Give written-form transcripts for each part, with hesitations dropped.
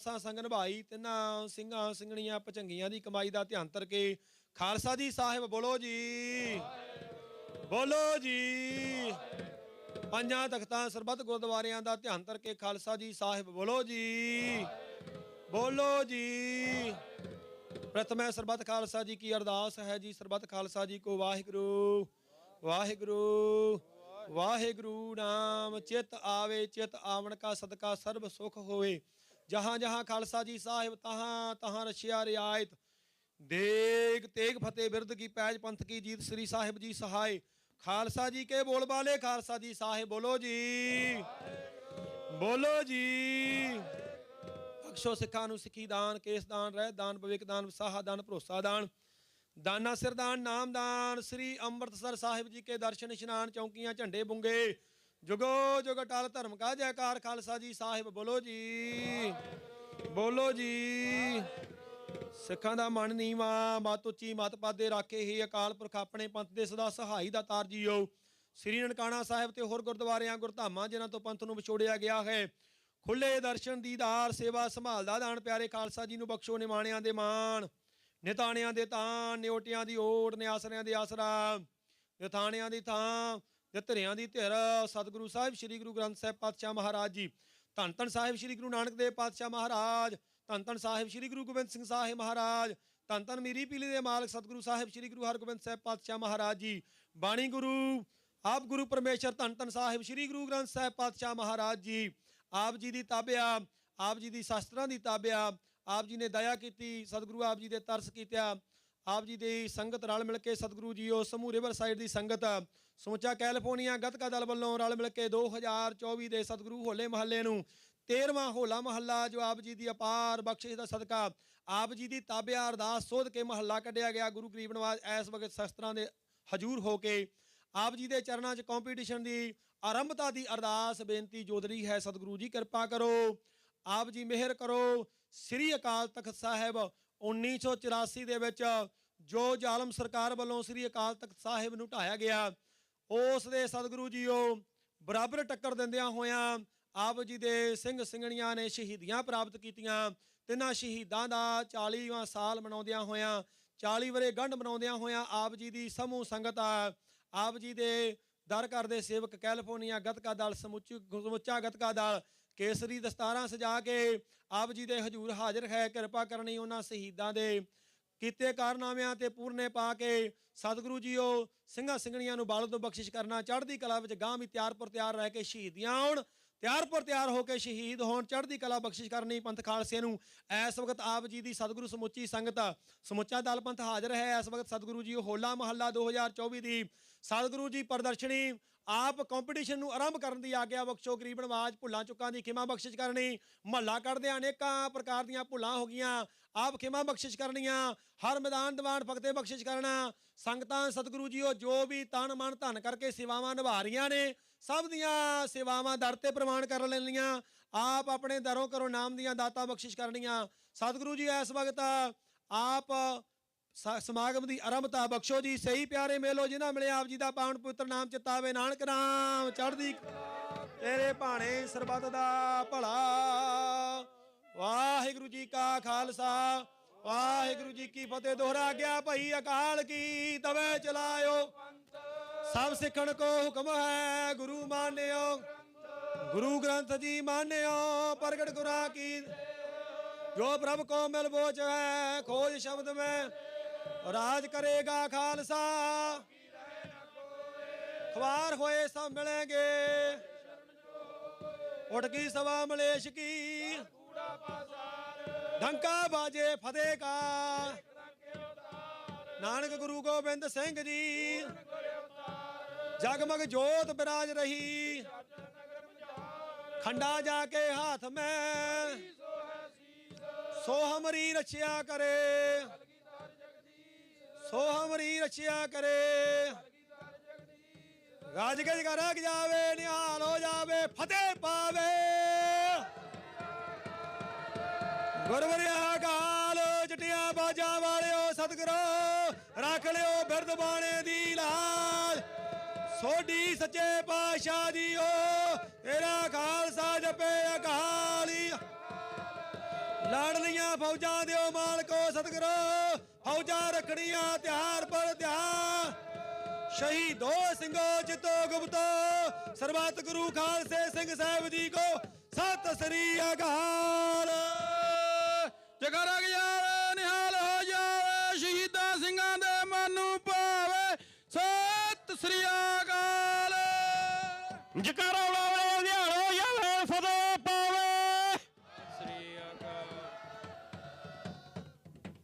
संग निभाई तिन्हां ਸਿੰਘਾਂ ਸਿੰਘਣੀਆਂ ਭਚੰਗੀਆਂ ਦੀ ਕਮਾਈ ਦਾ ਧਿਆਨ ਧਰ ਕੇ ਖਾਲਸਾ ਜੀ ਸਾਹਿਬ ਬੋਲੋ ਜੀ ਬੋਲੋ ਜੀ ਪੰਜਾਂ ਤਖਤਾਂ ਸਰਬੱਤ ਗੁਰਦੁਆਰਿਆਂ ਦਾ ਧਿਆਨ ਧਰ ਕੇ ਖਾਲਸਾ ਜੀ ਸਾਹਿਬ ਬੋਲੋ ਜੀ ਬੋਲੋ ਜੀ प्रथम है सरबत खालसा जी की अरदास है जी सरबत खालसा जी को वाहिगुरु वाहिगुरु वाहिगुरु नाम चित आवे चित आवन का सदका सर्व सुख होवे जहाँ जहाँ खालसा जी साहिब तहाँ तहाँ रशिया रियायत देग तेग फतेह बिरद की पैज पंथ की जीत श्री साहिब जी सहाय खालसा जी के बोल बाले खालसा जी साहिब बोलो जी बोलो जी बख्शो सिखा नूं सिखी दान केस दान रह दान भविक दान वसाहा दान भरोसा दान दाना सिर दान नाम दान श्री अमृतसर साहिब जी के दर्शन इशनान चौकियां झंडे बुंगे जुगो जुग अटल धर्म का जयकार खालसा जी साहिब बोलो जी बोलो जी सिखां दा मन नीवा मत उच्ची मत पादे राखे ही अकाल पुरख अपने पंथ दे सदा सहाई दा तार जीओ श्री ननकाना साहिब ते होर गुरद्वारियां गुरधामां जिन्हां तो पंथ नूं विछोड़िया गया है खुले दर्शन दीदार सेवा संभाल दा दान प्यारे खालसा जी नूं बख्शो निमाणियां दे मान निताणियां दे तान निओटियां दी ओट निआसरियां दे आसरा निथाणियां दी थां निधरियां दी धिर सतगुरु साहिब श्री गुरु ग्रंथ साहिब पातशाह महाराज जी धन धन साहिब श्री गुरु नानक देव पातशाह महाराज धन धन साहिब श्री गुरु गोबिंद सिंह साहिब महाराज धन धन मीरी पीली दे मालक सतगुरु साहिब श्री गुरु हरगोबिंद साहिब पातशाह महाराज जी बाणी गुरु आप गुरु परमेश्वर धन धन साहिब श्री गुरु ग्रंथ साहिब पातशाह महाराज जी आप जी की ताबिया आप जी की शास्त्रां की ताबिया आप जी ने दया की सतगुरु आप जी ने तरस किया आप जी की संगत रल मिल के सतगुरु जी समूह रिवर साइड की संगत समूचा कैलिफोर्निया गतका दल वालों रल मिल के 2024 के सतगुरु होले महल्ले नूं 13वां होला महल्ला जो आप जी की अपार बख्शिश का सदका आप जी की ताबिया अरदास सोध के महल्ला कढ़िया गया गुरु गरीब नवाज इस वक्त शस्त्रां दे हजूर हो के आप जी के चरणों च कॉम्पीटिशन की आरंभता की अरदास बेनती जोदरी है सतगुरु जी कृपा करो आप जी मेहर करो श्री अकाल तख्त साहिब 1984 दे विच जो जालम सरकार वालों श्री अकाल तख्त साहिब नूं ढाया गया उस दे सतगुरु जीओ बराबर टक्कर दिंदियां होयां आप जी दे सिंह ਸਿੰਘਣੀਆਂ ने शहीदियां प्राप्त कीतियां तिन्हां शहीदां दा 40वां साल मनाउंदियां होयां 40 वरे गंढ मनाउंदियां होयां आप जी दी समूह संगत आप जी दे दर घर दे सेवक कैलिफोर्निया गतका दल समुचा गतका दल केसरी दस्तारां सजा के आप जी दे हजूर हाजिर है कृपा करनी उन्हां शहीदां दे कीते कारनामिਆਂ ते पूरने पा के सतगुरु जीओ ਸਿੰਘਾਂ ਸਿੰਘਣੀਆਂ ਨੂੰ बल तो बख्शिश करना चढ़दी कला विच गां भी त्यार पर त्यार रह के शहीदियां आउण ਤਿਆਰ ਪਰ ਤਿਆਰ ਹੋ ਕੇ ਸ਼ਹੀਦ ਹੋਣ ਚੜ੍ਹਦੀ ਕਲਾ ਬਖਸ਼ਿਸ਼ ਕਰਨੀ ਪੰਥ ਖਾਲਸੇ ਨੂੰ ਇਸ ਵਕਤ ਆਪ ਜੀ ਦੀ ਸਤਿਗੁਰੂ ਸਮੁੱਚੀ ਸੰਗਤ ਸਮੁੱਚਾ ਦਲ ਪੰਥ ਹਾਜ਼ਰ ਹੈ ਇਸ ਵਕਤ ਸਤਿਗੁਰੂ ਜੀ ਹੋਲਾ ਮਹੱਲਾ 2024 ਦੀ ਸਤਿਗੁਰੂ ਜੀ ਪ੍ਰਦਰਸ਼ਨੀ ਆਪ ਕੰਪੀਟੀਸ਼ਨ ਨੂੰ ਆਰੰਭ ਕਰਨ ਦੀ ਆਗਿਆ ਬਖਸ਼ੋ ਗਰੀਬ ਨਵਾਜ ਭੁੱਲਾਂ ਚੁੱਕਾਂ ਦੀ ਖਿਮਾ ਬਖਸ਼ਿਸ਼ ਕਰਨੀ ਮਹੱਲਾ ਕੱਢਦੇ ਅਨੇਕਾਂ ਪ੍ਰਕਾਰ ਦੀਆਂ ਭੁੱਲਾਂ ਹੋ ਗਈਆਂ ਆਪ ਖਿਮਾ ਬਖਸ਼ਿਸ਼ ਕਰਨੀਆਂ ਹਰ ਮੈਦਾਨ ਦੀਵਾਨ ਫਕਤੇ ਬਖਸ਼ਿਸ਼ ਕਰਨਾ ਸੰਗਤਾਂ ਸਤਿਗੁਰੂ ਜੀਓ ਜੋ ਵੀ ਤਨ ਮਨ ਧਨ ਕਰਕੇ ਸੇਵਾਵਾਂ ਨਿਭਾ ਰਹੀਆਂ ਨੇ सब दियाँ सेवावां दर ते प्रमाण कर लेनियां आप अपने दरों करो नाम दियां दाता बख्शिश करनियां सतगुरु जी इस वक्त आप समागम की आरंभता बख्शो जी सही प्यारे मेलो जिन्हां मिले आप जी का पावन पुत्र नाम चितावे नानक नाम चढ़दी तेरे भाणे सरबत दा भला वाहिगुरु जी का खालसा वाहिगुरु जी की फतेह दोहरा गया भाई अकाल की तवे चलायो सब सिखण को हुक्म है गुरु मान्यो गुरु ग्रंथ जी मान्यो प्रगट गुरा की जो प्रभु को मिल बोझ है खोज शब्द में राज करेगा खालसा ख्वार होए सब मिलेंगे उठ की सवा मलेश की ढंका बाजे फतेह का नानक गुरु गोबिंद सिंह जी जगमग जोत विराज रही खंडा जाके हाथ में सो हमारी रक्षा करे सो हमारी रक्षा करे राज गज रख जावे निहाल हो जावे फतेह पावे गुरवरिया काल जटिया बाजा वाले सतगुरो रख लियो बिरद बाणे दी लाज सोडी सच्चे पातशाह दी ओ तेरा खालसा जपे अकाली ਲਾੜਲੀਆਂ ਫੌਜਾਂ ਦਿਓ ਮਾਲਕੋ ਸਤਿਗੁਰੂ ਫੌਜਾਂ ਰੱਖਣੀਆਂ ਤਿਹਾਰ ਪਰ ਤਿਹਾਰ ਸ਼ਹੀਦੋ ਸਿੰਘੋ ਜਿੱਤੋ ਗੁਪਤੋ ਸਰਬੱਤ ਗੁਰੂ ਖਾਲਸੇ ਸਿੰਘ ਸਾਹਿਬ ਜੀ ਕੋ ਸਤਿ ਸ੍ਰੀ ਅਕਾਲ। ਜਗਰਾ ਯਾਰ ਨਿਹਾਲ ਹੋ ਜਾਵੇ ਸ਼ਹੀਦਾਂ ਸਿੰਘਾਂ ਦੇ ਮਨ ਨੂੰ ਭਾਵੇ ਸਤਿ ਸ੍ਰੀ ਅਕਾਲ। ਜਕਾਰਾ ਲਾਵੇ ਨਿਹਾਲ ਹੋ ਜਾਵੇ ਫਤਿਹ ਪਾਵੇ ਸ੍ਰੀ ਅਕਾਲ।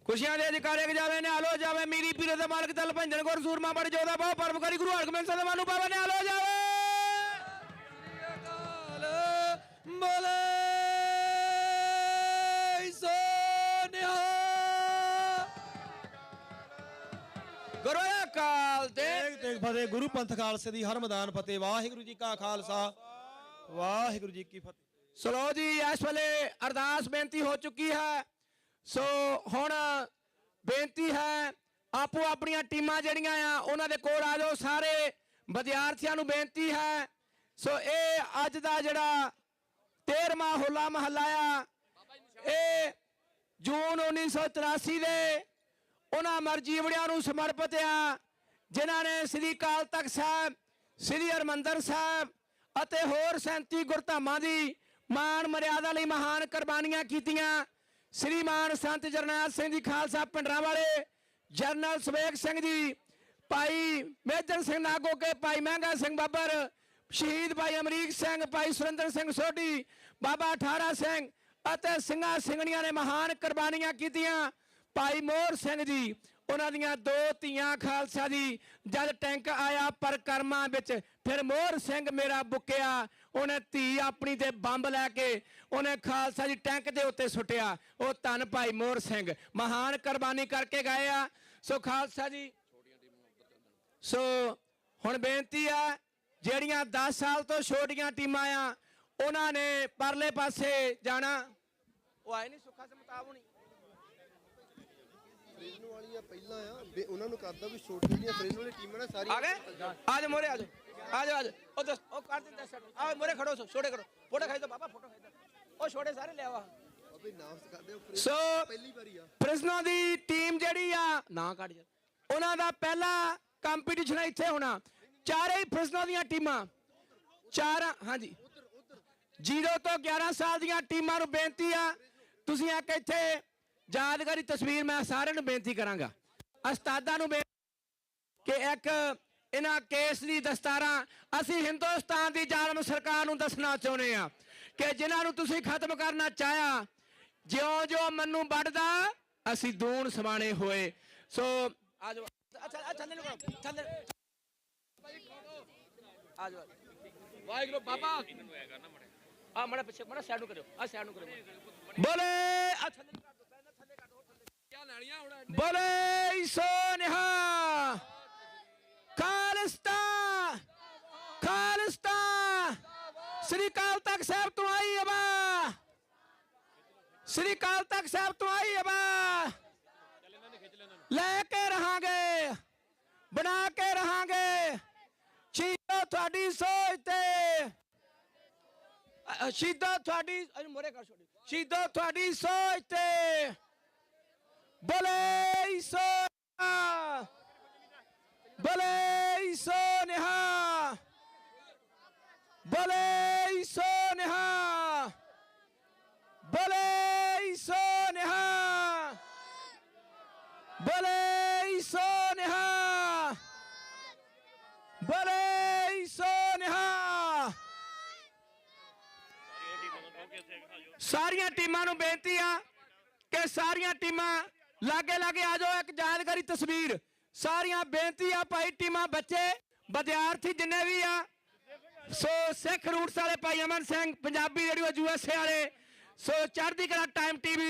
ਖੁਸ਼ੀਆਂ ਦੇ ਜਕਾਰੇ ਜਾਵੇ ਨਿਹਾਲ ਹੋ ਜਾਵੇ ਮੀਰੀ ਪੀਰੇ ਦੇ ਮਾਲਕ ਤਲ ਭੰਜਨ ਗੁਰ ਸੂਰਮਾ ਬੜ ਜੋਦਾ ਬਹੁ ਪਰਮਕਾਰੀ ਗੁਰੂ ਹਰਗੋਬਿੰਦ ਸਾਹਿਬ ਦੇ ਮਨ ਨੂੰ ਭਾਵੇ ਨਿਹਾਲ ਹੋ ਜਾਵੇ ਸ੍ਰੀ ਅਕਾਲ। ਬੋਲੇ ਗੁਰੂ ਅਕਾਲ ਤੇਗ ਤੇਗ ਫਤਿਹ ਗੁਰੂ ਪੰਥ ਖਾਲਸੇ ਦੀ ਹਰ ਮੈਦਾਨ ਫਤਿਹ। ਵਾਹਿਗੁਰੂ ਜੀ ਕਾ ਖਾਲਸਾ ਵਾਹਿਗੁਰੂ ਜੀ ਕੀ ਫਤਿਹ। ਸਲੋ ਜੀ ਇਸ ਵੇਲੇ ਅਰਦਾਸ ਬੇਨਤੀ ਹੋ ਚੁੱਕੀ ਹੈ। ਸੋ ਹੁਣ ਬੇਨਤੀ ਹੈ ਆਪੋ ਆਪਣੀਆਂ ਟੀਮਾਂ ਜਿਹੜੀਆਂ ਆ ਉਹਨਾਂ ਦੇ ਕੋਲ ਆ ਜਾਓ। ਸਾਰੇ ਵਿਦਿਆਰਥੀਆਂ ਨੂੰ ਬੇਨਤੀ ਹੈ। ਸੋ ਇਹ ਅੱਜ ਦਾ ਜਿਹੜਾ 13ਵਾਂ ਹੋਲਾ ਮਹੱਲਾ ਆ ਇਹ ਜੂਨ 1983 ਦੇ ਉਹਨਾਂ ਅਮਰ ਜੀਵੜਿਆਂ ਨੂੰ ਸਮਰਪਿਤ ਆ ਜਿਨ੍ਹਾਂ ਨੇ ਸ੍ਰੀ ਅਕਾਲ ਤਖਤ ਸਾਹਿਬ ਸ੍ਰੀ ਹਰਿਮੰਦਰ ਸਾਹਿਬ ਅਤੇ ਹੋਰ 37 ਗੁਰਧਾਮਾਂ ਦੀ ਮਾਣ ਮਰਿਆਦਾ ਲਈ ਮਹਾਨ ਕੁਰਬਾਨੀਆਂ ਕੀਤੀਆਂ। ਸ੍ਰੀਮਾਨ ਸੰਤ ਜਰਨੈਲ ਸਿੰਘ ਜੀ ਖਾਲਸਾ ਪਿੰਡਰਾਂ ਵਾਲੇ, ਜਰਨਲ ਸਵੇਗ ਸਿੰਘ ਜੀ, ਭਾਈ ਮੇਜਰ ਸਿੰਘ ਨਾਗੋਕੇ, ਭਾਈ ਮਹਿੰਗਾ ਸਿੰਘ ਬੱਬਰ, ਸ਼ਹੀਦ ਭਾਈ ਅਮਰੀਕ ਸਿੰਘ, ਭਾਈ ਸੁਰਿੰਦਰ ਸਿੰਘ ਸੋਢੀ, ਬਾਬਾ ਠਾਰਾ ਸਿੰਘ ਅਤੇ ਸਿੰਘਾਂ ਸਿੰਘਣੀਆਂ ਨੇ ਮਹਾਨ ਕੁਰਬਾਨੀਆਂ ਕੀਤੀਆਂ। ਭਾਈ ਮੋਹਰ ਸਿੰਘ ਜੀ ਉਹਨਾਂ ਦੀਆਂ 2 ਧੀਆਂ ਖਾਲਸਾ ਦੀ ਜਦ ਟੈਂਕ ਆਇਆ ਪਰਕਰਮਾਂ ਵਿੱਚ ਫਿਰ ਮੋਹਰ ਸਿੰਘ ਮੇਰਾ ਬੁੱਕਿਆ ਉਹਨੇ ਧੀ ਆਪਣੀ ਤੇ ਬੰਬ ਲੈ ਕੇ ਉਹਨੇ ਖਾਲਸਾ ਦੀ ਟੈਂਕ ਦੇ ਉੱਤੇ ਸੁੱਟਿਆ। ਉਹ ਧੰਨ ਭਾਈ ਮੋਹਰ ਸਿੰਘ ਮਹਾਨ ਕੁਰਬਾਨੀ ਕਰਕੇ ਗਏ ਆ। ਸੋ ਖਾਲਸਾ ਜੀ ਸੋ ਹੁਣ ਬੇਨਤੀ ਆ ਜਿਹੜੀਆਂ 10 ਸਾਲ ਤੋਂ ਛੋਟੀਆਂ ਟੀਮਾਂ ਆ ਉਹਨਾਂ ਨੇ ਪਰਲੇ ਪਾਸੇ ਜਾਣਾ। ਉਹ ਆਏ ਨਹੀਂ ਸੁੱਖਾ ਸਮਤਾਵ ਹੋਣੀ ਫਰੇਜ਼ਨੋ ਵਾਲੀਆਂ ਪਹਿਲਾਂ ਆ ਉਹਨਾਂ ਨੂੰ ਕਰਦਾ ਵੀ ਛੋਟੀ ਜਿਹੜੀਆਂ ਫਰੇਜ਼ਨੋ ਵਾਲੀ ਟੀਮਾਂ ਨੇ ਸਾਰੀਆਂ ਆ ਗਏ। ਆ ਜਾ ਮੋਰੇ ਆ ਜਾ ਆ ਜਾ ਉਹ ਦੱਸ ਉਹ ਕਰ ਦਿੰਦਾ ਸੈਟ ਆ ਮੋਰੇ ਖੜੋ ਛੋੜੇ ਕਰੋ ਫੋਟੋ ਖਾਈ ਦੋ ਬਾਬਾ ਫੋਟੋ ਖਾਈ ਦੋ ਉਹ ਛੋੜੇ ਸਾਰੇ ਲਿਆਵਾ ਅਬੇ ਨਾਮ ਸਿਖਾਦੇ ਹੋ ਸੋ ਪਹਿਲੀ ਵਾਰੀ ਆ ਪ੍ਰਿਜ਼ਨਰ ਦੀ ਟੀਮ ਜਿਹੜੀ ਆ ਨਾ ਕੱਢ ਜਾ ਉਹਨਾਂ ਦਾ ਪਹਿਲਾ ਕੰਪੀਟੀਸ਼ਨ ਇੱਥੇ ਹੋਣਾ। ਚਾਰੇ ਹੀ ਪ੍ਰਿਜ਼ਨਰ ਦੀਆਂ ਟੀਮਾਂ ਚਾਰ ਹਾਂਜੀ 0 ਤੋਂ 11 ਸਾਲ ਦੀਆਂ ਟੀਮਾਂ ਨੂੰ ਬੇਨਤੀ ਆ ਤੁਸੀਂ ਆ ਕੇ ਇੱਥੇ ਯਾਦਗਾਰੀ ਤਸਵੀਰ ਮੈਂ ਸਾਰਿਆਂ ਨੂੰ ਬੇਨਤੀ ਕਰਾਂਗਾ। ਉਸਤਾਦਾਂ ਨੂੰ ਕਿ ਇੱਕ ਇਹਨਾਂ ਕੇਸ ਦੀ ਦਸਤਾਰਾਂ ਅਸੀਂ ਹਿੰਦੁਸਤਾਨ ਦੀ ਜ਼ਾਲਮ ਸਰਕਾਰ ਨੂੰ ਦੱਸਣਾ ਚਾਹੁੰਦੇ ਆ ਕਿ ਜਿਨ੍ਹਾਂ ਨੂੰ ਤੁਸੀਂ ਖਤਮ ਕਰਨਾ ਚਾਹਿਆ ਜਿਉਂ-ਜਿਉਂ ਮੈਨੂੰ ਵੱਢਦਾ ਅਸੀਂ ਦੂਣ ਸਮਾਣੇ ਹੋਏ। ਸੋ ਆ ਜਾਓ ਅੱਛਾ ਥੱਲੇ ਨੂੰ ਕਰੋ ਥੱਲੇ ਆ ਜਾਓ ਵਾਹਿਗੁਰੂ ਬਾਬਾ ਆ ਮੜਾ ਪਿੱਛੇ ਮੜਾ ਸਾਈਡ ਨੂੰ ਕਰਿਓ ਆ ਸਾਈਡ ਨੂੰ ਕਰਿਓ ਬੋਲੇ ਆ ਥੱਲੇ ਬੋਲੇ ਸੋ ਨਿਹਾਲ ਖਾਲਿਸਤਾਨ ਖਾਲਿਸਤਾਨ ਸ੍ਰੀ ਅਕਾਲ ਤਖਤ ਸਾਹਿਬ ਤੋਂ ਆਈ ਅਬਾ ਸ੍ਰੀ ਅਕਾਲ ਤਖਤ ਸਾਹਿਬ ਤੋਂ ਆਈ ਅਬਾ ਲੈ ਕੇ ਰਹਾਂਗੇ ਬਣਾ ਕੇ ਰਹਾਂਗੇ ਸ਼ਹੀਦੋ ਤੁਹਾਡੀ ਸੋਚ ਤੇ ਸ਼ਹੀਦੋ ਤੁਹਾਡੀ ਮੋਰੇ ਕਰ ਛੋੜੀ ਸ਼ਹੀਦੋ ਤੁਹਾਡੀ ਸੋਚ ਤੇ ਬੋਲੇ ਸੋ ਬੋਲੇ ਸੋ ਨਿਹਾਲ ਬੋਲੇ ਸੋ ਨਿਹਾਲ ਬੋਲੇ ਸੋ ਨਿਹਾਲ ਬੋਲੇ ਸੋ ਨਿਹਾਲ ਬੋਲੇ ਸੋ ਨਿਹਾਲ। ਸਾਰੀਆਂ ਟੀਮਾਂ ਨੂੰ ਬੇਨਤੀ ਆ ਕਿ ਸਾਰੀਆਂ ਟੀਮਾਂ ਲਾਗੇ ਲਾਗੇ ਆ ਜਾਓ। ਇੱਕ ਯਾਦਗਾਰੀ ਤਸਵੀਰ ਸਾਰੀਆਂ ਬੇਨਤੀ ਆ ਭਾਈ ਟੀਮਾਂ ਬੱਚੇ ਵਿਦਿਆਰਥੀ ਜਿੰਨੇ ਵੀ ਆ। ਸੋ ਸਿੱਖ ਰੂਟਸ ਵਾਲੇ ਭਾਈ ਅਮਨ ਸਿੰਘ, ਪੰਜਾਬੀ ਰੇਡੀਓ USA ਵਾਲੇ, ਸੋ ਚੜ੍ਹਦੀ ਕਲਾ ਟਾਈਮ TV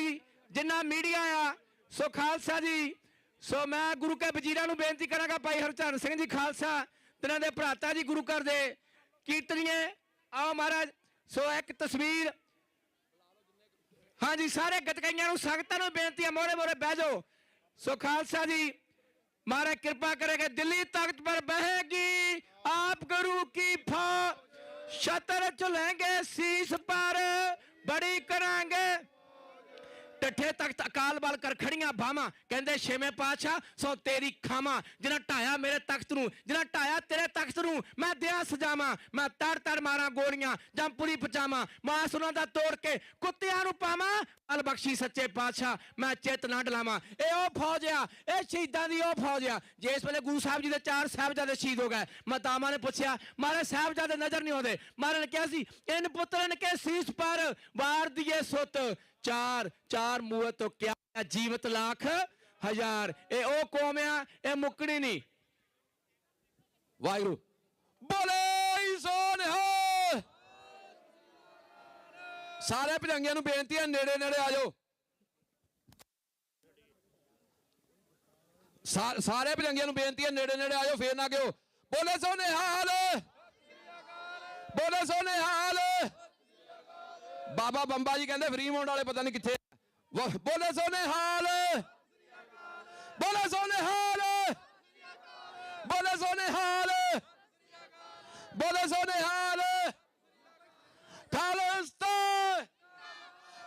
ਜਿੰਨਾ ਮੀਡੀਆ ਆ, ਸੋ ਖਾਲਸਾ ਜੀ। ਸੋ ਮੈਂ ਗੁਰੂ ਕੇ ਵਜ਼ੀਰਾਂ ਨੂੰ ਬੇਨਤੀ ਕਰਾਂਗਾ ਭਾਈ ਹਰਚਰਨ ਸਿੰਘ ਜੀ ਖਾਲਸਾ ਤਿੰਨਾਂ ਦੇ ਭਰਾਤਾ ਜੀ ਗੁਰੂ ਘਰ ਦੇ ਕੀਰਤਨੀਏ ਆਓ ਮਹਾਰਾਜ। ਸੋ ਇੱਕ ਤਸਵੀਰ ਹਾਂਜੀ ਸਾਰੇ ਗਤਕਾਈਆਂ ਨੂੰ ਸੰਗਤਾਂ ਨੂੰ ਬੇਨਤੀ ਹੈ ਮੋਰੇ ਮੋਰੇ ਬਹਿ ਜਾਓ। ਸੋ ਖਾਲਸਾ ਜੀ महाराज कृपा करेंगे दिल्ली तख्त पर बहेगी आप गुरु की छतर चलेंगे शीश पर बड़ी करांगे ਟੱਠੇ ਤਖਤ ਅਕਾਲ ਬਲ ਕਰ ਖੜੀਆਂ ਬਾਹਾਂ, ਕਹਿੰਦੇ ਛੇਵੇਂ ਪਾਤਸ਼ਾਹ ਸੋ ਤੇਰੀ ਖਾਵਾਂ, ਜਿਨ੍ਹਾਂ ਢਾਇਆ ਮੇਰੇ ਤਖਤ ਨੂੰ, ਜਿਨ੍ਹਾਂ ਢਾਇਆ ਤੇਰੇ ਤਖਤ ਨੂੰ, ਮੈਂ ਦਿਆਂ ਸਜਾਵਾਂ, ਮੈਂ ਤੜ ਤੜ ਮਾਰਾਂ ਗੋਲੀਆਂ ਜੰਪੂਰੀ ਪਚਾਵਾਂ, ਮਾਸ ਉਹਨਾਂ ਦਾ ਤੋੜ ਕੇ ਕੁੱਤਿਆਂ ਨੂੰ ਪਾਵਾਂ, ਅਲ ਬਖਸ਼ੀ ਸੱਚੇ ਪਾਤਸ਼ਾਹ ਮੈਂ ਚਿੱਤ ਨਾ ਡਲਾਵਾਂ। ਇਹ ਉਹ ਫੌਜ ਆ, ਇਹ ਸ਼ਹੀਦਾਂ ਦੀ ਉਹ ਫੌਜ ਆ। ਜਿਸ ਵੇਲੇ ਗੁਰੂ ਸਾਹਿਬ ਜੀ ਦੇ 4 ਸਾਹਿਬਜ਼ਾਦੇ ਸ਼ਹੀਦ ਹੋ ਗਏ, ਮਾਤਾਵਾਂ ਨੇ ਪੁੱਛਿਆ ਮਾਰੇ ਸਾਹਿਬਜ਼ਾਦੇ ਨਜ਼ਰ ਨਹੀਂ ਆਉਂਦੇ, ਮਹਾਰਾਜ ਨੇ ਕਿਹਾ ਸੀ ਇਨ ਪੁੱਤਰਨ ਕੇ ਸੀਸ ਪਰ ਵਾਰ ਦੀਏ ਸੁੱਤ, 4 ਮੂਹੇ ਤੋਂ ਕਿਆ ਜੀਵਤ ਲੱਖ ਹਜ਼ਾਰ। ਇਹ ਉਹ ਕੌਮ ਆ, ਇਹ ਮੁੱਕਣੀ ਨਹੀਂ। ਵਾਹਿਗੁਰੂ ਬੋਲੇ ਸੋ ਨਿਹਾਲ। ਸਾਰੇ ਭਜੰਗਿਆਂ ਨੂੰ ਬੇਨਤੀ ਹੈ ਨੇੜੇ ਨੇੜੇ ਆ ਜਾਓ, ਸਾਰੇ ਭਜੰਗਿਆਂ ਨੂੰ ਬੇਨਤੀ ਹੈ ਨੇੜੇ ਨੇੜੇ ਆ ਜਾਓ, ਫੇਰ ਨਾ ਕਿਉਂ। ਬੋਲੇ ਸੋ ਨਿਹਾਲ, ਬੋਲੇ ਸੋ ਨਿਹਾਲ। ਬਾਬਾ ਬੰਬਾ ਜੀ ਕਹਿੰਦੇ ਫਰੀਮੌਂਟ ਵਾਲੇ ਪਤਾ ਨਹੀਂ ਕਿੱਥੇ। ਬੋਲੇ ਸੋ ਨਿਹਾਲ, ਬੋਲੇ ਸੋ ਨਿਹਾਲ, ਬੋਲੇ ਸੋ ਨਿਹਾਲ, ਬੋਲੇ ਸੋ ਨਿਹਾਲ। ਖਾਲਸਾ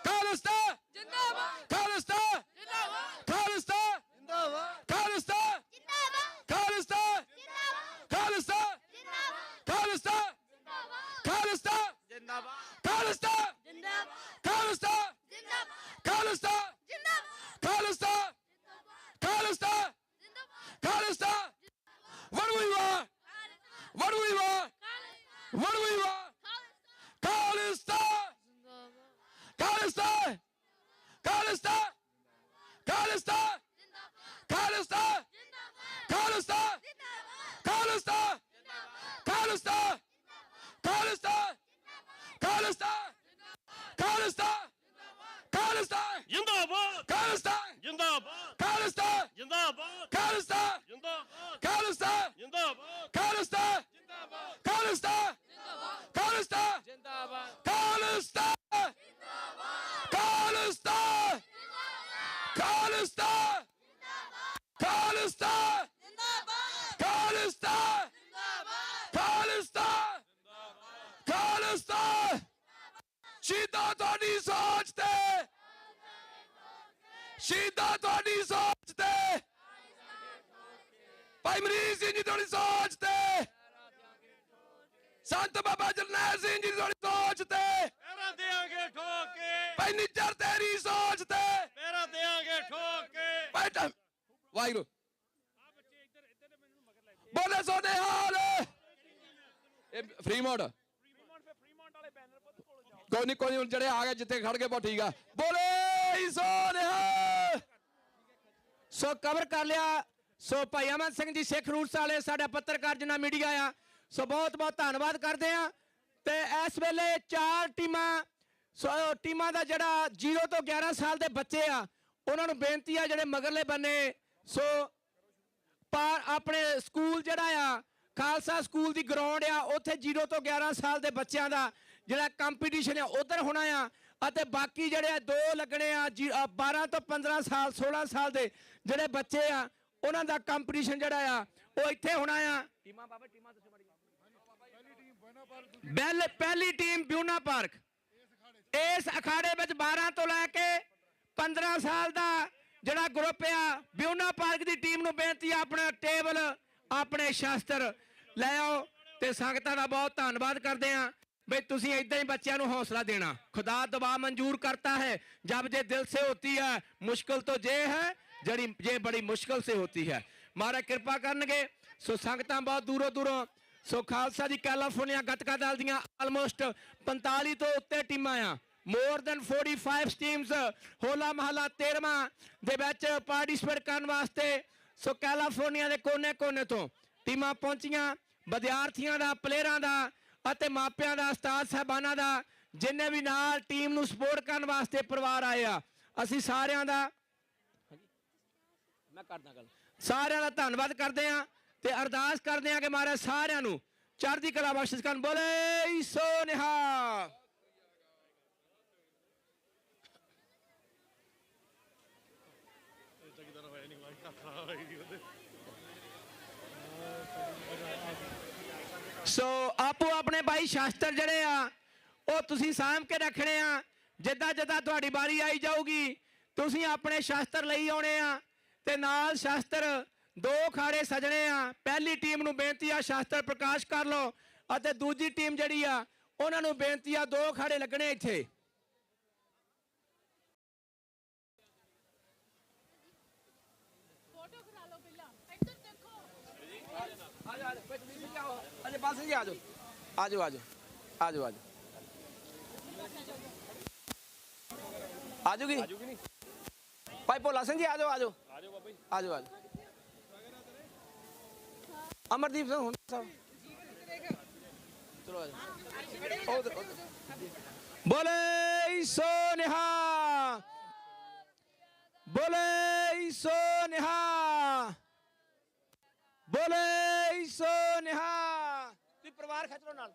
ਖਾਲਸਾ ਜਿੰਦਾਬਾਦ, ਖਾਲਸਾ ਜਿੰਦਾਬਾਦ, ਖਾਲਸਾ ਜਿੰਦਾਬਾਦ ਖਾਲਸਾ ਜਿੰਦਾਬਾਦ, ਖਾਲਸਾ ਜਿੰਦਾਬਾਦ, ਖਾਲਸਾ ਜਿੰਦਾਬਾਦ, ਖਾਲਸਾ ਖਾਲਸਾ ਜਿੰਦਾਬਾਦ, ਖਾਲਸਾ ਜਿੰਦਾਬਾਦ, ਖਾਲਸਾ ਜਿੰਦਾਬਾਦ, ਖਾਲਸਾ ਜਿੰਦਾਬਾਦ, Khalsa Khalsa Khalsa. What do we want? What do we want? What do we want? Khalsa Khalsa Khalsa Khalsa Khalsa Khalsa Khalsa Khalsa Khalsa Khalsa Khalsa Khalsa ਜਿੰਦਾਬਾਦ ਖਾਲਸਾ ਜਿੰਦਾਬਾਦ ਖਾਲਸਾ ਜਿੰਦਾਬਾਦ ਖਾਲਸਾ ਜਿੰਦਾਬਾਦ ਖਾਲਸਾ ਜਿੰਦਾਬਾਦ ਖਾਲਸਾ ਖਾਲਸਾ ਖਾਲਸਾ ਜਿੰਦਾਬਾਦ ਖਾਲਸਾ ਖਾਲਸਾ ਖਾਲਸਾ ਖਾਲਸਾ ਖਾਲਸਾ ਖਾਲਸਾ ਖਾਲਸਾ। ਸ਼ਹੀਦਾਂ ਤੁਹਾਡੀ ਸੋਚ ਤੇ, ਸ਼ਹੀਦਾਂ ਤੁਹਾਡੀ ਸੋਚ ਤੇ, ਭਾਈ ਮਰੀਜ਼ ਸਿੰਘ ਜੀ ਤੁਹਾਡੀ ਸੋਚ ਤੇ, ਸੰਤ ਬਾਬਾ ਜਰਨੈਲ ਸਿੰਘ ਜੀ ਤੁਹਾਡੀ ਸੋਚ ਤੇ, ਮੇਰਾ ਦੇਾਂਗੇ ਠੋਕ ਕੇ, ਭਾਈ ਨਿੱਜਰ ਤੇਰੀ ਸੋਚ ਤੇ, ਮੇਰਾ ਦੇਾਂਗੇ ਠੋਕ ਕੇ। ਭਾਈ ਵਾਹਿਗੁਰੂ ਬੋਲੇ ਸੋ ਨਿਹਾਲ। ਇਹ ਫਰੀਮੌਂਟ ਕੋਈ ਨਹੀਂ ਜਿਹੜੇ ਆ ਗਏ ਜਿੱਥੇ ਖੜ ਗਏ ਬਹੁਤ ਠੀਕ ਆ। ਬੋਲੇ ਸੋ ਨਿਹਾਲ। ਸੋ ਕਵਰ ਕਰ ਲਿਆ। ਸੋ ਭਾਈ ਅਮਨ ਸਿੰਘ ਜੀ ਸਿੱਖ ਰੂਟਸ ਵਾਲੇ ਸਾਡਾ ਪੱਤਰਕਾਰ ਜਿੰਨਾ ਮੀਡੀਆ ਆ, ਸੋ ਬਹੁਤ ਬਹੁਤ ਧੰਨਵਾਦ ਕਰਦੇ ਆ। ਤੇ ਇਸ ਵੇਲੇ 4 ਟੀਮਾਂ, ਸੋ ਟੀਮਾਂ ਦਾ ਜਿਹੜਾ 0 ਤੋਂ 11 ਸਾਲ ਦੇ ਬੱਚੇ ਆ ਉਹਨਾਂ ਨੂੰ ਬੇਨਤੀ ਆ ਜਿਹੜੇ ਮਗਰਲੇ ਬੰਨੇ, ਸੋ ਆਪਣੇ ਸਕੂਲ ਜਿਹੜਾ ਆ ਖਾਲਸਾ ਸਕੂਲ ਦੀ ਗਰਾਊਂਡ ਆ, ਉੱਥੇ 0 ਤੋਂ 11 ਸਾਲ ਦੇ ਬੱਚਿਆਂ ਦਾ ਜਿਹੜਾ ਕੰਪੀਟੀਸ਼ਨ ਆ ਉਧਰ ਹੋਣਾ ਆ। ਅਤੇ ਬਾਕੀ ਜਿਹੜੇ 2 ਲੱਗਣੇ ਆ 12 ਤੋਂ 15 ਸਾਲ 16 ਸਾਲ ਦੇ ਜਿਹੜੇ ਬੱਚੇ ਆ ਉਹਨਾਂ ਦਾ ਕੰਪੀਟੀਸ਼ਨ ਜਿਹੜਾ ਆ ਉਹ ਇੱਥੇ ਹੋਣਾ ਆ। ਟੀਮਾਂ ਬਾਬਾ ਟੀਮਾਂ ਦੱਸੋ ਮਾੜੀ। ਪਹਿਲੀ ਟੀਮ ਬਿਊਨਾ ਪਾਰਕ, ਇਸ ਅਖਾੜੇ ਵਿੱਚ 12 ਤੋਂ ਲੈ ਕੇ 15 ਸਾਲ ਦਾ ਜਿਹੜਾ ਗਰੁੱਪ ਆ, ਬਿਊਨਾ ਪਾਰਕ ਦੀ ਟੀਮ ਨੂੰ ਬੇਨਤੀ ਆ ਆਪਣਾ ਟੇਬਲ ਆਪਣੇ ਸ਼ਾਸਤਰ ਲੈ ਆਓ। ਤੇ ਸੰਗਤਾਂ ਦਾ ਬਹੁਤ ਧੰਨਵਾਦ ਕਰਦੇ ਆ भाई तुसी इदा ही बच्चों को हौसला देना। खुदा दुआ मंजूर करता है जब जे दिल से होती है, मुश्किल तो जे है जड़ी ये बड़ी मुश्किल से होती है। महाराज कृपा करनगे। सो संगतां बहुत दूरों दूरों, सो खालसा जी कैलिफोर्निया गतका दल दियां आलमोस्ट 45 तो उत्ते टीमां आ, मोर देन 45 टीम्स होला महला 13वां दे विच पार्टिसिपेट करन वास्ते सो कैलिफोर्निया दे कोने कोने तो टीमां पहुंचियां। विद्यार्थियों का, प्लेयरां का ਅਤੇ ਮਾਪਿਆਂ ਦਾ, ਉਸਤਾਦ ਸਾਹਿਬਾਨਾਂ ਦਾ, ਜਿੰਨੇ ਵੀ ਨਾਲ ਟੀਮ ਨੂੰ ਸਪੋਰਟ ਕਰਨ ਵਾਸਤੇ ਪਰਿਵਾਰ ਆਏ ਆ, ਅਸੀਂ ਸਾਰਿਆਂ ਦਾ ਮੈਂ ਕਰਦਾ ਗੱਲ ਸਾਰਿਆਂ ਦਾ ਧੰਨਵਾਦ ਕਰਦੇ ਆ ਤੇ ਅਰਦਾਸ ਕਰਦੇ ਆ ਕਿ ਮਹਾਰਾਜ ਸਾਰਿਆਂ ਨੂੰ ਚੜ੍ਹਦੀ ਕਲਾ ਬਖਸ਼ਿਸ਼ ਕਰਨ। ਬੋਲੇ ਸੋ ਨਿਹਾਲ। ਸੋ ਆਪੋ ਆਪਣੇ ਭਾਈ ਸ਼ਾਸਤਰ ਜਿਹੜੇ ਆ ਉਹ ਤੁਸੀਂ ਸਾਂਭ ਕੇ ਰੱਖਣੇ ਆ। ਜਿੱਦਾਂ ਜਿੱਦਾਂ ਤੁਹਾਡੀ ਵਾਰੀ ਆਈ ਜਾਊਗੀ ਤੁਸੀਂ ਆਪਣੇ ਸ਼ਸਤਰ ਲਈ ਆਉਣੇ ਆ ਤੇ ਨਾਲ ਸ਼ਸਤਰ 2 ਅਖਾੜੇ ਸਜਣੇ ਆ। ਪਹਿਲੀ ਟੀਮ ਨੂੰ ਬੇਨਤੀ ਆ ਸ਼ਸਤਰ ਪ੍ਰਕਾਸ਼ ਕਰ ਲਓ ਅਤੇ ਦੂਜੀ ਟੀਮ ਜਿਹੜੀ ਆ ਉਹਨਾਂ ਨੂੰ ਬੇਨਤੀ ਆ 2 ਅਖਾੜੇ ਲੱਗਣੇ ਇੱਥੇ। आजूगी भाई भोला सिंह जी आ जाओ आ जाओ अमरदीप सिंह साहब चलो बोले सो निहा बोले सो निहा बोले सो निहा परिवार खिंच लो नाल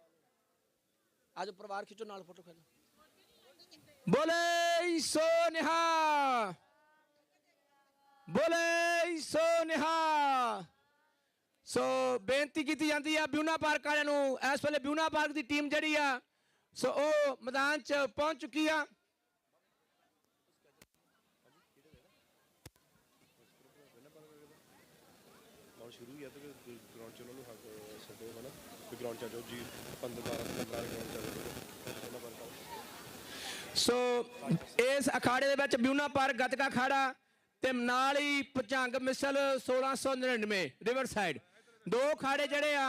आज परिवार खिंचो नाल फोटो खिंचो बोले सो निहा बोले सो निहा। सो बेनती की जाती है ब्यूना पार्क वाले नूं इस वेले ब्यूना पार्क की टीम जिहड़ी आ सो ओ मैदान च पहुंच चुकी आ। शुरू ही है तो ग्राउंड च उन्होंने सदो है ना ग्राउंड च जाओ जी 15-12 ग्राउंड च सो इस अखाड़े दे विच ब्यूना पार्क गतका अखाड़ा ते नाल ही भुजंग मिसल 1699 रिवर साइड 2 अखाड़े जड़े आ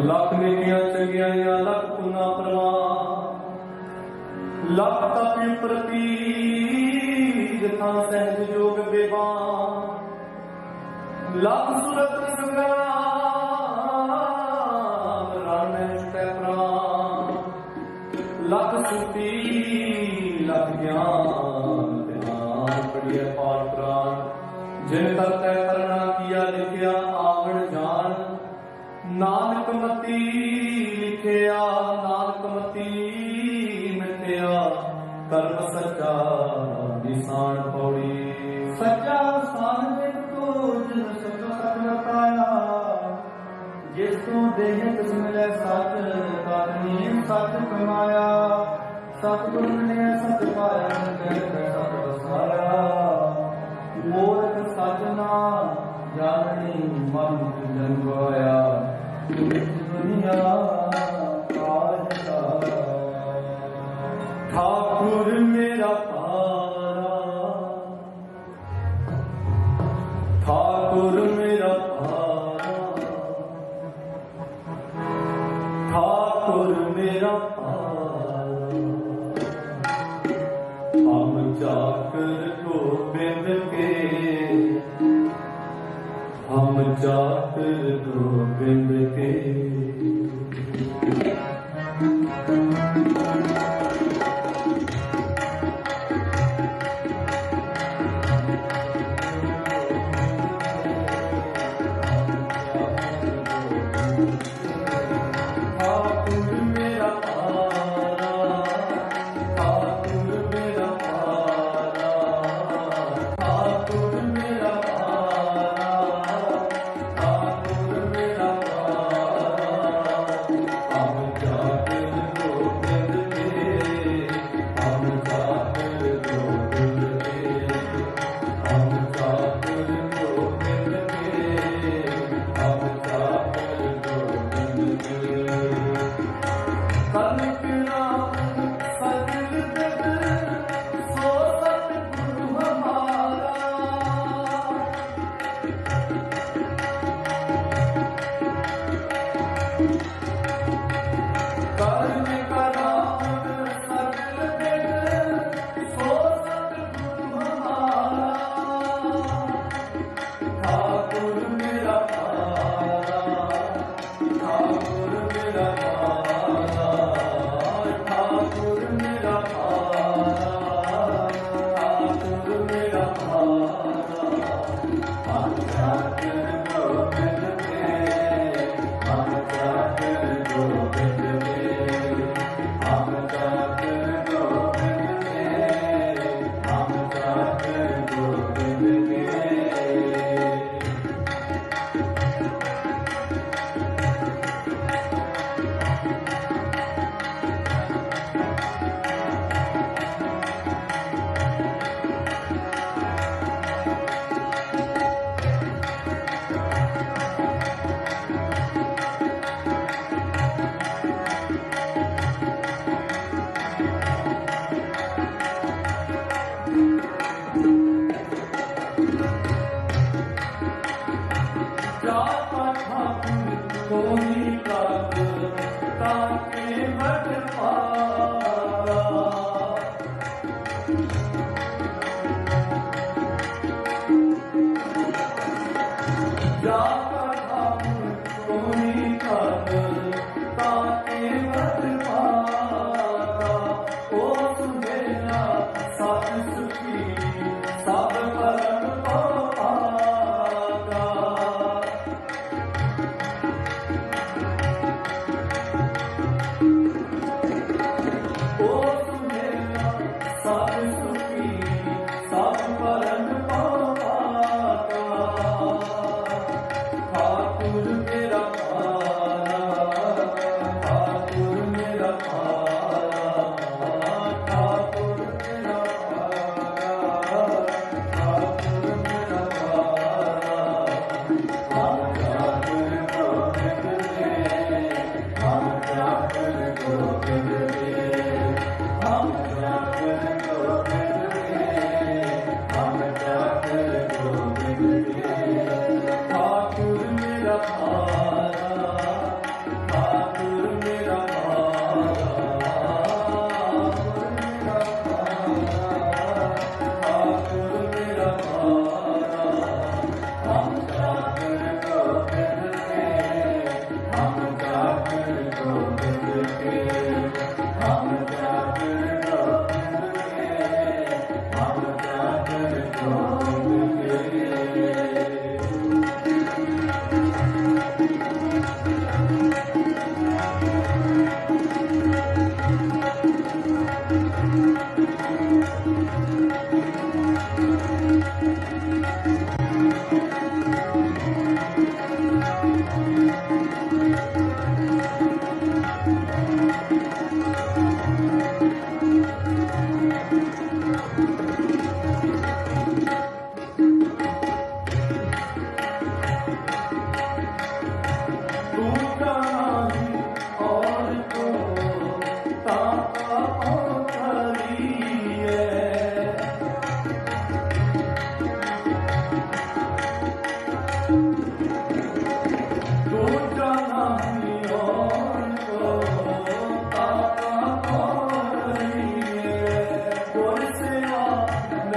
लख नेकियां चंगियां लख पुना प्रवान लख तपे प्रति जथा सहज योग बेवान लख सुरत संग्राम रण प्राण लख सुती लख ज्ञान ध्यान पढ़िए पाठ प्राण जिन तक करना किया लिखिया आवण जान नानक मती लिखिया नानक मती मिथ्या कर्म सच्चा निशान पौड़ी सच्चा स्थान विच तो जिन सच्चा सच बताया जिस तू देह किस मिले सच करनी सच कमाया सतगुर ने सच पाया सच बसाया मूर्ख सजना जानी मन जन गया दुनिया ठाकुर मेरा पारा ठाकुर मेरा पारा ठाकुर मेरा पारा हम जाकर गोबिंद के हम जाकर गोबिंद के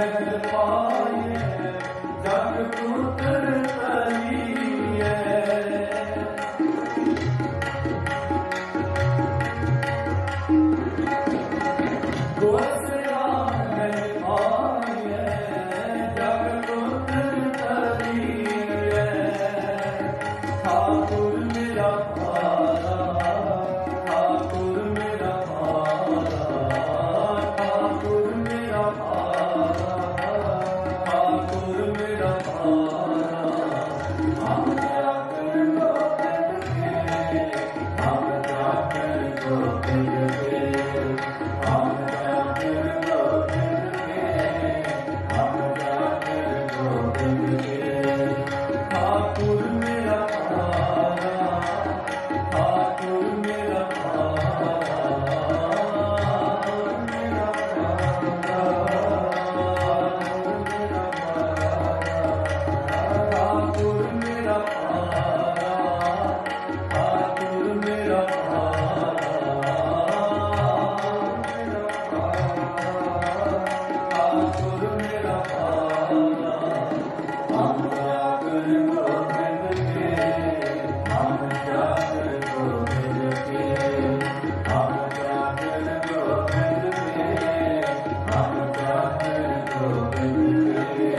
महल पाए जग पुत्र तरिए गोसरा महल पाए जग पुत्र तरिए ठाकुर मेरा भारा ठाकुर मेरा भारा ठाकुर मेरा भारा ठाकुर मेरा भारा हम जाकर गोविंद के हम जाकर गोविंद के हम जाकर गोविंद के हम जाकर गोविंद के ठाकुर मेरा भारा ठाकुर मेरा भारा मेरा ठाकुर मेरा भारा ठाकुर मेरा भारा ठाकुर मेरा भारा हम जाकर गोविंद के हम जाकर गोविंद के हम जाकर गोविंद के हम जाकर गोविंद के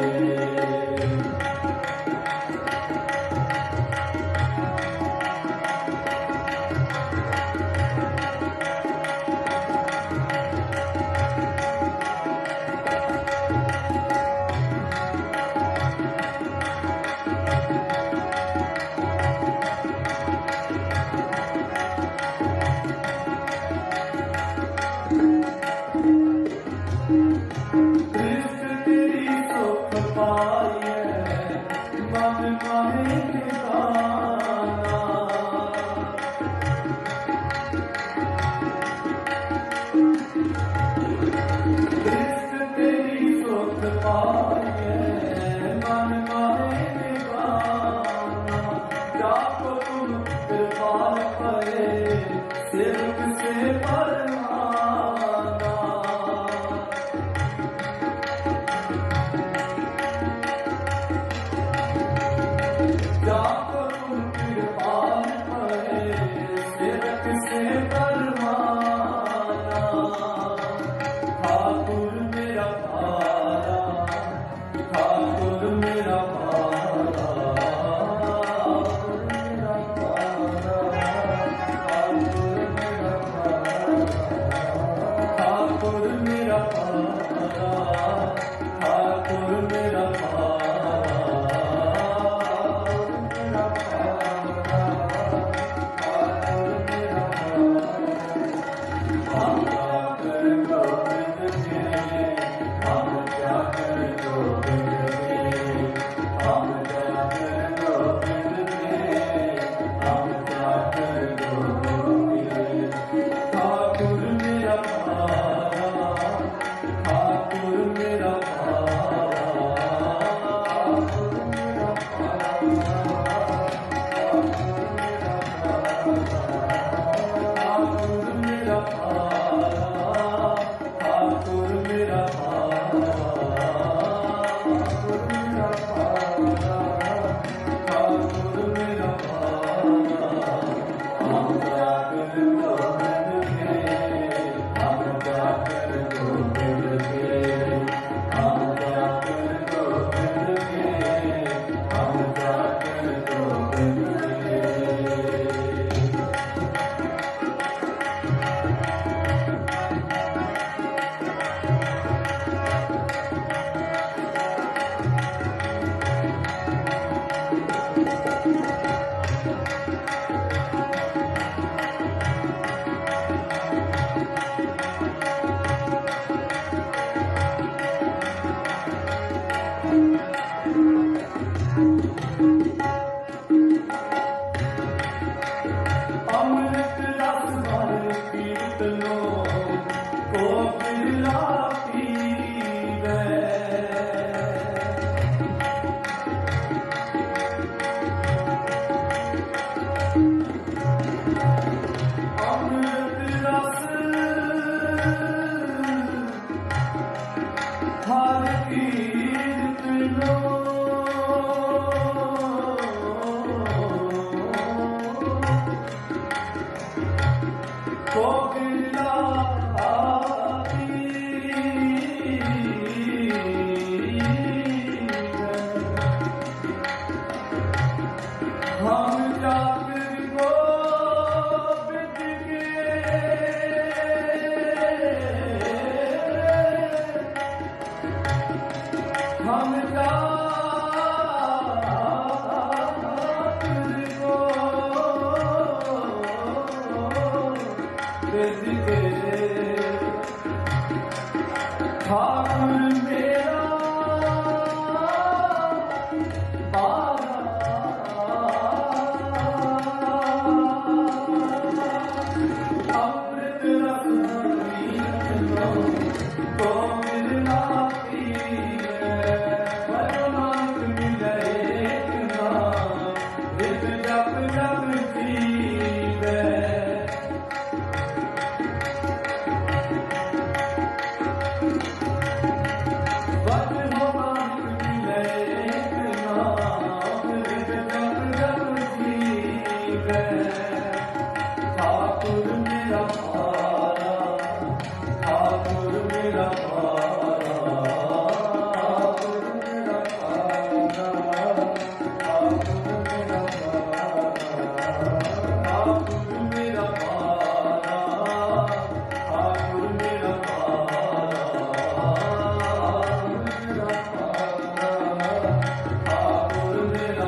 कृष्ण तेरी सुख पाए मन माहे निधाना कृष्ण तेरी सुख पाए मन माहे निधाना जाको तुम कृपाल परे सेवक से परमाना जाको तुम कृपाल परे सेवक से परमाना ठाकुर मेरा भारा हर कीर्त लो कोकिला हम जाकर गोविंद के हम जाकर गोविंद के ठाकुर मेरा अमृत रस तो मिलना नानक मिले जप जप जीवे ठाकुर मेरा पारा ठाकुर मेरा पारा ठाकुर मेरा पारा ठाकुर मेरा पारा ठाकुर मेरा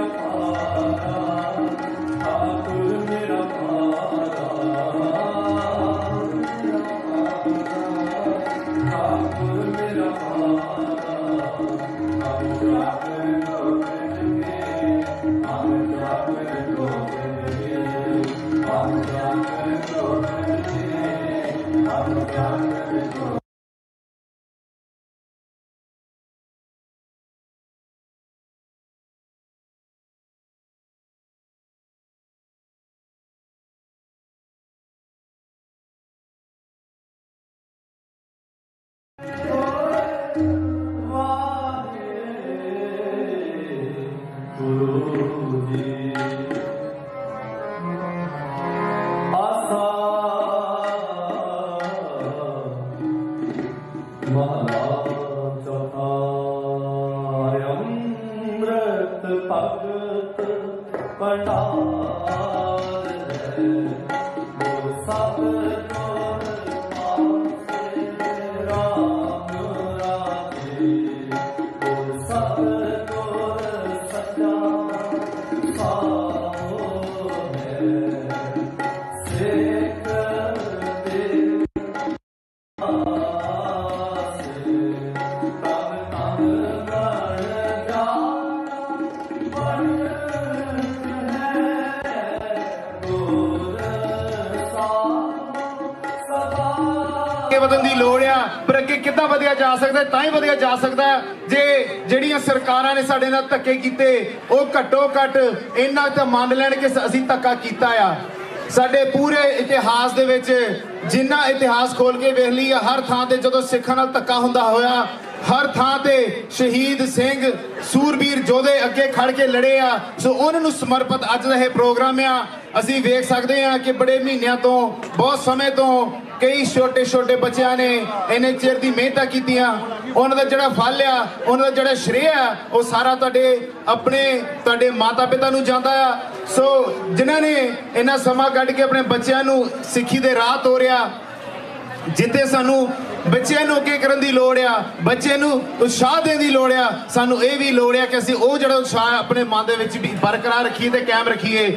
पारा ठाकुर मेरा अमृत भगत पटार वो सब राम राजे वो सब सच्चा ਵਧਣ ਦੀ ਲੋੜ ਆ ਪਰ ਅੱਗੇ ਕਿੱਦਾਂ ਵਧਿਆ ਜਾ ਸਕਦਾ ਤਾਂ ਹੀ ਵਧਿਆ ਜਾ ਸਕਦਾ ਜੇ ਜਿਹੜੀਆਂ ਸਰਕਾਰਾਂ ਨੇ ਸਾਡੇ ਨਾਲ ਧੱਕੇ ਕੀਤੇ ਉਹ ਘੱਟੋ ਘੱਟ ਇੰਨਾ ਤਾਂ ਮੰਨ ਲੈਣ ਕਿ ਅਸੀਂ ਧੱਕਾ ਕੀਤਾ ਆ ਸਾਡੇ ਪੂਰੇ ਇਤਿਹਾਸ ਦੇ ਵਿੱਚ ਜਿੰਨਾ ਇਤਿਹਾਸ ਖੋਲ ਕੇ ਵੇਖ ਲਈ ਆ ਹਰ ਥਾਂ ਤੇ ਜਦੋਂ ਸਿੱਖਾਂ ਨਾਲ ਧੱਕਾ ਹੁੰਦਾ ਹੋਇਆ ਹਰ ਥਾਂ ਤੇ ਸ਼ਹੀਦ ਸਿੰਘ ਸੂਰਬੀਰ ਯੋਧੇ ਅੱਗੇ ਖੜ ਕੇ ਲੜੇ ਆ ਸੋ ਉਹਨਾਂ ਨੂੰ ਸਮਰਪਿਤ ਅੱਜ ਦਾ ਇਹ ਪ੍ਰੋਗਰਾਮ ਆ ਅਸੀਂ ਵੇਖ ਸਕਦੇ ਆ ਕਿ ਬੜੇ ਮਹੀਨਿਆਂ ਤੋਂ ਬਹੁਤ ਸਮੇਂ ਤੋਂ ਕਈ ਛੋਟੇ ਛੋਟੇ ਬੱਚਿਆਂ ਨੇ ਇੰਨੇ ਚਿਰ ਦੀ ਮਿਹਨਤਾਂ ਕੀਤੀਆਂ ਉਹਨਾਂ ਦਾ ਜਿਹੜਾ ਫਲ ਆ ਉਹਨਾਂ ਦਾ ਜਿਹੜਾ ਸ਼੍ਰੇਅ ਆ ਉਹ ਸਾਰਾ ਤੁਹਾਡੇ ਮਾਤਾ ਪਿਤਾ ਨੂੰ ਜਾਂਦਾ ਆ ਸੋ ਜਿਨ੍ਹਾਂ ਨੇ ਇੰਨਾ ਸਮਾਂ ਕੱਢ ਕੇ ਆਪਣੇ ਬੱਚਿਆਂ ਨੂੰ ਸਿੱਖੀ ਦੇ ਰਾਹ ਤੋਰਿਆ ਜਿੱਥੇ ਸਾਨੂੰ ਬੱਚਿਆਂ ਨੂੰ ਅੱਗੇ ਕਰਨ ਦੀ ਲੋੜ ਆ ਬੱਚੇ ਨੂੰ ਉਤਸ਼ਾਹ ਦੇਣ ਦੀ ਲੋੜ ਆ ਸਾਨੂੰ ਇਹ ਵੀ ਲੋੜ ਆ ਕਿ ਅਸੀਂ ਉਹ ਜਿਹੜਾ ਉਤਸ਼ਾਹ ਆਪਣੇ ਮਨ ਦੇ ਵਿੱਚ ਵੀ ਬਰਕਰਾਰ ਰੱਖੀਏ ਤੇ ਕਾਇਮ ਰੱਖੀਏ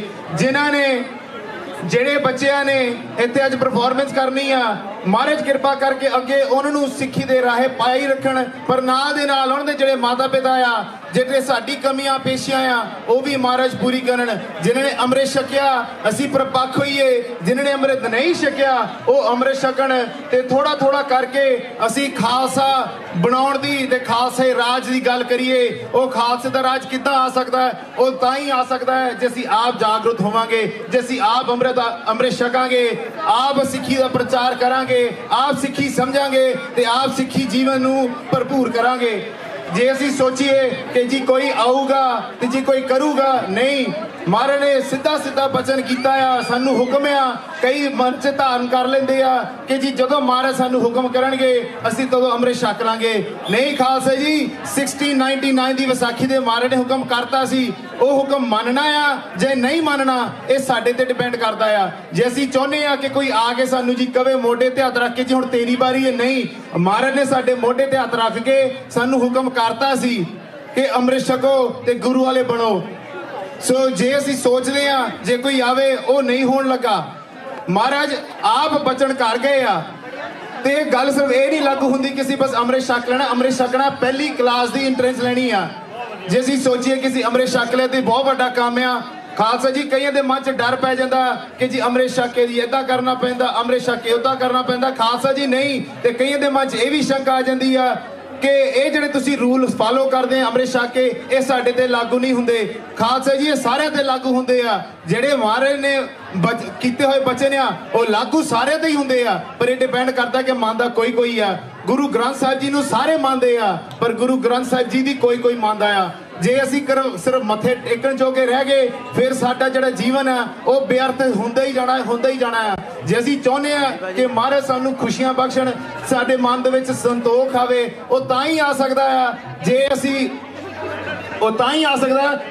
ਜਿਹੜੇ ਬੱਚਿਆਂ ਨੇ ਇੱਥੇ ਅੱਜ ਪਰਫਾਰਮੈਂਸ ਕਰਨੀ ਆ ਮਹਾਰਾਜ ਕਿਰਪਾ ਕਰਕੇ ਅੱਗੇ ਉਹਨਾਂ ਨੂੰ ਸਿੱਖੀ ਦੇ ਰਾਹੇ ਪਾਈ ਰੱਖਣ, ਪਰ ਨਾਲ ਦੇ ਨਾਲ ਉਹਨਾਂ ਦੇ ਜਿਹੜੇ ਮਾਤਾ ਪਿਤਾ ਆ, ਜਿਹੜੇ ਸਾਡੀ ਕਮੀਆਂ ਪੇਸ਼ੀਆਂ ਆ, ਉਹ ਵੀ ਮਹਾਰਾਜ ਪੂਰੀ ਕਰਨ। ਜਿਨ੍ਹਾਂ ਨੇ ਅੰਮ੍ਰਿਤ ਛਕਿਆ ਅਸੀਂ ਪ੍ਰਪੱਖ ਹੋਈਏ, ਜਿਨ੍ਹਾਂ ਨੇ ਅੰਮ੍ਰਿਤ ਨਹੀਂ ਛਕਿਆ ਉਹ ਅੰਮ੍ਰਿਤ ਛਕਣ, ਤੇ ਥੋੜਾ ਥੋੜਾ ਕਰਕੇ ਅਸੀਂ ਖਾਲਸਾ ਬਣਾਉਣ ਦੀ ਤੇ ਖਾਲਸੇ ਰਾਜ ਦੀ ਗੱਲ ਕਰੀਏ। ਉਹ ਖਾਲਸੇ ਦਾ ਰਾਜ ਕਿੱਦਾਂ ਆ ਸਕਦਾ ਹੈ? ਉਹ ਤਾਂ ਹੀ ਆ ਸਕਦਾ ਹੈ ਜੇ ਅਸੀਂ ਆਪ ਜਾਗਰੂਕ ਹੋਵਾਂਗੇ, ਜੇ ਅਸੀਂ ਆਪ ਅੰਮ੍ਰਿਤ ਛਕਾਂਗੇ, ਆਪ ਸਿੱਖੀ ਦਾ ਪ੍ਰਚਾਰ ਕਰਾਂਗੇ, ਆਪ ਸਿੱਖੀ ਸਮਝਾਂਗੇ ਤੇ ਆਪ ਸਿੱਖੀ ਜੀਵਨ ਨੂੰ ਭਰਪੂਰ ਕਰਾਂਗੇ। ਜੇ ਅਸੀਂ ਸੋਚੀਏ ਕਿ ਜੀ ਕੋਈ ਆਊਗਾ ਤੇ ਜੀ ਕੋਈ ਕਰੂਗਾ, ਨਹੀਂ। ਮਹਾਰਾਜ ਨੇ ਸਿੱਧਾ ਸਿੱਧਾ ਬਚਨ ਕੀਤਾ ਆ, ਸਾਨੂੰ ਹੁਕਮ ਆ। ਕਈ ਮਨ 'ਚ ਧਾਰਨ ਕਰ ਲੈਂਦੇ ਆ ਕਿ ਜੀ ਜਦੋਂ ਮਹਾਰਾਜ ਸਾਨੂੰ ਹੁਕਮ ਕਰਨਗੇ ਅਸੀਂ ਤਦੋਂ ਅੰਮ੍ਰਿਤ ਛਕ ਲਾਂਗੇ। ਨਹੀਂ ਖਾਲਸੇ ਜੀ, 1699 ਦੀ ਵਿਸਾਖੀ ਦੇ ਮਹਾਰਾਜ ਨੇ ਹੁਕਮ ਕਰਤਾ ਸੀ, ਉਹ ਹੁਕਮ ਮੰਨਣਾ ਆ ਜੇ ਨਹੀਂ ਮੰਨਣਾ ਇਹ ਸਾਡੇ ਤੇ ਡਿਪੈਂਡ ਕਰਦਾ ਆ। ਜੇ ਅਸੀਂ ਚਾਹੁੰਦੇ ਆ ਕਿ ਕੋਈ ਆ ਕੇ ਸਾਨੂੰ ਜੀ ਕਵੇ ਮੋਢੇ ਤੇ ਹੱਥ ਰੱਖ ਕੇ ਜੀ ਹੁਣ ਤੇਰੀ ਵਾਰੀ ਹੈ, ਨਹੀਂ। ਮਹਾਰਾਜ ਨੇ ਸਾਡੇ ਮੋਢੇ ਤੇ ਹੱਥ ਰੱਖ ਕੇ ਸਾਨੂੰ ਹੁਕਮ ਕਰਤਾ ਸੀ ਕਿ ਅੰਮ੍ਰਿਤ ਛਕੋ ਤੇ ਗੁਰੂ ਵਾਲੇ ਬਣੋ। ਸੋ ਜੇ ਅਸੀਂ ਸੋਚਦੇ ਆ ਜੇ ਕੋਈ ਆਵੇ, ਉਹ ਨਹੀਂ ਹੋਣ ਲੱਗਾ। ਮਹਾਰਾਜ ਆਪ ਬਚਨ ਕਰ ਗਏ ਆ, ਤੇ ਇਹ ਗੱਲ ਸਿਰਫ ਇਹ ਨਹੀਂ ਲਾਗੂ ਹੁੰਦੀ ਕਿ ਅਸੀਂ ਬਸ ਅੰਮ੍ਰਿਤ ਛਕ ਲੈਣਾ। ਅੰਮ੍ਰਿਤ ਛਕਣਾ ਪਹਿਲੀ ਕਲਾਸ ਦੀ ਇੰਟਰੈਂਸ ਲੈਣੀ ਆ। ਜੇ ਅਸੀਂ ਸੋਚੀਏ ਕਿ ਅਸੀਂ ਅੰਮ੍ਰਿਤ ਛਕ ਲਿਆ ਤੇ ਬਹੁਤ ਵੱਡਾ ਕੰਮ ਆ। ਖਾਲਸਾ ਜੀ, ਕਈਆਂ ਦੇ ਮਨ 'ਚ ਡਰ ਪੈ ਜਾਂਦਾ ਕਿ ਜੀ ਅੰਮ੍ਰਿਤ ਛਕ ਕੇ ਜੀ ਏਦਾਂ ਕਰਨਾ ਪੈਂਦਾ, ਅੰਮ੍ਰਿਤ ਛਕ ਕੇ ਓਦਾਂ ਕਰਨਾ ਪੈਂਦਾ। ਖਾਲਸਾ ਜੀ ਨਹੀਂ। ਤੇ ਕਈਆਂ ਦੇ ਮਨ 'ਚ ਇਹ ਵੀ ਸ਼ੰਕਾ ਆ ਜਾਂਦੀ ਆ ਕਿ ਇਹ ਜਿਹੜੇ ਤੁਸੀਂ ਰੂਲ ਫਾਲੋ ਕਰਦੇ ਆ ਅੰਮ੍ਰਿਤ ਛਕ ਕੇ, ਇਹ ਸਾਡੇ ਤੇ ਲਾਗੂ ਨਹੀਂ ਹੁੰਦੇ। ਖਾਲਸਾ ਜੀ, ਇਹ ਸਾਰਿਆਂ ਤੇ ਲਾਗੂ ਹੁੰਦੇ ਆ। ਜਿਹੜੇ ਮਹਾਰਾਜ ਨੇ ਕੀਤੇ ਹੋਏ ਬਚਨ ਆ ਉਹ ਲਾਗੂ ਸਾਰਿਆਂ ਤੇ ਹੀ ਹੁੰਦੇ ਆ, ਪਰ ਇਹ ਡਿਪੈਂਡ ਕਰਦਾ ਕਿ ਮੰਨਦਾ ਕੋਈ ਕੋਈ ਆ। ਗੁਰੂ ਗ੍ਰੰਥ ਸਾਹਿਬ ਜੀ ਨੂੰ ਸਾਰੇ ਮੰਨਦੇ ਆ, ਪਰ ਗੁਰੂ ਗ੍ਰੰਥ ਸਾਹਿਬ ਜੀ ਦੀ ਕੋਈ ਕੋਈ ਮੰਨਦਾ ਆ। ਜੇ ਅਸੀਂ ਸਿਰਫ ਮੱਥੇ ਟੇਕਣ ਜੋਗੇ ਰਹਿ ਗਏ, ਫਿਰ ਸਾਡਾ ਜਿਹੜਾ ਜੀਵਨ ਆ ਉਹ ਬੇਅਰਥ ਹੁੰਦਾ ਹੀ ਜਾਣਾ ਆ। ਜੇ ਅਸੀਂ ਚਾਹੁੰਦੇ ਆ ਕਿ ਮਹਾਰਾਜ ਸਾਨੂੰ ਖੁਸ਼ੀਆਂ ਬਖਸ਼ਣ, ਸਾਡੇ ਮਨ ਦੇ ਵਿੱਚ ਸੰਤੋਖ ਆਵੇ, ਉਹ ਤਾਂ ਹੀ ਆ ਸਕਦਾ ਆ ਜੇ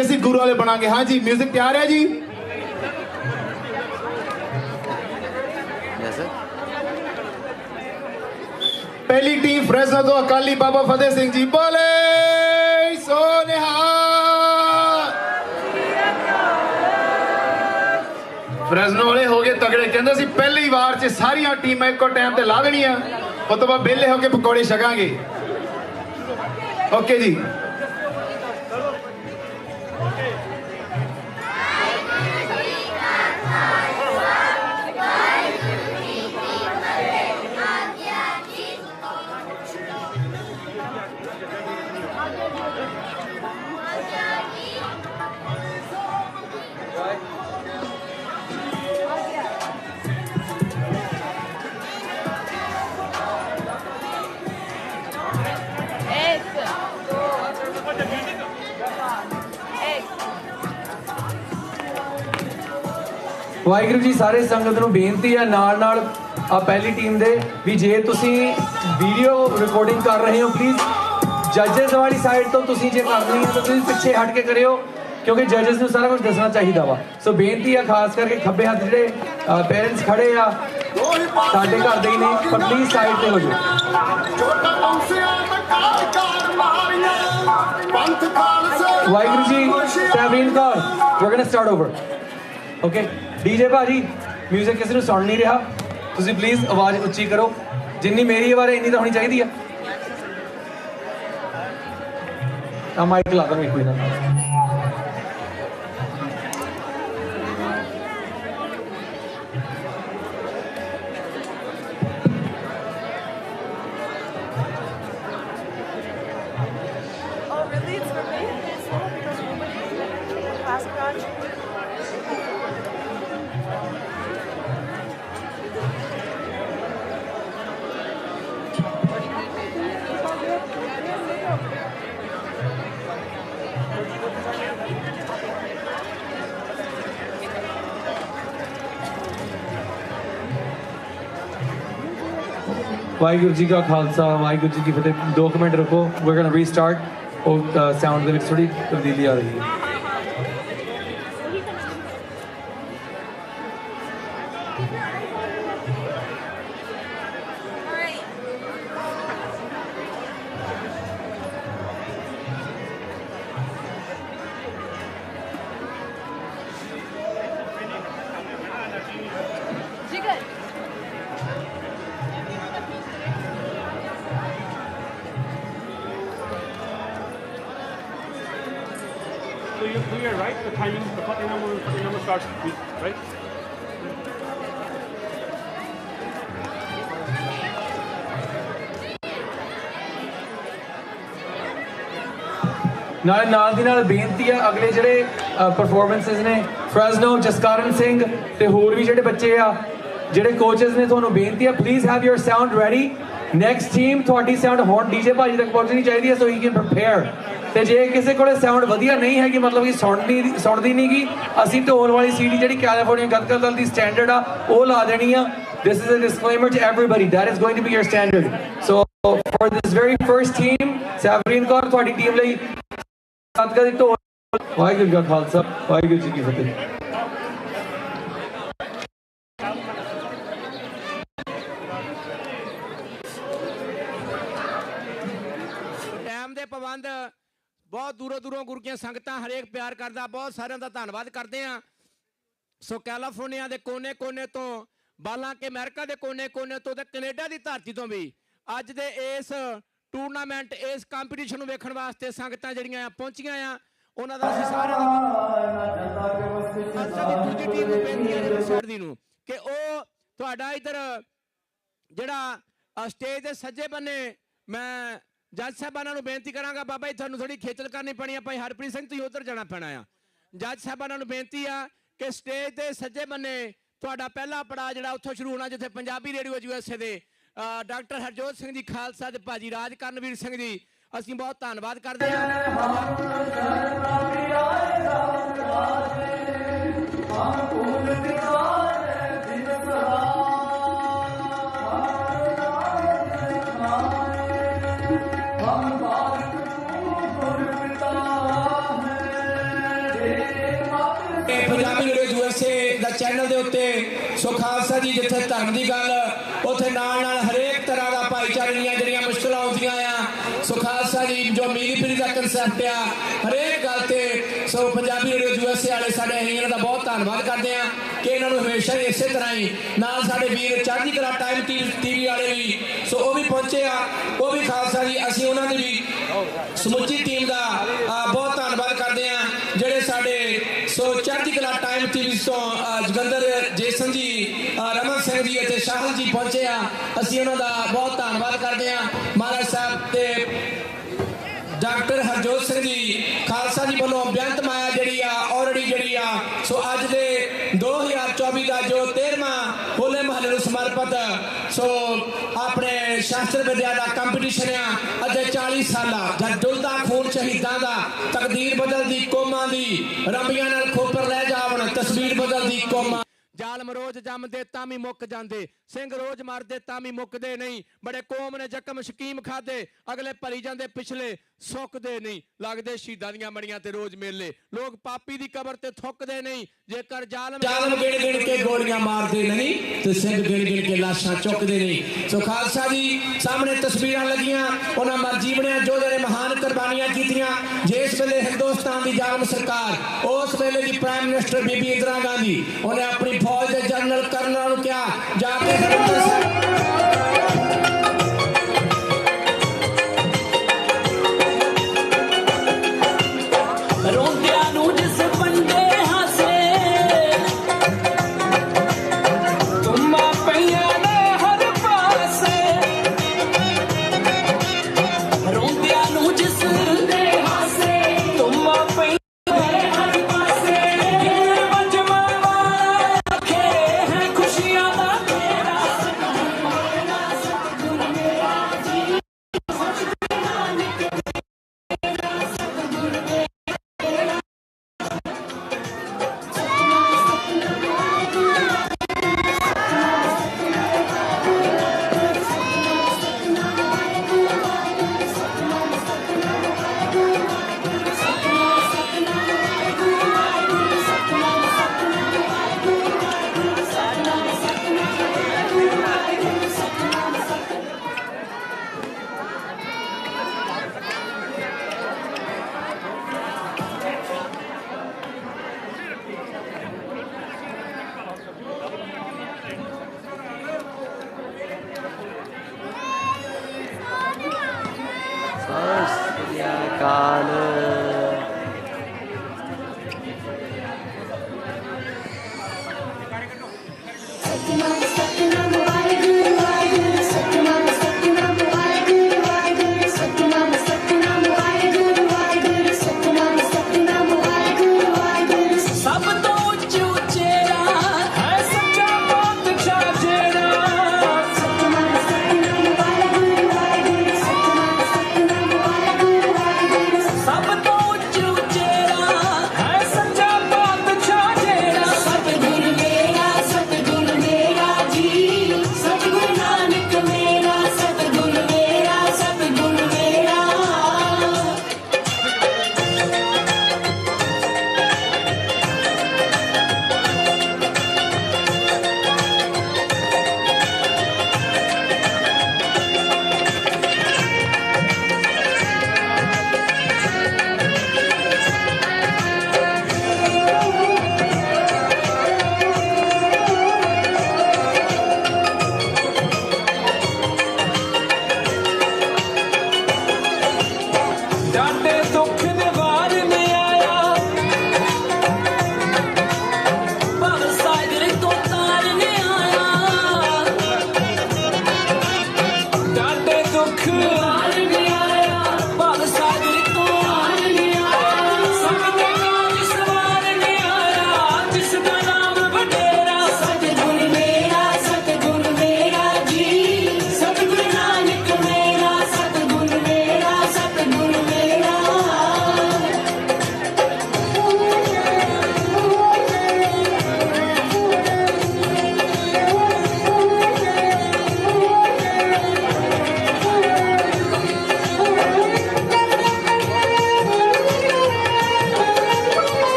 ਅਸੀਂ ਗੁਰੂ ਵਾਲੇ ਬਣਾਂਗੇ। ਹਾਂ ਜੀ, ਮਿਊਜ਼ਿਕ ਤਿਆਰ ਹੈ ਜੀ। ਪਹਿਲੀ ਟੀਮ ਫਰੈਜ਼ਨੋ ਤੋਂ ਅਕਾਲੀ ਬਾਬਾ ਫਤਿਹ ਸਿੰਘ ਜੀ, ਬੋਲੇ ਸੋ ਨਿਹਾਲ। ਫਰੈਜ਼ਨੋ ਵਾਲੇ ਹੋ ਗਏ ਤਗੜੇ, ਕਹਿੰਦੇ ਸੀ ਪਹਿਲੀ ਵਾਰ 'ਚ ਸਾਰੀਆਂ ਟੀਮਾਂ ਇੱਕੋ ਟਾਈਮ ਤੇ ਲਾ ਦੇਣੀਆਂ, ਉਸ ਤੋਂ ਬਾਅਦ ਵਿਹਲੇ ਹੋ ਕੇ ਪਕੌੜੇ ਛਕਾਂਗੇ। ਓਕੇ ਜੀ। ਵਾਹਿਗੁਰੂ ਜੀ, ਸਾਰੇ ਸੰਗਤ ਨੂੰ ਬੇਨਤੀ ਹੈ ਨਾਲ ਨਾਲ ਆ ਪਹਿਲੀ ਟੀਮ ਦੇ ਵੀ ਜੇ ਤੁਸੀਂ ਵੀਡੀਓ ਰਿਕਾਰਡਿੰਗ ਕਰ ਰਹੇ ਹੋ ਪਲੀਜ਼ ਜੱਜਸ ਵਾਲੀ ਸਾਈਡ ਤੋਂ ਤੁਸੀਂ ਜੇ ਕਰਨੀ ਹੈ ਤਾਂ ਤੁਸੀਂ ਪਿੱਛੇ ਹਟ ਕੇ ਕਰਿਓ, ਕਿਉਂਕਿ ਜੱਜਸ ਨੂੰ ਸਾਰਾ ਕੁਝ ਦੱਸਣਾ ਚਾਹੀਦਾ ਵਾ। ਸੋ ਬੇਨਤੀ ਆ ਖਾਸ ਕਰਕੇ ਖੱਬੇ ਹੱਥ ਜਿਹੜੇ ਪੇਰੈਂਟਸ ਖੜੇ ਆ ਸਾਡੇ ਘਰ ਦੇ ਹੀ ਨੇ, ਪਰ ਪਲੀਜ਼ ਸਾਈਡ ਤੇ ਹੋ ਜਾਓ। Waheguru ji, Saveen Kaur, we're gonna start over. Okay DJ ਭਾਜੀ, ਮਿਊਜ਼ਿਕ ਕਿਸੇ ਨੂੰ ਸੁਣ ਨਹੀਂ ਰਿਹਾ, ਤੁਸੀਂ ਪਲੀਜ਼ ਆਵਾਜ਼ ਉੱਚੀ ਕਰੋ। ਜਿੰਨੀ ਮੇਰੀ ਆਵਾਜ਼ ਇੰਨੀ ਤਾਂ ਹੋਣੀ ਚਾਹੀਦੀ ਆ। ਆ ਮਾਈਕ ਲਾ ਦਾਂਗੇ ਕੋਈ ਨਾ। ਵਾਹਿਗੁਰੂ ਜੀ ਕਾ ਖਾਲਸਾ, ਵਾਹਿਗੁਰੂ ਜੀ ਕੀ ਫਤਿਹ। 2 ਮਿੰਟ ਰੁਕੋ, we're gonna restart। ਉਹ ਸਾਊਂਡ ਦੇ ਵਿੱਚ ਥੋੜੀ ਤਬਦੀਲੀ ਆ ਰਹੀ ਹੈ। So you're clear, right? The timing, the putting number starts, right? ਨਾਲ ਦੀ ਨਾਲ ਬੇਨਤੀ ਆ ਅਗਲੇ ਜਿਹੜੇ ਪਰਫਾਰਮੈਂਸਸ ਨੇ ਫਰੈਜ਼ਨੋ ਜਸਕਰਨ ਸਿੰਘ ਤੇ ਹੋਰ ਵੀ ਜਿਹੜੇ ਬੱਚੇ ਆ ਜਿਹੜੇ ਕੋਚਸ ਨੇ ਤੁਹਾਨੂੰ ਬੇਨਤੀ ਆ please have your sound ready next team ਤੁਹਾਡੀ ਸਾਊਂਡ ਹੁਣ ਡੀਜੇ ਭਾਜੀ ਤੱਕ ਪਹੁੰਚਣੀ ਚਾਹੀਦੀ ਹੈ ਸੋ ਹੀ ਕੈਨ ਪ੍ਰਿਪੇਅਰ ਤੇ ਜੇ ਕਿਸੇ ਕੋਲੇ ਸਾਊਂਡ ਵਧੀਆ ਨਹੀਂ ਹੈਗੀ ਮਤਲਬ ਕਿ ਸੁਣਦੀ ਨਹੀਂਗੀ ਅਸੀਂ ਢੋਲ ਵਾਲੀ ਸੀਡੀ ਜਿਹੜੀ ਕੈਲੀਫੋਰਨੀਆ ਗੱਤਕਾ ਦਲ ਦੀ ਸਟੈਂਡਰਡ ਆ ਉਹ ਲਾ ਦੇਣੀ ਆ this is a disclaimer to everybody that is going to be your standard so for this very first team ਸੈਵਰੀਨ Kaur ਤੁਹਾਡੀ ਟੀਮ ਲਈ ਗੱਤਕਾ ਦੀ ਢੋਲ ਵਾਹਿਗੁਰੂ ਜੀ ਕਾ ਖਾਲਸਾ ਵਾਹਿਗੁਰੂ ਜੀ ਕੀ ਫਤਿਹ ਪਾਬੰਦ ਬਹੁਤ ਦੂਰੋਂ ਗੁਰੂ ਦੀਆਂ ਸੰਗਤਾਂ ਹਰੇਕ ਪਿਆਰ ਕਰਦਾ ਬਹੁਤ ਸਾਰਿਆਂ ਦਾ ਧੰਨਵਾਦ ਕਰਦੇ ਆ ਸੋ ਕੈਲੀਫੋਰਨੀਆ ਦੇ ਕੋਨੇ-ਕੋਨੇ ਤੋਂ ਬਾਲਾਂਕੇ ਅਮਰੀਕਾ ਦੇ ਕੋਨੇ-ਕੋਨੇ ਤੋਂ ਤੇ ਕੈਨੇਡਾ ਦੀ ਧਰਤੀ ਤੋਂ ਵੀ ਅੱਜ ਦੇ ਇਸ ਟੂਰਨਾਮੈਂਟ ਇਸ ਕੰਪੀਟੀਸ਼ਨ ਨੂੰ ਵੇਖਣ ਵਾਸਤੇ ਸੰਗਤਾਂ ਜਿਹੜੀਆਂ ਆ ਪਹੁੰਚੀਆਂ ਆ ਉਹਨਾਂ ਦਾ ਅਸੀਂ ਸਾਰਿਆਂ ਦਾ ਦੂਜੀ ਟੀਮ ਨੂੰ ਬੇਨਤੀ ਹੈ ਸਾਡੀ ਨੂੰ ਕਿ ਉਹ ਤੁਹਾਡਾ ਇੱਧਰ ਜਿਹੜਾ ਸਟੇਜ ਦੇ ਸੱਜੇ ਬੰਨੇ ਮੈਂ ਜੱਜ ਸਾਹਿਬਾਨਾਂ ਨੂੰ ਬੇਨਤੀ ਕਰਾਂਗਾ ਬਾਬਾ ਜੀ ਤੁਹਾਨੂੰ ਥੋੜੀ ਖੇਚਲ ਕਰਨੀ ਪੈਣੀ ਆ ਭਾਈ ਹਰਪ੍ਰੀਤ ਸਿੰਘ ਤੁਸੀਂ ਉੱਧਰ ਜਾਣਾ ਪੈਣਾ ਆ ਜੱਜ ਸਾਹਿਬਾਨਾਂ ਨੂੰ ਬੇਨਤੀ ਆ ਕਿ ਸਟੇਜ ਦੇ ਸੱਜੇ ਬੰਨੇ ਤੁਹਾਡਾ ਪਹਿਲਾ ਪੜਾਅ ਜਿਹੜਾ ਉੱਥੋਂ ਸ਼ੁਰੂ ਹੋਣਾ ਜਿੱਥੇ ਪੰਜਾਬੀ ਰੇਡੀਓ USA ਦੇ ਡਾਕਟਰ ਹਰਜੋਤ ਸਿੰਘ ਜੀ ਖਾਲਸਾ ਤੇ ਭਾਜੀ ਰਾਜ ਕਰਨਵੀਰ ਸਿੰਘ ਜੀ ਅਸੀਂ ਬਹੁਤ ਧੰਨਵਾਦ ਕਰਦੇ ਪੰਜਾਬੀ ਰੇਡੀਓ USA ਦਾ ਚੈਨਲ ਦੇ ਉੱਤੇ ਸੋ ਖਾਲਸਾ ਜੀ ਜਿੱਥੇ ਧਰਮ ਦੀ ਗੱਲ ਉੱਥੇ ਨਾਲ ਹਰੇਕ ਤਰ੍ਹਾਂ ਦਾ ਭਾਈਚਾਰੇ ਦੀਆਂ ਜਿਹੜੀਆਂ ਮੁਸ਼ਕਲਾਂ ਆਉਂਦੀਆਂ ਆ ਸੋ ਖਾਲਸਾ ਜੀ ਜੋ ਮੀਰੀ ਪੀਰੀ ਦਾ ਕਨਸੈਪਟ ਆ ਹਰੇਕ ਗੱਲ ਤੇ ਸੋ ਪੰਜਾਬੀ ਰੇਡੀਓ USA ਵਾਲੇ ਸਾਡੇ ਅਸੀਂ ਇਹਨਾਂ ਦਾ ਬਹੁਤ ਧੰਨਵਾਦ ਕਰਦੇ ਆ ਕਿ ਇਹਨਾਂ ਨੂੰ ਹਮੇਸ਼ਾ ਹੀ ਇਸੇ ਤਰ੍ਹਾਂ ਹੀ ਨਾਲ ਸਾਡੇ ਵੀਰ ਚੜ੍ਹਦੀ ਕਲਾ ਟਾਈਮ TV ਵਾਲੇ ਵੀ ਸੋ ਉਹ ਵੀ ਪਹੁੰਚੇ ਆ ਉਹ ਵੀ ਖਾਲਸਾ ਜੀ ਅਸੀਂ ਉਹਨਾਂ ਦੀ ਵੀ ਸਮੁੱਚੀ ਟੀਮ ਦਾ ਬਹੁਤ ਧੰਨਵਾਦ ਕਰਦੇ ਆ ਜਿਹੜੇ ਸਾਡੇ ਸੋ ਚੜ੍ਹਦੀ ਕਲਾ ਟਾਈਮ TV ਤੋਂ ਜਗੰਦਰ ਜੇਸਨ ਜੀ ਰਮਨ ਸਿੰਘ ਜੀ ਅਤੇ ਸ਼ਾਹਲ ਜੀ ਪਹੁੰਚੇ ਆ ਅਸੀਂ ਉਹਨਾਂ ਦਾ ਬਹੁਤ ਧੰਨਵਾਦ ਕਰਦੇ ਆ ਮਹਾਰਾਜ ਸਾਹਿਬ ਤੇ ਡਾਕਟਰ ਹਰਜੋਤ ਸਿੰਘ ਜੀ ਖਾਲਸਾ ਜੀ ਵੱਲੋਂ ਬੇਅੰਤ ਮਾਇਆ ਜਿਹੜੀ ਆ ਆਲਰੇਡੀ ਜਿਹੜੀ ਆ ਸੋ ਅੱਜ ਦੇ 2024 ਦਾ ਜੋ 13ਵਾਂ ਹੋਲੇ ਮਹੱਲੇ ਨੂੰ ਸਮਰਪਿਤ ਸੋ ਆਪਣੇ ਸ਼ਾਸਤਰ ਵਿਦਿਆ ਦਾ ਕੰਪੀਟੀਸ਼ਨ ਆ ਅਤੇ 40 ਸਾਲਾ ਜਦ ਡੁੱਲਦਾ ਖੂਨ ਸ਼ਹੀਦਾਂ ਦਾ ਤਕਦੀਰ ਬਦਲਦੀ ਕੌਮਾਂ ਦੀ ਰੰਬੀਆਂ ਨਾਲ ਖੋਪਰ ਲੈ ਜਾਵਣ ਤਸਵੀਰ ਬਦਲਦੀ ਕੌਮਾਂ ਜ਼ਾਲਮ ਰੋਜ਼ ਜੰਮਦੇ ਤਾਂ ਵੀ ਮੁੱਕ ਜਾਂਦੇ ਸਿੰਘ ਰੋਜ਼ ਮਰਦੇ ਤਾਂ ਵੀ ਮੁੱਕਦੇ ਨਹੀਂ ਬੜੇ ਕੌਮ ਨੇ ਜ਼ਖਮ ਸ਼ਕੀਮ ਖਾਦੇ ਅਗਲੇ ਭਰੀ ਜਾਂਦੇ ਪਿਛਲੇ ਸੁੱਕਦੇ ਨਹੀਂ ਲੱਗਦੇ ਸ਼ਹੀਦਾਂ ਦੀਆਂ ਮੜੀਆਂ ਤੇ ਰੋਜ਼ ਮੇਲੇ ਲੋਕ ਪਾਪੀ ਦੀ ਕਬਰ ਤੇ ਥੁੱਕਦੇ ਨਹੀਂ ਜੇਕਰ ਜ਼ਾਲਮ ਗਿਣ ਕੇ ਗੋਲੀਆਂ ਮਾਰਦੇ ਨਹੀਂ ਤੇ ਸਿੰਘ ਗਿਣ ਕੇ ਲਾਸ਼ਾਂ ਚੁੱਕਦੇ ਨਹੀਂ ਸੋ ਖਾਲਸਾ ਜੀ ਸਾਹਮਣੇ ਤਸਵੀਰਾਂ ਲੱਗੀਆਂ ਉਹਨਾਂ ਮਰਜੀ ਬਣਿਆ ਜੋ ਜਿਹੜੇ ਮਹਾਨ ਕੁਰਬਾਨੀਆਂ ਕੀਤੀਆਂ ਜਿਸ ਵੇਲੇ ਹਿੰਦੁਸਤਾਨ ਦੀ ਜ਼ਾਲਮ ਸਰਕਾਰ ਉਸ ਵੇਲੇ ਦੀ ਪ੍ਰਾਈਮ ਮਿਨਿਸਟਰ ਬੀਬੀ ਇੰਦਰਾ ਗਾਂਧੀ ਉਹਨੇ ਆਪਣੀ ਫੌਜ ਦੇ ਜਨਰਲ ਕਰਨਲ ਨੂੰ ਕਿਹਾ ਜਾ ਕੇ ਹਰਿਮੰਦਰ ਸਾਹਿਬ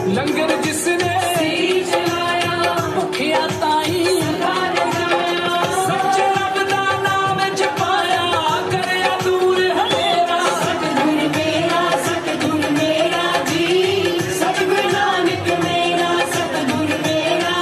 लंगर जिसने चलाया भुखिया ताई सच रब दा नाम जपाया करया दूर हनेरा सतगुर मेरा जी सतगुर नानक मेरा सतगुर मेरा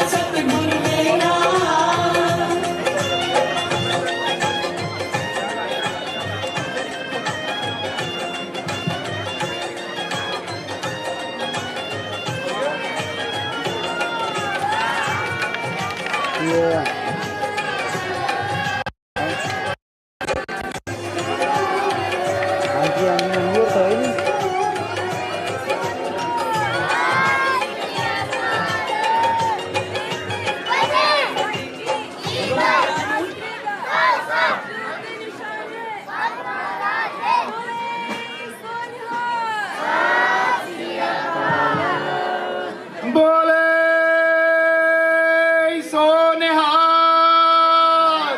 ਬੋਲੇ ਸੋ ਨਿਹਾਲ।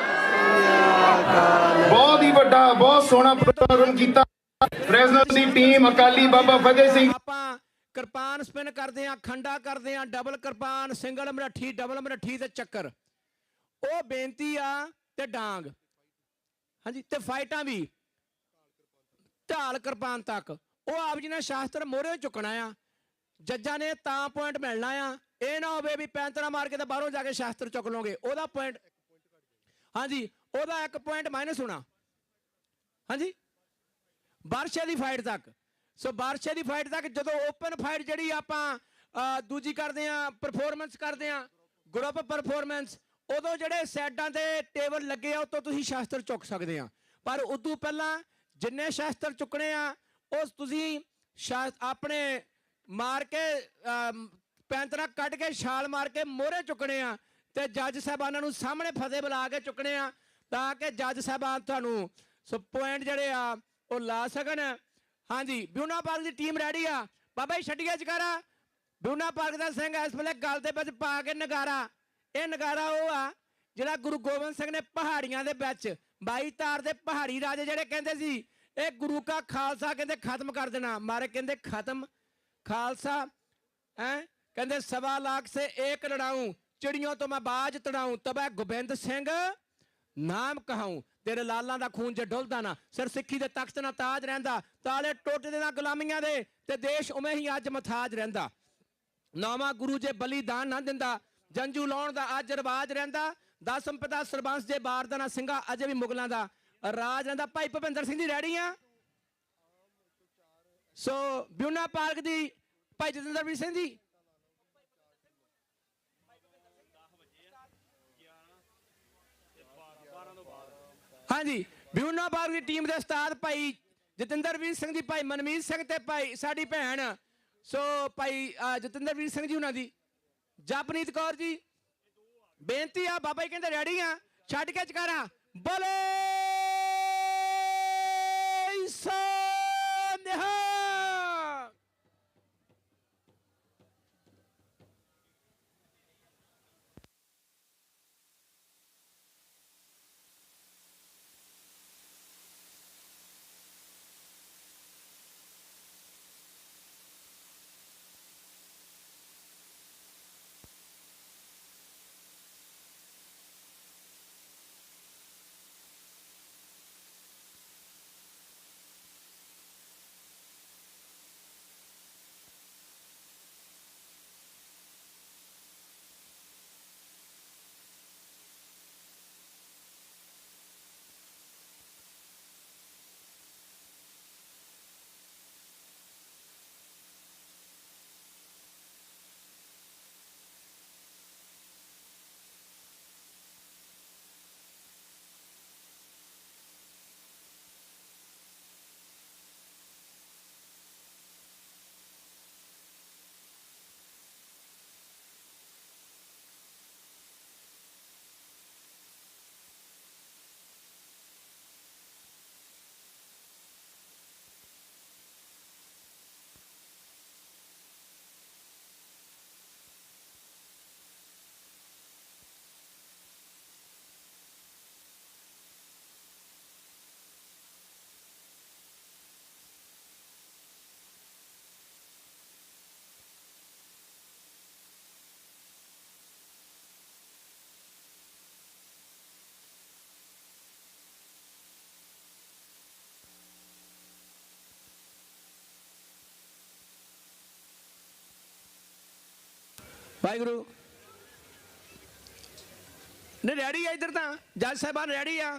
ਬਹੁਤ ਹੀ ਵੱਡਾ ਬਹੁਤ ਸੋਹਣਾ ਪ੍ਰੋਗਰਾਮ ਕੀਤਾ ਫਰੈਜ਼ਨੋ ਦੀ ਟੀਮ ਅਕਾਲੀ ਬਾਬਾ ਫਤਿਹ ਸਿੰਘ। ਆਪਾਂ ਕਿਰਪਾਨ ਸਪਿਨ ਕਰਦੇ ਆ, ਖੰਡਾ ਕਰਦੇ ਆ, double kirpan, single Marathi, double Marathi ਤੇ ਚੱਕਰ। ਉਹ ਬੇਨਤੀ ਆ ਤੇ ਡਾਂਗ, ਹਾਂਜੀ, ਤੇ ਫਾਈਟਾਂ ਵੀ ਢਾਲ ਕਿਰਪਾਨ ਤੱਕ। ਉਹ ਆਪ ਜੀ ਨੇ ਸ਼ਾਸਤਰ ਮੋਹਰੇ ਚੁੱਕਣਾ ਆ, ਜੱਜਾਂ ਨੇ ਤਾਂ ਪੁਆਇੰਟ ਮਿਲਣਾ ਆ। ਇਹ ਨਾ ਹੋਵੇ ਵੀ ਪੈਂਤਰਾ ਮਾਰ ਕੇ ਤੇ ਬਾਹਰੋਂ ਜਾ ਕੇ ਸ਼ਾਸਤਰ ਚੁੱਕ ਲਓਗੇ, ਉਹਦਾ ਪੁਆਇੰਟ, ਹਾਂਜੀ, ਉਹਦਾ 1 ਪੁਆਇੰਟ ਮਾਈਨਸ ਹੋਣਾ। ਹਾਂਜੀ, ਬਾਰਸ਼ੇ ਦੀ ਫਾਈਟ ਤੱਕ। ਸੋ ਬਾਰਸ਼ੇ ਦੀ ਫਾਈਟ ਤੱਕ ਜਦੋਂ ਓਪਨ ਫਾਈਟ ਜਿਹੜੀ ਆਪਾਂ ਦੂਜੀ ਕਰਦੇ ਆ, ਪਰਫਾਰਮੈਂਸ ਕਰਦੇ ਆ, ਗਰੁੱਪ ਪਰਫਾਰਮੈਂਸ, ਉਦੋਂ ਜਿਹੜੇ ਸਾਈਡਾਂ ਤੇ ਟੇਬਲ ਲੱਗੇ ਆ ਉਤੋਂ ਤੁਸੀਂ ਸ਼ਾਸਤਰ ਚੁੱਕ ਸਕਦੇ ਆ। ਪਰ ਉਦੋਂ ਪਹਿਲਾਂ ਜਿੰਨੇ ਸ਼ਾਸਤਰ ਚੁੱਕਣੇ ਆ ਉਹ ਤੁਸੀਂ ਆਪਣੇ ਮਾਰ ਕੇ ਪੈਂਤਰਾ ਕੱਢ ਕੇ ਛਾਲ ਮਾਰ ਕੇ ਮੋਹਰੇ ਚੁੱਕਣੇ ਆ ਤੇ ਜੱਜ ਸਾਹਿਬਾਨਾਂ ਨੂੰ ਸਾਹਮਣੇ ਫਤਿਹ ਬੁਲਾ ਕੇ ਚੁੱਕਣੇ ਆ ਤਾਂ ਕਿ ਜੱਜ ਸਾਹਿਬਾਨ ਤੁਹਾਨੂੰ ਸੋ ਪੁਆਇੰਟ ਜਿਹੜੇ ਆ ਉਹ ਲਾ ਸਕਣ। ਹਾਂਜੀ, ਬਿਊਨਾ ਪਾਰਕ ਦੀ ਟੀਮ ਰੈਡੀ ਆ। ਬਾਬਾ ਜੀ ਛੱਡੀਆ ਜਕਾਰਾ। ਬਿਊਨਾ ਪਾਰਕ ਦਾ ਸਿੰਘ ਇਸ ਵੇਲੇ ਗਲ ਦੇ ਵਿੱਚ ਪਾ ਕੇ ਨਗਾਰਾ। ਇਹ ਨਗਾਰਾ ਉਹ ਆ ਜਿਹੜਾ ਗੁਰੂ ਗੋਬਿੰਦ ਸਿੰਘ ਨੇ ਪਹਾੜੀਆਂ ਦੇ ਵਿੱਚ 22 ਤਾਰ ਦੇ ਪਹਾੜੀ ਰਾਜੇ ਜਿਹੜੇ ਕਹਿੰਦੇ ਸੀ ਇਹ ਗੁਰੂ ਕਾ ਖਾਲਸਾ ਕਹਿੰਦੇ ਖਤਮ ਕਰ ਦੇਣਾ। ਮਾਰੇ ਕਹਿੰਦੇ ਖਤਮ ਖਾਲਸਾ ਕਹਿੰਦੇ 1.25 लाख से 1 लड़ाऊं चिड़ियों तो मैं बाज तड़ाऊं तब गोबिंद सिंह नाम कहाऊं तेरे लालां दा खून जे डुलदा ना सिर सिੱਖੀ ਦੇ ਤਖਤ ਨਾ ਤਾਜ ਰਹਿੰਦਾ ਤਾਲੇ ਟੁੱਟਦੇ ਨਾ ਗੁਲਾਮੀਆਂ ਦੇ ਤੇ ਦੇਸ਼ ਉਵੇਂ ਹੀ ਅੱਜ ਮਥਾਜ ਰਹਿੰਦਾ। ਨੌਵਾਂ ਗੁਰੂ ਜੇ ਬਲੀਦਾਨ ਨਾ ਦਿੰਦਾ ਜੰਜੂ ਲਾਉਣ ਦਾ ਅੱਜ ਰਿਵਾਜ ਰਹਿੰਦਾ। 10 ਸੰਪਦਾ ਸਰਬੰਸ ਜੇ ਬਾਰਦਾਨਾ ਸਿੰਘਾ ਅਜੇ ਵੀ ਮੁਗਲਾਂ ਦਾ ਰਾਜ ਰਹਿੰਦਾ। ਭਾਈ ਭੁਪਿੰਦਰ ਸਿੰਘ ਜੀ ਰੈਡੀ ਆ। ਸੋ ਬਿਊਨਾ ਪਾਰਕ ਦੀ ਭਾਈ ਜਤਿੰਦਰਵੀਰ ਸਿੰਘ ਜੀ। ਹਾਂਜੀ, ਬਿਊਨਾ ਪਾਰਕ ਦੀ ਟੀਮ ਦੇ ਉਸਤਾਦ ਭਾਈ ਜਤਿੰਦਰਵੀਰ ਸਿੰਘ ਜੀ, ਭਾਈ ਮਨਮੀਤ ਸਿੰਘ ਤੇ ਭਾਈ ਸਾਡੀ ਭੈਣ ਸੋ ਭਾਈ ਜਤਿੰਦਰਵੀਰ ਸਿੰਘ ਜੀ ਉਹਨਾਂ ਦੀ ਜਪਨੀਤ ਕੌਰ ਜੀ। ਬੇਨਤੀ ਆ ਬਾਬਾ ਜੀ ਕਹਿੰਦੇ ਰੈਡੀ ਆ ਛੱਡ ਕੇ ਚਕਾਰਾ ਬੋਲੇ ਸੋ ਨਿਹਾਲ। ਵਾਹਿਗੁਰੂ ਨੇ ਰੈਡੀ ਆ ਇੱਧਰ ਤਾਂ ਜੱਜ ਸਾਹਿਬਾਨ ਰੈਡੀ ਆ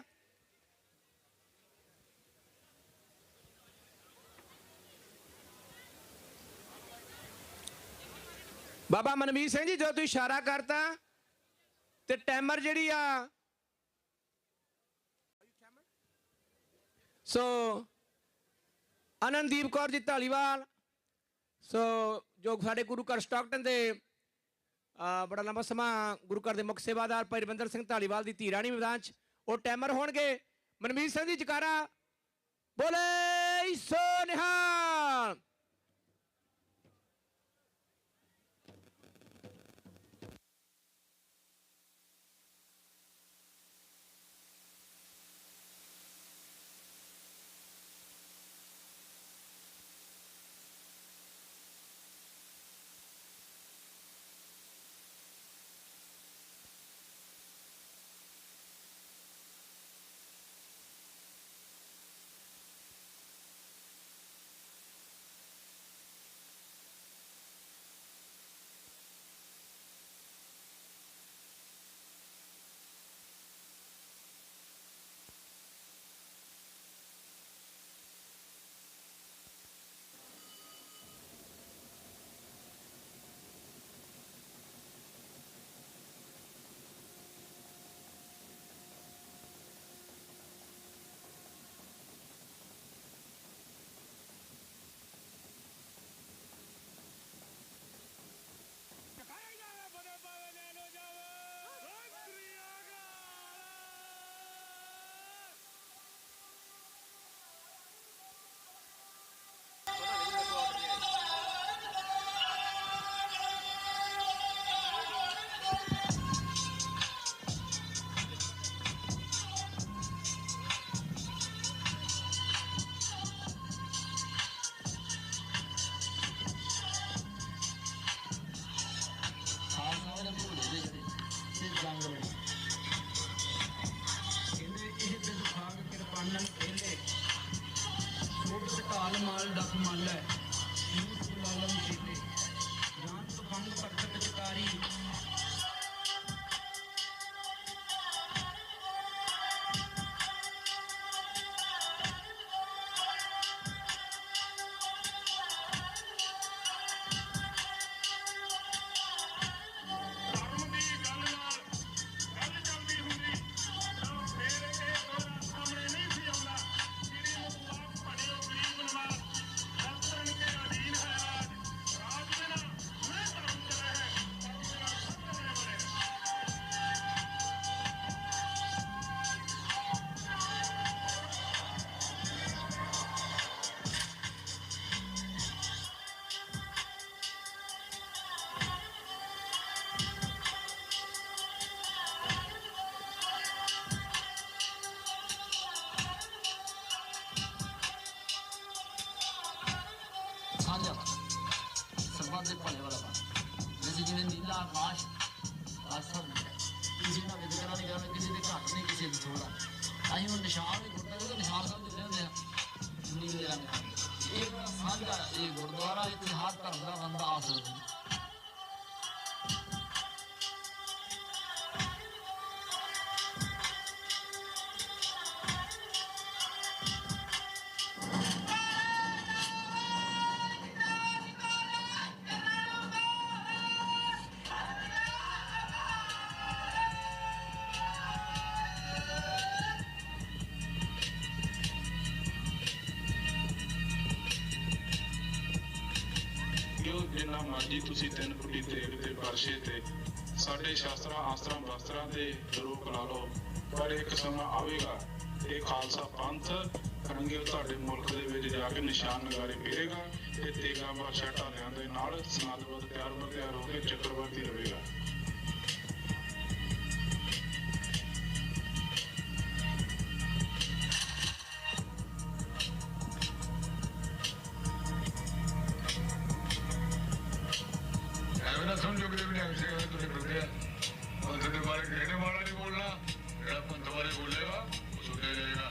ਬਾਬਾ ਮਨਮੀਤ ਸਿੰਘ ਜੀ ਜੋ ਤੁਸੀਂ ਇਸ਼ਾਰਾ ਕਰਤਾ ਤੇ ਟਾਈਮਰ ਜਿਹੜੀ ਆ ਸੋ ਅਨੰਦੀਪ ਕੌਰ ਜੀ ਢਾਲੀਵਾਲ ਸੋ ਜੋ ਸਾਡੇ ਗੁਰੂ ਘਰ ਸਟਾਕਟਨ ਦੇ ਬੜਾ ਲੰਬਾ ਸਮਾਂ ਗੁਰੂ ਘਰ ਦੇ ਮੁੱਖ ਸੇਵਾਦਾਰ ਭਾਈ ਰਵਿੰਦਰ ਸਿੰਘ ਢਾਲੀਵਾਲ ਦੀ ਧੀ ਰਾਣੀ ਮੈਦਾਨ 'ਚ ਉਹ ਟਾਈਮਰ ਹੋਣਗੇ ਮਨਮੀਤ ਸਿੰਘ ਜੀ ਜਕਾਰਾ ਬੋਲੇ ਸੋ ਨਿਹਾਲ ਸਰਬੱਤ ਦੇ ਭਲੇ ਵਾਲਾ ਬਣ ਜਿਵੇਂ ਨੀਲਾ ਆਕਾਸ਼ ਆਸਮਾਨ ਕਿਸੇ ਨਾਲ ਵਿਦਕਰਾ ਨਹੀਂ ਕਰਨਾ ਕਿਸੇ ਦੇ ਘੱਟ ਨਹੀਂ ਕਿਸੇ ਦੇ ਥੋੜਾ ਅਸੀਂ ਹੁਣ ਨਿਸ਼ਾਨ ਵੀ ਗੁਰਦੁਆਰੇ ਦੇ ਨਿਸ਼ਾਨ ਸਾਹਿਬ ਦੇ ਰਹਿੰਦੇ ਆ ਨੀਲੇ ਰੰਗ ਇਹ ਬੜਾ ਸਾਂਝਾ ਇਹ ਗੁਰਦੁਆਰਾ ਇੱਥੇ ਹਰ ਧਰਮ ਦਾ ਬੰਦਾ ਆ ਸਕਦਾ ਜਿੰਨਾ ਮਰਜੀ ਤੁਸੀਂ 3 ਫੁੱਟੀ ਤੇਗ ਤੇ ਪਰਸ਼ੇ ਤੇ ਸਾਡੇ ਸ਼ਾਸਤਰਾਂ ਆਸਤਰਾਂ ਵਸਤਰਾਂ ਤੇ ਰੋਕ ਲਾ ਲਓ ਪਰ ਇੱਕ ਸਮਾਂ ਆਵੇਗਾ ਇਹ ਖਾਲਸਾ ਪੰਥ ਰੰਗੇ ਤੁਹਾਡੇ ਮੁਲਕ ਦੇ ਵਿੱਚ ਜਾ ਕੇ ਨਿਸ਼ਾਨ ਨਗਾਰੇ ਫੇਰੇਗਾ ਤੇ ਤੇਗਾ ਬਾਦਸ਼ਾਹ ਢਾਲਿਆਂ ਦੇ ਨਾਲ ਸਨਾਤਵਤ ਤਿਆਰ ਹੋ ਕੇ ਚੱਕਰਵਰਤੀ ਰਹੇਗਾ। समझो कि हमसे तुझे प्रत्या पंथ के बारे कहने वाला नहीं बोलना मेरा पंथ वाले बोलेगा वो सुनने जाएगा।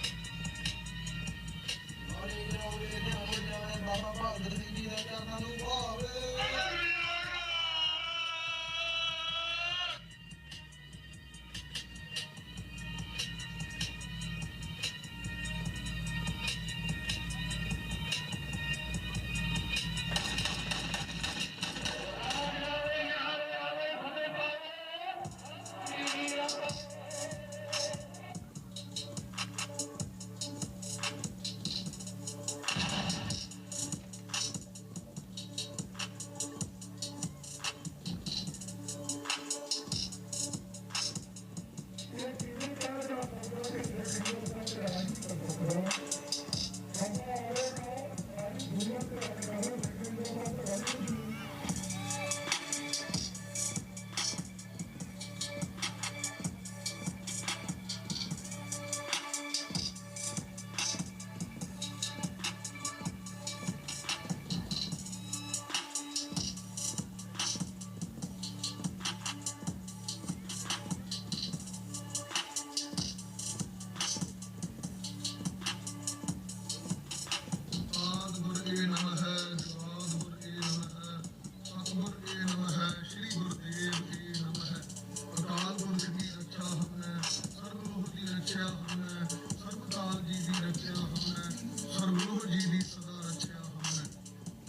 ਰਚਿਆ ਹਮਨੇ ਸਰਬਤਾਲ ਜੀ ਦੀ ਰਚਿਆ ਹਮਨੇ ਸਰਬਲੋਹ ਜੀ ਦੀ ਸਦਾ ਰਚਿਆ ਹਮਨੇ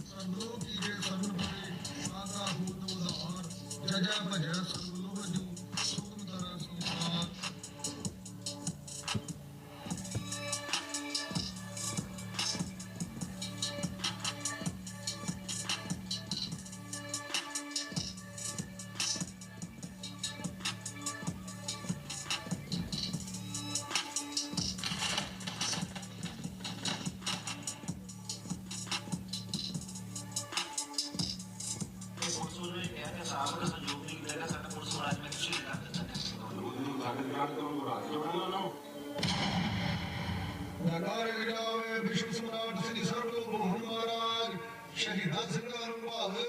ਸਰਬਲੋਹ ਕੀ ਜੇ ਸਰਨ ਪਰੇ ਆਗਾ ਹੋਤ ਉਧਾਰ ਜਜਾ ਭਜੈ ਸਰਬਲੋਹ ਜੂ ਸੁਖਮ ਤਰਾ ਸੰਸਾਰ ਨਗਾਰੇ ਗਜਾਵੇ ਵਿਸ਼ਵ ਸਮਰਾਟ ਸ੍ਰੀ ਸਰਵਭੂਮ ਮਹਾਰਾਜ ਸ਼ਹੀਦਾਂ ਸਿੰਘਾਂ ਨੂੰ ਭਾਵੇ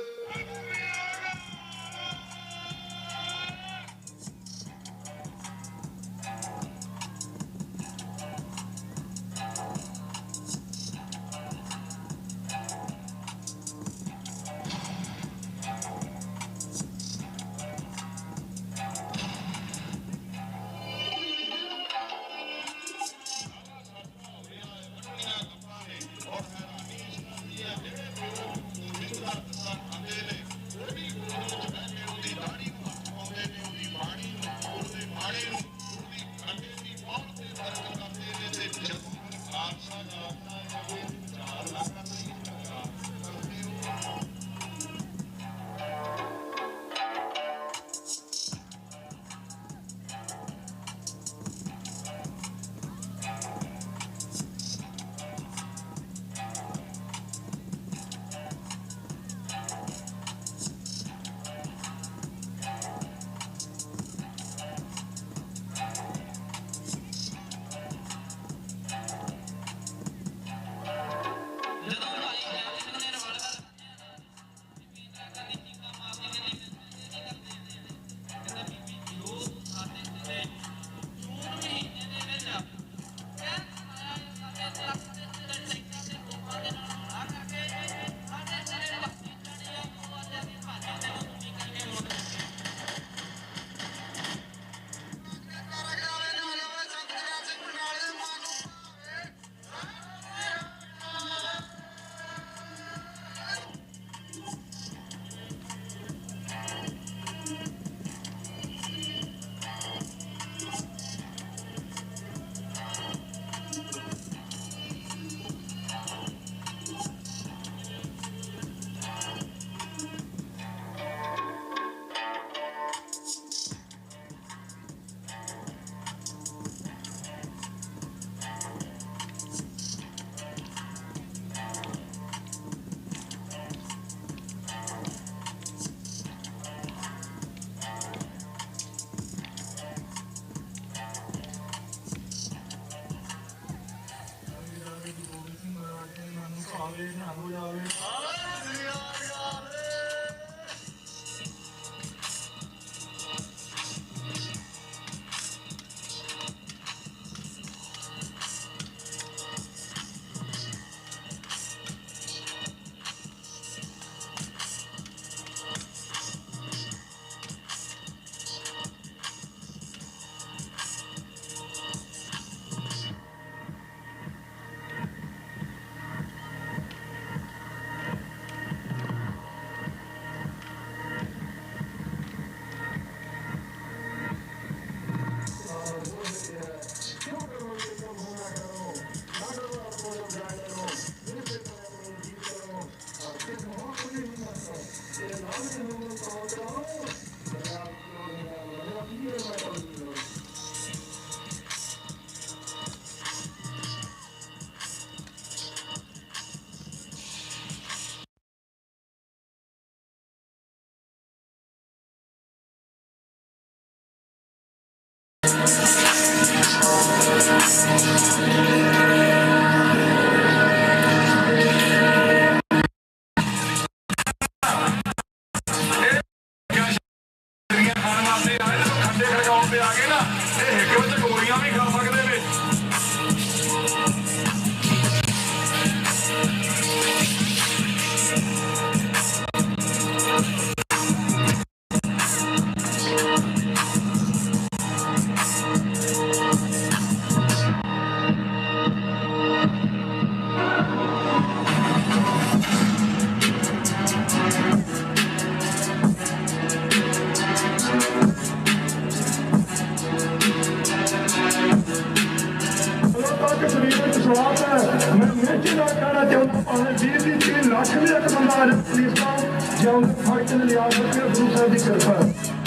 ਵਚਨ ਲਿਆ ਸਕੇ ਗੁਰੂ ਸਾਹਿਬ ਦੀ ਕਿਰਪਾ ਹੈ।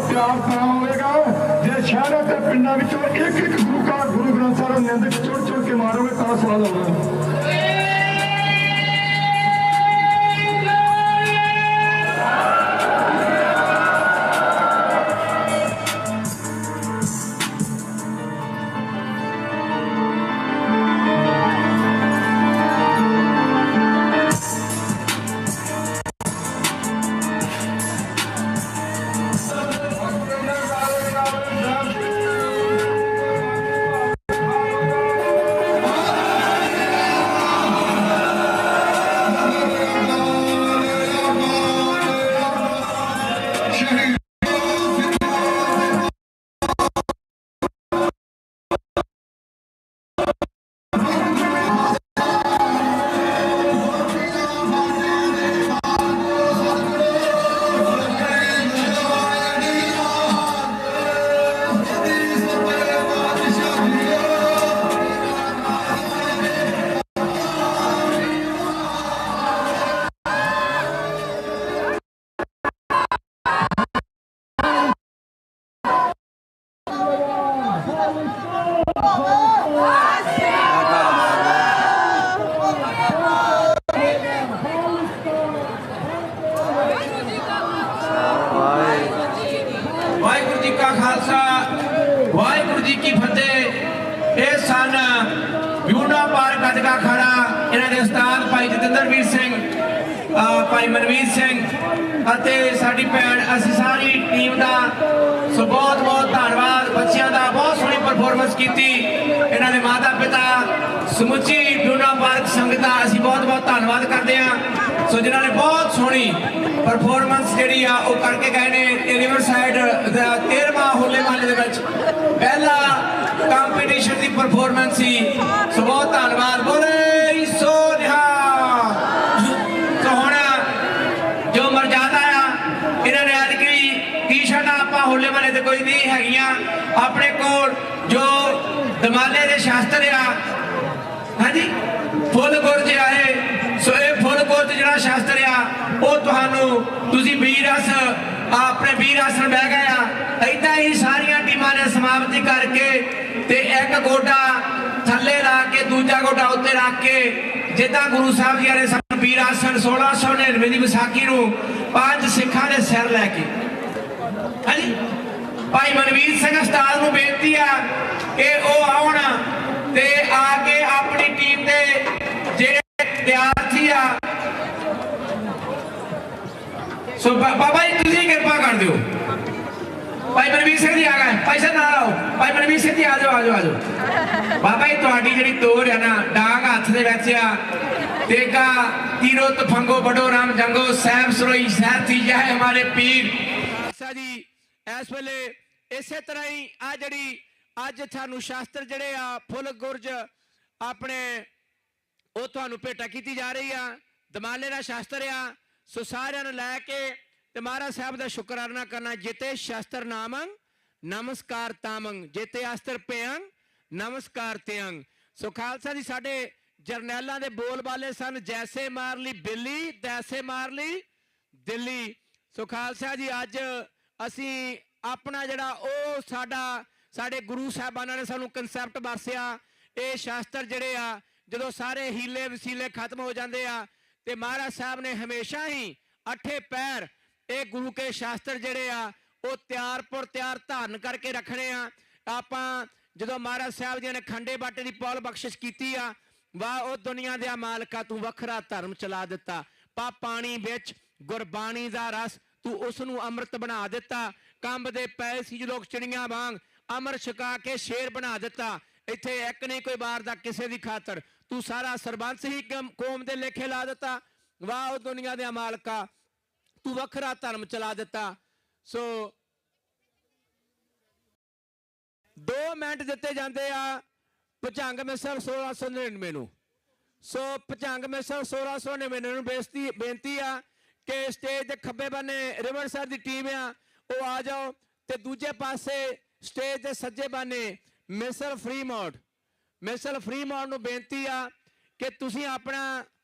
ਤਿਆਰ ਤਾਂ ਹੋਵੇਗਾ ਜੇ ਸ਼ਹਿਰਾਂ ਤੇ ਪਿੰਡਾਂ ਵਿੱਚੋਂ ਇੱਕ ਇੱਕ ਗੁਰੂ ਗ੍ਰੰਥ ਸਾਹਿਬ ਨਿੰਦ ਚੁੜ ਚੁੜ ਕੇ ਮਾਰੋਗੇ ਤਾਂ ਸਵਾਲ ਆਉਣਾ। ਵਾਹਿਗੁਰੂ ਜੀ ਕਾ ਖਾਲਸਾ ਵਾਹਿਗੁਰੂ ਜੀ ਕੀ ਫਤਿਹ। ਇਹ ਸਨ ਬਿਊਨਾ ਪਾਰਕ ਅਜਗਾ ਖੜਾ ਇਹਨਾਂ ਦੇ ਉਸਤਾਦ ਭਾਈ ਜਤਿੰਦਰਵੀਰ ਸਿੰਘ, ਭਾਈ ਮਨਵੀਰ ਸਿੰਘ ਅਤੇ ਸਾਡੀ ਭੈਣ, ਅਸੀਂ ਸਾਰੀ ਟੀਮ ਦਾ ਸੋ ਬਹੁਤ ਬਹੁਤ ਧੰਨਵਾਦ। ਬੱਚਿਆਂ ਦਾ ਬਹੁਤ ਸੋਹਣੀ ਪਰਫਾਰਮੈਂਸ ਕੀਤੀ ਇਹਨਾਂ ਦੇ ਮਾਤਾ ਪਿਤਾ, ਸਮੁੱਚੀ ਬਿਊਨਾ ਪਾਰਕ ਸੰਗਤ ਦਾ ਅਸੀਂ ਬਹੁਤ ਬਹੁਤ ਧੰਨਵਾਦ ਕਰਦੇ ਹਾਂ। ਸੋ ਜਿਨ੍ਹਾਂ ਨੇ ਬਹੁਤ ਸੋਹਣੀ ਪਰਫਾਰਮੈਂਸ ਜਿਹੜੀ ਆ ਉਹ ਕਰਕੇ ਗਏ ਨੇ। ਇਹ ਰਿਵਰ ਸਾਈਡ ਦਾ 13ਵਾਂ ਹੋਲੇ ਮਹੱਲੇ ਦੇ ਵਿੱਚ ਪਹਿਲਾ ਕੰਪੀਟੀਸ਼ਨ ਦੀ ਪਰਫਾਰਮੈਂਸ ਸੀ। ਸੋ ਬਹੁਤ ਧੰਨਵਾਦ। ਬੋਲੇ ਸੋ ਨਿਹਾਲ। ਸੋ ਹੁਣ ਜੋ ਮਰਜ਼ਾਦਾ ਆ ਇਹਨਾਂ ਨੇ ਅੱਜ ਟੀ-ਸ਼ਰਟਾਂ ਆਪਾਂ ਹੋਲੇ ਮਹੱਲੇ ਤੇ ਕੋਈ ਨਹੀਂ ਹੈਗੀਆਂ ਆਪਣੇ ਕੋਲ। ਜੋ ਦਮਾਲੇ ਦੇ ਸ਼ਾਸਤਰ ਆ, ਹਾਂਜੀ, ਫੁੱਲ ਗੁਰਜ ਆਏ। ਸੋ ਇਹ ਫੁੱਲ ਗੁਰਜ ਜਿਹੜਾ ਸ਼ਾਸਤਰ ਆ ਉਹ ਤੁਹਾਨੂੰ ਤੁਸੀਂ ਵੀਰ ਆਸਣ ਆਪਣੇ ਵੀਰ ਆਸਣ ਬਹਿ ਗਏ ਆ। ਏਦਾਂ ਹੀ ਸਾਰੀਆਂ ਟੀਮਾਂ ਨੇ ਸਮਾਪਤੀ ਕਰਕੇ ਤੇ ਇੱਕ ਗੋਡਾ ਥੱਲੇ ਲਾ ਕੇ ਦੂਜਾ ਗੋਡਾ ਉੱਤੇ ਰੱਖ ਕੇ, ਜਿੱਦਾਂ ਗੁਰੂ ਸਾਹਿਬ ਜੀ ਨੇ ਸਾਨੂੰ ਵੀਰ ਆਸਣ 1699 ਦੀ ਵਿਸਾਖੀ ਨੂੰ 5 ਸਿੱਖਾਂ ਦੇ ਸਿਰ ਲੈ ਕੇ, ਹਾਂਜੀ, ਭਾਈ ਮਨਵੀਰ ਸਿੰਘ ਉਸਤਾਦ ਨੂੰ ਬੇਨਤੀ ਆ ਕਿ ਉਹ ਆਉਣ ਤੇ ਆ ਕੇ ਆਪਣੀ ਟੀਮ ਦੇ ਜਿਹੜੇ ਵਿਦਿਆਰਥੀ ਆ, ਸੋ ਬਾਬਾ ਜੀ ਤੁਸੀਂ ਕਿਰਪਾ ਕਰ ਦਿਓ। ਭਾਈ ਮਨਵੀਰ ਸਿੰਘ ਜੀ ਆ ਗਏ, ਭਾਈ ਸਾਹਿਬ ਨਾਲ ਆਓ। ਭਾਈ ਮਨਵੀਰ ਸਿੰਘ ਜੀ ਆ ਜਾਓ, ਆ ਜਾਓ, ਆ ਜਾਓ। ਬਾਬਾ ਜੀ ਤੁਹਾਡੀ ਜਿਹੜੀ ਤੋਰ ਹੈ ਨਾ, ਡਾਂਗ ਹੱਥ ਦੇ ਵਿੱਚ ਆ, ਤੇਗਾ ਤੀਰੋ ਤਫੰਗੋ ਬੜੋ ਰਾਮ ਜੰਗੋ ਸਾਹਿਬ ਸਰੋਈ ਸਾਥੀ ਜਾਏ ਹਮਾਰੇ ਪੀਰ ਜੀ। ਇਸ ਵੇਲੇ ਇਸੇ ਤਰ੍ਹਾਂ ਹੀ ਆ ਜਿਹੜੀ ਅੱਜ ਤੁਹਾਨੂੰ ਸ਼ਾਸਤਰ ਜਿਹੜੇ ਆ ਫੁੱਲ ਗੁਰਜ ਆਪਣੇ ਉਹ ਤੁਹਾਨੂੰ ਭੇਟਾ ਕੀਤੀ ਜਾ ਰਹੀ ਆ। ਦਮਾਲੇ ਦਾ ਸ਼ਾਸਤਰ ਆ। ਸੋ ਸਾਰਿਆਂ ਨੂੰ ਲੈ ਕੇ ਤੇ ਮਹਾਰਾਜ ਸਾਹਿਬ ਦਾ ਸ਼ੁਕਰਾਨਾ ਕਰਨਾ। ਜਿਤੇ ਸ਼ਾਸਤਰ ਨਾਮੰ ਨਮਸਕਾਰ ਤਾਮੰ, ਜਿਤੇ ਅਸਤਰ ਪਿਅੰਗ ਨਮਸਕਾਰ ਤਿਅੰਗ। ਸੋ ਖਾਲਸਾ ਜੀ ਸਾਡੇ ਜਰਨੈਲਾਂ ਦੇ ਬੋਲ ਬਾਲੇ ਸਨ, ਜੈਸੇ ਮਾਰ ਲਈ ਬਿੱਲੀ ਤੈਸੇ ਮਾਰ ਲਈ ਦਿੱਲੀ। ਸੋ ਖਾਲਸਾ ਜੀ ਅੱਜ ਅਸੀਂ ਆਪਣਾ ਜਿਹੜਾ ਉਹ ਸਾਡੇ ਗੁਰੂ ਸਾਹਿਬਾਨਾਂ ਨੇ ਸਾਨੂੰ ਕਨਸੈਪਟ ਵਰਸਿਆ। ਇਹ ਸ਼ਾਸਤਰ ਜਿਹੜੇ ਆ ਜਦੋਂ ਸਾਰੇ ਹੀਲੇ ਵਸੀਲੇ ਖਤਮ ਹੋ ਜਾਂਦੇ ਆ ਤੇ ਮਹਾਰਾਜ ਸਾਹਿਬ ਨੇ ਹਮੇਸ਼ਾ ਹੀ 8 ਪੈਰ ਇਹ ਗੁਰੂ ਕੇ ਸ਼ਾਸਤਰ ਜਿਹੜੇ ਆ ਉਹ ਤਿਆਰ ਧਾਰਨ ਕਰਕੇ ਰੱਖਣੇ ਆ। ਆਪਾਂ ਜਦੋਂ ਮਹਾਰਾਜ ਸਾਹਿਬ ਜੀ ਨੇ ਖੰਡੇ ਬਾਟੇ ਦੀ ਪੌਲ ਬਖਸ਼ਿਸ਼ ਕੀਤੀ ਆ, ਵਾਹ ਉਹ ਦੁਨੀਆ ਦੇ ਮਾਲਕਾ ਤੂੰ ਵੱਖਰਾ ਧਰਮ ਚਲਾ ਦਿੱਤਾ। ਪਾ ਪਾਣੀ ਵਿੱਚ ਗੁਰਬਾਣੀ ਦਾ ਰਸ ਤੂੰ ਉਸ ਨੂੰ ਅੰਮ੍ਰਿਤ ਬਣਾ ਦਿੱਤਾ। ਕੰਬ ਦੇ ਪਏ ਸੀ ਜੋ ਲੋਕ ਚਿੜੀਆਂ ਵਾਂਗ ਅਮਰ ਛਕਾ ਕੇ ਸ਼ੇਰ ਬਣਾ ਦਿੱਤਾ। ਇੱਥੇ ਇੱਕ ਨਹੀਂ ਕੋਈ ਬਾਰ ਦਾ ਕਿਸੇ ਦੀ ਖਾਤਰ ਤੂੰ ਸਾਰਾ ਸਰਬੰਸ ਹੀ ਕੌਮ ਦੇ ਲੇਖੇ ਲਾ ਦਿੱਤਾ। ਵਾਹ ਉਹ ਦੁਨੀਆ ਦੇ ਮਾਲਕਾ ਤੂੰ ਵੱਖਰਾ ਧਰਮ ਚਲਾ ਦਿੱਤਾ। ਸੋ ਮਿੰਟ ਦਿੱਤੇ ਜਾਂਦੇ ਆ ਭੁਜੰਗ ਮਿਸਲ 1699 ਨੂੰ। ਸੋ ਭੁਜੰਗ ਮਿਸਲ 1699 ਨੂੰ ਬੇਨਤੀ ਆ ਕਿ ਸਟੇਜ ਦੇ ਖੱਬੇ ਬੰਨੇ ਰਿਵਰਸਰ ਦੀ ਟੀਮ ਆ ਉਹ ਆ ਜਾਓ, ਤੇ ਦੂਜੇ ਪਾਸੇ ਸਟੇਜ ਦੇ ਸੱਜੇ ਬੰਨੇ ਮਿਸਲ ਫਰੀਮੌਂਟ ਨੂੰ ਬੇਨਤੀ ਆ ਕਿ ਤੁਸੀਂ ਆਪਣਾ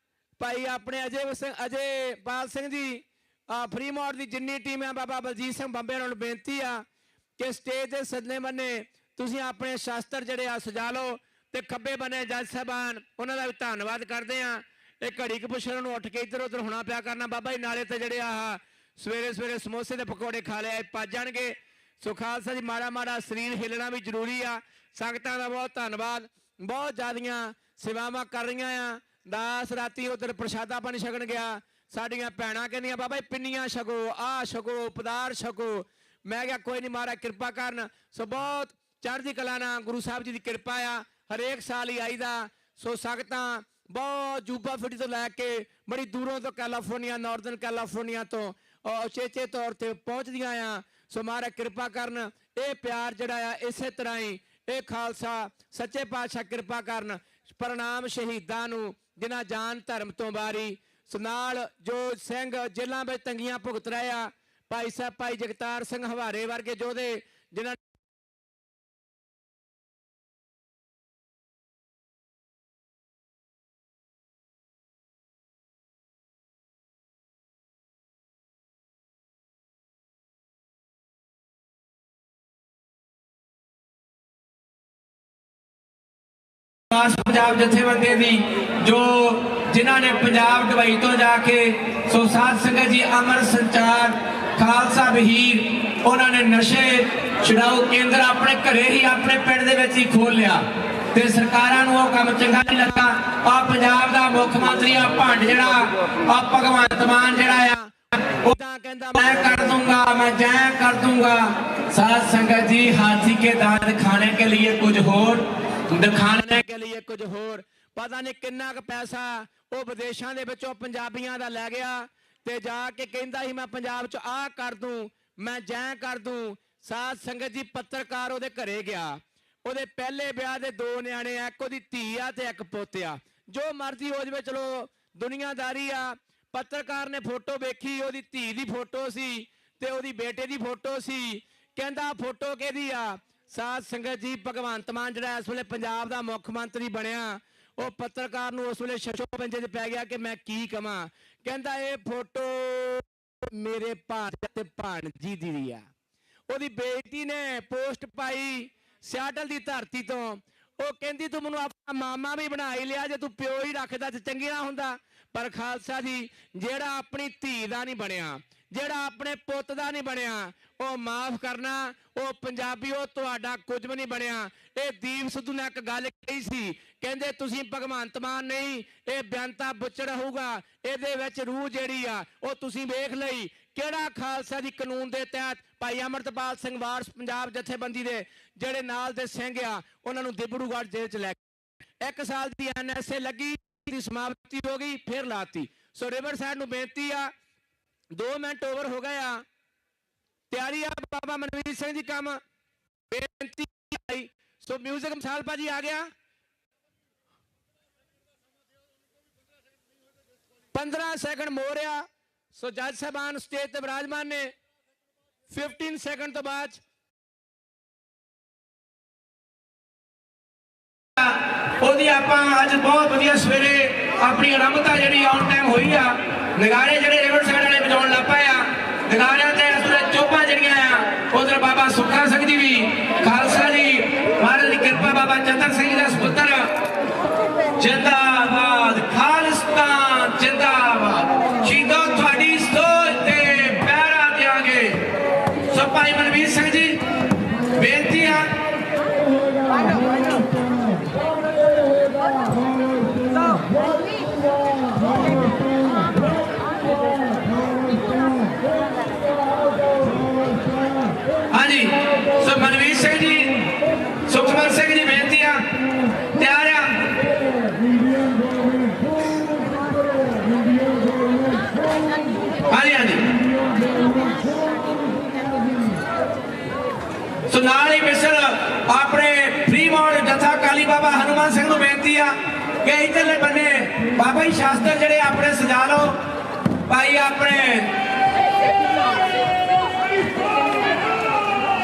ਭਾਈ ਆਪਣੇ ਅਜੇਪਾਲ ਸਿੰਘ ਜੀ ਫਰੀਮੌਂਟ ਦੀ ਜਿੰਨੀ ਟੀਮ ਆ, ਬਾਬਾ ਬਲਜੀਤ ਸਿੰਘ ਬੰਬੇ ਨੂੰ ਬੇਨਤੀ ਆ ਕਿ ਸਟੇਜ ਦੇ ਸੱਜੇ ਬੰਨੇ ਤੁਸੀਂ ਆਪਣੇ ਸ਼ਾਸਤਰ ਜਿਹੜੇ ਆ ਸਜਾ ਲਓ, ਤੇ ਖੱਬੇ ਬੰਨੇ ਜੱਜ ਸਾਹਿਬਾਨ ਉਹਨਾਂ ਦਾ ਵੀ ਧੰਨਵਾਦ ਕਰਦੇ ਆ। ਇਹ ਘੜੀ ਕੁ ਪੁੱਛਣ ਨੂੰ ਉੱਠ ਕੇ ਇੱਧਰ ਉੱਧਰ ਹੋਣਾ ਪਿਆ ਕਰਨਾ ਬਾਬਾ ਜੀ, ਨਾਲੇ ਤੇ ਜਿਹੜੇ ਆਹ ਸਵੇਰੇ ਸਮੋਸੇ ਦੇ ਪਕੌੜੇ ਖਾ ਲਿਆ ਪੱਜ ਜਾਣਗੇ। ਸੋ ਖਾਲਸਾ ਜੀ ਮਾੜਾ ਸਰੀਰ ਹਿੱਲਣਾ ਵੀ ਜ਼ਰੂਰੀ ਆ। ਸੰਗਤਾਂ ਦਾ ਬਹੁਤ ਧੰਨਵਾਦ, ਬਹੁਤ ਜ਼ਿਆਦੀਆਂ ਸੇਵਾਵਾਂ ਕਰ ਰਹੀਆਂ ਆ। ਦਾਸ ਰਾਤੀ ਉਧਰ ਪ੍ਰਸ਼ਾਦਾ ਪਾਣੀ ਛਕਣ ਗਿਆ, ਸਾਡੀਆਂ ਭੈਣਾਂ ਕਹਿੰਦੀਆਂ ਬਾਬਾ ਜੀ ਪਿੰਨੀਆਂ ਛਕੋ, ਆਹ ਛਕੋ, ਪਦਾਰ ਛਕੋ। ਮੈਂ ਕਿਹਾ ਕੋਈ ਨਹੀਂ ਮਹਾਰਾਜ ਕਿਰਪਾ ਕਰਨ। ਸੋ ਬਹੁਤ ਚੜ੍ਹਦੀ ਕਲਾ ਨਾਲ ਗੁਰੂ ਸਾਹਿਬ ਜੀ ਦੀ ਕਿਰਪਾ ਆ, ਹਰੇਕ ਸਾਲ ਹੀ ਆਈਦਾ। ਸੋ ਸੰਗਤਾਂ ਬਹੁਤ ਜੂਬਾ ਫਿਟੀ ਤੋਂ ਲੈ ਕੇ ਬੜੀ ਦੂਰੋਂ ਤੋਂ ਕੈਲੀਫੋਰਨੀਆ, ਨਾਰਥਰਨ ਕੈਲੀਫੋਰਨੀਆ ਤੋਂ ਉਚੇਚੇ ਤੌਰ ਤੇ ਪਹੁੰਚਦੀਆਂ ਆ। ਸੋ ਮਹਾਰਾਜ ਕਿਰਪਾ ਕਰਨ, ਇਹ ਪਿਆਰ ਜਿਹੜਾ ਆ ਇਸੇ ਤਰ੍ਹਾਂ ਹੀ ਇਹ ਖਾਲਸਾ ਸੱਚੇ ਪਾਤਸ਼ਾਹ ਕਿਰਪਾ ਕਰਨ। ਪ੍ਰਣਾਮ ਸ਼ਹੀਦਾਂ ਨੂੰ ਜਿਨ੍ਹਾਂ ਜਾਨ ਧਰਮ ਤੋਂ ਵਾਰੀ। ਸੋ ਨਾਲ ਜੋ ਸਿੰਘ ਜੇਲ੍ਹਾਂ ਵਿੱਚ ਤੰਗੀਆਂ ਭੁਗਤ ਰਹੇ ਆ, ਭਾਈ ਸਾਹਿਬ ਭਾਈ ਜਗਤਾਰ ਸਿੰਘ ਹਵਾਰੇ ਵਰਗੇ ਯੋਧੇ ਜਿਨ੍ਹਾਂ ਪੰਜਾਬ ਜਥੇਬੰਦੀ ਦੀ ਜਿਨ੍ਹਾਂ ਨੇ ਪੰਜਾਬ ਦੁਬਈ ਤੋਂ ਜਾ ਕੇ ਸੋ ਸਾਧ ਸੰਗਤ ਜੀ ਅਮਰ ਸੰਚਾਰ ਖਾਲਸਾ ਵਹੀਰ ਉਹਨਾਂ ਨੇ ਨਸ਼ੇ ਛੁਡਾਊ ਕੇਂਦਰ ਆਪਣੇ ਘਰੇ ਹੀ ਆਪਣੇ ਪਿੰਡ ਦੇ ਵਿੱਚ ਹੀ ਖੋਲ ਲਿਆ, ਤੇ ਸਰਕਾਰਾਂ ਨੂੰ ਉਹ ਕੰਮ ਚੰਗਾ ਨਹੀਂ ਲੱਗਾ। ਆ ਪੰਜਾਬ ਦਾ ਮੁੱਖ ਮੰਤਰੀ ਆ ਭੰਡ ਜਿਹੜਾ ਆ ਭਗਵੰਤ ਮਾਨ ਜਿਹੜਾ ਆ ਉਹ ਤਾਂ ਕਹਿੰਦਾ ਮੈਂ ਕਰ ਦੂੰਗਾ, ਮੈਂ ਜੈ ਕਰ ਦੂੰਗਾ। साध संगत जी हाथी के दांत खाने के लिए कुछ होर, दिखाने के लिए कुछ होर। पता नहीं किन्ना क पैसा वो विदेशों के विचों पंजाबियों का लै गया ते जाके कहंदा ही मैं पंजाब च आ कर दूं, मैं जै कर दूं। साध संगत जी पत्रकार ओदे घरे गया, ओदे पहले ब्याह दे दो न्याणे, एक ओदी धी आ ते एक पुੱਤ आ। जो मर्जी हो जाए चलो दुनियादारी आ। पत्रकार ने फोटो वेखी, ओदी धी दी फोटो सी ते ओदी बेटे दी फोटो सी। कहंदा फोटो किहदी आ? साध संगत जी भगवंत मान जिहड़ा इस वेले पंजाब दा मुख मंत्री बनिया, वो पत्रकार नूं उस वेले छछो पंजे च पै गया कि मैं की कवां। कहंदा ये फोटो मेरे भाणजे ते भाणजी दी आ। ओदी बेटी ने पोस्ट पाई सियाटल दी धरती तो, ਉਹ ਕਹਿੰਦੀ ਤੂੰ ਮੈਨੂੰ ਆਪਣਾ ਮਾਮਾ ਵੀ ਬਣਾ ਹੀ ਲਿਆ, ਜੇ ਤੂੰ ਪਿਓ ਹੀ ਰੱਖਦਾ ਤੇ ਚੰਗੀ ਨਾ ਹੁੰਦਾ। ਪਰ ਖਾਲਸਾ ਜੀ ਜਿਹੜਾ ਆਪਣੀ ਧੀ ਦਾ ਨਹੀਂ ਬਣਿਆ, ਜਿਹੜਾ ਆਪਣੇ ਪੁੱਤ ਦਾ ਨਹੀਂ ਬਣਿਆ, ਉਹ ਮਾਫ ਕਰਨਾ, ਉਹ ਪੰਜਾਬੀ ਉਹ ਤੁਹਾਡਾ ਕੁਝ ਵੀ ਨਹੀਂ ਬਣਿਆ। ਇਹ ਦੀਪ ਸਿੱਧੂ ਨੇ ਇੱਕ ਗੱਲ ਕਹੀ ਸੀ, ਕਹਿੰਦੇ ਤੁਸੀਂ ਭਗਵੰਤ ਮਾਨ ਨਹੀਂ, ਇਹ ਬੇਅੰਤਾ ਬੁੱਚੜ ਹੋਊਗਾ, ਇਹਦੇ ਵਿੱਚ ਰੂਹ ਜਿਹੜੀ ਆ ਉਹ ਤੁਸੀਂ ਵੇਖ ਲਈ। ਕਿਹੜਾ ਖਾਲਸਾ ਦੀ ਕਾਨੂੰਨ ਦੇ ਤਹਿਤ ਭਾਈ ਅਮਰਤਪਾਲ ਸਿੰਘ ਵਾਰਸ ਪੰਜਾਬ ਜਥੇਬੰਦੀ ਦੇ ਜਿਹੜੇ ਨਾਲ ਦੇ ਸਿੰਘ ਆ ਉਹਨਾਂ ਨੂੰ ਦਿਬੜੂਗੜ੍ਹ ਜੇਲ੍ਹ ਚ ਲੈ ਕੇ 1 ਸਾਲ ਦੀ NSA ਲੱਗੀ, ਦੀ ਸਮਾਪਤੀ ਹੋ ਗਈ, ਫਿਰ ਲਾਤੀ। ਸੋ ਰਿਵਰ ਸਾਈਡ ਨੂੰ ਬੇਨਤੀ ਆ, 2 ਮਿੰਟ ਓਵਰ ਹੋ ਗਏ ਆ, ਤਿਆਰੀ ਆ ਬਾਬਾ ਮਨਵੀਰ ਸਿੰਘ ਜੀ ਕੰਮ ਬੇਨਤੀ ਆਈ। ਸੋ ਮਿਊਜ਼ਿਕ ਮਸਾਲ ਭਾਜੀ ਆ ਗਿਆ, 15 ਸੈਕਿੰਡ ਮੋਰਿਆ। ਸੋ ਜੱਜ ਸਾਹਿਬਾਨ ਸਟੇਜ ਤੇ ਵਿਰਾਜਮਾਨ ਨੇ, 15 ਸੈਕਿੰਡ ਤੋਂ ਬਾਅਦ ਉਹਦੀ ਆਪਾਂ ਅੱਜ ਬਹੁਤ ਵਧੀਆ ਸਵੇਰੇ ਆਪਣੀ ਆਰੰਭਤਾ ਜਿਹੜੀ ਔਨ ਟਾਈਮ ਹੋਈ ਆ। ਨਗਾਰੇ ਜਿਹੜੇ ਰਿਵਰ ਸਾਈਡ ਵਾਲੇ ਵਜਾਉਣ ਲੱਗ ਪਏ ਆ, ਨਗਾਰਿਆਂ ਤੇ ਇਸ ਵੇਲੇ ਚੋਪਾਂ ਜਿਹੜੀਆਂ ਆ। ਉਧਰ ਬਾਬਾ ਸੁੱਖਾ ਸਿੰਘ ਜੀ ਵੀ ਖਾਲਸਾ ਜੀ ਮਹਾਰਾਜ ਦੀ ਕਿਰਪਾ, ਬਾਬਾ ਚੰਦਰ ਸਿੰਘ ਜੀ ਦਾ ਸੁਪੁੱਤਰ ਜਿੰਦਾਬਾਦ, ਖਾਲਿਸਤਾਨ ਜਿੰਦਾਬਾਦ, ਸ਼ਹੀਦੋਂ ਤੁਹਾਡੀ ਸੋਚ ਤੇ ਪਹਿਰਾ ਦਿਆਂਗੇ। ਸੋ ਭਾਈ ਮਨਵੀਰ ਸਿੰਘ ਜੀ ਬੇਨਤੀ ਆ, ਹਾਂਜੀ। ਸੋ ਮਨਵੀਰ ਸਿੰਘ ਜੀ, ਸੁਖਮਨ ਸਿੰਘ ਜੀ ਬੇਨਤੀ ਆ, ਤਿਆਰ ਆ। ਹਾਂਜੀ ਹਾਂਜੀ। ਸੋ ਨਾਲ ਹੀ ਮਿਸਲ ਆਪਣੇ ਹਰਮਨ ਸਿੰਘ ਨੂੰ ਬੇਨਤੀ ਆ ਕਿ ਇੱਧਰਲੇ ਬੰਨੇ ਬਾਬਾ ਜੀ ਸ਼ਾਸਤਰ ਜਿਹੜੇ ਆਪਣੇ ਸਜਾ ਲਓ ਭਾਈ ਆਪਣੇ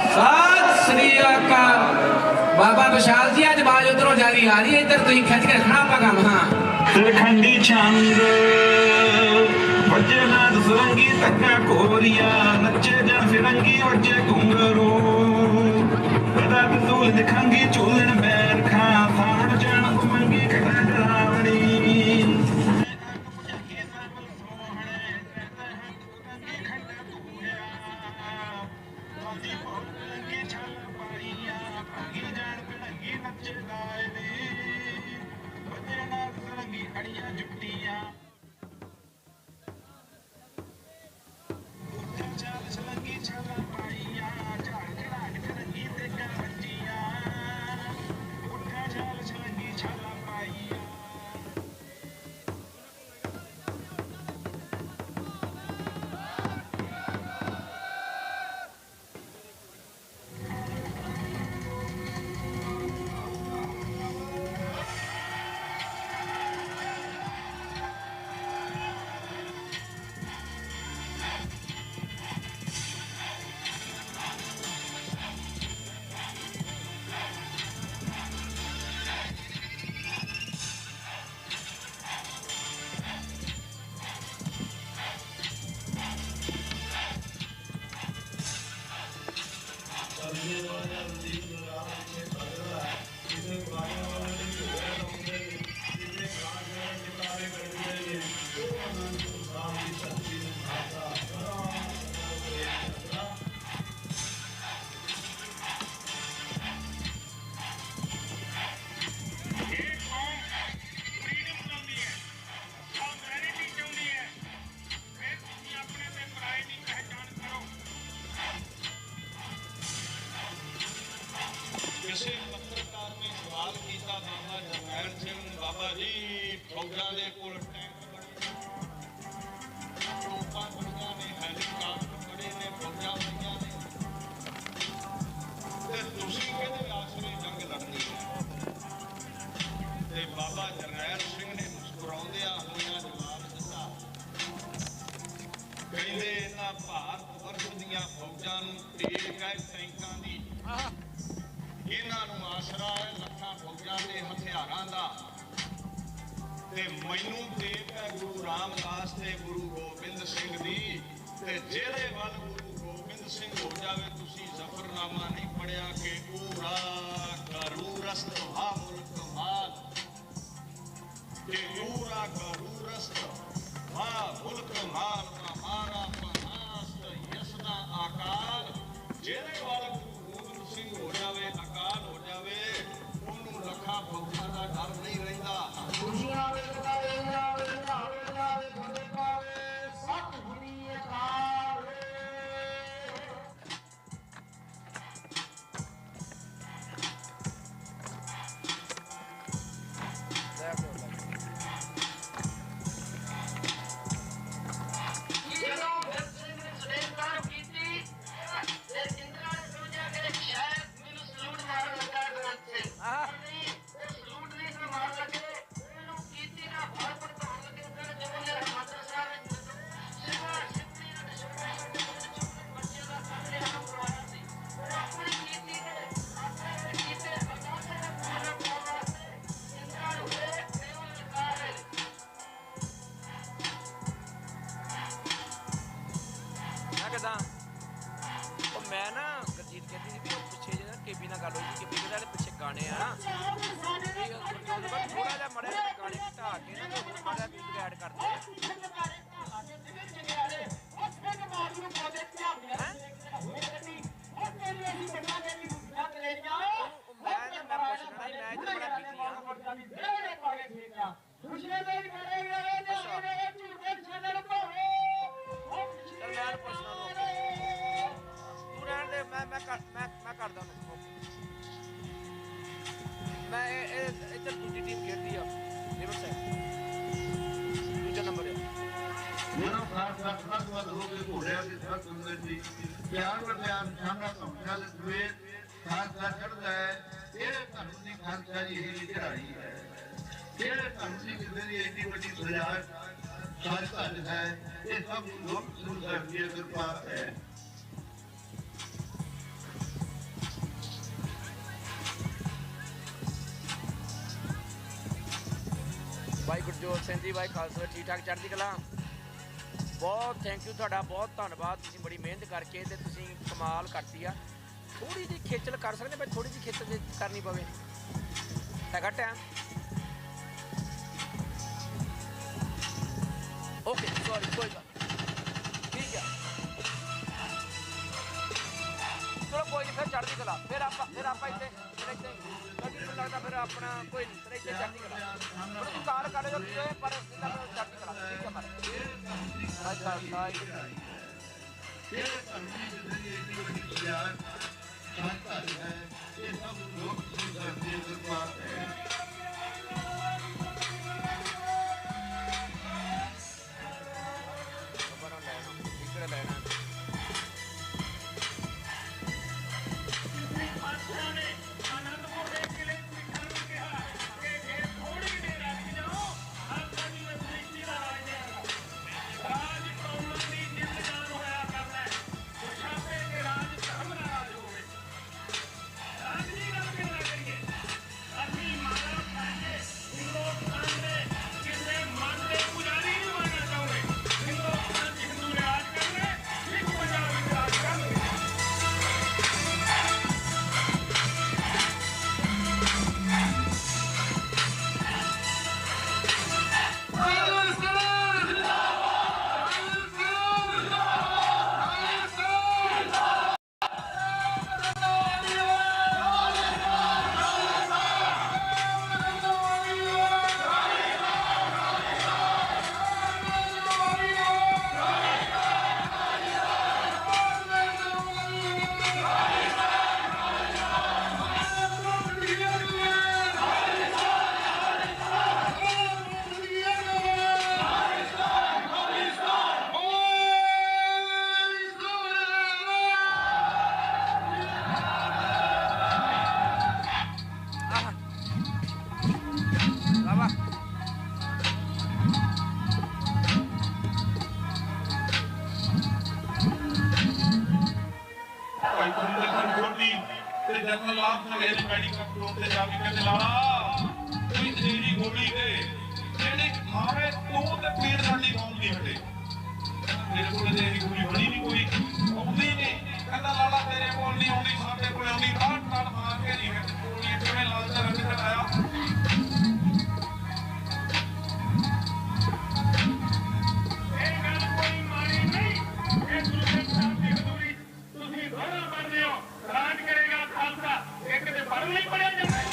ਸਤਿ ਸ੍ਰੀ ਅਕਾਲ ਬਾਬਾ ਵਿਸ਼ਾਲ ਜੀ ਅੱਜ ਬਾਜ ਉਧਰੋਂ ਜਾਰੀ ਆ ਰਹੀ ਹੈ ਇੱਧਰ ਤੁਸੀਂ ਖਿੱਚ ਕੇ ਰੱਖਣਾ ਆਪਾਂ ਕੰਮ ਹਾਂ ਸਰਖੰਡੀ ਚੰਦ ਵੱਜੇ ਨਾ ਦਸਰੰਗੀ ਤੱਕਾ ਕੋਰੀਆ ਨੱਚੇ ਜਾਂ ਫਿਰੰਗੀ ਵੱਜੇ ਘੁੰਗਰੂ ਇਹਦਾ ਕਸੂਲ ਦਿਖਾਂਗੀ ਚੂਲਣ ਬੈਰ ਖਾਂ ਸਾਣ ਜਾਣ ਮੰਗੀ ਕਟਾ ਡਰਾਵਣੀ ਕਿਸੇ ਪੱਤਰਕਾਰ ਨੇ ਸਵਾਲ ਕੀਤਾ ਬਾਬਾ ਜਰਨੈਲ ਸਿੰਘ ਬਾਬਾ ਜੀ ਫੌਜਾਂ ਦੇ ਕੋਲ ਟੈਂਕ ਬਣੇ ਟੋਪਾਂ ਬਣੀਆਂ ਨੇ ਹੈਲੀਕਾਪਟਰ ਬੜੇ ਨੇ ਫੌਜਾਂ ਬਣੀਆਂ ਨੇ ਤੇ ਤੁਸੀਂ ਕਿਹਦੇ ਆਸਰੇ ਜੰਗ ਲੜਨੀ ਹੈ ਤੇ ਬਾਬਾ ਜਰਨੈਲ ਸਿੰਘ ਨੇ ਮੁਸਕਰਾਉਂਦਿਆਂ ਹੋਇਆਂ ਜਵਾਬ ਦਿੱਤਾ ਕਹਿੰਦੇ ਇਹਨਾਂ ਭਾਰਤ ਵਰਸ਼ ਦੀਆਂ ਫੌਜਾਂ ਨੂੰ ਤੇਲ ਹੈ ਟੈਂਕਾਂ ਦੀ ਇਹਨਾਂ ਨੂੰ ਆਸਰਾ ਹੈ ਲੱਖਾਂ ਫੌਜਾਂ ਦੇ ਹਥਿਆਰਾਂ ਦਾ ਤੇ ਮੈਨੂੰ ਟੇਕ ਹੈ ਗੁਰੂ ਰਾਮਦਾਸ ਤੇ ਗੁਰੂ ਗੋਬਿੰਦ ਸਿੰਘ ਦੀ ਤੇ ਜਿਹਦੇ ਵੱਲ ਗੁਰੂ ਗੋਬਿੰਦ ਸਿੰਘ ਹੋ ਜਾਵੇ ਤੁਸੀਂ ਜ਼ਫਰਨਾਮਾ ਨਹੀਂ ਪੜਿਆ ਕਿ ਪੂਰਾ ਗਰੂਰਸਤ ਹਾ ਮੁਲਕ ਮਾਲ ਕਿ ਪੂਰਾ ਗਰੂਰਸਤ ਹਾ ਮੁਲਕ ਮਾਲ ਹਮਾਰਾ ਪਨਾਸਤ ਯਸਨਾ ਆਕਾਲ ਜਿਹਦੇ ਵੱਲ ਸਿੰਘ ਹੋ ਜਾਵੇ ਅਕਾਲ ਹੋ ਜਾਵੇ ਉਹਨੂੰ ਲੱਖਾਂ ਫੌਜਾਂ ਦਾ ਡਰ ਨਹੀਂ ਰਹਿੰਦਾ ਖੁਸ਼ੀਆਂ ਦੇ ਲਗਾਵੇ ਖੜੇ ਪਾਵੇ ਸੱਤ ਗੁਣੀ ਅਕਾਲ ਮੈਂ ਨਾ ਗਰਜੀਤ ਕਹਿੰਦੀ ਸੀ ਵੀ ਉਹ ਪਿੱਛੇ ਜਿਹੜਾ ਕੇਬੀ ਨਾਲ ਗੱਲ ਹੋਈ ਸੀ ਕੇਬੀ ਦੇ ਪਿੱਛੇ ਗਾਣੇ ਆ ਨਾ ਥੋੜਾ ਜਿਹਾ ਮੜਿਆ ਗਾਣੇ ਘਟਾ ਕੇ ਨਾ ਮਾੜਾ ਜਿਹਾ ਐਡ ਕਰਦੇ ਮੈਂ ਕਰਦਾ ਮੈਂ ਇੱਧਰ ਦੂਜੀ ਟੀਮ ਖੇਡਦੀ ਆ ਲਿਵਰ ਸਾਈਡ ਦੂਜਾ ਨੰਬਰ ਹੈ ਮੇਰਾ ਸਾਥ ਵੱਧ ਹੋ ਕੇ ਘੋੜਿਆਂ ਦੀ ਸਭ ਸੁਣਦੇ ਸੀ ਪਿਆਰ ਵਰਤਿਆ ਨਿਸ਼ਾਨਾ ਸਮਝਾ ਦੇ ਸਵੇਰ ਸਾਥ ਚੜਦਾ ਹੈ ਇਹ ਧਰਮ ਦੀ ਖਾਲਸਾ ਜੀ ਦੀ ਚੜ੍ਹਾਈ ਹੈ। ਜਿਹੜੇ ਧਰਮ ਦੀ ਕਿਸੇ ਦੀ ਇੰਨੀ ਵੱਡੀ ਸਜਾਵਟ ਸੱਚ ਹੈ, ਇਹ ਸਭ ਲੋਕ ਗੁਰੂ ਸਾਹਿਬ ਦੀ ਕਿਰਪਾ ਹੈ। ਭਾਈ ਗੁਰਜੋਤ ਸਿੰਘ ਜੀ, ਭਾਈ ਖਾਲਸਾ, ਠੀਕ ਠਾਕ, ਚੜ੍ਹਦੀ ਕਲਾ। ਬਹੁਤ ਥੈਂਕ ਯੂ ਤੁਹਾਡਾ, ਬਹੁਤ ਧੰਨਵਾਦ। ਤੁਸੀਂ ਬੜੀ ਮਿਹਨਤ ਕਰਕੇ ਤੇ ਤੁਸੀਂ ਕਮਾਲ ਕਰਤੀ ਆ। ਥੋੜੀ ਜਿਹੀ ਖੇਚਲ ਕਰ ਸਕਦੇ ਭਾਈ, ਥੋੜੀ ਜਿਹੀ ਖੇਚਲ ਜੇ ਕਰਨੀ ਪਵੇ, ਹੈਗਾ ਟਾਈਮ? ਓਕੇ, ਸੌਰੀ, ਕੋਈ ਗੱਲ ਠੀਕ ਹੈ। ਚਲੋ ਕੋਈ ਨਹੀਂ, ਫਿਰ ਚੜ੍ਹਦੀ ਕਲਾ। ਫਿਰ ਆਪਾਂ ਇੱਥੇ ਮੈਨੂੰ ਲੱਗਦਾ ਫਿਰ ਆਪਣਾ ਕੋਈ ਨਹੀਂ, ਫਿਰ ਇੱਥੇ ਚੜ੍ਹਦੀ ਕਲਾ। ਤੁਸੀਂ ਕਾਲ ਕਰ ਜੋ ਪਰ ਸਿੱਧਾ ਚੜ੍ਹਦੀ ਕਲਾ। ਠੀਕ ਹੈ ਮਾਰੇ। ਇਹ ਸਭ ਲੋਕ ਗੁਰੂ ਸਾਹਿਬ ਦੀ ਕਿਰਪਾ ਹੈ। ਜਨਰਲ ਆਪ ਨੇ ਮੈਡੀਕਲ ਸਟੋਰ ਤੇ ਜਾ ਕੇ ਕਹਿੰਦੇ ਲਾਲਾ ਕੋਈ ਤੇਰੀ ਗੋਲੀ ਦੇ ਜਿਹੜੇ ਖਾਵੇ ਤੂੰ ਤੇ ਪੀੜ ਸਾਡੀ ਕੌਮ ਦੀ ਹਟੇ। ਮੇਰੇ ਕੋਲ ਤੇ ਇਹ ਗੋਲੀ ਬਣੀ ਨਹੀਂ, ਕੋਈ ਆਉਂਦੀ ਨਹੀਂ। ਕਹਿੰਦਾ ਲਾਲਾ ਤੇਰੇ ਕੋਲ ਨਹੀਂ ਆਉਂਦੀ, ਸਾਡੇ ਕੋਲ ਆਉਂਦੀ। ਨਾਲ ਮਾਰ ਕੇ ਨਹੀਂ ਗੋਲੀ ਕਿਵੇਂ ਲਾਲਚਾ ਰੰਗ ਕਰਾਇਆ। ਇਹ ਗੱਲ ਕੋਈ ਮਾੜੀ ਨਹੀਂ, ਇਹ ਗੁਰੂ ਗ੍ਰੰਥ ਸਾਹਿਬ ਦੀ ਹਜ਼ੂਰੀ ਤੁਸੀਂ ਦੋਨੋਂ ਬਣਦੇ ਹੋ। ਰਾਜ ਕਰੇਗਾ ਖਾਲਸਾ, ਇੱਕ ਤੇ ਪੜ੍ਹ ਨਹੀਂ ਪੜਿਆ ਜਾਂਦਾ।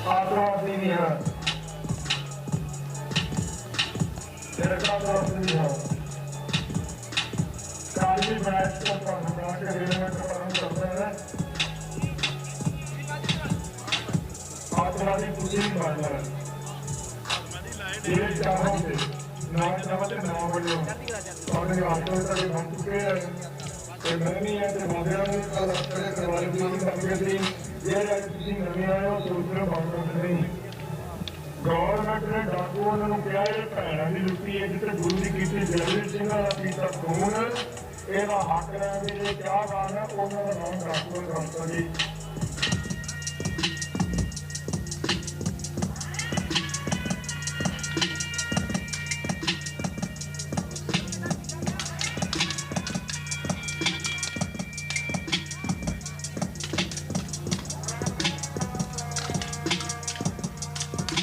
आत्मवादी भी है भी है काली मैच को बना के रेलवे का पालन करते हैं आत्मवादी कुछ नहीं मानना है ये चाहों से नाम चाहते नाम बोलो और ये आत्मा का भी बन चुके हैं तो नहीं है तो मौजूदा में कल अपने करवाने की तंगे थी ये किसी नवी आए हो सोच रहे बात नहीं गवर्नमेंट ने डाकूओं ने कहा ये भैणों की लुट्टी है जिसे गुरु की कीती जगजीत सिंह का पीता खून ਇਹਦਾ ਹੱਕ ਹੈ ਵੀ ਇਹ ਕਿਆ ਗੱਲ ਹੈ ਉਹਨਾਂ ਦਾ ਨਾਮ ਡਾਕੂਆਂ ਕਰਤਾ ਜੀ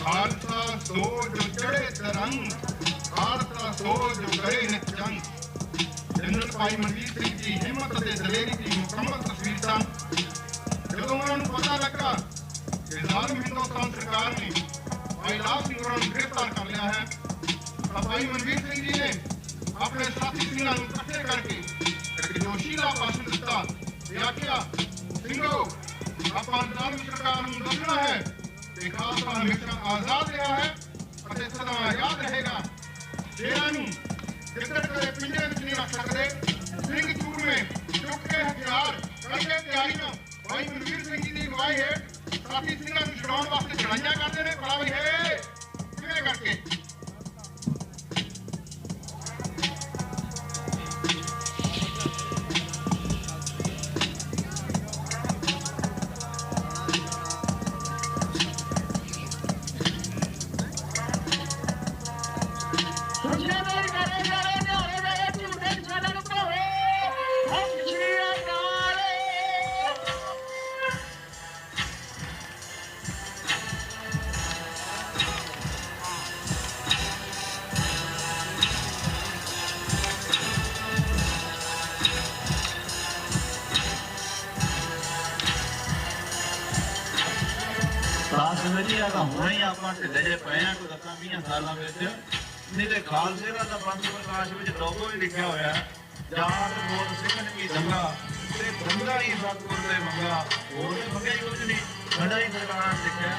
खालसा सो जो चढ़े तरंग खालसा सो जो करे न जंग जनरल भाई मनवीर सिंह की हिम्मत ਅਤੇ ਦਲੇਰੀ ਦੀ ਮੁਕੰਮਲ ਤਸਵੀਰ ਸਨ ਜਦੋਂ ਉਹਨਾਂ ਨੂੰ ਪਤਾ ਲੱਗਾ ਕਿ ਜ਼ਾਲਮ ਹਿੰਦੁਸਤਾਨ ਸਰਕਾਰ ਨੇ ਭਾਈ ਲਾਲ ਸਿੰਘ ਹੋਰਾਂ ਨੂੰ ਗ੍ਰਿਫਤਾਰ ਕਰ ਲਿਆ ਹੈ ਤਾਂ ਭਾਈ ਮਨਵੀਰ ਸਿੰਘ ਜੀ ਨੇ ਆਪਣੇ ਸਾਥੀ ਸਿੰਘਾਂ ਨੂੰ ਇਕੱਠੇ ਕਰਕੇ ਇੱਕ ਜੋਸ਼ੀਲਾ ਭਾਸ਼ਣ ਦਿੱਤਾ ਤੇ ਆਖਿਆ ਸਿੰਘੋ ਆਪਾਂ ਜ਼ਾਲਮ ਸਰਕਾਰ ਨੂੰ ਦੱਸਣਾ ਹੈ ਕਿ ਖਾਲਸਾ ਹਮੇਸ਼ਾ ਆਜ਼ਾਦ ਰਿਹਾ ਹੈ ਅਤੇ ਸਦਾ ਆਜ਼ਾਦ ਰਹੇਗਾ ਜਿਹਨਾਂ ਨੂੰ ਜਿੱਧਰ ਕਦੇ ਪਿੰਡਾਂ ਵਿੱਚ ਨਹੀਂ ਰੱਖ ਸਕਦੇ ਸਿੰਘ ਚੂਰਮੇ ਚੁੱਕ ਕੇ ਹਥਿਆਰ ਕਰਕੇ ਤਿਆਰੀ ਨਾਲ ਭਾਈ ਮਨਵੀਰ ਸਿੰਘ ਜੀ ਦੀ ਅਗਵਾਈ ਹੇਠ ਸਾਥੀ ਸਿੰਘਾਂ ਨੂੰ ਛੁਡਾਉਣ ਵਾਸਤੇ ਲੜਾਈਆਂ ਕਰਦੇ ਨੇ ਬੜਾ ਵੀ ਹੈ ਕਿਵੇਂ ਕਰਕੇ ਜੀ ਆ ਤਾਂ ਹੁਣ ਹੀ ਆਪਾਂ ਢਿੱਲੇ ਜੇ ਪਏ ਆ ਕੋਈ 10-20 ਸਾਲਾਂ ਵਿੱਚ ਨਹੀਂ ਤੇ ਖਾਲਸੇ ਦਾ ਤਾਂ ਬੰਦ ਪ੍ਰਕਾਸ਼ ਵਿੱਚ ਲੋਗੋ ਹੀ ਲਿਖਿਆ ਹੋਇਆ ਜਾਤ ਮੋਤ ਸਿੱਖਣ ਕੀ ਦੰਗਾ ਤੇ ਦੰਗਾ ਹੀ ਸਤਿਗੁਰ ਦੇ ਮੰਗਾ ਹੋਰ ਤੇ ਮੰਗਿਆ ਕੁਝ ਨਹੀਂ ਸਾਡਾ ਹੀ ਸਰਕਾਰਾਂ ਨੇ ਲਿਖਿਆ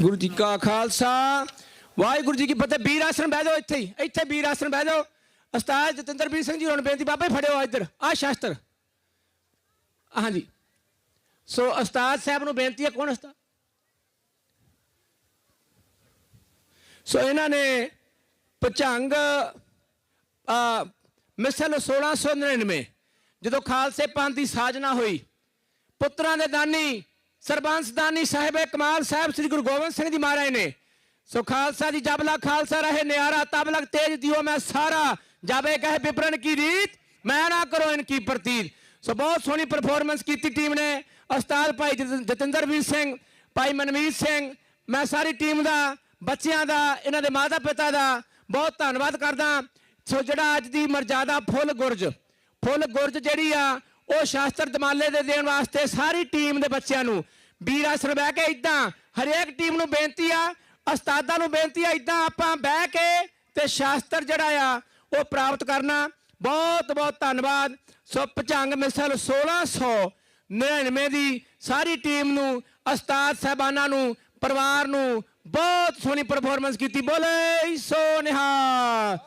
ਗੁਰੂ ਜੀ ਕਾ ਖਾਲਸਾ ਵਾਹਿਗੁਰੂ ਜੀ ਕੀ ਫਤਿਹ। ਵੀਰ ਆਸਣ ਬਹਿ ਜਾਓ, ਇੱਥੇ ਹੀ ਇੱਥੇ ਵੀਰ ਆਸਣ ਬਹਿ ਜਾਓ। ਉਸਤਾਦ ਜਤਿੰਦਰਵੀਰ ਸਿੰਘ ਜੀ ਹੁਣ ਬੇਨਤੀ, ਬਾਬੇ ਫੜਿਓ ਇੱਧਰ ਆਹ ਸ਼ਾਸਤਰ। ਹਾਂਜੀ, ਸੋ ਉਸਤਾਦ ਸਾਹਿਬ ਨੂੰ ਬੇਨਤੀ ਹੈ। ਕੌਣ ਉਸਤਾਦ? ਸੋ ਇਹਨਾਂ ਨੇ ਭੁਜੰਗ ਮਿਸਲ 1699 ਜਦੋਂ ਖਾਲਸੇ ਪੰਥ ਦੀ ਸਾਜਨਾ ਹੋਈ, ਪੁੱਤਰਾਂ ਦੇ ਦਾਨੀ ਸਰਬੰਸ ਦਾਨੀ ਸਾਹਿਬ ਕਮਾਲ ਸਾਹਿਬ ਸ੍ਰੀ ਗੁਰੂ ਗੋਬਿੰਦ ਸਿੰਘ ਜੀ ਮਹਾਰਾਜ ਨੇ ਸੋ ਖਾਲਸਾ ਜੀ ਜਬ लग खालसा रहे न्यारा तब लग तेज दियो मैं सारा जाबे कहे विपरण की रीत मैं ना करो इनकी प्रतीत। सो बहुत सोहनी परफॉर्मेंस की टीम ने। उस्ताद भाई जतिंदरवीर सिंह, भाई मनमीत सिंह, मैं सारी टीम का, बच्चों का, इन्हों के माता पिता का बहुत धन्यवाद करदा। सो जिहड़ा अज की मर्यादा फुल गुरज जिहड़ी आ ਉਹ ਸ਼ਾਸਤਰ ਦਮਾਲੇ ਦੇ ਦੇਣ ਵਾਸਤੇ ਸਾਰੀ ਟੀਮ ਦੇ ਬੱਚਿਆਂ ਨੂੰ ਵੀਰ ਆਸਣ ਬਹਿ ਕੇ ਇਦਾਂ ਹਰੇਕ ਟੀਮ ਨੂੰ ਬੇਨਤੀ ਆ, ਉਸਤਾਦਾਂ ਨੂੰ ਬੇਨਤੀ ਆ, ਇਦਾਂ ਆਪਾਂ ਬਹਿ ਕੇ ਤੇ ਸ਼ਾਸਤਰ ਜਿਹੜਾ ਆ ਉਹ ਪ੍ਰਾਪਤ ਕਰਨਾ। ਬਹੁਤ ਬਹੁਤ ਧੰਨਵਾਦ। ਸੋ ਭੁਜੰਗ ਮਿਸਲ 1699 ਦੀ ਸਾਰੀ ਟੀਮ ਨੂੰ, ਉਸਤਾਦ ਸਾਹਿਬਾਨਾਂ ਨੂੰ, ਪਰਿਵਾਰ ਨੂੰ ਬਹੁਤ ਸੋਹਣੀ ਪਰਫਾਰਮੈਂਸ ਕੀਤੀ। ਬੋਲੇ ਸੋ ਨਿਹਾਲ।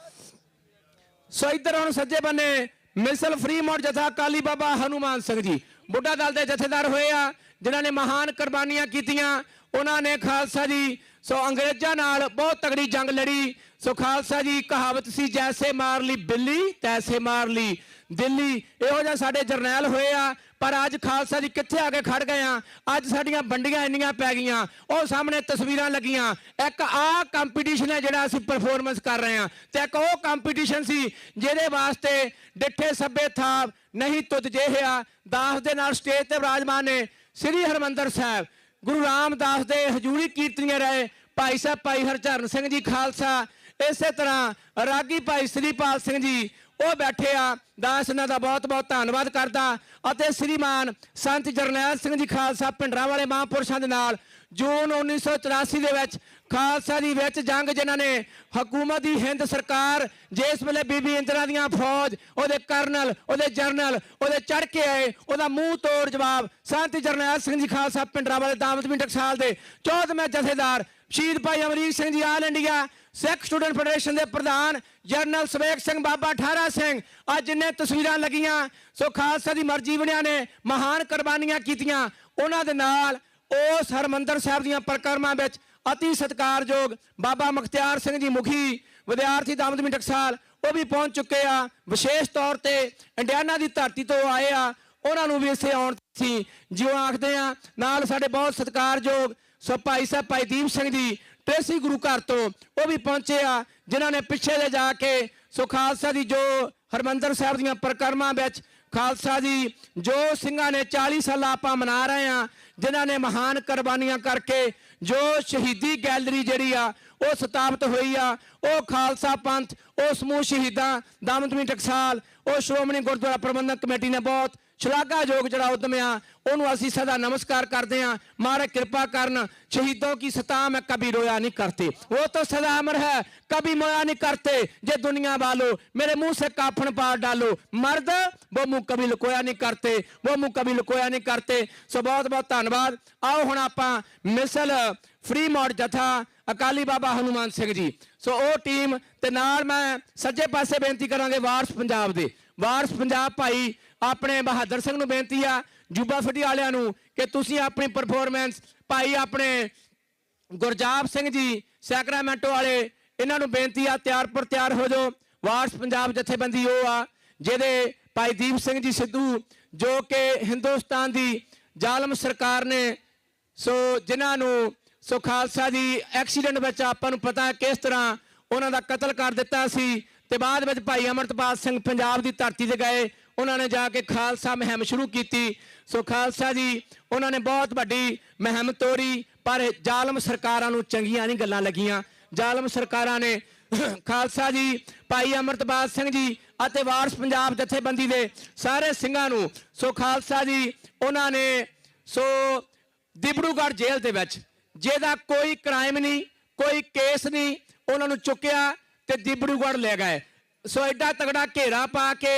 ਸੋ ਇੱਧਰ ਹੁਣ ਸੱਜੇ ਬੰਨੇ ਮਿਸਲ ਫਰੀ ਮੋੜ ਜਥਾ ਅਕਾਲੀ ਬਾਬਾ ਹਨੂਮਾਨ ਸਿੰਘ ਜੀ ਬੁੱਢਾ ਦਲ ਦੇ ਜਥੇਦਾਰ ਹੋਏ ਆ, ਜਿਨ੍ਹਾਂ ਨੇ ਮਹਾਨ ਕੁਰਬਾਨੀਆਂ ਕੀਤੀਆਂ। ਉਹਨਾਂ ਨੇ ਖਾਲਸਾ ਜੀ ਸੋ ਅੰਗਰੇਜ਼ਾਂ ਨਾਲ ਬਹੁਤ ਤਗੜੀ ਜੰਗ ਲੜੀ। ਸੋ ਖਾਲਸਾ ਜੀ ਕਹਾਵਤ ਸੀ, ਜੈਸੇ ਮਾਰ ਲਈ ਬਿੱਲੀ ਤੈਸੇ ਮਾਰ ਲਈ ਦਿੱਲੀ। ਇਹੋ ਜਿਹਾ ਸਾਡੇ ਜਰਨੈਲ ਹੋਏ ਆ, ਪਰ ਅੱਜ ਖਾਲਸਾ ਜੀ ਕਿੱਥੇ ਆ ਕੇ ਖੜ ਗਏ ਆ। ਅੱਜ ਸਾਡੀਆਂ ਵੰਡੀਆਂ ਇੰਨੀਆਂ ਪੈ ਗਈਆਂ, ਉਹ ਸਾਹਮਣੇ ਤਸਵੀਰਾਂ ਲੱਗੀਆਂ। ਇੱਕ ਆਹ ਕੰਪੀਟੀਸ਼ਨ ਹੈ ਜਿਹੜਾ ਅਸੀਂ ਪਰਫਾਰਮੈਂਸ ਕਰ ਰਹੇ ਹਾਂ, ਤੇ ਇੱਕ ਉਹ ਕੰਪੀਟੀਸ਼ਨ ਸੀ ਜਿਹਦੇ ਵਾਸਤੇ ਡਿੱਠੇ ਸੱਬੇ ਥਾਪ ਨਹੀਂ ਤੁਧ ਜਿਹਿਆ ਦਾਸ ਦੇ ਨਾਲ ਸਟੇਜ ਤੇ ਵਿਰਾਜਮਾਨ ਨੇ ਸ੍ਰੀ ਹਰਮੰਦਰ ਸਾਹਿਬ ਗੁਰੂ ਰਾਮਦਾਸ ਦੇ ਹਜ਼ੂਰੀ ਕੀਰਤਨੀਏ ਰਹੇ ਭਾਈ ਸਾਹਿਬ ਭਾਈ ਹਰਚਰਨ ਸਿੰਘ ਜੀ ਖਾਲਸਾ। ਇਸੇ ਤਰ੍ਹਾਂ ਰਾਗੀ ਭਾਈ ਸ੍ਰੀਪਾਲ ਸਿੰਘ ਜੀ ਉਹ ਬੈਠੇ ਆ। ਦਾਸ ਇਹਨਾਂ ਦਾ ਬਹੁਤ ਬਹੁਤ ਧੰਨਵਾਦ ਕਰਦਾ। ਅਤੇ ਸ੍ਰੀਮਾਨ ਸੰਤ ਜਰਨੈਲ ਸਿੰਘ ਜੀ ਖਾਲਸਾ ਭਿੰਡਰਾਂ ਵਾਲੇ ਮਹਾਂਪੁਰਸ਼ਾਂ ਦੇ ਨਾਲ ਜੂਨ 1984 ਦੇ ਵਿੱਚ ਖਾਲਸਾ ਦੀ ਵਿੱਚ ਜੰਗ, ਜਿਨ੍ਹਾਂ ਨੇ ਹਕੂਮਤ ਦੀ ਹਿੰਦ ਸਰਕਾਰ ਜਿਸ ਵੇਲੇ ਬੀਬੀ ਇੰਦਰਾ ਦੀਆਂ ਫੌਜ, ਉਹਦੇ ਕਰਨਲ, ਉਹਦੇ ਜਰਨਲ ਉਹਦੇ ਚੜ੍ਹ ਕੇ ਆਏ, ਉਹਦਾ ਮੂੰਹ ਤੋੜ ਜਵਾਬ ਸੰਤ ਜਰਨੈਲ ਸਿੰਘ ਜੀ ਖਾਲਸਾ ਭਿੰਡਰਾਂ ਵਾਲੇ ਦਾਮਦਮੀ ਟਕਸਾਲ ਦੇ 14ਵੇਂ ਜਥੇਦਾਰ ਸ਼ਹੀਦ ਭਾਈ ਅਮਰੀਕ ਸਿੰਘ ਜੀ ਆਲ ਇੰਡੀਆ ਸਿੱਖ ਸਟੂਡੈਂਟ ਫੈਡਰੇਸ਼ਨ ਦੇ ਪ੍ਰਧਾਨ ਜਨਰਲ ਸਵੇਕ ਸਿੰਘ ਬਾਬਾ ਠਾਰਾ ਸਿੰਘ, ਅੱਜ ਜਿੰਨੇ ਤਸਵੀਰਾਂ ਲੱਗੀਆਂ ਸੋ ਖਾਲਸਾ ਦੀ ਮਰਜ਼ੀ ਬਣਿਆ ਨੇ ਮਹਾਨ ਕੁਰਬਾਨੀਆਂ ਕੀਤੀਆਂ। ਉਹਨਾਂ ਦੇ ਨਾਲ ਉਸ ਹਰਮੰਦਰ ਸਾਹਿਬ ਦੀਆਂ ਪਰਿਕਰਮਾ ਵਿੱਚ ਅਤੀ ਸਤਿਕਾਰਯੋਗ ਬਾਬਾ ਮੁਖਤਿਆਰ ਸਿੰਘ ਜੀ ਮੁਖੀ ਵਿਦਿਆਰਥੀ ਦਾਮਦਮੀ ਟਕਸਾਲ ਉਹ ਵੀ ਪਹੁੰਚ ਚੁੱਕੇ ਆ। ਵਿਸ਼ੇਸ਼ ਤੌਰ ਤੇ ਇੰਡੀਆਨਾ ਦੀ ਧਰਤੀ ਤੋਂ ਆਏ ਆ, ਉਹਨਾਂ ਨੂੰ ਵੀ ਇਸੇ ਆਉਣ ਸੀ ਜਿਉਂ ਆਖਦੇ ਆ। ਨਾਲ ਸਾਡੇ ਬਹੁਤ ਸਤਿਕਾਰਯੋਗ ਸੋ ਭਾਈ ਸਾਹਿਬ ਭਾਈ ਦੀਪ ਸਿੰਘ ਜੀ ਟ੍ਰੇਸੀ ਗੁਰੂ ਘਰ ਤੋਂ ਉਹ ਵੀ ਪਹੁੰਚੇ ਆ, ਜਿਨ੍ਹਾਂ ਨੇ ਪਿੱਛੇ ਦੇ ਜਾ ਕੇ ਸੋ ਖਾਲਸਾ ਦੀ ਜੋ ਹਰਮੰਦਰ ਸਾਹਿਬ ਦੀਆਂ ਪਰਿਕਰਮਾ ਵਿੱਚ ਖਾਲਸਾ ਜੀ ਜੋ ਸਿੰਘਾਂ ਨੇ 40 ਸਾਲ ਆਪਾਂ ਮਨਾ ਰਹੇ ਆ, ਜਿਨ੍ਹਾਂ ਨੇ ਮਹਾਨ ਕੁਰਬਾਨੀਆਂ ਕਰਕੇ ਜੋ ਸ਼ਹੀਦੀ ਗੈਲਰੀ ਜਿਹੜੀ ਆ ਉਹ ਸਥਾਪਿਤ ਹੋਈ ਆ, ਉਹ ਖਾਲਸਾ ਪੰਥ, ਉਹ ਸਮੂਹ ਸ਼ਹੀਦਾਂ ਦਾਮਦਮੀ ਟਕਸਾਲ, ਉਹ ਸ਼੍ਰੋਮਣੀ ਗੁਰਦੁਆਰਾ ਪ੍ਰਬੰਧਕ ਕਮੇਟੀ ਨੇ ਬਹੁਤ ਸ਼ਲਾਘਾਯੋਗ ਜਿਹੜਾ ਉਦਮ ਆ ਉਹਨੂੰ ਅਸੀਂ ਸਦਾ ਨਮਸਕਾਰ ਕਰਦੇ ਹਾਂ। महाराज कृपा करन, शहीदों की सता में कभी रोया नहीं करते, वो तो सदा अमर है कभी मोया नहीं करते। जे दुनिया वालों मेरे मुंह से काफन पार डालो, मर्द वो मुंह कभी लुकोया नहीं करते, वो मुंह कभी लुकोया नहीं करते। सो बहुत बहुत धन्यवाद। आओ हुण आपां मिसल फ्री मोड़ जथा अकाली बाबा हनुमान सिंह जी सो वो टीम ते नाल मैं सज्जे पासे बेनती करांगे वारस पंजाब दे वारस पंजाब भाई अपने बहादुर सिंह नूं बेनती आ जूबा फटी वालियां नूं कि तुसीं अपनी परफॉर्मेंस भाई अपने गुरजाप सिंह जी सैक्रामेंटो वाले इन्हां नूं बेनती आ तैयार पर तैयार हो जाओ। वारस पंजाब जथेबंदी वो आ जिहदे भाई दीप सिंह जी सिद्धू जो कि हिंदुस्तान दी जालम सरकार ने सो जिन्हां नूं सो खालसा जी एक्सीडेंट विच आपां नूं पता है किस तरह उन्हां दा कतल कर दिता सी ते बाद विच भाई अमरतपाल सिंह पंजाब दी धरती ते गए, उन्होंने जाके खालसा मुहिम शुरू की। सो खालसा जी उन्होंने बहुत वड्डी मुहिम तोड़ी पर जालम सरकारां नूं चंगियां नहीं गल्लां लगियां। जालम सरकारां ने खालसा जी भाई अमरतपाल सिंह जी अते वारस पंजाब जथेबंदी दे सारे सिंघां नूं सो खालसा जी उन्होंने सो डिब्रूगढ़ जेल दे विच जिहदा कोई क्राइम नहीं कोई केस नहीं उन्होंने चुकिया ते डिब्रूगढ़ ले गए। सो एडा तगड़ा घेरा पा के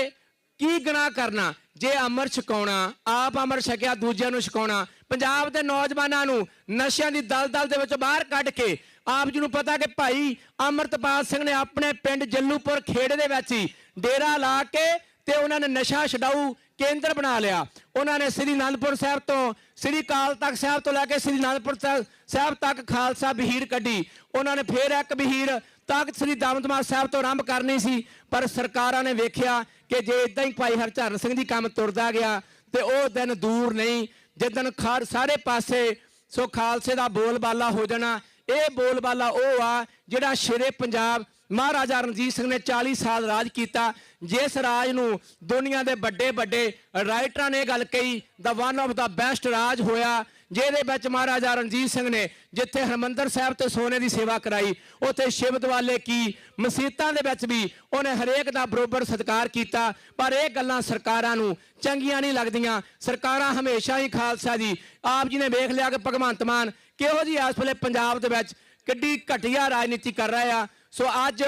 की गुनाह करना ਜੇ ਅੰਮ੍ਰਿਤ ਛਕਾਉਣਾ, ਆਪ ਅੰਮ੍ਰਿਤ ਛਕਿਆ ਦੂਜਿਆਂ ਨੂੰ ਛਕਾਉਣਾ, ਪੰਜਾਬ ਦੇ ਨੌਜਵਾਨਾਂ ਨੂੰ ਨਸ਼ਿਆਂ ਦੀ ਦਲਦਲ ਦੇ ਵਿੱਚੋਂ ਬਾਹਰ ਕੱਢ ਕੇ, ਆਪ ਜੀ ਨੂੰ ਪਤਾ ਕਿ ਭਾਈ ਅੰਮ੍ਰਿਤਪਾਲ ਸਿੰਘ ਨੇ ਆਪਣੇ ਪਿੰਡ ਜੱਲੂਪੁਰ ਖੇੜੇ ਦੇ ਵਿੱਚ ਹੀ ਡੇਰਾ ਲਾ ਕੇ ਤੇ ਉਹਨਾਂ ਨੇ ਨਸ਼ਾ ਛਡਾਊ ਕੇਂਦਰ ਬਣਾ ਲਿਆ। ਉਹਨਾਂ ਨੇ ਸ੍ਰੀ ਅਨੰਦਪੁਰ ਸਾਹਿਬ ਤੋਂ, ਸ੍ਰੀ ਅਕਾਲ ਤਖਤ ਸਾਹਿਬ ਤੋਂ ਲੈ ਕੇ ਸ੍ਰੀ ਅਨੰਦਪੁਰ ਸਾਹਿਬ ਤੱਕ ਖਾਲਸਾ ਬਹੀਰ ਕੱਢੀ। ਉਹਨਾਂ ਨੇ ਫੇਰ ਇੱਕ ਬਹੀਰ ਤਖਤ ਸ੍ਰੀ ਦਮਦਮਾ ਸਾਹਿਬ ਤੋਂ ਆਰੰਭ ਕਰਨੀ ਸੀ, ਪਰ ਸਰਕਾਰਾਂ ਨੇ ਵੇਖਿਆ ਕਿ ਜੇ ਇਦਾਂ ਹੀ ਭਾਈ ਹਰਚਰਨ ਸਿੰਘ ਦੀ ਕੰਮ ਤੁਰਦਾ ਗਿਆ ਤੇ ਉਹ ਦਿਨ ਦੂਰ ਨਹੀਂ ਜਿੱਦਣ ਸਾਰੇ ਪਾਸੇ ਸੋ ਖਾਲਸੇ ਦਾ ਬੋਲਬਾਲਾ ਹੋ ਜਾਣਾ। ਇਹ ਬੋਲਬਾਲਾ ਉਹ ਆ ਜਿਹੜਾ ਸ਼ੇਰੇ ਪੰਜਾਬ ਮਹਾਰਾਜਾ ਰਣਜੀਤ ਸਿੰਘ ਨੇ 40 ਸਾਲ ਰਾਜ ਕੀਤਾ, ਜਿਸ ਰਾਜ ਨੂੰ ਦੁਨੀਆ ਦੇ ਵੱਡੇ ਵੱਡੇ ਰਾਈਟਰਾਂ ਨੇ ਗੱਲ ਕਹੀ ਦਾ ਵਨ ਆਫ ਦਾ ਬੈਸਟ ਰਾਜ ਹੋਇਆ, ਜਿਹਦੇ ਵਿੱਚ ਮਹਾਰਾਜਾ ਰਣਜੀਤ ਸਿੰਘ ਨੇ ਜਿੱਥੇ ਹਰਿਮੰਦਰ ਸਾਹਿਬ ਤੇ ਸੋਨੇ ਦੀ ਸੇਵਾ ਕਰਾਈ, ਉੱਥੇ ਸ਼ਿਵ ਦੁਆਲੇ ਕੀ ਮਸੀਤਾਂ ਦੇ ਵਿੱਚ ਵੀ ਉਹਨੇ ਹਰੇਕ ਦਾ ਬਰੋਬਰ ਸਤਿਕਾਰ ਕੀਤਾ। ਪਰ ਇਹ ਗੱਲਾਂ ਸਰਕਾਰਾਂ ਨੂੰ ਚੰਗੀਆਂ ਨਹੀਂ ਲੱਗਦੀਆਂ। ਸਰਕਾਰਾਂ ਹਮੇਸ਼ਾ ਹੀ ਖਾਲਸਾ ਦੀ, ਆਪ ਜੀ ਨੇ ਵੇਖ ਲਿਆ ਕਿ ਭਗਵੰਤ ਮਾਨ ਕਿਹੋ ਜੀ ਇਸ ਵੇਲੇ ਪੰਜਾਬ ਦੇ ਵਿੱਚ ਕਿੱਡੀ ਘਟੀਆ ਰਾਜਨੀਤੀ ਕਰ ਰਹੇ ਆ। ਸੋ ਅੱਜ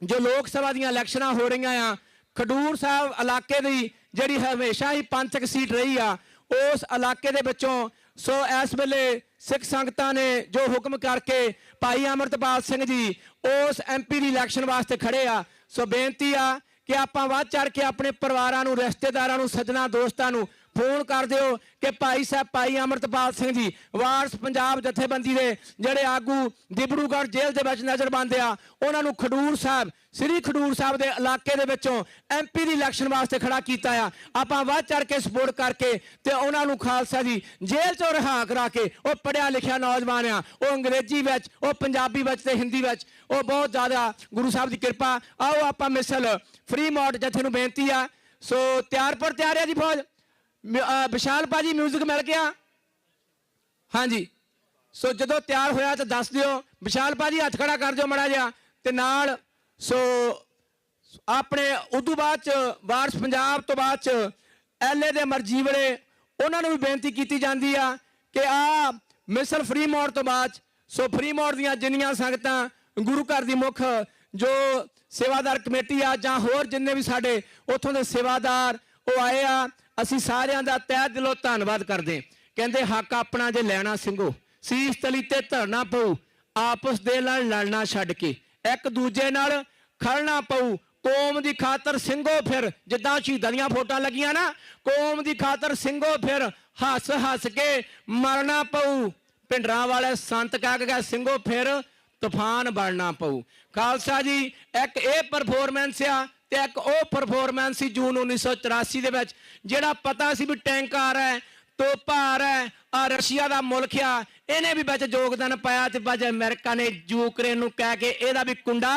ਜੋ ਲੋਕ ਸਭਾ ਦੀਆਂ ਇਲੈਕਸ਼ਨਾਂ ਹੋ ਰਹੀਆਂ ਆ, ਖਡੂਰ ਸਾਹਿਬ ਇਲਾਕੇ ਦੀ ਜਿਹੜੀ ਹਮੇਸ਼ਾ ਹੀ ਪੰਥਕ ਸੀਟ ਰਹੀ ਆ, ਉਸ ਇਲਾਕੇ ਦੇ ਵਿੱਚੋਂ ਸੋ ਇਸ ਵੇਲੇ ਸਿੱਖ ਸੰਗਤਾਂ ਨੇ ਜੋ ਹੁਕਮ ਕਰਕੇ ਭਾਈ ਅੰਮ੍ਰਿਤਪਾਲ ਸਿੰਘ ਜੀ ਉਸ MP ਦੀ ਇਲੈਕਸ਼ਨ ਵਾਸਤੇ ਖੜੇ ਆ। ਸੋ ਬੇਨਤੀ ਆ ਕਿ ਆਪਾਂ ਵੱਧ ਚੜ ਕੇ ਆਪਣੇ ਪਰਿਵਾਰਾਂ ਨੂੰ, ਰਿਸ਼ਤੇਦਾਰਾਂ ਨੂੰ, ਸੱਜਣਾ ਦੋਸਤਾਂ ਨੂੰ ਫੋਨ ਕਰ ਦਿਓ ਕਿ ਭਾਈ ਸਾਹਿਬ ਭਾਈ ਅੰਮ੍ਰਿਤਪਾਲ ਸਿੰਘ ਜੀ ਵਾਰਸ ਪੰਜਾਬ ਜਥੇਬੰਦੀ ਦੇ ਜਿਹੜੇ ਆਗੂ ਡਿਬਰੂਗੜ੍ਹ ਜੇਲ੍ਹ ਦੇ ਵਿੱਚ ਨਜ਼ਰਬੰਦ ਆ, ਉਹਨਾਂ ਨੂੰ ਖਡੂਰ ਸਾਹਿਬ, ਸ੍ਰੀ ਖਡੂਰ ਸਾਹਿਬ ਦੇ ਇਲਾਕੇ ਦੇ ਵਿੱਚੋਂ MP ਦੀ ਇਲੈਕਸ਼ਨ ਵਾਸਤੇ ਖੜਾ ਕੀਤਾ ਆ। ਆਪਾਂ ਵੱਧ ਚੜ ਕੇ ਸਪੋਰਟ ਕਰਕੇ ਤੇ ਉਹਨਾਂ ਨੂੰ ਖਾਲਸਾ ਦੀ ਜੇਲ੍ਹ ਚੋਂ ਰਿਹਾ ਕਰਾ ਕੇ, ਉਹ ਪੜ੍ਹਿਆ ਲਿਖਿਆ ਨੌਜਵਾਨ ਆ, ਉਹ ਅੰਗਰੇਜ਼ੀ ਵਿੱਚ, ਉਹ ਪੰਜਾਬੀ ਵਿੱਚ ਤੇ ਹਿੰਦੀ ਵਿੱਚ ਉਹ ਬਹੁਤ ਜ਼ਿਆਦਾ ਗੁਰੂ ਸਾਹਿਬ ਦੀ ਕਿਰਪਾ। ਆਓ ਆਪਾਂ ਮਿਸਲ ਫਰੀ ਮੌਡ ਜਥੇ ਨੂੰ ਬੇਨਤੀ ਆ। ਸੋ ਤਿਆਰ ਆ ਜੀ ਫੌਜ। ਵਿਸ਼ਾਲ ਭਾਜੀ ਮਿਊਜ਼ਿਕ ਮਿਲ ਗਿਆ? ਹਾਂਜੀ। ਸੋ ਜਦੋਂ ਤਿਆਰ ਹੋਇਆ ਤਾਂ ਦੱਸ ਦਿਓ। ਵਿਸ਼ਾਲ ਭਾਜੀ ਹੱਥ ਖੜਾ ਕਰ ਦਿਓ ਮੜਾ ਜਿਹਾ ਤੇ ਨਾਲ। ਸੋ ਆਪਣੇ ਉਦੋਂ ਬਾਅਦ ਚ ਵਾਰਸ ਪੰਜਾਬ ਤੋਂ ਬਾਅਦ ਚ LA ਦੇ ਮਰਜੀ ਵੇਲੇ ਉਹਨਾਂ ਨੂੰ ਵੀ ਬੇਨਤੀ ਕੀਤੀ ਜਾਂਦੀ ਆ ਕਿ ਆ ਮਿਸਲ ਫਰੀ ਮੋਡ ਤੋਂ ਬਾਅਦ ਸੋ ਫਰੀ ਮੋਡ ਦੀਆਂ ਜਿੰਨੀਆਂ ਸੰਗਤਾਂ ਗੁਰੂ ਘਰ ਦੀ ਮੁੱਖ ਜੋ ਸੇਵਾਦਾਰ ਕਮੇਟੀ ਆ ਜਾਂ ਹੋਰ ਜਿੰਨੇ ਵੀ ਸਾਡੇ ਉੱਥੋਂ ਦੇ ਸੇਵਾਦਾਰ ਉਹ ਆਏ ਆ, ਅਸੀਂ ਸਾਰਿਆਂ ਦਾ ਤਹਿ ਦਿਲੋਂ ਧੰਨਵਾਦ ਕਰਦੇ। ਕਹਿੰਦੇ ਹੱਕ ਆਪਣਾ ਜੇ ਲੈਣਾ ਸਿੰਘੋ, ਸੀਸ ਤਲੀ ਤੇ ਧਰਨਾ ਪਊ, ਆਪਸ ਦੇ ਨਾਲ ਲੜਨਾ ਛੱਡ ਕੇ ਇੱਕ ਦੂਜੇ ਨਾਲ ਖੜਨਾ ਪਊ, ਕੌਮ ਦੀ ਖਾਤਰ ਸਿੰਘੋ ਫਿਰ, ਜਿੱਦਾਂ ਸ਼ਹੀਦਾਂ ਦੀਆਂ ਫੋਟੋਆਂ ਲੱਗੀਆਂ ਨਾ, ਕੌਮ ਦੀ ਖਾਤਰ ਸਿੰਘੋ ਫਿਰ, ਹੱਸ ਹੱਸ ਕੇ ਮਰਨਾ ਪਊ, ਭਿੰਡਰਾਂ ਵਾਲੇ ਸੰਤ ਕਹਿ ਕੇ ਸਿੰਘੋ ਫਿਰ ਤੂਫਾਨ ਬਣਨਾ ਪਊ। ਖਾਲਸਾ ਜੀ ਇੱਕ ਇਹ ਪਰਫਾਰਮੈਂਸ ਆ ਤੇ ਇੱਕ ਉਹ ਪਰਫਾਰਮੈਂਸ ਸੀ ਜੂਨ 1984 ਦੇ ਵਿੱਚ, ਜਿਹੜਾ ਪਤਾ ਸੀ ਵੀ ਟੈਂਕ ਆ ਰਿਹਾ, ਤੋਪਾ ਆ ਰਿਹਾ, ਆ ਰਸ਼ੀਆ ਦਾ ਮੁਲਕ ਆ, ਇਹਨੇ ਵੀ ਵਿੱਚ ਯੋਗਦਾਨ ਪਾਇਆ ਤੇ ਬਾਅਦ ਅਮਰੀਕਾ ਨੇ ਯੂਕਰੇਨ ਨੂੰ ਕਹਿ ਕੇ ਇਹਦਾ ਵੀ ਕੁੰਡਾ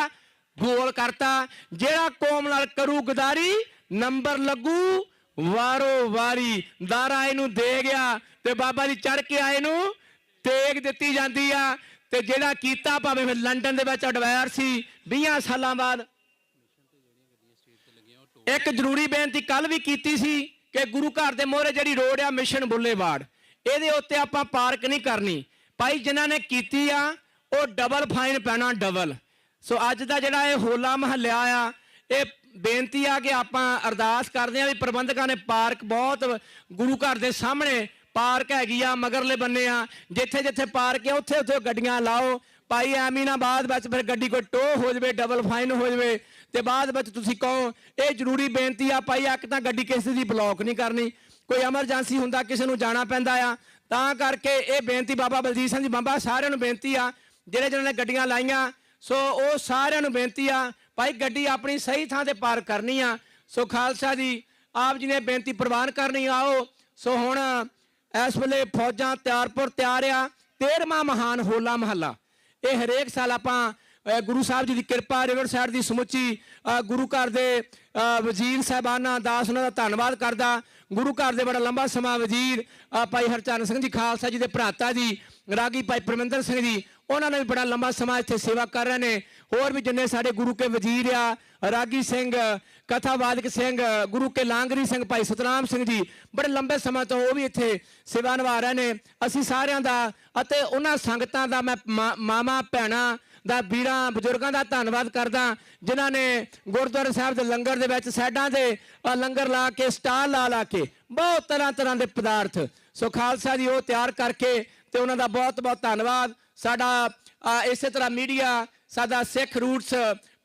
ਗੋਲ ਕਰਤਾ। ਜਿਹੜਾ ਕੌਮ ਨਾਲ ਕਰੂ ਗਦਾਰੀ ਨੰਬਰ ਲੱਗੂ ਵਾਰੋ ਵਾਰੀ, ਦਾਰਾ ਇਹਨੂੰ ਦੇ ਗਿਆ ਤੇ ਬਾਬਾ ਦੀ ਚੜ ਕੇ ਆਏ ਨੂੰ ਤੇਗ ਦਿੱਤੀ ਜਾਂਦੀ ਆ। ਤੇ ਜਿਹੜਾ ਕੀਤਾ ਭਾਵੇਂ ਫਿਰ ਲੰਡਨ ਦੇ ਵਿੱਚ ਅਡਵਾਇਰ ਸੀ 20 ਸਾਲਾਂ ਬਾਅਦ। ਇੱਕ ਜ਼ਰੂਰੀ ਬੇਨਤੀ ਕੱਲ ਵੀ ਕੀਤੀ ਸੀ ਕਿ ਗੁਰੂ ਘਰ ਦੇ ਮੋਹਰੇ ਜਿਹੜੀ ਰੋਡ ਆ ਮਿਸ਼ਨ ਬੁੱਲੇਵਾਰਡ, ਇਹਦੇ ਉੱਤੇ ਆਪਾਂ ਪਾਰਕ ਨਹੀਂ ਕਰਨੀ। ਭਾਈ ਜਿਨ੍ਹਾਂ ਨੇ ਕੀਤੀ ਆ ਉਹ ਡਬਲ ਫਾਈਨ ਪੈਣਾ, ਡਬਲ। ਸੋ ਅੱਜ ਦਾ ਜਿਹੜਾ ਇਹ ਹੋਲਾ ਮਹੱਲਾ ਆ, ਇਹ ਬੇਨਤੀ ਆ ਕਿ ਆਪਾਂ ਅਰਦਾਸ ਕਰਦੇ ਆ ਵੀ ਪ੍ਰਬੰਧਕਾਂ ਨੇ ਪਾਰਕ ਬਹੁਤ ਗੁਰੂ ਘਰ ਦੇ ਸਾਹਮਣੇ ਪਾਰਕ ਹੈਗੀ ਆ, ਮਗਰਲੇ ਬੰਨੇ ਆ, ਜਿੱਥੇ ਜਿੱਥੇ ਪਾਰਕ ਆ ਉੱਥੇ ਉੱਥੇ ਗੱਡੀਆਂ ਲਾਓ। ਭਾਈ ਐਮੀਨਾਬਾਦ ਵਿੱਚ ਫਿਰ ਗੱਡੀ ਕੋਈ ਟੋ ਹੋ ਜਾਵੇ, ਡਬਲ ਫਾਈਨ ਹੋ ਜਾਵੇ ਤੇ ਬਾਅਦ ਵਿੱਚ ਤੁਸੀਂ ਕਹੋ। ਇਹ ਜ਼ਰੂਰੀ ਬੇਨਤੀ ਆ ਭਾਈ, ਇੱਕ ਤਾਂ ਗੱਡੀ ਕਿਸੇ ਦੀ ਬਲੌਕ ਨਹੀਂ ਕਰਨੀ, ਕੋਈ ਐਮਰਜੈਂਸੀ ਹੁੰਦਾ ਕਿਸੇ ਨੂੰ ਜਾਣਾ ਪੈਂਦਾ ਆ, ਤਾਂ ਕਰਕੇ ਇਹ ਬੇਨਤੀ ਬਾਬਾ ਬਲਜੀਤ ਸਿੰਘ ਜੀ ਬਾਬਾ ਸਾਰਿਆਂ ਨੂੰ ਬੇਨਤੀ ਆ, ਜਿਹੜੇ ਜਿਹਨਾਂ ਨੇ ਗੱਡੀਆਂ ਲਾਈਆਂ ਸੋ ਉਹ ਸਾਰਿਆਂ ਨੂੰ ਬੇਨਤੀ ਆ ਭਾਈ ਗੱਡੀ ਆਪਣੀ ਸਹੀ ਥਾਂ ਤੇ ਪਾਰਕ ਕਰਨੀ ਆ। ਸੋ ਖਾਲਸਾ ਜੀ ਆਪ ਜੀ ਨੇ ਬੇਨਤੀ ਪ੍ਰਵਾਨ ਕਰਨੀ। ਆਓ ਸੋ ਹੁਣ ਇਸ ਵੇਲੇ ਫੌਜਾਂ ਤਿਆਰ ਆ 13ਵਾਂ ਮਹਾਨ ਹੋਲਾ ਮਹੱਲਾ। ਇਹ ਹਰੇਕ ਸਾਲ ਆਪਾਂ ਗੁਰੂ ਸਾਹਿਬ ਜੀ ਦੀ ਕਿਰਪਾ, ਰਿਵਰ ਸਾਈਡ ਦੀ ਸਮੁੱਚੀ ਗੁਰੂ ਘਰ ਦੇ ਵਜ਼ੀਰ ਸਾਹਿਬਾਨਾਂ ਦਾਸ ਉਹਨਾਂ ਦਾ ਧੰਨਵਾਦ ਕਰਦਾ। ਗੁਰੂ ਘਰ ਦੇ ਬੜਾ ਲੰਬਾ ਸਮਾਂ ਵਜ਼ੀਰ ਭਾਈ ਹਰਚਰਨ ਸਿੰਘ ਜੀ ਖਾਲਸਾ ਜੀ ਦੇ ਭਰਾਤਾ ਜੀ, ਰਾਗੀ ਭਾਈ ਪਰਮਿੰਦਰ ਸਿੰਘ ਜੀ, ਉਹਨਾਂ ਨੇ ਵੀ ਬੜਾ ਲੰਬਾ ਸਮਾਂ ਇੱਥੇ ਸੇਵਾ ਕਰ ਰਹੇ ਨੇ। ਹੋਰ ਵੀ ਜਿੰਨੇ ਸਾਡੇ ਗੁਰੂ ਕੇ ਵਜ਼ੀਰ ਆ, ਰਾਗੀ ਸਿੰਘ, ਕਥਾਵਾਦਕ ਸਿੰਘ, ਗੁਰੂ ਕੇ ਲਾਂਗਰੀ ਸਿੰਘ, ਭਾਈ ਸਤਨਾਮ ਸਿੰਘ ਜੀ, ਬੜੇ ਲੰਬੇ ਸਮਾਂ ਤੋਂ ਉਹ ਵੀ ਇੱਥੇ ਸੇਵਾ ਨਿਭਾ ਰਹੇ ਨੇ। ਅਸੀਂ ਸਾਰਿਆਂ ਦਾ ਅਤੇ ਉਹਨਾਂ ਸੰਗਤਾਂ ਦਾ ਮੈਂ ਮਾਮਾ ਭੈਣਾਂ ਦਾ ਵੀਰਾਂ ਬਜ਼ੁਰਗਾਂ ਦਾ ਧੰਨਵਾਦ ਕਰਦਾ ਜਿਨ੍ਹਾਂ ਨੇ ਗੁਰਦੁਆਰਾ ਸਾਹਿਬ ਦੇ ਲੰਗਰ ਦੇ ਵਿੱਚ ਸਾਈਡਾਂ ਦੇ ਲੰਗਰ ਲਾ ਕੇ ਸਟਾਲ ਲਾ ਕੇ ਬਹੁਤ ਤਰ੍ਹਾਂ ਦੇ ਪਦਾਰਥ ਸੋ ਖਾਲਸਾ ਜੀ ਉਹ ਤਿਆਰ ਕਰਕੇ ਤੇ ਉਹਨਾਂ ਦਾ ਬਹੁਤ ਬਹੁਤ ਧੰਨਵਾਦ। ਸਾਡਾ ਇਸੇ ਤਰ੍ਹਾਂ ਮੀਡੀਆ ਸਾਡਾ ਸਿੱਖ ਰੂਟਸ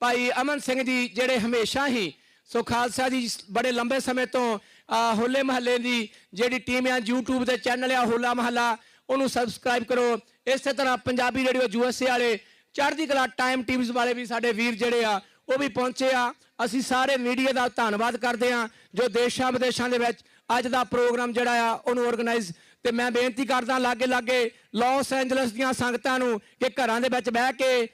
ਭਾਈ ਅਮਨ ਸਿੰਘ ਜੀ ਜਿਹੜੇ ਹਮੇਸ਼ਾ ਹੀ ਸੋ ਖਾਲਸਾ ਜੀ ਬੜੇ ਲੰਬੇ ਸਮੇਂ ਤੋਂ ਹੋਲੇ ਮਹੱਲੇ ਦੀ ਜਿਹੜੀ ਟੀਮ ਆ YouTube ਦੇ ਚੈਨਲ ਆ ਹੋਲਾ ਮਹੱਲਾ ਉਹਨੂੰ ਸਬਸਕ੍ਰਾਈਬ ਕਰੋ। ਇਸੇ ਤਰ੍ਹਾਂ ਪੰਜਾਬੀ ਰੇਡੀਓ USA ਵਾਲੇ ਚੜ੍ਹਦੀ ਕਲਾ ਟਾਈਮ ਟੀਵੀਜ਼ ਵਾਲੇ ਵੀ ਸਾਡੇ ਵੀਰ ਜਿਹੜੇ ਆ ਉਹ ਵੀ ਪਹੁੰਚੇ ਆ। ਅਸੀਂ ਸਾਰੇ ਮੀਡੀਆ ਦਾ ਧੰਨਵਾਦ ਕਰਦੇ ਆ ਜੋ ਦੇਸ਼ਾਂ ਵਿਦੇਸ਼ਾਂ ਦੇ ਵਿੱਚ ਅੱਜ ਦਾ ਪ੍ਰੋਗਰਾਮ ਜਿਹੜਾ ਆ ਉਹਨੂੰ ਆਰਗੇਨਾਈਜ਼ ਤੇ ਮੈਂ ਬੇਨਤੀ ਕਰਦਾ ਲਾਗੇ ਲਾਸ ਐਂਜਲਸ ਦੀਆਂ ਸੰਗਤਾਂ ਨੂੰ ਕਿ ਘਰਾਂ ਦੇ ਵਿੱਚ ਬਹਿ ਕੇ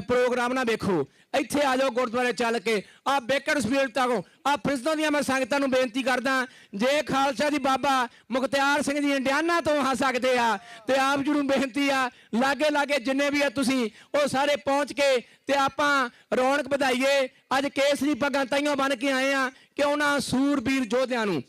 ਪ੍ਰੋਗਰਾਮ ਨਾ ਵੇਖੋ, ਇੱਥੇ ਆ ਜਾਓ ਗੁਰਦੁਆਰੇ ਚੱਲ ਕੇ। ਆ ਬੇਕਰਸਫੀਲਡ ਤੱਕ ਆ ਫ੍ਰਿਸਟਨ ਦੀਆਂ ਮੈਂ ਸੰਗਤਾਂ ਨੂੰ ਬੇਨਤੀ ਕਰਦਾ ਜੇ ਖਾਲਸਾ ਜੀ ਬਾਬਾ ਮੁਖਤਿਆਰ ਸਿੰਘ ਜੀ ਇੰਡੀਆਨਾ ਤੋਂ ਆ ਸਕਦੇ ਆ ਤੇ ਆਪ ਜੀ ਨੂੰ ਬੇਨਤੀ ਆ ਲਾਗੇ ਜਿੰਨੇ ਵੀ ਆ ਤੁਸੀਂ ਉਹ ਸਾਰੇ ਪਹੁੰਚ ਕੇ ਤੇ ਆਪਾਂ ਰੌਣਕ ਵਧਾਈਏ। ਅੱਜ ਕੇਸਰੀ ਪੱਗਾਂ ਤਾਈਆਂ ਬਣ ਕੇ ਆਏ ਆ ਕਿ ਉਹਨਾਂ ਸੂਰਬੀਰ ਯੋਧਿਆਂ ਨੂੰ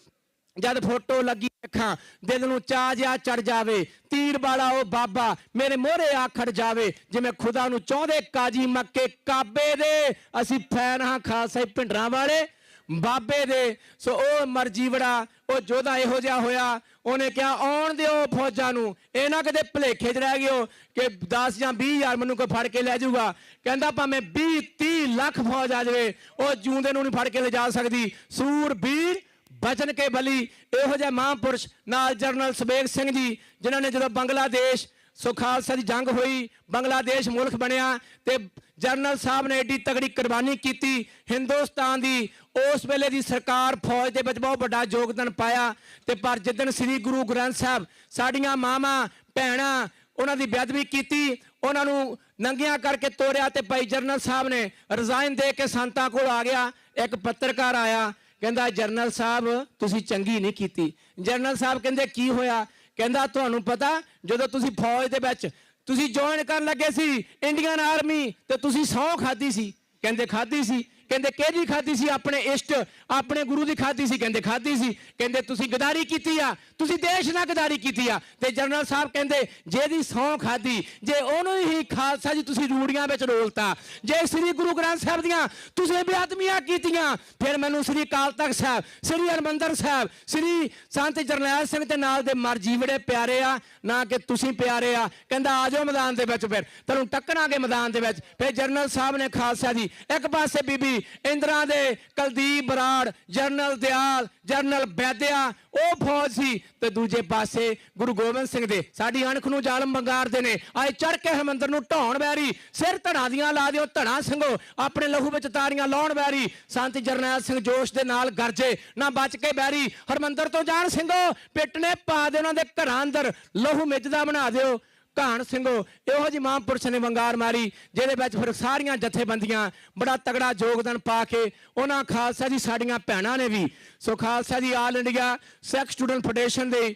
ਜਦ ਫੋਟੋ ਲੱਗੀ ਅੱਖਾਂ ਦਿਲ ਨੂੰ ਚਾਅ ਜਿਹਾ ਚੜ ਜਾਵੇ, ਤੀਰ ਵਾਲਾ ਉਹ ਬਾਬਾ ਮੇਰੇ ਮੋਹਰੇ ਆ ਖੜ ਜਾਵੇ, ਜਿਵੇਂ ਖੁਦਾ ਨੂੰ ਚਾਹੁੰਦੇ ਕਾਜੀ ਮੱਕੇ ਕਾਬੇ ਦੇ, ਅਸੀਂ ਫੈਨ ਹਾਂ ਖਾਲਸਾ ਭਿੰਡਰਾਂ ਵਾਲੇ ਬਾਬੇ ਦੇ। ਸੋ ਉਹ ਮਰਜੀਵੜਾ ਉਹ ਯੋਧਾ ਇਹੋ ਜਿਹਾ ਹੋਇਆ, ਉਹਨੇ ਕਿਹਾ ਆਉਣ ਦਿਓ ਫੌਜਾਂ ਨੂੰ, ਇਹ ਨਾ ਕਿਤੇ ਭੁਲੇਖੇ 'ਚ ਰਹਿ ਗਿਓ ਕਿ 10 ਜਾਂ 20 ਹਜ਼ਾਰ ਮੈਨੂੰ ਕੋਈ ਫੜ ਕੇ ਲੈ ਜਾਊਗਾ। ਕਹਿੰਦਾ ਭਾਵੇਂ 20-30 ਲੱਖ ਫੌਜ ਆ ਜਾਵੇ ਉਹ ਜਿਉਂਦੇ ਨੂੰ ਨਹੀਂ ਫੜ ਕੇ ਲਿਜਾ ਸਕਦੀ। ਸੂਰਬੀਰ ਬਚਨ ਕੇ ਬਲੀ ਇਹੋ ਜਿਹੇ ਮਹਾਂਪੁਰਸ਼ ਨਾਲ ਜਨਰਲ ਸਬੇਗ ਸਿੰਘ ਜੀ ਜਿਨ੍ਹਾਂ ਨੇ ਜਦੋਂ ਬੰਗਲਾਦੇਸ਼ ਸੋ ਖਾਲਸਾ ਦੀ ਜੰਗ ਹੋਈ ਬੰਗਲਾਦੇਸ਼ ਮੁਲਕ ਬਣਿਆ ਤੇ ਜਨਰਲ ਸਾਹਿਬ ਨੇ ਏਡੀ ਤਗੜੀ ਕੁਰਬਾਨੀ ਕੀਤੀ ਹਿੰਦੁਸਤਾਨ ਦੀ ਉਸ ਵੇਲੇ ਦੀ ਸਰਕਾਰ ਫੌਜ ਦੇ ਵਿੱਚ ਬਹੁਤ ਵੱਡਾ ਯੋਗਦਾਨ ਪਾਇਆ ਤੇ ਪਰ ਜਿੱਦਣ ਸ੍ਰੀ ਗੁਰੂ ਗ੍ਰੰਥ ਸਾਹਿਬ ਸਾਡੀਆਂ ਮਾਵਾਂ ਭੈਣਾਂ ਉਹਨਾਂ ਦੀ ਬੇਅਦਬੀ ਕੀਤੀ ਉਹਨਾਂ ਨੂੰ ਨੰਗਿਆਂ ਕਰਕੇ ਤੋੜਿਆ ਤੇ ਭਾਈ ਜਨਰਲ ਸਾਹਿਬ ਨੇ ਰਿਜ਼ਾਈਨ ਦੇ ਕੇ ਸੰਤਾਂ ਕੋਲ ਆ ਗਿਆ। ਇੱਕ ਪੱਤਰਕਾਰ ਆਇਆ ਕਹਿੰਦਾ ਜਨਰਲ ਸਾਹਿਬ ਤੁਸੀਂ ਚੰਗੀ ਨਹੀਂ ਕੀਤੀ। ਜਨਰਲ ਸਾਹਿਬ ਕਹਿੰਦੇ ਕੀ ਹੋਇਆ? ਕਹਿੰਦਾ ਤੁਹਾਨੂੰ ਪਤਾ ਜਦੋਂ ਤੁਸੀਂ ਫੌਜ ਦੇ ਵਿੱਚ ਤੁਸੀਂ ਜੁਆਇਨ ਕਰਨ ਲੱਗੇ ਸੀ ਇੰਡੀਅਨ ਆਰਮੀ ਤੇ ਤੁਸੀਂ ਸਹੁੰ ਖਾਧੀ ਸੀ? ਕਹਿੰਦੇ ਖਾਧੀ ਸੀ। ਕਹਿੰਦੇ ਕਿਹਦੀ ਖਾਧੀ ਸੀ? ਆਪਣੇ ਇਸ਼ਟ ਆਪਣੇ ਗੁਰੂ ਦੀ ਖਾਧੀ ਸੀ? ਕਹਿੰਦੇ ਖਾਧੀ ਸੀ। ਕਹਿੰਦੇ ਤੁਸੀਂ ਗਦਾਰੀ ਕੀਤੀ ਆ, ਤੁਸੀਂ ਦੇਸ਼ ਨਾਲ ਗਦਾਰੀ ਕੀਤੀ ਆ। ਤੇ ਜਨਰਲ ਸਾਹਿਬ ਕਹਿੰਦੇ ਜਿਹਦੀ ਸਹੁੰ ਖਾਧੀ ਜੇ ਉਹਨੂੰ ਹੀ ਖਾਲਸਾ ਜੀ ਤੁਸੀਂ ਰੂੜੀਆਂ ਵਿੱਚ ਰੋਲਤਾ, ਜੇ ਸ੍ਰੀ ਗੁਰੂ ਗ੍ਰੰਥ ਸਾਹਿਬ ਦੀਆਂ ਤੁਸੀਂ ਬੇਅਦਬੀਆਂ ਕੀਤੀਆਂ ਫਿਰ ਮੈਨੂੰ ਸ੍ਰੀ ਅਕਾਲ ਤਖਤ ਸਾਹਿਬ ਸ੍ਰੀ ਹਰਿਮੰਦਰ ਸਾਹਿਬ ਸ੍ਰੀ ਸੰਤ ਜਰਨੈਲ ਸਿੰਘ ਤੇ ਨਾਲ ਦੇ ਮਰਜੀਵੜੇ ਪਿਆਰੇ ਆ ਨਾ ਕਿ ਤੁਸੀਂ ਪਿਆਰੇ ਆ। ਕਹਿੰਦਾ ਆ ਜਾਓ ਮੈਦਾਨ ਦੇ ਵਿੱਚ ਫਿਰ ਤੁਹਾਨੂੰ ਟੱਕਰਾਂਗੇ ਮੈਦਾਨ ਦੇ ਵਿੱਚ। ਫਿਰ ਜਨਰਲ ਸਾਹਿਬ ਨੇ ਖਾਲਸਾ ਜੀ ਇੱਕ ਪਾਸੇ ਬੀਬੀ ਇੰਦਰਾ ਦੇ ਕੁਲਦੀਪ ਬਰਾੜ ਜਨਰਲ ਦਿਆਲ ਜਨਰਲ ਬੈਦਿਆ ਉਹ ਫੌਜ ਸੀ ਤੇ ਦੂਜੇ ਪਾਸੇ ਗੁਰੂ ਗੋਬਿੰਦ ਸਿੰਘ ਦੇ ਸਾਡੀ ਅਣਖ ਨੂੰ ਜ਼ਾਲਮ ਬੰਗਾਰਦੇ ਨੇ ਆਏ ਚੜ ਕੇ ਹਰਿਮੰਦਰ ਨੂੰ ਢਾਉਣ ਵੈਰੀ ਸਿਰ ਧੜਾ ਦੀਆਂ ਲਾ ਦਿਓ ਧੜਾ ਸਿੰਘੋ ਆਪਣੇ ਲਹੂ ਵਿੱਚ ਤਾਰੀਆਂ ਲਾਉਣ ਵੈਰੀ ਸੰਤ ਜਰਨੈਲ ਸਿੰਘ ਜੋਸ਼ ਦੇ ਨਾਲ ਗਰਜੇ ਨਾ ਬਚ ਕੇ ਬੈਰੀ ਹਰਿਮੰਦਰ ਤੋਂ ਜਾਣ ਸਿੰਘੋ ਪਿੱਟਨੇ ਪਾ ਦੇ ਉਹਨਾਂ ਦੇ ਘਰਾਂ ਅੰਦਰ ਲਹੂ ਮਿੱਝਦਾ ਬਣਾ ਦਿਓ ਕਾਹਨ ਸਿੰਘੋ। ਇਹੋ ਜਿਹੀ ਮਹਾਂਪੁਰਸ਼ ਨੇ ਵੰਗਾਰ ਮਾਰੀ ਜਿਹਦੇ ਵਿੱਚ ਫਿਰ ਸਾਰੀਆਂ ਜਥੇਬੰਦੀਆਂ ਬੜਾ ਤਗੜਾ ਯੋਗਦਾਨ ਪਾ ਕੇ ਉਹਨਾਂ ਖਾਲਸਾ ਜੀ ਸਾਡੀਆਂ ਭੈਣਾਂ ਨੇ ਵੀ ਸੋ ਖਾਲਸਾ ਜੀ ਆਲ ਇੰਡੀਆ ਸਿੱਖ ਸਟੂਡੈਂਟ ਫੈਡਰੇਸ਼ਨ ਦੇ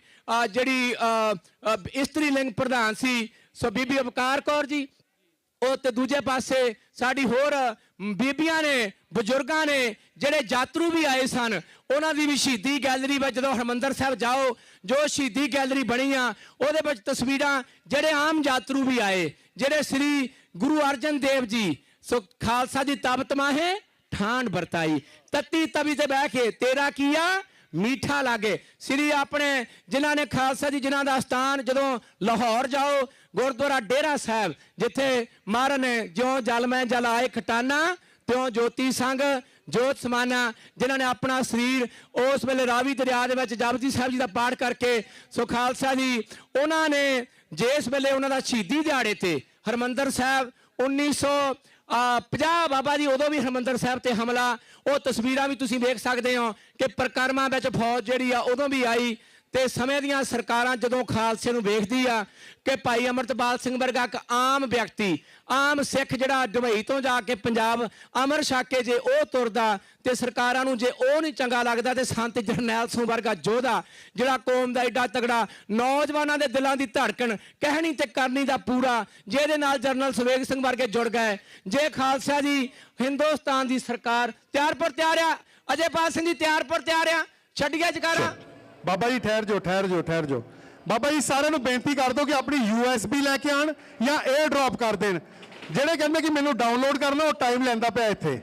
ਜਿਹੜੀ ਇਸਤਰੀ ਲਿੰਗ ਪ੍ਰਧਾਨ ਸੀ ਸੋ ਬੀਬੀ ਅਵਕਾਰ ਕੌਰ ਜੀ ਉਹ ਤੇ ਦੂਜੇ ਪਾਸੇ ਸਾਡੀ ਹੋਰ ਬੀਬੀਆਂ ਨੇ ਬਜ਼ੁਰਗਾਂ ਨੇ ਜਿਹੜੇ ਯਾਤਰੂ ਵੀ ਆਏ ਸਨ ਉਹਨਾਂ ਦੀ ਵੀ ਸ਼ਹੀਦੀ ਗੈਲਰੀ ਵਿੱਚ ਜਦੋਂ ਹਰਿਮੰਦਰ ਸਾਹਿਬ ਜਾਓ ਜੋ ਸ਼ਹੀਦੀ ਗੈਲਰੀ ਬਣੀ ਆ ਉਹਦੇ ਵਿੱਚ ਤਸਵੀਰਾਂ ਜਿਹੜੇ ਆਮ ਯਾਤਰੂ ਵੀ ਆਏ ਜਿਹੜੇ ਸ੍ਰੀ ਗੁਰੂ ਅਰਜਨ ਦੇਵ ਜੀ ਸੋ ਖਾਲਸਾ ਦੀ ਤਬਤ ਮਾਹੇ ਠਾਣ ਵਰਤਾਈ ਤੱਤੀ ਤਵੀ ਤੇ ਬਹਿ ਕੇ ਤੇਰਾ ਕੀਆ ਮੀਠਾ ਲਾਗੇ ਸ੍ਰੀ ਆਪਣੇ ਜਿਨ੍ਹਾਂ ਨੇ ਖਾਲਸਾ ਜੀ ਜਿਨ੍ਹਾਂ ਦਾ ਸਥਾਨ ਜਦੋਂ ਲਾਹੌਰ ਜਾਓ ਗੁਰਦੁਆਰਾ ਡੇਰਾ ਸਾਹਿਬ ਜਿੱਥੇ ਮਹਾਰਾਜ ਨੇ ਜਿਉਂ ਜਲ ਮੈਂ ਜਲ ਆਏ ਖਟਾਨਾ ਤਿਉਂ ਜੋਤੀ ਸੰਗ ਜੋਤ ਸਮਾਨਾ ਜਿਨ੍ਹਾਂ ਨੇ ਆਪਣਾ ਸਰੀਰ ਉਸ ਵੇਲੇ ਰਾਵੀ ਦਰਿਆ ਦੇ ਵਿੱਚ ਜਪਜੀ ਸਾਹਿਬ ਜੀ ਦਾ ਪਾਠ ਕਰਕੇ ਸੋ ਖਾਲਸਾ ਜੀ ਉਹਨਾਂ ਨੇ ਜਿਸ ਵੇਲੇ ਉਹਨਾਂ ਦਾ ਸ਼ਹੀਦੀ ਦਿਹਾੜੇ ਤੇ ਹਰਿਮੰਦਰ ਸਾਹਿਬ 1950 ਬਾਬਾ ਜੀ ਉਦੋਂ ਵੀ ਹਰਿਮੰਦਰ ਸਾਹਿਬ ਤੇ ਹਮਲਾ ਉਹ ਤਸਵੀਰਾਂ ਵੀ ਤੁਸੀਂ ਵੇਖ ਸਕਦੇ ਹੋ ਕਿ ਪ੍ਰਕਰਮਾਂ ਵਿੱਚ ਫੌਜ ਜਿਹੜੀ ਆ ਉਦੋਂ ਵੀ ਆਈ ਤੇ ਸਮੇਂ ਦੀਆਂ ਸਰਕਾਰਾਂ ਜਦੋਂ ਖਾਲਸੇ ਨੂੰ ਵੇਖਦੀ ਆ ਕਿ ਭਾਈ ਅਮਰਤਪਾਲ ਸਿੰਘ ਵਰਗਾ ਇੱਕ ਆਮ ਵਿਅਕਤੀ ਆਮ ਸਿੱਖ ਜਿਹੜਾ ਦੁਬਈ ਤੋਂ ਜਾ ਕੇ ਪੰਜਾਬ ਅਮਰ ਛਕ ਕੇ ਜੇ ਉਹ ਤੁਰਦਾ ਤੇ ਸਰਕਾਰਾਂ ਨੂੰ ਜੇ ਉਹ ਨਹੀਂ ਚੰਗਾ ਲੱਗਦਾ ਤੇ ਸੰਤ ਜਰਨੈਲ ਸਿੰਘ ਵਰਗਾ ਯੋਧਾ ਜਿਹੜਾ ਕੌਮ ਦਾ ਏਡਾ ਤਗੜਾ ਨੌਜਵਾਨਾਂ ਦੇ ਦਿਲਾਂ ਦੀ ਧੜਕਣ ਕਹਿਣੀ ਤੇ ਕਰਨੀ ਦਾ ਪੂਰਾ ਜਿਹਦੇ ਨਾਲ ਜਨਰਲ ਸਵੇਗ ਸਿੰਘ ਵਰਗੇ ਜੁੜ ਗਏ ਜੇ ਖਾਲਸਾ ਜੀ ਹਿੰਦੁਸਤਾਨ ਦੀ ਸਰਕਾਰ ਤਿਆਰ ਪਰ ਤਿਆਰ ਆ ਅਜੇਪਾਲ ਸਿੰਘ ਜੀ ਤਿਆਰ ਪਰ ਤਿਆਰ ਆ ਛੱਡੀਆਂ ਜਕਾਰਾ ਬਾਬਾ ਜੀ ਠਹਿਰ ਜਾਓ ਬਾਬਾ ਜੀ ਸਾਰਿਆਂ ਨੂੰ ਬੇਨਤੀ ਕਰ ਦਿਓ ਕਿ ਆਪਣੀ USB ਲੈ ਕੇ ਆਣ ਜਾਂ 에ਅਰ ਡ੍ਰੌਪ ਕਰ ਦੇਣ ਜਿਹੜੇ ਕਹਿੰਦੇ ਕਿ ਮੈਨੂੰ ਡਾਊਨਲੋਡ ਕਰਨਾ ਉਹ ਟਾਈਮ ਲੈਂਦਾ ਪਿਆ ਇੱਥੇ।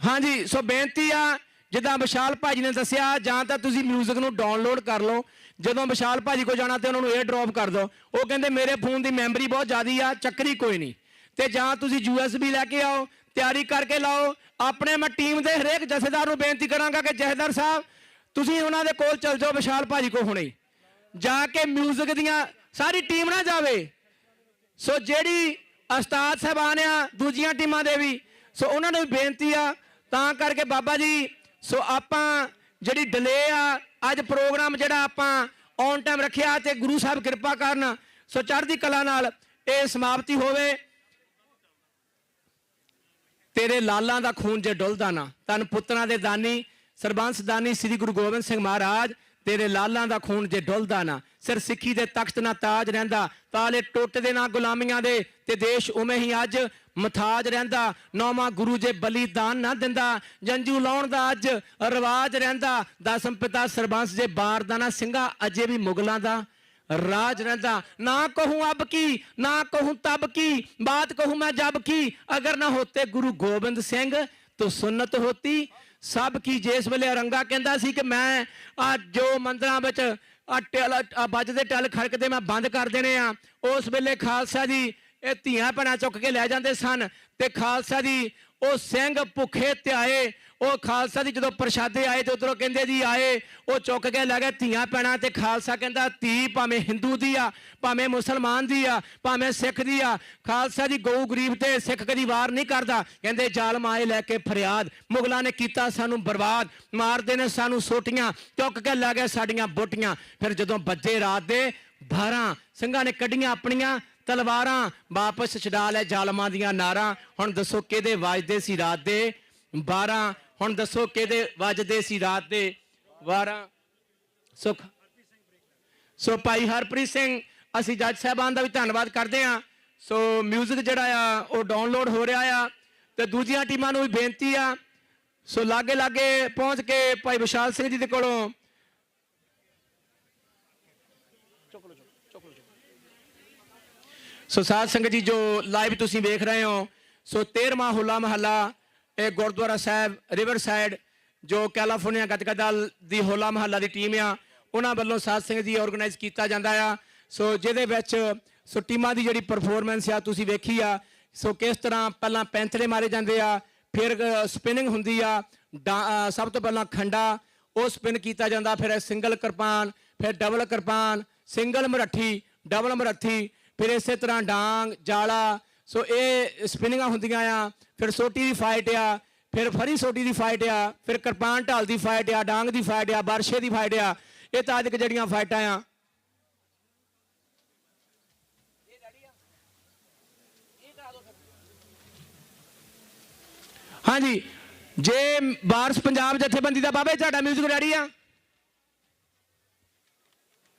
ਹਾਂਜੀ, ਸੋ ਬੇਨਤੀ ਆ ਜਿੱਦਾਂ ਵਿਸ਼ਾਲ ਭਾਜੀ ਨੇ ਦੱਸਿਆ, ਜਾਂ ਤਾਂ ਤੁਸੀਂ ਮਿਊਜ਼ਿਕ ਨੂੰ ਡਾਊਨਲੋਡ ਕਰ ਲਓ, ਜਦੋਂ ਵਿਸ਼ਾਲ ਭਾਜੀ ਕੋਲ ਜਾਣਾ ਤੇ ਉਹਨਾਂ ਨੂੰ 에ਅਰ ਡ੍ਰੌਪ ਕਰ ਦਿਓ। ਉਹ ਕਹਿੰਦੇ ਮੇਰੇ ਫੋਨ ਦੀ ਮੈਮਰੀ ਬਹੁਤ ਜ਼ਿਆਦੀ ਆ, ਚੱਕਰੀ ਕੋਈ ਨਹੀਂ। ਤੇ ਜਾਂ ਤੁਸੀਂ USB ਲੈ ਕੇ ਆਓ, ਤਿਆਰੀ ਕਰਕੇ ਲਾਓ ਆਪਣੇ। ਮੈਂ ਟੀਮ ਦੇ ਹਰੇਕ ਜਥੇਦਾਰ ਨੂੰ ਬੇਨਤੀ ਕਰਾਂਗਾ ਕਿ ਜਥੇਦਾਰ ਸਾਹਿਬ ਤੁਸੀਂ ਉਹਨਾਂ ਦੇ ਕੋਲ ਚਲ ਜਾਓ, ਵਿਸ਼ਾਲ ਭਾਜੀ ਕੋਲ ਹੁਣੇ ਜਾ ਕੇ ਮਿਊਜ਼ਿਕ ਦੀਆਂ ਸਾਰੀ ਟੀਮ ਨਾ ਜਾਵੇ। ਸੋ ਜਿਹੜੀ ਉਸਤਾਦ ਸਾਹਿਬਾਨ ਆ ਦੂਜੀਆਂ ਟੀਮਾਂ ਦੇ ਵੀ, ਸੋ ਉਹਨਾਂ ਨੂੰ ਵੀ ਬੇਨਤੀ ਆ। ਤਾਂ ਕਰਕੇ ਬਾਬਾ ਜੀ, ਸੋ ਆਪਾਂ ਜਿਹੜੀ ਡਿਲੇ ਆ, ਅੱਜ ਪ੍ਰੋਗਰਾਮ ਜਿਹੜਾ ਆਪਾਂ ਔਨ ਟਾਈਮ ਰੱਖਿਆ ਤੇ ਗੁਰੂ ਸਾਹਿਬ ਕਿਰਪਾ ਕਰਨ, ਸੋ ਚੜ੍ਹਦੀ ਕਲਾ ਨਾਲ ਇਹ ਸਮਾਪਤੀ ਹੋਵੇ। ਤੇਰੇ ਲਾਲਾਂ ਦਾ ਖੂਨ ਜੇ ਡੁੱਲਦਾ ਨਾ, ਤਨ ਪੁੱਤਰਾਂ ਦੇ ਦਾਨੀ ਸਰਬੰਸ ਦਾਨੀ ਸ੍ਰੀ ਗੁਰੂ ਗੋਬਿੰਦ ਸਿੰਘ ਮਹਾਰਾਜ, ਤੇਰੇ ਲਾਲਾਂ ਦਾ ਖੂਨ ਜੇ ਡੁੱਲਦਾ ਨਾ, ਸਿਰ ਸਿੱਖੀ ਦੇ ਤਖਤ ਨਾ ਤਾਜ ਰਹਿੰਦਾ, ਤਾਲੇ ਟੁੱਟਦੇ ਨਾ ਗੁਲਾਮੀਆਂ ਦੇ, ਤੇ ਦੇਸ਼ ਉਵੇਂ ਹੀ ਅੱਜ ਮਥਾਜ ਰਹਿੰਦਾ। ਨੌਵਾਂ ਗੁਰੂ ਜੇ ਬਲੀਦਾਨ ਨਾ ਦਿੰਦਾ, ਜੰਜੂ ਲਾਉਣ ਦਾ ਅੱਜ ਰਿਵਾਜ ਰਹਿੰਦਾ। ਦਸਮ ਪਿਤਾ ਸਰਬੰਸ ਜੇ ਬਾਰਦਾਨਾ ਸਿੰਘਾ, ਅਜੇ ਵੀ ਮੁਗਲਾਂ ਦਾ राज रहता। ना कहूं अब की ना कहूं तब की, बात कहूं मैं जब की, अगर ना होते गुरु गोबिंद सिंह तो सुन्नत होती सब की। जिस वेले रंगा कहता सी कि मैं जो मंदिरां विच बजदे टल खड़कदे मैं बंद कर देने आ, उस वेले खालसा जी ये धीआं भैणां चुक के लै जांदे सन ते खालसा जी ਉਹ ਸਿੰਘ ਭੁੱਖੇ ਤੇ ਆਏ। ਉਹ ਖਾਲਸਾ ਦੀ ਜਦੋਂ ਪ੍ਰਸ਼ਾਦੇ ਆਏ ਤੇ ਉਧਰੋਂ ਕਹਿੰਦੇ ਜੀ ਆਏ, ਉਹ ਚੁੱਕ ਕੇ ਲੈ ਗਏ ਧੀਆਂ ਪੈਣਾ। ਤੇ ਖਾਲਸਾ ਕਹਿੰਦਾ ਧੀ ਭਾਵੇਂ ਹਿੰਦੂ ਦੀ ਆ, ਭਾਵੇਂ ਮੁਸਲਮਾਨ ਦੀ ਆ, ਭਾਵੇਂ ਸਿੱਖ ਦੀ ਆ, ਖਾਲਸਾ ਦੀ ਗਊ ਗਰੀਬ ਤੇ ਸਿੱਖ ਕਦੀ ਵਾਰ ਨਹੀਂ ਕਰਦਾ। ਕਹਿੰਦੇ ਜ਼ਾਲਮ ਆਏ ਲੈ ਕੇ ਫਰਿਆਦ, ਮੁਗਲਾਂ ਨੇ ਕੀਤਾ ਸਾਨੂੰ ਬਰਬਾਦ, ਮਾਰਦੇ ਨੇ ਸਾਨੂੰ ਸੋਟੀਆਂ, ਚੁੱਕ ਕੇ ਲੈ ਗਏ ਸਾਡੀਆਂ ਬੋਟੀਆਂ। ਫਿਰ ਜਦੋਂ ਵੱਜੇ ਰਾਤ ਦੇ 12 ਸਿੰਘਾਂ ਨੇ ਕੱਢੀਆਂ ਆਪਣੀਆਂ ਤਲਵਾਰਾਂ, ਵਾਪਸ ਛਡਾ ਲੈ ਜ਼ਾਲਮਾਂ ਦੀਆਂ ਨਾਰਾਂ। ਹੁਣ ਦੱਸੋ ਕਿਹਦੇ ਵੱਜਦੇ ਸੀ ਰਾਤ ਦੇ 12? ਹੁਣ ਦੱਸੋ ਕਿਹਦੇ ਵੱਜਦੇ ਸੀ ਰਾਤ ਦੇ 12? ਸੁਖ ਸੋ ਭਾਈ ਹਰਪ੍ਰੀਤ ਸਿੰਘ, ਅਸੀਂ ਜੱਜ ਸਾਹਿਬਾਨ ਦਾ ਵੀ ਧੰਨਵਾਦ ਕਰਦੇ ਹਾਂ। ਸੋ ਮਿਊਜ਼ਿਕ ਜਿਹੜਾ ਆ ਉਹ ਡਾਊਨਲੋਡ ਹੋ ਰਿਹਾ ਆ ਤੇ ਦੂਜੀਆਂ ਟੀਮਾਂ ਨੂੰ ਵੀ ਬੇਨਤੀ ਆ, ਸੋ ਲਾਗੇ ਲਾਗੇ ਪਹੁੰਚ ਕੇ ਭਾਈ ਵਿਸ਼ਾਲ ਸਿੰਘ ਜੀ ਦੇ ਕੋਲੋਂ ਸੋ ਸਾਧ ਸੰਗਤ ਜੀ ਜੋ ਲਾਈਵ ਤੁਸੀਂ ਵੇਖ ਰਹੇ ਹੋ, ਸੋ 13ਵਾਂ ਹੋਲਾ ਮਹੱਲਾ ਇਹ ਗੁਰਦੁਆਰਾ ਸਾਹਿਬ ਰਿਵਰ ਸਾਈਡ ਜੋ ਕੈਲੀਫੋਰਨੀਆ ਗੱਤਕਾ ਦਲ ਦੀ ਹੋਲਾ ਮਹੱਲਾ ਦੀ ਟੀਮ ਆ, ਉਹਨਾਂ ਵੱਲੋਂ ਸਾਧ ਸੰਗਤ ਜੀ ਆਰਗੇਨਾਈਜ਼ ਕੀਤਾ ਜਾਂਦਾ ਆ। ਸੋ ਜਿਹਦੇ ਵਿੱਚ ਸੋ ਟੀਮਾਂ ਦੀ ਜਿਹੜੀ ਪਰਫਾਰਮੈਂਸ ਆ ਤੁਸੀਂ ਵੇਖੀ ਆ। ਸੋ ਕਿਸ ਤਰ੍ਹਾਂ ਪਹਿਲਾਂ ਪੈਂਤੜੇ ਮਾਰੇ ਜਾਂਦੇ ਆ, ਫਿਰ ਸਪਿਨਿੰਗ ਹੁੰਦੀ ਆ, ਸਭ ਤੋਂ ਪਹਿਲਾਂ ਖੰਡਾ ਉਹ ਸਪਿਨ ਕੀਤਾ ਜਾਂਦਾ, ਫਿਰ ਸਿੰਗਲ ਕਿਰਪਾਨ, ਫਿਰ ਡਬਲ ਕਿਰਪਾਨ, ਸਿੰਗਲ ਮਰੱਠੀ, ਡਬਲ ਮਰੱਠੀ, ਫਿਰ ਇਸੇ ਤਰ੍ਹਾਂ ਡਾਂਗ ਜਾਲਾ। ਸੋ ਇਹ ਸਪਿਨਿੰਗਾਂ ਹੁੰਦੀਆਂ ਆ। ਫਿਰ ਸੋਟੀ ਦੀ ਫਾਈਟ ਆ, ਫਿਰ ਫਰੀ ਸੋਟੀ ਦੀ ਫਾਈਟ ਆ, ਫਿਰ ਕਿਰਪਾਨ ਢਾਲ ਦੀ ਫਾਈਟ ਆ, ਡਾਂਗ ਦੀ ਫਾਈਟ ਆ, ਬਰਸ਼ੇ ਦੀ ਫਾਈਟ ਆ। ਇਹ ਤਾਂ ਅੱਜ ਜਿਹੜੀਆਂ ਫਾਈਟਾਂ ਆ ਹਾਂਜੀ। ਜੇ ਬਾਰਸ ਪੰਜਾਬ ਜਥੇਬੰਦੀ ਦਾ ਬਾਬੇ ਤੁਹਾਡਾ ਮਿਊਜ਼ਿਕ ਰੈਡੀ ਆ,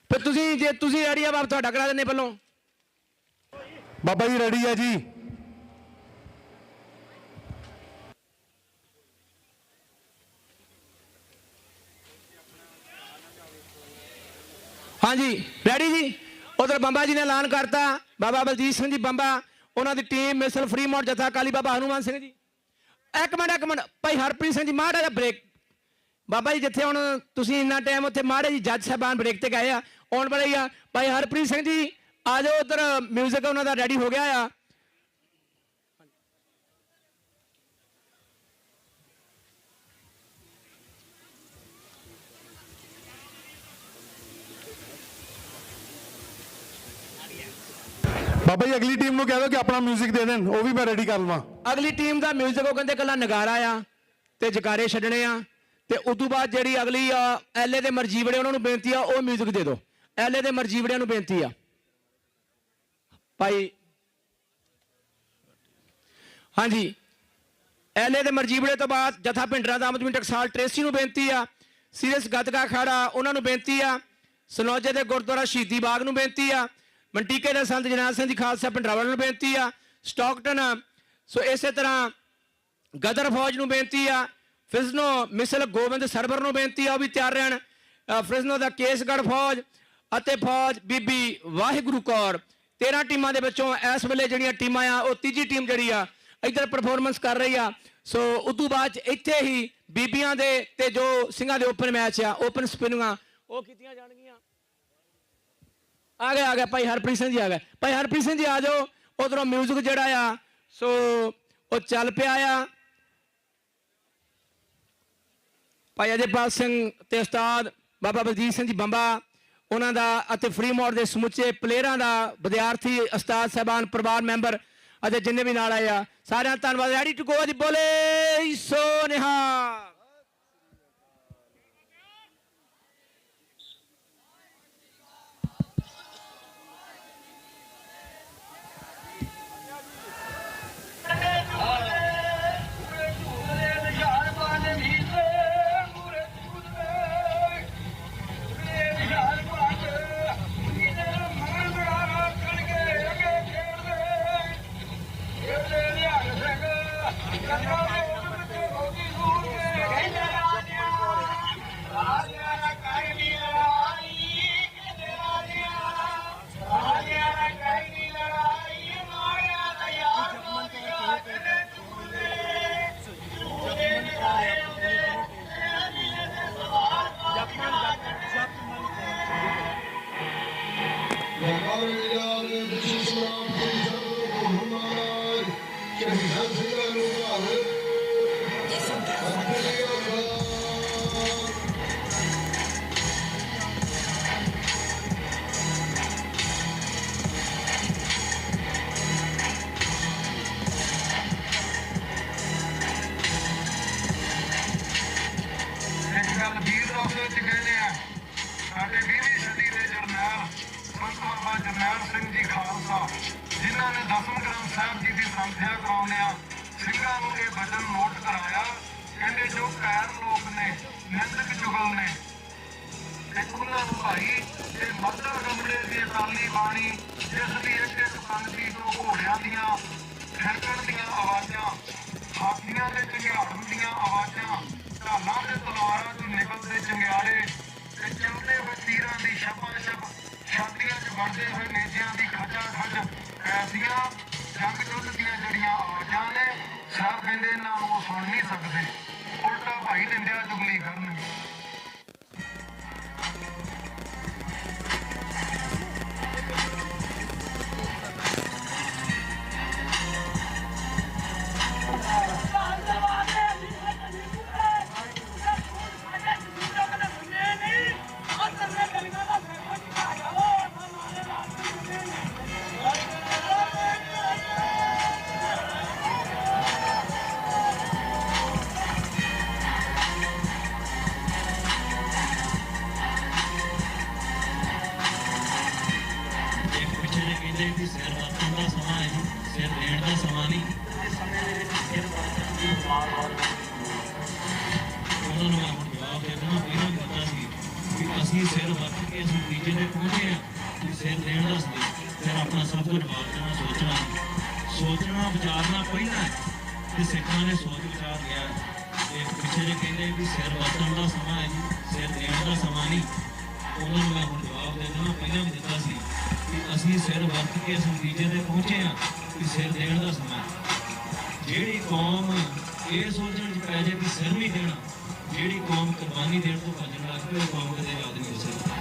ਫਿਰ ਤੁਸੀਂ ਜੇ ਤੁਸੀਂ ਰੈਡੀ ਆ ਬਾਬਾ ਤੁਹਾਡਾ ਕਰਾ ਦਿੰਦੇ ਪਹਿਲੋਂ। ਬਾਬਾ ਜੀ ਰੈਡੀ ਆ ਜੀ। ਹਾਂਜੀ ਰੈਡੀ ਜੀ। ਉਧਰ ਬੰਬਾ ਜੀ ਨੇ ਐਲਾਨ ਕਰਤਾ, ਬਾਬਾ ਬਲਜੀਤ ਸਿੰਘ ਜੀ ਬੰਬਾ, ਉਹਨਾਂ ਦੀ ਟੀਮ ਮਿਸਲ ਫਰੀਮੌਂਟ ਜਥਾ ਅਕਾਲੀ ਬਾਬਾ ਹਨੂਮਾਨ ਸਿੰਘ ਜੀ। ਇੱਕ ਮਿੰਟ ਭਾਈ ਹਰਪ੍ਰੀਤ ਸਿੰਘ ਜੀ ਮਾੜਾ ਜਿਹਾ ਬ੍ਰੇਕ। ਬਾਬਾ ਜੀ ਜਿੱਥੇ ਹੁਣ ਤੁਸੀਂ ਇੰਨਾ ਟਾਈਮ ਉੱਥੇ ਮਾੜੇ ਜੀ ਜੱਜ ਸਾਹਿਬਾਨ ਬ੍ਰੇਕ ਤੇ ਗਏ ਆ, ਆਉਣ ਵਾਲੇ ਹੀ ਆ। ਭਾਈ ਹਰਪ੍ਰੀਤ ਸਿੰਘ ਜੀ ਆ ਜਾਓ, ਉਧਰ ਮਿਊਜ਼ਿਕ ਉਹਨਾਂ ਦਾ ਰੈਡੀ ਹੋ ਗਿਆ ਆ। ਬਾਬਾ ਜੀ ਅਗਲੀ ਟੀਮ ਨੂੰ ਕਹਿ ਦਿਓ ਕਿ ਆਪਣਾ ਮਿਊਜ਼ਿਕ ਦੇ ਦੇਣ, ਉਹ ਵੀ ਮੈਂ ਰੈਡੀ ਕਰ ਲਵਾਂ। ਅਗਲੀ ਟੀਮ ਦਾ ਮਿਊਜ਼ਿਕ ਉਹ ਕਹਿੰਦੇ ਕੱਲਾ ਨਗਾਰਾ ਆ ਤੇ ਜਕਾਰੇ ਛੱਡਣੇ ਆ, ਤੇ ਉਦੋਂ ਬਾਅਦ ਜਿਹੜੀ ਅਗਲੀ ਆ ਐਲਏ ਦੇ ਮਰਜੀਵੜੇ, ਉਹਨਾਂ ਨੂੰ ਬੇਨਤੀ ਆ ਉਹ ਮਿਊਜ਼ਿਕ ਦੇ ਦਿਓ। ਐਲਏ ਦੇ ਮਰਜੀਵੜਿਆਂ ਨੂੰ ਬੇਨਤੀ ਆ ਭਾਈ। ਹਾਂਜੀ ਐਲਏ ਦੇ ਮਰਜੀਵੜੇ ਤੋਂ ਬਾਅਦ ਜਥਾ ਭਿੰਡਰਾਂ ਦਾ ਆਮਦਮੀ ਟਕਸਾਲ ਟ੍ਰੇਸੀ ਨੂੰ ਬੇਨਤੀ ਆ। ਸੀਰੀਅਸ ਗੱਤਕਾ ਅਖਾੜਾ ਉਹਨਾਂ ਨੂੰ ਬੇਨਤੀ ਆ। ਸਨੌਜੇ ਦੇ ਗੁਰਦੁਆਰਾ ਸ਼ਹੀਦੀ ਬਾਗ ਨੂੰ ਬੇਨਤੀ ਆ। ਮੰਟੀਕੇ ਦੇ ਸੰਤ ਜਰਨੈਲ ਸਿੰਘ ਜੀ ਖਾਲਸਾ ਭਿੰਡਰਾਂਵਾਲੇ ਨੂੰ ਬੇਨਤੀ ਆ। ਸਟਾਕਟਨ ਸੋ ਇਸੇ ਤਰ੍ਹਾਂ ਗਦਰ ਫੌਜ ਨੂੰ ਬੇਨਤੀ ਆ। ਫਿਜ਼ਨੋ ਮਿਸਲ ਗੋਬਿੰਦ ਸਰਵਰ ਨੂੰ ਬੇਨਤੀ ਆ ਉਹ ਵੀ ਤਿਆਰ ਰਹਿਣ। ਫਿਜ਼ਨੋ ਦਾ ਕੇਸਗੜ੍ਹ ਫੌਜ ਅਤੇ ਫੌਜ ਬੀਬੀ ਵਾਹਿਗੁਰੂ ਕੌਰ, 13 ਟੀਮਾਂ ਦੇ ਵਿੱਚੋਂ ਇਸ ਵੇਲੇ ਜਿਹੜੀਆਂ ਟੀਮਾਂ ਆ ਉਹ ਤੀਜੀ ਟੀਮ ਜਿਹੜੀ ਆ ਇੱਧਰ ਪਰਫਾਰਮੈਂਸ ਕਰ ਰਹੀ ਆ। ਸੋ ਉਦੋਂ ਬਾਅਦ 'ਚ ਇੱਥੇ ਹੀ ਬੀਬੀਆਂ ਦੇ ਤੇ ਜੋ ਸਿੰਘਾਂ ਦੇ ਓਪਨ ਮੈਚ ਆ, ਓਪਨ ਸਪਿਨਿੰਗਾਂ ਉਹ ਕੀਤੀਆਂ ਜਾਣਗੀਆਂ। ਆ ਗਿਆ ਭਾਈ ਹਰਪ੍ਰੀਤ ਸਿੰਘ ਜੀ ਆ ਗਏ। ਭਾਈ ਹਰਪ੍ਰੀਤ ਸਿੰਘ ਜੀ ਆ ਜਾਓ। ਉਧਰੋਂ ਮਿਊਜ਼ਿਕ ਜਿਹੜਾ ਆ ਸੋ ਉਹ ਚੱਲ ਪਿਆ ਆ। ਭਾਈ ਅਜੇਪਾਲ ਸਿੰਘ ਤੇ ਉਸਤਾਦ ਬਾਬਾ ਬਲਜੀਤ ਸਿੰਘ ਜੀ ਬੰਬਾ ਉਹਨਾਂ ਦਾ ਅਤੇ ਫਰੀਮੌਰ ਦੇ ਸਮੁੱਚੇ ਪਲੇਅਰਾਂ ਦਾ, ਵਿਦਿਆਰਥੀ, ਉਸਤਾਦ ਸਾਹਿਬਾਨ, ਪਰਿਵਾਰ ਮੈਂਬਰ ਅਤੇ ਜਿੰਨੇ ਵੀ ਨਾਲ ਆਏ ਆ ਸਾਰਿਆਂ ਦਾ ਧੰਨਵਾਦ। ਰੈਡੀ ਟੂ ਗੋ ਜੀ, ਬੋਲੇ ਸੋ ਨਿਹਾਲ। ਜਿਨ੍ਹਾਂ ਨੇ 10ਵੇਂ ਗ੍ਰੰਥ ਸਾਹਿਬ ਜੀ ਦੀ ਸੰਥਿਆ ਕਰਾਉਂਦਿਆਂ ਸਿੰਘਾਂ ਨੂੰ ਇਹ ਵਚਨ ਨੋਟ ਕਰਾਇਆ। ਕਹਿੰਦੇ ਜੋ ਕਾਇਰ ਲੋਕ ਨੇ, ਨਿੰਦਕ ਚੁਗਲ ਨੇ, ਤੇ ਉਹਨਾਂ ਨੂੰ ਭਾਈ ਇਹ ਮੱਧਰ ਗੰਬੜੇ ਦੀ ਅਕਾਲੀ ਬਾਣੀ, ਜਿਸ ਦੀ ਇੱਕ ਇੱਕ ਪੰਕਤੀ ਤੋਂ ਘੋੜਿਆਂ ਦੀਆਂ ਠਹਿਕਣ ਦੀਆਂ ਆਵਾਜ਼ਾਂ, ਹਾਥੀਆਂ ਦੇ ਝੰਗਿਆੜਨ ਦੀਆਂ ਆਵਾਜ਼ਾਂ, ਢਾਲਾਂ ਤੇ ਤਲਵਾਰਾਂ ਤੋਂ ਨਿਕਲਦੇ ਚੰਗਿਆੜੇ ਤੇ ਚਲਦੇ ਹੋਏ ਤੀਰਾਂ ਦੀ ਸ਼ਪਾ-ਸ਼ਪ, ਛਾਤੀਆਂ 'ਚ ਵੜਦੇ ਹੋਏ ਨੇਜਿਆਂ ਦੀ ਖਚਾ-ਖਚ, ਐਸੀਆਂ ਜੰਗ ਯੁੱਧ ਦੀਆਂ ਜਿਹੜੀਆਂ ਆਵਾਜ਼ਾਂ ਨੇ, ਸਾਹਿਬ ਕਹਿੰਦੇ ਇਹਨਾਂ ਨੂੰ ਉਹ ਸੁਣ ਨਹੀਂ ਸਕਦੇ, ਉਲਟਾ ਭਾਈ ਨਿੰਦਿਆ ਚੁਗਲੀ ਕਰਨਗੇ। ਅਸੀਂ ਸਿਰ ਵਰਤ ਕੇ ਇਸ ਨਤੀਜੇ ਤੇ ਪਹੁੰਚੇ ਹਾਂ। ਸਿਰ ਦੇਣ ਦਾ ਫਿਰ ਆਪਣਾ ਸਭ ਕੁਝ ਵਾਪਰਨਾ, ਸੋਚਣਾ ਵਿਚਾਰਨਾ ਪਹਿਲਾਂ ਤੇ ਸਿੱਖਾਂ ਨੇ ਸੋਚ ਵਿਚਾਰ ਲਿਆ। ਤੇ ਪਿੱਛੇ ਜੇ ਕਹਿੰਦੇ ਵੀ ਸਿਰ ਵਰਤਣ ਦਾ ਸਮਾਂ ਹੈ ਜੀ, ਸਿਰ ਦੇਣ ਦਾ ਸਮਾਂ ਨਹੀਂ। ਉਹਨਾਂ ਨੂੰ ਮੈਂ ਹੁਣ ਜਵਾਬ ਦੇ ਦੇਣਾ, ਪਹਿਲਾਂ ਵੀ ਦਿੱਤਾ ਸੀ ਕਿ ਅਸੀਂ ਸਿਰ ਵਰਤ ਕੇ ਇਸ ਨਤੀਜੇ ਤੇ ਪਹੁੰਚੇ ਹਾਂ ਕਿ ਸਿਰ ਦੇਣ ਦਾ ਸਮਾਂ। ਜਿਹੜੀ ਕੌਮ ਇਹ ਸੋਚਣ 'ਚ ਪੈ ਜਾਏ ਵੀ ਸਿਰ ਨਹੀਂ ਦੇਣਾ, ਜਿਹੜੀ ਕੌਮ ਕੁਰਬਾਨੀ ਦੇਣ ਤੋਂ ਭੱਜਣ ਲੱਗ ਪਈ, ਉਹ ਕੌਮ ਕਦੇ ਯਾਦ ਨਹੀਂ ਹੋ ਸਕਦੀ।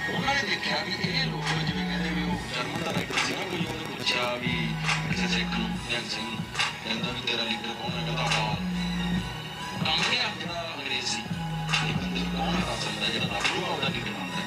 ਉਹਨਾਂ ਨੇ ਦੇਖਿਆ ਵੀ ਇਹ ਲੋਕ ਜਿਵੇਂ ਕਹਿੰਦੇ ਵੀ ਉਹ ਜਰਮਨ ਦਾ ਰਾਈਟਰ ਸੀ ਨਾ, ਕੋਈ ਉਹਨੇ ਪੁੱਛਿਆ ਵੀ ਕਿਸੇ ਸਿੱਖ ਨੂੰ ਸਿੰਘ ਕਹਿੰਦਾ ਵੀ ਤੇਰਾ ਲੀਡਰ ਕੌਣ ਹੈ? ਕਹਿੰਦਾ ਕੰਮ ਇਹ ਆ ਜਿਹੜਾ ਅੰਗਰੇਜ਼ ਸੀ, ਇਹ ਬੰਦੇ ਨੂੰ ਕੌਣ ਹਰਾ ਸਕਦਾ ਜਿਹੜਾ ਰੱਬ ਨੂੰ ਆਪਦਾ ਲੀਡਰ ਮੰਨਦਾ।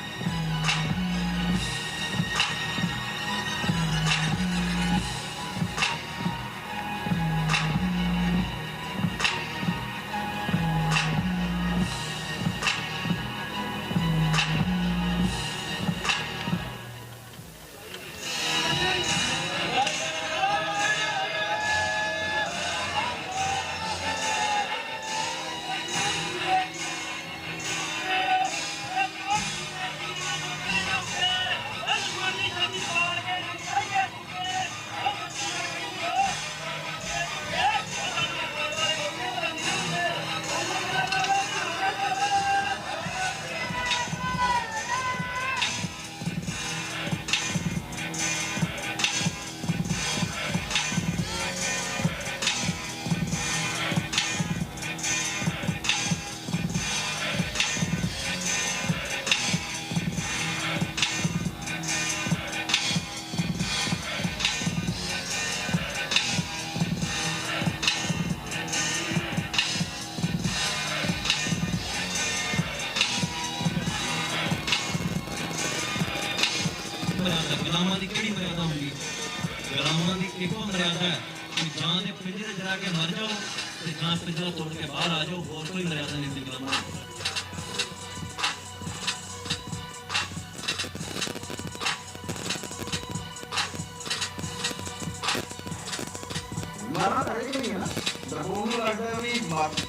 ਗੁਲਾਮਾਂ ਦੀ ਕਿਹੜੀ ਮਰਿਆਦਾ ਹੁੰਦੀ? ਗੁਲਾਮਾਂ ਦੀ ਇੱਕੋ ਮਰਿਆਦਾ ਹੈ ਕਿ ਜਾਂ ਦੇ ਪਿੰਜਰੇ ਜਰਾ ਕੇ ਮਰ ਜਾਓ ਤੇ ਜਾਂ ਪਿੰਜਰਾ ਤੋੜ ਕੇ ਬਾਹਰ ਆ ਜਾਓ, ਹੋਰ ਕੋਈ ਮਰਿਆਦਾ ਨਹੀਂ ਹੁੰਦੀ ਗੁਲਾਮਾਂ ਦੀ। ਮਰਨਾ ਤਾਂ ਹੈ ਕਿ ਨਹੀਂ ਹੈ ਨਾ, ਦਰਬਾਰ ਨੂੰ ਲੱਗਦਾ ਵੀ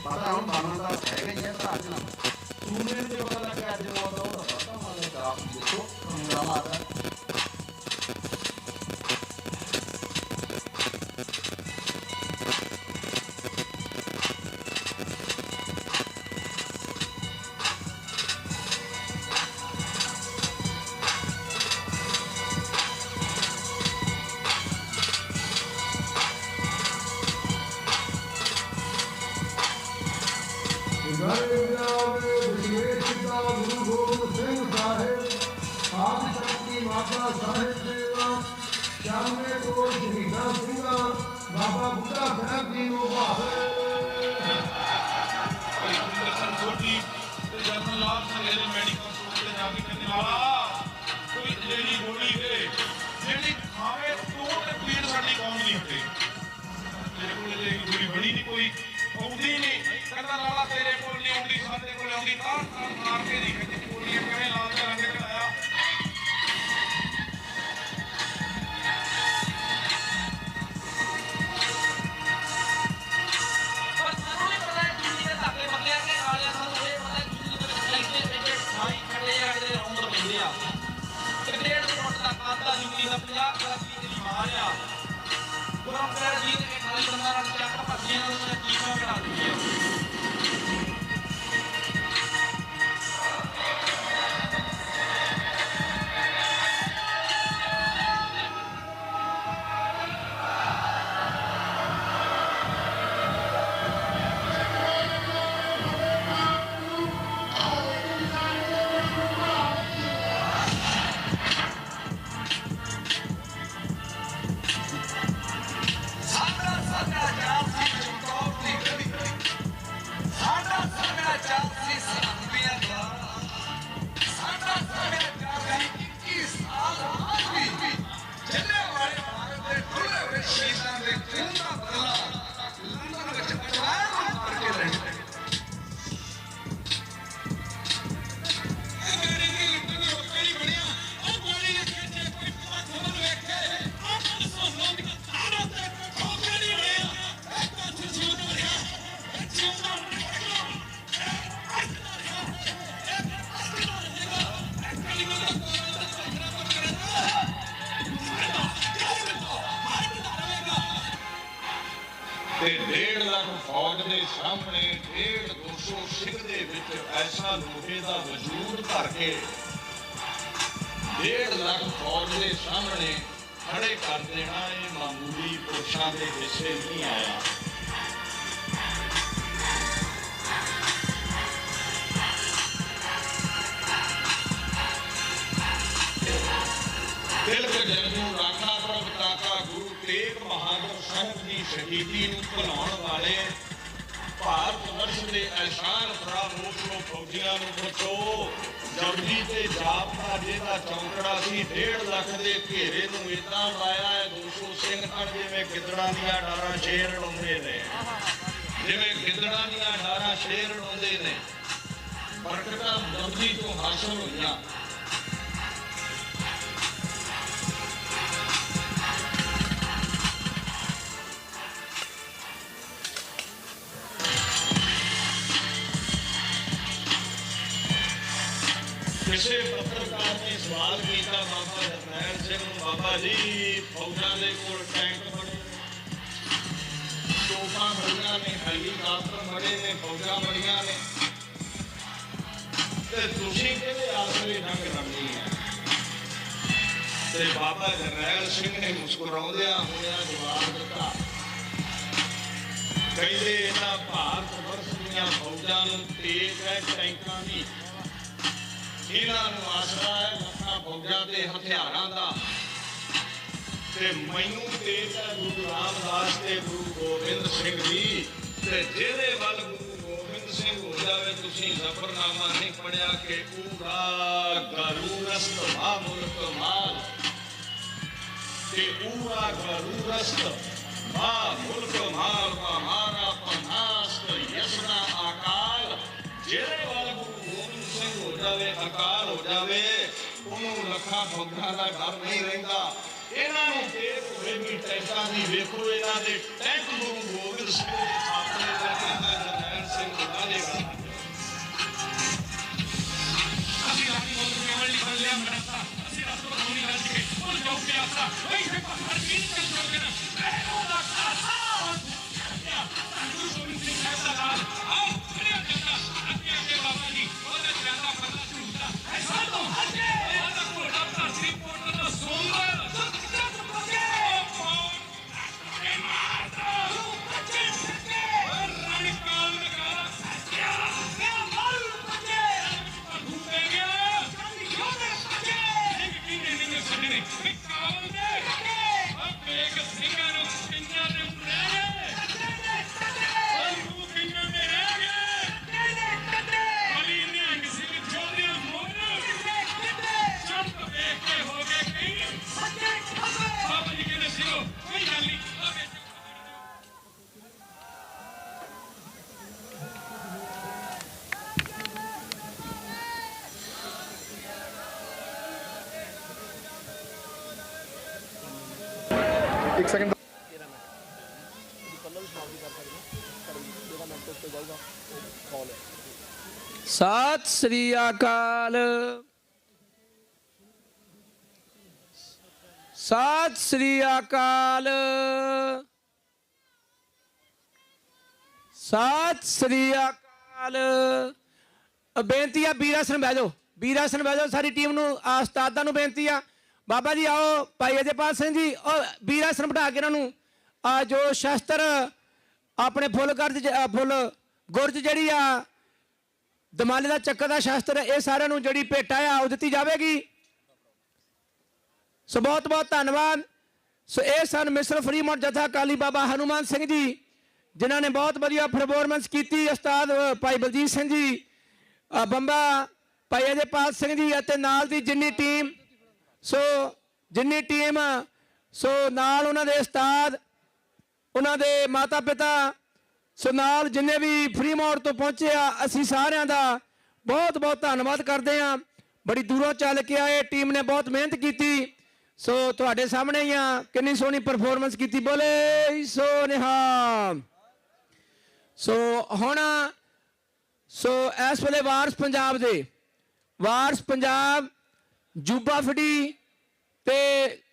ਪਤਾ ਹੁਣ ਮਰਨਾ ਤਾਂ ਹੈਗਾ ਹੀ ਹੈ ਤਾਂ ਅੱਜ ਨਾ ਸੂਰਜ ਦੇ ਪਤਾ ਲੱਗਾ ਅੱਜ ਉਹ ਤਾਂ ਪਤਾ ਮਾਲੇ ਦਾ ਦੇਖੋ ਮੇਰਾ ਮਾਤਾ ਬਾਬਾ ਬੁੱਢਾ ਸਾਹਿਬ ਜੀ ਨੂੰ ਭਾਵੇ ਛੋਟੀ ਤੇ ਜਨਰਲ ਲਾਭ ਸਵੇਰੇ ਮੈਡੀਕਲ ਸਟੋਰ ਤੇ ਜਾ ਕੇ ਕਹਿੰਦੇ ਵਾਲਾ ਕੋਈ ਜਿਹੜੀ ਗੋਲੀ ਦੇ ਜਿਹੜੀ ਖਾਵੇ ਤੂੰ ਤੇ ਪੀੜ ਸਾਡੀ ਕੌਮ ਨਹੀਂ ਹੁੰਦੀ। ਤੇਰੇ ਕੋਲ ਜੇ ਗੋਲੀ ਬਣੀ ਨਹੀਂ ਕੋਈ ਆਉਂਦੀ ਨਹੀਂ, ਕਹਿੰਦਾ ਲਾਲਾ ਤੇਰੇ ਕੋਲ ਨਹੀਂ ਆਉਂਦੀ ਸਾਡੇ ਕੋਲ ਆਉਂਦੀ ਤਾਂ ਮਾਰ ਕੇ ਨਹੀਂ ਕਹਿੰਦੀ ਗੋਲੀਆਂ ਕਿਵੇਂ ਲਾਲ ਦੇ ਰੰਗ ਚੜਾਇਆ। ਤੇ 1.5 ਲੱਖ ਫੌਜ ਦੇ ਸਾਹਮਣੇ 150-200 ਸਿੱਖ ਦੇ ਵਿੱਚ ਐਸਾ ਲੋਹੇ ਦਾ ਵਜੂਦ ਧਰ ਕੇ 1.5 ਲੱਖ ਫੌਜ ਦੇ ਸਾਹਮਣੇ ਖੜੇ ਕਰ ਦੇਣਾ ਇਹ ਮਾਮੂਲੀ ਪੁਰਸ਼ਾਂ ਦੇ ਹਿੱਸੇ ਨਹੀਂ ਆਇਆ। ਤਿਲਕ ਜਨੂ ਰਾਖਾ ਪ੍ਰਭ ਤਾਕਾ ਗੁਰੂ ਤੇਗ ਬਹਾਦਰ ਸਾਹਿਬ ਦੀ ਸ਼ਹੀਦੀ ਨੂੰ ਭੁਲਾਉਣ ਵਾਲੇ ਭਾਰਤ ਵਰਸ਼ ਦੇ ਐਲਾਨ ਫਰਾਮੋਸ਼ ਨੂੰ ਫੌਜੀਆਂ ਨੂੰ ਪੁੱਛੋ। ਜਪਜੀ ਤੇ ਜਾਪ ਦਾ ਜਿਹਦਾ ਚੌਂਕੜਾ ਸੀ 1.5 ਲੱਖ ਦੇ ਘੇਰੇ ਨੂੰ ਇਦਾਂ ਲਾਇਆ ਹੈ 200 ਸਿੰਘ ਹਨ ਜਿਵੇਂ ਗਿੱਦੜਾਂ ਦੀਆਂ ਡਾਰਾਂ ਸ਼ੇਰ ਲਾਉਂਦੇ ਨੇ, ਜਿਵੇਂ ਗਿੱਦੜਾਂ ਦੀਆਂ ਡਾਰਾਂ ਸ਼ੇਰ ਲਾਉਂਦੇ ਨੇ। ਬਰਕਤਾਂ ਜਪਜੀ ਤੋਂ ਹਾਸਲ ਹੋਈਆਂ। ਕਿਸੇ ਪੱਤਰਕਾਰ ਨੇ ਸਵਾਲ ਕੀਤਾ ਬਾਬਾ ਜਰਨੈਲ ਸਿੰਘ ਨੂੰ, ਬਾਬਾ ਜੀ ਫੌਜਾਂ ਦੇ ਕੋਲ ਟੈਂਕ ਬਣੇ, ਤੋਪਾਂ ਬੜੀਆਂ ਨੇ, ਹੈਲੀਕਾਪਟਰ ਬੜੇ ਨੇ, ਫੌਜਾਂ ਬੜੀਆਂ ਨੇ, ਤੇ ਤੁਸੀਂ ਕਿਹਦੇ ਆਸਰੇ ਨੰਗ ਰੰਨੀ ਹੈ? ਤੇ ਬਾਬਾ ਜਰਨੈਲ ਸਿੰਘ ਨੇ ਮੁਸਕਰਾਉਂਦਿਆਂ ਹੋਇਆਂ ਜਵਾਬ ਦਿੱਤਾ, ਕਹਿੰਦੇ ਇਹਨਾਂ ਭਾਰਤ ਵਰਸ਼ ਦੀਆਂ ਫੌਜਾਂ ਨੂੰ ਤੇਜ਼ ਹੈ ਟੈਂਕਾਂ ਦੀ, ਇਹਨਾਂ ਨੂੰ ਆਸਰਾ ਹੈ ਲੱਖਾਂ ਫੌਜਾਂ ਦੇ ਹਥਿਆਰਾਂ ਦਾ, ਤੇ ਮੈਨੂੰ ਤੇਜ ਹੈ ਗੁਰੂ ਰਾਮਦਾਸ ਤੇ ਗੁਰੂ ਗੋਬਿੰਦ ਸਿੰਘ ਜੀ। ਤੇ ਜਿਹਦੇ ਵੱਲ ਗੁਰੂ ਗੋਬਿੰਦ ਸਿੰਘ ਹੋ ਜਾਵੇ, ਤੁਸੀਂ ਜ਼ਫਰਨਾਮਾ ਨਹੀਂ ਪੜਿਆ ਕਿ ਪੂਰਾ ਗਰੂਰਸਤ ਮਾ ਮੁਲਕ ਮਾਲ, कि पूरा गरूरस्त माँ मुल्क माल हमारा पन्हास्त यसना अकाल जेरे वाल गुरु गोबिंद सिंह हो जावे अकाल हो जावे ਉਹਨੂੰ ਲੱਖਾਂ ਫੌਜਾਂ ਦਾ ਡਰ ਨਹੀਂ ਰਹਿੰਦਾ। ਇਹਨਾਂ ਨੂੰ ਤੇਜ਼ ਹੋਏ ਵੀ ਟੈਂਕਾਂ ਦੀ ਵੇਖੋ ਇਹਨਾਂ ਦੇ ਟੈਂਕ ਗੁਰੂ ਗੋਬਿੰਦ ਸਿੰਘ ਦੇ ਸਾਹਮਣੇ ਰਹਿੰਦਾ ਜਰਨੈਲ ਸਿੰਘ ਉਡਾਲੇਗਾ। ਅਸੀਂ ਆਪਣੀ ਮੌਤ ਨੂੰ ਕੇਵਲ ਲਿਖ ਲਿਆ ਮਰਦਾ ਅਸੀਂ ਰਸਤ ਬਣਾਉਣੀ ਕਰ ਕੇ ਉਹ ਜੋ ਕਿ ਆਸਾ ਵਹੀ ਸੇ ਪਹਾੜ ਕੀ ਚੱਲ ਜੋਗੇ ਨਾ ਉਹਦਾ ਖਾਸਾ ਗੁਰੂ ਗੋਬਿੰਦ ਸਿੰਘ ਸਾਹਿਬ ਦਾ ਲਾਲ ਆਓ ਖੜਿਆ ਜੱਟਾ ਅੱਗੇ ਅੱਗੇ ਬਾਬਾ ਜੀ ਉਹਦੇ ਜਿਆਦਾ ਪਰਦਾ ਝੂਟਦਾ ਐਸਾ ਤੋਂ ਹੱਟੇ ਉਹਦਾ ਘੋੜਾ ਧਰਤੀ ਪੋਟਰ ਦਾ ਸੋਮਵਾਰ एक सेकंड ਸਤਿ ਸ੍ਰੀ ਅਕਾਲ ਸਤਿ ਸ੍ਰੀ ਅਕਾਲ ਸਤਿ ਸ੍ਰੀ ਅਕਾਲ। ਬੇਨਤੀ ਆ ਵੀਰ ਆਸਣ ਬਹਿ ਜਾਓ, ਵੀਰ ਆਸਣ ਬਹਿ ਜਾਓ। ਸਾਰੀ ਟੀਮ ਨੂੰ ਉਸਤਾਦਾਂ ਨੂੰ ਬੇਨਤੀ ਆ, ਬਾਬਾ ਜੀ ਆਓ, ਭਾਈ ਅਜੇਪਾਲ ਸਿੰਘ ਜੀ ਉਹ ਵੀਰ ਆਸਣ ਬਿਠਾ ਕੇ ਇਹਨਾਂ ਨੂੰ ਜੋ ਸ਼ਸਤਰ ਆਪਣੇ ਫੁੱਲ ਗੁਰਜ ਜਿਹੜੀ ਆ ਦਮਾਲੇ ਦਾ ਚੱਕਰ ਦਾ ਸ਼ਸਤਰ ਇਹ ਸਾਰਿਆਂ ਨੂੰ ਜਿਹੜੀ ਭੇਟਾ ਆ ਉਹ ਦਿੱਤੀ ਜਾਵੇਗੀ। ਸੋ ਬਹੁਤ ਬਹੁਤ ਧੰਨਵਾਦ। ਸੋ ਇਹ ਸਨ ਮਿਸਰ ਫਰੀਮੌਂਟ ਜਥਾ ਅਕਾਲੀ ਬਾਬਾ ਹਨੂਮਾਨ ਸਿੰਘ ਜੀ ਜਿਨ੍ਹਾਂ ਨੇ ਬਹੁਤ ਵਧੀਆ ਪਰਫਾਰਮੈਂਸ ਕੀਤੀ। ਉਸਤਾਦ ਭਾਈ ਬਲਜੀਤ ਸਿੰਘ ਜੀ, ਬੰਬਾ ਭਾਈ ਅਜੇਪਾਲ ਸਿੰਘ ਜੀ ਅਤੇ ਨਾਲ ਦੀ ਜਿੰਨੀ ਟੀਮ ਸੋ ਨਾਲ ਉਹਨਾਂ ਦੇ ਉਸਤਾਦ, ਉਹਨਾਂ ਦੇ ਮਾਤਾ ਪਿਤਾ, ਸੋ ਨਾਲ ਜਿੰਨੇ ਵੀ ਫਰੀਮੌਂਟ ਤੋਂ ਪਹੁੰਚੇ ਆ ਅਸੀਂ ਸਾਰਿਆਂ ਦਾ ਬਹੁਤ ਬਹੁਤ ਧੰਨਵਾਦ ਕਰਦੇ ਹਾਂ। ਬੜੀ ਦੂਰੋਂ ਚੱਲ ਕੇ ਆਏ, ਟੀਮ ਨੇ ਬਹੁਤ ਮਿਹਨਤ ਕੀਤੀ। ਸੋ ਤੁਹਾਡੇ ਸਾਹਮਣੇ ਹੀ ਆ ਕਿੰਨੀ ਸੋਹਣੀ ਪਰਫਾਰਮੈਂਸ ਕੀਤੀ, ਬੋਲੇ ਸੋ ਨਿਹਾਲ। ਸੋ ਹੁਣ ਇਸ ਵੇਲੇ ਵਾਰਸ ਪੰਜਾਬ ਜੂਬਾ ਫੜੀ ਤੇ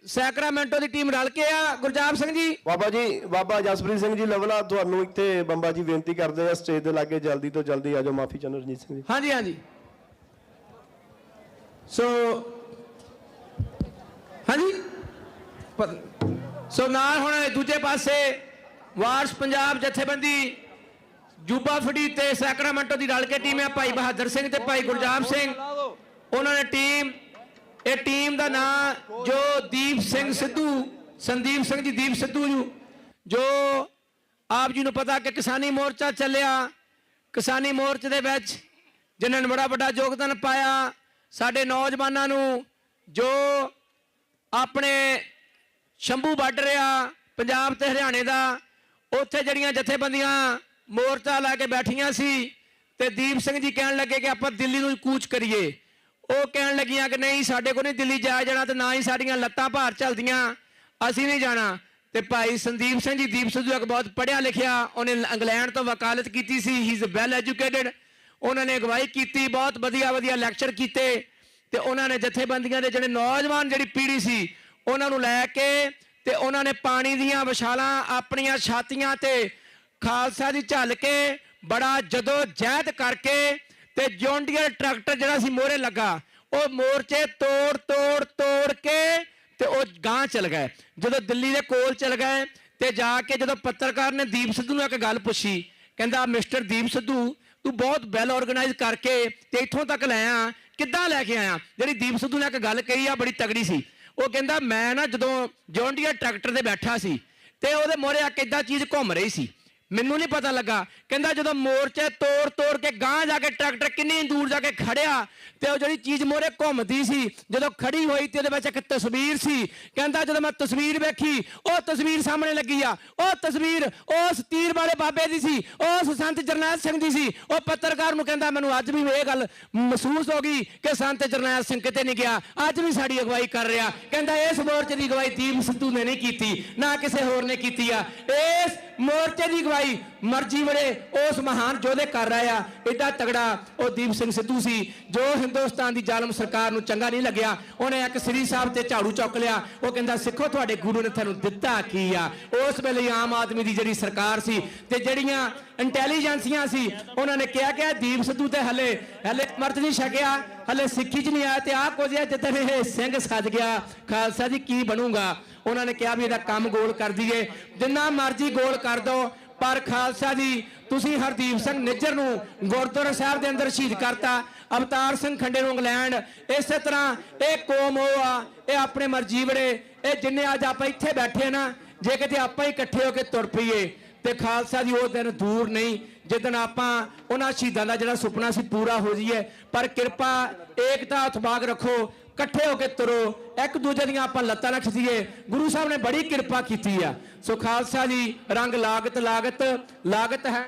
ਸੈਕਰਾਮੈਂਟੋ ਦੀ ਟੀਮ ਰਲ ਕੇ ਆ। ਗੁਰਜਾਪ ਸਿੰਘ ਜੀ, ਬਾਬਾ ਜਸਪ੍ਰੀਤ ਸਿੰਘ ਜੀ ਲਵਲਾ ਤੁਹਾਨੂੰ ਇੱਥੇ ਬੰਬਾ ਜੀ ਬੇਨਤੀ ਕਰਦੇ ਆ ਸਟੇਜ ਦੇ ਲਾਗੇ ਜਲਦੀ ਤੋਂ ਜਲਦੀ ਆ ਜਾਓ। ਮਾਫੀ ਚਾਹੁੰਦਾ ਰਣਜੀਤ ਸਿੰਘ ਜੀ। ਹਾਂਜੀ ਹਾਂਜੀ। ਸੋ ਨਾਲ ਹੁਣ ਦੂਜੇ ਪਾਸੇ ਵਾਰਸ ਪੰਜਾਬ ਜਥੇਬੰਦੀ ਜੂਬਾ ਫੜੀ ਤੇ ਸੈਕਰਾਮੈਂਟੋ ਦੀ ਰਲ ਕੇ ਟੀਮ ਹੈ। ਭਾਈ ਬਹਾਦਰ ਸਿੰਘ ਤੇ ਭਾਈ ਗੁਰਜਾਪ ਸਿੰਘ ਉਹਨਾਂ ਨੇ ਇਹ ਟੀਮ ਦਾ ਨਾਮ ਜੋ ਸੰਦੀਪ ਸਿੰਘ ਜੀ ਦੀਪ ਸਿੱਧੂ ਜੋ ਆਪ ਜੀ ਨੂੰ ਪਤਾ ਕਿ ਕਿਸਾਨੀ ਮੋਰਚਾ ਚੱਲਿਆ, ਕਿਸਾਨੀ ਮੋਰਚੇ ਦੇ ਵਿੱਚ ਜਿਨ੍ਹਾਂ ਨੇ ਬੜਾ ਵੱਡਾ ਯੋਗਦਾਨ ਪਾਇਆ ਸਾਡੇ ਨੌਜਵਾਨਾਂ ਨੂੰ, ਜੋ ਆਪਣੇ ਸ਼ੰਭੂ ਬਾਰਡਰ ਆ ਪੰਜਾਬ ਤੇ ਹਰਿਆਣੇ ਦਾ, ਉੱਥੇ ਜਿਹੜੀਆਂ ਜਥੇਬੰਦੀਆਂ ਮੋਰਚਾ ਲਾ ਕੇ ਬੈਠੀਆਂ ਸੀ ਤੇ ਦੀਪ ਸਿੰਘ ਜੀ ਕਹਿਣ ਲੱਗੇ ਕਿ ਆਪਾਂ ਦਿੱਲੀ ਨੂੰ ਕੂਚ ਕਰੀਏ। ਉਹ ਕਹਿਣ ਲੱਗੀਆਂ ਕਿ ਨਹੀਂ ਸਾਡੇ ਕੋਲ ਨਹੀਂ ਦਿੱਲੀ ਜਾਇਆ ਜਾਣਾ ਤੇ ਨਾ ਹੀ ਸਾਡੀਆਂ ਲੱਤਾਂ ਭਾਰ ਚੱਲਦੀਆਂ, ਅਸੀਂ ਨਹੀਂ ਜਾਣਾ। ਤੇ ਭਾਈ ਸੰਦੀਪ ਸਿੰਘ ਜੀ ਦੀਪ ਸਿੱਧੂ ਇੱਕ ਬਹੁਤ ਪੜ੍ਹਿਆ ਲਿਖਿਆ, ਉਹਨੇ ਇੰਗਲੈਂਡ ਤੋਂ ਵਕਾਲਤ ਕੀਤੀ ਸੀ, ਹੀ ਇਜ਼ ਵੈਲ ਐਜੂਕੇਟਡ। ਉਹਨਾਂ ਨੇ ਅਗਵਾਈ ਕੀਤੀ, ਬਹੁਤ ਵਧੀਆ ਲੈਕਚਰ ਕੀਤੇ ਤੇ ਉਹਨਾਂ ਨੇ ਜਥੇਬੰਦੀਆਂ ਦੇ ਜਿਹੜੇ ਨੌਜਵਾਨ ਜਿਹੜੀ ਪੀੜ੍ਹੀ ਸੀ ਉਹਨਾਂ ਨੂੰ ਲੈ ਕੇ ਤੇ ਉਹਨਾਂ ਨੇ ਪਾਣੀ ਦੀਆਂ ਵਿਸ਼ਾਲਾਂ ਆਪਣੀਆਂ ਛਾਤੀਆਂ ਤੇ ਖਾਲਸਾ ਦੀ ਝੱਲ ਕੇ ਬੜਾ ਜਦੋਂ ਜਹਿਦ ਕਰਕੇ ਤੇ ਜੌਨ ਡੀਅਰ ਟਰੈਕਟਰ ਜਿਹੜਾ ਸੀ ਮੋਹਰੇ ਲੱਗਾ, ਉਹ ਮੋਰਚੇ ਤੋੜ ਕੇ ਤੇ ਉਹ ਗਾਂ ਚਲ ਗਏ। ਜਦੋਂ ਦਿੱਲੀ ਦੇ ਕੋਲ ਚਲ ਗਏ ਤੇ ਜਾ ਕੇ ਜਦੋਂ ਪੱਤਰਕਾਰ ਨੇ ਦੀਪ ਸਿੱਧੂ ਨੂੰ ਇੱਕ ਗੱਲ ਪੁੱਛੀ, ਕਹਿੰਦਾ ਮਿਸਟਰ ਦੀਪ ਸਿੱਧੂ ਤੂੰ ਬਹੁਤ ਵੈਲ ਆਰਗੇਨਾਈਜ਼ ਕਰਕੇ ਤੇ ਇੱਥੋਂ ਤੱਕ ਲੈ ਆ, ਕਿੱਦਾਂ ਲੈ ਕੇ ਆਇਆ? ਜਿਹੜੀ ਦੀਪ ਸਿੱਧੂ ਨੇ ਇੱਕ ਗੱਲ ਕਹੀ ਆ ਬੜੀ ਤਗੜੀ ਸੀ। ਉਹ ਕਹਿੰਦਾ ਮੈਂ ਨਾ ਜਦੋਂ ਜੌਨ ਡੀਅਰ ਟਰੈਕਟਰ ਤੇ ਬੈਠਾ ਸੀ ਤੇ ਉਹਦੇ ਮੋਹਰੇ ਆ ਕੇ ਏਦਾਂ ਚੀਜ਼ ਘੁੰਮ ਰਹੀ ਸੀ, ਮੈਨੂੰ ਨਹੀਂ ਪਤਾ ਲੱਗਾ। ਕਹਿੰਦਾ ਜਦੋਂ ਮੋਰਚੇ ਤੋੜ ਕੇ ਗਾਂਹ ਜਾ ਕੇ ਟਰੈਕਟਰ ਕਿੰਨੀ ਦੂਰ ਜਾ ਕੇ ਖੜਿਆ ਤੇ ਉਹ ਜਿਹੜੀ ਚੀਜ਼ ਮੋਰੇ ਘੁੰਮਦੀ ਸੀ ਜਦੋਂ ਖੜੀ ਹੋਈ ਤੇ ਉਹਦੇ ਵਿੱਚ ਇੱਕ ਤਸਵੀਰ ਸੀ। ਕਹਿੰਦਾ ਜਦੋਂ ਮੈਂ ਤਸਵੀਰ ਵੇਖੀ, ਉਹ ਤਸਵੀਰ ਸਾਹਮਣੇ ਲੱਗੀ ਆ, ਉਹ ਤਸਵੀਰ ਉਸ ਤੀਰ ਵਾਲੇ ਬਾਬੇ ਦੀ ਸੀ, ਉਸ ਸੰਤ ਜਰਨੈਲ ਸਿੰਘ ਦੀ ਸੀ। ਉਹ ਪੱਤਰਕਾਰ ਨੂੰ ਕਹਿੰਦਾ ਮੈਨੂੰ ਅੱਜ ਵੀ ਇਹ ਗੱਲ ਮਹਿਸੂਸ ਹੋ ਗਈ ਕਿ ਸੰਤ ਜਰਨੈਲ ਸਿੰਘ ਕਿਤੇ ਨਹੀਂ ਗਿਆ, ਅੱਜ ਵੀ ਸਾਡੀ ਅਗਵਾਈ ਕਰ ਰਿਹਾ। ਕਹਿੰਦਾ ਇਸ ਮੋਰਚੇ ਦੀ ਅਗਵਾਈ ਦੀਪ ਸਿੱਧੂ ਨੇ ਨਹੀਂ ਕੀਤੀ, ਨਾ ਕਿਸੇ ਹੋਰ ਨੇ ਕੀਤੀ ਆ। ਇਸ ਮੋਰਚੇ ਦੀ ਅਗਵਾਈ ਮਰਜੀ ਵੜੇ ਉਸ ਮਹਾਨ ਯੋਧੇ ਕਰ ਰਹੇ ਆ। ਏਡਾ ਤਗੜਾ ਉਹ ਦੀਪ ਸਿੰਘ ਸਿੱਧੂ ਸੀ ਜੋ ਹਿੰਦੁਸਤਾਨ ਦੀ ਜ਼ਾਲਮ ਸਰਕਾਰ ਨੂੰ ਚੰਗਾ ਨਹੀਂ ਲੱਗਿਆ। ਉਹਨੇ ਇੱਕ ਸ੍ਰੀ ਸਾਹਿਬ ਤੇ ਝਾੜੂ ਚੁੱਕ ਲਿਆ। ਉਹ ਕਹਿੰਦਾ ਸਿੱਖੋ ਤੁਹਾਡੇ ਗੁਰੂ ਨੇ ਤੁਹਾਨੂੰ ਦਿੱਤਾ ਕੀ ਆ। ਉਸ ਵੇਲੇ ਆਮ ਆਦਮੀ ਦੀ ਜਿਹੜੀ ਸਰਕਾਰ ਸੀ ਤੇ ਜਿਹੜੀਆਂ ਇੰਟੈਲੀਜੈਂਸੀਆਂ ਸੀ ਉਹਨਾਂ ਨੇ ਕਿਹਾ ਕਿ ਦੀਪ ਸਿੱਧੂ ਤੇ ਹਲੇ ਅੰਮ੍ਰਿਤ ਨਹੀਂ ਛਕਿਆ, ਹਲੇ ਸਿੱਖੀ 'ਚ ਨਹੀਂ ਆਇਆ ਤੇ ਆਹ ਕੁਝ ਹੈ ਜਿੱਦਾਂ ਇਹ ਸਿੰਘ ਸੱਜ ਗਿਆ, ਖਾਲਸਾ ਜੀ ਕੀ ਬਣੂਗਾ। ਉਹਨਾਂ ਨੇ ਕਿਹਾ ਵੀ ਇਹਦਾ ਕੰਮ ਗੋਲ ਕਰ ਦਈਏ, ਜਿੰਨਾ ਮਰਜ਼ੀ ਗੋਲ ਕਰ ਦਿਓ, ਪਰ ਖਾਲਸਾ ਜੀ ਤੁਸੀਂ ਹਰਦੀਪ ਸਿੰਘ ਨਿੱਜਰ ਨੂੰ ਗੁਰਦੁਆਰਾ ਸਾਹਿਬ ਦੇ ਅੰਦਰ ਸ਼ਹੀਦ ਕਰਤਾ, ਅਵਤਾਰ ਸਿੰਘ ਖੰਡੇ ਨੂੰ ਇੰਗਲੈਂਡ। ਇਸੇ ਤਰ੍ਹਾਂ ਇਹ ਕੌਮ ਉਹ ਆ, ਇਹ ਆਪਣੇ ਮਰਜੀ ਵੜੇ, ਇਹ ਜਿੰਨੇ ਅੱਜ ਆਪਾਂ ਇੱਥੇ ਬੈਠੇ ਨਾ, ਜੇ ਕਿਤੇ ਆਪਾਂ ਹੀ ਇਕੱਠੇ ਹੋ ਕੇ ਤੁਰ ਪਈਏ ਤੇ ਖਾਲਸਾ ਜੀ ਉਹ ਦਿਨ ਦੂਰ ਨਹੀਂ ਜਿੱਦਣ ਆਪਾਂ ਉਹਨਾਂ ਸ਼ਹੀਦਾਂ ਦਾ ਜਿਹੜਾ ਸੁਪਨਾ ਸੀ ਪੂਰਾ ਹੋ ਜਾਈਏ। ਪਰ ਕਿਰਪਾ ਏਕਤਾ ਇਤਫਾਕ ਰੱਖੋ, ਇਕੱਠੇ ਹੋ ਕੇ ਤੁਰੋ, ਇੱਕ ਦੂਜੇ ਦੀਆਂ ਆਪਾਂ ਲੱਤਾਂ ਰੱਖ ਦਈਏ। ਗੁਰੂ ਸਾਹਿਬ ਨੇ ਬੜੀ ਕਿਰਪਾ ਕੀਤੀ ਆ। ਸੋ ਖਾਲਸਾ ਜੀ ਰੰਗ ਲਾਗਤ ਹੈ।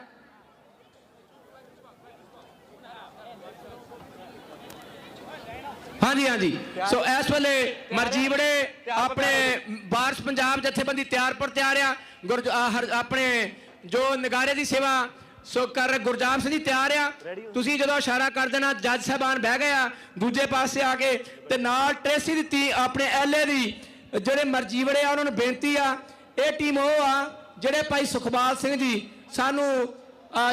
ਹਾਂਜੀ ਸੋ ਇਸ ਵੇਲੇ ਮਰਜੀ ਵੜੇ ਆਪਣੇ ਵਾਰਸ ਪੰਜਾਬ ਜਥੇਬੰਦੀ ਤਿਆਰ ਆ। ਆਪਣੇ ਜੋ ਨਗਾਰੇ ਦੀ ਸੇਵਾ ਸੋ ਕਰ ਗੁਰਜਾਮ ਸਿੰਘ ਜੀ ਤਿਆਰ ਆ। ਤੁਸੀਂ ਜਦੋਂ ਇਸ਼ਾਰਾ ਕਰ ਦੇਣਾ ਜੱਜ ਸਾਹਿਬਾਨ ਬਹਿ ਗਏ ਆ ਦੂਜੇ ਪਾਸੇ ਆ ਕੇ ਤੇ ਨਾਲ ਟ੍ਰੇਸੀ ਦਿੱਤੀ ਆਪਣੇ ਐਲਏ ਦੀ ਜਿਹੜੇ ਮਰਜੀ ਵੜੇ ਆ ਉਹਨਾਂ ਨੂੰ ਬੇਨਤੀ ਆ। ਇਹ ਟੀਮ ਉਹ ਆ ਜਿਹੜੇ ਭਾਈ ਸੁਖਬਾਲ ਸਿੰਘ ਜੀ ਸਾਨੂੰ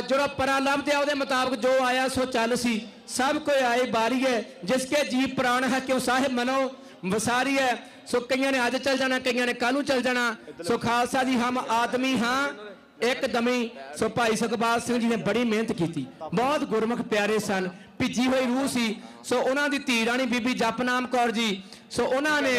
ਜਿਹੜਾ ਪਰਾ ਲੱਭਦੇ ਆ ਉਹਦੇ ਮੁਤਾਬਕ ਜੋ ਆਇਆ ਸੋ ਚੱਲ ਸੀ। सब कोई आए बारी है जिसके जीव प्राण है क्यों साहिब मनो वसारी है। सो कईयां ने आज चल जाना, कईयां ने कल चल जाना। सो खालसा जी हम आदमी हाँ एक दमी। सो भाई सुखबाल सिंह जी ने बड़ी मेहनत की, बहुत गुरमुख प्यारे सन, भिजी हुई रूह सी। सो उन्होंने धी राणी बीबी जपनाम कौर जी, सो उन्होंने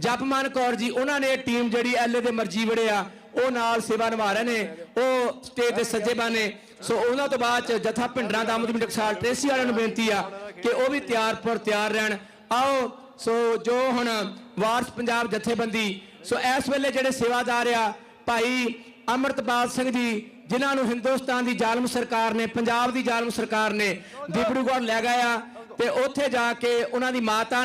जपमान कौर जी, उन्होंने टीम जी एल ए मर्जी वड़े आ ਉਹ ਨਾਲ ਸੇਵਾ ਨਿਭਾ ਰਹੇ ਨੇ, ਉਹ ਸਟੇਜ ਦੇ ਸੱਜੇ ਬਾਨੇ। ਸੋ ਉਹਨਾਂ ਤੋਂ ਬਾਅਦ ਚ ਜਥਾ ਭਿੰਡਰਾਂ ਦਾ ਆਮਦਮੀ ਟਕਸਾਲ ਟ੍ਰੇਸੀ ਵਾਲਿਆਂ ਨੂੰ ਬੇਨਤੀ ਆ ਕਿ ਉਹ ਵੀ ਤਿਆਰ ਰਹਿਣ। ਆਓ ਸੋ ਜੋ ਹੁਣ ਵਾਰਸ ਪੰਜਾਬ ਜਥੇਬੰਦੀ ਸੋ ਇਸ ਵੇਲੇ ਜਿਹੜੇ ਸੇਵਾਦਾਰ ਆ ਭਾਈ ਅੰਮ੍ਰਿਤਪਾਲ ਸਿੰਘ ਜੀ, ਜਿਨ੍ਹਾਂ ਨੂੰ ਹਿੰਦੁਸਤਾਨ ਦੀ ਜ਼ਾਲਮ ਸਰਕਾਰ ਨੇ, ਪੰਜਾਬ ਦੀ ਜ਼ਾਲਮ ਸਰਕਾਰ ਨੇ ਡਿਬਰੂਗੜ੍ਹ ਲੈ ਗਏ ਆ ਤੇ ਉੱਥੇ ਜਾ ਕੇ ਉਹਨਾਂ ਦੀ ਮਾਤਾ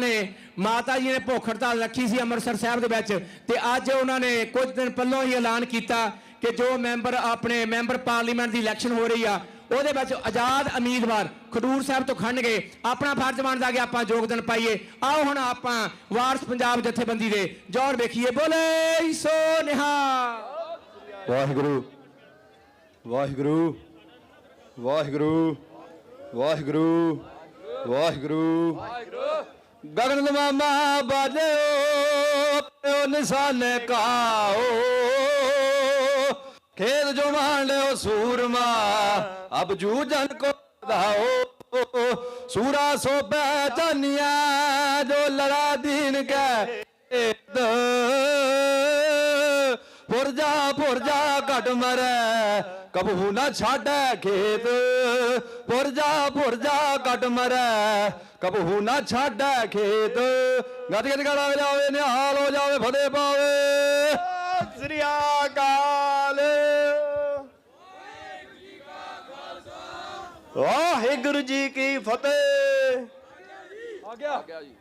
ਜੀ ਨੇ ਭੁੱਖ ਹੜਤਾਲ ਰੱਖੀ ਸੀ ਅੰਮ੍ਰਿਤਸਰ ਸਾਹਿਬ ਦੇ ਵਿੱਚ ਤੇ ਅੱਜ ਉਹਨਾਂ ਨੇ ਕੁਝ ਦਿਨ ਪਹਿਲਾਂ ਹੀ ਐਲਾਨ ਕੀਤਾ ਕਿ ਜੋ ਮੈਂਬਰ ਪਾਰਲੀਮੈਂਟ ਦੀ ਇਲੈਕਸ਼ਨ ਹੋ ਰਹੀ ਆ ਉਹਦੇ ਵਿੱਚ ਆਜ਼ਾਦ ਉਮੀਦਵਾਰ ਖਡੂਰ ਸਾਹਿਬ ਤੋਂ ਖੜਨਗੇ। ਆਪਣਾ ਫਰਜ਼ ਬਣਦਾ ਕਿ ਆਪਾਂ ਯੋਗਦਾਨ ਪਾਈਏ। ਆਓ ਹੁਣ ਆਪਾਂ ਵਾਰਸ ਪੰਜਾਬ ਜਥੇਬੰਦੀ ਦੇ ਜੋਰ ਵੇਖੀਏ। ਬੋਲੇ ਸੋ ਨਿਹਾਲ। ਵਾਹਿਗੁਰੂ ਵਾਹਿਗੁਰੂ ਵਾਹਿਗੁਰੂ ਵਾਹਿਗੁਰੂ ਵਾਹਿਗੁਰੂ। ਗਗਨ ਮਾਮਾ ਬਾਜੋ ਨਿਸ਼ਾਨੇ ਕਾਓ, खेत जो मान लो सूरमा अब जूझन को दाओ। सूरा सो पहचानिया जो लड़ा दीन के पुरजा घट मरे कबू ना छाड़े खेत। पुरजा घट मरे कबू ना छाड़े खेत। गत गत गड़ा जावे निहाल हो जावे फतेह पावे। श्री अकाल। वाहिगुरु जी की फतेह। आ गया जी।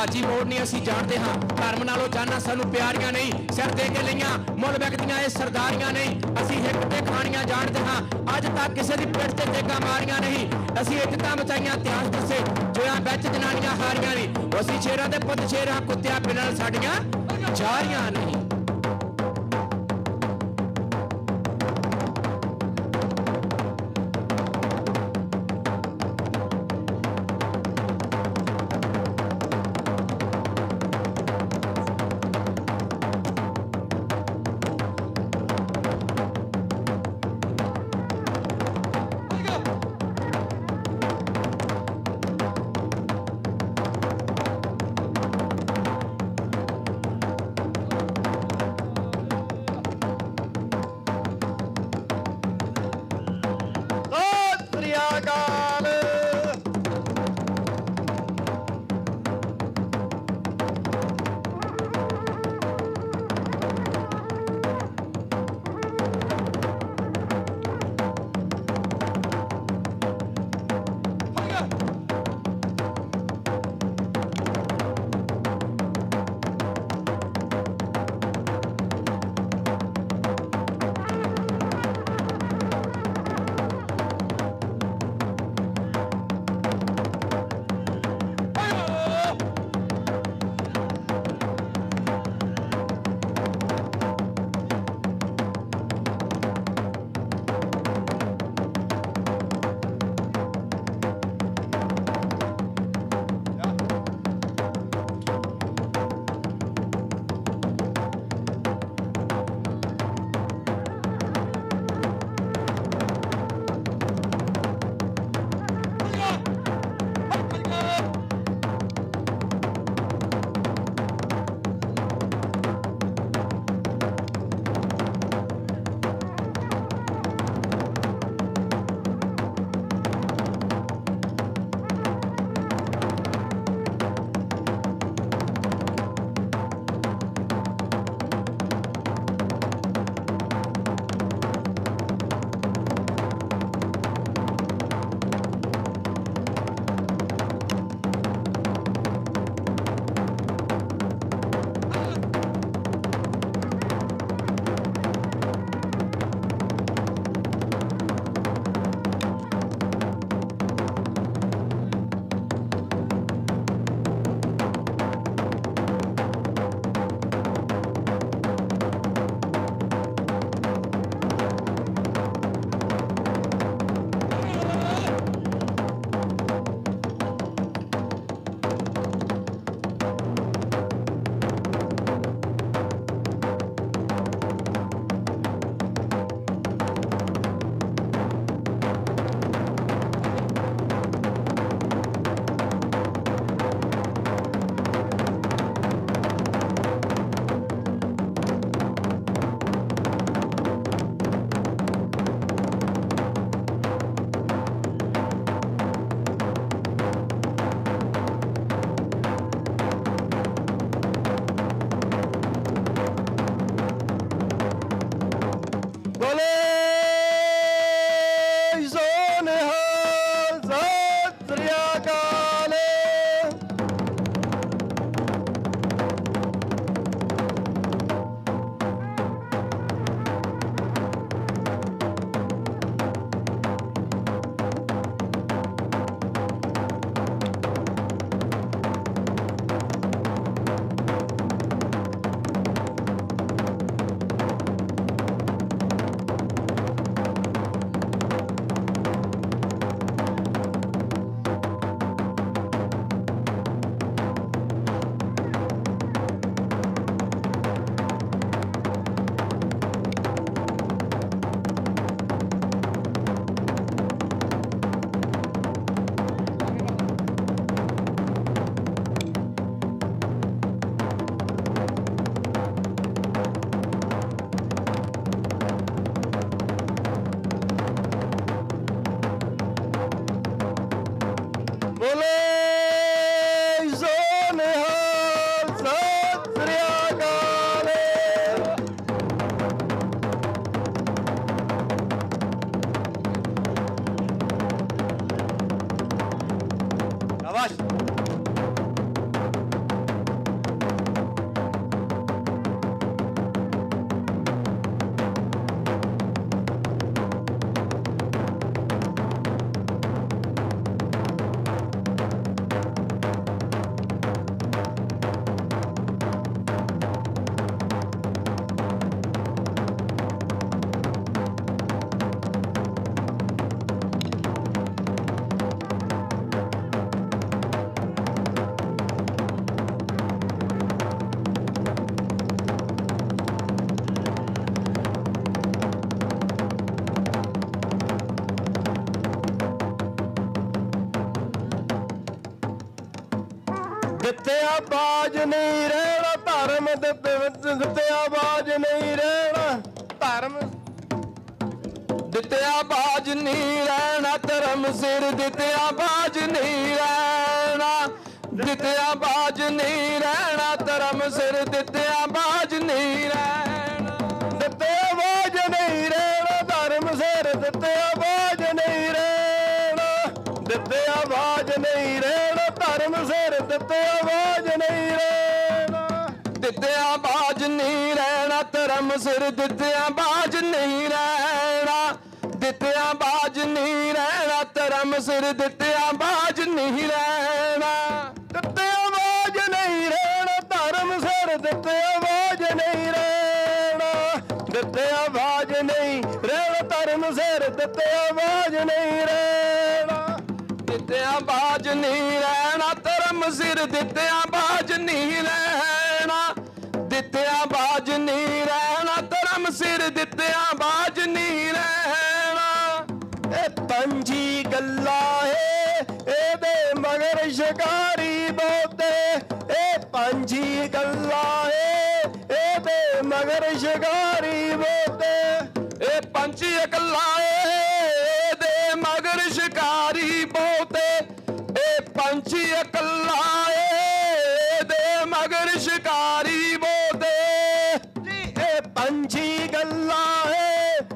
ਬਾਜੀ ਮੋੜਨੀ ਅਸੀਂ ਜਾਣਦੇ ਹਾਂ। ਧਰਮ ਨਾਲੋਂ ਜਾਨਾਂ ਸਾਨੂੰ ਪਿਆਰੀਆਂ ਨਹੀਂ, ਸਿਰ ਦੇ ਕੇ ਲਈਆਂ ਮੁੱਲ ਵਿਕਦੀਆਂ ਇਹ ਸਰਦਾਰੀਆਂ ਨਹੀਂ। ਅਸੀਂ ਹਿੱਕ ਤੇ ਖਾਣੀਆਂ ਜਾਣਦੇ ਹਾਂ, ਅੱਜ ਤੱਕ ਕਿਸੇ ਦੀ ਪਿੱਠ ਤੇ ਡੇਗਾ ਮਾਰੀਆਂ ਨਹੀਂ। ਅਸੀਂ ਇੱਜ਼ਤਾਂ ਬਚਾਈਆਂ, ਇਤਿਹਾਸ ਦੱਸੇ ਜੋਆਂ ਵਿੱਚ ਜਨਾਨੀਆਂ ਹਾਰੀਆਂ ਨਹੀਂ। ਅਸੀਂ ਸ਼ੇਰਾਂ ਦੇ ਪੁੱਤ ਸ਼ੇਰਾਂ, ਕੁੱਤਿਆਂ ਬਿਨਾਂ ਸਾਡੀਆਂ ਜਾਰੀਆਂ ਨਹੀਂ। ਦਿੱਤਿਆ ਬਾਜ ਨਹੀਂ ਰਹਿਣਾ ਧਰਮ ਦਿੱਤਿਆ ਬਾਜ ਨਹੀਂ ਰਹਿਣਾ ਧਰਮ ਦਿੱਤਿਆ ਬਾਜ ਨਹੀਂ ਰਹਿਣਾ ਧਰਮ ਸਿਰ ਦਿੱਤਿਆ ਬਾਜ ਨਹੀਂ ਰਹਿਣਾ ਦਿੱਤਿਆ ਬਾਜ ਨਹੀਂ ਰਹਿਣਾ ਧਰਮ ਸਿਰ ਦਿੱਤਿਆ ਬਾਜ ਨਹੀਂ ਰਹਿਣਾ ਦਿੱਤਿਆ ਬਾਜ ਨਹੀਂ ਰਹਿਣਾ ਧਰਮ ਸਿਰ ਦਿੱਤਿਆ ਬਾਜ ਨਹੀਂ ਰਹਿਣਾ ਦਿੱਤਿਆ ਬਾਜ ਨਹੀਂ ਰਹਿਣਾ ਧਰਮ ਸਿਰ ਦਿੱਤਿਆ ਬਾਜ ਨਹੀਂ ਰਹਿਣਾ ਦਿੱਤਿਆ ਬਾਜ ਨਹੀਂ ਰਹਿਣਾ ਧਰਮ ਸਿਰ ਦਿੱਤਿਆ ਬਾਜ ਨਹੀਂ ਰਹਿਣਾ ਦਿੱਤਿਆ ਬਾਜ ਨਹੀਂ ਰਹਿਣਾ ਧਰਮ ਸਿਰ ਦਿੱਤਿਆ ਬਾਜ ਨਹੀਂ ਰਹਿਣਾ ਦਿੱਤਿਆ ਬਾਜ ਨਹੀਂ ਰਹਿਣਾ ਧਰਮ ਸਿਰ ਦਿੱਤਿਆ ਬਾਜ ਨਹੀਂ ਰਹਿਣਾ ਦਿੱਤਿਆ ਬਾਜ ਨਹੀਂ ਰਹਿਣਾ ਧਰਮ ਸਿਰ ਦਿੱਤਿਆ ਬਾਜ ਨਹੀਂ ਰਹਿਣਾ ਦਿੱਤਿਆ ਬਾਜ ਨਹੀਂ ਰਹਿਣਾ ਧਰਮ ਸਿਰ ਦਿੱਤਿਆ ਬਾਜ ਨਹੀਂ ਰਹਿਣਾ ਦਿੱਤਿਆ ਬਾਜ ਨਹੀਂ ਰਹਿਣਾ ਧਰਮ ਸਿਰ ਦਿੱਤਿਆ ਬਾਜ ਨਹੀਂ ਰਹਿਣਾ ਇਹ ਪੰਜੀ ਗੱਲਾਂ ਏ ਇਹਦੇ ਮਗਰ ਸ਼ਿਕਾਰੀ ਬਹੁਤੇ ਇਹ ਪੰਜੀ ਗੱਲਾਂ ਏ ਇਹਦੇ ਮਗਰ ਸ਼ਿਕਾਰੀ ਬਹੁਤੇ ਇਹ ਪੰਜੀ ਗੱਲਾਂ ਏ ਇਹਦੇ ਮਗਰ ਸ਼ਿਕਾਰੀ ਬਹੁਤੇ ਇਹ ਪੰਛੀ ਗੱਲਾਂ ਏ ਇਹਦੇ ਮਗਰ ਸ਼ਿਕਾਰੀ ਬਹੁਤੇ ਇਹ ਪੰਛੀ ਗੱਲਾਂ ਏ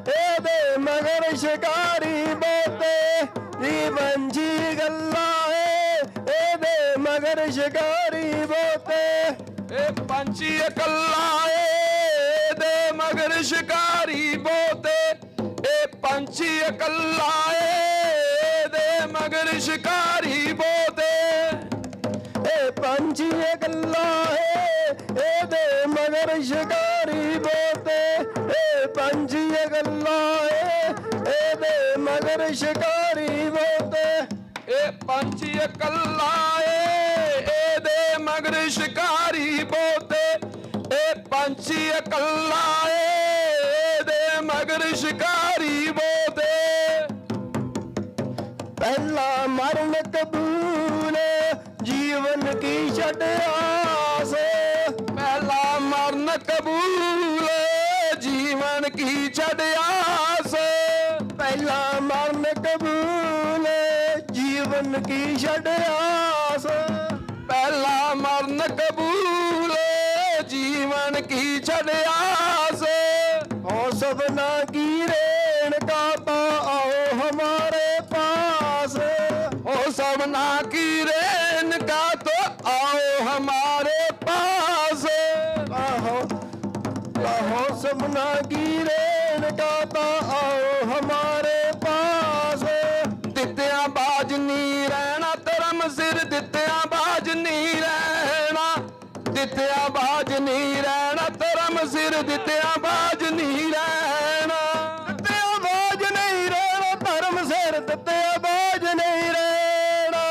ਇਹਦੇ ਮਗਰ ਸ਼ਿਕਾਰੀ ਬਹੁਤੇ ਇਹ ਪੰਛੀ ਗੱਲਾਂ ਏ ਇਹਦੇ ਮਗਰ ਸ਼ਿਕਾਰੀ ਬਹੁਤੇ ਇਹ ਪੰਛੀ ਗੱਲਾਂ ਏ ਇਹਦੇ ਮਗਰ ਸ਼ਿਕਾਰੀ ਬਹੁਤੇ ਇਹ ਪੰਛੀ ਗੱਲਾਂ ਏ ਇਹਦੇ ਮਗਰ ਸ਼ਿਕਾਰੀ ਬਹੁਤੇ ਇਹ ਪੰਛੀ ਗੱਲਾਂ ਏ ਇਹਦੇ ਮਗਰ ਸ਼ਿਕਾਰੀ ਬਹੁਤੇ ਇਹ ਪੰਛੀ ਗੱਲਾਂ ਏ ਇਹਦੇ ਮਗਰ ਸ਼ਿਕਾਰੀ ਬਹੁਤੇ ਇਹ ਪੰਛੀ ਗੱਲਾਂ ਏ ਇਹਦੇ ਮਗਰ ਸ਼ਿਕਾਰੀ ਬਹੁਤੇ ਇਹ ਪੰਛੀ ਗੱਲਾਂ ਏ ਇਹਦੇ ਮਗਰ ਸ਼ਿਕਾਰੀ ਬਹੁਤੇ ਪਹਿਲਾ ਮਰਨ ਕਬੂਲ ਜੀਵਨ ਕੀ ਛੱਡ ਆਸ ਪਹਿਲਾ ਮਰਨ ਕਬੂਲ ਜੀਵਨ ਕੀ ਛੱਡ ਆਸ ਪਹਿਲਾ ਮਰਨ ਕਬੂਲ ਜੀਵਨ ਕੀ ਛੱਡ ਆਸ ਪਹਿਲਾ ਮਰਨ ਕਬੂਲ ਜੀਵਨ ਕੀ ਛੱਡ ਆਸ ਹੋ ਸਭਨਾ ਕੀ ਰੇਣ ਕਾ आओ हमारे पास ओ सबना की रेन का तो आओ हमारे पास आहो सबना की रेन का तो आओ हमारे पास दित्तिया बाज नहीं रहना धर्म सिर दित्तिया बाज नहीं रहना दित्तिया बाज नहीं रहना धर्म सिर दित्तिया बाज नहीं रहना ਦਿੱਤਿਆ ਬਾਜ ਨਹੀਂ ਰਹਿਣਾ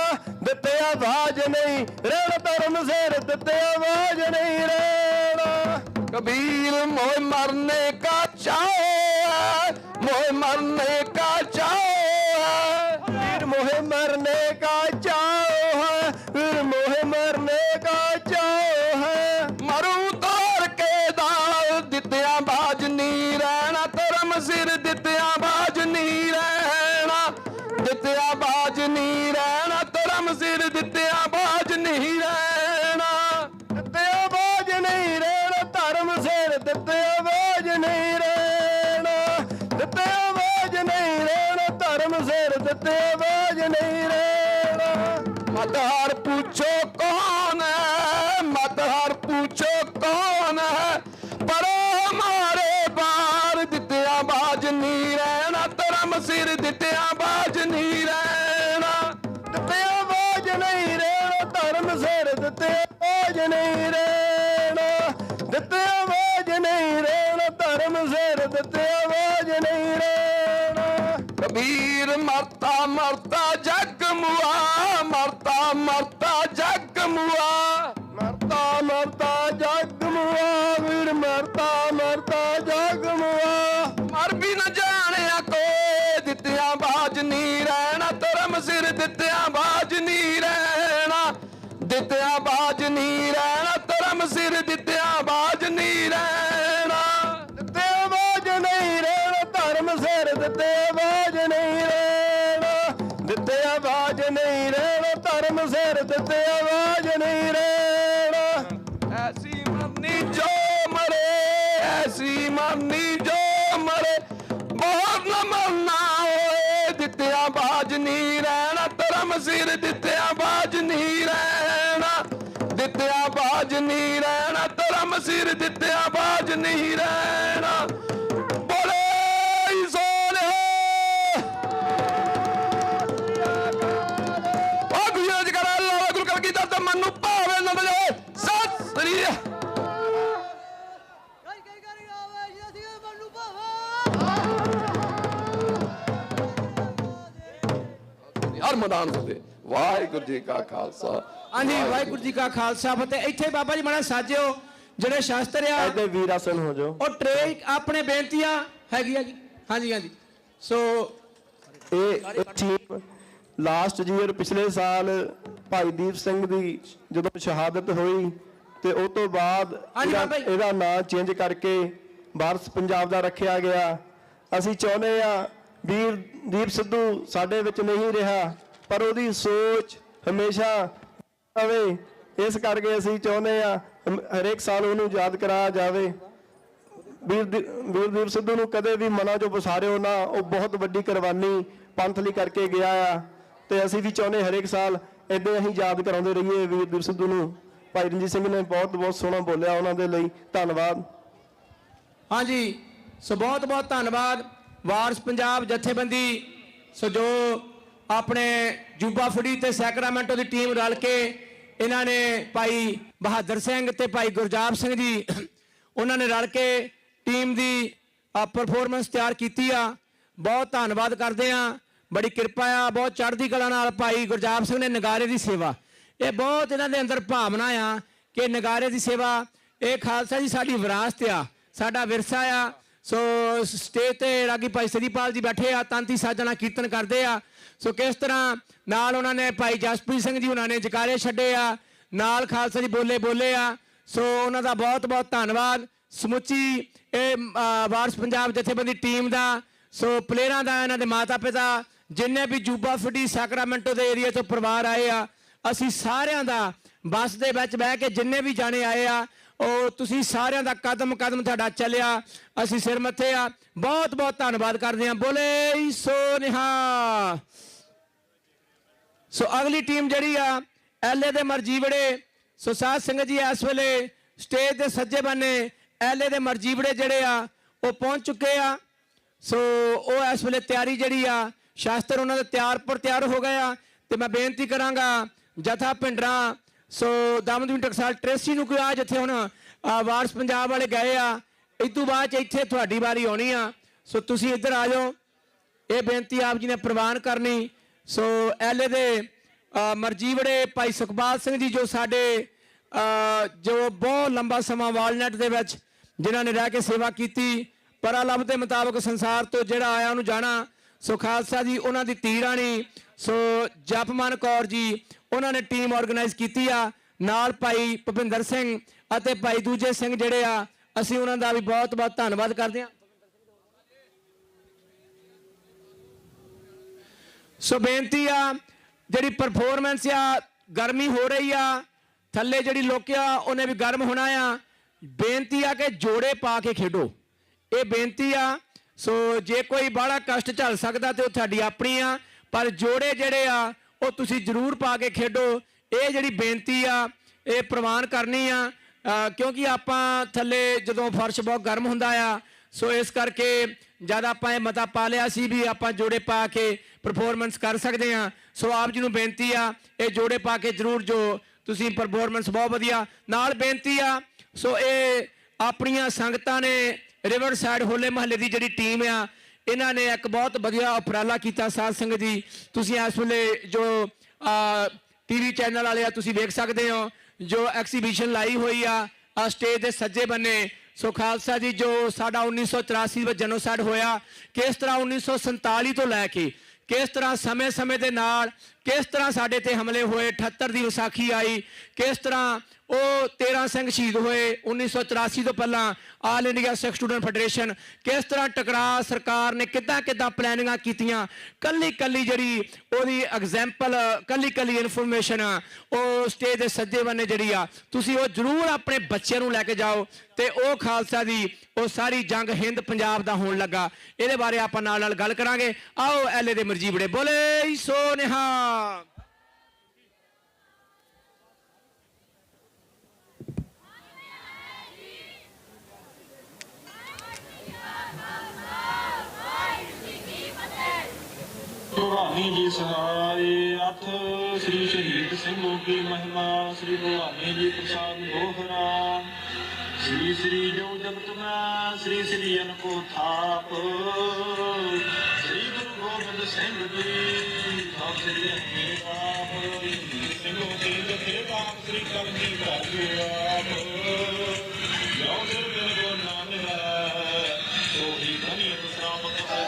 ਦਿੱਤਿਆ ਬਾਜ ਨਹੀਂ ਰਹਿਣਾ ਧਰਮ ਸਿਰ ਦਿੱਤਿਆ ਬਾਜ ਨਹੀਂ ਰਹਿਣਾ ਕਬੀਰ ਮੋਹ ਮਰਨੇ ਕਾ ਚਾਓ ਮੋਹ ਮਰਨੇ ਕਾ ਚਾਓ ਵੀਰ ਮੋਹ ਮਰਨੇ ਕਾ ਚਾਓ ਹੈ ਵੀਰ ਮੋਹ ਮਰਨੇ ਕਾ ਚਾਓ ਹੈ ਮਰੂ ਤੋਰ ਕੇ ਦਾਲ ਦਿੱਤਿਆ ਬਾਜ ਨਹੀਂ ਰਹਿਣਾ ਧਰਮ ਸਿਰ ਦਿੱਤਿਆ ਬਾਜ ਨਹੀਂ ਰਹਿਣਾ ਦਿੱਤਿਆ ਬਾਜ ਨਹੀਂ ਰਹਿਣਾ ਧਰਮ ਸਿਰ ਦਿੱਤਿਆ ਬਾਜ ਨਹੀਂ ਰਹਿਣਾ ਦਿੱਤਿਆ ਬਾਜ ਨਹੀਂ ਰਹਿਣਾ ਧਰਮ ਸਿਰ ਦਿੱਤਿਆ ਬਾਜ ਨਹੀਂ ਰਹਿਣਾ ਦਿੱਤਿਆ ਬਾਜ ਨਹੀਂ ਰਹਿਣਾ ਧਰਮ ਸਿਰ ਦਿੱਤਿਆ ਬਾਜ ਨਹੀਂ ਰਹਿਣਾ ਮਤ ਹਰ ਪੁੱਛੋ ਕੌਣ ਹੈ ਮਤ ਹਰ ਪੁੱਛੋ ਕੌਣ ਹੈ ਪਰ ਹਮਾਰੇ ਬਾਰ ਦਿੱਤਿਆ ਬਾਜ ਨਹੀਂ ਰਹਿਣਾ ਧਰਮ ਸਿਰ ਦਿੱਤਿਆ ਬਾਜ ਨਹੀਂ ਰਹਿਣਾ ਦਿੱਤਿਆ ਬਾਜ ਨਹੀਂ ਰਹਿਣਾ ਧਰਮ ਸਿਰ ਦਿੱਤਿਆ ਬਾਜ ਨਹੀਂ ਰਹਿਣਾ ਦਿੱਤਿਆ ਬਾਜ ਨਹੀਂ ਰਹਿਣਾ ਧਰਮ ਸਿਰ ਦਿੱਤਿਆ ਬਾਜ ਨਹੀਂ ਰਹਿਣਾ ਕਬੀਰ ਮਰਤਾ ਮਰਤਾ ਜਗ ਮੁਆ ਮਰਤਾ ਮਰਤਾ ਜਗ ਮੁਆ ਮਰਤਾ ਮਰਤਾ ਜਗ ਮੁਆ ਵੀਰ ਮਰਤਾ ਮਰਤਾ ਜਗ ਮੁਆ ਮਰ ਵੀ ਨਾ ਜਾਣਿਆ ਕੋਈ ਦਿੱਤਿਆ ਬਾਜ ਨਹੀਂ ਰਹਿਣਾ ਧਰਮ ਸਿਰ ਦਿੱਤਿਆ ਬਾਜ ਨਹੀਂ ਰਹਿਣਾ ਦਿੱਤਿਆ ਬਾਜ ਦਿੱਤੇ ਆਵਾਜ਼ ਨਹੀਂ ਰਹਿਣਾ, ਦਿੱਤੇ ਆਵਾਜ਼ ਨਹੀਂ ਰਹਿਣਾ, ਧਰਮ ਸਿਰ ਦਿੱਤੇ ਆਵਾਜ਼ ਨਹੀਂ ਰਹਿਣਾ। ਐਸੀ ਮਰਨੀ ਜੋ ਮਰੇ, ਐਸੀ ਮਰਨੀ ਜੋ ਮਰੇ, ਬਹੁਤ ਨਾ ਮਰਨਾ ਹੋਏ, ਦਿੱਤੇ ਆਵਾਜ਼ ਨਹੀਂ ਰਹਿਣਾ, ਧਰਮ ਸਿਰ ਦਿੱਤੇ ਆਵਾਜ਼ ਨਹੀਂ ਰਹਿਣਾ, ਦਿੱਤੇ ਆਵਾਜ਼ ਨਹੀਂ ਰਹਿਣਾ, ਧਰਮ ਸਿਰ ਦਿੱਤੇ ਆਵਾਜ਼ ਨਹੀਂ ਰਹਿਣਾ। ਬੋਲੇ ਸੋਨੇ ਆ ਗੁਰੂ ਜੀ ਕਰਾ ਅੱਲਾਹ ਗੁਰੂ ਕਰ ਕੀਤਾ ਤੇ ਮਨ ਨੂੰ ਭਾਵੇ ਨੰਦ ਜਾਏ। ਸਤਿ ਸ੍ਰੀ ਹਰ ਮੈਦਾਨ ਤੇ ਵਾਹਿਗੁਰੂ ਜੀ ਕਾ ਖਾਲਸਾ। ਹਾਂਜੀ ਵਾਹਿਗੁਰੂ ਜੀ ਕਾ ਖਾਲਸਾ ਫਤਿਹ। ਇੱਥੇ ਬਾਬਾ ਜੀ ਮਾੜਾ ਸਾਜਿਓ ਜਿਹੜੇ ਸ਼ਾਸਤਰ ਆ ਇਹਦੇ ਵੀਰ ਆਸਨ ਹੋ ਜਾਓ। ਉਹ ਟਰੇ ਆਪਣੇ ਬੇਨਤੀਆਂ ਹੈਗੀਆਂ ਜੀ। ਹਾਂਜੀ ਹਾਂਜੀ। ਸੋ ਇਹ ਟੀਮ ਲਾਸਟ ਈਅਰ ਪਿਛਲੇ ਸਾਲ ਭਾਈ ਦੀਪ ਸਿੰਘ ਦੀ ਜਦੋਂ ਸ਼ਹਾਦਤ ਹੋਈ ਤੇ ਉਸ ਤੋਂ ਬਾਅਦ ਇਹਦਾ ਨਾਂ ਚੇਂਜ ਕਰਕੇ ਵਾਰਸ ਪੰਜਾਬ ਦਾ ਰੱਖਿਆ ਗਿਆ। ਅਸੀਂ ਚਾਹੁੰਦੇ ਆ ਵੀਰ ਦੀਪ ਸਿੱਧੂ ਸਾਡੇ ਵਿੱਚ ਨਹੀਂ ਰਿਹਾ, ਪਰ ਉਹਦੀ ਸੋਚ ਹਮੇਸ਼ਾ ਰਵੇ, ਇਸ ਕਰਕੇ ਅਸੀਂ ਚਾਹੁੰਦੇ ਆ ਹਰੇਕ ਸਾਲ ਉਹਨੂੰ ਯਾਦ ਕਰਾਇਆ ਜਾਵੇ। ਵੀਰ ਦੀਪ ਸਿੱਧੂ ਨੂੰ ਕਦੇ ਵੀ ਮਨਾਂ ਚੋਂ ਵਿਸਾਰਿਓ ਨਾ, ਉਹ ਬਹੁਤ ਵੱਡੀ ਕੁਰਬਾਨੀ ਪੰਥ ਲਈ ਕਰਕੇ ਗਿਆ ਆ ਤੇ ਅਸੀਂ ਵੀ ਚਾਹੁੰਦੇ ਹਰੇਕ ਸਾਲ ਏਦਾਂ ਹੀ ਯਾਦ ਕਰਾਉਂਦੇ ਰਹੀਏ ਵੀਰ ਦੀਪ ਸਿੱਧੂ ਨੂੰ। ਭਾਈ ਰਣਜੀਤ ਸਿੰਘ ਨੇ ਬਹੁਤ ਬਹੁਤ ਸੋਹਣਾ ਬੋਲਿਆ, ਉਹਨਾਂ ਦੇ ਲਈ ਧੰਨਵਾਦ। ਹਾਂਜੀ ਸੋ ਬਹੁਤ ਬਹੁਤ ਧੰਨਵਾਦ ਵਾਰਸ ਪੰਜਾਬ ਜਥੇਬੰਦੀ। ਸੋ ਜੋ ਆਪਣੇ ਜੂਬਾ ਫੜੀ ਤੇ ਸੈਕਰਾਮੈਂਟੋ ਦੀ ਟੀਮ ਰਲ ਕੇ ਇਹਨਾਂ ਨੇ ਭਾਈ ਬਹਾਦਰ ਸਿੰਘ ਤੇ ਭਾਈ ਗੁਰਜਾਪ ਸਿੰਘ ਜੀ ਉਹਨਾਂ ਨੇ ਰਲ ਕੇ ਟੀਮ ਦੀ ਪਰਫਾਰਮੈਂਸ ਤਿਆਰ ਕੀਤੀ ਆ। ਬਹੁਤ ਧੰਨਵਾਦ ਕਰਦੇ ਆ, ਬੜੀ ਕਿਰਪਾ ਆ, ਬਹੁਤ ਚੜ੍ਹਦੀ ਕਲਾ ਨਾਲ ਭਾਈ ਗੁਰਜਾਪ ਸਿੰਘ ਨੇ ਨਗਾਰੇ ਦੀ ਸੇਵਾ, ਇਹ ਬਹੁਤ ਇਹਨਾਂ ਦੇ ਅੰਦਰ ਭਾਵਨਾ ਆ ਕਿ ਨਗਾਰੇ ਦੀ ਸੇਵਾ ਇਹ ਖਾਲਸਾ ਜੀ ਸਾਡੀ ਵਿਰਾਸਤ ਆ, ਸਾਡਾ ਵਿਰਸਾ ਆ। ਸੋ ਸਟੇਜ ਤੇ ਰਾਗੀ ਭਾਈ ਸ੍ਰੀਪਾਲ ਜੀ ਬੈਠੇ ਆ, ਤਾਂਤੀ ਸਾਜਣਾ ਕੀਰਤਨ ਕਰਦੇ ਆ। ਸੋ ਕਿਸ ਤਰ੍ਹਾਂ ਨਾਲ ਉਹਨਾਂ ਨੇ ਭਾਈ ਜਸਪ੍ਰੀਤ ਸਿੰਘ ਜੀ ਉਹਨਾਂ ਨੇ ਜਕਾਰੇ ਛੱਡੇ ਆ, ਨਾਲ ਖਾਲਸਾ ਜੀ ਬੋਲੇ ਆ। ਸੋ ਉਹਨਾਂ ਦਾ ਬਹੁਤ ਬਹੁਤ ਧੰਨਵਾਦ ਸਮੁੱਚੀ ਇਹ ਵਾਰਸ ਪੰਜਾਬ ਜਥੇਬੰਦੀ ਟੀਮ ਦਾ, ਸੋ ਪਲੇਅਰਾਂ ਦਾ, ਇਹਨਾਂ ਦੇ ਮਾਤਾ ਪਿਤਾ, ਜਿੰਨੇ ਵੀ ਜੂਬਾ ਫੁੱਡੀ ਸੈਕਰਾਮੈਂਟੋ ਦੇ ਏਰੀਆ ਤੋਂ ਪਰਿਵਾਰ ਆਏ ਆ, ਅਸੀਂ ਸਾਰਿਆਂ ਦਾ ਬੱਸ ਦੇ ਵਿੱਚ ਬਹਿ ਕੇ ਜਿੰਨੇ ਵੀ ਜਾਣੇ ਆਏ ਆ ਉਹ ਤੁਸੀਂ ਸਾਰਿਆਂ ਦਾ ਕਦਮ ਕਦਮ ਤੁਹਾਡਾ ਚੱਲਿਆ, ਅਸੀਂ ਸਿਰ ਮੱਥੇ ਆ। ਬਹੁਤ ਬਹੁਤ ਧੰਨਵਾਦ ਕਰਦੇ ਹਾਂ। ਬੋਲੇ ਸੋ ਨਿਹਾਲ। ਸੋ ਅਗਲੀ ਟੀਮ ਜਿਹੜੀ ਆ ਐਲਏ ਦੇ ਮਰਜੀਵੜੇ। ਸੋ ਸਾਧ ਸੰਗਤ ਜੀ ਇਸ ਵੇਲੇ ਸਟੇਜ ਦੇ ਸੱਜੇ ਬੰਨੇ ਐਲਏ ਦੇ ਮਰਜੀਵੜੇ ਜਿਹੜੇ ਆ ਉਹ ਪਹੁੰਚ ਚੁੱਕੇ ਆ। ਸੋ ਉਹ ਇਸ ਵੇਲੇ ਤਿਆਰੀ ਜਿਹੜੀ ਆ ਸ਼ਾਸਤਰ ਉਹਨਾਂ ਦੇ ਤਿਆਰ ਹੋ ਗਏ ਆ। ਤੇ ਮੈਂ ਬੇਨਤੀ ਕਰਾਂਗਾ ਜਥਾ ਭਿੰਡਰਾਂ ਸੋ ਦਮਦਮੀ ਟਕਸਾਲ ਟ੍ਰੇਸੀ ਨੂੰ ਕੋਈ ਆ ਜਿੱਥੇ ਹੁਣ ਵਾਰਸ ਪੰਜਾਬ ਵਾਲੇ ਗਏ ਆ, ਇਸ ਤੋਂ ਬਾਅਦ ਇੱਥੇ ਤੁਹਾਡੀ ਵਾਰੀ ਆਉਣੀ ਆ। ਸੋ ਤੁਸੀਂ ਇੱਧਰ ਆ ਜਾਓ, ਇਹ ਬੇਨਤੀ ਆਪ ਜੀ ਨੇ ਪ੍ਰਵਾਨ ਕਰਨੀ। ਸੋ ਐਲਏ ਦੇ ਮਰਜੀਵੜੇ ਭਾਈ ਸੁਖਪਾਲ ਸਿੰਘ ਜੀ ਜੋ ਸਾਡੇ ਜੋ ਬਹੁਤ ਲੰਬਾ ਸਮਾਂ ਵਾਲਨਟ ਦੇ ਵਿੱਚ ਜਿਨ੍ਹਾਂ ਨੇ ਰਹਿ ਕੇ ਸੇਵਾ ਕੀਤੀ, ਪਰਾਲਬ ਦੇ ਮੁਤਾਬਕ ਸੰਸਾਰ ਤੋਂ ਜਿਹੜਾ ਆਇਆ ਉਹਨੂੰ ਜਾਣਾ। ਸੋ ਖਾਲਸਾ ਜੀ ਉਹਨਾਂ ਦੀ ਧੀ ਰਾਣੀ ਸੋ ਜਪਮਨ ਕੌਰ ਜੀ ਉਹਨਾਂ ਨੇ ਟੀਮ ਆਰਗੇਨਾਈਜ਼ ਕੀਤੀ ਆ, ਨਾਲ ਭਾਈ ਭੁਪਿੰਦਰ ਸਿੰਘ ਅਤੇ ਭਾਈ ਦੂਜੇ ਸਿੰਘ ਜਿਹੜੇ ਆ, ਅਸੀਂ ਉਹਨਾਂ ਦਾ ਵੀ ਬਹੁਤ ਬਹੁਤ ਧੰਨਵਾਦ ਕਰਦੇ ਹਾਂ। ਸੋ ਬੇਨਤੀ ਆ ਜਿਹੜੀ ਪਰਫਾਰਮੈਂਸ ਆ, ਗਰਮੀ ਹੋ ਰਹੀ ਆ, ਥੱਲੇ ਜਿਹੜੀ ਲੋਕ ਆ ਉਹਨੇ ਵੀ ਗਰਮ ਹੋਣਾ ਆ। ਬੇਨਤੀ ਆ ਕਿ ਜੋੜੇ ਪਾ ਕੇ ਖੇਡੋ, ਇਹ ਬੇਨਤੀ ਆ। ਸੋ ਜੇ ਕੋਈ ਬਾਹਲਾ ਕਸ਼ਟ ਝੱਲ ਸਕਦਾ ਤੇ ਉਹ ਤੁਹਾਡੀ ਆਪਣੀ ਆ, ਪਰ ਜੋੜੇ ਜਿਹੜੇ ਆ ਉਹ ਤੁਸੀਂ ਜ਼ਰੂਰ ਪਾ ਕੇ ਖੇਡੋ। ਇਹ ਜਿਹੜੀ ਬੇਨਤੀ ਆ ਇਹ ਪ੍ਰਵਾਨ ਕਰਨੀ ਆ, ਕਿਉਂਕਿ ਆਪਾਂ ਥੱਲੇ ਜਦੋਂ ਫਰਸ਼ ਬਹੁਤ ਗਰਮ ਹੁੰਦਾ ਆ, ਸੋ ਇਸ ਕਰਕੇ ਜਦ ਆਪਾਂ ਇਹ ਮਤਾ ਪਾ ਲਿਆ ਸੀ ਵੀ ਆਪਾਂ ਜੋੜੇ ਪਾ ਕੇ ਪਰਫਾਰਮੈਂਸ ਕਰ ਸਕਦੇ ਆ। ਸੋ ਆਪ ਜੀ ਨੂੰ ਬੇਨਤੀ ਆ ਇਹ ਜੋੜੇ ਪਾ ਕੇ ਜ਼ਰੂਰ ਜੋ ਤੁਸੀਂ ਪਰਫਾਰਮੈਂਸ ਬਹੁਤ ਵਧੀਆ ਨਾਲ ਬੇਨਤੀ ਆ। ਸੋ ਇਹ ਆਪਣੀਆਂ ਸੰਗਤਾਂ ਨੇ ਰਿਵਰ ਸਾਈਡ ਹੋਲੇ ਮਹੱਲੇ ਦੀ ਜਿਹੜੀ ਟੀਮ ਆ ਇਹਨਾਂ ਨੇ ਇੱਕ ਬਹੁਤ ਵਧੀਆ ਉਪਰਾਲਾ ਕੀਤਾ। ਸਾਧ ਸੰਗਤ ਜੀ ਤੁਸੀਂ ਇਸ ਵੇਲੇ ਜੋ ਟੀਵੀ ਚੈਨਲ ਵਾਲੇ ਆ ਤੁਸੀਂ ਵੇਖ ਸਕਦੇ ਹੋ ਜੋ ਐਕਸੀਬਿਸ਼ਨ ਲਾਈ ਹੋਈ ਆ ਸਟੇਜ ਦੇ ਸੱਜੇ ਬੰਨੇ। ਸੋ ਖਾਲਸਾ ਜੀ ਜੋ ਸਾਡਾ 1984 ਵਿੱਚ ਜਨੋਸਾਈਡ ਹੋਇਆ, ਕਿਸ ਤਰ੍ਹਾਂ 1947 ਤੋਂ ਲੈ ਕੇ ਕਿਸ ਤਰ੍ਹਾਂ ਸਮੇਂ ਦੇ ਨਾਲ ਕਿਸ ਤਰ੍ਹਾਂ ਸਾਡੇ ਤੇ ਹਮਲੇ ਹੋਏ, 78 ਦੀ ਵਿਸਾਖੀ ਆਈ, ਕਿਸ ਤਰ੍ਹਾਂ ਉਹ 13 ਸਿੰਘ ਸ਼ਹੀਦ ਹੋਏ 1984 ਤੋਂ ਪਹਿਲਾਂ ਆਲ ਇੰਡੀਆ ਸਿੱਖ ਸਟੂਡੈਂਟ ਫੈਡਰੇਸ਼ਨ ਕਿਸ ਤਰ੍ਹਾਂ ਟਕਰਾਅ ਸਰਕਾਰ ਨੇ ਕਿੱਦਾਂ ਪਲੈਨਿੰਗਾਂ ਕੀਤੀਆਂ, ਕੱਲੀ ਜਿਹੜੀ ਉਹਦੀ ਐਗਜ਼ੈਂਪਲ ਕੱਲੀ ਇਨਫੋਰਮੇਸ਼ਨ ਆ ਉਹ ਸਟੇਜ ਦੇ ਸੱਜੇ ਬੰਨੇ ਜਿਹੜੀ ਆ ਤੁਸੀਂ ਉਹ ਜ਼ਰੂਰ ਆਪਣੇ ਬੱਚਿਆਂ ਨੂੰ ਲੈ ਕੇ ਜਾਓ ਤੇ ਉਹ ਖਾਲਸਾ ਦੀ ਉਹ ਸਾਰੀ ਜੰਗ ਹਿੰਦ ਪੰਜਾਬ ਦਾ ਹੋਣ ਲੱਗਾ। ਇਹਦੇ ਬਾਰੇ ਆਪਾਂ ਨਾਲ ਗੱਲ ਕਰਾਂਗੇ। ਆਓ ਐਲੇ ਦੇ ਮਰਜੀਬੜੇ ਬੋਲੇ ਸੋ ਨਿਹਾਲ। ਭਵਾਨੀ ਜੀ ਸਹਾਏ ਅਥ ਸ੍ਰੀ ਸ਼ਹੀਦ ਸਿੰਘੋ ਕੀ ਮਹਿਮਾ ਸ੍ਰੀ ਭਵਾਨੀ ਜੀ ਪ੍ਰਸਾਦ ਦੋਹਰਾ श्री श्री जो जगत में श्री श्री अनको थाप श्री गुरु गोबिंद सिंह जी सब श्री अने आप सिंहो की जथे बाप श्री कलगी कर आप जो सिर बिन को नाम है तो ही धनियत श्रामत है।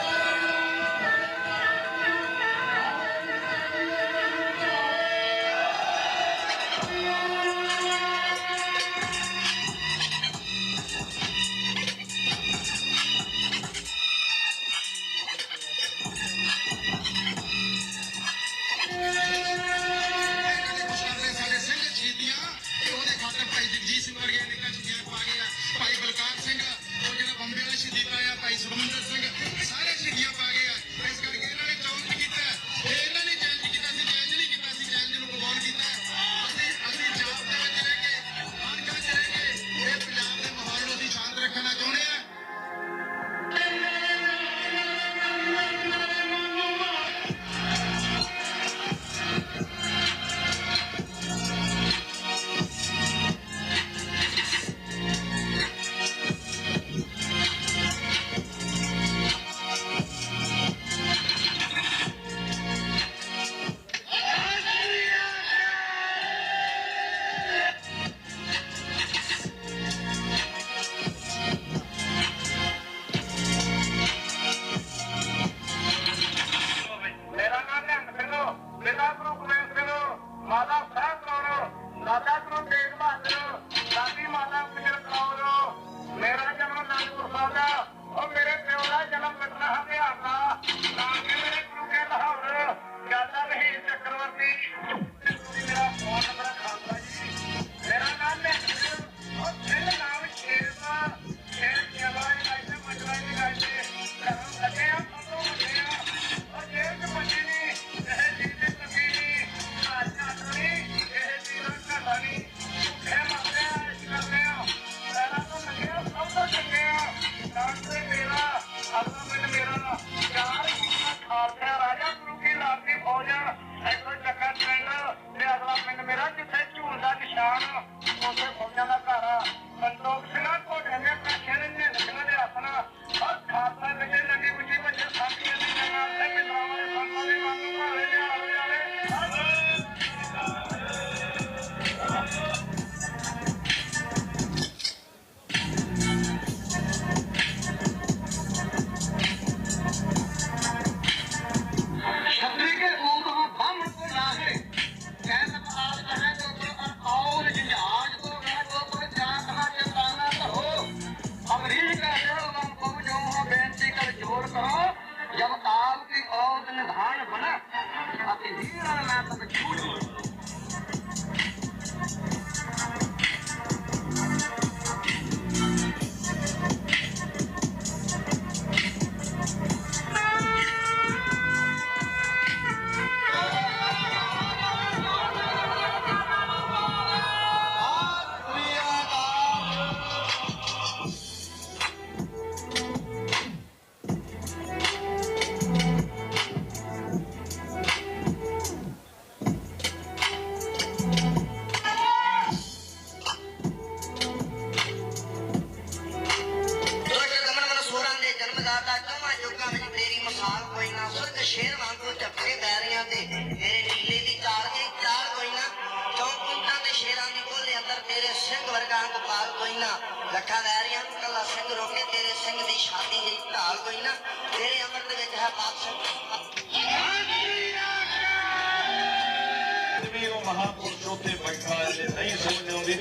महापुरुष उत्थे बैठा है नहीं समझ आती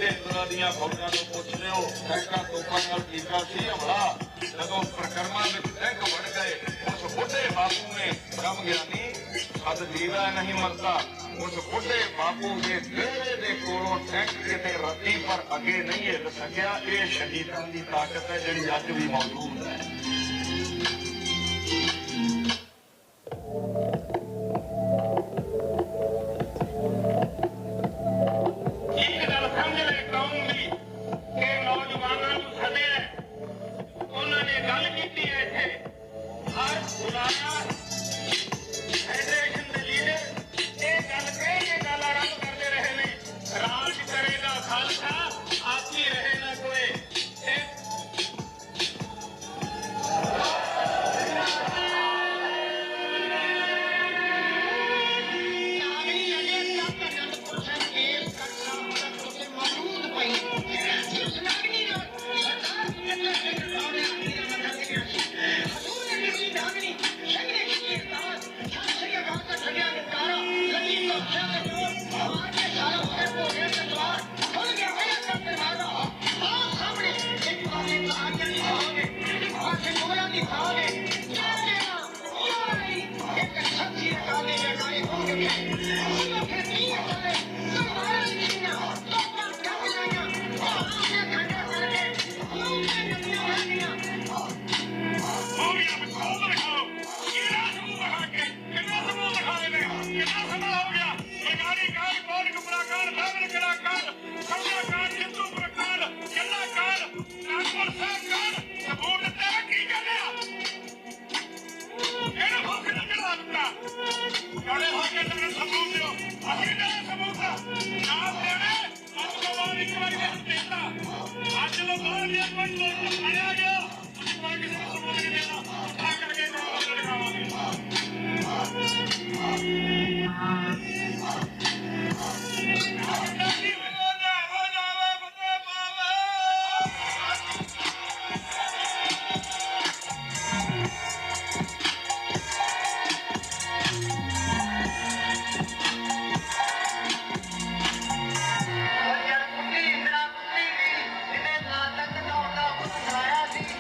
ਦੀਆਂ ਫੌਜਾਂ ਨੂੰ ਪੁੱਛ ਲਿਓ, ਟੈਂਕਾਂ ਤੋਪਾਂ ਨਾਲ ਕੀਤਾ ਸੀ ਹਮਲਾ। ਜਦੋਂ ਪ੍ਰਕਰਮਾਂ ਵਿੱਚ ਟੈਂਕ ਵੜ ਗਏ, ਉਸ ਬੁੱਢੇ ਬਾਪੂ ਨੇ ਕੰਮ ਗਿਆਨੀ ਸਦ ਦੀਦਾ ਨਹੀਂ ਮਰਦਾ। ਉਸ ਬੁੱਢੇ ਬਾਪੂ ਦੇ ਡੇਰੇ ਦੇ ਕੋਲੋਂ ਟੈਂਕ ਕਿਤੇ ਰੱਤੀ ਪਰ ਅੱਗੇ ਨਹੀਂ ਹਿੱਲ ਸਕਿਆ। ਇਹ ਸ਼ਹੀਦਾਂ ਦੀ ਤਾਕਤ ਹੈ ਜਿਹੜੀ ਅੱਜ ਵੀ ਮੌਜੂਦ ਹੈ। ਇੱਕ ਗੱਲ ਸਮਝ ਲੈ ਕੌਮ ਦੀ ਕਿ ਨੌਜਵਾਨਾਂ ਨੂੰ ਸੱਦਿਆ, ਉਹਨਾਂ ਨੇ ਗੱਲ ਕੀਤੀ ਹੈ ਇੱਥੇ ਹਰ ਬੁਲਾਇਆ ਫੈਡਰੇਸ਼ਨ ਦੇ ਲੀਡਰ ਇਹ ਗੱਲ ਕਹਿ ਕੇ ਗੱਲ ਆਰੰਭ ਕਰਦੇ ਰਹੇ ਨੇ, ਰਾਜ ਕਰੇਗਾ ਖਾਲਸਾ ਆਖੀ ਰਹੇ ਨਾ ਕੋਈ। ਇੰਦਰਾ ਪੁੱਤਰੀ ਵੀ ਇਹਨੇ ਨਾ ਤੱਕ ਨਹਾਉਣ ਦਾ ਹੁਕਮ ਸੁਣਾਇਆ ਸੀ।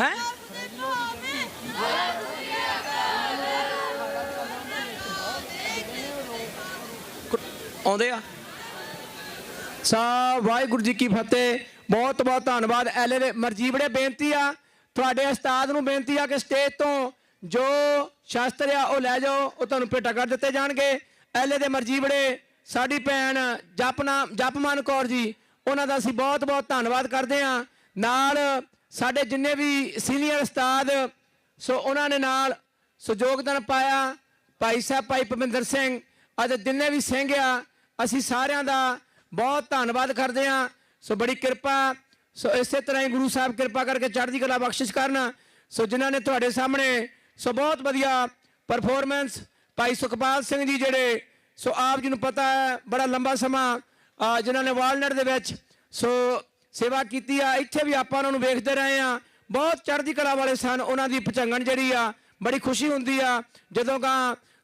ਹੈ ਆਉਂਦੇ ਆ ਸਾ ਵਾਹਿਗੁਰੂ ਜੀ ਕੀ ਫਤਿਹ। ਬਹੁਤ ਬਹੁਤ ਧੰਨਵਾਦ। ਐਲੇ ਦੇ ਮਰਜੀਵੜੇ ਬੇਨਤੀ ਆ ਤੁਹਾਡੇ ਉਸਤਾਦ ਨੂੰ ਬੇਨਤੀ ਆ ਕਿ ਸਟੇਜ ਤੋਂ ਜੋ ਸ਼ਾਸਤਰ ਆ ਉਹ ਲੈ ਜਾਓ, ਉਹ ਤੁਹਾਨੂੰ ਭੇਟਾ ਕਰ ਦਿੱਤੇ ਜਾਣਗੇ। ਐਲੇ ਦੇ ਮਰਜੀਵੜੇ ਸਾਡੀ ਭੈਣ ਜਪਮਾਨ ਕੌਰ ਜੀ, ਉਹਨਾਂ ਦਾ ਅਸੀਂ ਬਹੁਤ ਬਹੁਤ ਧੰਨਵਾਦ ਕਰਦੇ ਹਾਂ। ਨਾਲ ਸਾਡੇ ਜਿੰਨੇ ਵੀ ਸੀਨੀਅਰ ਉਸਤਾਦ ਸੋ ਉਹਨਾਂ ਨੇ ਨਾਲ ਯੋਗਦਾਨ ਪਾਇਆ, ਭਾਈ ਸਾਹਿਬ ਭਾਈ ਭਵਿੰਦਰ ਸਿੰਘ ਅਤੇ ਜਿੰਨੇ ਵੀ ਸਿੰਘ ਆ, ਅਸੀਂ ਸਾਰਿਆਂ ਦਾ ਬਹੁਤ ਧੰਨਵਾਦ ਕਰਦੇ ਹਾਂ। ਸੋ ਬੜੀ ਕਿਰਪਾ। ਸੋ ਇਸੇ ਤਰ੍ਹਾਂ ਹੀ ਗੁਰੂ ਸਾਹਿਬ ਕਿਰਪਾ ਕਰਕੇ ਚੜ੍ਹਦੀ ਕਲਾ ਬਖਸ਼ਿਸ਼ ਕਰਨ। ਸੋ ਜਿਨ੍ਹਾਂ ਨੇ ਤੁਹਾਡੇ ਸਾਹਮਣੇ ਸੋ ਬਹੁਤ ਵਧੀਆ ਪਰਫਾਰਮੈਂਸ, ਭਾਈ ਸੁਖਪਾਲ ਸਿੰਘ ਜੀ ਜਿਹੜੇ ਸੋ ਆਪ ਜੀ ਨੂੰ ਪਤਾ ਹੈ ਬੜਾ ਲੰਬਾ ਸਮਾਂ ਜਿਨ੍ਹਾਂ ਨੇ ਵਾਲਨਟ ਦੇ ਵਿੱਚ ਸੋ ਸੇਵਾ ਕੀਤੀ ਆ, ਇੱਥੇ ਵੀ ਆਪਾਂ ਉਹਨਾਂ ਨੂੰ ਵੇਖਦੇ ਰਹੇ ਆ, ਬਹੁਤ ਚੜ੍ਹਦੀ ਕਲਾ ਵਾਲੇ ਸਨ। ਉਹਨਾਂ ਦੀ ਭਚੰਗਣ ਜਿਹੜੀ ਆ ਬੜੀ ਖੁਸ਼ੀ ਹੁੰਦੀ ਆ ਜਦੋਂ ਗਾ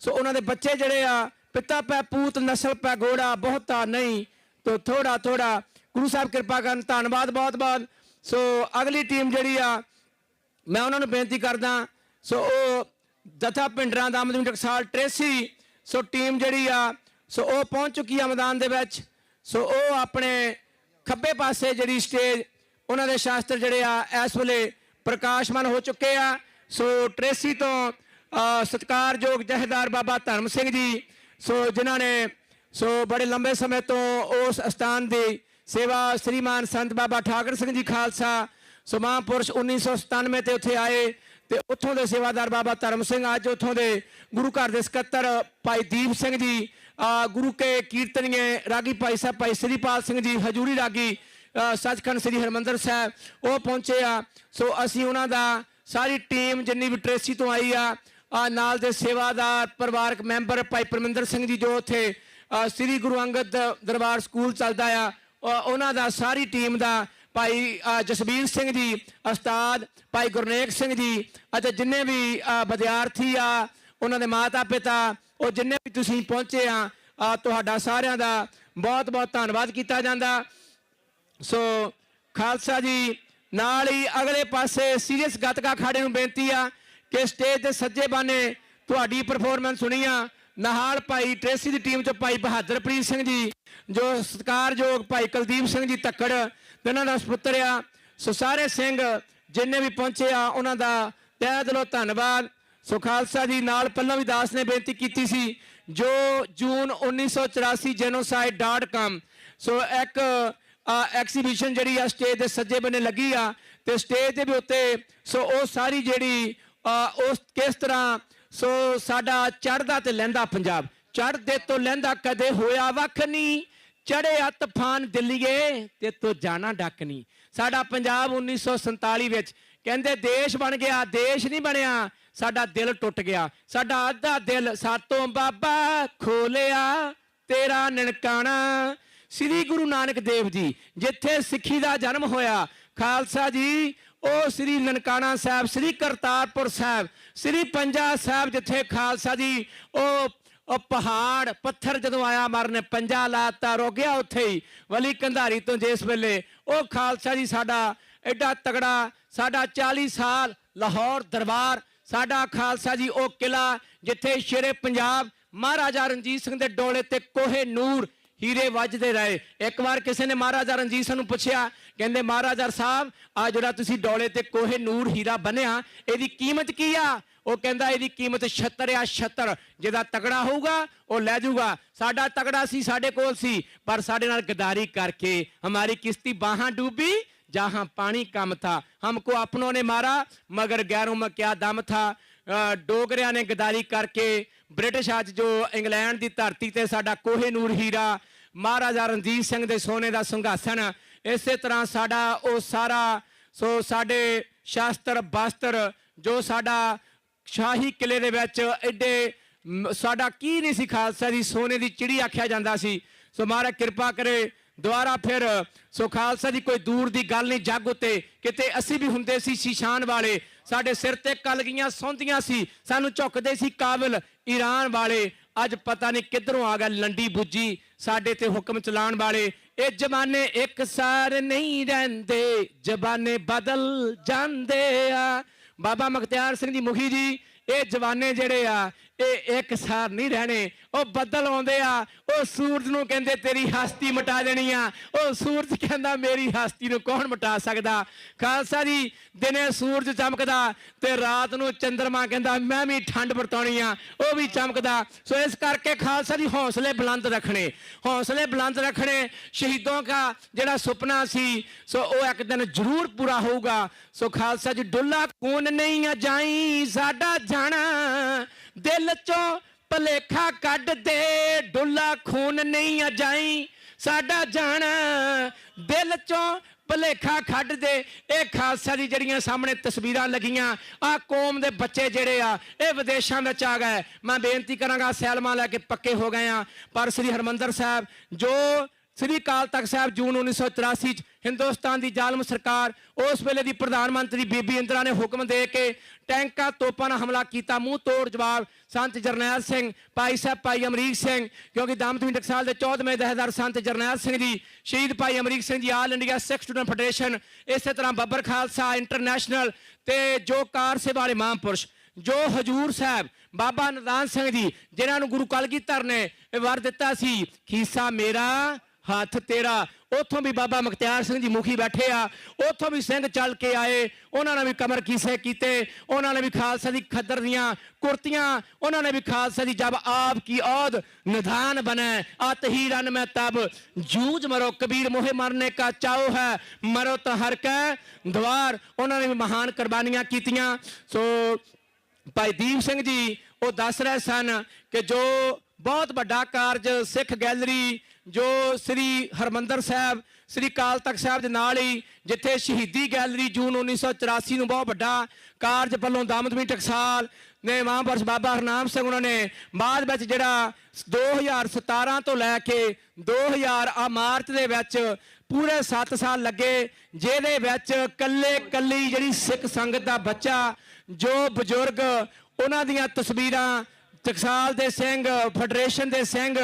ਸੋ ਉਹਨਾਂ ਦੇ ਬੱਚੇ ਜਿਹੜੇ ਆ ਪਿਤਾ ਪੈ ਪੂਤ ਨਸਲ ਪੈ ਘੋੜਾ ਬਹੁਤਾ ਨਹੀਂ ਤੋ ਥੋੜਾ ਥੋੜਾ। ਗੁਰੂ ਸਾਹਿਬ ਕਿਰਪਾ ਕਰਨ। ਧੰਨਵਾਦ ਬਹੁਤ ਬਹੁਤ। ਸੋ ਅਗਲੀ ਟੀਮ ਜਿਹੜੀ ਆ ਮੈਂ ਉਹਨਾਂ ਨੂੰ ਬੇਨਤੀ ਕਰਦਾ ਸੋ ਉਹ ਜਥਾ ਭਿੰਡਰਾਂ ਦਾ ਅਮਦਵੀ ਟਕਸਾਲ ਟ੍ਰੇਸੀ ਸੋ ਟੀਮ ਜਿਹੜੀ ਆ ਸੋ ਉਹ ਪਹੁੰਚ ਚੁੱਕੀ ਆ ਮੈਦਾਨ ਦੇ ਵਿੱਚ। ਸੋ ਉਹ ਆਪਣੇ ਖੱਬੇ ਪਾਸੇ ਜਿਹੜੀ ਸਟੇਜ ਉਹਨਾਂ ਦੇ ਸ਼ਾਸਤਰ ਜਿਹੜੇ ਆ ਇਸ ਵੇਲੇ ਪ੍ਰਕਾਸ਼ਮਾਨ ਹੋ ਚੁੱਕੇ ਆ। ਸੋ ਟ੍ਰੇਸੀ ਤੋਂ ਸਤਿਕਾਰਯੋਗ ਜਥੇਦਾਰ ਬਾਬਾ ਧਰਮ ਸਿੰਘ ਜੀ ਸੋ ਜਿਨ੍ਹਾਂ ਨੇ ਸੋ ਬੜੇ ਲੰਬੇ ਸਮੇਂ ਤੋਂ ਉਸ ਅਸਥਾਨ ਦੀ ਸੇਵਾ, ਸ੍ਰੀਮਾਨ ਸੰਤ ਬਾਬਾ ਠਾਕਰ ਸਿੰਘ ਜੀ ਖਾਲਸਾ ਸੋ ਮਹਾਂਪੁਰਸ਼ 1997 ਤੇ ਉੱਥੇ ਆਏ ਤੇ ਉੱਥੋਂ ਦੇ ਸੇਵਾਦਾਰ ਬਾਬਾ ਧਰਮ ਸਿੰਘ, ਅੱਜ ਉੱਥੋਂ ਦੇ ਗੁਰੂ ਘਰ ਦੇ ਸਕੱਤਰ ਭਾਈ ਦੀਪ ਸਿੰਘ ਜੀ, ਗੁਰੂ ਕੇ ਕੀਰਤਨੀਏ ਰਾਗੀ ਭਾਈ ਸਾਹਿਬ ਭਾਈ ਸ੍ਰੀਪਾਲ ਸਿੰਘ ਜੀ, ਹਜੂਰੀ ਰਾਗੀ ਸੱਚਖੰਡ ਸ੍ਰੀ ਹਰਿਮੰਦਰ ਸਾਹਿਬ ਉਹ ਪਹੁੰਚੇ ਆ। ਸੋ ਅਸੀਂ ਉਹਨਾਂ ਦਾ ਸਾਰੀ ਟੀਮ ਜਿੰਨੀ ਵੀ ਟ੍ਰੇਸੀ ਤੋਂ ਆਈ ਆ, ਨਾਲ ਦੇ ਸੇਵਾਦਾਰ ਪਰਿਵਾਰਕ ਮੈਂਬਰ ਭਾਈ ਪਰਮਿੰਦਰ ਸਿੰਘ ਜੀ ਜੋ ਉੱਥੇ ਸ੍ਰੀ ਗੁਰੂ ਅੰਗਦ ਦਰਬਾਰ ਸਕੂਲ ਚੱਲਦਾ ਆ, ਉਹਨਾਂ ਦਾ ਸਾਰੀ ਟੀਮ ਦਾ ਭਾਈ ਜਸਬੀਰ ਸਿੰਘ ਜੀ ਉਸਤਾਦ, ਭਾਈ ਗੁਰਨੇਕ ਸਿੰਘ ਜੀ ਅਤੇ ਜਿੰਨੇ ਵੀ ਵਿਦਿਆਰਥੀ ਆ ਉਹਨਾਂ ਦੇ ਮਾਤਾ ਪਿਤਾ ਉਹ ਜਿੰਨੇ ਵੀ ਤੁਸੀਂ ਪਹੁੰਚੇ ਆ ਤੁਹਾਡਾ ਸਾਰਿਆਂ ਦਾ ਬਹੁਤ ਬਹੁਤ ਧੰਨਵਾਦ ਕੀਤਾ ਜਾਂਦਾ। ਸੋ ਖਾਲਸਾ ਜੀ ਨਾਲ ਹੀ ਅਗਲੇ ਪਾਸੇ ਸੀਰੀਅਸ ਗੱਤਕਾ ਅਖਾੜੇ ਨੂੰ ਬੇਨਤੀ ਆ ਕਿ ਸਟੇਜ ਦੇ ਸੱਜੇ ਬਾਨੇ ਤੁਹਾਡੀ ਪਰਫਾਰਮੈਂਸ ਸੁਣੀ ਆ। ਨਾਲ ਭਾਈ ਟ੍ਰੇਸੀ ਦੀ ਟੀਮ ਚੋਂ ਭਾਈ ਬਹਾਦਰਪ੍ਰੀਤ ਸਿੰਘ ਜੀ ਜੋ ਸਤਿਕਾਰਯੋਗ ਭਾਈ ਕੁਲਦੀਪ ਸਿੰਘ ਜੀ ਧੱਕੜ ਇਹਨਾਂ ਦਾ ਸੁਪੁੱਤਰ ਆ। ਸੋ ਸਾਰੇ ਸਿੰਘ ਜਿੰਨੇ ਵੀ ਪਹੁੰਚੇ ਆ ਉਹਨਾਂ ਦਾ ਤਹਿ ਦਿਲੋਂ ਧੰਨਵਾਦ। ਸੋ ਖਾਲਸਾ ਜੀ ਨਾਲ ਪਹਿਲਾਂ ਵੀ ਦਾਸ ਨੇ ਬੇਨਤੀ ਕੀਤੀ ਸੀ ਜੋ ਜੂਨ 1984 genocide.com ਸੋ ਇੱਕ ਐਕਸੀਬਿਸ਼ਨ ਜਿਹੜੀ ਆ ਸਟੇਜ ਦੇ ਸੱਜੇ ਬੰਨੇ ਲੱਗੀ ਆ ਤੇ ਸਟੇਜ ਦੇ ਵੀ ਉੱਤੇ ਸੋ ਉਹ ਸਾਰੀ ਜਿਹੜੀ ਉਸ ਕਿਸ ਤਰ੍ਹਾਂ ਸੋ ਸਾਡਾ ਚੜ੍ਹਦਾ ਤੇ ਲਹਿੰਦਾ ਪੰਜਾਬ, ਚੜ੍ਹਦੇ ਤੋਂ ਲਹਿੰਦਾ ਕਦੇ ਹੋਇਆ ਵੱਖ ਨਹੀਂ, ਚੜ੍ਹਿਆ ਤੂਫਾਨ ਦਿੱਲੀਏ ਤੇ ਤੂੰ ਜਾਣਾ ਡੱਕ ਨਹੀਂ। ਸਾਡਾ ਪੰਜਾਬ 1947 ਵਿੱਚ ਕਹਿੰਦੇ ਦੇਸ਼ ਬਣ ਗਿਆ, ਦੇਸ਼ ਨਹੀਂ ਬਣਿਆ, ਸਾਡਾ ਦਿਲ ਟੁੱਟ ਗਿਆ, ਸਾਡਾ ਅੱਧਾ ਦਿਲ ਸਾਤੋਂ ਬਾਬਾ ਖੋਲਿਆ ਤੇਰਾ ਨਨਕਾਣਾ। ਸ੍ਰੀ ਗੁਰੂ ਨਾਨਕ ਦੇਵ ਜੀ ਜਿੱਥੇ ਸਿੱਖੀ ਦਾ ਜਨਮ ਹੋਇਆ, ਖਾਲਸਾ ਜੀ ਉਹ ਸ੍ਰੀ ਨਨਕਾਣਾ ਸਾਹਿਬ, ਸ੍ਰੀ ਕਰਤਾਰਪੁਰ ਸਾਹਿਬ, ਸ੍ਰੀ ਪੰਜਾ ਸਾਹਿਬ ਜਿੱਥੇ ਖਾਲਸਾ ਜੀ ਉਹ ਪਹਾੜ ਪੱਥਰ ਜਦੋਂ ਆਇਆ ਮਰਨ ਪੰਜਾ ਲਾਤਾ ਰੋਗਿਆ ਉੱਥੇ ਹੀ ਵਲੀ ਕੰਧਾਰੀ ਤੋਂ ਜਿਸ ਵੇਲੇ ਉਹ ਖਾਲਸਾ ਜੀ ਸਾਡਾ ਐਡਾ ਤਗੜਾ, ਸਾਡਾ 40 ਸਾਲ ਲਾਹੌਰ ਦਰਬਾਰ, ਸਾਡਾ ਖਾਲਸਾ ਜੀ ਉਹ ਕਿਲਾ ਜਿੱਥੇ ਸ਼ੇਰੇ ਪੰਜਾਬ ਮਹਾਰਾਜਾ ਰਣਜੀਤ ਸਿੰਘ ਦੇ ਡੋਲੇ ਤੇ ਕੋਹੇ ਨੂਰ ਹੀਰੇ ਵੱਜਦੇ ਰਹੇ। ਇੱਕ ਵਾਰ ਕਿਸੇ ਨੇ ਮਹਾਰਾਜਾ ਰਣਜੀਤ ਸਿੰਘ ਨੂੰ ਪੁੱਛਿਆ, ਕਹਿੰਦੇ ਮਹਾਰਾਜਾ ਸਾਹਿਬ ਆ ਜਿਹੜਾ ਤੁਸੀਂ ਡੋਲੇ ਤੇ ਕੋਹੇ ਨੂਰ ਹੀਰਾ ਬੰਨਿਆ ਇਹਦੀ ਕੀਮਤ ਕੀ ਆ? ਉਹ ਕਹਿੰਦਾ ਇਹਦੀ ਕੀਮਤ 76 ਆ, 76 ਜਿਹਦਾ ਤਗੜਾ ਹੋਊਗਾ ਉਹ ਲੈ ਜਾਊਗਾ। ਸਾਡਾ ਤਗੜਾ ਸੀ, ਸਾਡੇ ਕੋਲ ਸੀ, ਪਰ ਸਾਡੇ ਨਾਲ ਗਦਾਰੀ करके हमारी किश्ती बाहां डूबी जहां पानी कम था, हमको अपनों ने मारा मगर गैरों में क्या दम था। डोगरिया ने गदारी करके ब्रिटिश आज जो इंग्लैंड की धरती ते साडा कोहे नूर हीरा महाराजा रणजीत सिंह दे सोने का संघासन, इस तरह साडा ओ सारा सो साडे शास्त्र बस्त्र जो साडा शाही किले दे विच एडे साडा की नहीं सी खालसा दी सोने की चिड़ी आख्या जाता सी। सो महाराज कृपा करे ਦੁਆਰਾ ਫਿਰ ਸੋ ਖਾਲਸਾ ਦੀ ਕੋਈ ਦੂਰ ਦੀ ਗੱਲ ਨਹੀਂ, ਜੱਗ ਉੱਤੇ ਕਿਤੇ ਅਸੀਂ ਵੀ ਹੁੰਦੇ ਸੀ ਸ਼ੀਸ਼ਾਨ ਵਾਲੇ, ਸਾਡੇ ਸਿਰ ਤੇ ਕਲਗੀਆਂ ਸੌਂਦੀਆਂ ਸੀ, ਸਾਨੂੰ ਝੁਕਦੇ ਸੀ ਕਾਬਲ ਈਰਾਨ ਵਾਲੇ। ਅੱਜ ਪਤਾ ਨਹੀਂ ਕਿੱਧਰੋਂ ਆ ਗਿਆ ਲੰਡੀ ਬੁੱਜੀ, ਸਾਡੇ ਤੇ ਹੁਕਮ ਚਲਾਉਣ ਵਾਲੇ। ਇਹ ਜ਼ਮਾਨੇ ਇੱਕ ਸਾਰ ਨਹੀਂ ਰਹਿੰਦੇ, ਜ਼ਮਾਨੇ ਬਦਲ ਜਾਂਦੇ ਆ। ਬਾਬਾ ਮੁਖਤਿਆਰ ਸਿੰਘ ਜੀ ਮੁਖੀ ਜੀ, ਇਹ ਜਵਾਨੇ ਜਿਹੜੇ ਆ ਇਹ ਇੱਕ ਸਾਰ ਨਹੀਂ ਰਹਿਣੇ, ਉਹ ਬੱਦਲ ਆਉਂਦੇ ਆ। ਉਹ ਸੂਰਜ ਨੂੰ ਕਹਿੰਦੇ ਤੇਰੀ ਹਸਤੀ ਮਿਟਾ ਦੇਣੀ ਆ, ਉਹ ਸੂਰਜ ਕਹਿੰਦਾ ਮੇਰੀ ਹਸਤੀ ਨੂੰ ਕੌਣ ਮਿਟਾ ਸਕਦਾ। ਖਾਲਸਾ ਜੀ, ਦਿਨੇ ਸੂਰਜ ਚਮਕਦਾ ਤੇ ਰਾਤ ਨੂੰ ਚੰਦਰਮਾ ਕਹਿੰਦਾ ਮੈਂ ਵੀ ਠੰਡ ਵਰਤਾਉਣੀ ਆ, ਉਹ ਵੀ ਚਮਕਦਾ। ਸੋ ਇਸ ਕਰਕੇ ਖਾਲਸਾ ਜੀ ਹੌਸਲੇ ਬੁਲੰਦ ਰੱਖਣੇ, ਹੌਸਲੇ ਬੁਲੰਦ ਰੱਖਣੇ। ਸ਼ਹੀਦੋਂ ਦਾ ਜਿਹੜਾ ਸੁਪਨਾ ਸੀ ਸੋ ਉਹ ਇੱਕ ਦਿਨ ਜ਼ਰੂਰ ਪੂਰਾ ਹੋਊਗਾ। ਸੋ ਖਾਲਸਾ ਜੀ, ਡੁੱਲਾ ਖੂਨ ਨਹੀਂ ਆ ਜਾਈ ਸਾਡਾ ਜਾਣਾ, ਦਿਲ ਚੋਂ ਭਲੇਖਾ ਕੱਢ ਦੇ, ਡੁੱਲਾ ਖੂਨ ਨਹੀਂ ਆ ਜਾਈ ਸਾਡਾ ਜਾਣਾ, ਦਿਲ ਚੋਂ ਭਲੇਖਾ ਕੱਢ ਦੇ। ਇਹ ਖਾਲਸਾ ਦੀ ਜਿਹੜੀਆਂ ਸਾਹਮਣੇ ਤਸਵੀਰਾਂ ਲੱਗੀਆਂ, ਆ ਕੌਮ ਦੇ ਬੱਚੇ ਜਿਹੜੇ ਆ ਇਹ ਵਿਦੇਸ਼ਾਂ ਵਿੱਚ ਆ ਗਏ। ਮੈਂ ਬੇਨਤੀ ਕਰਾਂਗਾ, ਸੈਲਮਾ ਲੈ ਕੇ ਪੱਕੇ ਹੋ ਗਏ ਆ, ਪਰ ਸ੍ਰੀ ਹਰਮੰਦਰ ਸਾਹਿਬ ਜੋ ਸ੍ਰੀ ਅਕਾਲ ਤਖਤ ਸਾਹਿਬ ਜੂਨ 1984 ਚ ਹਿੰਦੁਸਤਾਨ ਦੀ ਜ਼ਾਲਮ ਸਰਕਾਰ, ਉਸ ਵੇਲੇ ਦੀ ਪ੍ਰਧਾਨ ਮੰਤਰੀ ਬੀਬੀ ਇੰਦਰਾ ਨੇ ਹੁਕਮ ਦੇ ਕੇ ਟੈਂਕਾਂ ਤੋਪਾਂ ਨਾਲ ਹਮਲਾ ਕੀਤਾ। ਮੂੰਹ ਤੋੜ ਜਵਾਬ ਸੰਤ ਜਰਨੈਲ ਸਿੰਘ, ਭਾਈ ਸਾਹਿਬ ਭਾਈ ਅਮਰੀਕ ਸਿੰਘ, ਕਿਉਂਕਿ ਦਮਦਮੀ ਟਕਸਾਲ ਦੇ 14ਵੇਂ ਜਥੇਦਾਰ ਸੰਤ ਜਰਨੈਲ ਸਿੰਘ ਜੀ, ਸ਼ਹੀਦ ਭਾਈ ਅਮਰੀਕ ਸਿੰਘ ਜੀ, ਆਲ ਇੰਡੀਆ ਸਿੱਖ ਸਟੂਡੈਂਟ ਫੈਡਰੇਸ਼ਨ, ਇਸੇ ਤਰ੍ਹਾਂ ਬੱਬਰ ਖਾਲਸਾ ਇੰਟਰਨੈਸ਼ਨਲ, ਤੇ ਜੋ ਕਾਰ ਸੇਵਾ ਵਾਲੇ ਮਹਾਂਪੁਰਸ਼ ਜੋ ਹਜੂਰ ਸਾਹਿਬ ਬਾਬਾ ਨਿਧਾਨ ਸਿੰਘ ਜੀ, ਜਿਨ੍ਹਾਂ ਨੂੰ ਗੁਰੂ ਕਲਗੀਧਰ ਨੇ ਵਰ ਦਿੱਤਾ ਸੀ ਖੀਸਾ ਮੇਰਾ ਹੱਥ ਤੇਰਾ। ਉੱਥੋਂ ਵੀ ਬਾਬਾ ਮੁਖਤਿਆਰ ਸਿੰਘ ਜੀ ਮੁਖੀ ਬੈਠੇ ਆ, ਉੱਥੋਂ ਵੀ ਸਿੰਘ ਚੱਲ ਕੇ ਆਏ, ਉਹਨਾਂ ਨੇ ਵੀ ਕਮਰ ਕੀਸੇ ਕੀਤੇ, ਉਹਨਾਂ ਨੇ ਵੀ ਖਾਲਸਾ ਦੀ ਖੱਦਰ ਦੀਆਂ ਕੁਰਤੀਆਂ, ਉਹਨਾਂ ਨੇ ਵੀ ਖਾਲਸਾ ਦੀ ਜਬ ਆਪ ਕੀ औद निधान बने आत ही रन में तब जूझ मरो, कबीर मोहे मरने का चाओ है मरो तो हर के द्वार। ਉਹਨਾਂ ਨੇ ਵੀ ਮਹਾਨ ਕੁਰਬਾਨੀਆਂ ਕੀਤੀਆਂ। ਸੋ ਭਾਈ ਦੀਪ ਸਿੰਘ ਜੀ ਉਹ ਦੱਸ ਰਹੇ ਸਨ ਕਿ ਜੋ ਬਹੁਤ ਵੱਡਾ ਕਾਰਜ ਸਿੱਖ ਗੈਲਰੀ ਜੋ ਸ੍ਰੀ ਹਰਮੰਦਰ ਸਾਹਿਬ ਸ੍ਰੀ ਅਕਾਲ ਤਖਤ ਸਾਹਿਬ ਦੇ ਨਾਲ ਹੀ, ਜਿੱਥੇ ਸ਼ਹੀਦੀ ਗੈਲਰੀ ਜੂਨ 1984 ਨੂੰ ਬਹੁਤ ਵੱਡਾ ਕਾਰਜ ਵੱਲੋਂ ਦਮਦਮੀ ਟਕਸਾਲ ਨੇ ਮਹਾਂਪੁਰਸ਼ ਬਾਬਾ ਹਰਨਾਮ ਸਿੰਘ ਉਹਨਾਂ ਨੇ ਬਾਅਦ ਵਿੱਚ ਜਿਹੜਾ 2017 ਤੋਂ ਲੈ ਕੇ 2000 ਮਾਰਚ ਦੇ ਵਿੱਚ ਪੂਰੇ 7 ਸਾਲ ਲੱਗੇ, ਜਿਹਦੇ ਵਿੱਚ ਕੱਲੀ ਜਿਹੜੀ ਸਿੱਖ ਸੰਗਤ ਦਾ ਬੱਚਾ, ਜੋ ਬਜ਼ੁਰਗ, ਉਹਨਾਂ ਦੀਆਂ ਤਸਵੀਰਾਂ, ਟਕਸਾਲ ਦੇ ਸਿੰਘ, ਫੈਡਰੇਸ਼ਨ ਦੇ ਸਿੰਘ,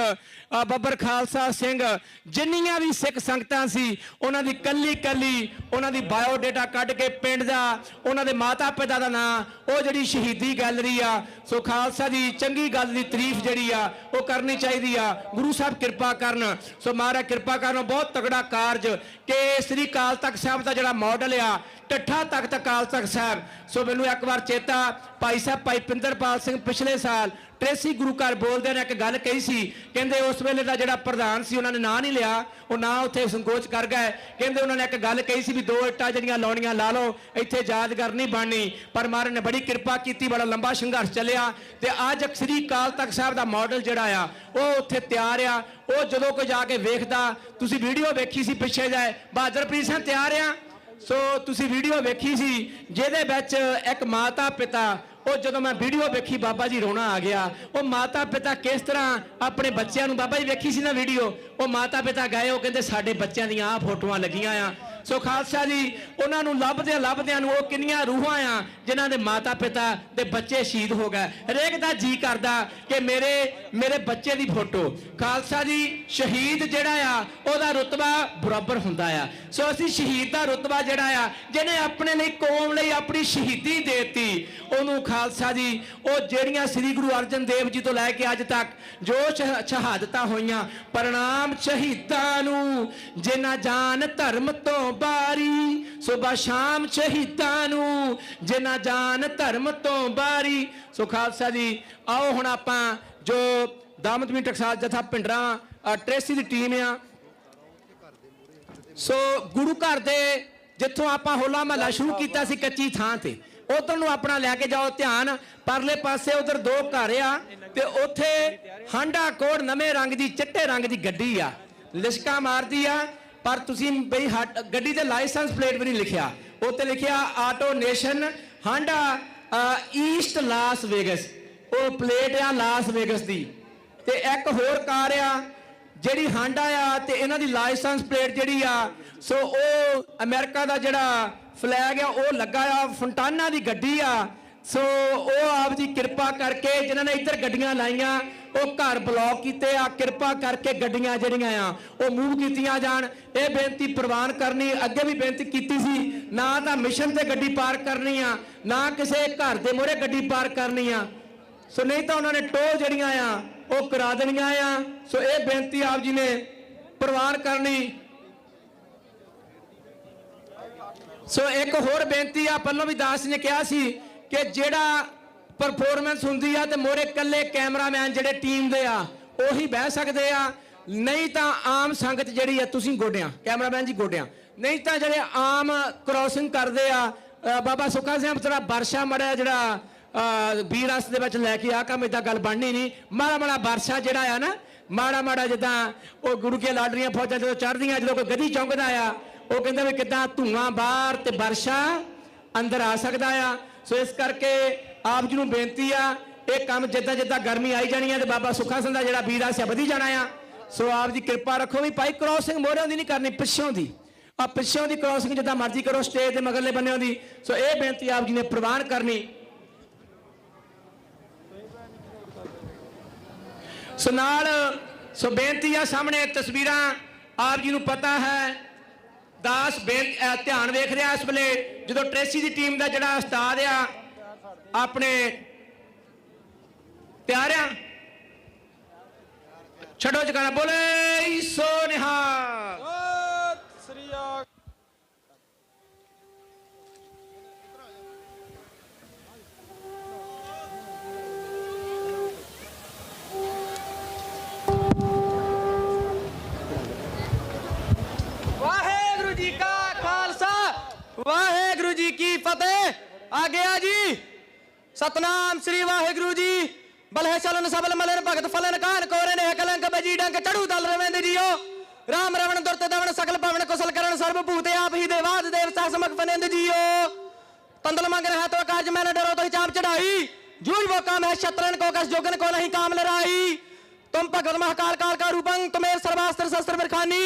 ਬੱਬਰ ਖਾਲਸਾ ਸਿੰਘ, ਜਿੰਨੀਆਂ ਵੀ ਸਿੱਖ ਸੰਗਤਾਂ ਸੀ, ਉਹਨਾਂ ਦੀ ਕੱਲੀ ਉਹਨਾਂ ਦੀ ਬਾਇਓਡਾਟਾ ਕੱਢ ਕੇ ਪਿੰਡ ਦਾ, ਉਹਨਾਂ ਦੇ ਮਾਤਾ ਪਿਤਾ ਦਾ ਨਾਂ, ਉਹ ਜਿਹੜੀ ਸ਼ਹੀਦੀ ਗੈਲਰੀ ਆ। ਸੋ ਖਾਲਸਾ ਦੀ ਚੰਗੀ ਗੱਲ ਦੀ ਤਾਰੀਫ ਜਿਹੜੀ ਆ ਉਹ ਕਰਨੀ ਚਾਹੀਦੀ ਆ। ਗੁਰੂ ਸਾਹਿਬ ਕਿਰਪਾ ਕਰਨ, ਸੋ ਮਹਾਰਾਜ ਕਿਰਪਾ ਕਰਨ। ਬਹੁਤ ਤਗੜਾ ਕਾਰਜ ਕਿ ਸ੍ਰੀ ਅਕਾਲ ਤਖਤ ਸਾਹਿਬ ਦਾ ਜਿਹੜਾ ਮਾਡਲ ਆ ਟੱਠਾ ਤਖਤ ਅਕਾਲ ਤਖਤ ਸਾਹਿਬ। ਸੋ ਮੈਨੂੰ ਇੱਕ ਵਾਰ ਚੇਤਾ, ਭਾਈ ਸਾਹਿਬ ਭਾਈ ਪਿੰਦਰਪਾਲ ਸਿੰਘ ਪਿਛਲੇ ਸਾਲ ਟ੍ਰੇਸੀ ਗੁਰੂ ਘਰ ਬੋਲਦੇ ਨੇ ਇੱਕ ਗੱਲ ਕਹੀ ਸੀ, ਕਹਿੰਦੇ ਉਸ ਵੇਲੇ ਦਾ ਜਿਹੜਾ ਪ੍ਰਧਾਨ ਸੀ ਉਹਨਾਂ ਨੇ ਨਾਂ ਨਹੀਂ ਲਿਆ, ਉਹ ਨਾਂ ਉੱਥੇ ਸੰਕੋਚ ਕਰ ਗਏ। ਕਹਿੰਦੇ ਉਹਨਾਂ ਨੇ ਇੱਕ ਗੱਲ ਕਹੀ ਸੀ ਵੀ 2 ਇੱਟਾਂ ਜਿਹੜੀਆਂ ਲਾਉਣੀਆਂ ਲਾ ਲਓ, ਇੱਥੇ ਯਾਦਗਾਰ ਨਹੀਂ ਬਣਨੀ, ਪਰ ਮਹਾਰਾਜ ਨੇ ਬੜੀ ਕਿਰਪਾ ਕੀਤੀ, ਬੜਾ ਲੰਬਾ ਸੰਘਰਸ਼ ਚੱਲਿਆ ਤੇ ਅੱਜ ਸ੍ਰੀ ਅਕਾਲ ਤਖਤ ਸਾਹਿਬ ਦਾ ਮਾਡਲ ਜਿਹੜਾ ਆ ਉਹ ਉੱਥੇ ਤਿਆਰ ਆ। ਉਹ ਜਦੋਂ ਕੋਈ ਜਾ ਕੇ ਵੇਖਦਾ, ਤੁਸੀਂ ਵੀਡੀਓ ਵੇਖੀ ਸੀ ਪਿੱਛੇ ਜਾਏ, ਬਹਾਦਰਪ੍ਰੀਤ ਸਿੰਘ ਤਿਆਰ ਆ। ਸੋ ਤੁਸੀਂ ਵੀਡੀਓ ਵੇਖੀ ਸੀ ਜਿਹਦੇ ਵਿੱਚ ਇੱਕ ਮਾਤਾ ਪਿਤਾ, ਉਹ ਜਦੋਂ ਮੈਂ ਵੀਡੀਓ ਵੇਖੀ ਬਾਬਾ ਜੀ ਰੋਣਾ ਆ ਗਿਆ। ਉਹ ਮਾਤਾ ਪਿਤਾ ਕਿਸ ਤਰ੍ਹਾਂ ਆਪਣੇ ਬੱਚਿਆਂ ਨੂੰ, ਬਾਬਾ ਜੀ ਵੇਖੀ ਸੀ ਨਾ ਵੀਡੀਓ, ਉਹ ਮਾਤਾ ਪਿਤਾ ਗਏ, ਉਹ ਕਹਿੰਦੇ ਸਾਡੇ ਬੱਚਿਆਂ ਦੀਆਂ ਆਹ ਫੋਟੋਆਂ ਲੱਗੀਆਂ ਆ। ਸੋ ਖਾਲਸਾ ਜੀ, ਉਹਨਾਂ ਨੂੰ ਲੱਭਦਿਆਂ ਨੂੰ ਉਹ ਕਿੰਨੀਆਂ ਰੂਹਾਂ ਆ ਜਿਨ੍ਹਾਂ ਦੇ ਮਾਤਾ ਪਿਤਾ ਤੇ ਬੱਚੇ ਸ਼ਹੀਦ ਹੋ ਗਏ। ਹਰੇਕ ਦਾ ਜੀ ਕਰਦਾ ਕਿ ਮੇਰੇ ਬੱਚੇ ਦੀ ਫੋਟੋ। ਖਾਲਸਾ ਜੀ, ਸ਼ਹੀਦ ਜਿਹੜਾ ਆ ਉਹਦਾ ਰੁਤਬਾ ਬਰਾਬਰ ਹੁੰਦਾ ਆ। ਸੋ ਅਸੀਂ ਸ਼ਹੀਦ ਦਾ ਰੁਤਬਾ ਜਿਹੜਾ ਆ, ਜਿਹਨੇ ਆਪਣੇ ਲਈ ਕੌਮ ਲਈ ਆਪਣੀ ਸ਼ਹੀਦੀ ਦੇਤੀ, ਉਹਨੂੰ ਖਾਲਸਾ ਜੀ ਉਹ ਜਿਹੜੀਆਂ ਸ੍ਰੀ ਗੁਰੂ ਅਰਜਨ ਦੇਵ ਜੀ ਤੋਂ ਲੈ ਕੇ ਅੱਜ ਤੱਕ ਜੋ ਸ਼ਹਾਦਤਾਂ ਹੋਈਆਂ, ਪ੍ਰਣਾਮ ਸ਼ਹੀਦਾਂ ਨੂੰ ਜਿਨ੍ਹਾਂ ਜਾਨ ਧਰਮ ਤੋਂ ਬਾਰੀ, ਸੁਬਾ ਸ਼ਾਮ ਸ਼ਹੀਦਾਂ ਨੂੰ ਜਿਨ੍ਹਾਂ ਜਾਨ ਧਰਮ ਤੋਂ ਬਾਰੀ। ਸੋ ਖਾਲਸਾ ਜੀ, ਆਓ ਹੁਣ ਆਪਾਂ ਜੋ ਦਮਦਮੀ ਟਕਸਾਲ ਜਥਾ ਭਿੰਡਰਾਂ ਟ੍ਰੇਸੀ ਦੀ ਟੀਮ ਆ, ਸੋ ਗੁਰੂ ਘਰ ਦੇ ਜਿੱਥੋਂ ਆਪਾਂ ਹੋਲਾ ਮਹੱਲਾ ਸ਼ੁਰੂ ਕੀਤਾ ਸੀ ਕੱਚੀ ਥਾਂ ਤੇ, ਉਧਰ ਨੂੰ ਆਪਣਾ ਲੈ ਕੇ ਜਾਓ ਧਿਆਨ। ਪਰਲੇ ਪਾਸੇ ਉਧਰ 2 ਘਰ ਆ ਤੇ ਉੱਥੇ ਹਾਂਡਾ ਕੋੜ ਨਵੇਂ ਰੰਗ ਦੀ, ਚਿੱਟੇ ਰੰਗ ਦੀ ਗੱਡੀ ਆ, ਲਿਸ਼ਕਾ ਮਾਰਦੀ ਆ, ਪਰ ਤੁਸੀਂ ਬਈ ਗੱਡੀ ਤੇ ਲਾਇਸੈਂਸ ਪਲੇਟ ਵੀ ਨਹੀਂ ਲਿਖਿਆ, ਉੱਤੇ ਲਿਖਿਆ auto nation Honda east Las Vegas, ਉਹ ਪਲੇਟ ਆ ਲਾਸ ਵੇਗਸ ਦੀ। ਤੇ ਇੱਕ ਹੋਰ ਕਾਰ ਆ ਜਿਹੜੀ ਹਾਂਡਾ ਆ ਤੇ ਇਹਨਾਂ ਦੀ ਲਾਇਸੈਂਸ ਪਲੇਟ ਜਿਹੜੀ ਆ ਸੋ ਉਹ ਅਮਰੀਕਾ ਦਾ ਜਿਹੜਾ ਫਲੈਗ ਆ ਉਹ ਲੱਗਾ ਆ। ਫੰਟਾਨਾ ਦੀ ਗੱਡੀ ਆ ਸੋ ਉਹ ਆਪ ਜੀ ਕਿਰਪਾ ਕਰਕੇ ਜਿਨ੍ਹਾਂ ਨੇ ਇੱਧਰ ਗੱਡੀਆਂ ਲਾਈਆਂ ਉਹ ਘਰ ਬਲੌਕ ਕੀਤੇ ਆ, ਕਿਰਪਾ ਕਰਕੇ ਗੱਡੀਆਂ ਜਿਹੜੀਆਂ ਆ ਉਹ ਮੂਵ ਕੀਤੀਆਂ ਜਾਣ। ਇਹ ਬੇਨਤੀ ਪ੍ਰਵਾਨ ਕਰਨੀ, ਅੱਗੇ ਵੀ ਬੇਨਤੀ ਕੀਤੀ ਸੀ, ਨਾ ਤਾਂ ਮਿਸ਼ਨ ਤੇ ਗੱਡੀ ਪਾਰਕ ਕਰਨੀ ਆ, ਨਾ ਕਿਸੇ ਘਰ ਦੇ ਮੂਹਰੇ ਗੱਡੀ ਪਾਰਕ ਕਰਨੀ ਆ। ਸੋ ਨਹੀਂ ਤਾਂ ਉਹਨਾਂ ਨੇ ਟੋਲ ਜਿਹੜੀਆਂ ਆ ਉਹ ਕਰਾ ਦੇਣੀਆਂ ਆ। ਸੋ ਇਹ ਬੇਨਤੀ ਆਪ ਜੀ ਨੇ ਪ੍ਰਵਾਨ ਕਰਨੀ। ਸੋ ਇੱਕ ਹੋਰ ਬੇਨਤੀ ਆ, ਪਹਿਲਾਂ ਵੀ ਦਾਸ ਨੇ ਕਿਹਾ ਸੀ ਕਿ ਜਿਹੜਾ ਪਰਫਾਰਮੈਂਸ ਹੁੰਦੀ ਆ ਤੇ ਮੋਰੇ ਕੱਲੇ ਕੈਮਰਾਮੈਨ ਜਿਹੜੇ ਟੀਮ ਦੇ ਆ ਉਹੀ ਬਹਿ ਸਕਦੇ ਆ, ਨਹੀਂ ਤਾਂ ਆਮ ਸੰਗਤ ਜਿਹੜੀ ਆ ਤੁਸੀਂ ਗੋਡਿਆਂ, ਕੈਮਰਾਮੈਨ ਜੀ ਗੋਡਿਆਂ, ਨਹੀਂ ਤਾਂ ਜਿਹੜੇ ਆਮ ਕ੍ਰੋਸਿੰਗ ਕਰਦੇ ਆ। ਬਾਬਾ ਸੁੱਖਾ ਸਿੰਘ ਤੇਰਾ ਵਰਸ਼ਾ ਮੜਿਆ ਜਿਹੜਾ ਵੀਰ ਰਸ ਦੇ ਵਿੱਚ ਲੈ ਕੇ ਆ ਕੰਮ ਇਦਾਂ ਗੱਲ ਬਣਨੀ ਨਹੀਂ। ਮਾੜਾ ਮਾੜਾ ਵਰਸ਼ਾ ਜਿਹੜਾ ਆ ਨਾ, ਮਾੜਾ ਮਾੜਾ ਜਿੱਦਾਂ ਉਹ ਗੁਰੂ ਕੇ ਲਾਡਰੀਆਂ ਫੌਜਾਂ ਜਦੋਂ ਚੜ੍ਹਦੀਆਂ, ਜਦੋਂ ਕੋਈ ਗਦੀ ਚੌਂਕਦਾ ਆ ਉਹ ਕਹਿੰਦਾ ਵੀ ਕਿੱਦਾਂ ਧੂਆਂ ਬਾਹਰ ਤੇ ਵਰਸ਼ਾ ਅੰਦਰ ਆ ਸਕਦਾ ਆ। ਸੋ ਇਸ ਕਰਕੇ ਆਪ ਜੀ ਨੂੰ ਬੇਨਤੀ ਆ, ਇਹ ਕੰਮ ਜਿੱਦਾਂ ਜਿੱਦਾਂ ਗਰਮੀ ਆਈ ਜਾਣੀ ਆ ਤੇ ਬਾਬਾ ਸੁੱਖਾ ਸਿੰਘ ਦਾ ਜਿਹੜਾ ਵੀਰ ਰਸ ਆ ਵਧੀ ਜਾਣਾ ਆ। ਸੋ ਆਪ ਜੀ ਕਿਰਪਾ ਰੱਖੋ ਵੀ ਭਾਈ ਕ੍ਰੋਸਿੰਗ ਮੋਹਰਿਆਂ ਦੀ ਨਹੀਂ ਕਰਨੀ, ਪਿੱਛੋਂ ਦੀ ਆ, ਪਿੱਛੋਂ ਦੀ ਕ੍ਰੋਸਿੰਗ ਜਿੱਦਾਂ ਮਰਜ਼ੀ ਕਰੋ, ਸਟੇਜ ਦੇ ਮਗਰਲੇ ਬੰਨਿਆਂ ਦੀ। ਸੋ ਇਹ ਬੇਨਤੀ ਆਪ ਜੀ ਨੇ ਪ੍ਰਵਾਨ ਕਰਨੀ। ਸੋ ਨਾਲ ਸੋ ਬੇਨਤੀ ਆ, ਸਾਹਮਣੇ ਤਸਵੀਰਾਂ ਆਪ ਜੀ ਨੂੰ ਪਤਾ ਹੈ ਦਾਸ ਧਿਆਨ ਵੇਖ ਰਿਹਾ ਇਸ ਵੇਲੇ ਜਦੋਂ ਟ੍ਰੇਸੀ ਦੀ ਟੀਮ ਦਾ ਜਿਹੜਾ ਉਸਤਾਦ ਆ ਆਪਣੇ ਤਿਆਰ ਆ, ਛੱਡੋ ਜਗਾਣਾ ਬੋਲੇ ਸੋ ਨਿਹਾਲ। ਸ੍ਰੀ ਅਕਾਲ। ਵਾਹਿਗੁਰੂ ਜੀ ਕਾ ਖਾਲਸਾ ਵਾਹਿਗੁਰੂ ਜੀ ਕੀ ਫਤਿਹ। ਆ ਗਿਆ ਜੀ ਸਤਨਾਮ ਸ੍ਰੀ ਵਾਹਿਗੁਰੂ ਜੀ। ਬਲਹਿ ਚਲਨ ਸਬਲ ਮਲਨ ਭਗਤ ਫਲਨ ਕਾਨ ਕੋਰੇ ਨੇ ਕਲੰਕ ਬਜੀ ਡੰਕ ਚੜੂ ਦਲ ਰਵਿੰਦ ਜੀਓ। ਰਾਮ ਰਵਣ ਦੁਰਤ ਦਵਣ ਸਗਲ ਭਵਨ ਕੁਸਲ ਕਰਨ ਸਰਬ ਭੂਤ ਆਪ ਹੀ ਦੇਵਾਦ ਦੇਵ ਸਮਕ ਫਨਿੰਦ ਜੀਓ। तंदल मंग रहा तो काज मैंने डरो तो चाप चढ़ाई जूझ वो काम है शतरन को कस जोगन को नहीं काम लड़ाई। तुम भगत महाकाल काल का रूपंग तुम्हें सर्वास्त्र शस्त्र बिरखानी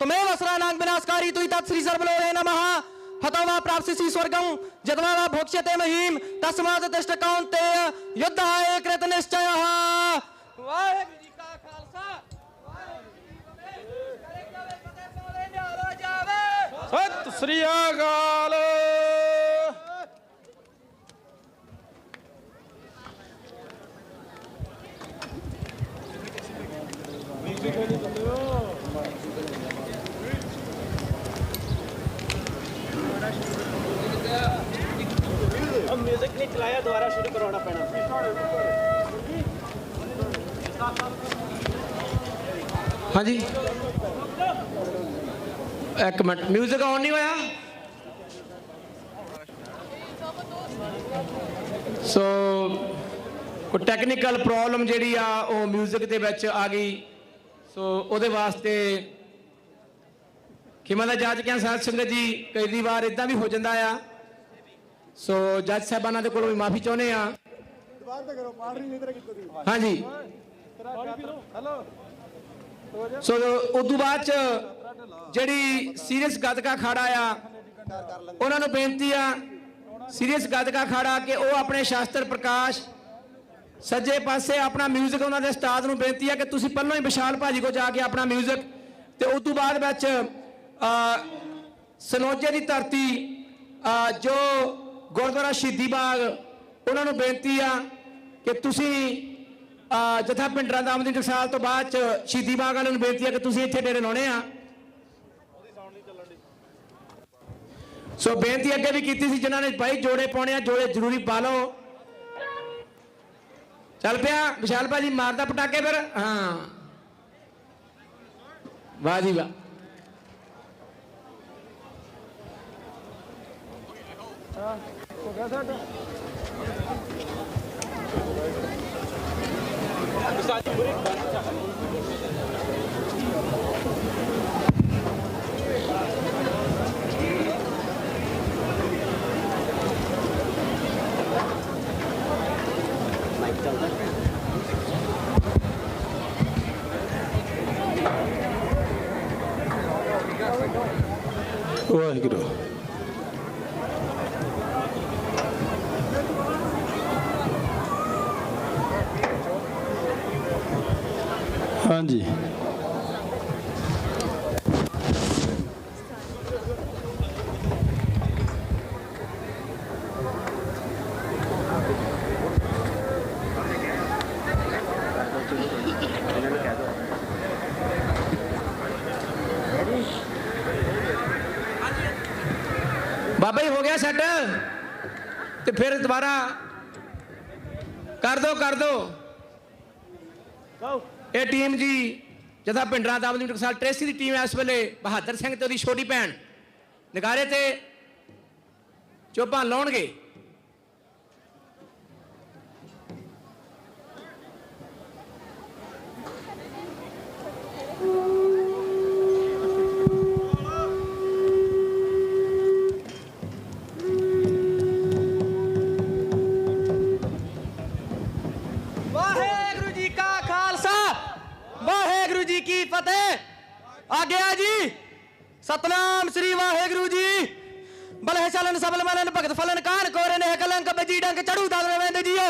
तुम्हें वस्रा नाग विनाशकारी तु तत्श्री सर्वलोके नमः हतवा प्राप्स्यसि स्वर्गं जदवा वा भोक्ष्यते महीम तस्मात् तिष्ठ कौन्तेय युद्धाय कृत निश्चयः। वाहेगुरु जी का खालसा सत श्री अकाल। अब म्यूजिक नहीं चलाया दोबारा शुरू करवाना पैना। हाँ जी एक मिनट म्यूजिक ऑन नहीं होया। सो कोई टैक्नीकल प्रॉब्लम जिहड़ी आ वो म्यूजिक दे विच आ गई। सो ਉਹਦੇ ਵਾਸਤੇ ਖਿਮਾ ਦਾ ਜੱਜ ਕਿਹਾ ਸਾਧ ਸੰਗਤ ਜੀ ਕਈ ਵਾਰ ਇਦਾਂ ਵੀ ਹੋ ਜਾਂਦਾ ਆ। ਸੋ ਜੱਜ ਸਾਹਿਬਾਨਾਂ ਦੇ ਕੋਲੋਂ ਵੀ ਮਾਫੀ ਚਾਹੁੰਦੇ ਆ। हाँ जी सो उदू बाद ਜਿਹੜੀ ਸੀਰੀਅਸ ਗੱਤਕਾ ਖਾੜਾ ਆ ਉਹਨਾਂ ਨੂੰ ਬੇਨਤੀ ਆ ਸੀਰੀਅਸ ਗੱਤਕਾ ਖਾੜਾ ਕਿ ਉਹ ਆਪਣੇ ਸ਼ਾਸਤਰ ਪ੍ਰਕਾਸ਼ ਸੱਜੇ ਪਾਸੇ ਆਪਣਾ ਮਿਊਜ਼ਿਕ ਉਹਨਾਂ ਦੇ ਉਸਤਾਦ ਨੂੰ ਬੇਨਤੀ ਆ ਕਿ ਤੁਸੀਂ ਪਹਿਲਾਂ ਹੀ ਵਿਸ਼ਾਲ ਭਾਜੀ ਕੋ ਜਾ ਕੇ ਆਪਣਾ ਮਿਊਜ਼ਿਕ ਤੇ ਉਸ ਤੋਂ ਬਾਅਦ ਵਿੱਚ ਸਨੋਜੇ ਦੀ ਧਰਤੀ ਜੋ ਗੁਰਦੁਆਰਾ ਸ਼ਹੀਦੀ ਬਾਗ ਉਹਨਾਂ ਨੂੰ ਬੇਨਤੀ ਆ ਕਿ ਤੁਸੀਂ ਜਥਾ ਪਿੰਡਰਾਂ ਦਾ ਆਮਦੀ ਟਕਸਾਲ ਤੋਂ ਬਾਅਦ ਚ ਸ਼ਹੀਦੀ ਬਾਗ ਵਾਲਿਆਂ ਨੂੰ ਬੇਨਤੀ ਆ ਕਿ ਤੁਸੀਂ ਇੱਥੇ ਡੇਰੇ ਲਾਉਣੇ ਆ। ਸੋ ਬੇਨਤੀ ਅੱਗੇ ਵੀ ਕੀਤੀ ਸੀ ਜਿਨ੍ਹਾਂ ਨੇ ਭਾਈ ਜੋੜੇ ਪਾਉਣੇ ਆ ਜੋੜੇ ਜ਼ਰੂਰੀ ਪਾ ਲਓ। ਚੱਲ ਪਿਆ ਵਿਸ਼ਾਲ ਭਾਜੀ ਮਾਰਦਾ ਪਟਾਕੇ ਫਿਰ। ਹਾਂ ਵਾਹ ਜੀ ਵਾਹ। हो गया साडा वाहिगुरू ਹਾਂਜੀ ਬਾਬਾ ਜੀ ਹੋ ਗਿਆ ਸੈੱਟ ਤੇ ਫਿਰ ਦੁਬਾਰਾ ਕਰ ਦੋ ਇਹ ਟੀਮ ਜੀ ਜਥਾ ਭਿੰਡਰਾਂ ਦਾ ਟਕਸਾਲ ਟ੍ਰੇਸੀ ਦੀ ਟੀਮ ਇਸ ਵੇਲੇ ਬਹਾਦਰ ਸਿੰਘ ਤੇ ਉਹਦੀ ਛੋਟੀ ਭੈਣ ਨਗਾਰੇ ਤੇ ਚੋਪਾਂ ਲਾਉਣਗੇ। ਵਾਹਿਗੁਰੂ ਜੀ ਕਾ ਖਾਲਸਾ ਵਾਹਿਗੁਰੂ ਜੀ ਕੀ ਫਤਿਹ। ਆ ਗਿਆ ਜੀ ਸਤਨਾਮ ਸ੍ਰੀ ਵਾਹਿਗੁਰੂ ਜੀ। ਬਲਹਿ ਚਲਨ ਸਬਲ ਮਲਨ ਭਗਤ ਫਲਨ ਕਾਨ ਕੋਰੇ ਨੇ ਕਲੰਕ ਬਜੀ ਡੰਕ ਚੜੂ ਦਲ ਰਵਿੰਦ ਜੀਓ।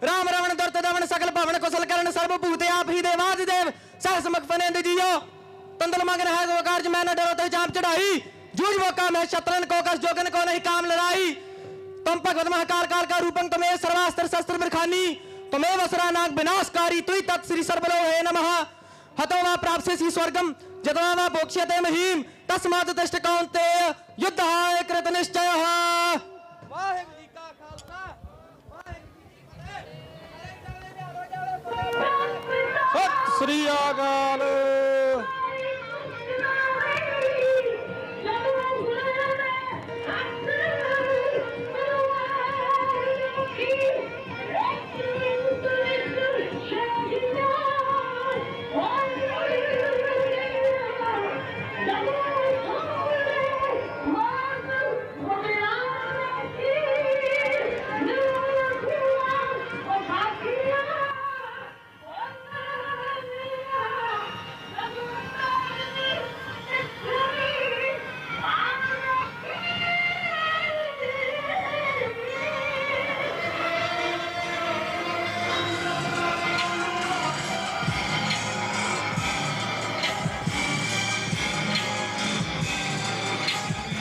ਰਾਮ ਰਵਣ ਦੁਰਤ ਦਵਨ ਸਕਲ ਭਵਨ ਕੁਸਲ ਕਰਨ ਸਰਬ ਭੂਤ ਆਪ ਹੀ ਦੇਵਾਦ ਦੇਵ ਸਹਸ ਮੁਖ ਫਨਿੰਦ ਜੀਓ। ਤੰਦਲ ਮੰਗਨ ਹੈ ਗੋ ਕਾਰਜ ਮੈਂ न डरो तो चाप चढ़ाई जूझ वो काम है शत्रन को कस जोगन को नहीं काम लड़ाई। तुम भगवत महाकाल काल का रूपं तुम्हें सर्वास्त्र शस्त्र बिरखानी तुम्हें वसरा नाग विनाशकारी तुई तत् श्री सर्वलो हे नमः। हतो वा प्राप्स्य सी स्वर्गम जतो वा भोक्ष्यते महीम तस्मात् तिष्ठ कौन्तेय युद्धाय कृत निश्चयः। वाहिगुरू जी का खालसा सत श्री अकाल।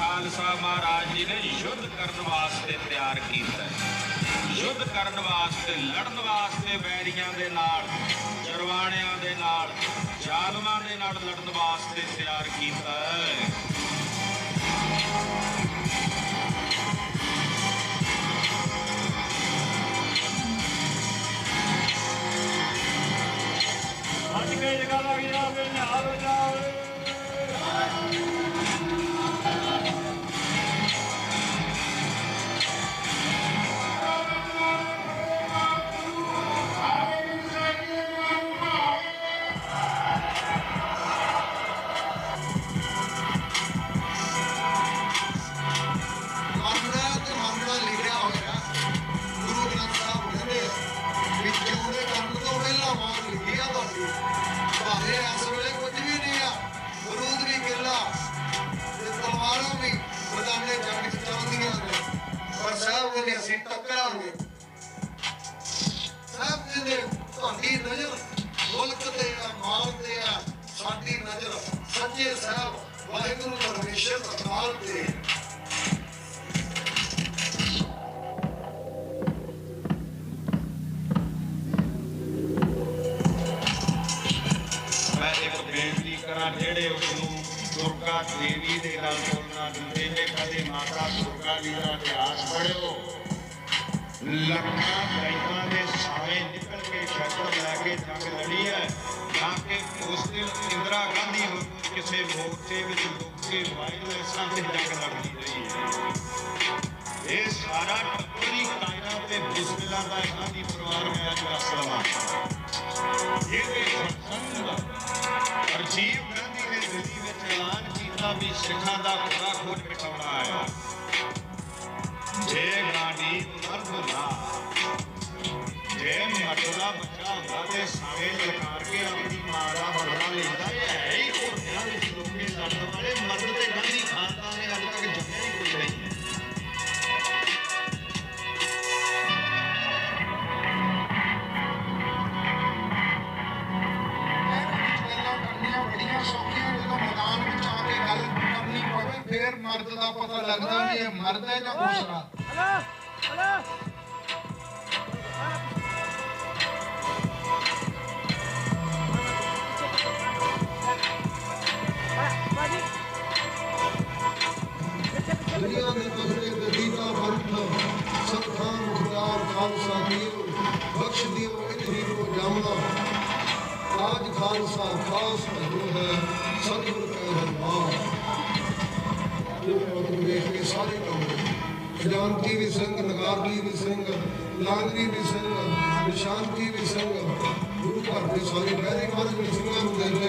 ਖਾਲਸਾ ਮਹਾਰਾਜ ਜੀ ਨੇ ਯੁੱਧ ਕਰਨ ਵਾਸਤੇ ਤਿਆਰ ਕੀਤਾ। ਯੁੱਧ ਕਰਨ ਵਾਸਤੇ ਲੜਨ ਵਾਸਤੇ ਵੈਰੀਆਂ ਦੇ ਨਾਲ ਚਰਵਾਣਿਆਂ ਦੇ ਨਾਲ ਜ਼ਾਲਮਾਂ ਦੇ ਨਾਲ ਲੜਨ ਵਾਸਤੇ ਤਿਆਰ ਕੀਤਾ ਹੈ। ਅੱਜ ਕੇ ਜਗ੍ਹਾ ਲੱਗ ਜਾਵੇ ਨਿਹਾਲ ਹੋ ਜਾਵੇ। ਅਸੀਂ ਟੱਕਰਾਂਗੇ ਸਭ ਦੇ ਤੁਹਾਡੀ ਨਜ਼ਰ ਮੁਲਕ ਤੇ ਆ ਮਾਲ ਤੇ ਆ ਸਾਡੀ ਨਜ਼ਰ ਸੱਚੇ ਸਾਹਿਬ ਵਾਹਿਗੁਰੂ ਪਰਮੇਸ਼ਰ ਅਕਾਲ ਤੇ। ਮੈਂ ਇੱਕ ਬੇਨਤੀ ਕਰਾਂ ਜਿਹੜੇ ਉਸ ਨੂੰ ਦੁਰਗਾ ਦੇਵੀ ਦੇ ਨਾਲ ਤੁਲਨਾ ਦਿੰਦੇ ਨੇ, ਕਦੇ ਮਾਤਾ ਦੁਰਗਾ ਜੀ ਦਾ ਇਤਿਹਾਸ ਪੜ੍ਹਿਓ। ਲੱਖਾਂ ਬਾਈਕਾਂ ਦੇ ਸਾਵੇਂ ਨਿਕਲ ਕੇ ਸ਼ਸਤਰ ਲੈ ਕੇ ਜੰਗ ਲੜੀ ਹੈ ਤਾਂ ਕਿ ਉਸ ਦਿਨ ਇੰਦਰਾ ਗਾਂਧੀ ਕਿਸੇ ਮੋਰਚੇ ਵਿੱਚ ਲੁੱਕ ਕੇ ਵਾਇਰਲੈਸਾਂ ਤੇ ਜੰਗ ਲੜਦੀ ਰਹੀ ਹੈ। ਇਹ ਸਾਰਾ ਟੱਬਰੀ ਕਾਇਰਾਂ ਤੇ ਬਿਸਮਿਲ੍ਲਾ ਦਾ ਗਾਂਧੀ ਪਰਿਵਾਰ ਮੈਂ ਅੱਜ ਦੱਸਦਾ ਹਾਂ। ਇਹਦੇ ਸੰਸਦ ਰਾਜੀਵ ਗਾਂਧੀ ਨੇ ਦਿੱਲੀ ਵਿੱਚ ਐਲਾਨ ਕੀਤਾ ਵੀ ਸਿੱਖਾਂ ਦਾ ਖੁਰਾ ਖੋਜ ਮਿਟਾਉਣਾ ਹੈ। ਜੇ ਗਾਂਧੀ ਮਰਦ ਨਾ ਜੇ ਮਟੋਲਾ ਬੱਚਾ ਹੁੰਦਾ ਤੇ ਸਾਵੇਂ ਲਕਾਰ ਕੇ ਆਪਣੀ ਮਾਂ ਦਾ ਬਦਲਾ ਲੈਂਦਾ। ਇਹ ਹੈ ਹੀ ਘੋੜਿਆਂ ਵਿੱਚ ਲੋਕੇ ਲੜਨ ਵਾਲੇ ਮਰਦ ਤੇ ਗਾਂਧੀ ਖਾਨਦਾਨ ਨੇ ਅੱਜ ਤੱਕ ਜੰਮਿਆ ਹੀ ਕੋਈ ਨਹੀਂ ਹੈ। ਦਾ ਪਤਾ ਲੱਗਦਾ ਵੀ ਇਹ ਮਰਦਾ ਜਾਂ ਦੂਸਰਾ। ਦੁਨੀਆ ਦੇ ਤਖਤੇ ਗਦੀਨਾ ਬੰਠ ਸਤਖਾਂ ਮੁਖਤਾਰ ਖਾਲਸਾ ਜੀਓ ਬਖਸ਼ ਦਿਓ ਇਤਨੀ ਕੋ ਜਾਮਨਾ ਰਾਜ ਖਾਲਸਾ ਖਾਸ ਜੋ ਹੈ ਸਤਿਗੁਰ ਕੈ ਦਰਬਾਰ। ਉਹ ਵੇਖ ਕੇ ਸਾਰੇ ਕੰਮ ਖਜ਼ਾਨਚੀ ਵੀ ਸਿੰਘ, ਨਗਾਰਲੀ ਵੀ ਸਿੰਘ, ਲਾਂਗਰੀ ਵੀ ਸਿੰਘ, ਨਿਸ਼ਾਨਚੀ ਵੀ ਸਿੰਘ, ਗੁਰੂ ਘਰ ਦੇ ਸਾਰੇ ਬਹਿਰੇ ਮਹਾਰਾਜ ਦੇ ਸਿੰਘਾਂ ਨੂੰ ਦੇਖਦੇ।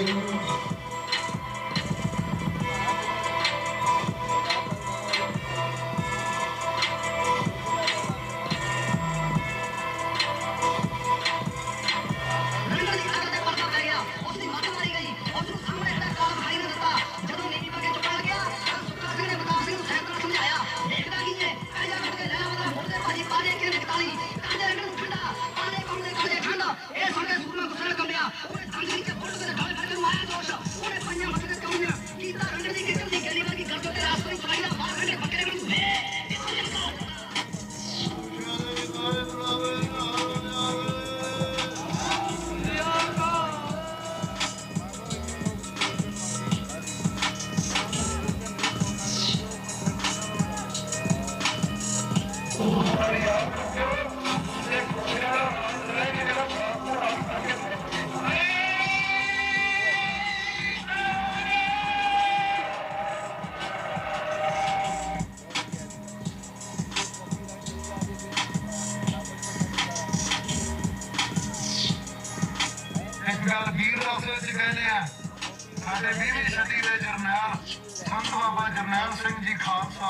ਸਾਡੇ 20ਵੀਂ ਸਦੀ ਦੇ ਜਰਨੈਲ ਸੰਤ ਬਾਬਾ ਜਰਨੈਲ ਸਿੰਘ ਜੀ ਖਾਲਸਾ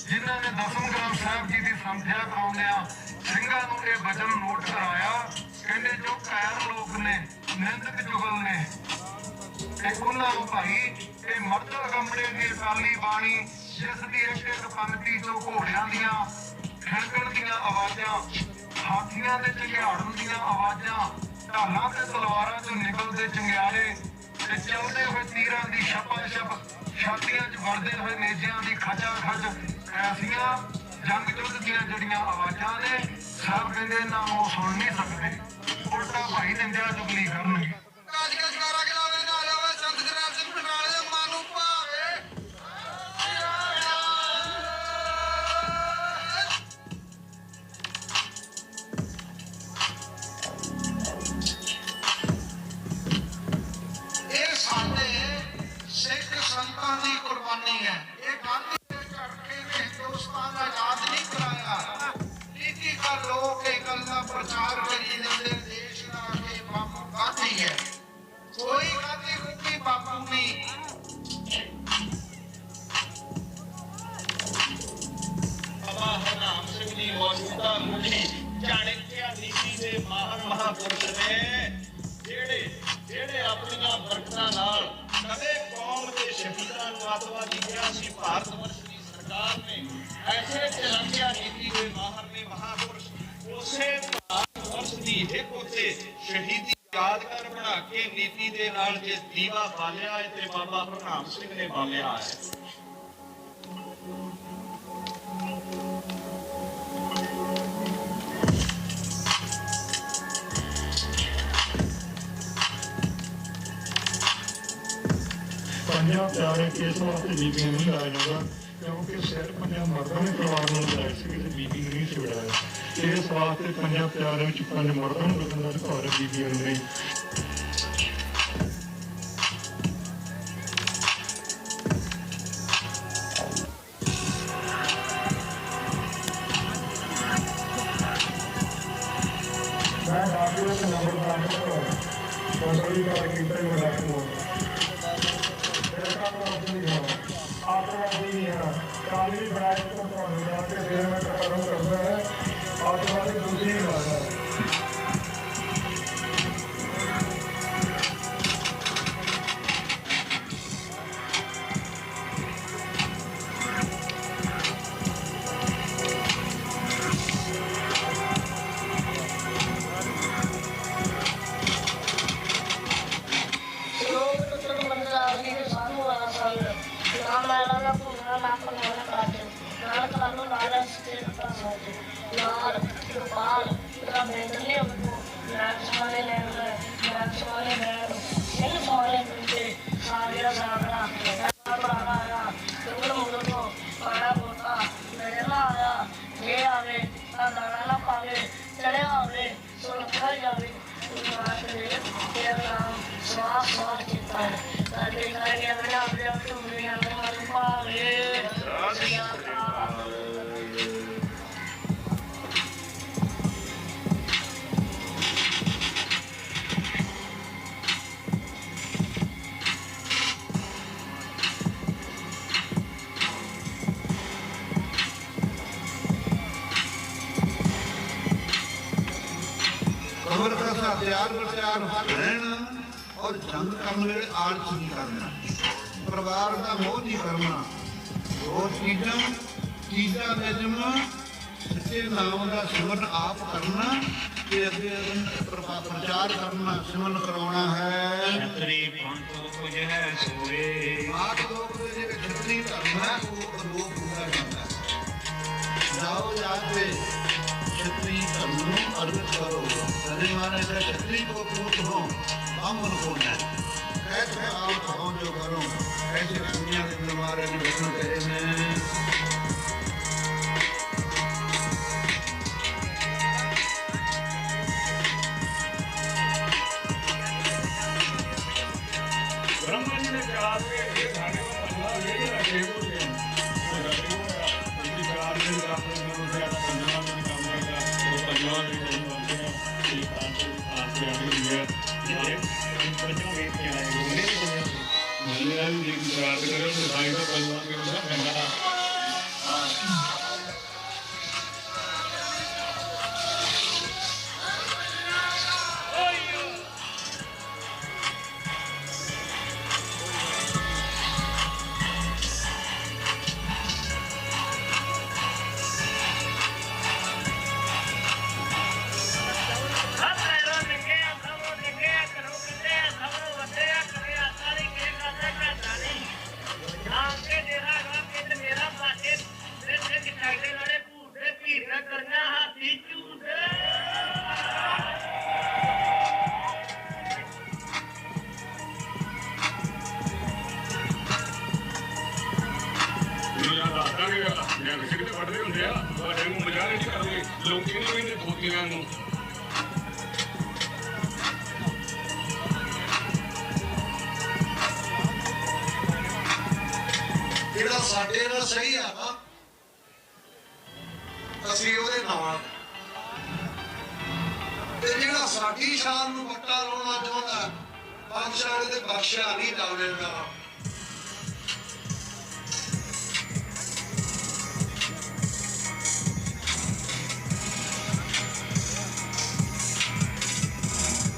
ਜਿਨ੍ਹਾਂ ਨੇ 10ਵੇਂ ਗ੍ਰੰਥ ਸਾਹਿਬ ਜੀ ਦੀ ਸੰਥਿਆ ਕਰਾਉਂਦਿਆਂ ਸਿੰਘਾਂ ਨੂੰ ਇਹ ਵਚਨ ਨੋਟ ਕਰਾਇਆ। ਕਹਿੰਦੇ ਜੋ ਕਾਇਰ ਲੋਕ ਨੇ ਨਿੰਦਕ ਚੁਗਲ ਨੇ ਤੇ ਉਹਨਾਂ ਨੂੰ ਭਾਈ ਇਹ ਮਰਦਲ ਕੰਬੜੇ ਦੀ ਅਕਾਲੀ ਬਾਣੀ ਜਿਸ ਦੀ ਇੱਕ ਪੰਕਤੀ ਤੋਂ ਘੋੜਿਆਂ ਦੀਆਂ ਖੜਕਣ ਦੀਆਂ ਆਵਾਜ਼ਾਂ, ਹਾਥੀਆਂ ਦੇ ਝੰਗਾੜਨ ਦੀਆਂ ਆਵਾਜ਼ਾਂ, ਢਾਲਾਂ ਤੇ ਤਲਵਾਰਾਂ ਚੋਂ ਨਿਕਲਦੇ ਚੰਗਿਆੜੇ ਤੇ ਚੱਲਦੇ ਹੋਏ ਤੀਰਾਂ ਦੀ ਛਪਾ-ਛਪ, ਛਾਤੀਆਂ 'ਚ ਵੜਦੇ ਹੋਏ ਨੇਜਿਆਂ ਦੀ ਖਚਾ-ਖਚ, ਐਸੀਆਂ ਜੰਗ ਯੁੱਧ ਦੀਆਂ ਜਿਹੜੀਆਂ ਆਵਾਜ਼ਾਂ ਨੇ ਸਾਹਿਬ ਕਹਿੰਦੇ ਇਹਨਾਂ ਨੂੰ ਸੁਣ ਨਹੀਂ ਸਕਦੇ, ਉਲਟਾ ਭਾਈ ਨਿੰਦਿਆ ਚੁਗਲੀ ਕਰਨਗੇ। ਸੰਤਾਂ ਦੀ ਕੁਰਬਾਨੀ ਹੈ। ਇਹ ਗਾਂਧੀ ਦੇ ਝਟਕੇ ਨੇ ਹਿੰਦੁਸਤਾਨ ਆਜ਼ਾਦ ਨਹੀਂ ਕਰਾਇਆ। ਨੀਤੀ ਦਾ ਲੋਕ ਇਹ ਗੱਲ ਦਾ ਪ੍ਰਚਾਰ ਕਰੀ ਜਾਂਦੇ ਦੇਸ਼ ਦਾ ਕਿ ਬਾਪੂ ਗਾਂਧੀ ਹੈ। ਕੋਈ ਗਾਂਧੀ ਰੂਪੀ ਬਾਪੂ ਨਹੀਂ। ਬਾਬਾ ਹਰਨਾਮ ਸਿੰਘ ਜੀ ਮੌਜੂਦਾ ਮੁਖੀ ਚਾਣਕਿਆ ਨੀਤੀ ਦੇ ਮਾਹਰ ਮਹਾਪੁਰਸ਼ ਨੇ ਜਿਹੜੇ ਆਪਣੀਆਂ ਬਰਕਤਾਂ ਨਾਲ ਕਦੇ ਕੌਮ ਦੇ ਸ਼ਹੀਦਾਂ ਨੂੰ ਅੱਤਵਾਦੀ ਕਿਹਾ ਸੀ। ਭਾਰਤ ਵਰਸ਼ ਦੀ ਸਰਕਾਰ ਨੇ ਐਸੇ ਚਾਣਕਿਆ ਨੀਤੀ ਦੇ ਮਾਹਰ ਨੇ ਮਹਾਪੁਰਸ਼ ਉਸੇ ਭਾਰਤ ਵਰਸ਼ ਦੀ ਇੱਕ ਉੱਤੇ ਸ਼ਹੀਦੀ ਯਾਦਗਾਰ ਬਣਾ ਕੇ ਨੀਤੀ ਦੇ ਨਾਲ ਜੇ ਦੀਵਾ ਬਾਲਿਆ ਹੈ ਤੇ ਬਾਬਾ ਹਰਨਾਮ ਸਿੰਘ ਨੇ ਬਾਲਿਆ ਹੈ। ਪੰਜਾਂ ਪਿਆਰੇ ਇਸ ਵਾਸਤੇ ਬੀਬੀਆਂ ਨਹੀਂ ਲਾਇਆ ਜਾਂਦਾ ਕਿਉਂਕਿ ਸਿਰ ਪੰਜਾਂ ਮਰਦਾਂ ਨੇ ਪਰਿਵਾਰ ਨੂੰ ਲਾਇਆ ਸੀ, ਕਿਸੇ ਬੀਬੀ ਨੂੰ ਨਹੀਂ ਛੁਡਾਇਆ। ਇਸ ਵਾਸਤੇ ਪੰਜਾਂ ਪਿਆਰਿਆਂ ਵਿੱਚ 5 ਮਰਦਾਂ ਨੂੰ ਲੱਗਣ ਦਾ ਅਧਿਕਾਰ ਹੈ, ਬੀਬੀਆਂ ਨੂੰ ਨਹੀਂ। ਮੈਂ ਡਾਕਟਰ ਦੇ ਨੰਬਰ ਦਾ ਕੀਤਾ ਹੀ ਬੜਾ आतंकवादी नहीं है काली बनाए तो के देर में खत्म करता है। आतंकवादी दूसरी बात है। Lama-lama pun lama खबर का हथियार प्रत्यार रहना और जंग करने वे आलस नहीं करना, परिवार का मोह नहीं करना, और चीजा निजम सच्चे नाम का सिमरन आप करना ते अगे प्रचार करना, सिमरन करवाना है। छतरी पंथ कुछ है सोए आठ लोग छतरी करना वो लोग पूरा करना। जाओ जाके छतरी धर्म अर्पित करो, सदैव माने छतरी को पूत हो बामन को न कैसे आप हो जो करो, कैसे दुनिया के दरबार में बैठो तेरे में। ब्रह्मा जी ने कहा कि ये खाने को पंजा ले रखे हो गए तो रखे हो इसी चार दिन का अपने से आता पंजा में काम करता तो पंजा में नहीं बनते हैं ये खान से आने दिया ये पंजा में क्या है मैंने आज एक रात करो तो भाई का पंजा के ऊपर पंजा ਜਿਹੜਾ ਸਾਡੇ ਨਾਲ ਸਹੀ ਆ ਨਾ ਅਸੀਂ ਉਹਦੇ ਨਾਲ, ਤੇ ਜਿਹੜਾ ਸਾਡੀ ਸ਼ਾਨ ਨੂੰ ਵੱਟਾ ਲਾਉਣਾ ਚਾਹੁੰਦਾ ਬਾਦਸ਼ਾਹ ਦੇ ਬਖਸ਼ਿਆ ਨਹੀਂ ਜਾਵੇਗਾ।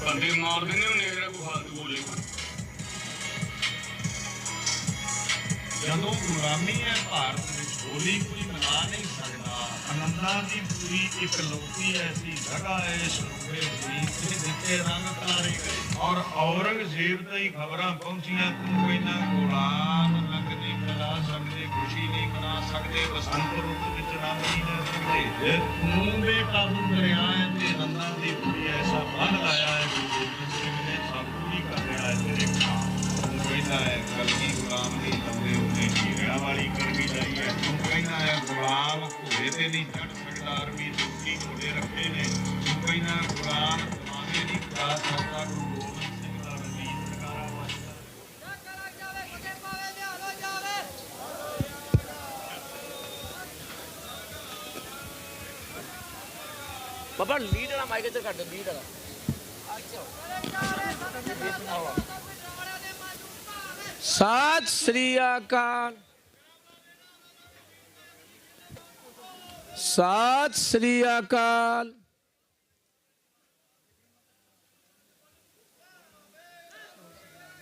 ਬੰਦੇ ਮਾਰ ਦਿੰਦੇ ਹੁੰਦੇ ਜਿਹੜਾ ਕੋਈ ਫਾਲਤੂ ਬੋਲੇ ਜਦੋਂ ਗੁਲਾਮੀ ਹੈ ਭਾਰਤ ਵਿੱਚ ਹੋਲੀ ਕੋਈ ਮਨਾ ਨਹੀਂ ਸਕਦਾ। ਆਨੰਦਾਂ ਦੀ ਪੂਰੀ ਇਕਲੌਤੀ ਐਸੀ ਜਗ੍ਹਾ ਹੈ ਸਰੂਪੇ ਜੀ ਤੇ ਦਿੱਤੇ ਰੰਗ ਤਾਰੇ ਗਏ। ਔਰ ਔਰੰਗਜ਼ੇਬ ਤਾਈਂ ਖਬਰਾਂ ਪਹੁੰਚੀਆਂ ਤੂੰ ਕਹਿੰਦਾ ਗੁਲਾਮ ਰੰਗ ਨਹੀਂ ਕਰਾ ਸਕਦੇ, ਖੁਸ਼ੀ ਨਹੀਂ ਮਨਾ ਸਕਦੇ, ਬਸੰਤ ਰੁੱਤ ਵਿੱਚ ਰੰਗ ਨਹੀਂ ਲੈ ਸਕਦੇ। ਤੂੰ ਬੇਟਾ ਤੂੰ ਦਰਿਆ ਹੈ ਤੇ ਆਨੰਦਾਂ ਦੀ ਪੂਰੀ ਐਸਾ ਬੰਨ ਲਾਇਆ ਹੈ ਜਿਹਨੇ ਸਭ ਪੂਰੀ ਕਰ ਰਿਹਾ ਹੈ ਤੇਰੇ ਖਾਂ। ਕਹਿੰਦਾ ਹੈ ਕਲਗੀ ਗੁਲਾਮ ਦੀ ਲੰਬੇ ਉਹਨੇ ਹੀਰਿਆਂ ਵਾਲੀ ਕਰਗੀ ਲਾਈ ਹੈ। ਤੂੰ ਕਹਿੰਦਾ ਹੈ ਗੁਲਾਮ ਘੋੜੇ ਤੇ ਨਹੀਂ ਚੜ ਸਕਦਾ, ਅਰਬੀ ਦੁੱਖੀ ਘੋੜੇ ਰੱਖੇ ਨੇ। ਤੂੰ ਕਹਿੰਦਾ ਗੁਲਾਮ ਮਾਵੇ ਨਹੀਂ ਖਾ ਸਕਦਾ, ਗੁਰੂ ਗੋਬਿੰਦ ਸਿੰਘ ਦਾ ਰਣਜੀਤ ਸਰਕਾਰਾ ਵੱਜਦਾ। ਬਾਬਾ ਲੀਡ ਵਾਲਾ ਮਾਈਕ ਇੱਧਰ ਕੱਢ, ਲੀਡ ਵਾਲਾ ਸਤਿ ਸ੍ਰੀ ਅਕਾਲ, ਸਤਿ ਸ੍ਰੀ ਅਕਾਲ।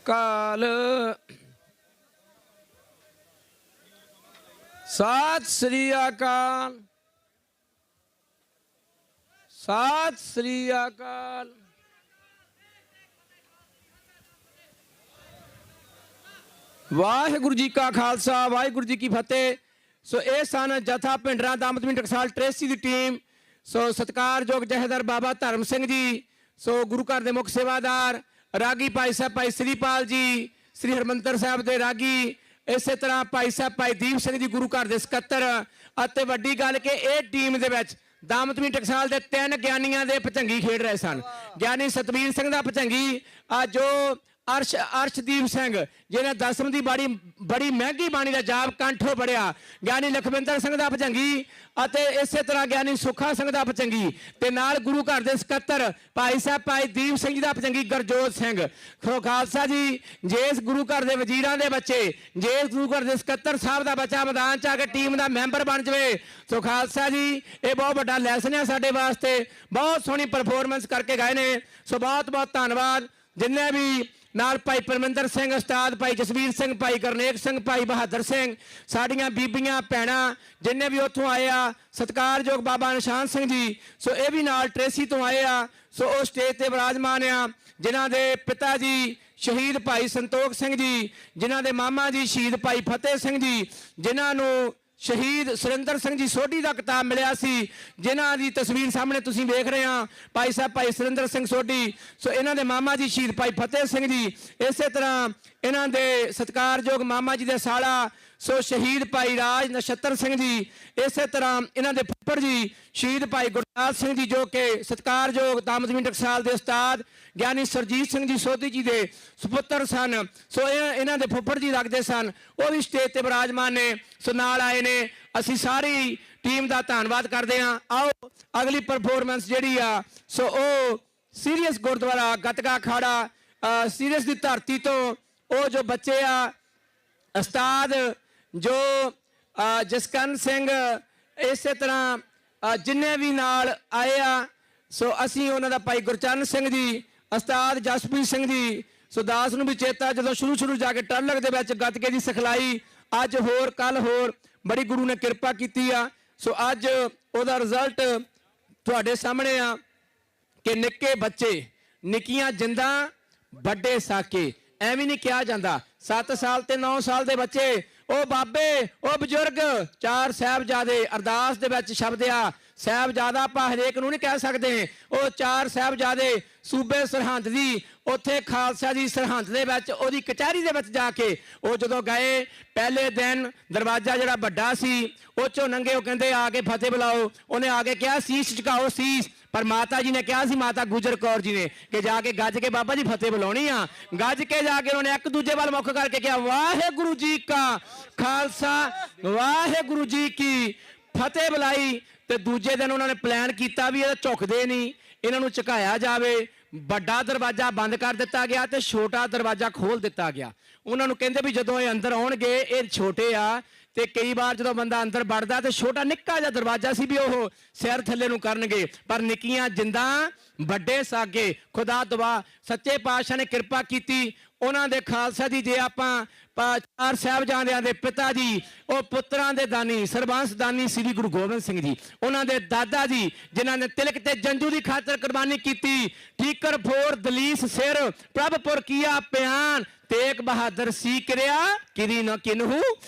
ਕਾਲ ਸਤਿ ਸ੍ਰੀ ਅਕਾਲ, ਸਤਿ ਸ੍ਰੀ ਅਕਾਲ। ਵਾਹਿਗੁਰੂ ਜੀ ਕਾ ਖਾਲਸਾ, ਵਾਹਿਗੁਰੂ ਜੀ ਕੀ ਫਤਿਹ। ਸੋ ਇਹ ਸਨ ਜਥਾ ਭਿੰਡਰਾਂ ਦਾਮਦਮੀ ਟਕਸਾਲ ਟਰੇਸੀ ਦੀ ਟੀਮ। ਸੋ ਸਤਿਕਾਰਯੋਗ ਜਥੇਦਾਰ ਬਾਬਾ ਧਰਮ ਸਿੰਘ ਜੀ, ਸੋ ਗੁਰੂ ਘਰ ਦੇ ਮੁੱਖ ਸੇਵਾਦਾਰ ਰਾਗੀ ਭਾਈ ਸਾਹਿਬ ਭਾਈ ਸ੍ਰੀਪਾਲ ਜੀ, ਸ੍ਰੀ ਹਰਮੰਦਰ ਸਾਹਿਬ ਦੇ ਰਾਗੀ, ਇਸੇ ਤਰ੍ਹਾਂ ਭਾਈ ਸਾਹਿਬ ਭਾਈ ਦੀਪ ਸਿੰਘ ਜੀ ਗੁਰੂ ਘਰ ਦੇ ਸਕੱਤਰ। ਅਤੇ ਵੱਡੀ ਗੱਲ ਕਿ ਇਹ ਟੀਮ ਦੇ ਵਿੱਚ ਦਾਮਦਮੀ ਟਕਸਾਲ ਦੇ 3 ਗਿਆਨੀਆਂ ਦੇ ਭੁਜੰਗੀ ਖੇਡ ਰਹੇ ਸਨ। ਗਿਆਨੀ ਸਤਵੀਰ ਸਿੰਘ ਦਾ ਭੁਜੰਗੀ, ਜੋ ਅਰਸ਼ਦੀਪ ਸਿੰਘ ਜਿਹਨੇ 10ਵੀਂ ਦੀ ਬੜੀ ਮਹਿੰਗੀ ਬਾਣੀ ਦਾ ਜਾਪ ਕੰਠੋਂ ਪੜਿਆ, ਗਿਆਨੀ ਲਖਵਿੰਦਰ ਸਿੰਘ ਦਾ ਭੁਜੰਗੀ, ਅਤੇ ਇਸੇ ਤਰ੍ਹਾਂ ਗਿਆਨੀ ਸੁੱਖਾ ਸਿੰਘ ਦਾ ਭੁਜੰਗੀ, ਤੇ ਨਾਲ ਗੁਰੂ ਘਰ ਦੇ ਸਕੱਤਰ ਭਾਈ ਸਾਹਿਬ ਭਾਈ ਦੀਪ ਸਿੰਘ ਜੀ ਦਾ ਭੁਜੰਗੀ ਗੁਰਜੋਤ ਸਿੰਘ। ਸੋ ਖਾਲਸਾ ਜੀ, ਜਿਸ ਗੁਰੂ ਘਰ ਦੇ ਵਜ਼ੀਰਾਂ ਦੇ ਬੱਚੇ, ਜਿਸ ਗੁਰੂ ਘਰ ਦੇ ਸਕੱਤਰ ਸਾਹਿਬ ਦਾ ਬੱਚਾ ਮੈਦਾਨ 'ਚ ਆ ਕੇ ਟੀਮ ਦਾ ਮੈਂਬਰ ਬਣ ਜਾਵੇ, ਸੋ ਖਾਲਸਾ ਜੀ ਇਹ ਬਹੁਤ ਵੱਡਾ ਲੈਸਨ ਹੈ ਸਾਡੇ ਵਾਸਤੇ। ਬਹੁਤ ਸੋਹਣੀ ਪਰਫਾਰਮੈਂਸ ਕਰਕੇ ਗਏ ਨੇ। ਸੋ ਬਹੁਤ ਬਹੁਤ ਧੰਨਵਾਦ ਜਿੰਨੇ ਵੀ ਨਾਲ ਭਾਈ ਪਰਮਿੰਦਰ ਸਿੰਘ ਉਸਤਾਦ, ਭਾਈ ਜਸਵੀਰ ਸਿੰਘ, ਭਾਈ ਗੁਰਨੇਕ ਸਿੰਘ, ਭਾਈ ਬਹਾਦਰ ਸਿੰਘ, ਸਾਡੀਆਂ ਬੀਬੀਆਂ ਭੈਣਾਂ ਜਿੰਨੇ ਵੀ ਉੱਥੋਂ ਆਏ ਆ, ਸਤਿਕਾਰਯੋਗ ਬਾਬਾ ਨਿਸ਼ਾਨ ਸਿੰਘ ਜੀ, ਸੋ ਇਹ ਵੀ ਨਾਲ ਟਰੇਸੀ ਤੋਂ ਆਏ ਆ। ਸੋ ਉਹ ਸਟੇਜ ਤੇ ਵਿਰਾਜਮਾਨ ਆ, ਜਿਨ੍ਹਾਂ ਦੇ ਪਿਤਾ ਜੀ ਸ਼ਹੀਦ ਭਾਈ ਸੰਤੋਖ ਸਿੰਘ ਜੀ, ਜਿਨ੍ਹਾਂ ਦੇ ਮਾਮਾ ਜੀ ਸ਼ਹੀਦ ਭਾਈ ਫਤਿਹ ਸਿੰਘ ਜੀ, ਜਿਨ੍ਹਾਂ ਨੂੰ ਸ਼ਹੀਦ ਸੁਰਿੰਦਰ ਸਿੰਘ ਜੀ ਸੋਢੀ ਦਾ ਖਿਤਾਬ ਮਿਲਿਆ ਸੀ, ਜਿਨ੍ਹਾਂ ਦੀ ਤਸਵੀਰ ਸਾਹਮਣੇ ਤੁਸੀਂ ਵੇਖ ਰਹੇ ਆ, ਭਾਈ ਸਾਹਿਬ ਭਾਈ ਸੁਰਿੰਦਰ ਸਿੰਘ ਸੋਢੀ। ਸੋ ਇਹਨਾਂ ਦੇ ਮਾਮਾ ਜੀ ਸ਼ਹੀਦ ਭਾਈ ਫਤਿਹ ਸਿੰਘ ਜੀ, ਇਸੇ ਤਰ੍ਹਾਂ ਇਹਨਾਂ ਦੇ ਸਤਿਕਾਰਯੋਗ ਮਾਮਾ ਜੀ ਦੇ ਸਾਲਾ ਸੋ ਸ਼ਹੀਦ ਭਾਈ ਰਾਜ ਨਛੱਤਰ ਸਿੰਘ ਜੀ, ਇਸੇ ਤਰ੍ਹਾਂ ਇਹਨਾਂ ਦੇ ਫੁੱਫੜ ਜੀ ਸ਼ਹੀਦ ਭਾਈ ਗੁਰਦਾਸ ਸਿੰਘ ਜੀ, ਜੋ ਕਿ ਸਤਿਕਾਰਯੋਗ ਦਾਮਦਮੀ ਟਕਸਾਲ ਦੇ ਉਸਤਾਦ ਗਿਆਨੀ ਸਰਜੀਤ ਸਿੰਘ ਜੀ ਸੋਢੀ ਜੀ ਦੇ ਸੁਪੁੱਤਰ ਸਨ। ਸੋ ਇਹਨਾਂ ਦੇ ਫੁੱਫੜ ਜੀ ਲੱਗਦੇ ਸਨ, ਉਹ ਵੀ ਸਟੇਜ ਤੇ ਵਿਰਾਜਮਾਨ ਨੇ, ਸੋ ਨਾਲ ਆਏ ਨੇ। ਅਸੀਂ ਸਾਰੀ ਟੀਮ ਦਾ ਧੰਨਵਾਦ ਕਰਦੇ ਹਾਂ। ਆਓ ਅਗਲੀ ਪਰਫਾਰਮੈਂਸ ਜਿਹੜੀ ਆ, ਸੋ ਉਹ ਸੀਰੀਅਸ ਗੁਰਦੁਆਰਾ ਗੱਤਕਾ ਅਖਾੜਾ ਸੀਰੀਅਸ ਦੀ ਧਰਤੀ ਤੋਂ ਉਹ ਜੋ ਬੱਚੇ ਆ, ਉਸਤਾਦ ਜੋ ਜਸਕਰਨ ਸਿੰਘ, ਇਸੇ ਤਰ੍ਹਾਂ ਜਿੰਨੇ ਵੀ ਨਾਲ ਆਏ ਆ, ਸੋ ਅਸੀਂ ਉਹਨਾਂ ਦਾ ਭਾਈ ਗੁਰਚਰਨ ਸਿੰਘ ਜੀ, ਉਸਤਾਦ ਜਸਪ੍ਰੀਤ ਸਿੰਘ ਜੀ। ਸੋ ਦਾਸ ਨੂੰ ਵੀ ਚੇਤਾ ਜਦੋਂ ਸ਼ੁਰੂ ਜਾ ਕੇ ਟਰਲਕ ਦੇ ਵਿੱਚ ਗੱਤਕੇ ਦੀ ਸਿਖਲਾਈ, ਅੱਜ ਹੋਰ ਕੱਲ ਹੋਰ ਬੜੀ ਗੁਰੂ ਨੇ ਕਿਰਪਾ ਕੀਤੀ ਆ। ਸੋ ਅੱਜ ਉਹਦਾ ਰਿਜ਼ਲਟ ਤੁਹਾਡੇ ਸਾਹਮਣੇ ਆ ਕਿ ਨਿੱਕੇ ਬੱਚੇ, ਨਿੱਕੀਆਂ ਜਿੰਦਾਂ, ਵੱਡੇ ਸਾਕੇ, ਐਵੇਂ ਨਹੀਂ ਕਿਹਾ ਜਾਂਦਾ। 7 ਸਾਲ ਤੇ 9 ਸਾਲ ਦੇ ਬੱਚੇ, ਉਹ ਬਾਬੇ, ਉਹ ਬਜ਼ੁਰਗ, 4 ਸਾਹਿਬਜ਼ਾਦੇ, ਅਰਦਾਸ ਦੇ ਵਿੱਚ ਸ਼ਬਦ ਆ ਸਾਹਿਬਜ਼ਾਦਾ ਆਪਾਂ ਹਰੇਕ ਨੂੰ ਨਹੀਂ ਕਹਿ ਸਕਦੇ। ਉਹ 4 ਸਾਹਿਬਜ਼ਾਦੇ ਸੂਬੇ ਸਰਹੰਦ ਦੀ, ਉੱਥੇ ਖਾਲਸਾ ਜੀ ਸਰਹੰਦ ਦੇ ਵਿੱਚ ਉਹਦੀ ਕਚਹਿਰੀ ਦੇ ਵਿੱਚ ਜਾ ਕੇ ਉਹ ਜਦੋਂ ਗਏ, ਪਹਿਲੇ ਦਿਨ ਦਰਵਾਜ਼ਾ ਜਿਹੜਾ ਵੱਡਾ ਸੀ ਉਹ ਚੋਂ ਨੰਗੇ, ਉਹ ਕਹਿੰਦੇ ਆ ਕੇ ਫਤਿਹ ਬੁਲਾਓ। ਉਹਨੇ ਆ ਕੇ ਕਿਹਾ ਸੀਸ ਝੁਕਾਓ ਸੀਸ, ਪਰ ਮਾਤਾ ਜੀ ਨੇ ਕਿਹਾ ਸੀ, ਮਾਤਾ ਗੁਜਰ ਕੌਰ ਜੀ ਨੇ, ਕਿ ਜਾ ਕੇ ਗੱਜ ਕੇ ਬਾਬਾ ਜੀ ਫਤਿਹ ਬੁਲਾਉਣੀ ਆ। ਗੱਜ ਕੇ ਜਾ ਕੇ ਉਹਨੇ ਇੱਕ ਦੂਜੇ ਵੱਲ ਮੁੱਖ ਕਰਕੇ ਕਿਹਾ ਵਾਹਿਗੁਰੂ ਜੀ ਕਾ ਖਾਲਸਾ ਵਾਹਿਗੁਰੂ ਜੀ ਕੀ ਫਤਿਹ ਬੁਲਾਈ। ਤੇ ਦੂਜੇ ਦਿਨ ਉਹਨਾਂ ਨੇ ਪਲਾਨ ਕੀਤਾ ਵੀ ਇਹ ਝੁਕਦੇ ਨਹੀਂ, ਇਹਨਾਂ ਨੂੰ ਝੁਕਾਇਆ ਜਾਵੇ। ਵੱਡਾ ਦਰਵਾਜ਼ਾ ਬੰਦ ਕਰ ਦਿੱਤਾ ਗਿਆ ਤੇ ਛੋਟਾ ਦਰਵਾਜ਼ਾ ਖੋਲ ਦਿੱਤਾ ਗਿਆ। ਉਹਨਾਂ ਨੂੰ ਕਹਿੰਦੇ ਵੀ ਜਦੋਂ ਇਹ ਅੰਦਰ ਆਉਣਗੇ, ਇਹ ਛੋਟੇ ਆ, ਤੇ ਕਈ ਵਾਰ ਜਦੋਂ ਬੰਦਾ ਅੰਦਰ ਵੜਦਾ ਤੇ ਛੋਟਾ ਨਿੱਕਾ ਜਿਹਾ ਦਰਵਾਜ਼ਾ ਸੀ ਵੀ ਉਹ ਸਿਰ ਥੱਲੇ ਨੂੰ ਕਰਨਗੇ, ਪਰ ਨਿੱਕੀਆਂ ਜਿੰਦਾਂ, ਵੱਡੇ ਸਾਗੇ। ਖੁਦਾ ਦੁਆ ਸੱਚੇ ਪਾਤਸ਼ਾਹ ਨੇ ਕਿਰਪਾ ਕੀਤੀ ਉਹਨਾਂ ਦੇ ਖਾਲਸਾ ਦੀ। ਜੇ ਆਪਾਂ 4 ਸਾਹਿਬਜ਼ਾਦਿਆਂ ਦੇ ਪਿਤਾ ਜੀ, ਉਹ ਪੁੱਤਰਾਂ ਦੇ ਦਾਨੀ ਸਰਬੰਸ ਦਾਨੀ ਸ੍ਰੀ ਗੁਰੂ ਗੋਬਿੰਦ ਸਿੰਘ ਜੀ, ਉਹਨਾਂ ਦੇ ਦਾਦਾ ਜੀ ਜਿਨ੍ਹਾਂ ਨੇ ਤਿਲਕ ਤੇ ਜੰਜੂ ਦੀ ਖਾਤਰ ਕੁਰਬਾਨੀ ਕੀਤੀ, ਠੀਕਰ ਫੋਰ ਦਲੀਸ ਸਿਰ ਪ੍ਰਭਪੁਰ ਕੀਆ ਪਿਆਨ, ਤੇਗ ਬਹਾਦਰ ਸੀ ਕਿਰਿਆ ਕਿਰੀ ਨਾ ਕਿਨਹੂ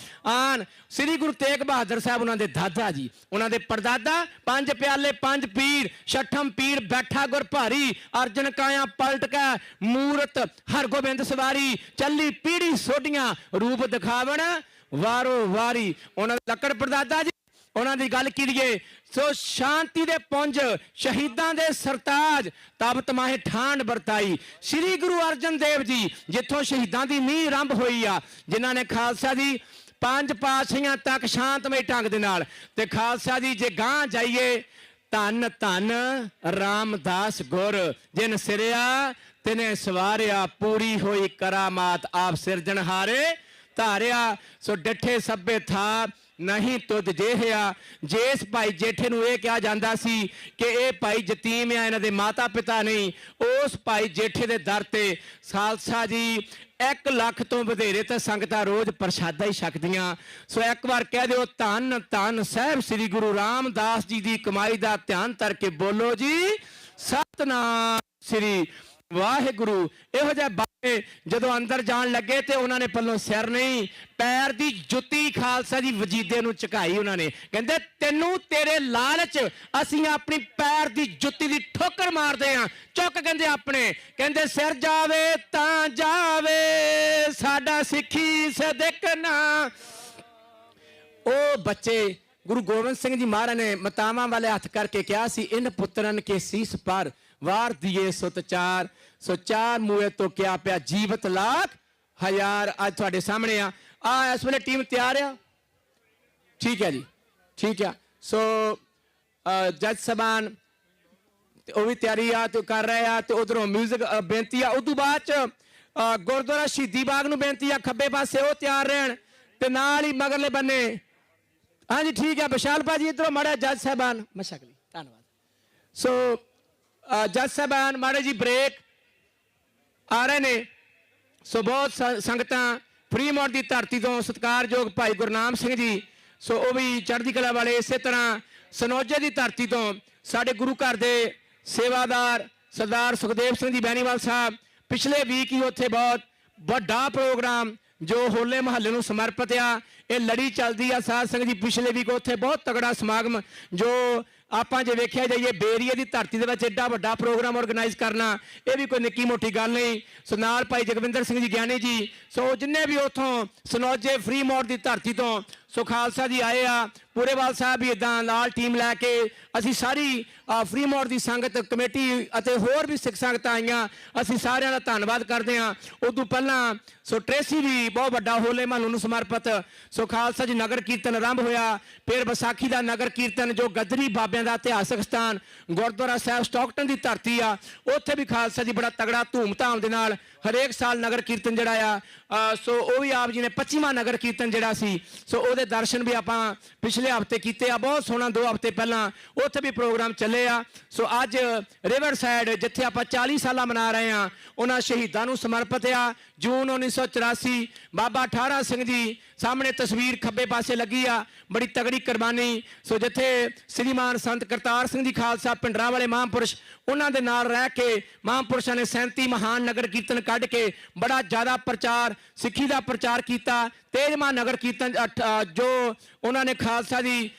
ਆਨ। ਸ੍ਰੀ ਗੁਰੂ ਤੇਗ ਬਹਾਦਰ ਸਾਹਿਬ ਉਹਨਾਂ ਦੇ ਦਾਦਾ ਜੀ, ਉਹਨਾਂ ਦੇ ਪੜਦਾਦਾ, 5 ਪਿਆਲੇ 5 ਪੀਰ, ਛਠਮ ਪੀਰ ਬੈਠਾ ਗੁਰ ਭਾਰੀ, ਅਰਜਨ ਕਾਇਆ ਪਲਟ ਕੇ ਮੂਰਤ ਹਰਗੋਬਿੰਦ ਸਵਾਰੀ, ਚੱਲੀ ਪੀੜੀ ਸੋਢੀਆਂ ਰੂਪ ਦਿਖਾਵਣ ਵਾਰੋ ਵਾਰੀ। ਉਹਨਾਂ ਦੇ ਲੱਕੜ ਪੜਦਾਦਾ ਜੀ, ਉਹਨਾਂ ਦੀ ਗੱਲ ਕੀਏ ਸੋ ਸ਼ਾਂਤੀ ਦੇ ਪੁੰਜ, ਸ਼ਹੀਦਾਂ ਦੇ ਸਰਤਾਜ, ਤਬ ਤਮਾਹੇ ਠਾਣ ਵਰਤਾਈ। ਸ੍ਰੀ ਗੁਰੂ ਅਰਜਨ ਦੇਵ ਜੀ ਜਿੱਥੋਂ ਸ਼ਹੀਦਾਂ ਦੀ ਨੀਂਹ ਆਰੰਭ ਹੋਈ ਆ, ਜਿਨ੍ਹਾਂ ਨੇ ਖਾਲਸਾ ਜੀ 5 ਪਾਤਸ਼ਾਹੀਆਂ ਤੱਕ ਸ਼ਾਂਤਮਈ ਢੰਗ ਦੇ ਨਾਲ, ਤੇ ਖਾਲਸਾ ਜੀ ਜੇ ਗਾਂ ਜਾਈਏ, ਧੰਨ ਧੰਨ ਰਾਮਦਾਸ ਗੁਰ, ਜਿਨ ਸਿਰਿਆ ਤਿਨੇ ਸਵਾਰਿਆ, ਪੂਰੀ ਹੋਈ ਕਰਾਮਾਤ ਆਪ ਸਿਰਜਣਹਾਰੇ ਧਾਰਿਆ। ਸੋ ਡਿਠੇ ਸਭੇ ਥਾ ਨਹੀਂ ਤੁਧ ਜੇਹਿਆ। ਜਿਸ ਭਾਈ ਜੇਠੇ ਨੂੰ ਇਹ ਕਿਹਾ ਜਾਂਦਾ ਸੀ ਕਿ ਇਹ ਭਾਈ ਯਤੀਮ ਆ, ਇਹਨਾਂ ਦੇ ਮਾਤਾ ਪਿਤਾ ਨਹੀਂ, ਉਸ ਭਾਈ ਜੇਠੇ ਦੇ ਦਰ ਤੇ ਖਾਲਸਾ ਜੀ 1 ਲੱਖ ਤੋਂ ਵਧੇਰੇ ਤੇ ਸੰਗਤਾਂ ਰੋਜ਼ ਪ੍ਰਸ਼ਾਦਾ ਹੀ ਛਕਦੀਆਂ। ਸੋ ਇੱਕ ਵਾਰ ਕਹਿ ਦਿਓ ਧੰਨ ਧੰਨ ਸਾਹਿਬ ਸ੍ਰੀ ਗੁਰੂ ਰਾਮਦਾਸ ਜੀ ਦੀ ਕਮਾਈ ਦਾ ਧਿਆਨ ਧਰ ਕੇ ਬੋਲੋ ਜੀ ਸਤਨਾਮ ਸ੍ਰੀ ਵਾਹਿਗੁਰੂ। ਇਹੋ ਜਿਹੇ ਬਾਬੇ ਜਦੋਂ ਅੰਦਰ ਜਾਣ ਲੱਗੇ ਤੇ ਉਹਨਾਂ ਨੇ ਪੱਲੋਂ ਸਿਰ ਨਹੀਂ ਪੈਰ ਦੀ ਜੁੱਤੀ ਖਾਲਸਾ ਜੀ ਵਜੀਦੇ ਨੂੰ ਝੁਕਾਈ। ਉਹਨਾਂ ਨੇ ਕਹਿੰਦੇ ਤੈਨੂੰ ਤੇਰੇ ਲਾਲਚ ਅਸੀਂ ਆਪਣੀ ਪੈਰ ਦੀ ਜੁੱਤੀ ਦੀ ਠੋਕਰ ਮਾਰਦੇ ਆ। ਚੁੱਕ ਕਹਿੰਦੇ ਆਪਣੇ, ਕਹਿੰਦੇ ਸਿਰ ਜਾਵੇ ਤਾਂ ਜਾਵੇ ਸਾਡਾ ਸਿੱਖੀ ਸਦਕਨਾ। ਉਹ ਬੱਚੇ ਗੁਰੂ ਗੋਬਿੰਦ ਸਿੰਘ ਜੀ ਮਹਾਰਾਜ ਨੇ ਮਤਾਵਾਂ ਵਾਲੇ ਹੱਥ ਕਰਕੇ ਕਿਹਾ ਸੀ, ਇਨ ਪੁੱਤਰਨ ਕੇ ਸੀਸ ਪਰ ਵਾਰ ਦੀਏ ਸੁਤ ਚਾਰ, ਸੋ ਚਾਰ ਮੂਏ ਤੋਂ ਕਿਆ ਪਿਆ ਜੀਵਤ ਲੱਖ ਹਜ਼ਾਰ। ਅੱਜ ਤੁਹਾਡੇ ਸਾਹਮਣੇ ਆ ਇਸ ਵੇਲੇ ਟੀਮ ਤਿਆਰ ਆ, ਠੀਕ ਹੈ ਜੀ, ਠੀਕ ਆ। ਸੋ ਜੱਜ ਸਾਹਿਬਾਨ ਉਹ ਵੀ ਤਿਆਰੀ ਆ ਤੇ ਕਰ ਰਹੇ ਆ ਤੇ ਉਧਰੋਂ ਮਿਊਜ਼ਿਕ ਬੇਨਤੀ ਆ। ਉਦੋਂ ਬਾਅਦ ਚ ਗੁਰਦੁਆਰਾ ਸ਼ਹੀਦੀ ਬਾਗ ਨੂੰ ਬੇਨਤੀ ਆ, ਖੱਬੇ ਪਾਸੇ ਉਹ ਤਿਆਰ ਰਹਿਣ ਤੇ ਨਾਲ ਹੀ ਮਗਰਲੇ ਬੰਨੇ। ਹਾਂਜੀ ਠੀਕ ਹੈ ਵਿਸ਼ਾਲ ਭਾਜੀ ਇਧਰੋਂ ਮਾੜਾ ਜੱਜ ਸਾਹਿਬਾਨ ਮਸ਼ਕਲੀ ਧੰਨਵਾਦ। ਸੋ ਜੱਜ ਸਾਹਿਬਾਨ ਮਾੜੇ ਜੀ ਬ੍ਰੇਕ ਆ ਰਹੇ ਨੇ। ਸੋ ਬਹੁਤ ਸੰਗਤਾਂ ਫਰੀਮੌਂਟ ਦੀ ਧਰਤੀ ਤੋਂ ਸਤਿਕਾਰਯੋਗ ਭਾਈ ਗੁਰਨਾਮ ਸਿੰਘ ਜੀ, ਸੋ ਉਹ ਵੀ ਚੜ੍ਹਦੀ ਕਲਾ ਵਾਲੇ। ਇਸੇ ਤਰ੍ਹਾਂ ਸਨੌਜੇ ਦੀ ਧਰਤੀ ਤੋਂ ਸਾਡੇ ਗੁਰੂ ਘਰ ਦੇ ਸੇਵਾਦਾਰ ਸਰਦਾਰ ਸੁਖਦੇਵ ਸਿੰਘ ਜੀ ਬੈਨੀਵਾਲ ਸਾਹਿਬ, ਪਿਛਲੇ ਵੀਕ ਹੀ ਉੱਥੇ ਬਹੁਤ ਵੱਡਾ ਪ੍ਰੋਗਰਾਮ ਜੋ ਹੋਲੇ ਮਹੱਲੇ ਨੂੰ ਸਮਰਪਿਤ ਆ। ਇਹ ਲੜੀ ਚੱਲਦੀ ਆ ਸਾਧ ਸੰਗਤ ਜੀ। ਪਿਛਲੇ ਵੀਕ ਉੱਥੇ ਬਹੁਤ ਤਗੜਾ ਸਮਾਗਮ ਜੋ ਆਪਾਂ ਜੇ ਵੇਖਿਆ ਜਾਈਏ ਬੇਰੀਏ ਦੀ ਧਰਤੀ ਦੇ ਵਿੱਚ ਐਡਾ ਵੱਡਾ ਪ੍ਰੋਗਰਾਮ ਆਰਗੇਨਾਈਜ਼ ਕਰਨਾ ਇਹ ਵੀ ਕੋਈ ਨਿੱਕੀ ਮੋਟੀ ਗੱਲ ਨਹੀਂ। ਸੋ ਨਾਲ ਭਾਈ ਜਗਵਿੰਦਰ ਸਿੰਘ ਜੀ ਗਿਆਨੀ ਜੀ, ਸੋ ਜਿੰਨੇ ਵੀ ਉੱਥੋਂ ਸਨੌਜੇ ਫਰੀਮੌਂਟ ਦੀ ਧਰਤੀ ਤੋਂ ਸੋ ਖਾਲਸਾ ਜੀ ਆਏ ਆ। ਪੂਰੇਵਾਲ ਸਾਹਿਬ ਵੀ ਇਦਾਂ ਨਾਲ ਟੀਮ ਲੈ ਕੇ ਅਸੀਂ ਸਾਰੀ ਫਰੀਮੌਂਟ ਦੀ ਸੰਗਤ ਕਮੇਟੀ ਅਤੇ ਹੋਰ ਵੀ ਸਿੱਖ ਸੰਗਤਾਂ ਆਈਆਂ, ਅਸੀਂ ਸਾਰਿਆਂ ਦਾ ਧੰਨਵਾਦ ਕਰਦੇ ਹਾਂ। ਉਦੋਂ ਪਹਿਲਾਂ ਸੋ ਟ੍ਰੇਸੀ ਵੀ ਬਹੁਤ ਵੱਡਾ ਹੋਲੇ ਮਹੱਲੇ ਨੂੰ ਸਮਰਪਿਤ ਸੋ ਖਾਲਸਾ ਜੀ ਨਗਰ ਕੀਰਤਨ ਆਰੰਭ ਹੋਇਆ। ਫਿਰ ਵਿਸਾਖੀ ਦਾ ਨਗਰ ਕੀਰਤਨ ਜੋ ਗੱਦਰੀ ਬਾਬਿਆਂ ਦਾ ਇਤਿਹਾਸਕ ਸਥਾਨ ਗੁਰਦੁਆਰਾ ਸਾਹਿਬ ਸਟਾਕਟਨ ਦੀ ਧਰਤੀ ਆ, ਉੱਥੇ ਵੀ ਖਾਲਸਾ ਜੀ ਬੜਾ ਤਗੜਾ ਧੂਮਧਾਮ ਦੇ ਨਾਲ ਹਰੇਕ ਸਾਲ ਨਗਰ ਕੀਰਤਨ ਜਿਹੜਾ ਆ ਸੋ ਉਹ ਵੀ ਆਪ ਜੀ ਨੇ 25ਵਾਂ ਨਗਰ ਕੀਰਤਨ ਜਿਹੜਾ ਸੀ ਸੋ ਉਹਦੇ ਦਰਸ਼ਨ ਵੀ ਆਪਾਂ ਪਿਛਲੇ ਹਫਤੇ ਕੀਤੇ ਆ। ਬਹੁਤ ਸੋਹਣਾ 2 ਹਫ਼ਤੇ ਪਹਿਲਾਂ ਉੱਥੇ ਵੀ ਪ੍ਰੋਗਰਾਮ ਚੱਲੇ ਆ। ਸੋ ਅੱਜ ਰਿਵਰ ਸਾਈਡ ਜਿੱਥੇ ਆਪਾਂ 40 ਸਾਲਾ ਮਨਾ ਰਹੇ ਆ ਉਹਨਾਂ ਸ਼ਹੀਦਾਂ ਨੂੰ ਸਮਰਪਿਤ ਆ। ਜੂਨ 1984 ਬਾਬਾ ਠਾਰਾ ਸਿੰਘ ਜੀ ਸਾਹਮਣੇ ਤਸਵੀਰ ਖੱਬੇ ਪਾਸੇ ਲੱਗੀ ਆ, ਬੜੀ ਤਗੜੀ ਕੁਰਬਾਨੀ। ਸੋ ਜਿੱਥੇ ਸ੍ਰੀਮਾਨ ਸੰਤ ਕਰਤਾਰ ਸਿੰਘ ਜੀ ਖਾਲਸਾ ਪਿੰਡਰਾਂ ਵਾਲੇ ਮਹਾਂਪੁਰਸ਼ ਉਹਨਾਂ ਦੇ ਨਾਲ ਰਹਿ ਕੇ ਮਹਾਂਪੁਰਸ਼ਾਂ ਨੇ 37 ਮਹਾਨ ਨਗਰ ਕੀਰਤਨ ਕੱਢ ਕੇ ਬੜਾ ਜ਼ਿਆਦਾ ਪ੍ਰਚਾਰ ਸਿੱਖੀ ਦਾ ਪ੍ਰਚਾਰ ਕੀਤਾ। 13ਵਾਂ ਨਗਰ ਕੀਰਤਨ ਜੋ ਉਹਨਾਂ ਨੇ ਖਾਲਸਾ ਦੀ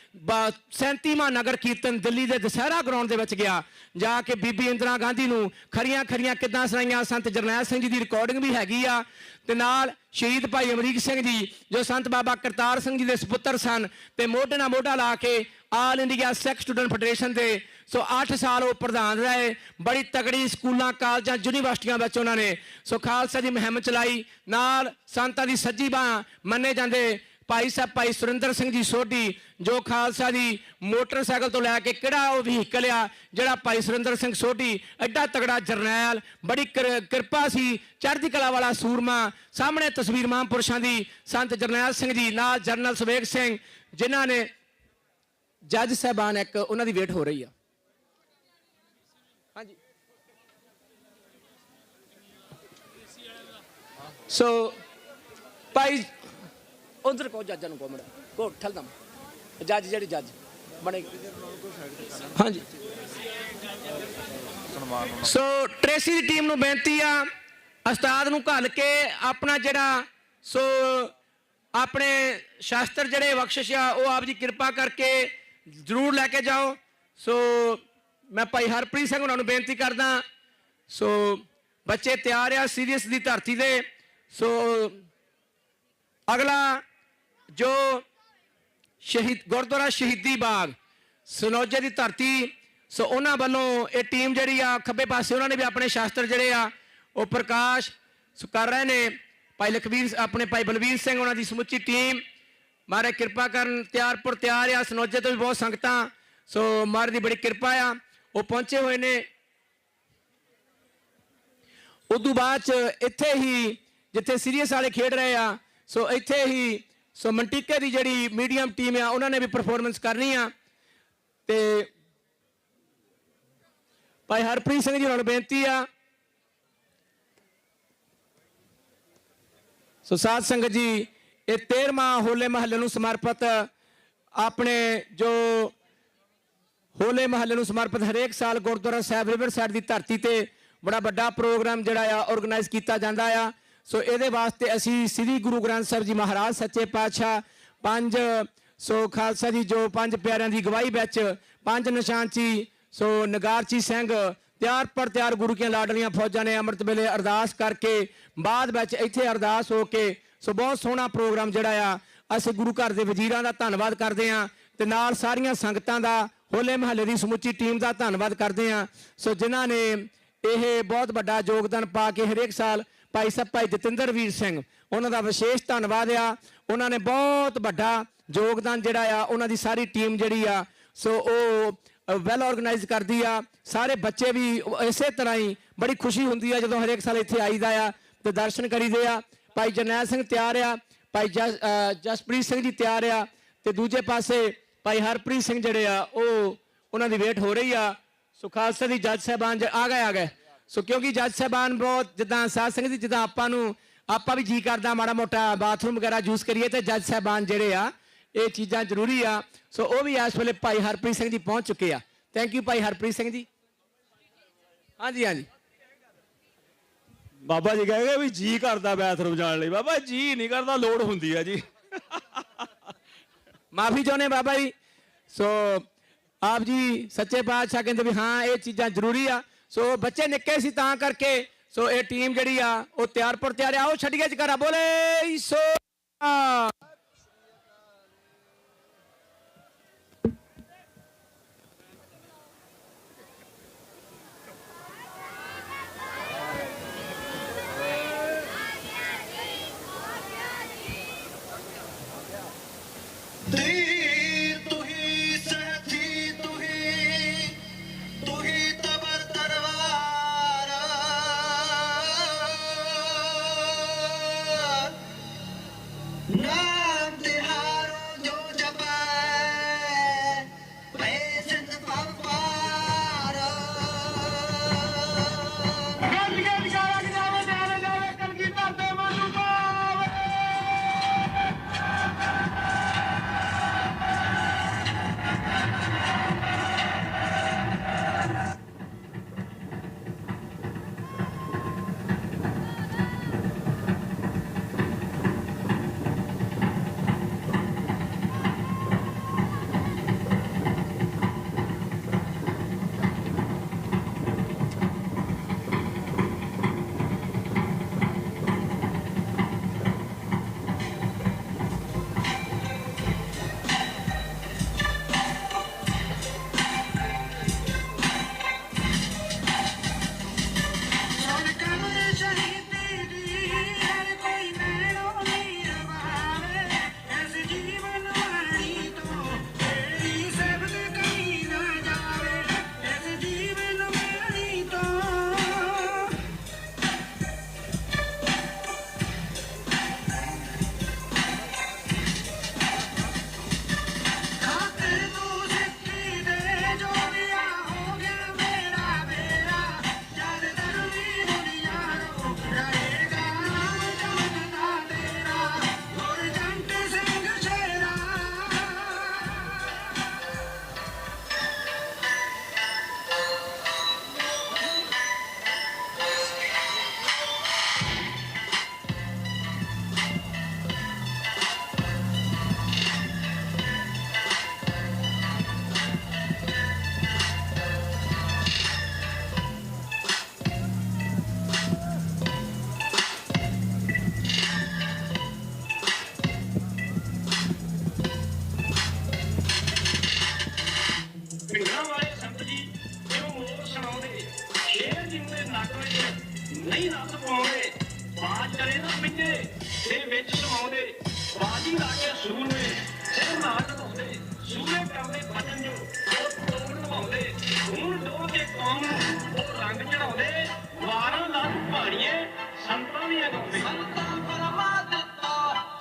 37ਵਾਂ ਨਗਰ ਕੀਰਤਨ ਦਿੱਲੀ ਦੇ ਦੁਸਹਿਰਾ ਗਰਾਊਂਡ ਦੇ ਵਿੱਚ ਗਿਆ, ਜਾ ਕੇ ਬੀਬੀ ਇੰਦਰਾ ਗਾਂਧੀ ਨੂੰ ਖਰੀਆਂ ਖਰੀਆਂ ਕਿੱਦਾਂ ਸੁਣਾਈਆਂ। ਸੰਤ ਜਰਨੈਲ ਸਿੰਘ ਜੀ ਦੀ ਰਿਕਾਰਡਿੰਗ ਵੀ ਹੈਗੀ ਆ ਤੇ ਨਾਲ ਸ਼ਹੀਦ ਭਾਈ ਅਮਰੀਕ ਸਿੰਘ ਜੀ ਜੋ ਸੰਤ ਬਾਬਾ ਕਰਤਾਰ ਸਿੰਘ ਜੀ ਦੇ ਸੁਪੁੱਤਰ ਸਨ ਤੇ ਮੋਢੇ ਨਾਲ ਮੋਢਾ ਲਾ ਕੇ ਆਲ ਇੰਡੀਆ ਸਿੱਖ ਸਟੂਡੈਂਟ ਫੈਡਰੇਸ਼ਨ ਦੇ ਸੋ 8 ਸਾਲ ਉਹ ਪ੍ਰਧਾਨ ਰਹੇ। ਬੜੀ ਤਗੜੀ ਸਕੂਲਾਂ ਕਾਲਜਾਂ ਯੂਨੀਵਰਸਿਟੀਆਂ ਵਿੱਚ ਉਹਨਾਂ ਨੇ ਸੋ ਖਾਲਸਾ ਦੀ ਮੁਹਿੰਮ ਚਲਾਈ। ਨਾਲ ਸੰਤਾਂ ਦੀ ਸੱਜੀ ਬਾਂਹ ਮੰਨੇ ਜਾਂਦੇ ਭਾਈ ਸਾਹਿਬ ਭਾਈ ਸੁਰਿੰਦਰ ਸਿੰਘ ਜੀ ਸੋਢੀ ਜੋ ਖਾਲਸਾ ਦੀ ਮੋਟਰਸਾਈਕਲ ਤੋਂ ਲੈ ਕੇ ਕਿਹੜਾ ਉਹ ਵਹੀਕਲ ਆ ਜਿਹੜਾ ਭਾਈ ਸੁਰਿੰਦਰ ਸਿੰਘ ਸੋਢੀ ਐਡਾ ਤਗੜਾ ਜਰਨੈਲ, ਬੜੀ ਕਿਰਪਾ ਸੀ, ਚੜ੍ਹਦੀ ਕਲਾ ਵਾਲਾ ਸੂਰਮਾ। ਸਾਹਮਣੇ ਤਸਵੀਰ ਮਹਾਂਪੁਰਸ਼ਾਂ ਦੀ ਸੰਤ ਜਰਨੈਲ ਸਿੰਘ ਜੀ ਨਾਲ ਜਰਨਲ ਸਵੇਗ ਸਿੰਘ ਜਿਨ੍ਹਾਂ ਨੇ ਜੱਜ ਸਾਹਿਬਾਨ ਇੱਕ ਉਹਨਾਂ ਦੀ ਵੇਟ ਹੋ ਰਹੀ ਆ। ਹਾਂਜੀ ਸੋ ਭਾਈ ਉਧਰ ਕੋ ਜੱਜਾਂ ਨੂੰ ਕੋਮੜਾ ਕੋ ਠਲਦਮ ਜੱਜ ਜਿਹੜੇ ਜੱਜ ਬਣੇ ਹਾਂਜੀ। ਸੋ ਟ੍ਰੇਸੀ ਦੀ ਟੀਮ ਨੂੰ ਬੇਨਤੀ ਆ ਉਸਤਾਦ ਨੂੰ ਘੱਲ ਕੇ ਆਪਣਾ ਜਿਹੜਾ ਸੋ ਆਪਣੇ ਸ਼ਾਸਤਰ ਜਿਹੜੇ ਬਖਸ਼ਿਸ਼ ਆ ਉਹ ਆਪ ਜੀ ਕਿਰਪਾ ਕਰਕੇ ਜ਼ਰੂਰ ਲੈ ਕੇ ਜਾਓ। ਸੋ ਮੈਂ ਭਾਈ ਹਰਪ੍ਰੀਤ ਸਿੰਘ ਉਹਨਾਂ ਨੂੰ ਬੇਨਤੀ ਕਰਦਾ। ਸੋ ਬੱਚੇ ਤਿਆਰ ਆ ਸੀਰੀਅਸ ਦੀ ਧਰਤੀ ਦੇ। ਸੋ ਅਗਲਾ ਜੋ ਸ਼ਹੀਦ ਗੁਰਦੁਆਰਾ ਸ਼ਹੀਦੀ ਬਾਗ ਸਨੌਜੇ ਦੀ ਧਰਤੀ ਸੋ ਉਹਨਾਂ ਵੱਲੋਂ ਇਹ ਟੀਮ ਜਿਹੜੀ ਆ ਖੱਬੇ ਪਾਸੇ ਉਹਨਾਂ ਨੇ ਵੀ ਆਪਣੇ ਸ਼ਾਸਤਰ ਜਿਹੜੇ ਆ ਉਹ ਪ੍ਰਕਾਸ਼ ਸੋ ਕਰ ਰਹੇ ਨੇ। ਭਾਈ ਲਖਵੀਰ ਆਪਣੇ ਭਾਈ ਬਲਵੀਰ ਸਿੰਘ ਉਹਨਾਂ ਦੀ ਸਮੁੱਚੀ ਟੀਮ ਮਾਰੇ ਕਿਰਪਾ ਕਰਨ ਤਿਆਰਪੁਰ ਤਿਆਰ ਆ। ਸਨੌਜੇ ਤੋਂ ਵੀ ਬਹੁਤ ਸੰਗਤਾਂ ਸੋ ਮਾਰੇ ਦੀ ਬੜੀ ਕਿਰਪਾ ਆ ਉਹ ਪਹੁੰਚੇ ਹੋਏ ਨੇ। ਉਦੋਂ ਬਾਅਦ ਚ ਇੱਥੇ ਹੀ ਜਿੱਥੇ ਸੀਰੀਅਸ ਵਾਲੇ ਖੇਡ ਰਹੇ ਆ ਸੋ ਇੱਥੇ ਹੀ ਸੋ ਮੰਟੀਕੇ ਦੀ ਜਿਹੜੀ ਮੀਡੀਅਮ ਟੀਮ ਆ ਉਹਨਾਂ ਨੇ ਵੀ ਪਰਫਾਰਮੈਂਸ ਕਰਨੀ ਆ ਤੇ ਭਾਈ ਹਰਪ੍ਰੀਤ ਸਿੰਘ ਜੀ ਉਹਨਾਂ ਨੂੰ ਬੇਨਤੀ ਆ। ਸੋ ਸਾਧ ਸੰਗਤ ਜੀ ਇਹ 13ਵਾਂ ਹੋਲੇ ਮਹੱਲੇ ਨੂੰ ਸਮਰਪਿਤ ਆਪਣੇ ਜੋ ਹੋਲੇ ਮਹੱਲੇ ਨੂੰ ਸਮਰਪਿਤ ਹਰੇਕ ਸਾਲ ਗੁਰਦੁਆਰਾ ਸਾਹਿਬ ਰਿਵਰ ਸਾਈਡ ਦੀ ਧਰਤੀ ਤੇ ਬੜਾ ਵੱਡਾ ਪ੍ਰੋਗਰਾਮ ਜਿਹੜਾ ਆ ਆਰਗੇਨਾਈਜ਼ ਕੀਤਾ ਜਾਂਦਾ ਆ। ਸੋ ਇਹਦੇ ਵਾਸਤੇ ਅਸੀਂ ਸ੍ਰੀ ਗੁਰੂ ਗ੍ਰੰਥ ਸਾਹਿਬ ਜੀ ਮਹਾਰਾਜ ਸੱਚੇ ਪਾਤਸ਼ਾਹ ਪੰਜ ਸੋ ਖਾਲਸਾ ਜੀ ਜੋ ਪੰਜ ਪਿਆਰਿਆਂ ਦੀ ਗਵਾਹੀ ਵਿੱਚ ਪੰਜ ਨਿਸ਼ਾਨਚੀ ਸੋ ਨਗਾਰਚੀ ਸਿੰਘ ਤਿਆਰ ਪਰ ਤਿਆਰ ਗੁਰੂ ਕੀਆਂ ਲਾਡਲੀਆਂ ਫੌਜਾਂ ਨੇ ਅੰਮ੍ਰਿਤ ਵੇਲੇ ਅਰਦਾਸ ਕਰਕੇ ਬਾਅਦ ਵਿੱਚ ਇੱਥੇ ਅਰਦਾਸ ਹੋ ਕੇ ਸੋ ਬਹੁਤ ਸੋਹਣਾ ਪ੍ਰੋਗਰਾਮ ਜਿਹੜਾ ਆ ਅਸੀਂ ਗੁਰੂ ਘਰ ਦੇ ਵਜ਼ੀਰਾਂ ਦਾ ਧੰਨਵਾਦ ਕਰਦੇ ਹਾਂ ਤੇ ਨਾਲ ਸਾਰੀਆਂ ਸੰਗਤਾਂ ਦਾ ਹੋਲੇ ਮਹੱਲੇ ਦੀ ਸਮੁੱਚੀ ਟੀਮ ਦਾ ਧੰਨਵਾਦ ਕਰਦੇ ਹਾਂ। ਸੋ ਜਿਨ੍ਹਾਂ ਨੇ ਇਹ ਬਹੁਤ ਵੱਡਾ ਯੋਗਦਾਨ ਪਾ ਕੇ ਹਰੇਕ ਸਾਲ ਭਾਈ ਸਾਹਿਬ ਭਾਈ ਜਤਿੰਦਰਵੀਰ ਸਿੰਘ ਉਹਨਾਂ ਦਾ ਵਿਸ਼ੇਸ਼ ਧੰਨਵਾਦ ਆ। ਉਹਨਾਂ ਨੇ ਬਹੁਤ ਵੱਡਾ ਯੋਗਦਾਨ ਜਿਹੜਾ ਆ ਉਹਨਾਂ ਦੀ ਸਾਰੀ ਟੀਮ ਜਿਹੜੀ ਆ ਸੋ ਉਹ ਵੈਲ ਆਰਗੇਨਾਈਜ਼ ਕਰਦੀ ਆ। ਸਾਰੇ ਬੱਚੇ ਵੀ ਇਸੇ ਤਰ੍ਹਾਂ ਹੀ ਬੜੀ ਖੁਸ਼ੀ ਹੁੰਦੀ ਆ ਜਦੋਂ ਹਰੇਕ ਸਾਲ ਇੱਥੇ ਆਈਦਾ ਆ ਤੇ ਦਰਸ਼ਨ ਕਰੀਦੇ ਆ। ਭਾਈ ਜਰਨੈਲ ਸਿੰਘ ਤਿਆਰ ਆ, ਭਾਈ ਜਸਪ੍ਰੀਤ ਸਿੰਘ ਜੀ ਤਿਆਰ ਆ ਤੇ ਦੂਜੇ ਪਾਸੇ ਭਾਈ ਹਰਪ੍ਰੀਤ ਸਿੰਘ ਜਿਹੜੇ ਆ ਉਹ ਉਹਨਾਂ ਦੀ ਵੇਟ ਹੋ ਰਹੀ ਆ। ਸੋ ਖਾਲਸਾ ਦੀ ਜੱਜ ਸਾਹਿਬਾਨ ਆ ਗਏ। ਸੋ ਕਿਉਂਕਿ ਜੱਜ ਸਾਹਿਬਾਨ ਬਹੁਤ ਜਿੱਦਾਂ ਸਾਧ ਸੰਗਤ ਜੀ ਜਿੱਦਾਂ ਆਪਾਂ ਵੀ ਜੀ ਕਰਦਾ ਮਾੜਾ ਮੋਟਾ ਬਾਥਰੂਮ ਵਗੈਰਾ ਯੂਜ਼ ਕਰੀਏ ਤੇ ਜੱਜ ਸਾਹਿਬਾਨ ਜਿਹੜੇ ਆ ਇਹ ਚੀਜ਼ਾਂ ਜ਼ਰੂਰੀ ਆ। ਸੋ ਉਹ ਵੀ ਇਸ ਵੇਲੇ ਭਾਈ ਹਰਪ੍ਰੀਤ ਸਿੰਘ ਜੀ ਪਹੁੰਚ ਚੁੱਕੇ ਆ। ਥੈਂਕ ਯੂ ਭਾਈ ਹਰਪ੍ਰੀਤ ਸਿੰਘ ਜੀ। ਹਾਂਜੀ ਹਾਂਜੀ ਬਾਬਾ ਜੀ ਕਹੇਗੇ ਵੀ ਜੀ ਕਰਦਾ ਬਾਥਰੂਮ ਜਾਣ ਲਈ, ਬਾਬਾ ਜੀ ਨਹੀਂ ਕਰਦਾ, ਲੋੜ ਹੁੰਦੀ ਹੈ ਜੀ। ਮਾਫੀ ਚਾਹੁੰਦੇ ਬਾਬਾ ਜੀ। ਸੋ ਆਪ ਜੀ ਸੱਚੇ ਪਾਤਸ਼ਾਹ ਕਹਿੰਦੇ ਵੀ ਹਾਂ ਇਹ ਚੀਜ਼ਾਂ ਜ਼ਰੂਰੀ ਆ। ਸੋ ਬੱਚੇ ਨਿੱਕੇ ਸੀ ਤਾਂ ਕਰਕੇ ਸੋ ਇਹ ਟੀਮ ਜਿਹੜੀ ਆ ਉਹ ਤਿਆਰ ਪਰ ਤਿਆਰ ਆ। ਉਹ ਛੱਡੀਏ ਜਕਰਾ ਬੋਲੇ ਸੋ ਨਹੀਂ ਨੱਸ ਪਾਉਂਦੇ ਬਾਜ ਕਰੇ ਨਾ ਪਿੰਡੇ ਤੇ ਵਿੱਚ ਸਮਾਉਂਦੇ ਬਾਜੀ ਲਾ ਕੇ ਸੂਰਮੇ ਸਿਰ ਨਾ ਢਾਉਂਦੇ ਸੂਰੇ ਕਰਦੇ ਭਜਨ ਜੋ ਉਹ ਤੋੜ ਨਿਭਾਉਂਦੇ ਹੁਣ ਡੋ ਕੇ ਕੌਮ ਉਹ ਰੰਗ ਚੜਾਉਂਦੇ ਵਾਰਾਂ ਨਾਲ ਪਹਾੜੀਏ ਸੰਤਾਂ ਦੀਆਂ ਗਾਉਂਦੇ ਸੰਤਾਂ ਪਰਮਾ ਦਿੱਤਾ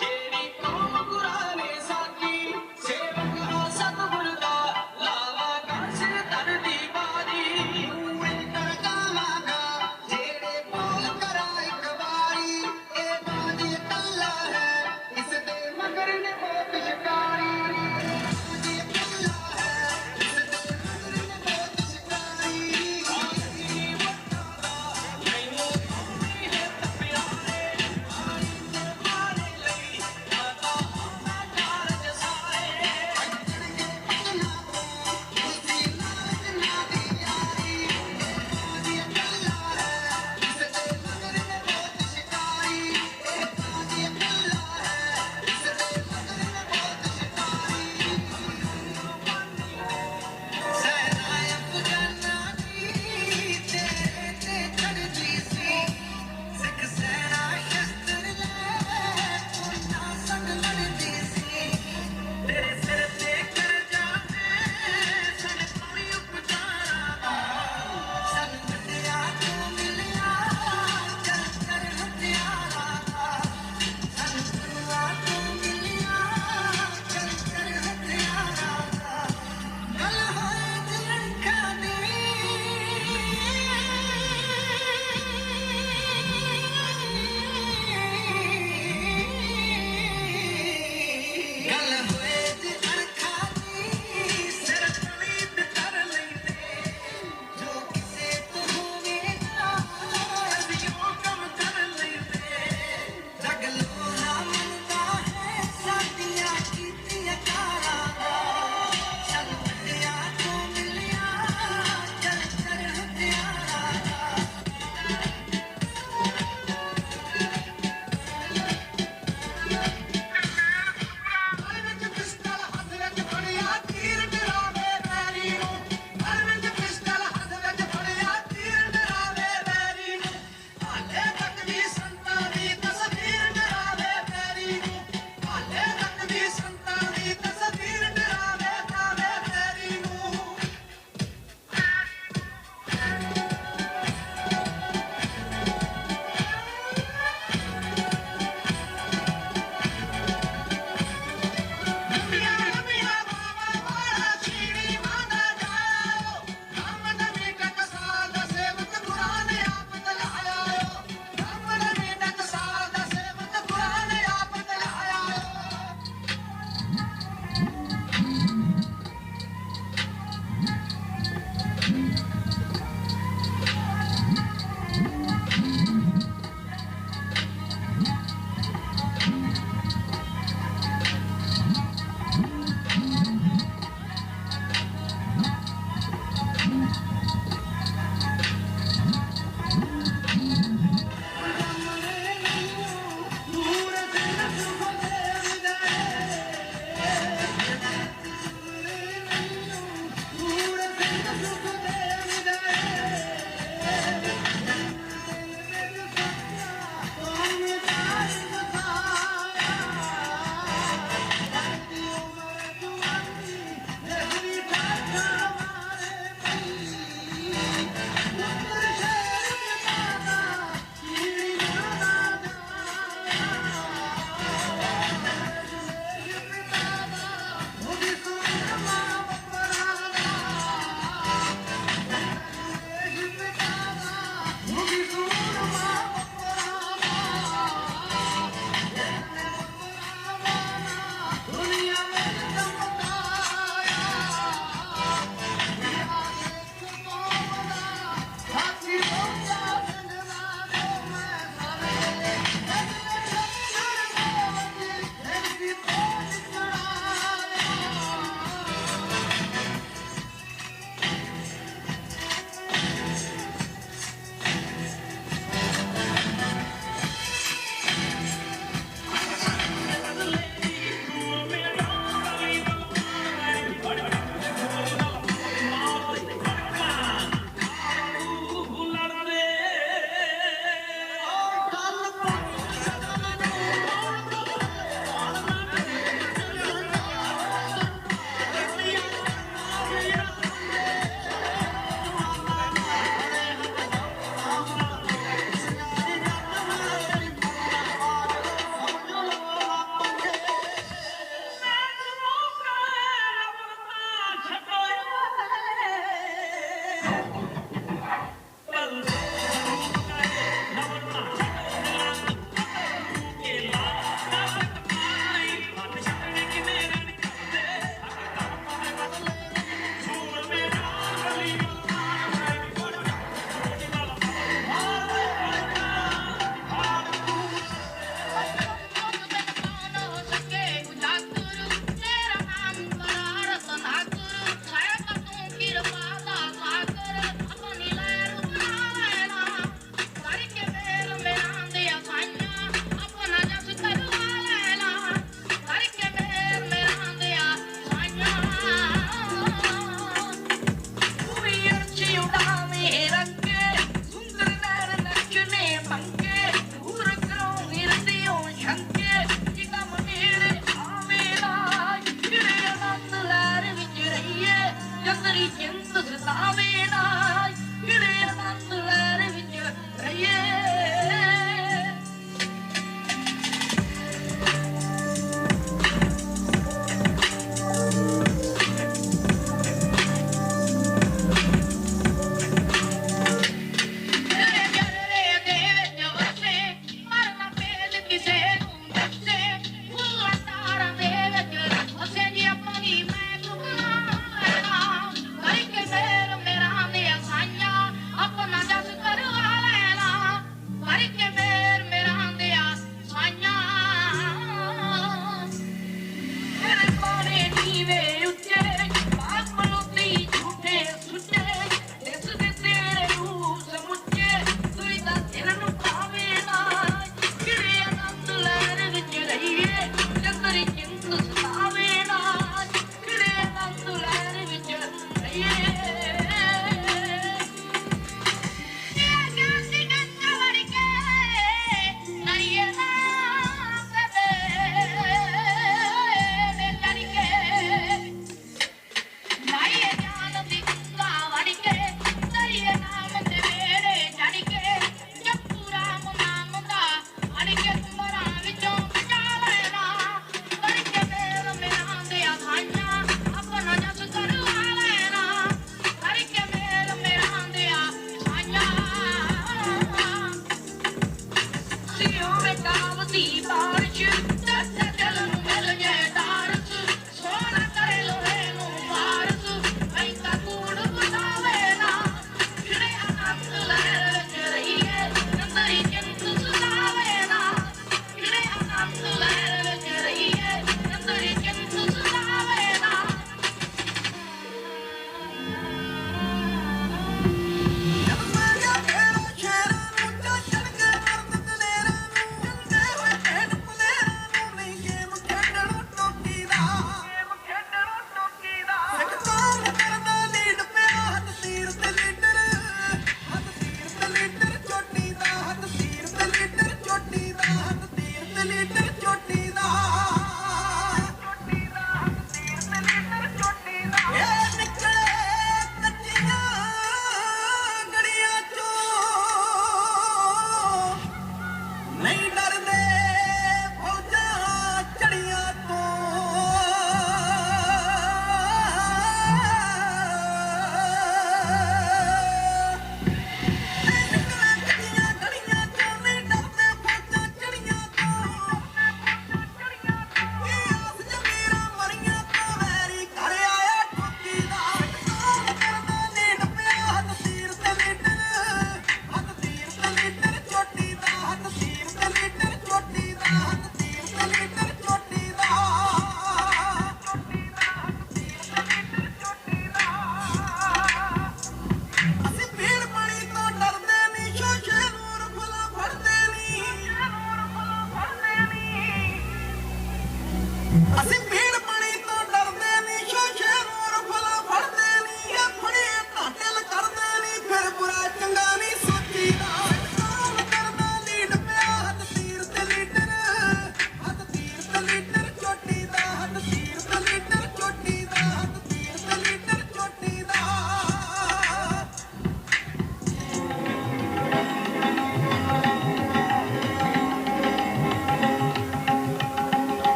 ਜਿਹੜੀ ਕੌਮ ਗੁਰਾਨੇ ਸਾਕੀ ਸੇਵਕ ਆ ਸਤਿਗੁਰ ਦਾ ਲਾਵਾ ਕਰ ਸਿਰ ਧਰਦੀ ਬਾਰੀ ਨੂੰ ਕਰ ਕਾਵਾਂਗਾ ਜਿਹੜੇ ਬੋਲ ਕਰਾ ਇੱਕ ਵਾਰੀ ਇਹ ਬਾਜੀ ਕੱਲਾ ਹੈ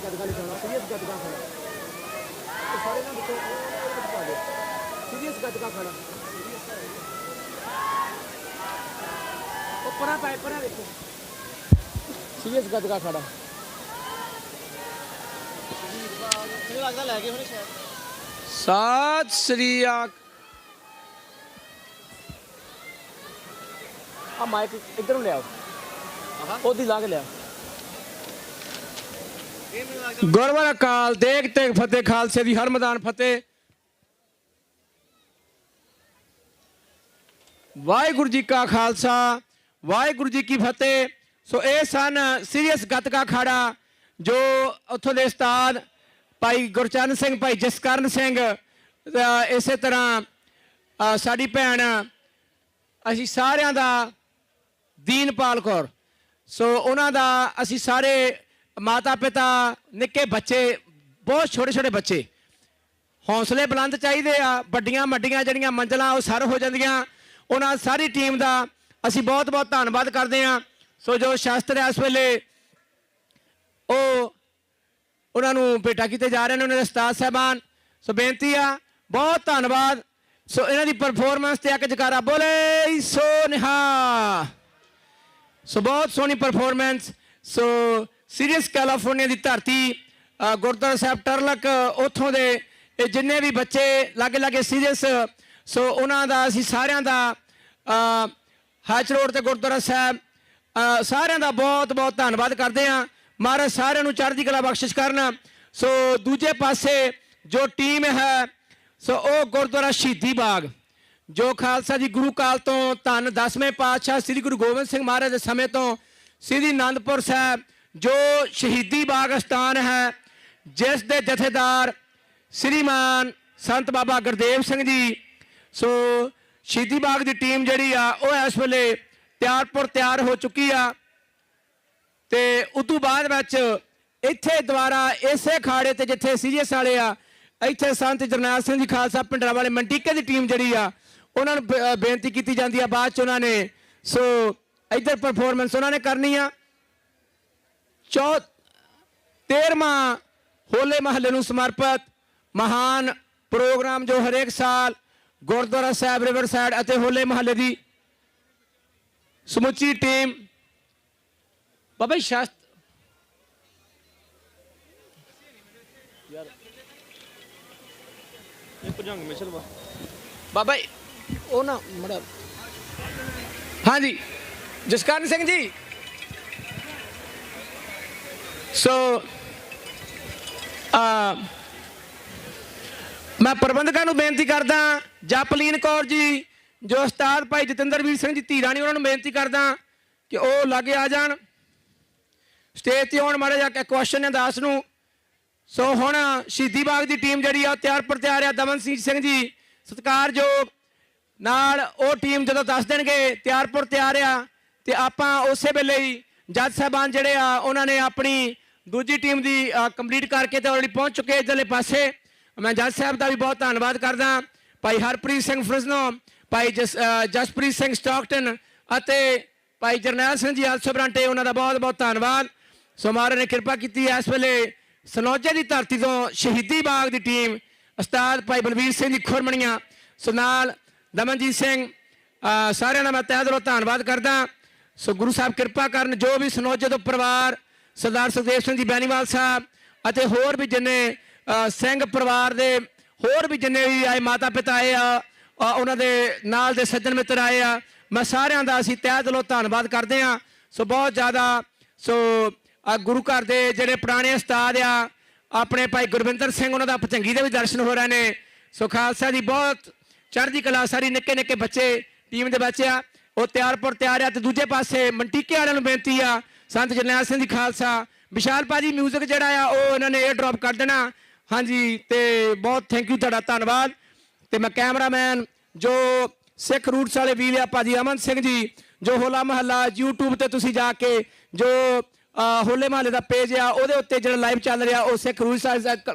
ਗਦਗਾ ਲਿਖਾਉਣਾ ਸੀਰੀਅਸ ਗਦਗਾ ਖੜਾ ਤੇ ਸਾਰੇ ਨਾਲ ਦੇਖੋ ਕੁਝ ਪਾ ਦਿਓ ਸੀਰੀਅਸ ਗਦਗਾ ਖੜਾ ਉਹ ਪਰਾਂ ਪਾਏ ਪਰਾਂ ਦੇਖੋ ਸੀਰੀਅਸ ਗਦਗਾ ਖੜਾ ਮੈਨੂੰ ਲੱਗਦਾ ਲੈ ਗਏ ਹੋਣੇ ਸ਼ਾਇਦ ਸਤਿ ਸ੍ਰੀ ਅਕਾਲ ਆ ਮਾਈਕ ਇੱਧਰੋਂ ਲਿਆਓ ਉਹਦੀ ਲਾ ਕੇ ਲਿਆਓ ਗੁਰਵਾਰ ਅਕਾਲ ਦੇਖ ਤੇ ਫਤਿਹ ਖਾਲਸੇ ਦੀ ਹਰ ਮੈਦਾਨ ਫਤਿਹ ਵਾਹਿਗੁਰੂ ਜੀ ਕਾ ਖਾਲਸਾ ਵਾਹਿਗੁਰੂ ਜੀ ਕੀ ਫਤਿਹ। ਸੋ ਇਹ ਸਨ ਸੀਰੀਅਸ ਗੱਤਕਾ ਅਖਾੜਾ ਜੋ ਉੱਥੋਂ ਦੇ ਉਸਤਾਦ ਭਾਈ ਗੁਰਚਰਨ ਸਿੰਘ ਭਾਈ ਜਸਕਰਨ ਸਿੰਘ ਇਸੇ ਤਰ੍ਹਾਂ ਸਾਡੀ ਭੈਣ ਅਸੀਂ ਸਾਰਿਆਂ ਦਾ ਦੀਨਪਾਲ ਕੌਰ ਸੋ ਉਹਨਾਂ ਦਾ ਅਸੀਂ ਸਾਰੇ ਮਾਤਾ ਪਿਤਾ ਨਿੱਕੇ ਬੱਚੇ ਬਹੁਤ ਛੋਟੇ ਛੋਟੇ ਬੱਚੇ ਹੌਸਲੇ ਬੁਲੰਦ ਚਾਹੀਦੇ ਆ ਵੱਡੀਆਂ ਵੱਡੀਆਂ ਜਿਹੜੀਆਂ ਮੰਜ਼ਲਾਂ ਉਹ ਸਰ ਹੋ ਜਾਂਦੀਆਂ ਉਹਨਾਂ ਸਾਰੀ ਟੀਮ ਦਾ ਅਸੀਂ ਬਹੁਤ ਬਹੁਤ ਧੰਨਵਾਦ ਕਰਦੇ ਹਾਂ। ਸੋ ਜੋ ਸ਼ਾਸਤਰ ਇਸ ਵੇਲੇ ਉਹ ਉਹਨਾਂ ਨੂੰ ਭੇਟਾ ਕੀਤੇ ਜਾ ਰਹੇ ਨੇ ਉਹਨਾਂ ਦੇ ਉਸਤਾਦ ਸਾਹਿਬਾਨ ਸੋ ਬੇਨਤੀ ਆ ਬਹੁਤ ਧੰਨਵਾਦ। ਸੋ ਇਹਨਾਂ ਦੀ ਪਰਫਾਰਮੈਂਸ ਤੇ ਇੱਕ ਜਕਾਰਾ ਬੋਲੇ ਸੋ ਨਿਹਾ ਸੋ ਬਹੁਤ ਸੋਹਣੀ ਪਰਫਾਰਮੈਂਸ। ਸੋ ਸੀਰੀਅਸ ਕੈਲੀਫੋਰਨੀਆ ਦੀ ਧਰਤੀ ਗੁਰਦੁਆਰਾ ਸਾਹਿਬ ਟਰਲਕ ਉੱਥੋਂ ਦੇ ਇਹ ਜਿੰਨੇ ਵੀ ਬੱਚੇ ਲਾਗੇ ਲਾਗੇ ਸੀਰੀਅਸ ਸੋ ਉਹਨਾਂ ਦਾ ਅਸੀਂ ਸਾਰਿਆਂ ਦਾ ਹਾਚ ਰੋਡ ਤੇ ਗੁਰਦੁਆਰਾ ਸਾਹਿਬ ਸਾਰਿਆਂ ਦਾ ਬਹੁਤ ਬਹੁਤ ਧੰਨਵਾਦ ਕਰਦੇ ਹਾਂ। ਮਹਾਰਾਜ ਸਾਰਿਆਂ ਨੂੰ ਚੜ੍ਹਦੀ ਕਲਾ ਬਖਸ਼ਿਸ਼ ਕਰਨ। ਸੋ ਦੂਜੇ ਪਾਸੇ ਜੋ ਟੀਮ ਹੈ ਸੋ ਉਹ ਗੁਰਦੁਆਰਾ ਸ਼ਹੀਦੀ ਬਾਗ ਜੋ ਖਾਲਸਾ ਜੀ ਗੁਰੂ ਕਾਲ ਤੋਂ ਧੰਨ 10ਵੇਂ ਪਾਤਸ਼ਾਹ ਸ੍ਰੀ ਗੁਰੂ ਗੋਬਿੰਦ ਸਿੰਘ ਮਹਾਰਾਜ ਦੇ ਸਮੇਂ ਤੋਂ ਸ੍ਰੀ ਅਨੰਦਪੁਰ ਸਾਹਿਬ ਜੋ ਸ਼ਹੀਦੀ ਬਾਗ ਅਸਥਾਨ ਹੈ ਜਿਸ ਦੇ ਜਥੇਦਾਰ ਸ੍ਰੀਮਾਨ ਸੰਤ ਬਾਬਾ ਗੁਰਦੇਵ ਸਿੰਘ ਜੀ ਸੋ ਸ਼ਹੀਦੀ ਬਾਗ ਦੀ ਟੀਮ ਜਿਹੜੀ ਆ ਉਹ ਇਸ ਵੇਲੇ ਤਿਆਰ ਹੋ ਚੁੱਕੀ ਆ ਤੇ ਉਦੋਂ ਬਾਅਦ ਵਿੱਚ ਇੱਥੇ ਦੁਆਰਾ ਇਸੇ ਖਾੜੇ ਤੇ ਜਿੱਥੇ ਸੀਰੀਅਸ ਵਾਲੇ ਆ ਇੱਥੇ ਸੰਤ ਜਰਨੈਲ ਸਿੰਘ ਜੀ ਖਾਲਸਾ ਪਿੰਡਰਾ ਵਾਲੇ ਮੰਟੀਕੇ ਦੀ ਟੀਮ ਜਿਹੜੀ ਆ ਉਹਨਾਂ ਨੂੰ ਬੇਨਤੀ ਕੀਤੀ ਜਾਂਦੀ ਆ ਬਾਅਦ ਚ ਉਹਨਾਂ ਨੇ ਸੋ ਇੱਧਰ ਪਰਫਾਰਮੈਂਸ ਉਹਨਾਂ ਨੇ ਕਰਨੀ ਆ 13ਵਾਂ ਹੋਲੇ ਮਹੱਲੇ ਨੂੰ ਸਮਰਪਿਤ ਮਹਾਨ ਪ੍ਰੋਗਰਾਮ ਜੋ ਹਰੇਕ ਸਾਲ ਗੁਰਦੁਆਰਾ ਸਾਹਿਬ ਰਿਵਰ ਸਾਈਡ ਅਤੇ ਹੋਲੇ ਮਹੱਲੇ ਦੀ ਸਮੁੱਚੀ ਟੀਮ ਬਾਬਾ ਸ਼ਾਸਤ ਯਾਰ ਇਹ ਭਜੰਗ ਮਿਸਲ ਵਾ ਬਾਬਾ ਉਹ ਨਾ ਮੜਾ ਹਾਂਜੀ ਜਸਕਰਨ ਸਿੰਘ ਜੀ ਸੋ ਮੈਂ ਪ੍ਰਬੰਧਕਾਂ ਨੂੰ ਬੇਨਤੀ ਕਰਦਾ ਜਪਲੀਨ ਕੌਰ ਜੀ ਜੋ ਉਸਤਾਦ ਭਾਈ ਜਤਿੰਦਰਵੀਰ ਸਿੰਘ ਜੀ ਧੀਰਾਣੀ ਉਹਨਾਂ ਨੂੰ ਬੇਨਤੀ ਕਰਦਾ ਕਿ ਉਹ ਲਾਗੇ ਆ ਜਾਣ ਸਟੇਜ ਤੇ ਆਉਣ ਮਾੜਾ ਜਿਹਾ ਕੁਐਸਚਨ ਹੈ ਦਾਸ ਨੂੰ। ਸੋ ਹੁਣ ਸ਼ਹੀਦੀ ਬਾਗ ਦੀ ਟੀਮ ਜਿਹੜੀ ਆ ਤਿਆਰ ਆ ਦਮਨ ਸਿੰਘ ਜੀ ਸਤਿਕਾਰਯੋਗ ਨਾਲ ਉਹ ਟੀਮ ਜਦੋਂ ਦੱਸ ਦੇਣਗੇ ਤਿਆਰ ਆ ਤੇ ਆਪਾਂ ਉਸੇ ਵੇਲੇ ਹੀ ਜੱਜ ਸਾਹਿਬਾਨ ਜਿਹੜੇ ਆ ਉਹਨਾਂ ਨੇ ਆਪਣੀ ਦੂਜੀ ਟੀਮ ਦੀ ਕੰਪਲੀਟ ਕਰਕੇ ਤੇ ਆਲਰੇਡੀ ਪਹੁੰਚ ਚੁੱਕੇ ਇੱਧਰਲੇ ਪਾਸੇ। ਮੈਂ ਜੱਜ ਸਾਹਿਬ ਦਾ ਵੀ ਬਹੁਤ ਧੰਨਵਾਦ ਕਰਦਾ ਭਾਈ ਹਰਪ੍ਰੀਤ ਸਿੰਘ ਫਰਿਜ਼ਨੋ ਭਾਈ ਜਸਪ੍ਰੀਤ ਸਿੰਘ ਸਟਾਕਟਨ ਅਤੇ ਭਾਈ ਜਰਨੈਲ ਸਿੰਘ ਜੀ ਆਲਸੋ ਬਰਾਂਟੇ ਉਹਨਾਂ ਦਾ ਬਹੁਤ ਬਹੁਤ ਧੰਨਵਾਦ। ਸੋ ਮਹਾਰਾਜ ਨੇ ਕਿਰਪਾ ਕੀਤੀ ਇਸ ਵੇਲੇ ਸਨੌਜੇ ਦੀ ਧਰਤੀ ਤੋਂ ਸ਼ਹੀਦੀ ਬਾਗ ਦੀ ਟੀਮ ਉਸਤਾਦ ਭਾਈ ਬਲਵੀਰ ਸਿੰਘ ਜੀ ਖੁਰਮਣੀਆਂ ਸੋ ਨਾਲ ਦਮਨਜੀਤ ਸਿੰਘ ਸਾਰਿਆਂ ਦਾ ਮੈਂ ਤਹਿ ਦਿਲੋਂ ਧੰਨਵਾਦ ਕਰਦਾ। ਸੋ ਗੁਰੂ ਸਾਹਿਬ ਕਿਰਪਾ ਕਰਨ ਜੋ ਵੀ ਸਨੌਜੇ ਤੋਂ ਪਰਿਵਾਰ ਸਰਦਾਰ ਸੁਖਦੇਵ ਸਿੰਘ ਜੀ ਬੈਨੀਵਾਲ ਸਾਹਿਬ ਅਤੇ ਹੋਰ ਵੀ ਜਿੰਨੇ ਸਿੰਘ ਪਰਿਵਾਰ ਦੇ ਹੋਰ ਵੀ ਜਿੰਨੇ ਵੀ ਆਏ ਮਾਤਾ ਪਿਤਾ ਆਏ ਆ ਉਹਨਾਂ ਦੇ ਨਾਲ ਦੇ ਸੱਜਣ ਮਿੱਤਰ ਆਏ ਆ ਮੈਂ ਸਾਰਿਆਂ ਦਾ ਅਸੀਂ ਤਹਿ ਦਿਲੋਂ ਧੰਨਵਾਦ ਕਰਦੇ ਹਾਂ। ਸੋ ਬਹੁਤ ਜ਼ਿਆਦਾ ਸੋ ਗੁਰੂ ਘਰ ਦੇ ਜਿਹੜੇ ਪੁਰਾਣੇ ਉਸਤਾਦ ਆ ਆਪਣੇ ਭਾਈ ਗੁਰਵਿੰਦਰ ਸਿੰਘ ਉਹਨਾਂ ਦਾ ਭਚੰਗੀ ਦੇ ਵੀ ਦਰਸ਼ਨ ਹੋ ਰਹੇ ਨੇ। ਸੋ ਖਾਲਸਾ ਜੀ ਬਹੁਤ ਚੜ੍ਹਦੀ ਕਲਾ ਸਾਰੀ ਨਿੱਕੇ ਨਿੱਕੇ ਬੱਚੇ ਟੀਮ ਦੇ ਬੱਚੇ ਆ ਉਹ ਤਿਆਰ ਆ ਤੇ ਦੂਜੇ ਪਾਸੇ ਮੰਟੀਕੇ ਵਾਲਿਆਂ ਨੂੰ ਬੇਨਤੀ ਆ ਸੰਤ ਜਰਨੈਲ ਸਿੰਘ ਜੀ ਖਾਲਸਾ ਵਿਸ਼ਾਲ ਭਾਜੀ ਮਿਊਜ਼ਿਕ ਜਿਹੜਾ ਆ ਉਹ ਇਹਨਾਂ ਨੇ 에ਅਰ ਡ੍ਰੌਪ ਕਰ ਦੇਣਾ ਹਾਂਜੀ ਤੇ ਬਹੁਤ ਥੈਂਕ ਯੂ ਤੁਹਾਡਾ ਧੰਨਵਾਦ। ਤੇ ਮੈਂ ਕੈਮਰਾਮੈਨ ਜੋ ਸਿੱਖ ਰੂਟਸ ਵਾਲੇ ਵੀਰ ਆ ਭਾਜੀ ਅਮਨ ਸਿੰਘ ਜੀ ਜੋ ਹੋਲਾ ਮਹੱਲਾ YouTube ਤੇ ਤੁਸੀਂ ਜਾ ਕੇ ਜੋ ਹੋਲੇ ਮਹੱਲੇ ਦਾ ਪੇਜ ਆ ਉਹਦੇ ਉੱਤੇ ਜਿਹੜਾ ਲਾਈਵ ਚੱਲ ਰਿਹਾ ਉਹ ਸਿੱਖ ਰੂਟਸ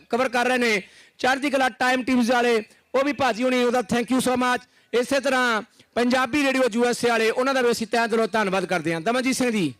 ਕਵਰ ਕਰ ਰਹੇ ਨੇ ਚੜ੍ਹਦੀ ਕਲਾ ਟਾਈਮ ਟੀਵੀ ਵਾਲੇ ਉਹ ਵੀ ਭਾਜੀ ਹੋਣੀ ਉਹਦਾ ਥੈਂਕ ਯੂ ਸੋ ਮਚ। ਇਸੇ ਤਰ੍ਹਾਂ ਪੰਜਾਬੀ ਰੇਡੀਓ USA ਵਾਲੇ ਉਹਨਾਂ ਦਾ ਵੀ ਅਸੀਂ ਤਹਿ ਦਿਲੋਂ ਧੰਨਵਾਦ ਕਰਦੇ ਹਾਂ। ਦਮਨਜੀਤ ਸਿੰਘ ਜੀ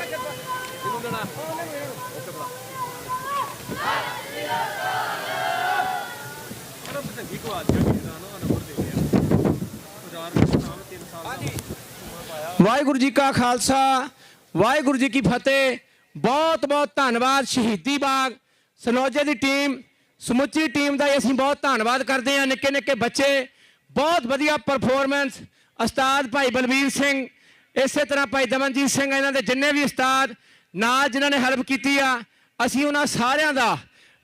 ਇਹਨੂੰ ਦੇਣਾ ਓਕੇ ਬੜਾ ਅਰੇ ਬਤੰਗੀ ਕੋ ਆਜ ਗਿਆ ਨਾ ਨੰਬਰ ਦੇ ਦਿਆ 1000 ਦੇ ਨਾਮ 3 ਸਾਲ ਹਾਂਜੀ ਵਾਹਿਗੁਰੂ ਜੀ ਕਾ ਖਾਲਸਾ ਵਾਹਿਗੁਰੂ ਜੀ ਕੀ ਫਤਿਹ। ਬਹੁਤ ਬਹੁਤ ਧੰਨਵਾਦ ਸ਼ਹੀਦੀ ਬਾਗ ਸਨੌਜੇ ਦੀ ਟੀਮ ਸਮੁੱਚੀ ਟੀਮ ਦਾ ਅਸੀਂ ਬਹੁਤ ਧੰਨਵਾਦ ਕਰਦੇ ਹਾਂ। ਨਿੱਕੇ ਨਿੱਕੇ ਬੱਚੇ ਬਹੁਤ ਵਧੀਆ ਪਰਫਾਰਮੈਂਸ ਉਸਤਾਦ ਭਾਈ ਬਲਵੀਰ ਸਿੰਘ ਇਸੇ ਤਰ੍ਹਾਂ ਭਾਈ ਦਮਨਜੀਤ ਸਿੰਘ ਇਹਨਾਂ ਦੇ ਜਿੰਨੇ ਵੀ ਉਸਤਾਦ ਨਾਲ ਜਿਨ੍ਹਾਂ ਨੇ ਹੈਲਪ ਕੀਤੀ ਆ ਅਸੀਂ ਉਹਨਾਂ ਸਾਰਿਆਂ ਦਾ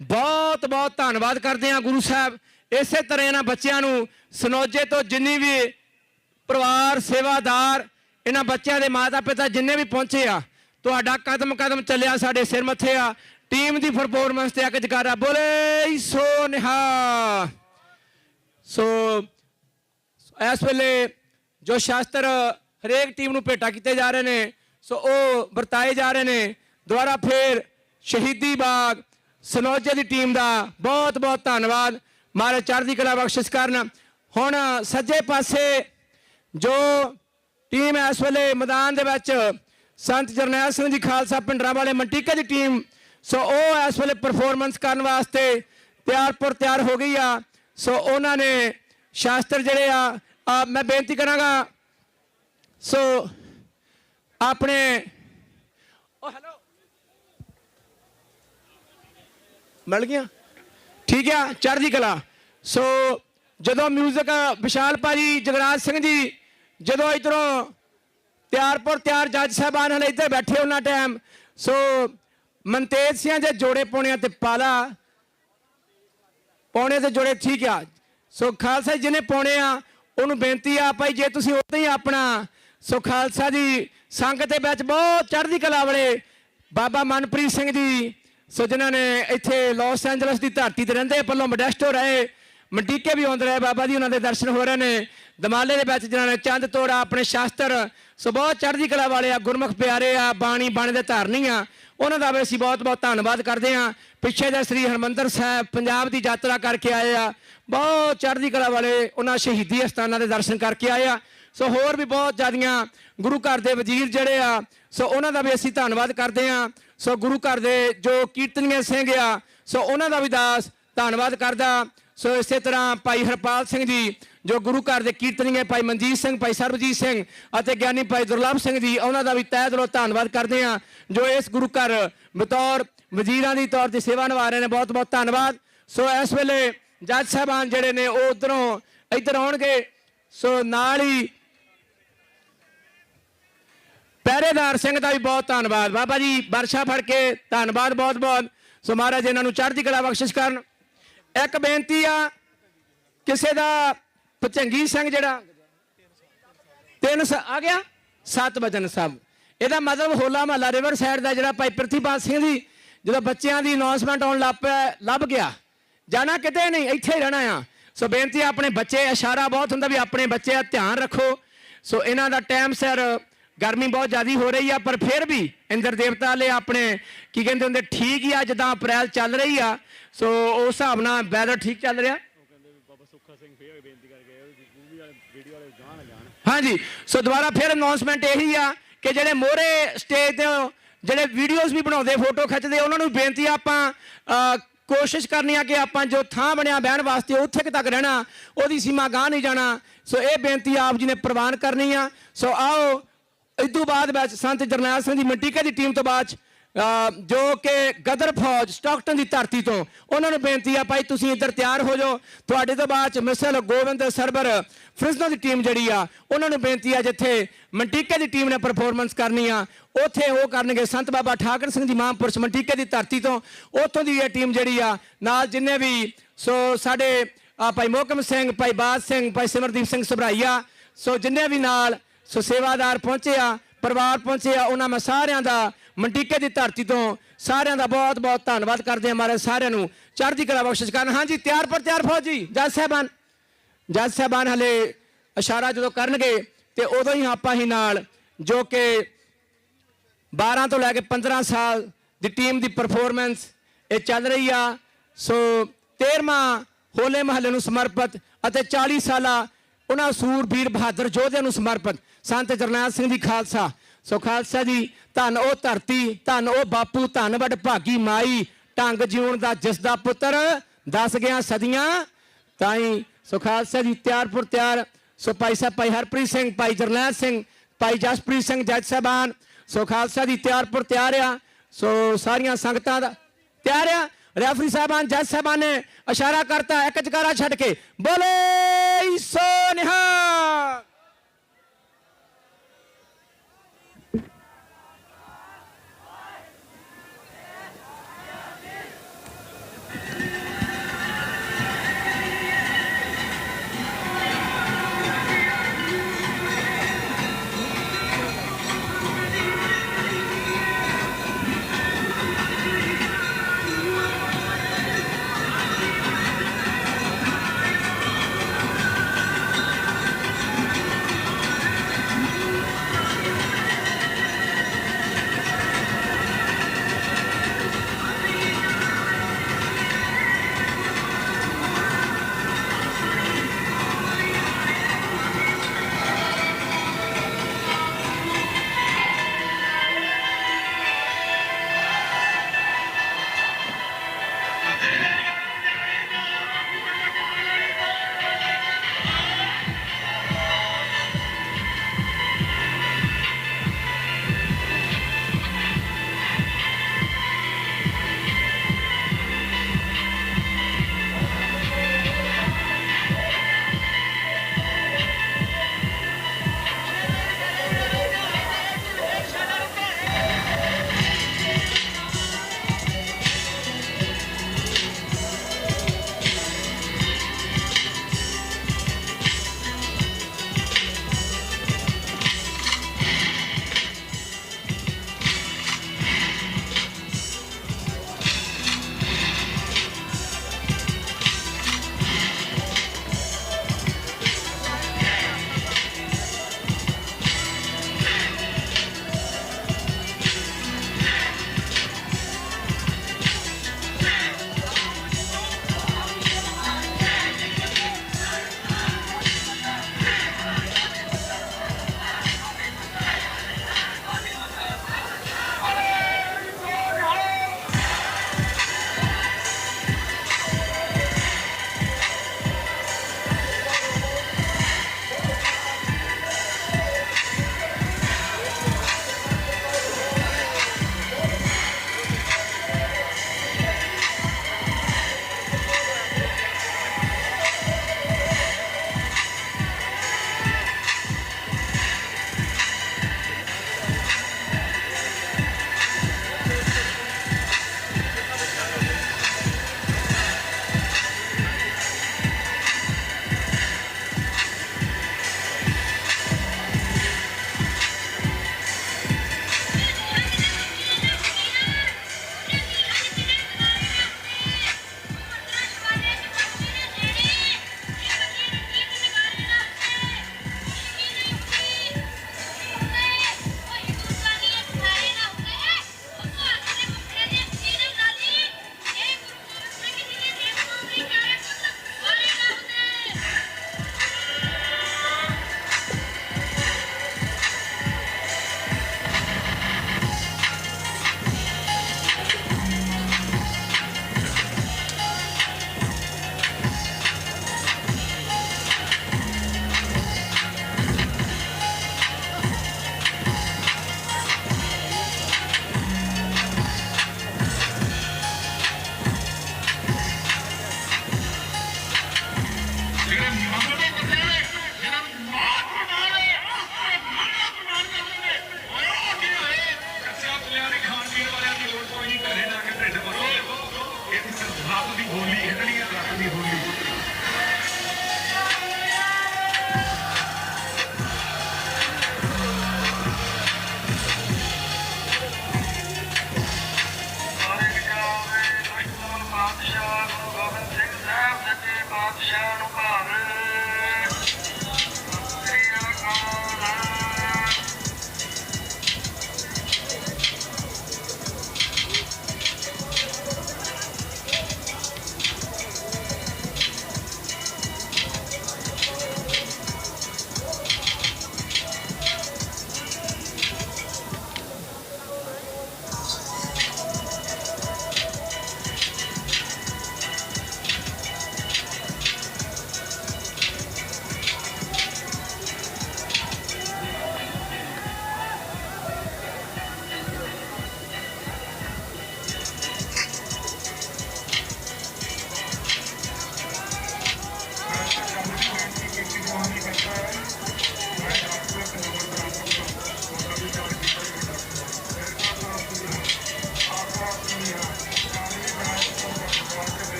ਬਹੁਤ ਬਹੁਤ ਧੰਨਵਾਦ ਕਰਦੇ ਹਾਂ। ਗੁਰੂ ਸਾਹਿਬ ਇਸੇ ਤਰ੍ਹਾਂ ਇਹਨਾਂ ਬੱਚਿਆਂ ਨੂੰ ਸਨੌਜੇ ਤੋਂ ਜਿੰਨੀ ਵੀ ਪਰਿਵਾਰ ਸੇਵਾਦਾਰ ਇਹਨਾਂ ਬੱਚਿਆਂ ਦੇ ਮਾਤਾ ਪਿਤਾ ਜਿੰਨੇ ਵੀ ਪਹੁੰਚੇ ਆ ਤੁਹਾਡਾ ਕਦਮ ਕਦਮ ਚੱਲਿਆ ਸਾਡੇ ਸਿਰ ਮੱਥੇ ਆ। ਟੀਮ ਦੀ ਪਰਫਾਰਮੈਂਸ ਤੇ ਇੱਕ ਜਕਾਰਾ ਬੋਲੇ ਸੋ ਨਿਹਾਲ। ਸੋ ਇਸ ਵੇਲੇ ਜੋ ਸ਼ਾਸਤਰ ਹਰੇਕ ਟੀਮ ਨੂੰ ਭੇਟਾ ਕੀਤੇ ਜਾ ਰਹੇ ਨੇ ਸੋ ਉਹ ਵਰਤਾਏ ਜਾ ਰਹੇ ਨੇ। ਦੁਬਾਰਾ ਫੇਰ ਸ਼ਹੀਦੀ ਬਾਗ ਸਨੌਜੇ ਦੀ ਟੀਮ ਦਾ ਬਹੁਤ ਬਹੁਤ ਧੰਨਵਾਦ। ਮਹਾਰਾਜ ਚੜ੍ਹਦੀ ਕਲਾ ਬਖਸ਼ਿਸ਼ ਕਰਨ। ਹੁਣ ਸੱਜੇ ਪਾਸੇ ਜੋ ਟੀਮ ਇਸ ਵੇਲੇ ਮੈਦਾਨ ਦੇ ਵਿੱਚ ਸੰਤ ਜਰਨੈਲ ਸਿੰਘ ਜੀ ਖਾਲਸਾ ਪਿੰਡਰਾਂ ਵਾਲੇ ਮੰਟੀਕੇ ਦੀ ਟੀਮ ਸੋ ਉਹ ਇਸ ਵੇਲੇ ਪਰਫਾਰਮੈਂਸ ਕਰਨ ਵਾਸਤੇ ਤਿਆਰ ਹੋ ਗਈ ਆ। ਸੋ ਉਹਨਾਂ ਨੇ ਸ਼ਾਸਤਰ ਜਿਹੜੇ ਆ ਮੈਂ ਬੇਨਤੀ ਕਰਾਂਗਾ ਸੋ ਆਪਣੇ ਹੈਲੋ ਮਿਲ ਗਿਆ ਠੀਕ ਆ ਚੜ੍ਹਦੀ ਕਲਾ। ਸੋ ਜਦੋਂ ਮਿਊਜ਼ਿਕ ਵਿਸ਼ਾਲ ਭਾਜੀ ਜਗਰਾਜ ਸਿੰਘ ਜੀ ਜਦੋਂ ਇਧਰੋਂ ਤਿਆਰ ਜੱਜ ਸਾਹਿਬਾਨ ਹਲੇ ਇੱਧਰ ਬੈਠੇ ਉਹਨਾਂ ਟਾਈਮ ਸੋ ਮਨਤੇਜ ਸਿੰਘ ਦੇ ਜੋੜੇ ਪਾਉਣਿਆਂ ਤੇ ਪਾਲਾ ਪਾਉਣੇ ਤੇ ਜੋੜੇ ਠੀਕ ਆ। ਸੋ ਖਾਲਸਾ ਜਿਹਨੇ ਪਾਉਣੇ ਆ ਉਹਨੂੰ ਬੇਨਤੀ ਆ ਭਾਈ ਜੇ ਤੁਸੀਂ ਉੱਦਾਂ ਹੀ ਆਪਣਾ ਸੋ ਖਾਲਸਾ ਦੀ ਸੰਗਤ ਦੇ ਵਿੱਚ ਬਹੁਤ ਚੜ੍ਹਦੀ ਕਲਾ ਵਾਲੇ ਬਾਬਾ ਮਨਪ੍ਰੀਤ ਸਿੰਘ ਜੀ ਸੋ ਜਿਨ੍ਹਾਂ ਨੇ ਇੱਥੇ ਲਾਸ ਐਂਜਲਸ ਦੀ ਧਰਤੀ ਤੇ ਰਹਿੰਦੇ ਪੱਲੋਂ ਮੋਡੈਸਟੋ ਰਹੇ ਮੰਟੀਕੇ ਵੀ ਆਉਂਦੇ ਰਹੇ ਬਾਬਾ ਜੀ ਉਹਨਾਂ ਦੇ ਦਰਸ਼ਨ ਹੋ ਰਹੇ ਨੇ। ਦਮਾਲੇ ਦੇ ਵਿੱਚ ਜਿਨ੍ਹਾਂ ਨੇ ਚੰਦ ਤੋੜਾ ਆਪਣੇ ਸ਼ਾਸਤਰ ਸੋ ਬਹੁਤ ਚੜ੍ਹਦੀ ਕਲਾ ਵਾਲੇ ਆ ਗੁਰਮੁਖ ਪਿਆਰੇ ਆ ਬਾਣੀ ਦੇ ਧਾਰਨੀ ਆ ਉਹਨਾਂ ਦਾ ਵੀ ਅਸੀਂ ਬਹੁਤ ਬਹੁਤ ਧੰਨਵਾਦ ਕਰਦੇ ਹਾਂ। ਪਿੱਛੇ ਜੇ ਸ੍ਰੀ ਹਰਿਮੰਦਰ ਸਾਹਿਬ ਪੰਜਾਬ ਦੀ ਯਾਤਰਾ ਕਰਕੇ ਆਏ ਆ ਬਹੁਤ ਚੜ੍ਹਦੀ ਕਲਾ ਵਾਲੇ ਉਹਨਾਂ ਸ਼ਹੀਦੀ ਅਸਥਾਨਾਂ ਦੇ ਦਰਸ਼ਨ ਕਰਕੇ ਆਏ ਆ। ਸੋ ਹੋਰ ਵੀ ਬਹੁਤ ਜ਼ਿਆਦੀਆਂ ਗੁਰੂ ਘਰ ਦੇ ਵਜ਼ੀਰ ਜਿਹੜੇ ਆ ਸੋ ਉਹਨਾਂ ਦਾ ਵੀ ਅਸੀਂ ਧੰਨਵਾਦ ਕਰਦੇ ਹਾਂ। ਸੋ ਗੁਰੂ ਘਰ ਦੇ ਜੋ ਕੀਰਤਨੀਏ ਸਿੰਘ ਆ ਸੋ ਉਹਨਾਂ ਦਾ ਵੀ ਦਾਸ ਧੰਨਵਾਦ ਕਰਦਾ। ਸੋ ਇਸੇ ਤਰ੍ਹਾਂ ਭਾਈ ਹਰਪਾਲ ਸਿੰਘ ਜੀ ਜੋ ਗੁਰੂ ਘਰ ਦੇ ਕੀਰਤਨੀਏ ਭਾਈ ਮਨਜੀਤ ਸਿੰਘ ਭਾਈ ਸਰਬਜੀਤ ਸਿੰਘ ਅਤੇ ਗਿਆਨੀ ਭਾਈ ਦੁਰਲਭ ਸਿੰਘ ਜੀ ਉਹਨਾਂ ਦਾ ਵੀ ਤਹਿ ਦਿਲੋਂ ਧੰਨਵਾਦ ਕਰਦੇ ਹਾਂ ਜੋ ਇਸ ਗੁਰੂ ਘਰ ਬਤੌਰ ਵਜ਼ੀਰਾਂ ਦੀ ਤੌਰ ਤੇ ਸੇਵਾ ਨਿਭਾ ਰਹੇ ਨੇ। ਬਹੁਤ ਬਹੁਤ ਧੰਨਵਾਦ। ਸੋ ਇਸ ਵੇਲੇ ਜੱਜ ਸਾਹਿਬਾਨ ਜਿਹੜੇ ਨੇ ਉਹ ਉਧਰੋਂ ਇੱਧਰ ਆਉਣਗੇ। ਸੋ ਨਾਲ ਹੀ ਪਹਿਰੇਦਾਰ ਸਿੰਘ ਦਾ ਵੀ ਬਹੁਤ ਧੰਨਵਾਦ ਬਾਬਾ ਜੀ ਵਰਸ਼ਾ ਫੜ ਕੇ ਧੰਨਵਾਦ ਬਹੁਤ ਬਹੁਤ। ਸੋ ਮਹਾਰਾਜ ਇਹਨਾਂ ਨੂੰ ਚੜ੍ਹਦੀ ਕਲਾ ਬਖਸ਼ਿਸ਼ ਕਰਨ। ਇੱਕ ਬੇਨਤੀ ਆ ਕਿਸੇ ਦਾ ਭਚੰਗੀ ਸਿੰਘ ਜਿਹੜਾ 3 ਆ ਗਿਆ 7 ਵਜਨ ਸਾਹਿਬ ਇਹਦਾ ਮਤਲਬ ਹੋਲਾ ਮਹੱਲਾ ਰਿਵਰ ਸਾਈਡ ਦਾ ਜਿਹੜਾ ਭਾਈ ਪ੍ਰਿਥੀਪਾਲ ਸਿੰਘ ਜੀ ਜਦੋਂ ਬੱਚਿਆਂ ਦੀ ਅਨਾਉਂਸਮੈਂਟ ਆਉਣ ਲੱਭ ਗਿਆ ਜਾਣਾ ਕਿਤੇ ਨਹੀਂ ਇੱਥੇ ਹੀ ਰਹਿਣਾ ਆ। ਸੋ ਬੇਨਤੀ ਆਪਣੇ ਬੱਚੇ ਇਸ਼ਾਰਾ ਬਹੁਤ ਹੁੰਦਾ ਵੀ ਆਪਣੇ ਬੱਚੇ ਦਾ ਧਿਆਨ ਰੱਖੋ। ਸੋ ਇਹਨਾਂ ਦਾ ਟਾਈਮ ਸਿਰ ਗਰਮੀ ਬਹੁਤ ਜ਼ਿਆਦਾ ਹੋ ਰਹੀ ਆ ਪਰ ਫਿਰ ਵੀ ਇੰਦਰ ਦੇਵਤਾ ਵਾਲੇ ਆਪਣੇ ਕੀ ਕਹਿੰਦੇ ਹੁੰਦੇ ਠੀਕ ਹੀ ਆ ਜਿੱਦਾਂ ਅਪ੍ਰੈਲ ਚੱਲ ਰਹੀ ਆ। ਸੋ ਉਸ ਹਿਸਾਬ ਨਾਲ ਵੈਦਰ ਠੀਕ ਚੱਲ ਰਿਹਾ। ਹਾਂਜੀ ਸੋ ਦੁਬਾਰਾ ਫਿਰ ਅਨਾਉਂਸਮੈਂਟ ਇਹੀ ਆ ਕਿ ਜਿਹੜੇ ਮੋਹਰੇ ਸਟੇਜ ਤੇ ਜਿਹੜੇ ਵੀਡੀਓਜ਼ ਵੀ ਬਣਾਉਂਦੇ ਫੋਟੋ ਖਿੱਚਦੇ ਉਹਨਾਂ ਨੂੰ ਬੇਨਤੀ ਆ ਆਪਾਂ ਕੋਸ਼ਿਸ਼ ਕਰਨੀ ਆ ਕਿ ਆਪਾਂ ਜੋ ਥਾਂ ਬਣਿਆ ਬਹਿਣ ਵਾਸਤੇ ਉੱਥੇ ਤੱਕ ਰਹਿਣਾ ਉਹਦੀ ਸੀਮਾ ਗਾਂਹ ਨਹੀਂ ਜਾਣਾ। ਸੋ ਇਹ ਬੇਨਤੀ ਆਪ ਜੀ ਨੇ ਪ੍ਰਵਾਨ ਕਰਨੀ ਆ। ਸੋ ਆਓ ਇਸ ਤੋਂ ਬਾਅਦ ਵਿੱਚ ਸੰਤ ਜਰਨੈਲ ਸਿੰਘ ਦੀ ਮੰਟੀਕੇ ਦੀ ਟੀਮ ਤੋਂ ਬਾਅਦ ਜੋ ਕਿ ਗਦਰ ਫੌਜ ਸਟਾਕਟਨ ਦੀ ਧਰਤੀ ਤੋਂ ਉਹਨਾਂ ਨੂੰ ਬੇਨਤੀ ਆ ਭਾਈ ਤੁਸੀਂ ਇੱਧਰ ਤਿਆਰ ਹੋ ਜਾਓ। ਤੁਹਾਡੇ ਤੋਂ ਬਾਅਦ ਮਿਸਲ ਗੋਬਿੰਦ ਸਰਬਰ ਫ੍ਰਿਜ਼ਨੋ ਦੀ ਟੀਮ ਜਿਹੜੀ ਆ ਉਹਨਾਂ ਨੂੰ ਬੇਨਤੀ ਆ ਜਿੱਥੇ ਮੰਟੀਕੇ ਦੀ ਟੀਮ ਨੇ ਪਰਫਾਰਮੈਂਸ ਕਰਨੀ ਆ ਉੱਥੇ ਉਹ ਕਰਨਗੇ ਸੰਤ ਬਾਬਾ ਠਾਕਰ ਸਿੰਘ ਜੀ ਮਹਾਂਪੁਰਸ਼ ਮੰਟੀਕੇ ਦੀ ਧਰਤੀ ਤੋਂ ਉੱਥੋਂ ਦੀ ਇਹ ਟੀਮ ਜਿਹੜੀ ਆ ਨਾਲ ਜਿੰਨੇ ਵੀ ਸੋ ਸਾਡੇ ਭਾਈ ਮੋਹਕਮ ਸਿੰਘ ਭਾਈ ਬਾਦ ਸਿੰਘ ਭਾਈ ਸਿਮਰਦੀਪ ਸਿੰਘ ਸਭਰਾਈਆ ਸੋ ਜਿੰਨੇ ਵੀ ਨਾਲ ਸੋ ਸੇਵਾਦਾਰ ਪਹੁੰਚੇ ਆ ਪਰਿਵਾਰ ਪਹੁੰਚੇ ਆ ਉਹਨਾਂ ਮੈਂ ਸਾਰਿਆਂ ਦਾ ਮੰਟੀਕੇ ਦੀ ਧਰਤੀ ਤੋਂ ਸਾਰਿਆਂ ਦਾ ਬਹੁਤ ਬਹੁਤ ਧੰਨਵਾਦ ਕਰਦੇ ਹਾਂ। ਮਹਾਰਾਜ ਸਾਰਿਆਂ ਨੂੰ ਚੜ੍ਹਦੀ ਕਲਾ ਬਖਸ਼ਿਸ਼ ਕਰਨ। ਹਾਂਜੀ ਤਿਆਰ ਫੌਜੀ ਜੱਜ ਸਾਹਿਬਾਨ ਹਲੇ ਇਸ਼ਾਰਾ ਜਦੋਂ ਕਰਨਗੇ ਤੇ ਉਦੋਂ ਹੀ ਆਪਾਂ ਹੀ ਨਾਲ ਜੋ ਕਿ 12 ਤੋਂ ਲੈ ਕੇ 15 ਸਾਲ ਦੀ ਟੀਮ ਦੀ ਪਰਫਾਰਮੈਂਸ ਇਹ ਚੱਲ ਰਹੀ ਆ। ਸੋ 13ਵਾਂ ਹੋਲੇ ਮਹੱਲੇ ਨੂੰ ਸਮਰਪਿਤ ਅਤੇ 40 ਸਾਲਾ ਉਹਨਾਂ ਸੂਰਬੀਰ ਬਹਾਦਰ ਯੋਧਿਆਂ ਨੂੰ ਸਮਰਪਿਤ ਸੰਤ ਜਰਨੈਲ ਸਿੰਘ ਜੀ ਖਾਲਸਾ ਸੋ ਖਾਲਸਾ ਜੀ, ਧੰਨ ਉਹ ਧਰਤੀ, ਧੰਨ ਉਹ ਬਾਪੂ, ਧੰਨ ਵਡਭਾਗੀ ਮਾਈ, ਢੰਗ ਜਿਉਣ ਦਾ ਜਿਸ ਦਾ ਪੁੱਤਰ 10 ਗਿਆ ਸਦੀਆਂ ਤਾਈ। ਸੋ ਖਾਲਸਾ ਜੀ, ਤਿਆਰਪੁਰ ਤਿਆਰ। ਸੋ ਭਾਈ ਸਾਹਿਬ, ਭਾਈ ਹਰਪ੍ਰੀਤ ਸਿੰਘ, ਭਾਈ ਜਰਨੈਲ ਸਿੰਘ, ਭਾਈ ਜਸਪ੍ਰੀਤ ਸਿੰਘ ਜੱਜ ਸਾਹਿਬਾਨ। ਸੋ ਖਾਲਸਾ ਜੀ, ਤਿਆਰਪੁਰ ਤਿਆਰ ਆ। ਸੋ ਸਾਰੀਆਂ ਸੰਗਤਾਂ ਦਾ ਤਿਆਰ ਆ। ਰੈਫਰੀ ਸਾਹਿਬਾਨ, ਜੱਜ ਸਾਹਿਬਾਨ ਨੇ ਇਸ਼ਾਰਾ ਕਰਤਾ ਇੱਕ ਜਕਾਰਾ ਛੱਡ ਕੇ, ਬੋਲੇ ਸੋ ਨਿਹਾਲ।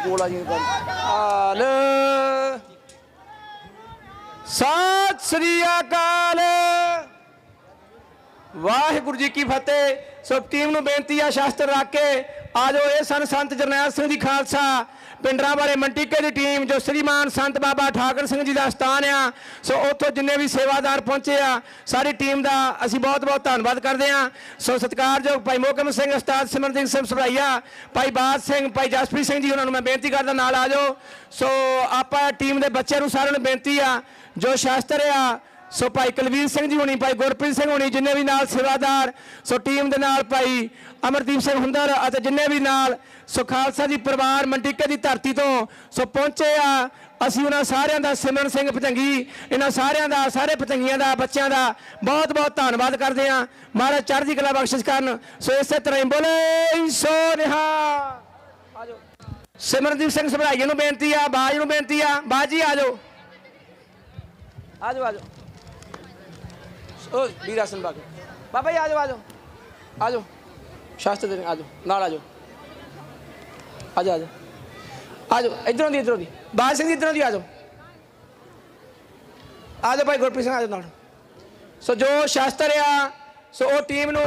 ਕੋਲ ਆ ਜੀ ਹਾਲ ਸਤਿ ਸ੍ਰੀ ਅਕਾਲ ਵਾਹਿਗੁਰੂ ਜੀ ਕੀ ਫਤਿਹ। ਸੋ ਟੀਮ ਨੂੰ ਬੇਨਤੀ ਆ ਸ਼ਾਸਤਰ ਰੱਖ ਕੇ ਆ ਜਾਓ। ਇਹ ਸਨ ਸੰਤ ਜਰਨੈਲ ਸਿੰਘ ਜੀ ਖਾਲਸਾ ਪਿੰਡਰਾਂ ਬਾਰੇ ਮੰਟੀਕੇ ਦੀ ਟੀਮ ਜੋ ਸ੍ਰੀਮਾਨ ਸੰਤ ਬਾਬਾ ਠਾਕਰ ਸਿੰਘ ਜੀ ਦਾ ਸਥਾਨ ਆ। ਸੋ ਉੱਥੋਂ ਜਿੰਨੇ ਵੀ ਸੇਵਾਦਾਰ ਪਹੁੰਚੇ ਆ ਸਾਰੀ ਟੀਮ ਦਾ ਅਸੀਂ ਬਹੁਤ ਬਹੁਤ ਧੰਨਵਾਦ ਕਰਦੇ ਹਾਂ। ਸੋ ਸਤਿਕਾਰਯੋਗ ਭਾਈ ਮੋਹਕਮ ਸਿੰਘ ਉਸਤਾਦ ਸਿਮਰਨਜੀਤ ਸਿੰਘ ਸਭਰਾਈਆ ਭਾਈ ਬਾਦ ਸਿੰਘ ਭਾਈ ਜਸਪ੍ਰੀਤ ਸਿੰਘ ਜੀ ਉਹਨਾਂ ਨੂੰ ਮੈਂ ਬੇਨਤੀ ਕਰਦਾ ਨਾਲ ਆ ਜਾਓ। ਸੋ ਆਪਾਂ ਟੀਮ ਦੇ ਬੱਚਿਆਂ ਨੂੰ ਸਾਰਿਆਂ ਨੂੰ ਬੇਨਤੀ ਆ ਜੋ ਸ਼ਾਸਤਰ ਆ ਸੋ ਭਾਈ ਕੁਲਵੀਰ ਸਿੰਘ ਜੀ ਹੋਣੀ ਭਾਈ ਗੁਰਪ੍ਰੀਤ ਸਿੰਘ ਹੋਣੀ ਜਿੰਨੇ ਵੀ ਨਾਲ ਸੇਵਾਦਾਰ ਸੋ ਟੀਮ ਦੇ ਨਾਲ ਭਾਈ ਅਮਰਦੀਪ ਸਿੰਘ ਹੁੰਦਰ ਅਤੇ ਜਿੰਨੇ ਵੀ ਨਾਲ ਸੋ ਖਾਲਸਾ ਜੀ ਪਰਿਵਾਰ ਮੰਟੀਕੇ ਦੀ ਧਰਤੀ ਤੋਂ ਸੋ ਪਹੁੰਚੇ ਆ। ਅਸੀਂ ਉਹਨਾਂ ਸਾਰਿਆਂ ਦਾ ਸਿਮਰਨ ਸਿੰਘ ਭਜੰਗੀ ਇਹਨਾਂ ਸਾਰਿਆਂ ਦਾ ਸਾਰੇ ਭਜੰਗੀਆਂ ਦਾ ਬੱਚਿਆਂ ਦਾ ਬਹੁਤ ਬਹੁਤ ਧੰਨਵਾਦ ਕਰਦੇ ਹਾਂ। ਮਹਾਰਾਜ ਚੜ੍ਹਦੀ ਕਲਾ ਬਖਸ਼ਿਸ਼ ਕਰਨ। ਸੋ ਇਸੇ ਤਰ੍ਹਾਂ ਹੀ ਬੋਲੇ ਸੋ ਨਿਹਾ। ਆਜੋ ਸਿਮਰਨਦੀਪ ਸਿੰਘ ਸਭਰਾਈਏ ਨੂੰ ਬੇਨਤੀ ਆ ਬਾਜ ਨੂੰ ਬੇਨਤੀ ਆ ਬਾਜੀ ਆ ਜਾਓ ਆ ਜਾਓ ਆ ਜਾਓ ਓ ਵੀਰਾਸਨ ਬਾਗ ਬਾਬਾ ਜੀ ਆ ਜਾਓ ਆ ਜਾਓ ਆ ਜਾਓ ਸ਼ਾਸਤਰ ਦੇ ਆ ਜਾਓ ਨਾਲ ਆ ਜਾਓ ਆ ਜਾਓ ਆ ਜਾਓ ਇੱਧਰੋਂ ਦੀ ਬਾਜ ਸਿੰਘ ਜੀ ਇੱਧਰੋਂ ਦੀ ਆ ਜਾਓ ਭਾਈ ਗੁਰਪ੍ਰੀਤ ਸਿੰਘ ਆ ਜਾਓ ਨਾਲ। ਸੋ ਜੋ ਸ਼ਾਸਤਰ ਆ ਸੋ ਉਹ ਟੀਮ ਨੂੰ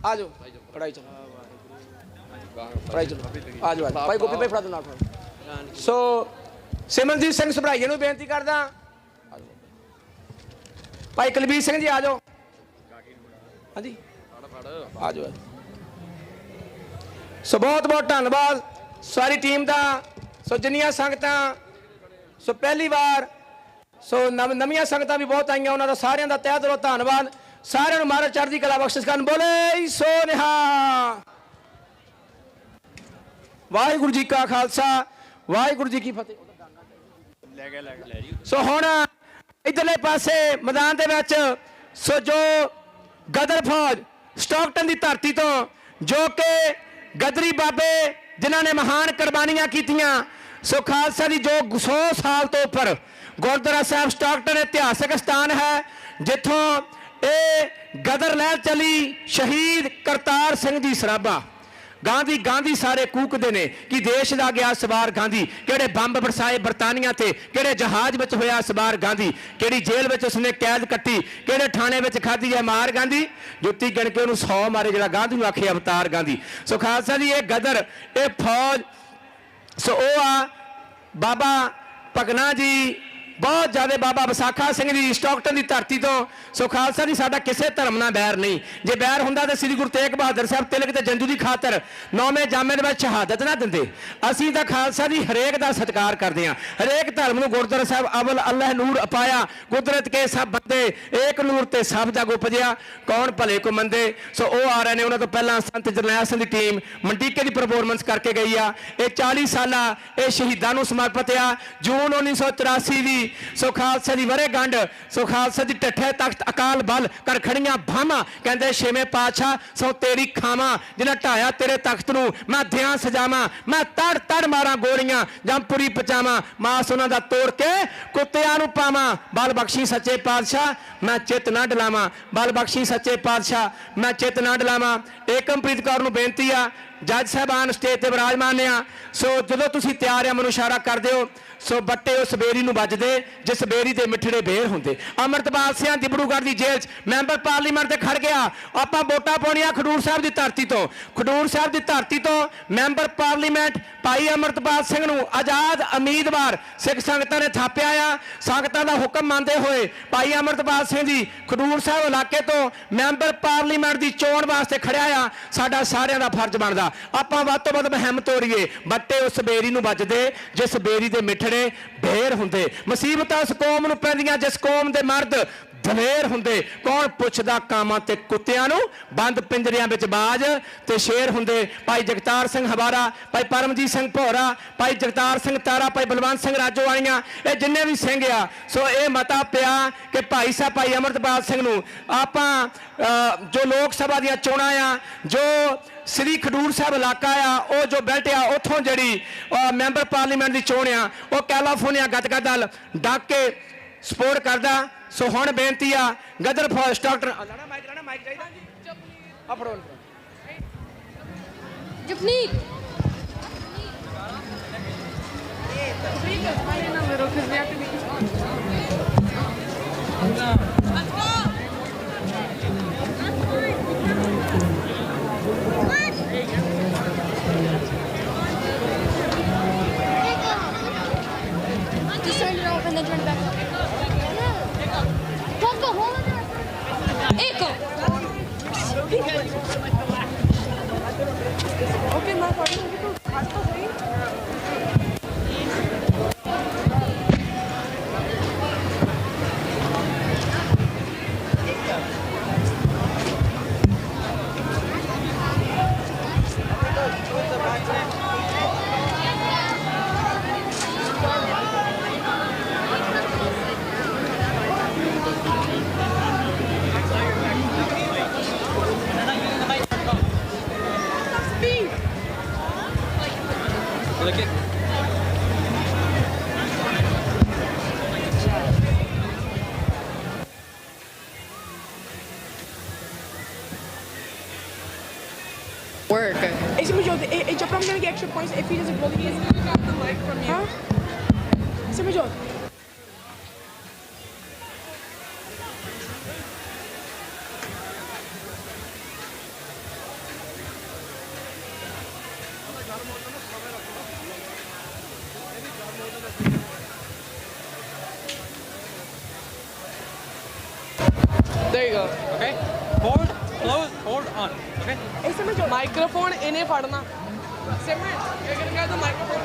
ਆ ਜਾਓ ਪੜਾਈ ਚਲੋ ਪੜਾਈ ਚਲੋ ਆ ਜਾਓ ਭਾਈ ਗੋਪੀ ਭਾਈ ਫੜਾ ਦੋ ਨਾਲ। ਸੋ ਸਿਮਰਨਜੀਤ ਸਿੰਘ ਸਭਰਾਈਏ ਨੂੰ ਬੇਨਤੀ ਕਰਦਾ ਭਾਈ ਕੁਲਬੀਰ ਸਿੰਘ ਜੀ ਆ ਜਾਓ ਹਾਂਜੀ ਆ ਜਾਓ। ਸੋ ਬਹੁਤ ਬਹੁਤ ਧੰਨਵਾਦ ਸਾਰੀ ਟੀਮ ਦਾ। ਸੋ ਜਿੰਨੀਆਂ ਸੰਗਤਾਂ ਸੋ ਪਹਿਲੀ ਵਾਰ ਸੋ ਨਵੀਆਂ ਸੰਗਤਾਂ ਵੀ ਬਹੁਤ ਆਈਆਂ ਉਹਨਾਂ ਦਾ ਸਾਰਿਆਂ ਦਾ ਤਹਿ ਦਿਲੋਂ ਧੰਨਵਾਦ। ਸਾਰਿਆਂ ਨੂੰ ਮਹਾਰਾਜ ਚੜ੍ਹਦੀ ਕਲਾ ਬਖਸ਼ਿਸ਼ ਕਰਨ। ਬੋਲੇ ਸੋ ਨਿਹਾ। ਵਾਹਿਗੁਰੂ ਜੀ ਕਾ ਖਾਲਸਾ ਵਾਹਿਗੁਰੂ ਜੀ ਕੀ ਫਤਿਹ। ਸੋ ਹੁਣ ਇਧਰਲੇ ਪਾਸੇ ਮੈਦਾਨ ਦੇ ਵਿੱਚ ਸੋ ਜੋ ਗਦਰ ਫੌਜ ਸਟਾਕਟਨ ਦੀ ਧਰਤੀ ਤੋਂ ਜੋ ਕਿ ਗਦਰੀ ਬਾਬੇ ਜਿਨ੍ਹਾਂ ਨੇ ਮਹਾਨ ਕੁਰਬਾਨੀਆਂ ਕੀਤੀਆਂ ਸੋ ਖਾਲਸਾ ਦੀ ਜੋ 100 ਸਾਲ ਤੋਂ ਉੱਪਰ ਗੁਰਦੁਆਰਾ ਸਾਹਿਬ ਸਟਾਕਟਨ ਇਤਿਹਾਸਕ ਸਥਾਨ ਹੈ ਜਿੱਥੋਂ ਇਹ ਗਦਰ ਲਹਿਰ ਚੱਲੀ। ਸ਼ਹੀਦ ਕਰਤਾਰ ਸਿੰਘ ਜੀ ਸਰਾਭਾ ਗਾਂਧੀ ਸਾਰੇ ਕੂਕਦੇ ਨੇ ਕਿ ਦੇਸ਼ ਦਾ ਗਿਆ ਸਵਾਰ ਗਾਂਧੀ ਕਿਹੜੇ ਬੰਬ ਬਰਸਾਏ ਬਰਤਾਨੀਆ ਤੇ ਕਿਹੜੇ ਜਹਾਜ਼ ਵਿੱਚ ਹੋਇਆ ਸਵਾਰ ਗਾਂਧੀ ਕਿਹੜੀ ਜੇਲ੍ਹ ਵਿੱਚ ਉਸਨੇ ਕੈਦ ਕੱਟੀ ਕਿਹੜੇ ਥਾਣੇ ਵਿੱਚ ਖਾਧੀ ਹੈ ਮਾਰ ਗਾਂਧੀ ਜੁੱਤੀ ਗਿਣ ਕੇ ਉਹਨੂੰ 100 ਮਾਰੇ ਜਿਹੜਾ ਗਾਂਧੀ ਨੂੰ ਆਖੇ ਅਵਤਾਰ ਗਾਂਧੀ। ਸੋ ਖਾਲਸਾ ਜੀ ਇਹ ਗਦਰ ਇਹ ਫੌਜ ਸੋ ਉਹ ਆ ਬਾਬਾ ਭਗਨਾ ਜੀ ਬਹੁਤ ਜ਼ਿਆਦਾ ਬਾਬਾ ਵਿਸਾਖਾ ਸਿੰਘ ਜੀ ਸਟਾਕਟਨ ਦੀ ਧਰਤੀ ਤੋਂ ਸੋ ਖਾਲਸਾ ਜੀ ਸਾਡਾ ਕਿਸੇ ਧਰਮ ਨਾਲ ਬੈਰ ਨਹੀਂ। ਜੇ ਬੈਰ ਹੁੰਦਾ ਤਾਂ ਸ੍ਰੀ ਗੁਰੂ ਤੇਗ ਬਹਾਦਰ ਸਾਹਿਬ ਤਿਲਕ ਤੇ ਜੰਜੂ ਦੀ ਖਾਤਰ 9ਵੇਂ ਜਾਮੇ ਦੇ ਵਿੱਚ ਸ਼ਹਾਦਤ ਨਾ ਦਿੰਦੇ। ਅਸੀਂ ਤਾਂ ਖਾਲਸਾ ਜੀ ਹਰੇਕ ਦਾ ਸਤਿਕਾਰ ਕਰਦੇ ਹਾਂ। ਹਰੇਕ ਧਰਮ ਨੂੰ ਗੁਰਦੁਆਰਾ ਸਾਹਿਬ ਅਵਲ ਅੱਲਾਹ ਨੂਰ ਅਪਾਇਆ ਕੁਦਰਤ ਕੇ ਸਭ ਬੰਦੇ ਏਕ ਨੂਰ ਤੇ ਸਭ ਜਗ ਉਪਜਿਆ ਕੌਣ ਭਲੇ ਕੋ ਮੰਦੇ। ਸੋ ਉਹ ਆ ਰਹੇ ਨੇ ਉਹਨਾਂ ਤੋਂ ਪਹਿਲਾਂ ਸੰਤ ਜਰਨੈਲ ਸਿੰਘ ਦੀ ਟੀਮ ਮੰਟੀਕੇ ਦੀ ਪਰਫਾਰਮੈਂਸ ਕਰਕੇ ਗਈ ਆ। ਇਹ 40 ਸਾਲਾ ਇਹ ਸ਼ਹੀਦਾਂ ਨੂੰ ਸਮਰਪਿਤ ਆ। ਜੂਨ 1984 ਦੀ ਸੋ ਖਾਲਸਾ ਦੀ ਵਰੇਗੰਢ ਸੋ ਖਾਲਸਾ ਦੀ ਟੱਠੇ ਤਖਤ ਅਕਾਲ ਬਲ ਕਰ ਖੜੀਆਂ ਭਾਵਾਂ ਕਹਿੰਦੇ ਛੇਵੇਂ ਪਾਤਸ਼ਾਹ ਸੋ ਤੇਰੀ ਖਾਵਾਂ ਜਿਹਨਾਂ ਢਾਇਆ ਤੇਰੇ ਤਖਤ ਨੂੰ ਮੈਂ ਦਿਆਂ ਸਜਾਵਾਂ ਮੈਂ ਤੜ ਤੜ ਮਾਰਾਂ ਗੋਲੀਆਂ ਜੰਪੁਰੀ ਪਚਾਵਾਂ ਮਾਸ ਉਹਨਾਂ ਦਾ ਤੋੜ ਕੇ ਕੁੱਤਿਆਂ ਨੂੰ ਪਾਵਾਂ ਬਲ ਬਖਸ਼ੀ ਸੱਚੇ ਪਾਤਸ਼ਾਹ ਮੈਂ ਚਿੱਤ ਨਾ ਡਲਾਵਾਂ ਬਲ ਬਖਸ਼ੀ ਸੱਚੇ ਪਾਤਸ਼ਾਹ ਮੈਂ ਚਿੱਤ ਨਾ ਡਲਾਵਾਂ। ਏਕਮਪ੍ਰੀਤ ਕੌਰ ਨੂੰ ਬੇਨਤੀ ਆ ਜੱਜ ਸਾਹਿਬਾਨ ਸਟੇਜ ਤੇ ਵਿਰਾਜਮਾਨ ਆ। ਸੋ ਜਦੋਂ ਤੁਸੀਂ ਤਿਆਰ ਆ ਮੈਨੂੰ ਇਸ਼ਾਰਾ ਕਰ ਦਿਓ। ਸੋ ਬੱਟੇ ਉਸ ਬੇਰੀ ਨੂੰ ਵੱਜਦੇ ਜਿਸ ਬੇਰੀ ਦੇ ਮਿੱਠੜੇ ਬੇਰ ਹੁੰਦੇ। ਅਮਰਤਪਾਲ ਸਿੰਘ ਦਿਬੜੂਗੜ੍ਹ ਦੀ ਜੇਲ੍ਹ 'ਚ ਮੈਂਬਰ ਪਾਰਲੀਮੈਂਟ ਤੇ ਖੜ ਗਿਆ। ਆਪਾਂ ਵੋਟਾਂ ਪਾਉਣੀਆਂ ਖਡੂਰ ਸਾਹਿਬ ਦੀ ਧਰਤੀ ਤੋਂ ਖਡੂਰ ਸਾਹਿਬ ਦੀ ਧਰਤੀ ਤੋਂ ਮੈਂਬਰ ਪਾਰਲੀਮੈਂਟ ਭਾਈ ਅਮਰਤਪਾਲ ਸਿੰਘ ਨੂੰ ਆਜ਼ਾਦ ਉਮੀਦਵਾਰ ਸਿੱਖ ਸੰਗਤਾਂ ਨੇ ਥਾਪਿਆ ਆ। ਸੰਗਤਾਂ ਦਾ ਹੁਕਮ ਮੰਨਦੇ ਹੋਏ ਭਾਈ ਅਮਰਤਪਾਲ ਸਿੰਘ ਜੀ ਖਡੂਰ ਸਾਹਿਬ ਇਲਾਕੇ ਤੋਂ ਮੈਂਬਰ ਪਾਰਲੀਮੈਂਟ ਦੀ ਚੋਣ ਵਾਸਤੇ ਖੜਿਆ ਆ। ਸਾਡਾ ਸਾਰਿਆਂ ਦਾ ਫਰਜ਼ ਬਣਦਾ ਆਪਾਂ ਵੱਧ ਤੋਂ ਵੱਧ ਮੁਹਿੰਮ ਤੋਰੀਏ। ਬੱਟੇ ਉਸ ਬੇਰੀ ਨੂੰ ਵੱਜਦੇ ਜਿਸ ਬੇਰੀ ਦੇ ਮਿੱਠੜੇ ਢੇਰ ਹੁੰਦੇ। ਮੁਸੀਬਤਾਂ ਉਸ ਕੌਮ ਨੂੰ ਪੈਂਦੀਆਂ ਜਿਸ ਕੌਮ ਦੇ ਮਰਦ ਦਲੇਰ ਹੁੰਦੇ। ਕੌਣ ਪੁੱਛਦਾ ਕਾਮਾਂ ਤੇ ਕੁੱਤਿਆਂ ਨੂੰ ਬੰਦ ਪਿੰਜਰਿਆਂ ਵਿੱਚ ਬਾਜ ਤੇ ਸ਼ੇਰ ਹੁੰਦੇ। ਭਾਈ ਜਗਤਾਰ ਸਿੰਘ ਹਵਾਰਾ ਭਾਈ ਪਰਮਜੀਤ ਸਿੰਘ ਭੋਰਾ ਭਾਈ ਜਗਤਾਰ ਸਿੰਘ ਤਾਰਾ ਭਾਈ ਬਲਵੰਤ ਸਿੰਘ ਰਾਜੋਵਾਲੀਆਂ ਇਹ ਜਿੰਨੇ ਵੀ ਸਿੰਘ ਆ ਸੋ ਇਹ ਮਤਾ ਪਿਆ ਕਿ ਭਾਈ ਸਾਹਿਬ ਭਾਈ ਅਮਰਤਪਾਲ ਸਿੰਘ ਨੂੰ ਆਪਾਂ ਜੋ ਲੋਕ ਸਭਾ ਦੀਆਂ ਚੋਣਾਂ ਆ ਜੋ ਸ੍ਰੀ ਖਡੂਰ ਸਾਹਿਬ ਇਲਾਕਾ ਆ ਉਹ ਜੋ ਬੈਲਟ ਆ ਉੱਥੋਂ ਜਿਹੜੀ ਮੈਂਬਰ ਪਾਰਲੀਮੈਂਟ ਦੀ ਚੋਣ ਆ ਉਹ ਕੈਲੀਫੋਰਨੀਆ ਗੱਤਕਾ ਦਲ ਡੱਕ ਕੇ ਸਪੋਰਟ ਕਰਦਾ। ਸੋ ਹੁਣ ਬੇਨਤੀ ਆ ਗਦਰ ਫੌਜ ਡਾਕਟਰ ਲੈਣਾ ਮਾਈਕ ਚਾਹੀਦਾ ਆ ਫੜੋ Japneet Just turn it off and then turn it back on. Coco, hold it up. Echo. Okay, मैं थोड़ी तो आज तो सही Work. Hey, Major, I'm gonna get extra points if he doesn't bully me. Huh? Hey, Major. There you go. Okay. Hold, close, hold on. Okay. Hey, Simran, microphone इन्हें पढ़ना. Simran, you're gonna get the microphone.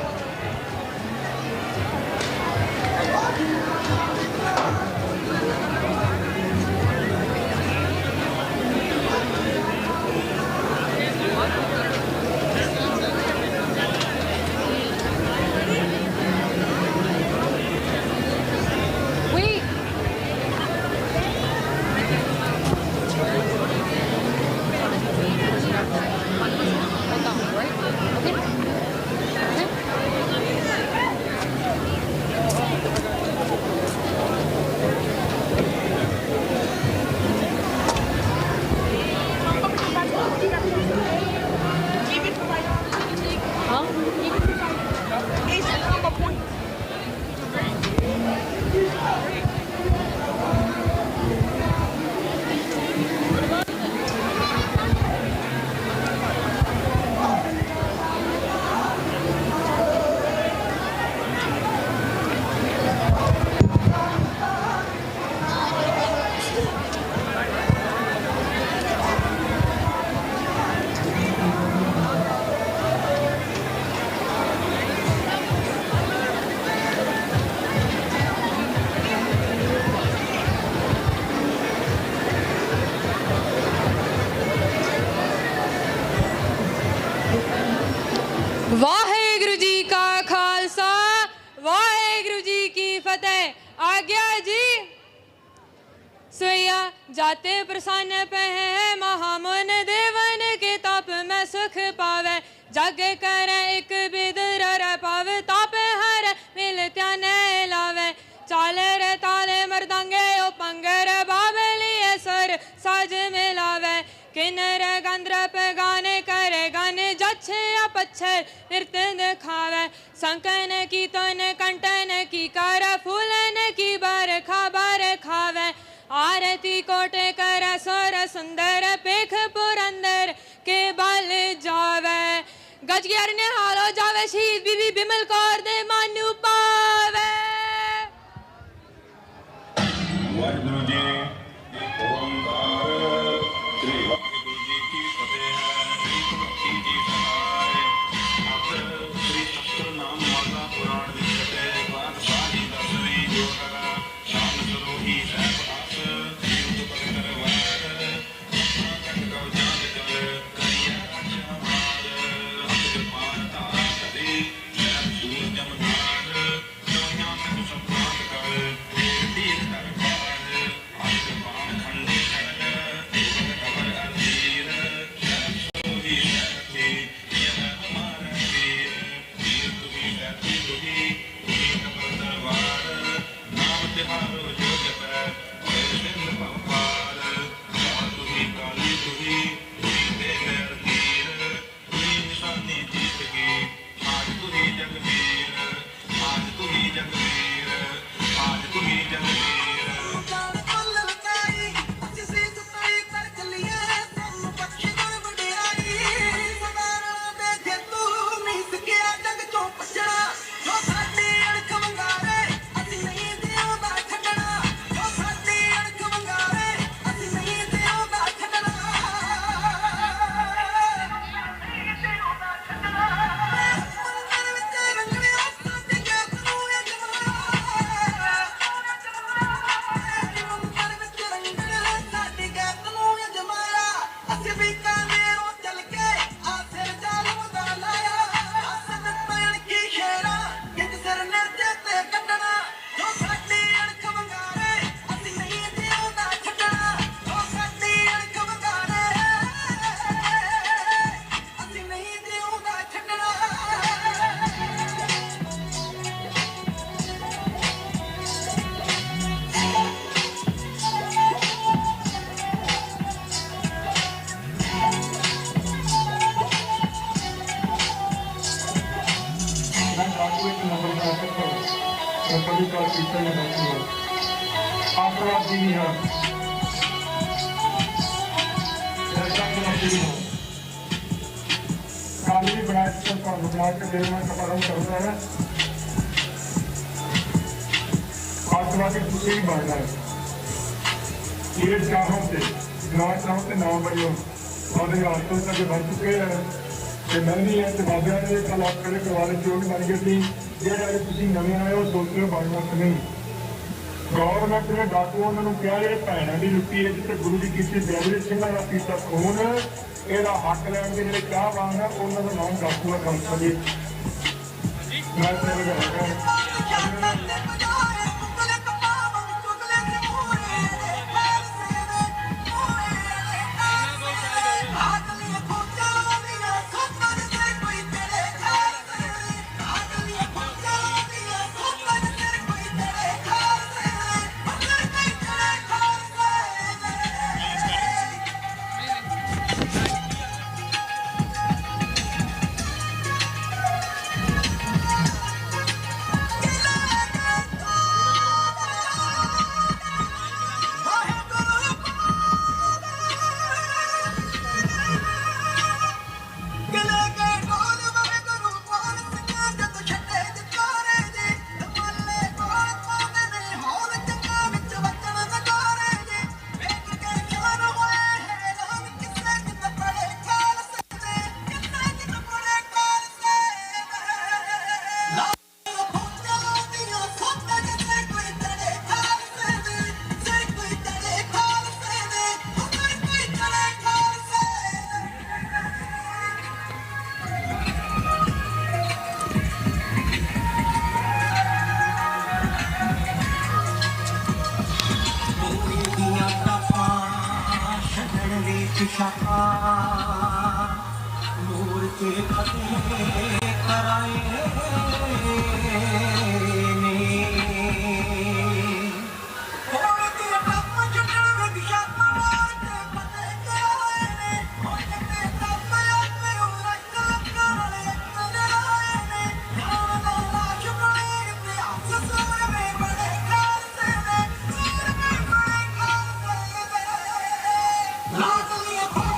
Wait. Waheguru ji ਕਾ ਖਾਲਸਾ ਵਾਹਿਗੁਰੂ ਜੀ ਕੀ ਫਤਿਹ ਆਗਿਆ ਜੀ सोया जाते प्रसन्न पह महामुन देवन के तप में सुख पावे जग करे एक बिदर पाव ताप हर मिल त्यान लावे चाल रे ताले मरदंगे ओ पंगर बाबलिए सर साज मिलावे किन्नर गंद्रप गाने करे गाने जच्छे पच्छर नृत्य दिखावे संकन की तन कंटन की कर फूलन की बार खावे आरती कोटे कर सोर सुंदर पेख पुरंदर के बल जावे गजगियर ने हालो जावे शहीद बीबी बिमल कौर दे मानू पावे वाहिगुरु जी ओंकार श्री वाहिगुरु जी की फतेह श्री भक्ति जी सहाय अतर श्री तत्व नाम माता पुराण ਦੀ ਫਤਿਹ ਬਾਦਸ਼ਾਹੀ ਦਸਵੀਂ ਜੋੜਾ ਸ਼ਾਮ ਸਰੋਹੀ ਸਾਹਿਬ ਆਸ ਜੀਵ ਪਤ ਕਰਵਾਰ ਆਪਣਾ ਕੰਡ ਕਉ ਜਾਨ ਜਲ ਕਰਿਆ ਰਾਜਾ ਮਾਰ ਹੱਥ ਪਾਰ ਤਾਰ ਕਦੇ ਜਨ ਸੂਰ ਜਮਨਾਰ ਪਹਿਲੀ ਗੱਲ ਕੀਤਾ ਜਾਂਦਾ ਸੀ ਆਤਵਾਦੀ ਨਹੀਂ ਹੈ ਕਾਲੀ ਬਣਾਇਆ ਸਰਕਾਰ ਨੂੰ ਬਣਾ ਕੇ ਦੇਣਾ ਕਦਮ ਕਰਦਾ ਹੈ ਆਤਵਾਦੀ ਤੁਸੀਂ ਹੀ ਬਣਨਾ ਹੈ ਇਹ ਚਾਹੋਂ ਤੇ ਨਾ ਬੜਿਓ ਸਾਡੇ ਆਤੋਂ ਤੱਕ ਬਣ ਚੁੱਕੇ ਹਨ ਤੇ ਮੈਂ ਵੀ ਇਹ ਤੇ ਬਾਬਿਆਂ ਨੇ ਕੱਲ ਆਪਣੇ ਕਰਵਾਲੇ ਚੋਣ ਬਣ ਗਏ ਸੀ ਜਿਹੜੇ ਤੁਸੀਂ ਨਵੇਂ ਆਏ ਹੋ ਸੋਚਿਓ ਬਣਨਾ ਨਹੀਂ ਗੌਰਮੈਂਟ ਨੇ ਡਾਕੂ ਉਹਨਾਂ ਨੂੰ ਕਿਹਾ ਇਹ ਭੈਣਾਂ ਦੀ ਲੁੱਟੀ ਹੈ ਜਿੱਥੇ ਗੁਰੂ ਜੀ ਕਿਸੇ ਬੇਅਦਬੀ ਸਿੰਘਾਂ ਦਾ ਕੀਤਾ ਖੂਨ ਇਹਦਾ ਹੱਕ ਲੈਣ ਦੇ ਜਿਹੜੇ ਚਾਹਵਾਨ ਆ ਉਹਨਾਂ ਦਾ ਨਾਮ ਡਾਕੂ ਦਾ ਖਾਲਸਾ ਜੀ ਮੈਂ ਨੂਰ ਕੇ ਫਤਿਹ ਕਰਾਏ ਨੇ ਹੋਣ ਕੇ ਕੰਮ ਛੱਡਣ ਵਿੱਚ ਸ਼ਾਮਾ ਤੇ ਫਤਿਹ ਕਰਾਏ ਨੇ ਹੋਣ ਕੇ ਕੰਮ ਆਪੇ ਉਲਟ ਕਰਾਏ ਨੇ ਨਾਮ ਦਾ ਲਾਸ਼ ਬਣੇ ਤੇ ਆਸ ਸੋਰ ਮੇ ਬੜੇ ਖਾਲਸੇ ਨੇ ਸੋਰ ਮੇ ਬੜੇ ਖਾਲਸੇ ਨੇ ਲਾਗ ਲਿਆ ਕੋਈ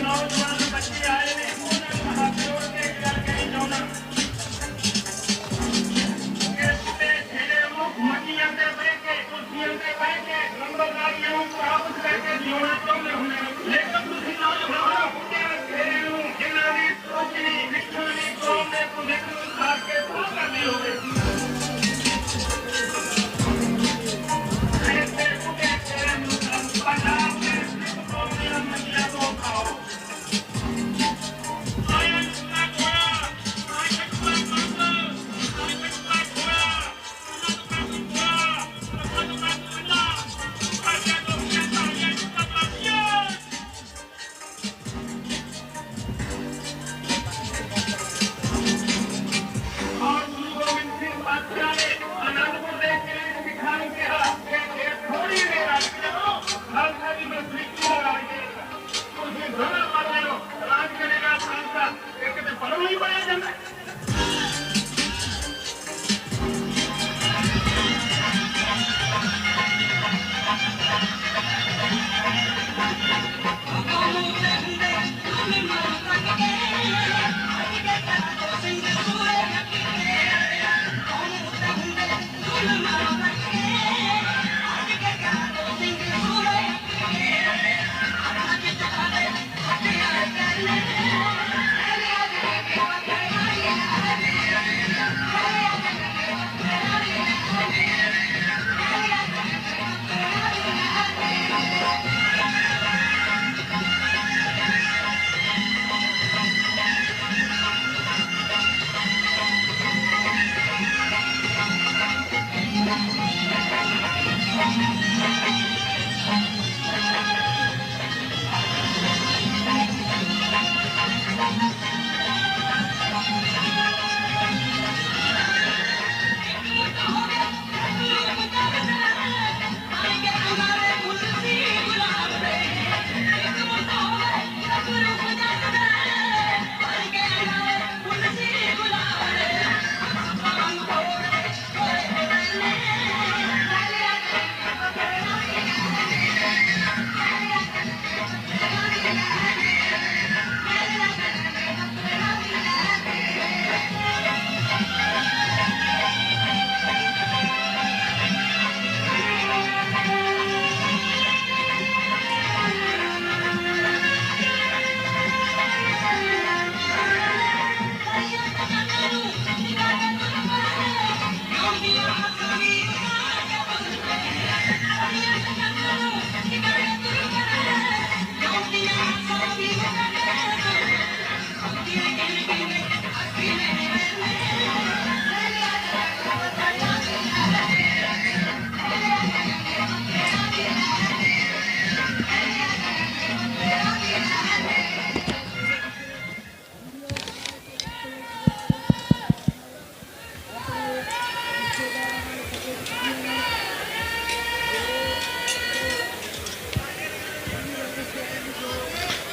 ਨੌਜਵਾਨ ਬੱਚੇ ਆਏ ਨੇ ਉਹਨਾਂ ਨੂੰ ਹੱਥ ਜੋੜ ਕੇ ਇੱਕ ਗੱਲ ਕਹਿਣੀ ਚਾਹੁੰਦਾ ਕਿ ਜਿਹੜੇ ਲੋਕ ਮੰਡੀਆਂ ਤੇ ਬਹਿ ਕੇ ਕੁਰਸੀਆਂ ਤੇ ਬਹਿ ਕੇ ਨੰਬਰਦਾਰੀਆਂ ਨੂੰ ਪ੍ਰਾਪਤ ਕਰਕੇ ਜਿਉਣਾ ਚਾਹੁੰਦੇ ਹੁੰਦੇ ਨੇ ਲੇਕਿਨ ਤੁਸੀਂ ਨੌਜਵਾਨਾਂ ਨੂੰ ਜਿਨ੍ਹਾਂ ਦੀ ਸੋਚਣੀ ਲਿਖਣੀ ਕੌਮ ਦੇ ਭਵਿੱਖ ਨੂੰ ਸਾਰ ਕੇ ਪੂਰਾ ਕਰਨੀ ਹੋਵੇ ਪੰਜਾਬ ਦੇ ਕੌਮ ਦੀਆਂ ਮੰਡੀਆਂ ਤੋਂ ਖਾਓ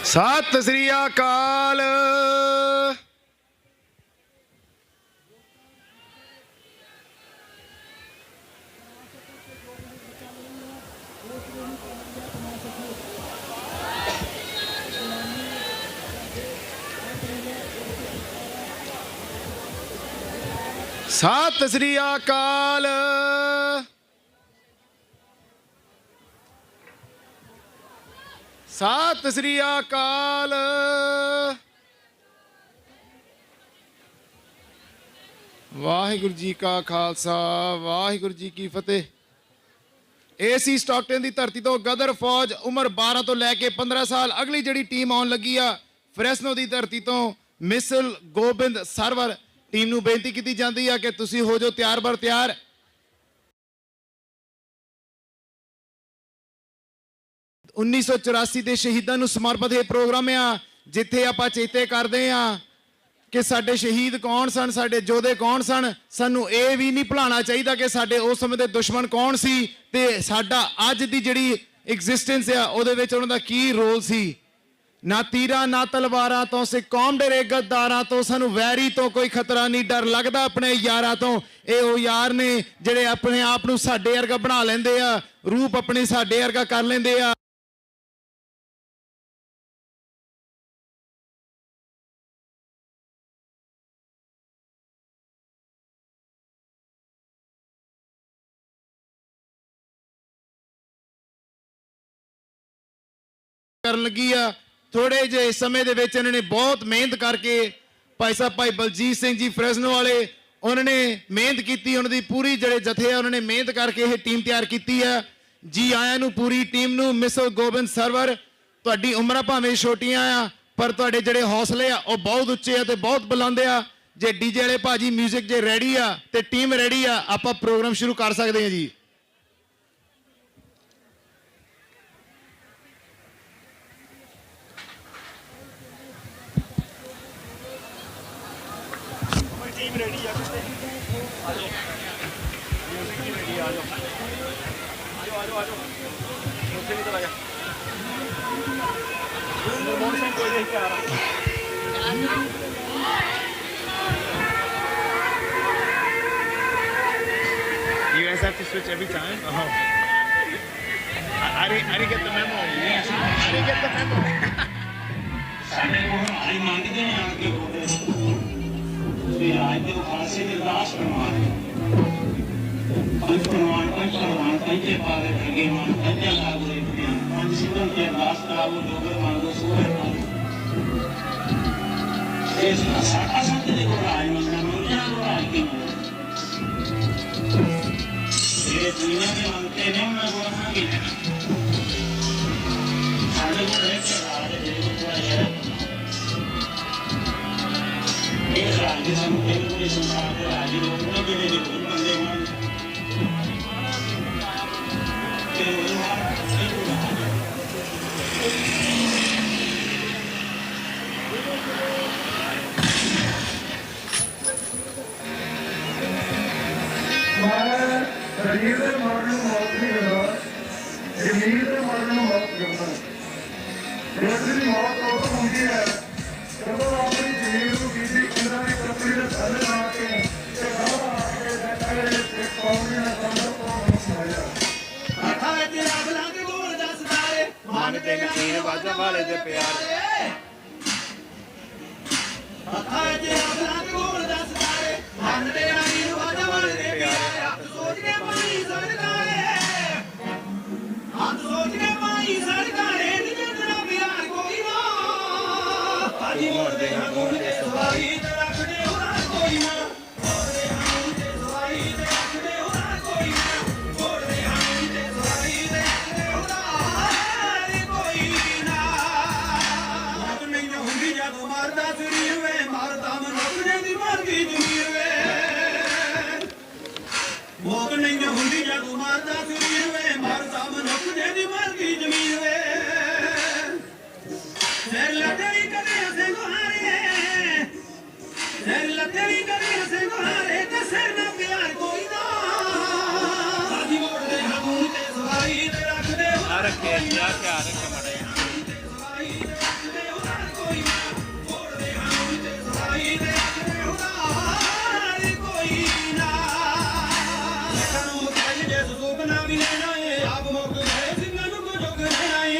ਸਤਿ ਸ੍ਰੀ ਅਕਾਲ। ਸਤਿ ਸ੍ਰੀ ਅਕਾਲ। ਸਤਿ ਸ੍ਰੀ ਅਕਾਲ। ਵਾਹਿਗੁਰੂ ਜੀ ਕਾ ਖਾਲਸਾ ਵਾਹਿਗੁਰੂ ਜੀ ਕੀ ਫਤਿਹ। ਏਸੀ ਸਟਾਕਟਨ ਦੀ ਧਰਤੀ ਤੋਂ ਗਦਰ ਫੌਜ ਉਮਰ 12 ਤੋਂ ਲੈ ਕੇ 15 ਸਾਲ ਅਗਲੀ ਜਿਹੜੀ ਟੀਮ ਆਉਣ ਲੱਗੀ ਆ ਫਰੈਸਨੋ ਦੀ ਧਰਤੀ ਤੋਂ ਮਿਸਲ ਗੋਬਿੰਦ ਸਰਵਰ ਟੀਮ ਨੂੰ ਬੇਨਤੀ ਕੀਤੀ ਜਾਂਦੀ ਆ ਕਿ ਤੁਸੀਂ ਹੋ ਜਾਓ ਤਿਆਰ ਬਰ ਤਿਆਰ। । 1984 ਦੇ ਸ਼ਹੀਦਾਂ ਨੂੰ ਸਮਰਪਿਤ ਇਹ ਪ੍ਰੋਗਰਾਮ ਆ ਜਿੱਥੇ ਆਪਾਂ ਚੇਤੇ ਕਰਦੇ ਆ ਕਿ ਸਾਡੇ ਸ਼ਹੀਦ ਕੌਣ ਸਨ, ਸਾਡੇ ਯੋਧੇ ਕੌਣ ਸਨ। ਸਾਨੂੰ ਇਹ ਵੀ ਨਹੀਂ ਭੁਲਾਉਣਾ ਚਾਹੀਦਾ ਕਿ ਸਾਡੇ ਉਸ ਸਮੇਂ ਦੇ ਦੁਸ਼ਮਣ ਕੌਣ ਸੀ ਤੇ ਸਾਡਾ ਅੱਜ ਦੀ ਜਿਹੜੀ ਐਗਜ਼ਿਸਟੈਂਸ ਆ ਉਹਦੇ ਵਿੱਚ ਉਹਨਾਂ ਦਾ ਕੀ ਰੋਲ ਸੀ। ਨਾ ਤੀਰਾਂ ਨਾ ਤਲਵਾਰਾਂ ਤੋਂ ਸਿੱਖ ਕੌਮ ਡਰੇ ਗੱਦਾਰਾਂ ਤੋਂ, ਸਾਨੂੰ ਵੈਰੀ ਤੋਂ ਕੋਈ ਖਤਰਾ ਨਹੀਂ, ਡਰ ਲੱਗਦਾ ਆਪਣੇ ਯਾਰਾਂ ਤੋਂ। ਇਹ ਉਹ ਯਾਰ ਨੇ ਜਿਹੜੇ ਆਪਣੇ ਆਪ ਨੂੰ ਸਾਡੇ ਵਰਗਾ ਬਣਾ ਲੈਂਦੇ ਆ, ਰੂਪ ਆਪਣੇ ਸਾਡੇ ਵਰਗਾ ਕਰ ਲੈਂਦੇ ਆ। ਕਰਨ ਲੱਗੀ ਆ ਥੋੜੇ ਜਿਹੇ ਸਮੇਂ ਦੇ ਵਿੱਚ ਇਹਨਾਂ ਨੇ ਬਹੁਤ ਮਿਹਨਤ ਕਰਕੇ ਭਾਈ ਸਾਹਿਬ ਭਾਈ ਬਲਜੀਤ ਸਿੰਘ ਜੀ ਫਰੈਜ਼ਨੋ ਵਾਲੇ ਉਹਨਾਂ ਨੇ ਮਿਹਨਤ ਕੀਤੀ, ਉਹਨਾਂ ਦੀ ਪੂਰੀ ਜਿਹੜੇ ਜਥੇ ਆ ਉਹਨਾਂ ਨੇ ਮਿਹਨਤ ਕਰਕੇ ਇਹ ਟੀਮ ਤਿਆਰ ਕੀਤੀ ਆ। ਜੀ ਆਇਆਂ ਨੂੰ ਪੂਰੀ ਟੀਮ ਨੂੰ। ਮਿਸਲ ਗੋਬਿੰਦ ਸਰਵਰ, ਤੁਹਾਡੀ ਉਮਰਾਂ ਭਾਵੇਂ ਛੋਟੀਆਂ ਆ ਪਰ ਤੁਹਾਡੇ ਜਿਹੜੇ ਹੌਸਲੇ ਆ ਉਹ ਬਹੁਤ ਉੱਚੇ ਆ ਤੇ ਬਹੁਤ ਬੁਲੰਦ ਆ। ਜੇ ਡੀਜੇ ਵਾਲੇ ਭਾਜੀ 뮤직 ਜੇ ਰੈਡੀ ਆ ਤੇ ਟੀਮ ਰੈਡੀ ਆ, ਆਪਾਂ ਪ੍ਰੋਗਰਾਮ ਸ਼ੁਰੂ ਕਰ ਸਕਦੇ ਹਾਂ ਜੀ। ਟੀਮ ਰੈਡੀ ਆ, ਆ ਜਾਓ ਮਿਊਜ਼ਿਕ ਵੀ ਰੈਡੀ, ਆ ਜਾਓ ਆ ਜਾਓ ਆ ਜਾਓ ਉੱਥੇ ਵੀ ਚਲਾ ਜਾ ਮੋਹਨ ਸਿੰਘ ਕੋਈ ਨਹੀਂ ਤਿਆਰ ਆ। You guys have to switch every time? Oh. I didn't get the memo. Yes. I didn't get the memo. ਸਾਡੇ ਕੋਲ ਆਈ ਮੰਗਦੇ ਨੇ ਆ ਕੇ ਵੀ ਰਾਜ ਦੇ ਖਾਲਸੇ ਦੇ ਦਾਸ ਪ੍ਰਮਾਣ ਪੰਜ ਪ੍ਰਮਾਣ ਪੰਜੇ ਪਾਵੇ ਭਗਵਾਨ ਪੰਜਾ ਲਾਗੂ ਦੇ ਪੰਜ ਸਿੱਧਾਂ ਦੇ ਦਾਸ ਕਰਾਵੋ ਡੋਗਰ ਮੰਗੋ ਸੂਰ ਇਸ ਸਾਡਾ ਸੰਤ ਦੇ ਕੋਲ ਆਈ ਮੰਗਣਾ ਮੰਗਿਆ ਕੋਲ ਆਈ ਕਿ ਇਹ ਦੁਨੀਆ ਦੇ ਮੰਗਤੇ ਨੇ ਉਹਨਾਂ ਕੋਲ ਮੰਗੀ ਸਾਡੇ ਕੋਲ ਰਹਿ ਕੇ ਰਾਜ ਦੇ ਕੋਲ ਆਇਆ ਇਹ ਰਾਜ ਦੇ ਸੰਤੇ ਦੇ ਸੰਸਾਰ ਦੇ ਰਾਜ ਦੇ ਉਹਨਾਂ ਦੇ ਜਿਹੜੇ ਕੋਲ ਬੰਦੇ ਹਨ ਤੇ ਰਜੀਵ ਦੇ ਮਰਨ ਨੂੰ ਮੌਤ ਨਹੀਂ ਦਿੰਦਾ, ਜਮੀਰ ਦੇ ਮਰਨ ਨੂੰ ਮੌਤ ਦਿੰਦਾ। ਇਸ ਦੀ ਮੌਤ ਉਦੋਂ ਹੁੰਦੀ ਹੈ ਜਦੋਂ ਆਪਣੀ ਜ਼ਮੀਰ ਨੂੰ ਕਿਸੇ ਕਿੰਨਾ ਦੀ ਕੱਪੜੀ ਦੇ ਥੱਲੇ ਲਾ ਕੇ ਤੇ ਗਾਹ ਆ ਕੇ ਬੈਠੇ ਤੇ ਕੌਮੀ ਨਾਲ ਸੰਭਲ ਤੋਂ ਸੁਣਾਇਆ। ਹੱਥਾਂ ਵਿੱਚ ਰੱਬ ਲੰਘ ਗੋਲ ਦੱਸਦਾ ਏ ਮਨ ਤੇ ਯਕੀਨ ਵਾਜਾ ਵਾਲੇ ਦੇ ਪਿਆਰੇ। ਹੱਥਾਂ ਵਿੱਚ ਰੱਬ ਲੰਘ ਗੋਲ ਦੱਸਦਾ ਏ ਮਨ ਤੇ ਯਕੀਨ ਵਾਜਾ ਵਾਲੇ ਦੇ ਪਿਆਰੇ। ਹੱਥ ਸੋਚ ਕੇ ਪਾਈ ਸਰਕਾਰੇ, ਹੱਥ ਸੋਚ ਕੇ ਪਾਈ ਸਰਕਾਰੇ ਨੀ ਜਿੰਦਰਾ ਪਿਆਰ ਕੋਈ ਨਾ। ਹਾਜੀ ਮੋੜਦੇ ਹਾਂ ਗੋਲ ਦੇ ਸਵਾਈ ਤੇ ਰੱਖਦੇ ਹੋਰਾਂ ਕੋਈ ਨਾ। ਮੋੜਦੇ ਹਾਂ ਗੋਲ ਦੇ ਸਵਾਈ ਤੇ ਰੱਖਦੇ ਹੋਰਾਂ ਕੋਈ ਨਾ। ਮੋੜਦੇ ਹਾਂ ਗੋਲ ਦੇ ਸਵਾਈ ਤੇ ਰੱਖਦੇ ਹੋਰਾਂ ਕੋਈ ਨਾ। ਮੌਤ ਨਹੀਂ ਹੁੰਦੀ ਜਦੋਂ ਮਰਦਾ ਸਰੀਰ ਵੇ, ਮਰਦਾ ਮਨੁੱਖ ਜਿਹਦੀ ਮਰ ਗਈ ਜ਼ਮੀਰ ਵੇ। ਮੌਤ ਨਹੀਂ ਹੁੰਦੀ ਜਦੋਂ ਮਰਦਾ ਸਰੀਰ ਵੇ, ਮਰਦਾ ਮਨੁੱਖ ਜਿਹਦੀ ਮਰ ਗਈ ਜ਼ਮੀਰ ਵੇ। ਸਿਰ ਲੱਤੇ ਵੀ ਕਦੇ ਹੱਸੇ ਗੁਹਾਰੇ, ਸਿਰ ਲੱਤੇ ਵੀ ਕਦੇ ਹੱਸੇ ਗੁਹਾਰੇ ਤੇ ਸਿਰ ਨਾ ਪਿਆਰ ਕੋਈ ਨਾ। ਸਾਡੀ ਮੋੜਦੇ ਹਾਂ ਮੂੰਹ ਤੇ ਸਵਾਈ ਤੇ ਰੱਖਦੇ ਹੋ ਰੱਖੇ ਜਾ ਧਿਆਨ ਰੱਖੇ ਮੜੇ ਸਵਾਈ ਤੇ ਰੱਖਦੇ ਹੋ ਕੋਈ ਨਾ। ਮੋੜਦੇ ਹਾਂ ਮੂੰਹ ਤੇ ਸਵਾਈ ਤੇ ਰੱਖਦੇ ਹੋ ਕੋਈ ਨਾ। ਸਾਨੂੰ ਮੁਕਾਈ ਜੇ ਸੁਪਨਾ ਵੀ ਲੈਣਾ ਏ, ਆਪ ਮੁੱਕ ਗਏ ਸਿੰਘਾਂ ਨੂੰ ਕੋ ਜੁਗ ਰਹਿਣਾ ਏ।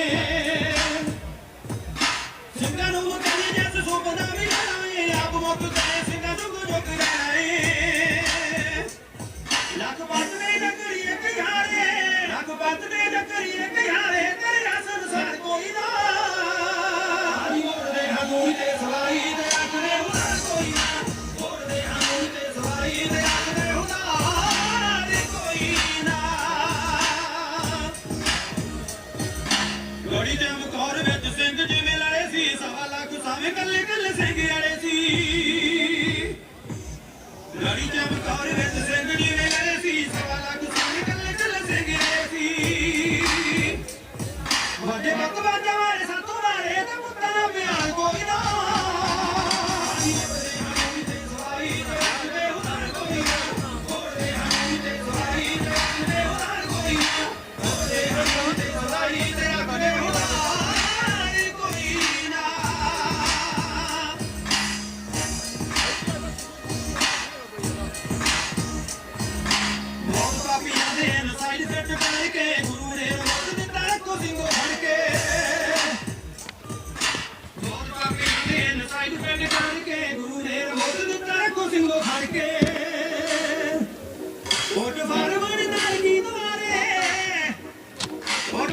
ਸਿੰਘਾਂ ਨੂੰ ਮੁਕਾਈ ਜੇ ਸੁਪਨਾ ਵੀ ਲੈਣਾ ਏ, ਆਪ ਮੁੱਕ ਗਏ ਸਿੰਘਾਂ ਨੂੰ ਕੋ ਜੁਗ ਰਹਿਣਾ ਏ। ਲੱਖ ਬੱਤ ਦੇ ਕਰੀਏ ਕਿਹਾਰੇ, ਲੱਖ ਬੱਤ ਦੇ ਕਰੀਏ ਕਿਹਾਰੇ, ਤੇਰਾ ਸੰਸਾਰ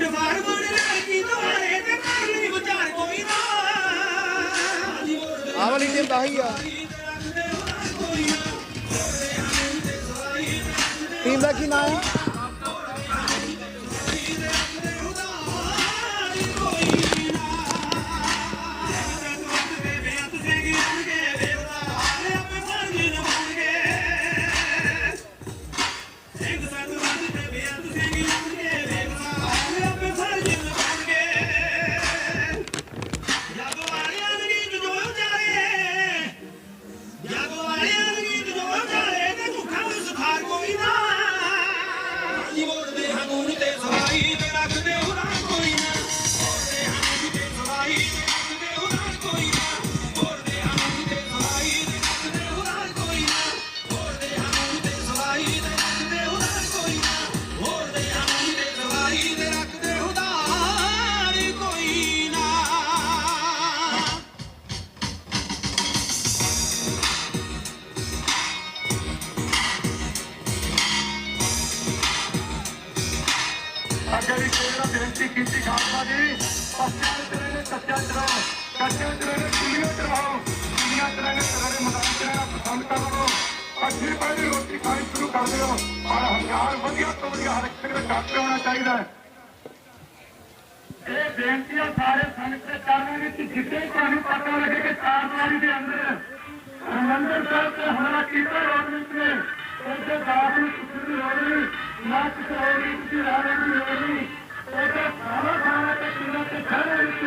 ਵਾਰ ਬਣ ਲੜਕੀ ਦੁਆਰੇ ਤੇ ਕਰ ਲਈ ਵਿਚਾਰ ਕੋਈ ਨਾ ਆਹ ਵਾਲੀ ਟੀਮ ਤਾਂ ਹੀ ਆ ਟੀਮ ਦਾ ਕੀ ਨਾਮ ਹੈ ਅੱਗੇ ਵੀ ਕੋਈ ਨਾ ਬੇਨਤੀ ਕੀਤੀ ਖਾਲਸਾ ਜੀ ਪੱਕਿਆਂ ਚਲੇ ਨੇ ਕੱਚਾ ਚਲਾਓ ਕੱਚੇ ਚਲੇ ਨੇ ਕੁਲੀਆਂ ਚਲਾਓ ਕੁਲੀਆਂ ਚਲੇ ਨੇ ਸਾਰੇ ਮੈਦਾਨ ਚ ਰਹਿਣਾ ਪਸੰਦ ਕਰੋ ਅੱਗੇ ਪਹਿਲੀ ਰੋਟੀ ਖਾਣੀ ਸ਼ੁਰੂ ਕਰ ਦਿਓ ਔਰ ਹਥਿਆਰ ਵਧੀਆ ਤੋਂ ਵਧੀਆ ਹਰ ਇੱਕ ਦੇ ਘਰ ਤੇ ਹੋਣਾ ਚਾਹੀਦਾ ਹੈ ਇਹ ਬੇਨਤੀਆਂ ਸਾਰੇ ਸੰਗਤ ਦੇ ਚਰਨਾਂ ਵਿੱਚ ਜਿੱਥੇ ਤੁਹਾਨੂੰ ਪਤਾ ਲੱਗੇ ਕਿ ਚਾਰ ਦੀਵਾਰੀ ਦੇ ਅੰਦਰ ਹਰਿਮੰਦਰ ਸਾਹਿਬ ਤੇ ਹਮਲਾ ਕੀਤਾ ਗੌਰਮੈਂਟ ਨੇ ਉਹਦੇ ਦਾਸ ਨੂੰ ਕਿਸੇ ਦੀ ਲੋੜ ਨਹੀਂ ਨਾ ਕਿਸੇ ਹੋਰ ਦੀ ਕਿਸੇ ਰਾਣੇ ਦੀ ਲੋੜ ਨਹੀਂ ਉਹਦੇ ਖਾਣਾ ਤੇ ਪੀਣਾ ਤੇ ਖਾਣੇ ਵਿੱਚ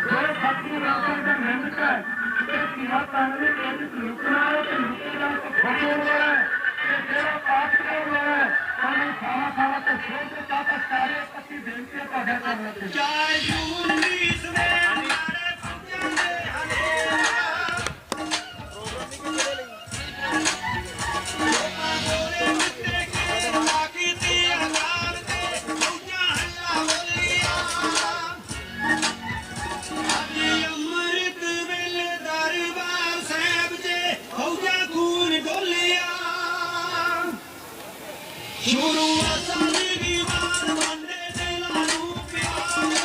ਜੋ ਫਕਰੀ ਰਾਜਾ ਦਾ ਮਿਹਨਤ ਹੈ ਤੇ ਕੀੜਾ ਪਾਣ ਦੇ ਵਿੱਚ ਲੁਕਣਾ ਹੈ ਤੇ ਲੁਕਣਾ ਤੇ ਫੋਟੋ ਵਾਲਾ ਤੇ ਜਿਹੜਾ ਪਾਠ ਕਰਨ ਵਾਲਾ ਉਹਨੂੰ ਖਾਣਾ ਤੇ ਸੋਚ ਕੇ ਤਾਂ ਸਾਰੇ ਪੱਤੀ ਬੇਨਤੀ ਤੁਹਾਡੇ ਸਾਹਮਣੇ ਚਾਹੇ ਜੂਨੀ ਸਵੇਰ ਮਾਰੇ ਫੁੱਟਾਂ ਦੇ ਹਨੇਰਾ ਸ਼ੁਰੂ ਆਸਾਨੀ ਦੀ ਮਾਰ ਮੰਡੇ ਦੇ ਲਾਨੂੰ ਪਿਆਰ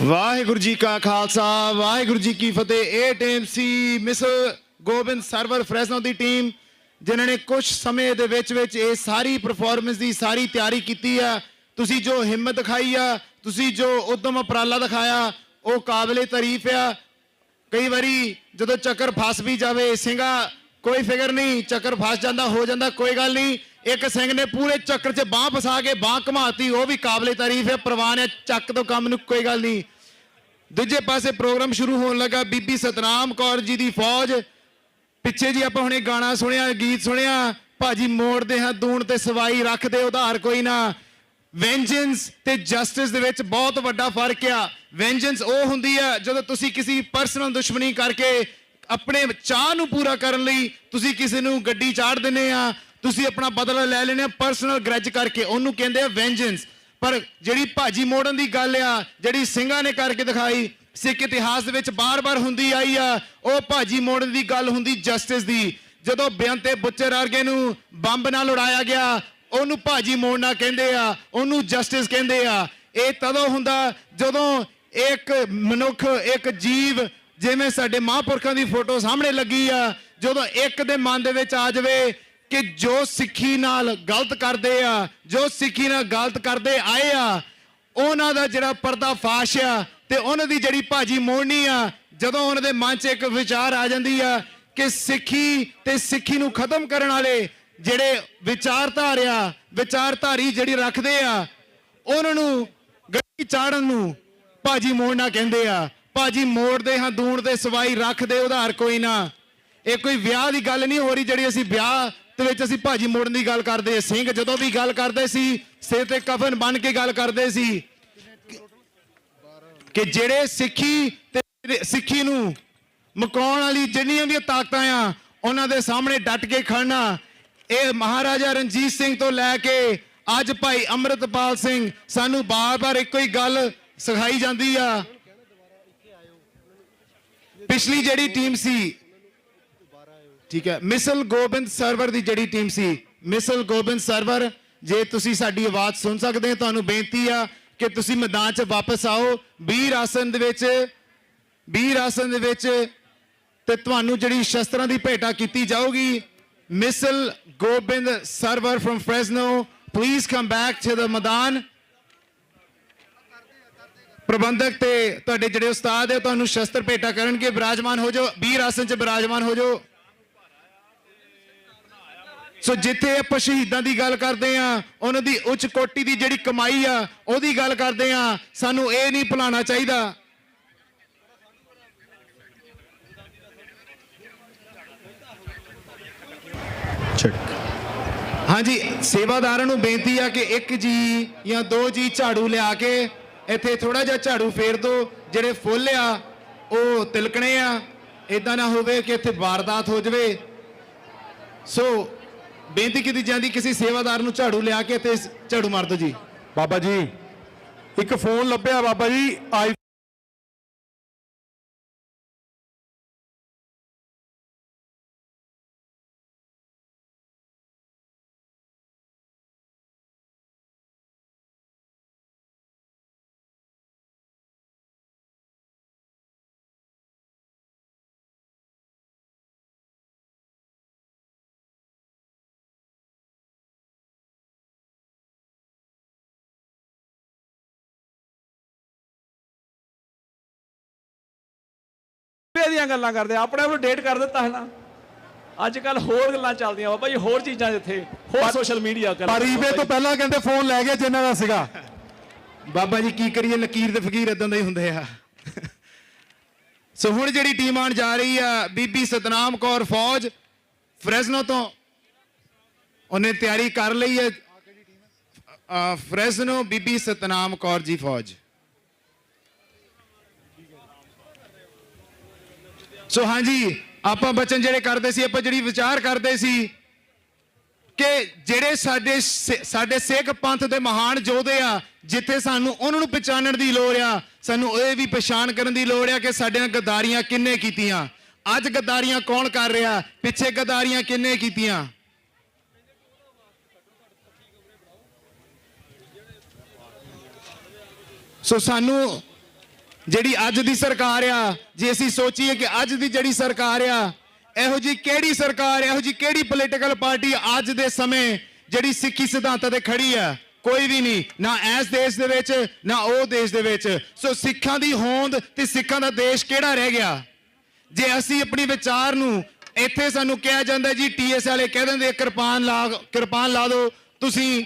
ਵਾਹਿਗੁਰੂ ਜੀ ਕਾ ਖਾਲਸਾ ਵਾਹਿਗੁਰੂ ਜੀ ਕੀ ਫਤਿਹ। ਇਹ ਟੀਮ ਸੀ ਮਿਸਲ ਗੋਬਿੰਦ ਸਰਵਰ ਫਰੈਜ਼ਨੋ ਦੀ ਟੀਮ, ਜਿਨ੍ਹਾਂ ਨੇ ਕੁਝ ਸਮੇਂ ਦੇ ਵਿੱਚ ਇਹ ਸਾਰੀ ਪਰਫਾਰਮੈਂਸ ਦੀ ਸਾਰੀ ਤਿਆਰੀ ਕੀਤੀ ਆ। ਤੁਸੀਂ ਜੋ ਹਿੰਮਤ ਦਿਖਾਈ ਆ, ਤੁਸੀਂ ਜੋ ਉਦਮ ਉਪਰਾਲਾ ਦਿਖਾਇਆ, ਉਹ ਕਾਬਲੇ ਤਾਰੀਫ ਆ। ਕਈ ਵਾਰੀ ਜਦੋਂ ਚੱਕਰ ਫਸ ਵੀ ਜਾਵੇ ਸਿੰਘਾ, ਕੋਈ ਫਿਕਰ ਨਹੀਂ, ਚੱਕਰ ਫਸ ਜਾਂਦਾ ਹੋ ਜਾਂਦਾ, ਕੋਈ ਗੱਲ ਨਹੀਂ। ਇੱਕ ਸਿੰਘ ਨੇ ਪੂਰੇ ਚੱਕਰ 'ਚ ਬਾਹ ਫਸਾ ਕੇ ਬਾਹ ਘਮਾਤੀ, ਉਹ ਵੀ ਕਾਬਲੇ ਤਾਰੀਫ ਹੈ। ਪ੍ਰਵਾਨ ਹੈ ਚੱਕ ਤੋਂ ਕੰਮ ਨੂੰ, ਕੋਈ ਗੱਲ ਨਹੀਂ। ਦੂਜੇ ਪਾਸੇ ਪ੍ਰੋਗਰਾਮ ਸ਼ੁਰੂ ਹੋਣ ਲੱਗਾ। ਬੀਬੀ ਸਤਨਾਮ ਕੌਰ ਜੀ ਦੀ ਫੌਜ ਪਿੱਛੇ ਜੀ ਆਪਾਂ ਹੁਣੇ ਗਾਣਾ ਸੁਣਿਆ, ਗੀਤ ਸੁਣਿਆ, ਭਾਜੀ ਮੋੜਦੇ ਹਾਂ ਦੂਣ ਤੇ ਸਵਾਈ ਰੱਖਦੇ ਉਧਾਰ ਕੋਈ ਨਾ। ਵੈਂਜੈਂਸ ਤੇ ਜਸਟਿਸ ਦੇ ਵਿੱਚ ਬਹੁਤ ਵੱਡਾ ਫਰਕ ਆ। ਵੈਂਜੈਂਸ ਉਹ ਹੁੰਦੀ ਆ ਜਦੋਂ ਤੁਸੀਂ ਕਿਸੇ ਪਰਸਨਲ ਦੁਸ਼ਮਣੀ ਕਰਕੇ ਆਪਣੇ ਚਾਹ ਨੂੰ ਪੂਰਾ ਕਰਨ ਲਈ ਤੁਸੀਂ ਕਿਸੇ ਨੂੰ ਗੱਡੀ ਚਾੜ ਦਿੰਦੇ ਆ, ਤੁਸੀਂ ਆਪਣਾ ਬਦਲਾ ਲੈ ਲੈਣੇ ਆ ਪਰਸਨਲ ਗ੍ਰਜ ਕਰਕੇ, ਉਹਨੂੰ ਕਹਿੰਦੇ ਆ ਵੈਂਜੈਂਸ। ਪਰ ਜਿਹੜੀ ਭਾਜੀ ਮੋੜਨ ਦੀ ਗੱਲ ਆ, ਜਿਹੜੀ ਸਿੰਘਾਂ ਨੇ ਕਰਕੇ ਦਿਖਾਈ, ਸਿੱਖ ਇਤਿਹਾਸ ਦੇ ਵਿੱਚ ਬਾਰ-ਬਾਰ ਹੁੰਦੀ ਆਈ ਆ, ਉਹ ਭਾਜੀ ਮੋੜਨ ਦੀ ਗੱਲ ਹੁੰਦੀ ਜਸਟਿਸ ਦੀ। ਜਦੋਂ ਬੇਅੰਤੇ ਬੁੱਚਰ ਵਰਗੇ ਨੂੰ ਬੰਬ ਨਾਲ ਉਡਾਇਆ ਗਿਆ, ਉਹਨੂੰ ਭਾਜੀ ਮੋੜਨਾ ਕਹਿੰਦੇ ਆ, ਉਹਨੂੰ ਜਸਟਿਸ ਕਹਿੰਦੇ ਆ। ਇਹ ਤਦੋਂ ਹੁੰਦਾ ਜਦੋਂ ਇੱਕ ਮਨੁੱਖ, ਇੱਕ ਜੀਵ, ਜਿਵੇਂ ਸਾਡੇ ਮਹਾਂਪੁਰਖਾਂ ਦੀ ਫੋਟੋ ਸਾਹਮਣੇ ਲੱਗੀ ਆ, ਜਦੋਂ ਇੱਕ ਦੇ ਮਨ ਦੇ ਵਿੱਚ ਆ ਜਾਵੇ ਕਿ ਜੋ ਸਿੱਖੀ ਨਾਲ ਗਲਤ ਕਰਦੇ ਆ, ਜੋ ਸਿੱਖੀ ਨਾਲ ਗਲਤ ਕਰਦੇ ਆਏ ਆ, ਉਹਨਾਂ ਦਾ ਜਿਹੜਾ ਪਰਦਾਫਾਸ਼ ਆ ਤੇ ਉਹਨਾਂ ਦੀ ਜਿਹੜੀ ਭਾਜੀ ਮੋੜਨੀ ਆ, ਜਦੋਂ ਉਹਨਾਂ ਦੇ ਮਨ 'ਚ ਇੱਕ ਵਿਚਾਰ ਆ ਜਾਂਦੀ ਆ ਕਿ ਸਿੱਖੀ ਤੇ ਸਿੱਖੀ ਨੂੰ ਖਤਮ ਕਰਨ ਵਾਲੇ ਜਿਹੜੇ ਵਿਚਾਰਧਾਰੀ ਜਿਹੜੀ ਰੱਖਦੇ ਆ, ਉਹਨਾਂ ਨੂੰ ਗੱਡੀ ਚਾੜਨ ਨੂੰ ਭਾਜੀ ਮੋੜਨਾ ਕਹਿੰਦੇ ਆ। ਭਾਜੀ ਮੋੜਦੇ ਹਾਂ ਦੂਣ ਤੇ ਸਵਾਈ ਰੱਖਦੇ ਉਧਾਰ ਕੋਈ ਨਾ। ਇਹ ਕੋਈ ਵਿਆਹ ਦੀ ਗੱਲ ਨਹੀਂ ਹੋ ਰਹੀ ਜਿਹੜੀ ਅਸੀਂ ਵਿਆਹ ਦੇ ਵਿੱਚ ਅਸੀਂ ਭਾਜੀ ਮੋੜਨ ਦੀ ਗੱਲ ਕਰਦੇ। ਸਿੰਘ ਜਦੋਂ ਵੀ ਗੱਲ ਕਰਦੇ ਸੀ ਸਿਰ ਤੇ ਕਫਨ ਬੰਨ ਕੇ ਗੱਲ ਕਰਦੇ ਸੀ ਕਿ ਜਿਹੜੇ ਸਿੱਖੀ ਨੂੰ ਮੁਕਾਉਣ ਵਾਲੀ ਜਿੰਨੀਆਂ ਵੀ ਤਾਕਤਾਂ ਆ, ਉਹਨਾਂ ਦੇ ਸਾਹਮਣੇ ਡਟ ਕੇ ਖੜਨਾ। ਇਹ ਮਹਾਰਾਜਾ ਰਣਜੀਤ ਸਿੰਘ ਤੋਂ ਲੈ ਕੇ ਅੱਜ ਭਾਈ ਅੰਮ੍ਰਿਤਪਾਲ ਸਿੰਘ ਸਾਨੂੰ ਬਾਰ-ਬਾਰ ਇੱਕੋ ਹੀ ਗੱਲ ਸਿਖਾਈ ਜਾਂਦੀ ਆ। ਪਿਛਲੀ ਜਿਹੜੀ ਟੀਮ ਸੀ, ਠੀਕ ਹੈ, ਮਿਸਲ ਗੋਬਿੰਦ ਸਰਵਰ ਦੀ ਜਿਹੜੀ ਟੀਮ ਸੀ, ਮਿਸਲ ਗੋਬਿੰਦ ਸਰਵਰ, ਜੇ ਤੁਸੀਂ ਸਾਡੀ ਆਵਾਜ਼ ਸੁਣ ਸਕਦੇ ਹੋ, ਤੁਹਾਨੂੰ ਬੇਨਤੀ ਆ ਕਿ ਤੁਸੀਂ ਮੈਦਾਨ 'ਚ ਵਾਪਸ ਆਓ। ਵੀਰ ਆਸਨ ਦੇ ਵਿੱਚ ਤੇ ਤੁਹਾਨੂੰ ਜਿਹੜੀ ਸ਼ਸਤਰਾਂ ਦੀ ਭੇਟਾ ਕੀਤੀ ਜਾਊਗੀ। ਮਿਸਲ Gobind Sarwar from Fresno, please come back to the ਮੈਦਾਨ। ਪ੍ਰਬੰਧਕ ਤੇ ਤੁਹਾਡੇ ਜਿਹੜੇ ਉਸਤਾਦ ਹੈ ਤੁਹਾਨੂੰ ਸ਼ਸਤਰ ਭੇਟਾ ਕਰਨਗੇ। ਵਿਰਾਜਮਾਨ ਹੋ ਜਾਓ, ਵੀਰ ਆਸਨ 'ਚ ਵਿਰਾਜਮਾਨ ਹੋ ਜਾਓ। ਸੋ ਜਿੱਥੇ ਆਪਾਂ ਸ਼ਹੀਦਾਂ ਦੀ ਗੱਲ ਕਰਦੇ ਆ, ਉਹਨਾਂ ਦੀ ਉੱਚ ਕੋਟੀ ਦੀ ਜਿਹੜੀ ਕਮਾਈ ਆ, ਉਹਦੀ ਗੱਲ ਕਰਦੇ ਆ, ਸਾਨੂੰ ਇਹ ਨਹੀਂ ਭੁਲਾਉਣਾ ਚਾਹੀਦਾ। ਹਾਂਜੀ, ਸੇਵਾਦਾਰਾਂ ਨੂੰ ਬੇਨਤੀ ਆ ਕਿ ਇੱਕ ਜੀ ਜਾਂ ਦੋ ਜੀ ਝਾੜੂ ਲਿਆ ਕੇ ਇੱਥੇ ਥੋੜਾ ਜਿਹਾ ਝਾੜੂ ਫੇਰ ਦਿਓ। ਜਿਹੜੇ ਫੁੱਲ ਆ ਉਹ ਤਿਲਕਣੇ ਆ, ਇਦਾਂ ਨਾ ਹੋਵੇ ਕਿ ਇੱਥੇ ਵਾਰਦਾਤ ਹੋ ਜਾਵੇ। ਸੋ ਬੇਨਤੀ ਕੀਤੀ ਜਾਂਦੀ ਕਿਸੇ ਸੇਵਾਦਾਰ ਨੂੰ ਝਾੜੂ ਲਿਆ ਕੇ ਇੱਥੇ ਝਾੜੂ ਮਾਰ ਦਿਓ ਜੀ। ਬਾਬਾ ਜੀ ਇੱਕ ਫੋਨ ਲੱਭਿਆ ਬਾਬਾ ਜੀ, ਦੀਆਂ ਗੱਲਾਂ ਕਰਦੇ, ਆਪਣੇ ਆਪ ਨੂੰ ਡੇਟ ਕਰ ਦਿੱਤਾ ਹੈ ਨਾ। ਅੱਜ ਕੱਲ ਹੋਰ ਗੱਲਾਂ ਚੱਲਦੀਆਂ ਬਾਬਾ ਜੀ, ਹੋਰ ਚੀਜ਼ਾਂ ਇੱਥੇ, ਹੋਰ ਸੋਸ਼ਲ ਮੀਡੀਆ ਕਰ। ਪਰ ਈਵੇ ਤੋਂ ਪਹਿਲਾਂ ਕਹਿੰਦੇ ਫੋਨ ਲੈ ਗਏ ਜਿਨ੍ਹਾਂ ਦਾ ਸੀਗਾ। ਬਾਬਾ ਜੀ ਕੀ ਕਰੀਏ, ਲਕੀਰ ਤੇ ਫਕੀਰ ਇਦਾਂ ਦੇ ਹੀ ਹੁੰਦੇ ਆ। ਸੋ ਹੁਣ ਜਿਹੜੀ ਟੀਮ ਆਉਣ ਜਾ ਰਹੀ ਆ, ਬੀਬੀ ਸਤਨਾਮ ਕੌਰ ਫੌਜ ਫ੍ਰੈਜ਼ਨੋ ਤੋਂ, ਉਹਨੇ ਤਿਆਰੀ ਕਰ ਲਈ ਹੈ। ਫ੍ਰੈਜ਼ਨੋ ਬੀਬੀ ਸਤਨਾਮ ਕੌਰ ਜੀ ਫੌਜ। ਸੋ ਹਾਂਜੀ, ਆਪਾਂ ਬਚਨ ਜਿਹੜੇ ਕਰਦੇ ਸੀ, ਆਪਾਂ ਜਿਹੜੀ ਵਿਚਾਰ ਕਰਦੇ ਸੀ ਕਿ ਜਿਹੜੇ ਸਾਡੇ ਸਿੱਖ ਪੰਥ ਦੇ ਮਹਾਨ ਯੋਧੇ ਆ, ਜਿੱਥੇ ਸਾਨੂੰ ਉਹਨਾਂ ਨੂੰ ਪਛਾਣਨ ਦੀ ਲੋੜ ਆ, ਸਾਨੂੰ ਇਹ ਵੀ ਪਛਾਣ ਕਰਨ ਦੀ ਲੋੜ ਆ ਕਿ ਸਾਡੀਆਂ ਗੱਦਾਰੀਆਂ ਕਿੰਨੇ ਕੀਤੀਆਂ। ਅੱਜ ਗੱਦਾਰੀਆਂ ਕੌਣ ਕਰ ਰਿਹਾ, ਪਿੱਛੇ ਗੱਦਾਰੀਆਂ ਕਿੰਨੇ ਕੀਤੀਆਂ। ਸੋ ਸਾਨੂੰ ਜਿਹੜੀ ਅੱਜ ਦੀ ਸਰਕਾਰ ਆ, ਜੇ ਅਸੀਂ ਸੋਚੀਏ ਕਿ ਅੱਜ ਦੀ ਜਿਹੜੀ ਸਰਕਾਰ ਆ, ਇਹੋ ਜੀ ਕਿਹੜੀ ਸਰਕਾਰ, ਇਹੋ ਜੀ ਕਿਹੜੀ ਪੋਲੀਟੀਕਲ ਪਾਰਟੀ ਅੱਜ ਦੇ ਸਮੇਂ ਜਿਹੜੀ ਸਿੱਖੀ ਸਿਧਾਂਤਾਂ ਤੇ ਖੜੀ ਆ, ਕੋਈ ਵੀ ਨਹੀਂ, ਨਾ ਇਸ ਦੇਸ਼ ਦੇ ਵਿੱਚ ਨਾ ਉਹ ਦੇਸ਼ ਦੇ ਵਿੱਚ। ਸੋ ਸਿੱਖਾਂ ਦੀ ਹੋਂਦ ਤੇ ਸਿੱਖਾਂ ਦਾ ਦੇਸ਼ ਕਿਹੜਾ ਰਹਿ ਗਿਆ। ਜੇ ਅਸੀਂ ਆਪਣੀ ਵਿਚਾਰ ਨੂੰ, ਇੱਥੇ ਸਾਨੂੰ ਕਿਹਾ ਜਾਂਦਾ ਜੀ TS ਵਾਲੇ ਕਹਿ ਦਿੰਦੇ ਕਿਰਪਾਨ ਲਾ ਦਿਓ, ਤੁਸੀਂ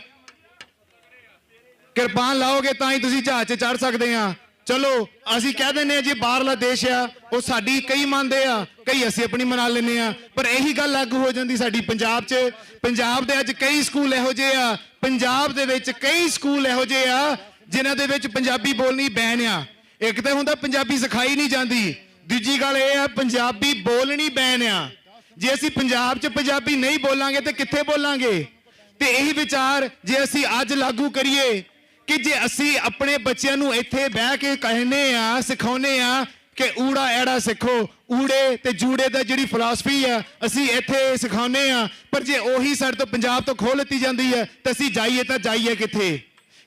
ਕਿਰਪਾਨ ਲਾਓਗੇ ਤਾਂ ਹੀ ਤੁਸੀਂ ਜਹਾਜ਼ 'ਚ ਚੜ ਸਕਦੇ ਆ। ਚਲੋ ਅਸੀਂ ਕਹਿ ਦਿੰਦੇ ਆ ਜੀ ਬਾਹਰਲਾ ਦੇਸ਼ ਆ, ਉਹ ਸਾਡੀ ਕਈ ਮੰਨਦੇ ਆ, ਕਈ ਅਸੀਂ ਆਪਣੀ ਮਨਾ ਲੈਂਦੇ ਆ, ਪਰ ਇਹੀ ਗੱਲ ਲਾਗੂ ਹੋ ਜਾਂਦੀ ਸਾਡੀ ਪੰਜਾਬ 'ਚ। ਪੰਜਾਬ ਦੇ ਅੱਜ ਕਈ ਸਕੂਲ ਇਹੋ ਜਿਹੇ ਆ, ਪੰਜਾਬ ਦੇ ਵਿੱਚ ਕਈ ਸਕੂਲ ਇਹੋ ਜਿਹੇ ਆ ਜਿਨ੍ਹਾਂ ਦੇ ਵਿੱਚ ਪੰਜਾਬੀ ਬੋਲਣੀ ਬੈਨ ਆ। ਇੱਕ ਤਾਂ ਹੁੰਦਾ ਪੰਜਾਬੀ ਸਿਖਾਈ ਨਹੀਂ ਜਾਂਦੀ, ਦੂਜੀ ਗੱਲ ਇਹ ਆ ਪੰਜਾਬੀ ਬੋਲਣੀ ਬੈਨ ਆ। ਜੇ ਅਸੀਂ ਪੰਜਾਬ 'ਚ ਪੰਜਾਬੀ ਨਹੀਂ ਬੋਲਾਂਗੇ ਤੇ ਕਿੱਥੇ ਬੋਲਾਂਗੇ। ਤੇ ਇਹੀ ਵਿਚਾਰ ਜੇ ਅਸੀਂ ਅੱਜ ਲਾਗੂ ਕਰੀਏ ਕਿ ਜੇ ਅਸੀਂ ਆਪਣੇ ਬੱਚਿਆਂ ਨੂੰ ਇੱਥੇ ਬਹਿ ਕੇ ਕਹਿੰਦੇ ਆ, ਸਿਖਾਉਂਦੇ ਆ ਕਿ ਊੜਾ ਐੜਾ ਸਿੱਖੋ, ਊੜੇ ਤੇ ਜੂੜੇ ਦਾ ਜਿਹੜੀ ਫਿਲਾਸਫੀ ਆ ਅਸੀਂ ਇੱਥੇ ਸਿਖਾਉਂਦੇ ਆ, ਪਰ ਜੇ ਉਹੀ ਸਾਡੇ ਤੋਂ ਪੰਜਾਬ ਤੋਂ ਖੋਹ ਲਿੱਤੀ ਜਾਂਦੀ ਹੈ ਤਾਂ ਅਸੀਂ ਜਾਈਏ ਤਾਂ ਜਾਈਏ ਕਿੱਥੇ।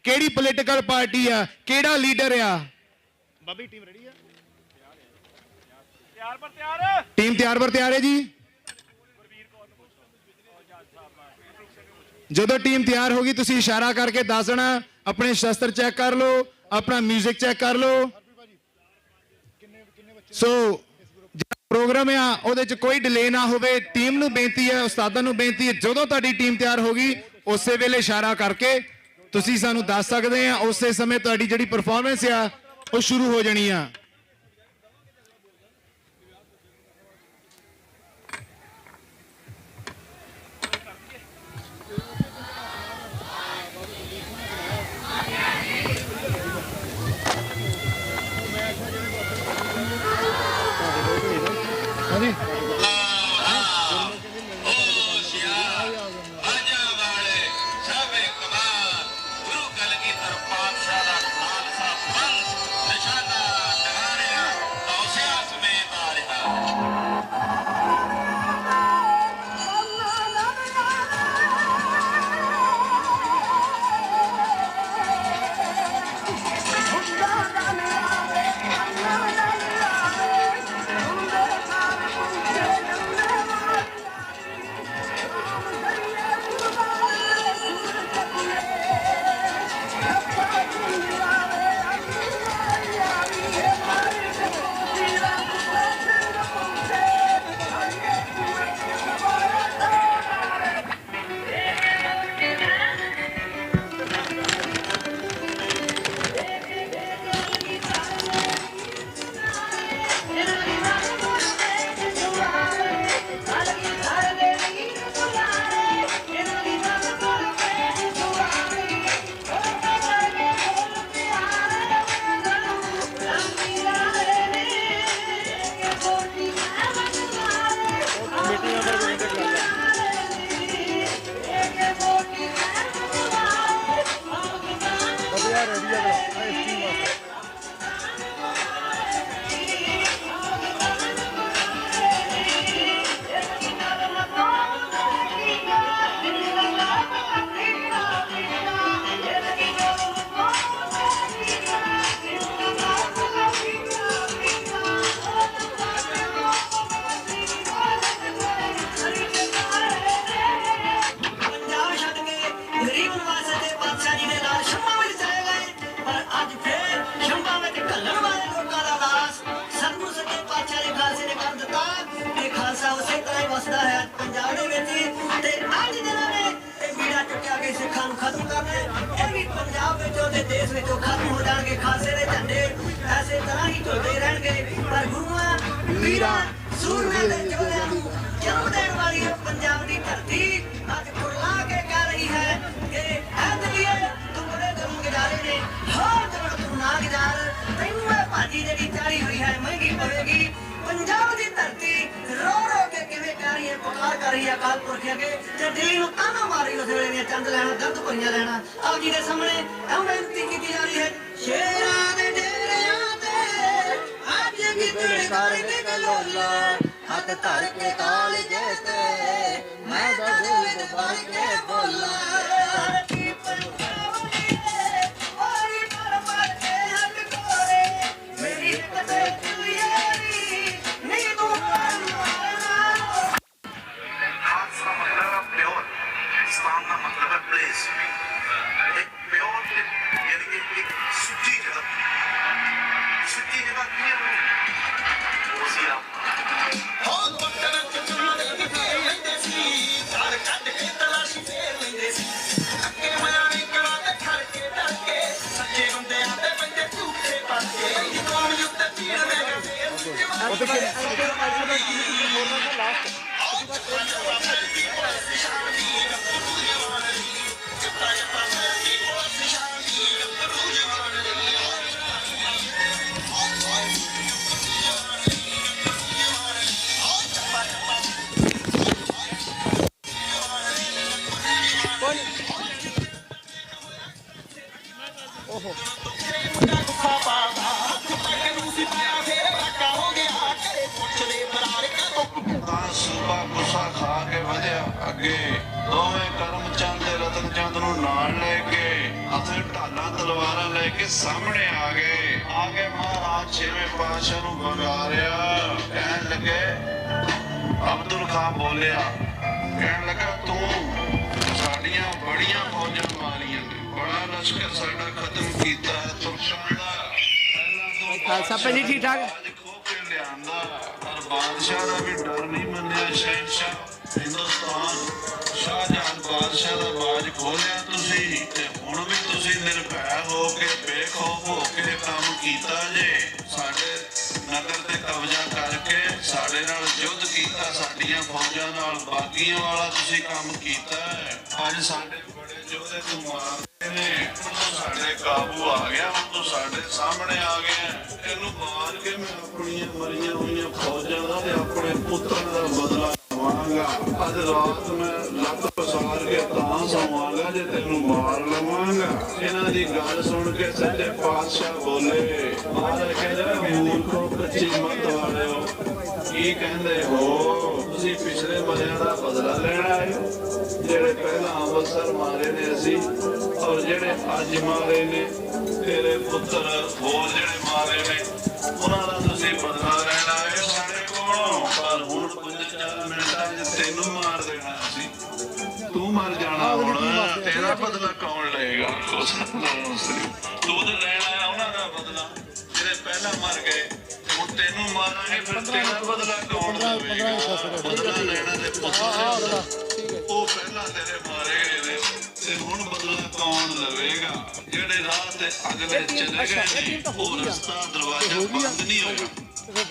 ਕਿਹੜੀ ਪੋਲੀਟੀਕਲ ਪਾਰਟੀ ਆ, ਕਿਹੜਾ ਲੀਡਰ ਆ। ਬਾਬੀ ਟੀਮ ਰੈਡੀ ਆ, ਤਿਆਰ ਪਰ ਤਿਆਰ, ਟੀਮ ਤਿਆਰ ਪਰ ਤਿਆਰ ਹੈ ਜੀ। ਜਦੋਂ ਟੀਮ ਤਿਆਰ ਹੋਗੀ ਤੁਸੀਂ ਇਸ਼ਾਰਾ ਕਰਕੇ ਦੱਸ ਦੇਣਾ। ਆਪਣੇ ਸ਼ਸਤਰ ਚੈੱਕ ਕਰ ਲਓ, ਆਪਣਾ ਮਿਊਜ਼ਿਕ ਚੈੱਕ ਕਰ ਲਓ। ਸੋ ਜਿਹੜਾ ਪ੍ਰੋਗਰਾਮ ਆ ਉਹਦੇ 'ਚ ਕੋਈ ਡਿਲੇ ਨਾ ਹੋਵੇ। ਟੀਮ ਨੂੰ ਬੇਨਤੀ ਹੈ, ਉਸਤਾਦਾਂ ਨੂੰ ਬੇਨਤੀ ਹੈ, ਜਦੋਂ ਤੁਹਾਡੀ ਟੀਮ ਤਿਆਰ ਹੋਗੀ ਉਸੇ ਵੇਲੇ ਇਸ਼ਾਰਾ ਕਰਕੇ ਤੁਸੀਂ ਸਾਨੂੰ ਦੱਸ ਸਕਦੇ ਆ। ਉਸੇ ਸਮੇਂ ਤੁਹਾਡੀ ਜਿਹੜੀ ਪਰਫਾਰਮੈਂਸ ਆ ਉਹ ਸ਼ੁਰੂ ਹੋ ਜਾਣੀ ਆ। खत्म करना है भी पंजाब में देश में खत्म हो जाएंगे खालसे के झंडे ऐसे तरह ही चलते रहेंगे पर गुरुआ वीरा सूरमे दे चोलियां नूं जन्म देने वाली पंजाब की धरती आज कुरला के कह रही है कि ऐ दलिए तू बड़े गम गुजारे ने हर जगह तू ना गुजार तैनू ये भाजी जेडी चाड़ी हुई है महंगी पवेगी पंजाब की धरती रो रो के किवें कह रही है पुकार कर ਕਰੀ ਅਕਾਲ ਪੁਰਖ ਅੱਗੇ ਤੇ ਦਿੱਲੀ ਨੂੰ ਤਾਨਾ ਮਾਰੀ ਉਸ ਵੇਲੇ ਦੀਆਂ ਚੰਦ ਲੈਣਾ ਦਰਦ ਭਰੀਆਂ ਲੈਣਾ ਆਪ ਜੀ ਦੇ ਸਾਹਮਣੇ ਇਹ ਬੇਨਤੀ ਕੀਤੀ ਜਾ ਰਹੀ ਹੈ ਸ਼ੇਰਾਂ ਦੇ ਡੇਰਿਆਂ ਤੇ ਅੱਜ ਕਿਤੇ ਕਰਕੇ ਗਲੋਲਾ ਹੱਥ ਧਰ ਕੇ ਕਾਲ ਜੇ ਤੇ ਮੈਂ ਤਾਂ ਦਿਲ ਭਰ ਕੇ ਬੋਲਾਂ ਸੂਬਾ ਗੁੱਸਾ ਖਾ ਕੇ ਵਧਿਆ ਅੱਗੇ ਦੋਵੇਂ ਕਰਮ ਚੰਦ ਤੇ ਰਤਨ ਚੰਦ ਨੂੰ ਨਾਲ ਲੈ ਕੇ ਅਸੀਂ ਢਾਲਾਂ ਤਲਵਾਰਾਂ ਲੈ ਕੇ ਸਾਹਮਣੇ ਆ ਗਏ ਮਹਾਰਾਜ ਛੇਵੇਂ ਪਾਤਸ਼ਾਹ ਨੂੰ ਵੰਗਾਰਿਆ ਕਹਿਣ ਲੱਗੇ ਅਬਦੁਲ ਖਾਨ ਬੋਲਿਆ ਕਹਿਣ ਲੱਗਾ ਤੂੰ ਸਾਡੀਆਂ ਬੜੀਆਂ ਫੌਜਾਂ ਮਾਰੀਆਂ ਬੜਾ ਲਸ਼ਕਰ ਸਾਡਾ ਖਤਮ ਕੀਤਾ ਤੁਰਕਾਂ ਦਾ ਖਾਲਸਾ ਪਿੰਡ ਠੀਕ ਠਾਕ ਲਿਆਂਦਾ ਪਰ ਬਾਦਸ਼ਾਹ ਦਾ ਵੀ ਡਰ ਨਹੀਂ ਮੰਨਿਆ ਸ਼ਹਿਨਸ਼ਾਹ ਹਿੰਦੁਸਤਾਨ ਸ਼ਾਹਜਹਾਨ ਬਾਦਸ਼ਾਹ ਦਾ ਬਾਜ ਖੋਲਿਆ ਤੁਸੀਂ ਤੇ ਹੁਣ ਵੀ ਤੁਸੀਂ ਨਿਰਭੈ ਹੋ ਕੇ ਬੇਖੌਫ ਹੋ ਕੇ ਕੰਮ ਕੀਤਾ ਜੇ ਸਾਡੇ ਨਗਰ ਤੇ ਕਬਜ਼ਾ ਕਰਕੇ ਸਾਡੇ ਨਾਲ ਯੁੱਧ ਕੀਤਾ ਸਾਡੀਆਂ ਫੌਜਾਂ ਨਾਲ ਬਾਗੀਆਂ ਵਾਲਾ ਤੁਸੀਂ ਕੰਮ ਕੀਤਾ ਅੱਜ ਸਾਡੇ ਬੜੇ ਯੋਧੇ ਨੂੰ ਮਾਰਦੇ ਨੇ ਸਾਡੇ ਕਾਬੂ ਆ ਗਿਆ ਹੁਣ ਸਾਡੇ ਸਾਹਮਣੇ ਆ ਗਏ ਇਹਨੂੰ ਮਾਰ ਕੇ ਮੈਂ ਆਪਣੀਆਂ ਮਰੀਆਂ ਹੋਈਆਂ ਫੌਜਾਂ ਦਾ ਤੇ ਆਪਣੇ ਪੁੱਤਰ ਦਾ ਬਦਲਾ ਲਵਾਂਗਾ ਅੱਜ ਰਾਤ ਮੈਂ ਲੱਤ ਪਸਾਰ ਕੇ ਤਾਂ ਸੌਵਾਂਗਾ ਜੇ ਤੈਨੂੰ ਮਾਰ ਲਵਾਂਗਾ ਇਹਨਾਂ ਦੀ ਗੱਲ ਸੁਣ ਕੇ ਸੱਚੇ ਪਾਤਸ਼ਾਹ ਬੋਲੇ ਮਹਾਰਾਜ ਕਹਿੰਦੇ ਮੂਰਖੋ ਕੱਚੀ ਮੱਤ ਵਾਲਿਓ ਕੀ ਕਹਿੰਦੇ ਹੋ ਤੁਸੀਂ ਪਿਛਲੇ ਮਰਿਆਂ ਦਾ ਬਦਲਾ ਲੈਣਾ ਹੈ ਜਿਹੜੇ ਪਹਿਲਾਂ ਅੰਮ੍ਰਿਤਸਰ ਮਾਰੇ ਨੇ ਅਸੀਂ ਔਰ ਜਿਹੜੇ ਅੱਜ ਮਾਰੇ ਨੇ ਤੇਰੇ ਪੁੱਤਰ ਹੋਰ ਜਿਹੜੇ ਮਾਰੇ ਨੇ ਉਹਨਾਂ ਦਾ ਤੁਸੀਂ ਬਦਲਾ ਲੈਣਾ ਹੈ ਸਾਡੇ ਕੋਲੋਂ ਪਰ ਹੁਣ 5 ਮਿੰਟਾਂ 'ਚ ਤੈਨੂੰ ਮਾਰ ਦੇਣਾ ਅਸੀਂ ਤੂੰ ਮਰ ਜਾਣਾ ਹੁਣ ਤੇਰਾ ਬਦਲਾ ਕੌਣ ਲਏਗਾ ਤੂੰ ਤਾਂ ਲੈਣਾ ਉਹਨਾਂ ਦਾ ਬਦਲਾ ਜਿਹੜੇ ਪਹਿਲਾਂ ਮਰ ਗਏ ਹੁਣ ਤੈਨੂੰ ਮਾਰਾਂਗੇ ਫਿਰ ਤੇਰਾ ਬਦਲਾ ਕੌਣ ਲਵੇਗਾ ਬਦਲਾ ਲੈਣਾ ਤੇ ਪੁੱਤਰ ਉਹ ਪਹਿਲਾਂ ਤੇਰੇ ਮਾਰੇ ਗਏ ਨੇ ਤੇ ਹੁਣ ਬਦਲਾ ਕੌਣ ਲਵੇਗਾ ਜਿਹੜੇ ਰਾਹ ਤੇ ਅਗਲੇ ਚਲੇ ਗਏ ਨੇ ਉਹ ਰਸਤਾ ਦਰਵਾਜ਼ਾ ਬੰਦ ਨਹੀਂ ਹੋਇਆ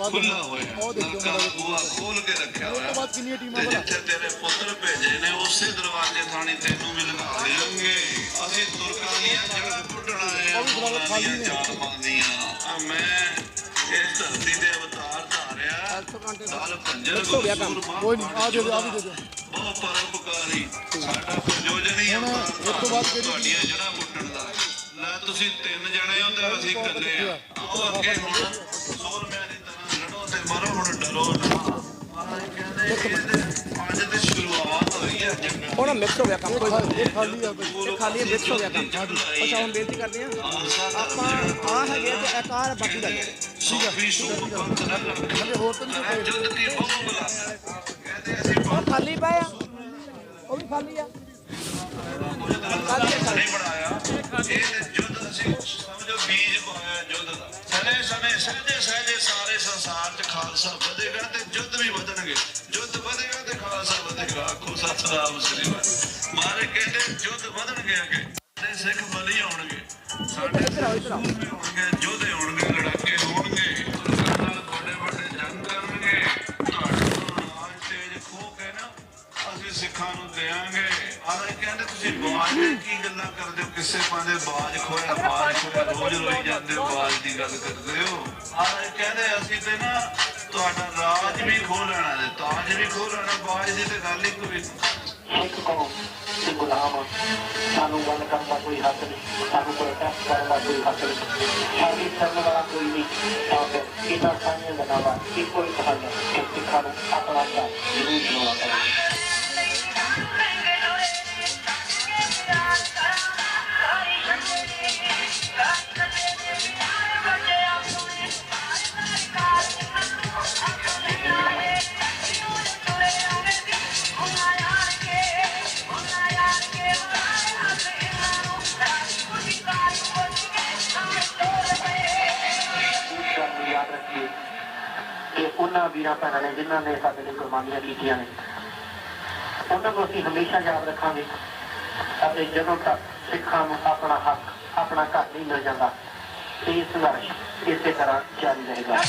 ਖੁੱਲਾ ਹੋਇਆ ਨਰਕਾਂ ਦਾ ਬੂਹਾ ਖੋਲ ਕੇ ਰੱਖਿਆ ਹੋਇਆ ਤੇ ਜਿੱਥੇ ਤੇਰੇ ਪੁੱਤਰ ਭੇਜੇ ਨੇ ਉਸੇ ਦਰਵਾਜ਼ੇ ਥਾਣੀ ਤੈਨੂੰ ਵੀ ਲਗਾ ਦੇਣਗੇ ਅਸੀਂ ਤੁਰਕਾਂ ਦੀਆਂ ਜੜ੍ਹਾਂ ਪੁੱਟਣ ਆਏ ਆ ਮੌਲਾਂ ਦੀਆਂ ਜ਼ਾਲਮਾਂ ਦੀਆਂ ਮੈਂ ਇਸ ਧਰਤੀ ਦੇ ਅਵਤਾਰ ਧਾਰਿਆ ਦਲ ਪੰਜਰ ਕੋਈ ਨਹੀਂ ਆ ਦੇ ਆ ਵੀ ਦੇ ਬਹੁਤ ਪਰਉਪਕਾਰੀ ਸਾਡਾ ਪ੍ਰਯੋਜਨ ਹੀ ਤੁਹਾਡੀਆਂ ਜੜ੍ਹਾਂ ਪੁੱਟਣ ਦਾ ਲੈ ਤੁਸੀਂ 3 ਜਣੇ ਹੋ ਤੇ ਅਸੀਂ ਇਕੱਲੇ ਆ ਆਓ ਅੱਗੇ ਹੁਣ ਸੋਰਮਿਆਂ ਦੀ ਤਰ੍ਹਾਂ ਲੜੋ ਤੇ ਮਰੋ ਹੁਣ ਡਰੋ ਨਾ ਮਹਾਰਾਜ ਕਹਿੰਦੇ ਅੱਜ ਤੇ ਸ਼ੁਰੂਆਤ ਹੋਈ ਹੈ ਜੰਗਾਂ ਹੁਣ ਮਿਕਸ ਹੋ ਗਿਆ ਕੰਮ ਕੋਈ ਖਾਲੀ ਆ ਖਾਲੀ ਮਿਕਸ ਹੋ ਗਿਆ ਕੰਮ ਅੱਛਾ ਹੁਣ ਬੇਨਤੀ ਕਰਦੇ ਆ ਆਪਾਂ ਆ ਹੈਗੇ ਤੇ ਆਕਾਰ ਬਾਕੀ ਦਾ ਠੀਕ ਹੈ ਹਲੇ ਹੋਰ ਤਾਂ ਨਹੀਂ ਜੁੱਧ ਦੀ ਬਹੁਤ ਬਲਾ ਕਹਿੰਦੇ ਅਸੀਂ ਉਹ ਖਾਲੀ ਪਿਆ ਉਹ ਵੀ ਖਾਲੀ ਆ ਨਹੀਂ ਬਣਾਇਆ ਇਹ ਜੁੱਧ ਅਸੀਂ ਸਮਝੋ ਬੀਜ ਪਾਇਆ ਜੁੱਧ ਦਾ ਸਮੇਂ ਸਹਜੇ ਸਾਰੇ ਸੰਸਾਰ 'ਚ ਖਾਲਸਾ ਵਧੇਗਾ ਤੇ ਯੁੱਧ ਵੀ ਵਧਣਗੇ ਯੁੱਧ ਵਧੇਗਾ ਤੇ ਖਾਲਸਾ ਵਧੇਗਾ ਆਖੋ ਸਤਿਨਾਮ ਸ੍ਰੀ ਵਾਹਿਗੁਰੂ ਮਹਾਰਾਜ ਕਹਿੰਦੇ ਯੁੱਧ ਵਧਣਗੇ ਅੱਗੇ ਸਾਡੇ ਸਿੱਖ ਬਲੀ ਹੋਣਗੇ ਸਾਡੇ ਸੂਰਮੇ ਹੋਣਗੇ ਯੋਧੇ ਹੋਣਗੇ ਲੜਾਕੇ ਹੋਣਗੇ ਵੱਡੇ ਜੰਗ ਕਰਨਗੇ ਤੁਹਾਡੇ ਤੋਂ ਰਾਜ ਤੇਜ ਖੋ ਕੇ ਨਾ ਅਸੀਂ ਸਿੱਖਾਂ ਨੂੰ ਦੇਾਂਗੇ ਮਹਾਰਾਜ ਕਹਿੰਦੇ ਤੁਸੀਂ ਬਾਜ ਕੀ ਗੱਲਾਂ ਕਰਦੇ ਹੋ ਕਿਸੇ ਪਾਸੇ ਬਾਜ ਖੋਇਆ ਰੋਜ਼ ਰੋਈ ਜਾਂਦੇ ਹੋ ਬਾਜ ਦੀ ਗੱਲ ਕਰਦੇ ਹੋ ਮਹਾਰਾਜ ਕਹਿੰਦੇ ਅਸੀਂ ਤੇ ਨਾ ਤੁਹਾਡਾ ਰਾਜ ਵੀ ਖੋਹ ਲੈਣਾ ਤੇ ਤਾਜ ਵੀ ਖੋਹ ਲੈਣਾ। ਬਾਜ ਦੀ ਤੇ ਗੱਲ ਹੀ ਕੋਈ ਸਿੱਖ ਕੌਮ ਤੇ ਗੁਲਾਮ ਸਾਨੂੰ ਗੱਲ ਕਰਨ ਦਾ ਕੋਈ ਹੱਕ ਨਹੀਂ, ਸਾਨੂੰ ਪ੍ਰੋਟੈਸਟ ਕਰਨ ਦਾ ਕੋਈ ਹੱਕ ਨਹੀਂ, ਸਾਡੀ ਕਰਨ ਵਾਲਾ ਕੋਈ ਨਹੀਂ। ਤਾਂ ਫਿਰ ਇਹਨਾਂ ਸਾਰੀਆਂ ਗੱਲਾਂ ਦਾ ਇੱਕੋ ਇੱਕ ਹੱਲ ਹੈ ਕਿ ਸਿੱਖਾਂ ਨੂੰ ਆਪਣਾ ਘਰ ਜ਼ਰੂਰ ਬਣਾਉਣਾ ਚਾਹੀਦਾ। ਉਹਨਾਂ ਵੀਰਾਂ ਭੈਣਾਂ ਨੇ ਜਿਨ੍ਹਾਂ ਨੇ ਸਾਡੇ ਲਈ ਕੁਰਬਾਨੀਆਂ ਕੀਤੀਆਂ ਨੇ, ਉਹਨਾਂ ਨੂੰ ਅਸੀਂ ਹਮੇਸ਼ਾ ਯਾਦ ਰੱਖਾਂਗੇ। ਅਤੇ ਜਦੋਂ ਤੱਕ ਸਿੱਖਾਂ ਨੂੰ ਆਪਣਾ ਹੱਕ, ਆਪਣਾ ਘਰ ਨਹੀਂ ਮਿਲ ਜਾਂਦਾ, ਇਹ ਸੰਘਰਸ਼ ਇਸੇ ਤਰ੍ਹਾਂ ਜਾਰੀ ਰਹੇਗਾ।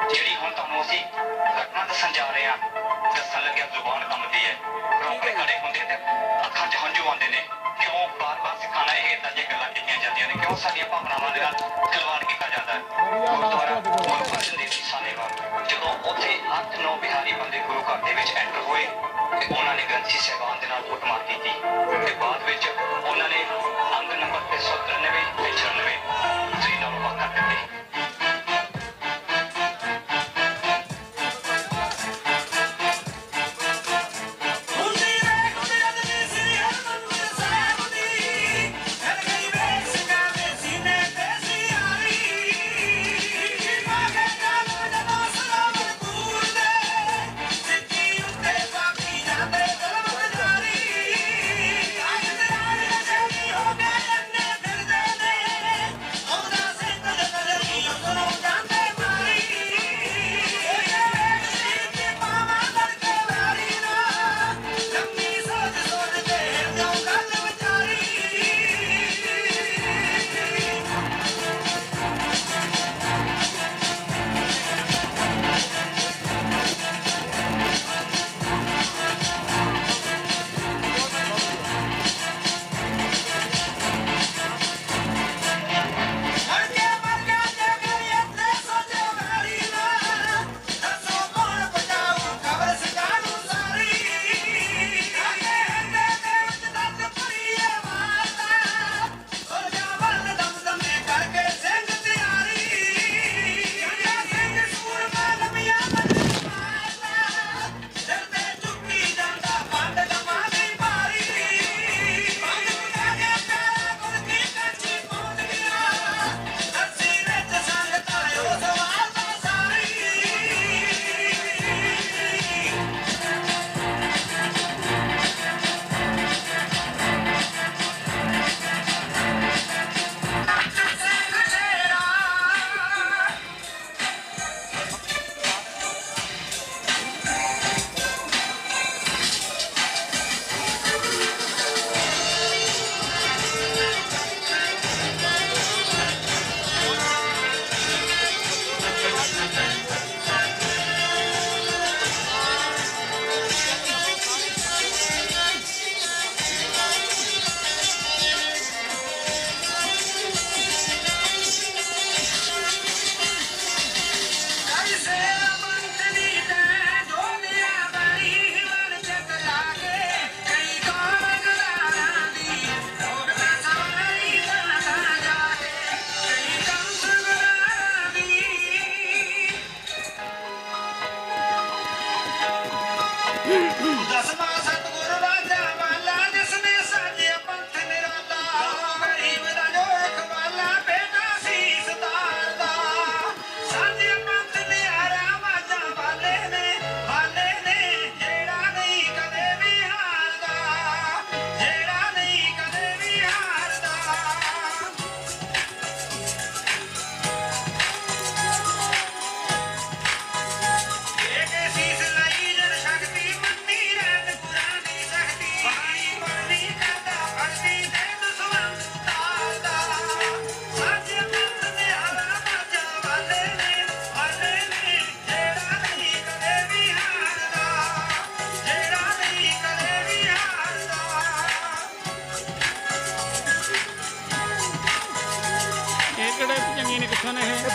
ਜਿਹੜੀ ਹੁਣ ਤੁਹਾਨੂੰ ਅਸੀਂ ਘਟਨਾ ਦੱਸਣ ਜਾ ਰਹੇ ਹਾਂ, ਦੱਸਣ ਲੱਗਿਆ ਜ਼ੁਬਾਨ ਕੰਬਦੀ ਹੈ, ਰੋਂਗਟੇ ਖੜੇ ਹੁੰਦੇ ਤੇ ਅੱਖਾਂ 'ਚ ਹੰਝੂ ਆਉਂਦੇ ਨੇ। ਕਿਉਂ ਬਾਰ-ਬਾਰ ਸਿਖਾਣਾ ਇਹ ਏਦਾਂ ਦੀਆਂ ਗੱਲਾਂ ਕੀਤੀਆਂ ਜਾਂਦੀਆਂ ਨੇ? ਕਿਉਂ ਸਾਡੀਆਂ ਭਾਵਨਾਵਾਂ ਦੇ ਨਾਲ ਖਿਲਵਾੜ ਕੀਤਾ ਜਾਂਦਾ ਹੈ? ਗੁਰਦੁਆਰਾ ਗੁਰੂ ਅਰਜਨ ਦੇਵ ਜੀ ਸਾਹਨੇਵਾਲ ਜਦੋਂ ਉੱਥੇ 8-9 ਬਿਹਾਰੀ ਬੰਦੇ ਗੁਰੂ ਘਰ ਦੇ ਵਿੱਚ ਐਂਟਰ ਹੋਏ ਤੇ ਉਹਨਾਂ ਨੇ ਗ੍ਰੰਥੀ ਸਾਹਿਬਾਨ ਦੇ ਨਾਲ ਕੁੱਟਮਾਰ ਕੀਤੀ ਤੇ ਬਾਅਦ ਵਿੱਚ ਉਹਨਾਂ ਨੇ ਅੰਗ ਨੰਬਰ 393 ਤੇ 94 ਤੁਸੀਂ ਨਾਲੋਂ ਵੱਖ ਕਰ ਦਿੱਤੇ।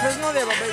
ਫਿਰਨੋਂ ਦੇ ਬਾਬਾ ਜੀ।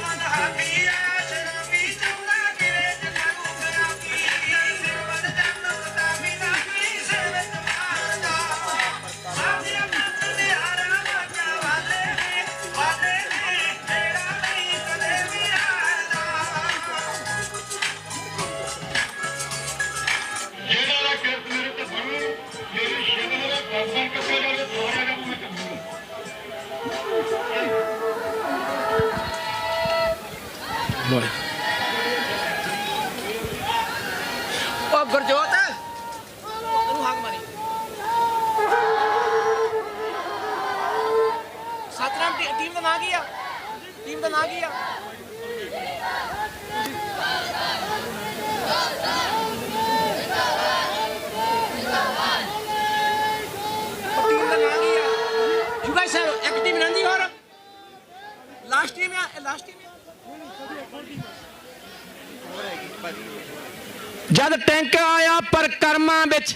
ਉਹ ਗੁਰਜੋਤ ਤੂੰ ਹਾਕ ਮਾਰੀ। ਸਤਨਾਮ ਟੀਮ ਦਾ ਨਾਂ ਕੀ ਆ? ਟੀਮ ਦਾ ਨਾਂ ਕੀ ਆ? ਟੀਮ ਦਾ ਨਾਂ ਕੀ ਆ? ਯੂ ਗਾਇਸ ਹੈਵ ਇੱਕ ਟੀਮ ਰਹਿੰਦੀ ਹੋਰ ਲਾਸਟ ਟੀਮ ਆ? ਲਾਸਟ ਟੀਮ ਜਦ ਟੈਂਕ ਆਇਆ ਪਰਕਰਮਾਂ ਵਿੱਚ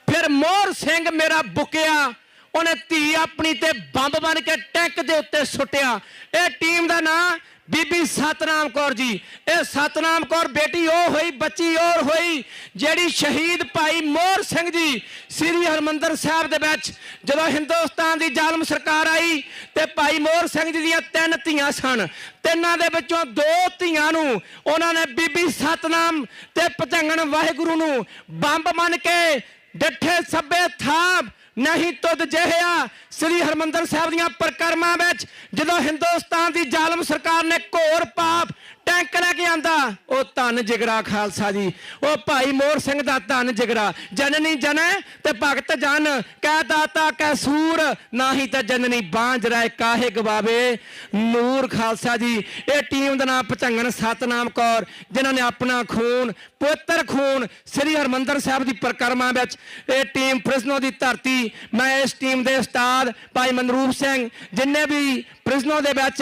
ਫਿਰ ਮੋਹਰ ਸਿੰਘ ਮੇਰਾ ਬੁਕਿਆ, ਉਹਨੇ ਧੀ ਆਪਣੀ ਤੇ ਬੰਬ ਬਣ ਕੇ ਟੈਂਕ ਦੇ ਉੱਤੇ ਸੁੱਟਿਆ। ਇਹ ਟੀਮ ਦਾ ਨਾਂ ਬੀਬੀ ਸਤਨਾਮ ਕੌਰ ਜੀ। ਇਹ ਸਤਨਾਮ ਕੌਰ ਬੇਟੀ ਉਹ ਹੋਈ, ਬੱਚੀ ਉਹ ਹੋਈ ਜਿਹੜੀ ਸ਼ਹੀਦ ਭਾਈ ਮੋਹਰ ਸਿੰਘ ਜੀ ਸ੍ਰੀ ਹਰਮੰਦਰ ਸਾਹਿਬ ਦੇ ਵਿੱਚ ਜਦੋਂ ਹਿੰਦੁਸਤਾਨ ਦੀ ਜ਼ਾਲਮ ਸਰਕਾਰ ਆਈ ਤੇ ਭਾਈ ਮੋਹਰ ਸਿੰਘ ਜੀ ਦੀਆਂ 3 ਧੀਆਂ ਸਨ। ਤਿੰਨਾਂ ਦੇ ਵਿੱਚੋਂ 2 ਧੀਆਂ ਨੂੰ ਉਹਨਾਂ ਨੇ ਬੀਬੀ ਸਤਨਾਮ ਤੇ ਭਜੰਗਣ ਵਾਹਿਗੁਰੂ ਨੂੰ ਬੰਬ ਮੰਨ ਕੇ ਡੱਠੇ ਸੱਬੇ ਥਾਪ ਨਹੀਂ ਤੁਧ ਜਿਹਾ ਸ੍ਰੀ ਹਰਮੰਦਰ ਸਾਹਿਬ ਦੀਆਂ ਪਰਕਰਮਾਂ ਵਿੱਚ ਜਦੋਂ ਹਿੰਦੁਸਤਾਨ ਦੀ ਜ਼ਾਲਮ ਸਰਕਾਰ ਨੇ ਘੋਰ ਪਾਪ ਟੈਂਕ ਲੈ ਕੇ ਆਂਦਾ, ਉਹ ਧੰਨ ਜਿਗਰਾ ਖਾਲਸਾ ਜੀ, ਉਹ ਭਾਈ ਮੋਹਰ ਸਿੰਘ ਦਾ ਧੰਨ ਜਿਗਰਾ। ਜਨਨੀ ਜਨੈ ਤੇ ਭਗਤ ਜਨ ਕਹਿ ਦਾਤਾ ਕਹਿ ਸੂਰ, ਨਾਹੀ ਤਾਂ ਜਨਨੀ ਬਾਂਝ ਰਹਿ ਕਾਹੇ ਗਵਾਵੇ ਨੂਰ। ਖਾਲਸਾ ਜੀ ਇਹ ਟੀਮ ਦਾ ਨਾਮ ਭਜੰਗਣ ਸਤਨਾਮ ਕੌਰ ਜਿਨ੍ਹਾਂ ਨੇ ਆਪਣਾ ਖੂਨ ਪਵਿੱਤਰ ਖੂਨ ਸ੍ਰੀ ਹਰਮੰਦਰ ਸਾਹਿਬ ਦੀ ਪਰਕਰਮਾਂ ਵਿੱਚ ਇਹ ਟੀਮ ਪ੍ਰਿਜ਼ਨੋ ਦੀ ਧਰਤੀ। ਮੈਂ ਇਸ ਟੀਮ ਦੇ ਉਸਤਾਦ ਭਾਈ ਮਨਰੂਪ ਸਿੰਘ ਜਿੰਨੇ ਵੀ ਪ੍ਰਿਜ਼ਨੋ ਦੇ ਵਿੱਚ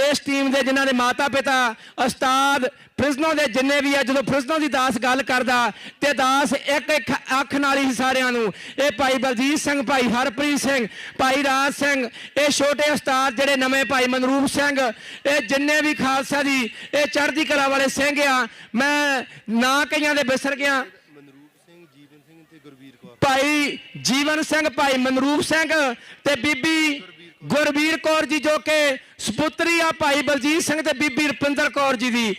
ਇਸ ਟੀਮ ਦੇ ਜਿਨ੍ਹਾਂ ਦੇ ਮਾਤਾ ਪਿਤਾ ਉਸਤਾਦ ਪ੍ਰਿਜ਼ਨੋ ਦੇ ਜਿੰਨੇ ਵੀ ਆ, ਜਦੋਂ ਪ੍ਰਿਜ਼ਨੋ ਦੀ ਦਾਸ ਗੱਲ ਕਰਦਾ ਤੇ ਦਾਸ ਇੱਕ ਅੱਖ ਨਾਲ ਹੀ ਸਾਰਿਆਂ ਨੂੰ, ਇਹ ਭਾਈ ਬਲਜੀਤ ਸਿੰਘ, ਭਾਈ ਹਰਪ੍ਰੀਤ ਸਿੰਘ, ਭਾਈ ਰਾਜ ਸਿੰਘ, ਇਹ ਛੋਟੇ ਉਸਤਾਦ ਜਿਹੜੇ ਨਵੇਂ ਭਾਈ ਮਨਰੂਪ ਸਿੰਘ, ਇਹ ਜਿੰਨੇ ਵੀ ਖਾਲਸਾ ਦੀ ਇਹ ਚੜ੍ਹਦੀ ਕਲਾ ਵਾਲੇ ਸਿੰਘ ਆ। ਮੈਂ ਨਾਂ ਕਈਆਂ ਦੇ ਵਿਸਰ ਗਿਆ, ਭਾਈ ਜੀਵਨ ਸਿੰਘ, ਭਾਈ ਮਨਰੂਪ ਸਿੰਘ ਤੇ ਬੀਬੀ ਗੁਰਬੀਰ ਕੌਰ ਜੀ ਜੋ ਕਿ ਸਪੁੱਤਰੀ ਆ ਭਾਈ ਬਲਜੀਤ ਸਿੰਘ ਤੇ ਬੀਬੀ ਰੁਪਿੰਦਰ ਕੌਰ ਜੀ ਦੀ।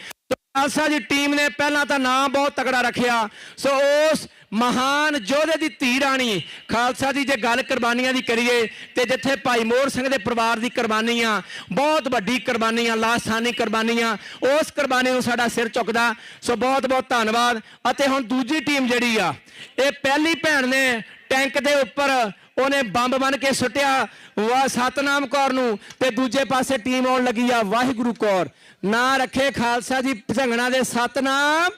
ਖਾਲਸਾ ਜੀ ਟੀਮ ਨੇ ਪਹਿਲਾਂ ਤਾਂ ਨਾਮ ਬਹੁਤ ਤਕੜਾ ਰੱਖਿਆ। ਸੋ ਉਸ ਮਹਾਨ ਯੋਧੇ ਦੀ ਧੀ ਰਾਣੀ ਖਾਲਸਾ ਦੀ ਜੇ ਗੱਲ ਕੁਰਬਾਨੀਆਂ ਦੀ ਕਰੀਏ ਤੇ ਜਿੱਥੇ ਭਾਈ ਮੋਹਰ ਸਿੰਘ ਦੇ ਪਰਿਵਾਰ ਦੀ ਕੁਰਬਾਨੀਆਂ ਬਹੁਤ ਵੱਡੀ ਕੁਰਬਾਨੀਆਂ, ਲਾਸਾਨੀ ਕੁਰਬਾਨੀਆਂ, ਉਸ ਕੁਰਬਾਨੀ ਨੂੰ ਸਾਡਾ ਸਿਰ ਝੁਕਦਾ। ਸੋ ਬਹੁਤ ਬਹੁਤ ਧੰਨਵਾਦ। ਅਤੇ ਹੁਣ ਦੂਜੀ ਟੀਮ ਜਿਹੜੀ ਆ, ਇਹ ਪਹਿਲੀ ਭੈਣ ਨੇ ਟੈਂਕ ਦੇ ਉੱਪਰ ਉਹਨੇ ਬੰਬ ਬਣ ਕੇ ਸੁੱਟਿਆ ਵਾ ਸਤਨਾਮ ਕੌਰ ਨੂੰ, ਤੇ ਦੂਜੇ ਪਾਸੇ ਟੀਮ ਆਉਣ ਲੱਗੀ ਆ ਵਾਹਿਗੁਰੂ ਕੌਰ। ਨਾਂ ਰੱਖੇ ਖਾਲਸਾ ਜੀ ਭਜੰਗਣਾ ਦੇ ਸਤਨਾਮ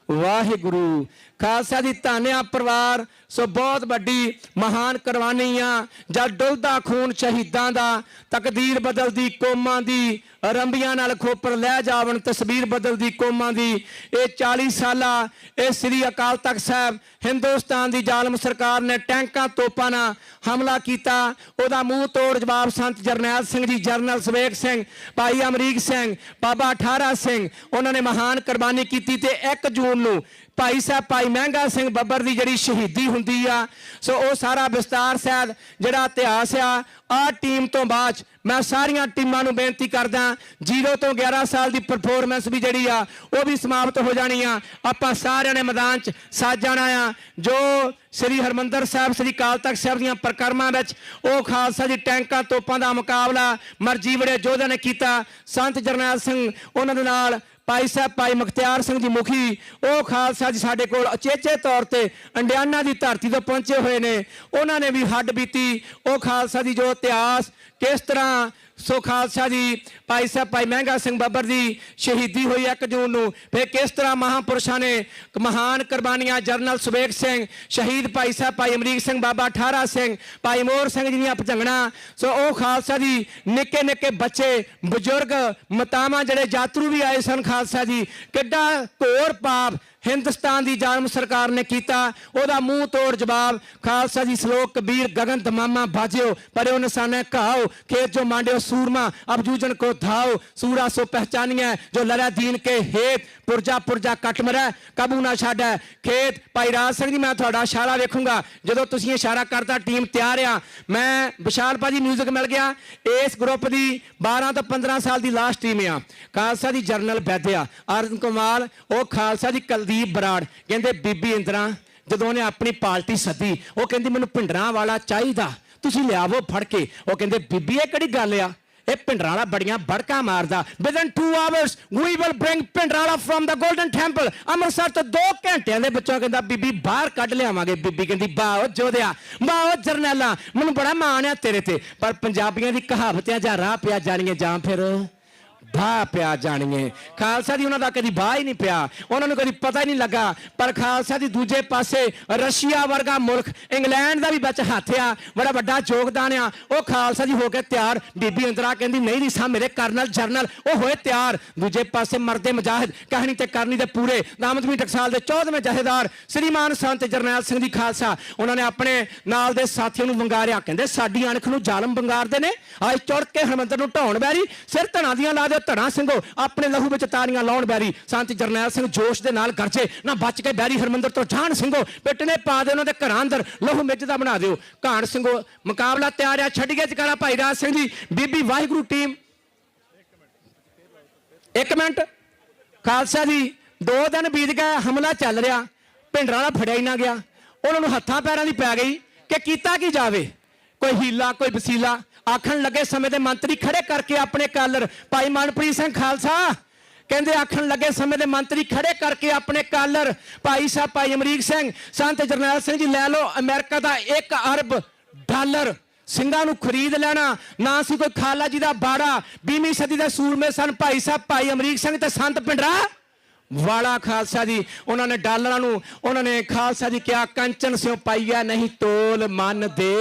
ਵਾਹਿਗੁਰੂ। ਖਾਲਸਾ ਦੀ ਧੰਨਿਆ ਪਰਿਵਾਰ। ਸੋ ਬਹੁਤ ਵੱਡੀ ਮਹਾਨ ਕੁਰਬਾਨੀ ਆ ਜਦ ਡੁੱਲਦਾ ਖੂਨ ਸ਼ਹੀਦਾਂ ਦਾ, ਤਕਦੀਰ ਬਦਲਦੀ ਕੌਮਾਂ ਦੀ, ਰੰਬੀਆਂ ਨਾਲ ਖੋਪਰ ਲੈ ਜਾਵਣ ਤਸਵੀਰ ਬਦਲਦੀ ਕੌਮਾਂ ਦੀ। ਇਹ 40 ਸਾਲਾ ਇਹ ਸ੍ਰੀ ਅਕਾਲ ਤਖਤ ਸਾਹਿਬ ਹਿੰਦੁਸਤਾਨ ਦੀ ਜ਼ਾਲਮ ਸਰਕਾਰ ਨੇ ਟੈਂਕਾਂ ਤੋਪਾਂ ਨਾਲ ਹਮਲਾ ਕੀਤਾ। ਉਹਦਾ ਮੂੰਹ ਤੋੜ ਜਵਾਬ ਸੰਤ ਜਰਨੈਲ ਸਿੰਘ ਜੀ, ਜਰਨਲ ਸਵੇਕ ਸਿੰਘ, ਭਾਈ ਅਮਰੀਕ ਸਿੰਘ, ਬਾਬਾ ਠਾਰਾ ਸਿੰਘ, ਉਹਨਾਂ ਨੇ ਮਹਾਨ ਕੁਰਬਾਨੀ ਕੀਤੀ। ਤੇ 1 ਜੂਨ ਨੂੰ ਭਾਈ ਸਾਹਿਬ ਭਾਈ ਮਹਿੰਗਾ ਸਿੰਘ ਬੱਬਰ ਦੀ ਜਿਹੜੀ ਸ਼ਹੀਦੀ ਹੁੰਦੀ ਆ। ਸੋ ਉਹ ਸਾਰਾ ਵਿਸਤਾਰ ਸਾਹਿਬ ਜਿਹੜਾ ਇਤਿਹਾਸ ਆ ਟੀਮ ਤੋਂ ਬਾਅਦ ਮੈਂ ਸਾਰੀਆਂ ਟੀਮਾਂ ਨੂੰ ਬੇਨਤੀ ਕਰਦਾ 0 ਤੋਂ 11 ਸਾਲ ਦੀ ਪਰਫਾਰਮੈਂਸ ਵੀ ਜਿਹੜੀ ਆ ਉਹ ਵੀ ਸਮਾਪਤ ਹੋ ਜਾਣੀ ਆ। ਆਪਾਂ ਸਾਰਿਆਂ ਨੇ ਮੈਦਾਨ 'ਚ ਸਾਜ ਜਾਣਾ ਆ। ਜੋ ਸ੍ਰੀ ਹਰਮੰਦਰ ਸਾਹਿਬ ਸ੍ਰੀ ਅਕਾਲ ਤਖਤ ਸਾਹਿਬ ਦੀਆਂ ਪਰਕਰਮਾਂ ਵਿੱਚ ਉਹ ਖਾਲਸਾ ਦੀ ਟੈਂਕਾਂ ਤੋਪਾਂ ਦਾ ਮੁਕਾਬਲਾ ਮਰਜੀ ਬੜੇ ਯੋਧਿਆਂ ਨੇ ਕੀਤਾ। ਸੰਤ ਜਰਨੈਲ ਸਿੰਘ ਉਹਨਾਂ ਦੇ ਨਾਲ ਭਾਈ ਸਾਹਿਬ ਭਾਈ ਮੁਖਤਿਆਰ ਸਿੰਘ ਜੀ ਮੁਖੀ, ਉਹ ਖਾਲਸਾ ਜੀ ਸਾਡੇ ਕੋਲ ਅਚੇਚੇ ਤੌਰ ਤੇ ਅੰਡਿਆਨਾ ਦੀ ਧਰਤੀ ਤੋਂ ਪਹੁੰਚੇ ਹੋਏ ਨੇ। ਉਹਨਾਂ ਨੇ ਵੀ ਹੱਡ ਬੀਤੀ ਉਹ ਖਾਲਸਾ ਦੀ ਜੋ ਇਤਿਹਾਸ ਕਿਸ ਤਰ੍ਹਾਂ। ਸੋ ਖਾਲਸਾ ਜੀ ਭਾਈ ਸਾਹਿਬ ਭਾਈ ਮਹਿੰਗਾ ਸਿੰਘ ਬੱਬਰ ਦੀ ਸ਼ਹੀਦੀ ਹੋਈ 1 ਜੂਨ ਨੂੰ। ਫਿਰ ਕਿਸ ਤਰ੍ਹਾਂ ਮਹਾਂਪੁਰਸ਼ਾਂ ਨੇ ਮਹਾਨ ਕੁਰਬਾਨੀਆਂ, ਜਰਨਲ ਸਵੇਕ ਸਿੰਘ, ਸ਼ਹੀਦ ਭਾਈ ਸਾਹਿਬ ਭਾਈ ਅਮਰੀਕ ਸਿੰਘ, ਬਾਬਾ ਠਾਰਾ ਸਿੰਘ, ਭਾਈ ਮੋਹਰ ਸਿੰਘ ਜੀ ਦੀਆਂ ਭਜੰਗਣਾ। ਸੋ ਉਹ ਖਾਲਸਾ ਦੀ ਨਿੱਕੇ ਨਿੱਕੇ ਬੱਚੇ, ਬਜ਼ੁਰਗ, ਮਾਤਾਵਾਂ ਜਿਹੜੇ ਯਾਤਰੂ ਵੀ ਆਏ ਸਨ। ਖਾਲਸਾ ਜੀ ਕਿੱਡਾ ਘੋਰ ਪਾਪ हिंदुस्तान की जाम सरकार ने किया ओदा मुंह तोड़ जवाब खालसा जी श्लोक कबीर गगन तमामा बाजियो पर निशाने कहाओ खेत जो मांडियो सूरमा अब जूझन को धाओ सूरा सो पहचानिए जो लड़ा दीन के हेत पुरजा पुरजा कट मरै काबू ना छाड़ खेत भाई राज सिंह जी मैं थोड़ा इशारा वेखूंगा जो तुसीं इशारा करता टीम तैयार आ मैं विशाल भाजी म्यूजिक मिल गया इस ग्रुप की 12 तो 15 साल की लास्ट टीम आ खालसा दी जरनल वैद्या अरविंद कुमार वो खालसा दी कुलदीप बराड़ कहते बीबी इंदिरा जो उन्हें अपनी पार्टी सदी वो कहती मैनू भिंडरां वाला चाहिए तुसीं लियावो फड़ के वो कहते बीबी ये किहड़ी गल आ ਇਹ ਪਿੰਡਰਾਲਾ ਬੜੀਆਂ ਬੜਕਾ ਮਾਰਦਾ within 2 hours we will bring Pindrala farm ਦਾ ਗੋਲਡਨ ਟੈਂਪਲ ਅੰਮ੍ਰਿਤਸਰ ਤੋਂ 2 ਘੰਟਿਆਂ ਦੇ ਵਿੱਚੋਂ ਕਹਿੰਦਾ ਬੀਬੀ ਬਾਹਰ ਕੱਢ ਲਿਆਵਾਂਗੇ ਬੀਬੀ ਕਹਿੰਦੀ ਬਾਓ ਜੋਧਿਆ ਬਾਓ ਜਰਨੈਲਾ ਮੈਨੂੰ ਬੜਾ ਮਾਣ ਆ ਤੇਰੇ ਤੇ ਪਰ ਪੰਜਾਬੀਆਂ ਦੀ ਕਹਾਵਤਾਂ ਜਾਂ ਰਾਹ ਪਿਆ ਜਾਣੀਆਂ ਜਾਂ ਫਿਰ ਬਾਹ ਪਿਆ ਜਾਣੀਏ ਖਾਲਸਾ ਦੀ ਉਹਨਾਂ ਦਾ ਕਦੀ ਬਾਹ ਹੀ ਨਹੀਂ ਪਿਆ ਉਹਨਾਂ ਨੂੰ ਕਦੀ ਪਤਾ ਹੀ ਨਹੀਂ ਲੱਗਾ ਪਰ ਖਾਲਸਾ ਦੀ ਦੂਜੇ ਪਾਸੇ ਰਸ਼ੀਆ ਵਰਗਾ ਮੁਲਕ ਇੰਗਲੈਂਡ ਦਾ ਵੀ ਵਿੱਚ ਹੱਥ ਆ ਬੜਾ ਵੱਡਾ ਯੋਗਦਾਨ ਆ ਉਹ ਖਾਲਸਾ ਜੀ ਹੋ ਕੇ ਤਿਆਰ ਬੀਬੀ ਇੰਦਰਾ ਕਹਿੰਦੀ ਨਹੀਂ ਰੀਸਾ ਮੇਰੇ ਕਰਨਲ ਜਰਨਲ ਉਹ ਹੋਏ ਤਿਆਰ ਦੂਜੇ ਪਾਸੇ ਮਰਦੇ ਮੁਜਾਹਿਦ ਕਹਿਣੀ ਤੇ ਕਰਨੀ ਦੇ ਪੂਰੇ ਦਾਮਦਮੀ ਟਕਸਾਲ ਦੇ 14ਵੇਂ ਜਥੇਦਾਰ ਸ੍ਰੀਮਾਨ ਸੰਤ ਜਰਨੈਲ ਸਿੰਘ ਜੀ ਖਾਲਸਾ ਉਹਨਾਂ ਨੇ ਆਪਣੇ ਨਾਲ ਦੇ ਸਾਥੀਆਂ ਨੂੰ ਵੰਗਾਰਿਆ ਕਹਿੰਦੇ ਸਾਡੀ ਅਣਖ ਨੂੰ ਜ਼ਾਲਮ ਵੰਗਾਰਦੇ ਨੇ ਅੱਜ ਚੁੜ ਕੇ ਹਰਮੰਦਰ ਨੂੰ ਢਾਉਣ ਬੈਰੀ ਸਿਰ ਧਣਾ ਦੀਆਂ ਲਾ ਧੜਾ ਸਿੰਘੋ ਆਪਣੇ ਲਹੂ ਵਿੱਚ ਤਾਰੀਆਂ ਲਾਉਣ ਬੈਰੀ ਸੰਤ ਜਰਨੈਲ ਸਿੰਘ ਜੋਸ਼ ਦੇ ਨਾਲ ਗਰਜੇ ਨਾ ਬਚ ਕੇ ਬੈਰੀ ਹਰਮੰਦਰ ਤੋਂ ਜਾਣ ਸਿੰਘੋ ਪਿੱਟਨੇ ਪਾ ਦੇ ਉਹਨਾਂ ਦੇ ਘਰਾਂ ਅੰਦਰ ਲਹੂ ਮਿੱਝਦਾ ਬਣਾ ਦਿਓ ਘਾਣ ਸਿੰਘੋ ਮੁਕਾਬਲਾ ਤਿਆਰ ਆ ਛੱਡੀਏ ਜਕਾਰਾ ਭਾਈ ਰਾਜ ਸਿੰਘ ਜੀ ਬੀਬੀ ਵਾਹਿਗੁਰੂ ਟੀਮ 1 ਮਿੰਟ ਖਾਲਸਾ ਜੀ 2 ਦਿਨ ਬੀਤ ਗਏ ਹਮਲਾ ਚੱਲ ਰਿਹਾ ਭਿੰਡਰਾਲਾ ਫੜਿਆ ਹੀ ਨਾ ਗਿਆ ਉਹਨਾਂ ਨੂੰ ਹੱਥਾਂ ਪੈਰਾਂ ਦੀ ਪੈ ਗਈ ਕਿ ਕੀਤਾ ਕੀ ਜਾਵੇ ਕੋਈ ਹੀਲਾ ਕੋਈ ਵਸੀਲਾ ਆਖਣ ਲੱਗੇ ਸਮੇਂ ਦੇ ਮੰਤਰੀ ਖੜੇ ਕਰਕੇ ਆਪਣੇ ਕਾਲਰ ਭਾਈ ਮਨਪ੍ਰੀਤ ਸਿੰਘ ਖਾਲਸਾ ਕਹਿੰਦੇ ਆਖਣ ਲੱਗੇ ਸਮੇਂ ਦੇ ਮੰਤਰੀ ਖੜੇ ਕਰਕੇ ਆਪਣੇ ਕਾਲਰ ਭਾਈ ਸਾਹਿਬ ਭਾਈ ਅਮਰੀਕ ਸਿੰਘ ਸੰਤ ਜਰਨੈਲ ਸਿੰਘ ਜੀ ਲੈ ਲਓ ਅਮਰੀਕਾ ਦਾ 1 ਅਰਬ ਡਾਲਰ ਸਿੰਘਾਂ ਨੂੰ ਖਰੀਦ ਲੈਣਾ ਨਾ ਸੀ ਕੋਈ ਖਾਲਾ ਜੀ ਦਾ ਬਾੜਾ 20ਵੀਂ ਸਦੀ ਦੇ ਸੂਰਮੇ ਸਨ ਭਾਈ ਸਾਹਿਬ ਭਾਈ ਅਮਰੀਕ ਸਿੰਘ ਤੇ ਸੰਤ ਭਿੰਡਰਾ वाला खालसा जी उन्होंने डॉलर उन्होंने खालसा जी क्या कंचन स्यों पाइया नहीं तोल मन दे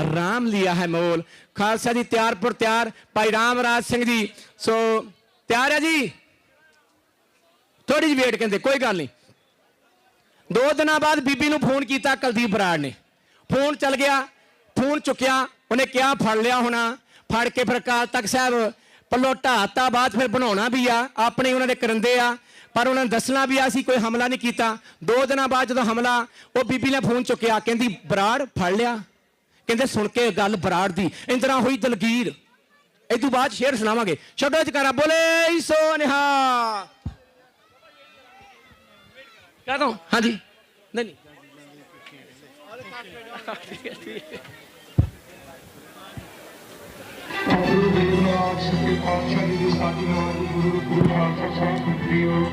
राम लिया है मोल खालसा जी तैयार पर तैयार भाई रामराज सिंह जी सो तैयार है जी थोड़ी जी वेट कहते कोई गल नहीं 2 दिन बाद बीबी नूं फोन किया कुलदीप बराड़ ने फोन चल गया फोन चुकिया उन्हें क्या फड़ लिया होना फड़ के फिर अकाल तख्त साहब पल्लो ढाता बाद फिर बनाना भी आ अपने उन्होंने करंदे आ पर उन्होंने दसना भी आ कोई हमला नहीं किया 2 दिन बाद जो हमला वो बीबी ने फोन चुकिया कहती बराड़ फड़ लिया कहते सुन के गल बराड़ दी इंदिरा हुई दलगीर इस बाद शेर सुनावांगे छड्डो जकारा बोले सो निहा कह दो हाँ जी नहीं ਗੁਰੂ ਗੋਬਿੰਦ ਸਿੰਘ ਪਾਤਸ਼ਾਹ ਜੀ ਦੀ ਸਾਡੀ ਨਾਲ ਗੁਰੂ ਖਾਲਸਾ ਸਾਹਿਬ ਜੀਓ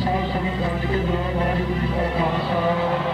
ਸਾਧ ਸੰਗਤ ਗੱਜ ਕੇ ਬੁਲਾਓ ਵਾਹਿਗੁਰੂ ਜੀ ਕਾ ਖਾਲਸਾ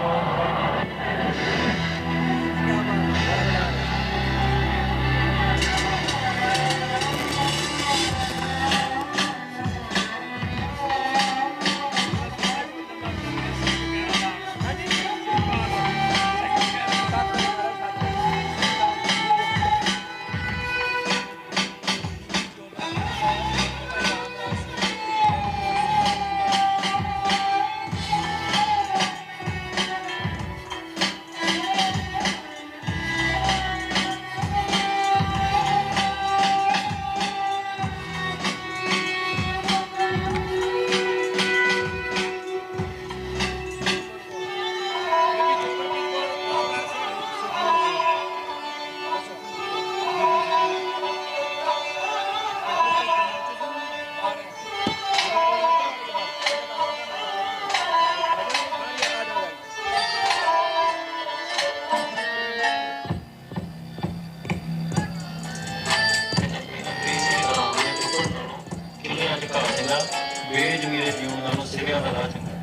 ਵੇਜ ਮੇਰੇ ਜੀਵਨ ਨਾਲੋਂ ਸਿਵਿਆ ਦਾ ਰਾਹ ਚੰਗਾ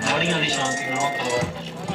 ਨਾਰੀਆਂ ਦੀ ਸ਼ਾਂਤੀ ਨਾਲੋਂ ਤਲਵਾਰ ਦਾ ਸ਼ੌਕ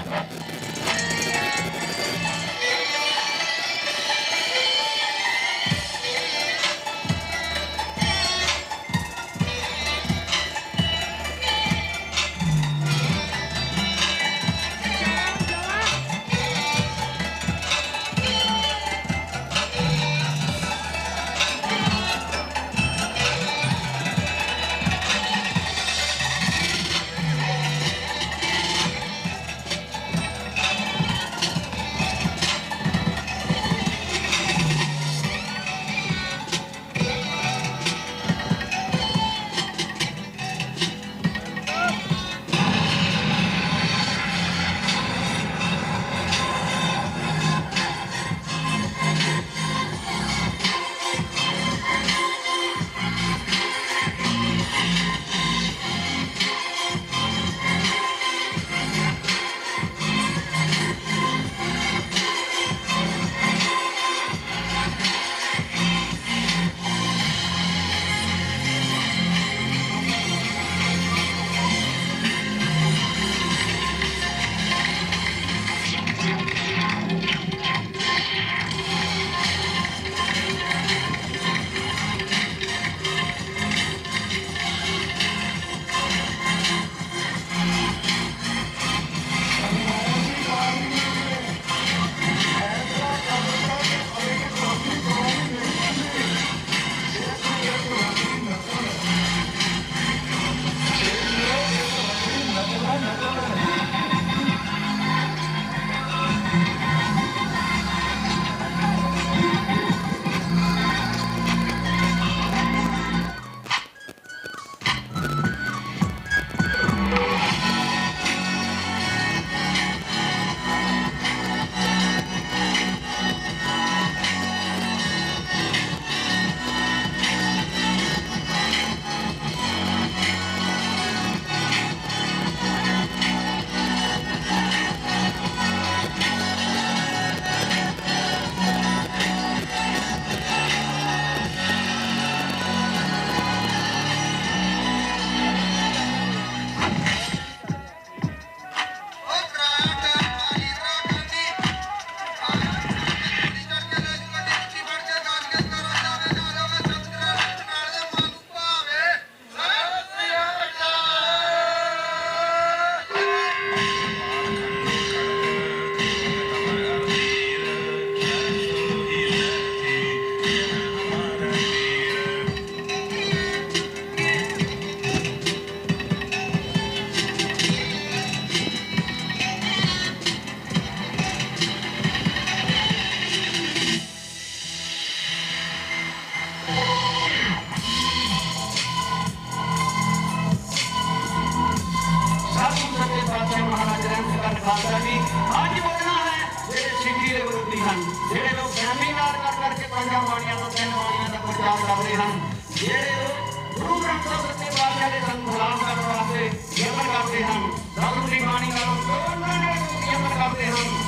ਹਨ, ਜਿਹੜੇ ਲੋਕ ਸੈਮੀਨਾਰ ਕਰ ਕਰਕੇ 5 ਬਾਣੀਆਂ ਤੋਂ 3 ਬਾਣੀਆਂ ਦਾ ਪ੍ਰਚਾਰ ਕਰਦੇ ਹਨ, ਜਿਹੜੇ ਲੋਕ ਗੁਰੂ ਗ੍ਰੰਥ ਸਾਹਿਬ ਸੱਚੇ ਪਾਤਸ਼ਾਹ ਦੇ ਸੰਸਲਾਮ ਕਰਨ ਵਾਸਤੇ ਯਤਨ ਕਰਦੇ ਹਨ, ਦਾਰੂ ਦੀ ਬਾਣੀ ਨਾਲੋਂ ਉਹਨਾਂ ਨੇ ਯਤਨ ਕਰਦੇ ਹਨ।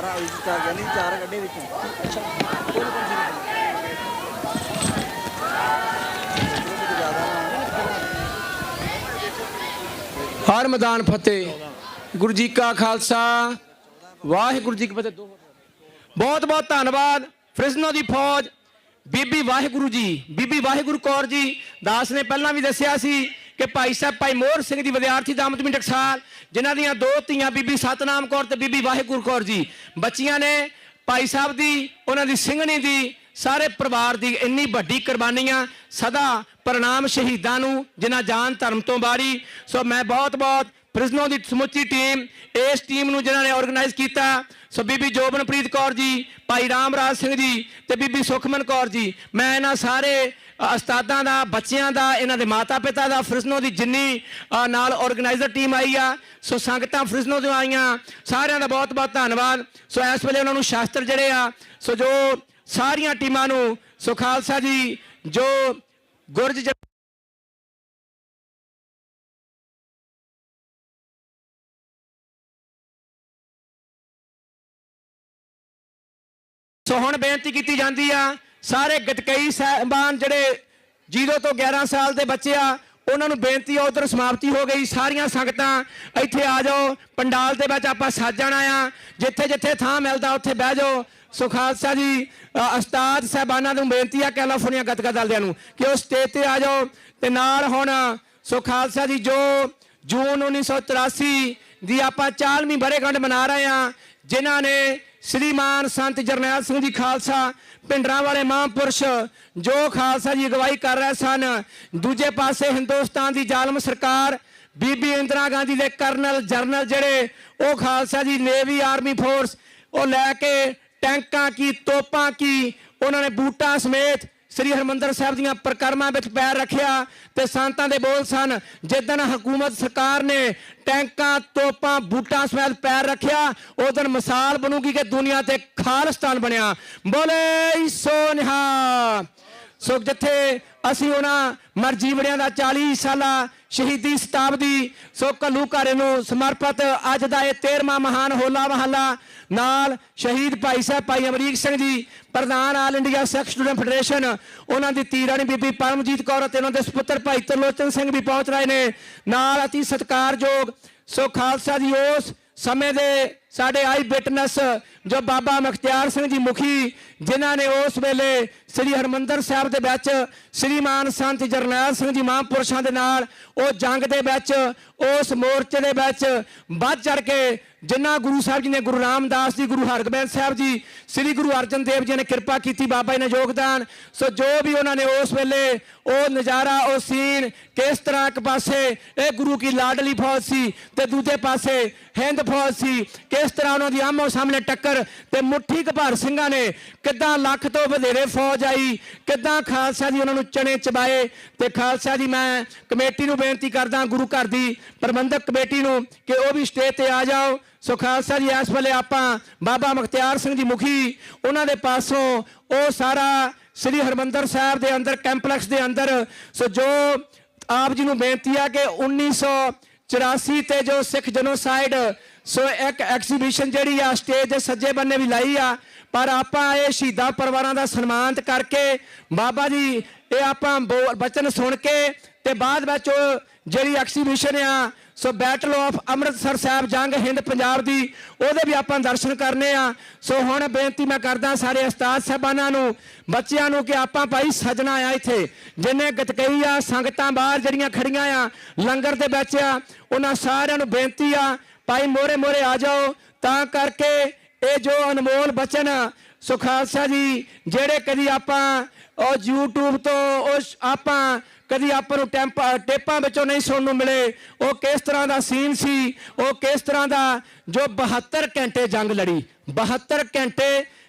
12 4 ਕਹਿੰਦੀ 4 ਕੱਢੇ ਵਿੱਚੋਂ। ਅੱਛਾ ਹਰ ਮੈਦਾਨ ਫਤਿਹ। ਗੁਰੂ ਜੀ ਕਾ ਖਾਲਸਾ ਵਾਹਿਗੁਰੂ ਜੀ ਕੀ ਫਤਿਹ। ਬਹੁਤ ਬਹੁਤ ਧੰਨਵਾਦ ਫ੍ਰਿਜ਼ਨੋ ਦੀ ਫੌਜ। ਬੀਬੀ ਵਾਹਿਗੁਰੂ ਜੀ, ਬੀਬੀ ਵਾਹਿਗੁਰੂ ਕੌਰ ਜੀ। ਦਾਸ ਨੇ ਪਹਿਲਾਂ ਵੀ ਦੱਸਿਆ ਸੀ ਕਿ ਭਾਈ ਸਾਹਿਬ ਭਾਈ ਮੋਹਰ ਸਿੰਘ ਦੀ ਵਿਦਿਆਰਥੀ ਦਾਮਦਮੀ ਟਕਸਾਲ, ਜਿਨ੍ਹਾਂ ਦੀਆਂ 2 ਧੀਆਂ ਬੀਬੀ ਸਤਨਾਮ ਕੌਰ ਤੇ ਬੀਬੀ ਵਾਹਿਗੁਰੂ ਕੌਰ ਜੀ। ਬੱਚੀਆਂ ਨੇ ਭਾਈ ਸਾਹਿਬ ਦੀ, ਉਹਨਾਂ ਦੀ ਸਿੰਘਣੀ ਦੀ, ਸਾਰੇ ਪਰਿਵਾਰ ਦੀ ਇੰਨੀ ਵੱਡੀ ਕੁਰਬਾਨੀਆਂ। ਸਦਾ ਪ੍ਰਣਾਮ ਸ਼ਹੀਦਾਂ ਨੂੰ ਜਿਨ੍ਹਾਂ ਜਾਨ ਧਰਮ ਤੋਂ ਬਾਰੀ। ਸੋ ਮੈਂ ਬਹੁਤ ਬਹੁਤ ਫ੍ਰਿਜ਼ਨੋ ਦੀ ਸਮੁੱਚੀ ਟੀਮ, ਇਸ ਟੀਮ ਨੂੰ ਜਿਨ੍ਹਾਂ ਨੇ ਆਰਗੇਨਾਈਜ਼ ਕੀਤਾ, ਸੋ ਬੀਬੀ ਜੋਬਨਪ੍ਰੀਤ ਕੌਰ ਜੀ, ਭਾਈ ਰਾਮਰਾਜ ਸਿੰਘ ਜੀ ਤੇ ਬੀਬੀ ਸੁਖਮਨ ਕੌਰ ਜੀ, ਮੈਂ ਇਹਨਾਂ ਸਾਰੇ ਉਸਤਾਦਾਂ ਦਾ, ਬੱਚਿਆਂ ਦਾ, ਇਹਨਾਂ ਦੇ ਮਾਤਾ ਪਿਤਾ ਦਾ, ਫ੍ਰਿਜ਼ਨੋ ਦੀ ਜਿੰਨੀ ਨਾਲ ਆਰਗੇਨਾਈਜ਼ਰ ਟੀਮ ਆਈ ਆ, ਸੋ ਸੰਗਤਾਂ ਫ੍ਰਿਜ਼ਨੋ ਤੋਂ ਆਈਆਂ, ਸਾਰਿਆਂ ਦਾ ਬਹੁਤ ਬਹੁਤ ਧੰਨਵਾਦ। ਸੋ ਇਸ ਵੇਲੇ ਉਹਨਾਂ ਨੂੰ ਸ਼ਾਸਤਰ ਜਿਹੜੇ ਆ, ਸੋ ਜੋ ਸਾਰੀਆਂ ਟੀਮਾਂ ਨੂੰ, ਸੋ ਖਾਲਸਾ ਜੀ ਜੋ ਗੁਰਜ ਸੋ ਹੁਣ ਬੇਨਤੀ ਕੀਤੀ ਜਾਂਦੀ ਆ, ਸਾਰੇ ਗਤਕਈ ਸਾਹਿਬਾਨ ਜਿਹੜੇ 0 ਤੋਂ 11 ਸਾਲ ਦੇ ਬੱਚੇ ਆ, ਉਹਨਾਂ ਨੂੰ ਬੇਨਤੀ ਆ, ਉਧਰ ਸਮਾਪਤੀ ਹੋ ਗਈ। ਸਾਰੀਆਂ ਸੰਗਤਾਂ ਇੱਥੇ ਆ ਜਾਓ, ਪੰਡਾਲ ਦੇ ਵਿੱਚ ਆਪਾਂ ਸੱਜ ਜਾਣਾ ਆ, ਜਿੱਥੇ ਜਿੱਥੇ ਥਾਂ ਮਿਲਦਾ ਉੱਥੇ ਬਹਿ ਜਾਓ। ਸੋ ਖਾਲਸਾ ਜੀ ਉਸਤਾਦ ਸਾਹਿਬਾਨਾਂ ਨੂੰ ਬੇਨਤੀ ਆ, ਕੈਲੀਫੋਰਨੀਆ ਗੱਤਕਾ ਦਲਦਿਆਂ ਨੂੰ, ਕਿ ਉਹ ਸਟੇਜ ਤੇ ਆ ਜਾਓ। ਤੇ ਨਾਲ ਹੁਣ ਸੋ ਖਾਲਸਾ ਜੀ ਜੋ ਜੂਨ 1983 ਦੀ ਆਪਾਂ 40ਵੀਂ ਵਰ੍ਹੇਗੰਢ ਮਨਾ ਰਹੇ ਆ, ਜਿਨ੍ਹਾਂ ਨੇ श्रीमान संत जरनैल सिंह जी खालसा पिंडरां वाले महापुरुष जो खालसा जी अगवाई कर रहे सन। दूजे पासे हिंदुस्तान की जालम सरकार बीबी इंदिरा गांधी के करनल जरनल जड़े वो खालसा जी नेवी आर्मी फोर्स वो लैके टैंकां की तोपां की उन्होंने बूटा समेत श्री हरमंदर साहब ਦੀਆਂ ਪ੍ਰਕਰਮਾਂ ਵਿੱਚ ਪੈਰ ਰੱਖਿਆ। ਤੇ ਸੰਤਾਂ ਦੇ ਬੋਲ ਸਨ, ਜਿੱਦਣ ਹਕੂਮਤ ਸਰਕਾਰ ਨੇ ਟੈਂਕਾਂ ਤੋਪਾਂ ਬੂਟਾਂ ਸਮੇਤ ਪੈਰ ਰੱਖਿਆ, ਉਸ ਦਿਨ ਮਿਸਾਲ ਬਣੂਗੀ ਕਿ ਦੁਨੀਆ ਤੇ ਖਾਲਿਸਤਾਨ ਬਣਿਆ। ਬੋਲੇ ਸੋ ਨਿਹਾਲ। ਸੋ ਜਿੱਥੇ ਅਸੀਂ ਉਹਨਾਂ ਮਰਜੀਵੜਿਆਂ ਦਾ 40 ਸਾਲਾ ਸ਼ਹੀਦੀ ਸ਼ਤਾਬਦੀ ਸੋ ਘੱਲੂਘਾਰੇ ਨੂੰ ਸਮਰਪਿਤ ਅੱਜ ਦਾ ਇਹ 13ਵਾਂ ਮਹਾਨ ਹੋਲਾ ਮਹੱਲਾ ਨਾਲ ਸ਼ਹੀਦ ਭਾਈ ਸਾਹਿਬ ਭਾਈ ਅਮਰੀਕ ਸਿੰਘ ਜੀ ਪ੍ਰਧਾਨ ਆਲ ਇੰਡੀਆ ਸਿੱਖ ਸਟੂਡੈਂਟ ਫੈਡਰੇਸ਼ਨ, ਉਹਨਾਂ ਦੀ ਧੀ ਰਾਣੀ ਬੀਬੀ ਪਰਮਜੀਤ ਕੌਰ ਅਤੇ ਉਹਨਾਂ ਦੇ ਸੁਪੁੱਤਰ ਭਾਈ ਤਰਲੋਚਨ ਸਿੰਘ ਵੀ ਪਹੁੰਚ ਰਹੇ ਨੇ ਨਾਲ। ਅਤੀ ਸਤਿਕਾਰਯੋਗ ਸੋ ਖਾਲਸਾ ਜੀ ਉਸ ਸਮੇਂ ਦੇ ਸਾਡੇ ਆਈ ਵਿਟਨੈਸ ਜੋ ਬਾਬਾ ਮੁਖਤਿਆਰ ਸਿੰਘ ਜੀ ਮੁਖੀ, ਜਿਨ੍ਹਾਂ ਨੇ ਉਸ ਵੇਲੇ ਸ੍ਰੀ ਹਰਮੰਦਰ ਸਾਹਿਬ ਦੇ ਵਿੱਚ ਸ਼੍ਰੀਮਾਨ ਸੰਤ ਜਰਨੈਲ ਸਿੰਘ ਜੀ ਮਹਾਂਪੁਰਸ਼ਾਂ ਦੇ ਨਾਲ ਉਹ ਜੰਗ ਦੇ ਵਿੱਚ, ਉਸ ਮੋਰਚੇ ਦੇ ਵਿੱਚ ਵੱਧ ਚੜ ਕੇ ਜਿੰਨਾ ਗੁਰੂ ਸਾਹਿਬ ਜੀ ਨੇ, ਗੁਰੂ ਰਾਮਦਾਸ ਜੀ, ਗੁਰੂ ਹਰਗੋਬਿੰਦ ਸਾਹਿਬ ਜੀ, ਸ੍ਰੀ ਗੁਰੂ ਅਰਜਨ ਦੇਵ ਜੀ ਨੇ ਕਿਰਪਾ ਕੀਤੀ, ਬਾਬਾ ਜੀ ਨੇ ਯੋਗਦਾਨ। ਸੋ ਜੋ ਵੀ ਉਹਨਾਂ ਨੇ ਉਸ ਵੇਲੇ ਉਹ ਨਜ਼ਾਰਾ, ਉਹ ਸੀਨ, ਕਿਸ ਤਰ੍ਹਾਂ ਇੱਕ ਪਾਸੇ ਇਹ ਗੁਰੂ ਕੀ ਲਾਡਲੀ ਫੌਜ ਸੀ ਤੇ ਦੂਜੇ ਪਾਸੇ ਹਿੰਦ ਫੌਜ ਸੀ, ਕਿਸ ਤਰ੍ਹਾਂ ਉਹਨਾਂ ਦੀ ਆਮੋ ਸਾਹਮਣੇ ਟੱਕਰ ਤੇ ਮੁੱਠੀ ਘਪਾਰ ਸਿੰਘਾਂ ਨੇ ਕਿੱਦਾਂ ਲੱਖ ਤੋਂ ਵਧੇਰੇ ਫੌਜ ਆਈ, ਕਿੱਦਾਂ ਖਾਲਸਾ ਜੀ ਉਹਨਾਂ ਨੂੰ ਚਣੇ ਚਬਾਏ। ਤੇ ਖਾਲਸਾ ਜੀ ਮੈਂ ਕਮੇਟੀ ਨੂੰ ਬੇਨਤੀ ਕਰਦਾ, ਗੁਰੂ ਘਰ ਦੀ ਪ੍ਰਬੰਧਕ ਕਮੇਟੀ ਨੂੰ, ਕਿ ਉਹ ਵੀ ਸਟੇਜ ਤੇ ਆ ਜਾਓ। ਸੋ ਖਾਲਸਾ ਜੀ ਇਸ ਵੇਲੇ ਆਪਾਂ ਬਾਬਾ ਮੁਖਤਿਆਰ ਸਿੰਘ ਜੀ ਮੁਖੀ, ਉਹਨਾਂ ਦੇ ਪਾਸੋਂ ਉਹ ਸਾਰਾ ਸ੍ਰੀ ਹਰਮੰਦਰ ਸਾਹਿਬ ਦੇ ਅੰਦਰ ਕੰਪਲੈਕਸ ਦੇ ਅੰਦਰ, ਸੋ ਜੋ ਆਪ ਜੀ ਨੂੰ ਬੇਨਤੀ ਆ ਕਿ 1984 ਤੇ ਜੋ ਸਿੱਖ ਜਨੋਸਾਈਡ, ਸੋ ਇੱਕ ਐਗਜ਼ੀਬਿਸ਼ਨ ਜਿਹੜੀ ਆ ਸਟੇਜ ਦੇ ਸੱਜੇ ਬੰਨੇ ਵੀ ਲਾਈ ਆ, ਪਰ ਆਪਾਂ ਇਹ ਸ਼ਹੀਦਾਂ ਪਰਿਵਾਰਾਂ ਦਾ ਸਨਮਾਨਿਤ ਕਰਕੇ ਬਾਬਾ ਜੀ ਇਹ ਆਪਾਂ ਬਚਨ ਸੁਣ ਕੇ ਤੇ ਬਾਅਦ ਵਿੱਚ ਉਹ ਜਿਹੜੀ ਐਗਜ਼ੀਬਿਸ਼ਨ ਆ ਸੋ ਬੈਟਲ ਆਫ ਅੰਮ੍ਰਿਤਸਰ ਸਾਹਿਬ ਜੰਗ ਹਿੰਦ ਪੰਜਾਬ ਦੀ, ਉਹਦੇ ਵੀ ਆਪਾਂ ਦਰਸ਼ਨ ਕਰਨੇ ਆ। ਸੋ ਹੁਣ ਬੇਨਤੀ ਮੈਂ ਕਰਦਾ ਸਾਰੇ ਉਸਤਾਦ ਸਾਹਿਬਾਨਾਂ ਨੂੰ, ਬੱਚਿਆਂ ਨੂੰ, ਕਿ ਆਪਾਂ ਭਾਈ ਸਜਣਾ ਆ ਇੱਥੇ, ਜਿੰਨੇ ਗਤਕਈ ਆ ਸੰਗਤਾਂ ਬਾਹਰ ਜਿਹੜੀਆਂ ਖੜੀਆਂ ਆ ਲੰਗਰ ਦੇ ਵਿੱਚ ਆ, ਉਹਨਾਂ ਸਾਰਿਆਂ ਨੂੰ ਬੇਨਤੀ ਆ ਭਾਈ ਮੋਰੇ ਮੋਰੇ ਆ ਜਾਓ, ਤਾਂ ਕਰਕੇ ਇਹ ਜੋ ਅਨਮੋਲ ਬਚਨ ਸੋ ਖਾਲਸਾ ਜੀ ਜਿਹੜੇ ਕਦੀ ਆਪਾਂ ਉਹ YouTube ਤੋਂ ਉਹ ਆਪਾਂ ਕਦੀ ਆਪਾਂ ਨੂੰ ਟੇਪਾਂ ਵਿੱਚੋਂ ਨਹੀਂ ਸੁਣਨ ਨੂੰ ਮਿਲੇ, ਉਹ ਕਿਸ ਤਰ੍ਹਾਂ ਦਾ ਸੀਨ ਸੀ, ਉਹ ਕਿਸ ਤਰ੍ਹਾਂ ਦਾ ਜੋ 72 ਘੰਟੇ ਜੰਗ ਲੜੀ, 72 ਘੰਟੇ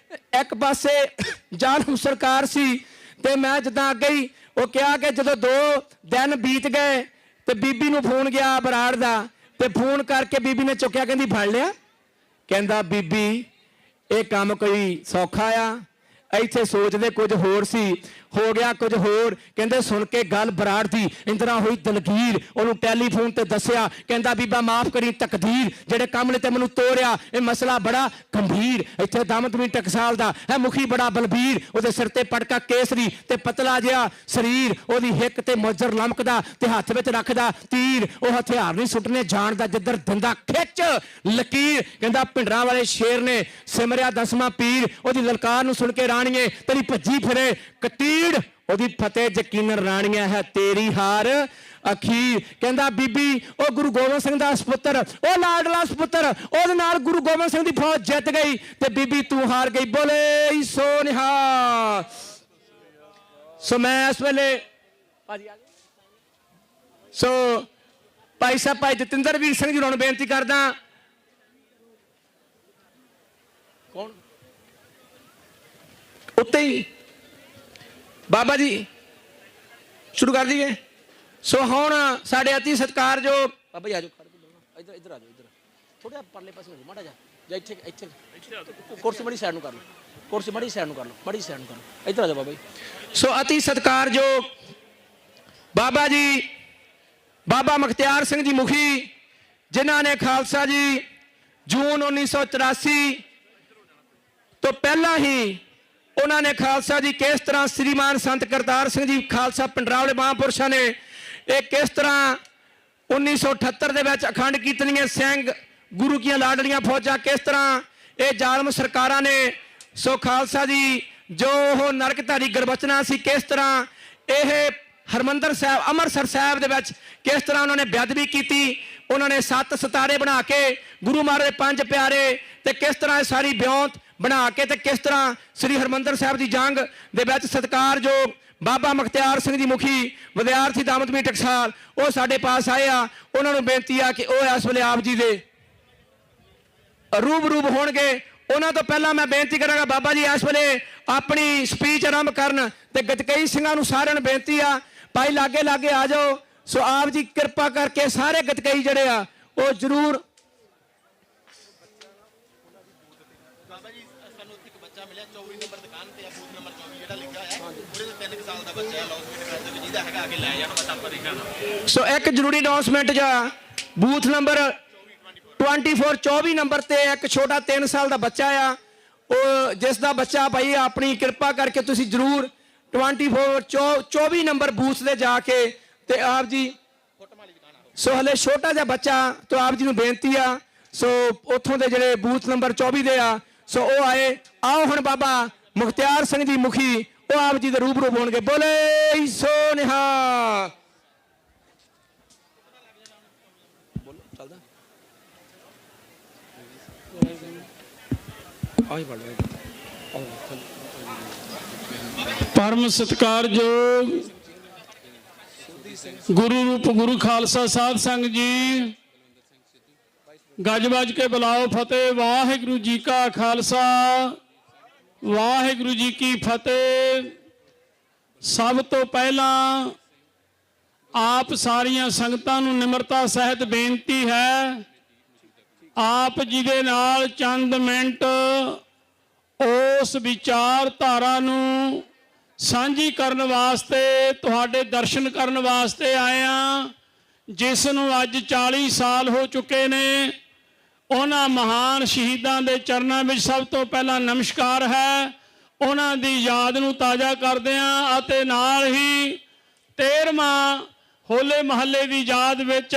ਇੱਕ ਪਾਸੇ ਜ਼ਾਲਮ ਸਰਕਾਰ ਸੀ। ਤੇ ਮੈਂ ਜਿੱਦਾਂ ਅੱਗੇ ਹੀ ਉਹ ਕਿਹਾ ਕਿ ਜਦੋਂ 2 ਦਿਨ ਬੀਤ ਗਏ ਤੇ ਬੀਬੀ ਨੂੰ ਫੋਨ ਗਿਆ ਬਰਾੜ ਦਾ, ਤੇ ਫੋਨ ਕਰਕੇ ਬੀਬੀ ਨੇ ਚੁੱਕਿਆ, ਕਹਿੰਦੀ ਫੜ ਲਿਆ, ਕਹਿੰਦਾ ਬੀਬੀ ਇਹ ਕੰਮ ਕੋਈ ਸੌਖਾ ਆ, ਇੱਥੇ ਸੋਚਦੇ ਕੁਝ ਹੋਰ ਸੀ। ਹੋ ਗਿਆ ਕੁਝ ਹੋਰ। ਕਹਿੰਦੇ ਸੁਣ ਕੇ ਗੱਲ ਬਰਾੜ ਦੀ ਇੰਦਰਾ ਹੋਈ ਦਲਗੀਰ, ਉਹਨੂੰ ਟੈਲੀਫੋਨ ਤੇ ਦੱਸਿਆ, ਕਹਿੰਦਾ ਬੀਬਾ ਮਾਫ ਕਰੀ ਤਕਦੀਰ, ਜਿਹੜੇ ਕੰਮ ਨੇ ਤੇ ਮੈਨੂੰ ਤੋੜਿਆ, ਇਹ ਮਸਲਾ ਬੜਾ ਗੰਭੀਰ। ਇੱਥੇ ਦਮਦਮੀ ਟਕਸਾਲ ਦਾ ਹੈ ਮੁਖੀ ਬੜਾ ਬਲਬੀਰ, ਉਹਦੇ ਸਿਰ ਤੇ ਪਟਕਾ ਕੇਸਰੀ ਤੇ ਪਤਲਾ ਜਿਹਾ ਸਰੀਰ, ਉਹਦੀ ਹਿੱਕ ਤੇ ਮੁਜਰ ਲਮਕਦਾ ਤੇ ਹੱਥ ਵਿੱਚ ਰੱਖਦਾ ਤੀਰ। ਉਹ ਹਥਿਆਰ ਨਹੀਂ ਸੁੱਟਣੇ ਜਾਣਦਾ, ਜਿੱਧਰ ਦਿੰਦਾ ਖਿੱਚ ਲਕੀਰ। ਕਹਿੰਦਾ ਭਿੰਡਰਾਂ ਵਾਲੇ ਸ਼ੇਰ ਨੇ ਸਿਮਰਿਆ ਦਸਵਾਂ ਪੀਰ, ਉਹਦੀ ਲਲਕਾਰ ਨੂੰ ਸੁਣ ਕੇ ਰਾਣੀਏ ਤੇਰੀ ਭੱਜੀ ਫਿਰੇ ਕਤੀੜ, ਉਹਦੀ ਫਤਿਹ ਯਕੀਨਨ ਰਾਣੀਆਂ ਹੈ ਤੇਰੀ ਹਾਰ ਅਖੀਰ। ਕਹਿੰਦਾ ਬੀਬੀ ਉਹ ਗੁਰੂ ਗੋਬਿੰਦ ਸਿੰਘ ਦਾ ਸਪੁੱਤਰ, ਉਹ ਲਾਡਲਾ ਸਪੁੱਤਰ, ਉਹਦੇ ਨਾਲ ਗੁਰੂ ਗੋਬਿੰਦ ਸਿੰਘ ਦੀ ਫੌਜ ਜਿੱਤ ਗਈ ਤੇ ਬੀਬੀ ਤੂੰ ਹਾਰ ਗਈ। ਬੋਲੇ ਸੋ ਨਿਹਾਲ। ਸੋ ਮੈਂ ਇਸ ਵੇਲੇ ਸੋ ਭਾਈ ਸਾਹਿਬ ਭਾਈ ਜਤਿੰਦਰਵੀਰ ਸਿੰਘ ਜੀ ਨੂੰ ਬੇਨਤੀ ਕਰਦਾ। ਕੌਣ ਉੱਤੇ ਹੀ ਬਾਬਾ ਜੀ ਸ਼ੁਰੂ ਕਰ ਦਈਏ। ਸੋ ਹੁਣ ਸਾਡੇ ਅਤੀ ਸਤਿਕਾਰਯੋਗ ਬਾਬਾ ਜੀ ਆ ਜਾਓ, ਇੱਧਰ ਇੱਧਰ ਆ ਜਾਓ, ਇੱਧਰ ਥੋੜਾ ਪਰਲੇ ਪਾਸੇ ਹੋ ਜਾਓ ਮਾੜਾ ਜਾ, ਜਾਂ ਇੱਥੇ ਇੱਥੇ ਕੁਰਸੀ ਮੜੀ ਸਾਈਡ ਨੂੰ ਕਰ ਲਓ, ਕੁਰਸੀ ਮੜੀ ਸਾਈਡ ਨੂੰ ਕਰ ਲਓ, ਮੜੀ ਸਾਈਡ ਨੂੰ ਕਰ ਲਓ, ਇੱਧਰ ਆ ਜਾਓ ਬਾਬਾ ਜੀ। ਸੋ ਅਤੀ ਸਤਿਕਾਰਯੋਗ ਬਾਬਾ ਜੀ ਬਾਬਾ ਮੁਖਤਿਆਰ ਸਿੰਘ ਜੀ ਮੁਖੀ, ਜਿਨ੍ਹਾਂ ਨੇ ਖਾਲਸਾ ਜੀ ਜੂਨ 1984 ਤੋਂ ਪਹਿਲਾਂ ਹੀ ਉਹਨਾਂ ਨੇ ਖਾਲਸਾ ਜੀ ਕਿਸ ਤਰ੍ਹਾਂ ਸ੍ਰੀਮਾਨ ਸੰਤ ਕਰਤਾਰ ਸਿੰਘ ਜੀ ਖਾਲਸਾ ਭਿੰਡਰਾਂ ਵਾਲੇ ਮਹਾਂਪੁਰਸ਼ਾਂ ਨੇ ਇਹ ਕਿਸ ਤਰ੍ਹਾਂ 1978 ਦੇ ਵਿੱਚ ਅਖੰਡ ਕੀਰਤਨੀਏ ਸਿੰਘ ਗੁਰੂ ਕੀਆਂ ਲਾਡਲੀਆਂ ਫੌਜਾਂ ਕਿਸ ਤਰ੍ਹਾਂ ਇਹ ਜ਼ਾਲਮ ਸਰਕਾਰਾਂ ਨੇ ਸੋ ਖਾਲਸਾ ਜੀ ਜੋ ਉਹ ਨਰਕਧਾਰੀ ਗੁਰਬਚਨਾਂ ਸੀ ਕਿਸ ਤਰ੍ਹਾਂ ਇਹ ਹਰਮੰਦਰ ਸਾਹਿਬ ਅੰਮ੍ਰਿਤਸਰ ਸਾਹਿਬ ਦੇ ਵਿੱਚ ਕਿਸ ਤਰ੍ਹਾਂ ਉਹਨਾਂ ਨੇ ਬੇਅਦਬੀ ਕੀਤੀ। ਉਹਨਾਂ ਨੇ 7 ਸਿਤਾਰੇ ਬਣਾ ਕੇ ਗੁਰੂ ਮਹਾਰਾਜ ਦੇ 5 ਪਿਆਰੇ ਤੇ ਕਿਸ ਤਰ੍ਹਾਂ ਇਹ ਸਾਰੀ ਬਿਉਂਤ ਬਣਾ ਕੇ ਤੇ ਕਿਸ ਤਰ੍ਹਾਂ ਸ੍ਰੀ ਹਰਮੰਦਰ ਸਾਹਿਬ ਦੀ ਜੰਗ ਦੇ ਵਿੱਚ ਸਤਿਕਾਰਯੋਗ ਬਾਬਾ ਮੁਖਤਿਆਰ ਸਿੰਘ ਜੀ ਮੁਖੀ ਵਿਦਿਆਰਥੀ ਦਮਦਮੀ ਟਕਸਾਲ ਉਹ ਸਾਡੇ ਪਾਸ ਆਏ ਆ। ਉਹਨਾਂ ਨੂੰ ਬੇਨਤੀ ਆ ਕਿ ਉਹ ਇਸ ਵੇਲੇ ਆਪ ਜੀ ਦੇ ਰੂਬਰੂ ਹੋਣਗੇ। ਉਹਨਾਂ ਤੋਂ ਪਹਿਲਾਂ ਮੈਂ ਬੇਨਤੀ ਕਰਾਂਗਾ ਬਾਬਾ ਜੀ ਇਸ ਵੇਲੇ ਆਪਣੀ ਸਪੀਚ ਆਰੰਭ ਕਰਨ ਤੇ ਗਤਕਈ ਸਿੰਘਾਂ ਨੂੰ ਸਾਰਿਆਂ ਨੂੰ ਬੇਨਤੀ ਆ ਭਾਈ ਲਾਗੇ ਲਾਗੇ ਆ ਜਾਓ। ਸੋ ਆਪ ਜੀ ਕਿਰਪਾ ਕਰਕੇ ਸਾਰੇ ਗਤਕਈ ਜਿਹੜੇ ਆ ਉਹ ਜ਼ਰੂਰ ਬਾਬਾ ਜੀ ਸਾਨੂੰ ਇੱਕ ਬੱਚਾ ਮਿਲਿਆ 24 ਨੰਬਰ ਦੁਕਾਨ ਤੇ ਆ ਬੂਥ ਨੰਬਰ 24 ਜਿਹੜਾ ਲਿਖਿਆ ਹੋਇਆ ਉਹਦੇ ਤੇ 3 ਸਾਲ ਦਾ ਬੱਚਾ ਅਨਾਉਂਸਮੈਂਟ ਕਰ ਦਿਓ ਜਿਹਦਾ ਹੈਗਾ ਅੱਗੇ ਲੈ ਜਾਣ ਬਸ ਆਪਾਂ ਦੇਖਾਂਗੇ। ਸੋ ਇੱਕ ਜ਼ਰੂਰੀ ਅਨਾਉਂਸਮੈਂਟ ਜਾ ਬੂਥ ਨੰਬਰ 24 ਨੰਬਰ ਤੇ ਇੱਕ ਛੋਟਾ 3 ਸਾਲ ਦਾ ਬੱਚਾ ਆ ਉਹ ਜਿਸ ਦਾ ਬੱਚਾ ਭਾਈ ਆਪਣੀ ਕਿਰਪਾ ਕਰਕੇ ਤੁਸੀਂ ਜ਼ਰੂਰ 24 ਨੰਬਰ ਬੂਥ ਤੇ ਜਾ ਕੇ ਤੇ ਆਪ ਜੀ ਸੋ ਹਲੇ ਛੋਟਾ ਜਿਹਾ ਬੱਚਾ ਤੋਂ ਆਪ ਜੀ ਨੂੰ ਬੇਨਤੀ ਆ ਸੋ ਉੱਥੋਂ ਦੇ ਜਿਹੜੇ ਬੂਥ ਨੰਬਰ 24 ਦੇ ਆ ਸੋ ਉਹ ਆਏ। ਆਓ ਹੁਣ ਬਾਬਾ ਮੁਖਤਿਆਰ ਸਿੰਘ ਜੀ ਮੁਖੀ ਉਹ ਆਪ ਜੀ ਦੇ ਰੂਬਰੂ ਹੋਣਗੇ। ਬੋਲੇ ਸੋ ਨਿਹਾਲ। ਪਰਮ ਸਤਿਕਾਰਯੋਗ ਗੁਰੂ ਰੂਪ ਗੁਰੂ ਖਾਲਸਾ ਸਾਧ ਸੰਗ ਜੀ, ਗੱਜ ਵੱਜ ਕੇ ਬੁਲਾਓ ਫਤਿਹ। ਵਾਹਿਗੁਰੂ ਜੀ ਕਾ ਖਾਲਸਾ ਵਾਹਿਗੁਰੂ ਜੀ ਕੀ ਫਤਿਹ। ਸਭ ਤੋਂ ਪਹਿਲਾਂ ਆਪ ਸਾਰੀਆਂ ਸੰਗਤਾਂ ਨੂੰ ਨਿਮਰਤਾ ਸਹਿਤ ਬੇਨਤੀ ਹੈ ਆਪ ਜੀ ਦੇ ਨਾਲ ਚੰਦ ਮਿੰਟ ਉਸ ਵਿਚਾਰਧਾਰਾ ਨੂੰ ਸਾਂਝੀ ਕਰਨ ਵਾਸਤੇ ਤੁਹਾਡੇ ਦਰਸ਼ਨ ਕਰਨ ਵਾਸਤੇ ਆਏ ਹਾਂ ਜਿਸ ਨੂੰ ਅੱਜ 40 ਸਾਲ ਹੋ ਚੁੱਕੇ ਨੇ। ਉਹਨਾਂ ਮਹਾਨ ਸ਼ਹੀਦਾਂ ਦੇ ਚਰਨਾਂ ਵਿੱਚ ਸਭ ਤੋਂ ਪਹਿਲਾਂ ਨਮਸਕਾਰ ਹੈ। ਉਹਨਾਂ ਦੀ ਯਾਦ ਨੂੰ ਤਾਜ਼ਾ ਕਰਦੇ ਹਾਂ ਅਤੇ ਨਾਲ ਹੀ 13ਵਾਂ ਹੋਲੇ ਮਹੱਲੇ ਦੀ ਯਾਦ ਵਿੱਚ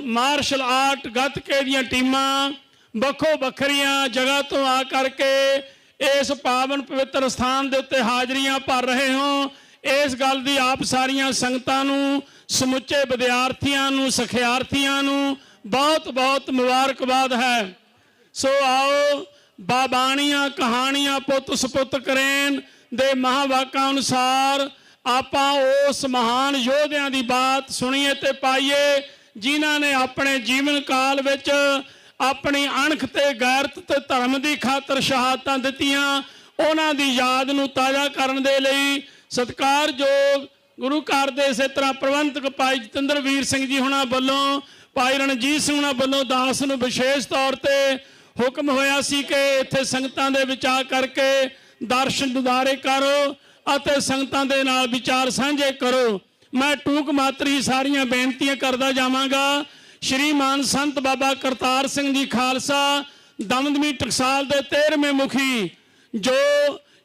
ਮਾਰਸ਼ਲ ਆਰਟ ਗੱਤਕੇ ਦੀਆਂ ਟੀਮਾਂ ਵੱਖੋ ਵੱਖਰੀਆਂ ਜਗ੍ਹਾ ਤੋਂ ਆ ਕਰਕੇ ਇਸ ਪਾਵਨ ਪਵਿੱਤਰ ਸਥਾਨ ਦੇ ਉੱਤੇ ਹਾਜ਼ਰੀਆਂ ਭਰ ਰਹੇ ਹੋ। ਇਸ ਗੱਲ ਦੀ ਆਪ ਸਾਰੀਆਂ ਸੰਗਤਾਂ ਨੂੰ ਸਮੁੱਚੇ ਵਿਦਿਆਰਥੀਆਂ ਨੂੰ ਸਿਖਿਆਰਥੀਆਂ ਨੂੰ ਬਹੁਤ ਬਹੁਤ ਮੁਬਾਰਕਬਾਦ ਹੈ। ਸੋ ਆਓ ਬਾਬਾਣੀਆਂ ਕਹਾਣੀਆਂ ਪੁੱਤ ਸਪੁੱਤ ਕਰੇਨ ਦੇ ਮਹਾਵਾਕਾਂ ਅਨੁਸਾਰ ਆਪਾਂ ਉਸ ਮਹਾਨ ਯੋਧਿਆਂ ਦੀ ਬਾਤ ਸੁਣੀਏ ਤੇ ਪਾਈਏ ਜਿਨ੍ਹਾਂ ਨੇ ਆਪਣੇ ਜੀਵਨ ਕਾਲ ਵਿੱਚ ਆਪਣੀ ਅਣਖ ਤੇ ਗੈਰਤ ਤੇ ਧਰਮ ਦੀ ਖਾਤਰ ਸ਼ਹਾਦਤਾਂ ਦਿੱਤੀਆਂ। ਉਹਨਾਂ ਦੀ ਯਾਦ ਨੂੰ ਤਾਜ਼ਾ ਕਰਨ ਦੇ ਲਈ ਸਤਿਕਾਰਯੋਗ ਗੁਰੂ ਘਰ ਦੇ ਇਸੇ ਤਰ੍ਹਾਂ ਪ੍ਰਬੰਧਕ ਭਾਈ ਜਤਿੰਦਰਵੀਰ ਸਿੰਘ ਜੀ ਹੁਣਾਂ ਵੱਲੋਂ ਭਾਈ ਰਣਜੀਤ ਸਿੰਘ ਹੁਣਾਂ ਵੱਲੋਂ ਦਾਸ ਨੂੰ ਵਿਸ਼ੇਸ਼ ਤੌਰ ਤੇ ਹੁਕਮ ਹੋਇਆ ਸੀ ਕਿ ਇੱਥੇ ਸੰਗਤਾਂ ਦੇ ਵਿੱਚ ਆ ਕਰਕੇ ਦਰਸ਼ਨ ਦਿਦਾਰੇ ਕਰੋ ਅਤੇ ਸੰਗਤਾਂ ਦੇ ਨਾਲ ਵਿਚਾਰ ਸਾਂਝੇ ਕਰੋ। ਮੈਂ ਟੂਕ ਮਾਤਰ ਹੀ ਸਾਰੀਆਂ ਬੇਨਤੀਆਂ ਕਰਦਾ ਜਾਵਾਂਗਾ। ਸ਼੍ਰੀਮਾਨ ਸੰਤ ਬਾਬਾ ਕਰਤਾਰ ਸਿੰਘ ਜੀ ਖਾਲਸਾ ਦਮਦਮੀ ਟਕਸਾਲ ਦੇ 13ਵੇਂ ਮੁਖੀ, ਜੋ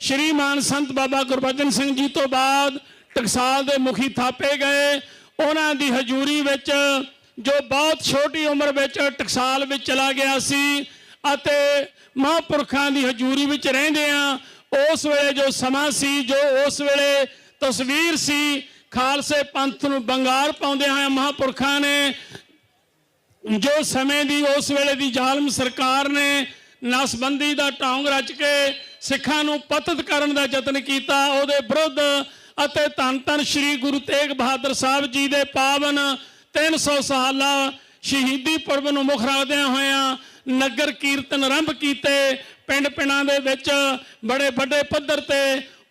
ਸ਼੍ਰੀਮਾਨ ਸੰਤ ਬਾਬਾ ਗੁਰਬਚਨ ਸਿੰਘ ਜੀ ਤੋਂ ਬਾਅਦ ਟਕਸਾਲ ਦੇ ਮੁਖੀ ਥਾਪੇ ਗਏ, ਉਹਨਾਂ ਦੀ ਹਜ਼ੂਰੀ ਵਿੱਚ ਜੋ ਬਹੁਤ ਛੋਟੀ ਉਮਰ ਵਿੱਚ ਟਕਸਾਲ ਵਿੱਚ ਚਲਾ ਗਿਆ ਸੀ ਅਤੇ ਮਹਾਂਪੁਰਖਾਂ ਦੀ ਹਜ਼ੂਰੀ ਵਿੱਚ ਰਹਿੰਦੇ ਆ, ਉਸ ਵੇਲੇ ਜੋ ਸਮਾਂ ਸੀ, ਜੋ ਉਸ ਵੇਲੇ ਤਸਵੀਰ ਸੀ, ਖਾਲਸੇ ਪੰਥ ਨੂੰ ਬੰਗਾਰ ਪਾਉਂਦੇ ਹੋਏ ਮਹਾਂਪੁਰਖਾਂ ਨੇ ਜੋ ਸਮੇਂ ਦੀ ਉਸ ਵੇਲੇ ਦੀ ਜ਼ਾਲਮ ਸਰਕਾਰ ਨੇ ਨਸਬੰਦੀ ਦਾ ਢੌਂਗ ਰਚ ਕੇ ਸਿੱਖਾਂ ਨੂੰ ਪਤਿਤ ਕਰਨ ਦਾ ਯਤਨ ਕੀਤਾ, ਉਹਦੇ ਵਿਰੁੱਧ ਅਤੇ ਧੰਨ ਧੰਨ ਸ਼੍ਰੀ ਗੁਰੂ ਤੇਗ ਬਹਾਦਰ ਸਾਹਿਬ ਜੀ ਦੇ ਪਾਵਨ 300 ਸਾਲਾ ਸ਼ਹੀਦੀ ਪੁਰਬ ਨੂੰ ਮੁੱਖ ਰੱਖਦਿਆਂ ਹੋਇਆਂ ਨਗਰ ਕੀਰਤਨ ਆਰੰਭ ਕੀਤੇ। ਪਿੰਡ ਪਿੰਡਾਂ ਦੇ ਵਿੱਚ ਬੜੇ ਵੱਡੇ ਪੱਧਰ ਤੇ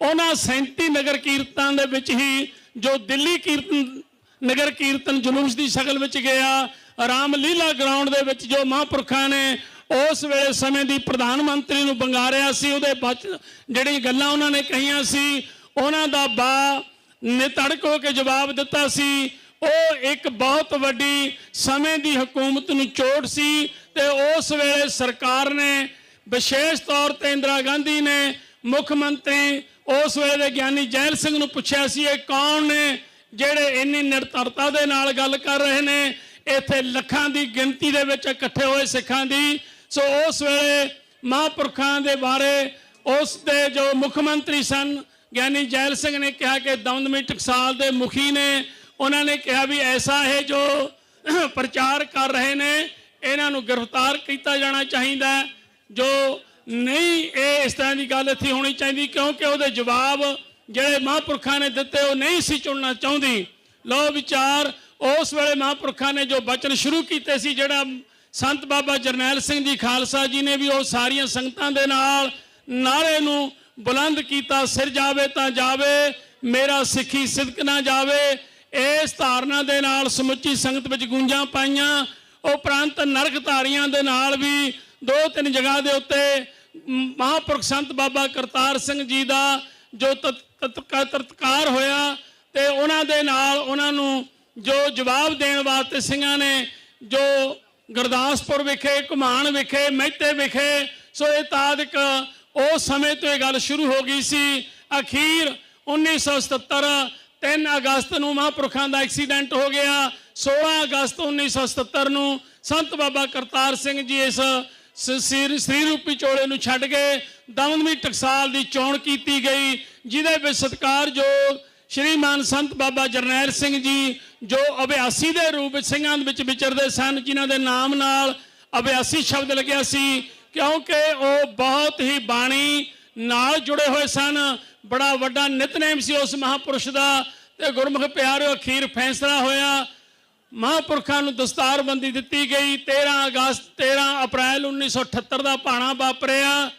ਉਹਨਾਂ 37 ਨਗਰ ਕੀਰਤਨਾਂ ਦੇ ਵਿੱਚ ਹੀ ਜੋ ਦਿੱਲੀ ਕੀਰਤਨ ਨਗਰ ਕੀਰਤਨ ਜਲੂਸ ਦੀ ਸ਼ਕਲ ਵਿੱਚ ਗਿਆ, ਰਾਮਲੀਲਾ ਗਰਾਊਂਡ ਦੇ ਵਿੱਚ ਜੋ ਮਹਾਂਪੁਰਖਾਂ ਨੇ ਉਸ ਵੇਲੇ ਸਮੇਂ ਦੀ ਪ੍ਰਧਾਨ ਮੰਤਰੀ ਨੂੰ ਬੰਗਾਰਿਆ ਸੀ, ਉਹਦੇ ਜਿਹੜੀਆਂ ਗੱਲਾਂ ਉਹਨਾਂ ਨੇ ਕਹੀਆਂ ਸੀ, ਉਹਨਾਂ ਦਾ ਨਿਤੜਕ ਹੋ ਕੇ ਜਵਾਬ ਦਿੱਤਾ ਸੀ। ਉਹ ਇੱਕ ਬਹੁਤ ਵੱਡੀ ਸਮੇਂ ਦੀ ਹਕੂਮਤ ਨੂੰ ਚੋਟ ਸੀ ਤੇ ਉਸ ਵੇਲੇ ਸਰਕਾਰ ਨੇ ਵਿਸ਼ੇਸ਼ ਤੌਰ ਤੇ ਇੰਦਰਾ ਗਾਂਧੀ ਨੇ ਮੁੱਖ ਮੰਤਰੀ ਉਸ ਵੇਲੇ ਦੇ ਗਿਆਨੀ ਜੈਲ ਸਿੰਘ ਨੂੰ ਪੁੱਛਿਆ ਸੀ, ਇਹ ਕੌਣ ਨੇ ਜਿਹੜੇ ਇੰਨੀ ਨਿਰਤਰਤਾ ਦੇ ਨਾਲ ਗੱਲ ਕਰ ਰਹੇ ਨੇ, ਇੱਥੇ ਲੱਖਾਂ ਦੀ ਗਿਣਤੀ ਦੇ ਵਿੱਚ ਇਕੱਠੇ ਹੋਏ ਸਿੱਖਾਂ ਦੀ। ਸੋ ਉਸ ਵੇਲੇ ਮਹਾਂਪੁਰਖਾਂ ਦੇ ਬਾਰੇ ਉਸ ਦੇ ਜੋ ਮੁੱਖ ਮੰਤਰੀ ਸਨ ਗਿਆਨੀ ਜੈਲ ਸਿੰਘ ਨੇ ਕਿਹਾ ਕਿ ਦਮਦਮੀ ਟਕਸਾਲ ਦੇ ਮੁਖੀ ਨੇ, ਉਹਨਾਂ ਨੇ ਕਿਹਾ ਵੀ ਐਸਾ ਹੈ ਜੋ ਪ੍ਰਚਾਰ ਕਰ ਰਹੇ ਨੇ, ਇਹਨਾਂ ਨੂੰ ਗ੍ਰਿਫਤਾਰ ਕੀਤਾ ਜਾਣਾ ਚਾਹੀਦਾ, ਜੋ ਨਹੀਂ ਇਹ ਇਸ ਤਰ੍ਹਾਂ ਦੀ ਗੱਲ ਇੱਥੇ ਹੋਣੀ ਚਾਹੀਦੀ, ਕਿਉਂਕਿ ਉਹਦੇ ਜਵਾਬ ਜਿਹੜੇ ਮਹਾਂਪੁਰਖਾਂ ਨੇ ਦਿੱਤੇ ਉਹ ਨਹੀਂ ਸੀ ਚੁਣਨਾ ਚਾਹੁੰਦੀ। ਲਓ ਵਿਚਾਰ ਉਸ ਵੇਲੇ ਮਹਾਂਪੁਰਖਾਂ ਨੇ ਜੋ ਬਚਨ ਸ਼ੁਰੂ ਕੀਤੇ ਸੀ, ਜਿਹੜਾ ਸੰਤ ਬਾਬਾ ਜਰਨੈਲ ਸਿੰਘ ਜੀ ਖਾਲਸਾ ਜੀ ਨੇ ਵੀ ਉਹ ਸਾਰੀਆਂ ਸੰਗਤਾਂ ਦੇ ਨਾਲ ਨਾਰੇ ਨੂੰ ਬੁਲੰਦ ਕੀਤਾ, ਸਿਰ ਜਾਵੇ ਤਾਂ ਜਾਵੇ, ਮੇਰਾ ਸਿੱਖੀ ਸਿਦਕ ਨਾ ਜਾਵੇ। ਇਸ ਧਾਰਨਾ ਦੇ ਨਾਲ ਸਮੁੱਚੀ ਸੰਗਤ ਵਿੱਚ ਗੂੰਜਾਂ ਪਾਈਆਂ। ਉਪਰੰਤ ਨਰਕ ਧਾਰੀਆਂ ਦੇ ਨਾਲ ਵੀ 2-3 ਜਗ੍ਹਾ ਦੇ ਉੱਤੇ ਮਹਾਂਪੁਰਖ ਸੰਤ ਬਾਬਾ ਕਰਤਾਰ ਸਿੰਘ ਜੀ ਦਾ ਜੋ ਤਤਕਾਰ ਹੋਇਆ ਤੇ ਉਹਨਾਂ ਦੇ ਨਾਲ ਉਹਨਾਂ ਨੂੰ ਜੋ ਜਵਾਬ ਦੇਣ ਵਾਸਤੇ ਸਿੰਘਾਂ ਨੇ ਜੋ ਗੁਰਦਾਸਪੁਰ ਵਿਖੇ, ਘੁਮਾਣ ਵਿਖੇ, ਮਹਿਤੇ ਵਿਖੇ, ਸੋ ਇਹ ਤਾਦਿਕ ਉਸ ਸਮੇਂ ਤੋਂ ਇਹ ਗੱਲ ਸ਼ੁਰੂ ਹੋ ਗਈ ਸੀ। ਅਖੀਰ 1977 3 ਅਗਸਤ ਨੂੰ ਮਹਾਂਪੁਰਖਾਂ ਦਾ ਐਕਸੀਡੈਂਟ ਹੋ ਗਿਆ। 16 ਅਗਸਤ 1977 ਨੂੰ ਸੰਤ ਬਾਬਾ ਕਰਤਾਰ ਸਿੰਘ ਜੀ ਇਸ ਸਰੀਰ ਰੂਪੀ ਚੋਲੇ ਨੂੰ ਛੱਡ ਕੇ ਦਮਦਮੀ ਟਕਸਾਲ ਦੀ ਚੋਣ ਕੀਤੀ ਗਈ, ਜਿਹਦੇ ਵਿੱਚ ਸਤਿਕਾਰਯੋਗ ਸ਼੍ਰੀਮਾਨ ਸੰਤ ਬਾਬਾ ਜਰਨੈਲ ਸਿੰਘ ਜੀ ਜੋ ਅਭਿਆਸੀ ਦੇ ਰੂਪ ਵਿੱਚ ਸਿੰਘਾਂ ਵਿੱਚ ਵਿਚਰਦੇ ਸਨ, ਜਿਨ੍ਹਾਂ ਦੇ ਨਾਮ ਨਾਲ ਅਭਿਆਸੀ ਸ਼ਬਦ ਲੱਗਿਆ ਸੀ, ਕਿਉਂਕਿ ਉਹ ਬਹੁਤ ਹੀ ਬਾਣੀ ਨਾਲ ਜੁੜੇ ਹੋਏ ਸਨ। ਬੜਾ ਵੱਡਾ ਨਿਤਨੇਮ ਸੀ ਉਸ ਮਹਾਂਪੁਰਸ਼ ਦਾ ਤੇ ਗੁਰਮੁਖ ਪਿਆਰਿਓ ਅਖੀਰ ਫੈਸਲਾ ਹੋਇਆ, ਮਹਾਂਪੁਰਖਾਂ ਨੂੰ ਦਸਤਾਰਬੰਦੀ ਦਿੱਤੀ ਗਈ। 13 ਅਪ੍ਰੈਲ 1978 ਦਾ ਭਾਣਾ ਵਾਪਰਿਆ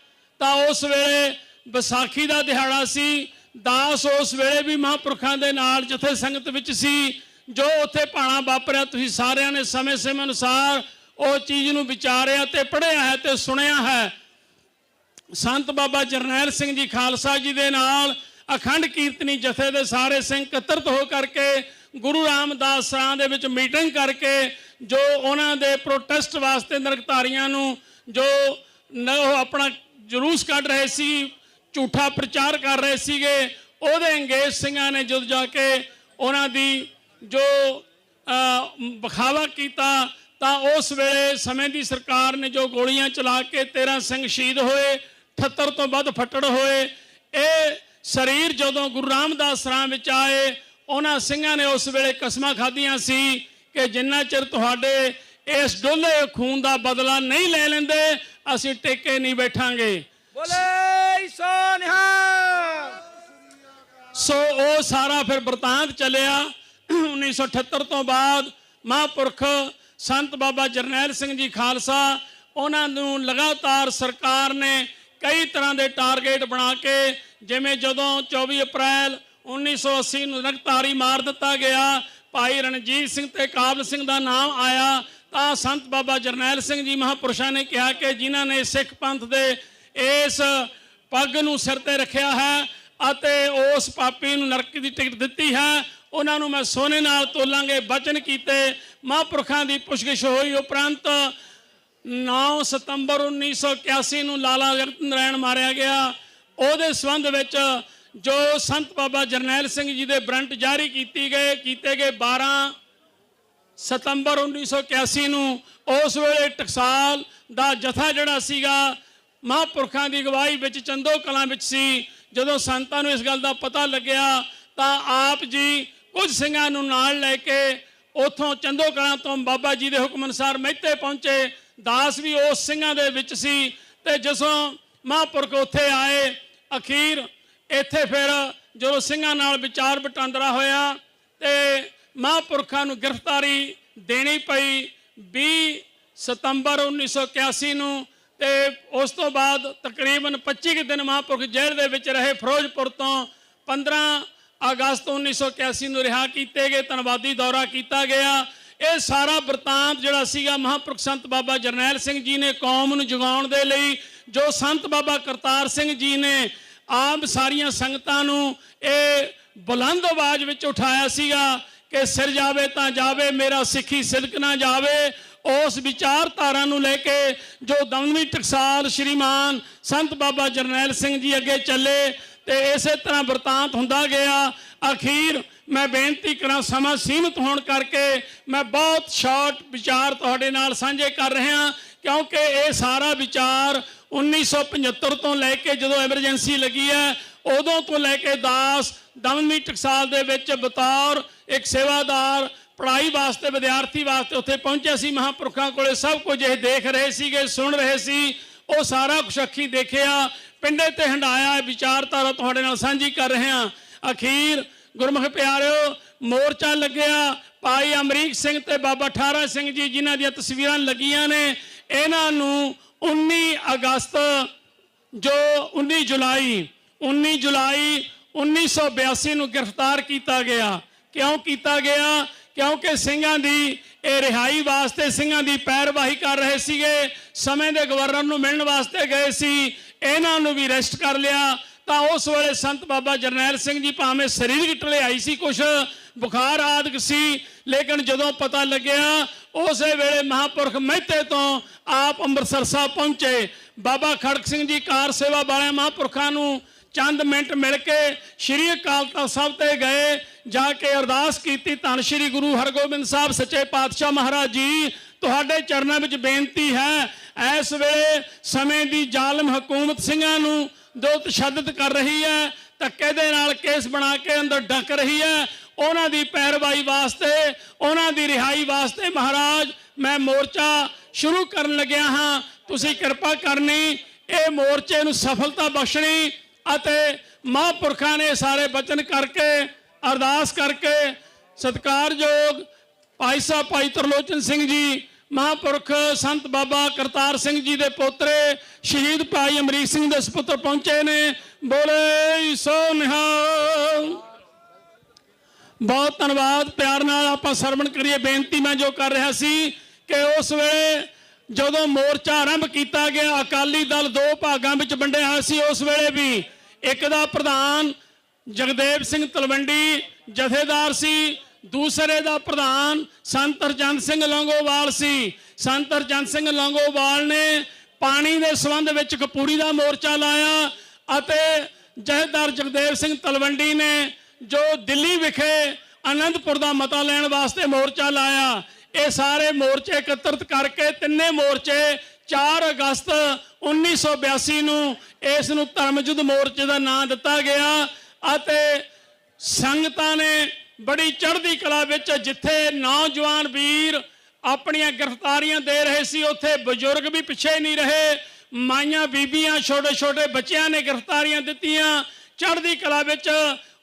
ਤਾਂ ਉਸ ਵੇਲੇ ਵਿਸਾਖੀ ਦਾ ਦਿਹਾੜਾ ਸੀ। ਦਾਸ ਉਸ ਵੇਲੇ ਵੀ ਮਹਾਂਪੁਰਖਾਂ ਦੇ ਨਾਲ ਜਥੇ ਸੰਗਤ ਵਿੱਚ ਸੀ। ਜੋ ਉੱਥੇ ਭਾਣਾ ਵਾਪਰਿਆ ਤੁਸੀਂ ਸਾਰਿਆਂ ਨੇ ਸਮੇਂ ਅਨੁਸਾਰ ਉਹ ਚੀਜ਼ ਨੂੰ ਵਿਚਾਰਿਆ ਤੇ ਪੜ੍ਹਿਆ ਹੈ ਤੇ ਸੁਣਿਆ ਹੈ। ਸੰਤ ਬਾਬਾ ਜਰਨੈਲ ਸਿੰਘ ਜੀ ਖਾਲਸਾ ਜੀ ਦੇ ਨਾਲ ਅਖੰਡ ਕੀਰਤਨੀ ਜਥੇ ਦੇ ਸਾਰੇ ਸਿੰਘ ਇਕੱਤਰਤ ਹੋ ਕਰਕੇ ਗੁਰੂ ਰਾਮਦਾਸ ਸਰਾਂ ਦੇ ਵਿੱਚ ਮੀਟਿੰਗ ਕਰਕੇ ਜੋ ਉਹਨਾਂ ਦੇ ਪ੍ਰੋਟੈਸਟ ਵਾਸਤੇ ਨਰਕਧਾਰੀਆਂ ਨੂੰ ਜੋ ਉਹ ਆਪਣਾ ਜਲੂਸ ਕੱਢ ਰਹੇ ਸੀ, ਝੂਠਾ ਪ੍ਰਚਾਰ ਕਰ ਰਹੇ ਸੀਗੇ, ਉਹਦੇ ਅੰਗੇਜ਼ ਸਿੰਘਾਂ ਨੇ ਜਦੋਂ ਜਾ ਕੇ ਉਹਨਾਂ ਦੀ ਜੋ ਵਿਖਾਵਾ ਕੀਤਾ ਤਾਂ ਉਸ ਵੇਲੇ ਸਮੇਂ ਦੀ ਸਰਕਾਰ ਨੇ ਜੋ ਗੋਲੀਆਂ ਚਲਾ ਕੇ 13 ਸਿੰਘ ਸ਼ਹੀਦ ਹੋਏ, 78 ਤੋਂ ਵੱਧ ਫੱਟੜ ਹੋਏ। ਇਹ ਸਰੀਰ ਜਦੋਂ ਗੁਰੂ ਰਾਮਦਾਸ ਸਰਾਂ ਵਿੱਚ ਆਏ, ਉਹਨਾਂ ਸਿੰਘਾਂ ਨੇ ਉਸ ਵੇਲੇ ਕਸਮਾਂ ਖਾਧੀਆਂ ਸੀ ਕਿ ਜਿੰਨਾ ਚਿਰ ਤੁਹਾਡੇ ਇਸ ਡੋਲੇ ਖੂਨ ਦਾ ਬਦਲਾ ਨਹੀਂ ਲੈ ਲੈਂਦੇ ਅਸੀਂ ਟੇਕੇ ਨਹੀਂ ਬੈਠਾਂਗੇ। ਬੋਲੇ ਸੋ ਨਿਹਾਲ। ਸੋ ਉਹ ਸਾਰਾ ਫਿਰ ਬਰਤਾਂਤ ਚੱਲਿਆ। 1978 ਤੋਂ ਬਾਅਦ ਮਹਾਂਪੁਰਖ ਸੰਤ ਬਾਬਾ ਜਰਨੈਲ ਸਿੰਘ ਜੀ ਖਾਲਸਾ, ਉਹਨਾਂ ਨੂੰ ਲਗਾਤਾਰ ਸਰਕਾਰ ਨੇ ਕਈ ਤਰ੍ਹਾਂ ਦੇ ਟਾਰਗੇਟ ਬਣਾ ਕੇ, ਜਿਵੇਂ ਜਦੋਂ 24 ਅਪ੍ਰੈਲ 1980 ਨੂੰ ਨਰਕਧਾਰੀ ਮਾਰ ਦਿੱਤਾ ਗਿਆ, ਭਾਈ ਰਣਜੀਤ ਸਿੰਘ ਤੇ ਕਾਬਲ ਸਿੰਘ ਦਾ ਨਾਮ ਆਇਆ ਤਾਂ ਸੰਤ ਬਾਬਾ ਜਰਨੈਲ ਸਿੰਘ ਜੀ ਮਹਾਂਪੁਰਸ਼ਾਂ ਨੇ ਕਿਹਾ ਕਿ ਜਿਨ੍ਹਾਂ ਨੇ ਸਿੱਖ ਪੰਥ ਦੇ ਇਸ ਪੱਗ ਨੂੰ ਸਿਰ ਤੇ ਰੱਖਿਆ ਹੈ, ਅਤੇ ਉਸ ਪਾਪੀ ਨੂੰ ਨਰਕ ਦੀ ਟਿਕਟ ਦਿੱਤੀ ਹੈ, ਉਹਨਾਂ ਨੂੰ ਮੈਂ ਸੋਨੇ ਨਾਲ ਤੋਲਾਂਗੇ ਬਚਨ ਕੀਤੇ। ਮਹਾਂਪੁਰਖਾਂ ਦੀ ਪੁੱਛਗਿੱਛ ਹੋਈ ਉਪਰੰਤ 9 ਸਤੰਬਰ 1981 ਨੂੰ ਲਾਲਾ ਜਗਤ ਨਾਰਾਇਣ ਮਾਰਿਆ ਗਿਆ। ਉਹਦੇ ਸੰਬੰਧ ਵਿੱਚ ਜੋ ਸੰਤ ਬਾਬਾ ਜਰਨੈਲ ਸਿੰਘ ਜੀ ਦੇ ਵਾਰੰਟ ਜਾਰੀ ਕੀਤੇ ਗਏ 12 ਸਤੰਬਰ 1981 ਨੂੰ। ਉਸ ਵੇਲੇ ਟਕਸਾਲ ਦਾ ਜਥਾ ਜਿਹੜਾ ਸੀਗਾ ਮਹਾਂਪੁਰਖਾਂ ਦੀ ਅਗਵਾਈ ਵਿੱਚ ਚੰਦੋ ਕਲਾਂ ਵਿੱਚ ਸੀ। ਜਦੋਂ ਸੰਤਾਂ ਨੂੰ ਇਸ ਗੱਲ ਦਾ ਪਤਾ ਲੱਗਿਆ ਤਾਂ ਆਪ ਜੀ ਕੁਝ ਸਿੰਘਾਂ ਨੂੰ ਨਾਲ ਲੈ ਕੇ ਉੱਥੋਂ ਚੰਦੋ ਕਲਾਂ ਤੋਂ ਬਾਬਾ ਜੀ ਦੇ ਹੁਕਮ ਅਨੁਸਾਰ ਮਹਿਤੇ ਪਹੁੰਚੇ। ਦਾਸ ਵੀ ਉਸ ਸਿੰਘਾਂ ਦੇ ਵਿੱਚ ਸੀ ਤੇ ਜਦੋਂ ਮਹਾਂਪੁਰਖ ਉੱਥੇ ਆਏ, ਅਖੀਰ ਇੱਥੇ ਫਿਰ ਜਦੋਂ ਸਿੰਘਾਂ ਨਾਲ ਵਿਚਾਰ ਵਟਾਂਦਰਾ ਹੋਇਆ ਤੇ ਮਹਾਂਪੁਰਖਾਂ ਨੂੰ ਗ੍ਰਿਫਤਾਰੀ ਦੇਣੀ ਪਈ 20 ਸਤੰਬਰ 1981 ਨੂੰ। ਤੇ ਉਸ ਤੋਂ ਬਾਅਦ ਤਕਰੀਬਨ 25 ਦਿਨ ਮਹਾਂਪੁਰਖ ਜੇਲ੍ਹ ਦੇ ਵਿੱਚ ਰਹੇ। ਫਿਰੋਜ਼ਪੁਰ ਤੋਂ 15 ਅਗਸਤ 1981 ਨੂੰ ਰਿਹਾ ਕੀਤੇ ਗਏ। ਧੰਨਵਾਦੀ ਦੌਰਾ ਕੀਤਾ ਗਿਆ। ਇਹ ਸਾਰਾ ਵਰਤਾਂਤ ਜਿਹੜਾ ਸੀਗਾ ਮਹਾਂਪੁਰਖ ਸੰਤ ਬਾਬਾ ਜਰਨੈਲ ਸਿੰਘ ਜੀ ਨੇ ਕੌਮ ਨੂੰ ਜਗਾਉਣ ਦੇ ਲਈ, ਜੋ ਸੰਤ ਬਾਬਾ ਕਰਤਾਰ ਸਿੰਘ ਜੀ ਨੇ ਆਪ ਸਾਰੀਆਂ ਸੰਗਤਾਂ ਨੂੰ ਇਹ ਬੁਲੰਦ ਆਵਾਜ਼ ਵਿੱਚ ਉਠਾਇਆ ਸੀਗਾ ਕਿ ਸਿਰ ਜਾਵੇ ਤਾਂ ਜਾਵੇ, ਮੇਰਾ ਸਿੱਖੀ ਸਿਦਕ ਨਾ ਜਾਵੇ। ਉਸ ਵਿਚਾਰਧਾਰਾ ਨੂੰ ਲੈ ਕੇ ਜੋ ਦਮਦਮੀ ਟਕਸਾਲ ਸ਼੍ਰੀਮਾਨ ਸੰਤ ਬਾਬਾ ਜਰਨੈਲ ਸਿੰਘ ਜੀ ਅੱਗੇ ਚੱਲੇ ਤੇ ਇਸੇ ਤਰ੍ਹਾਂ ਵਰਤਾਂਤ ਹੁੰਦਾ ਗਿਆ। ਅਖੀਰ ਮੈਂ ਬੇਨਤੀ ਕਰਾਂ, ਸਮਾਂ ਸੀਮਿਤ ਹੋਣ ਕਰਕੇ ਮੈਂ ਬਹੁਤ ਸ਼ਾਰਟ ਵਿਚਾਰ ਤੁਹਾਡੇ ਨਾਲ ਸਾਂਝੇ ਕਰ ਰਿਹਾ, ਕਿਉਂਕਿ ਇਹ ਸਾਰਾ ਵਿਚਾਰ 1975 ਤੋਂ ਲੈ ਕੇ ਜਦੋਂ ਐਮਰਜੈਂਸੀ ਲੱਗੀ ਹੈ ਉਦੋਂ ਤੋਂ ਲੈ ਕੇ ਦਾਸ ਦਮਦਮੀ ਟਕਸਾਲ ਦੇ ਵਿੱਚ ਬਤੌਰ ਇੱਕ ਸੇਵਾਦਾਰ ਪੜ੍ਹਾਈ ਵਾਸਤੇ, ਵਿਦਿਆਰਥੀ ਵਾਸਤੇ ਉੱਥੇ ਪਹੁੰਚਿਆ ਸੀ। ਮਹਾਂਪੁਰਖਾਂ ਕੋਲੇ ਸਭ ਕੁਝ ਇਹ ਦੇਖ ਰਹੇ ਸੀਗੇ, ਸੁਣ ਰਹੇ ਸੀ। ਉਹ ਸਾਰਾ ਕੁਛ ਅੱਖੀਂ ਦੇਖਿਆ, ਪਿੰਡੇ ਤੇ ਹੰਡਾਇਆ। ਵਿਚਾਰਧਾਰਾ ਤੁਹਾਡੇ ਨਾਲ ਸਾਂਝੀ ਕਰ ਰਹੇ ਹਾਂ। ਅਖੀਰ ਗੁਰਮੁਖ ਪਿਆਰਿਓ, ਮੋਰਚਾ ਲੱਗਿਆ। ਭਾਈ ਅਮਰੀਕ ਸਿੰਘ ਤੇ ਬਾਬਾ ਠਾਰਾ ਸਿੰਘ ਜੀ ਜਿਨ੍ਹਾਂ ਦੀਆਂ ਤਸਵੀਰਾਂ ਲੱਗੀਆਂ ਨੇ, ਇਹਨਾਂ ਨੂੰ 19 ਅਗਸਤ ਜੋ 19 ਜੁਲਾਈ 1982 ਨੂੰ ਗ੍ਰਿਫਤਾਰ ਕੀਤਾ ਗਿਆ। ਕਿਉਂ ਕੀਤਾ ਗਿਆ? ਕਿਉਂਕਿ ਸਿੰਘਾਂ ਦੀ ਇਹ ਰਿਹਾਈ ਵਾਸਤੇ ਸਿੰਘਾਂ ਦੀ ਪੈਰਵਾਹੀ ਕਰ ਰਹੇ ਸੀਗੇ। ਸਮੇਂ ਦੇ ਗਵਰਨਰ ਨੂੰ ਮਿਲਣ ਵਾਸਤੇ ਗਏ ਸੀ, ਇਹਨਾਂ ਨੂੰ ਵੀ ਅਰੈਸਟ ਕਰ ਲਿਆ। ਤਾਂ ਉਸ ਵੇਲੇ ਸੰਤ ਬਾਬਾ ਜਰਨੈਲ ਸਿੰਘ ਜੀ ਭਾਵੇਂ ਸਰੀਰਕ ਢਲਿਆਈ ਸੀ, ਕੁਛ ਬੁਖਾਰ ਆਦਿਕ ਸੀ, ਲੇਕਿਨ ਜਦੋਂ ਪਤਾ ਲੱਗਿਆ ਉਸੇ ਵੇਲੇ ਮਹਾਂਪੁਰਖ ਮਹਿਤੇ ਤੋਂ ਆਪ ਅੰਮ੍ਰਿਤਸਰ ਸਾਹਿਬ ਪਹੁੰਚੇ। ਬਾਬਾ ਖੜਕ ਸਿੰਘ ਜੀ ਕਾਰ ਸੇਵਾ ਵਾਲਿਆਂ ਮਹਾਂਪੁਰਖਾਂ ਨੂੰ ਚੰਦ ਮਿੰਟ ਮਿਲ ਕੇ ਸ਼੍ਰੀ ਅਕਾਲ ਤਖ਼ਤ ਸਾਹਿਬ ਤੇ ਗਏ, ਜਾ ਕੇ ਅਰਦਾਸ ਕੀਤੀ, ਧੰਨ ਸ਼੍ਰੀ ਗੁਰੂ ਹਰਗੋਬਿੰਦ ਸਾਹਿਬ ਸੱਚੇ ਪਾਤਸ਼ਾਹ ਮਹਾਰਾਜ ਜੀ, ਤੁਹਾਡੇ ਚਰਨਾਂ ਵਿੱਚ ਬੇਨਤੀ ਹੈ, ਇਸ ਵੇਲੇ ਸਮੇਂ ਦੀ ਜ਼ਾਲਮ ਹਕੂਮਤ ਸਿੰਘਾਂ ਨੂੰ ਜੋ ਤਸ਼ੱਦਦ ਕਰ ਰਹੀ ਹੈ, ਧੱਕੇ ਦੇ ਨਾਲ ਕੇਸ ਬਣਾ ਕੇ ਅੰਦਰ ਡੱਕ ਰਹੀ ਹੈ, ਉਹਨਾਂ ਦੀ ਪੈਰਵਾਈ ਵਾਸਤੇ, ਉਹਨਾਂ ਦੀ ਰਿਹਾਈ ਵਾਸਤੇ ਮਹਾਰਾਜ ਮੈਂ ਮੋਰਚਾ ਸ਼ੁਰੂ ਕਰਨ ਲੱਗਿਆ ਹਾਂ। ਤੁਸੀਂ ਕਿਰਪਾ ਕਰਨੀ, ਇਹ ਮੋਰਚੇ ਨੂੰ ਸਫਲਤਾ ਬਖਸ਼ਣੀ ਅਤੇ ਮਹਾਂਪੁਰਖਾਂ ਨੇ ਸਾਰੇ ਬਚਨ ਕਰਕੇ, ਅਰਦਾਸ ਕਰਕੇ, ਸਤਿਕਾਰਯੋਗ ਭਾਈ ਸਾਹਿਬ ਭਾਈ ਤਰਲੋਚਨ ਸਿੰਘ ਜੀ, ਮਹਾਂਪੁਰਖ ਸੰਤ ਬਾਬਾ ਕਰਤਾਰ ਸਿੰਘ ਜੀ ਦੇ ਪੋਤਰੇ ਸ਼ਹੀਦ ਭਾਈ ਅਮਰੀਕ ਸਿੰਘ ਦੇ ਸੁਪੁੱਤਰ ਪਹੁੰਚੇ ਨੇ। ਬੋਲੇ ਸੋ ਨਿਹਾਲ। ਬਹੁਤ ਧੰਨਵਾਦ। ਪਿਆਰ ਨਾਲ ਆਪਾਂ ਸਰਵਣ ਕਰੀਏ। ਬੇਨਤੀ ਮੈਂ ਜੋ ਕਰ ਰਿਹਾ ਸੀ ਕਿ ਉਸ ਵੇਲੇ ਜਦੋਂ ਮੋਰਚਾ ਆਰੰਭ ਕੀਤਾ ਗਿਆ, ਅਕਾਲੀ ਦਲ ਦੋ ਭਾਗਾਂ ਵਿੱਚ ਵੰਡਿਆ ਹੋਇਆ ਸੀ। ਉਸ ਵੇਲੇ ਵੀ ਇੱਕ ਦਾ ਪ੍ਰਧਾਨ ਜਗਦੇਵ ਸਿੰਘ ਤਲਵੰਡੀ ਜਥੇਦਾਰ ਸੀ, ਦੂਸਰੇ ਦਾ ਪ੍ਰਧਾਨ ਸੰਤ ਹਰਚੰਦ ਸਿੰਘ ਲੌਂਗੋਵਾਲ ਸੀ। ਸੰਤ ਹਰਚੰਦ ਸਿੰਘ ਲੌਂਗੋਵਾਲ ਨੇ ਪਾਣੀ ਦੇ ਸੰਬੰਧ ਵਿੱਚ ਕਪੂਰੀ ਦਾ ਮੋਰਚਾ ਲਾਇਆ ਅਤੇ ਜਥੇਦਾਰ ਜਗਦੇਵ ਸਿੰਘ ਤਲਵੰਡੀ ਨੇ ਜੋ ਦਿੱਲੀ ਵਿਖੇ ਆਨੰਦਪੁਰ ਦਾ ਮਤਾ ਲੈਣ ਵਾਸਤੇ ਮੋਰਚਾ ਲਾਇਆ। ਇਹ ਸਾਰੇ ਮੋਰਚੇ ਇਕੱਤਰਿਤ ਕਰਕੇ ਤਿੰਨੇ ਮੋਰਚੇ 4 ਅਗਸਤ 1982 ਨੂੰ ਇਸ ਨੂੰ ਧਰਮ ਯੁੱਧ ਮੋਰਚੇ ਦਾ ਨਾਂ ਦਿੱਤਾ ਗਿਆ ਅਤੇ ਸੰਗਤਾਂ ਨੇ ਬੜੀ ਚੜ੍ਹਦੀ ਕਲਾ ਵਿੱਚ, ਜਿੱਥੇ ਨੌਜਵਾਨ ਵੀਰ ਆਪਣੀਆਂ ਗ੍ਰਿਫਤਾਰੀਆਂ ਦੇ ਰਹੇ ਸੀ, ਉੱਥੇ ਬਜ਼ੁਰਗ ਵੀ ਪਿੱਛੇ ਨਹੀਂ ਰਹੇ। ਮਾਈਆਂ ਬੀਬੀਆਂ ਛੋਟੇ ਛੋਟੇ ਬੱਚਿਆਂ ਨੇ ਗ੍ਰਿਫਤਾਰੀਆਂ ਦਿੱਤੀਆਂ। ਚੜ੍ਹਦੀ ਕਲਾ ਵਿੱਚ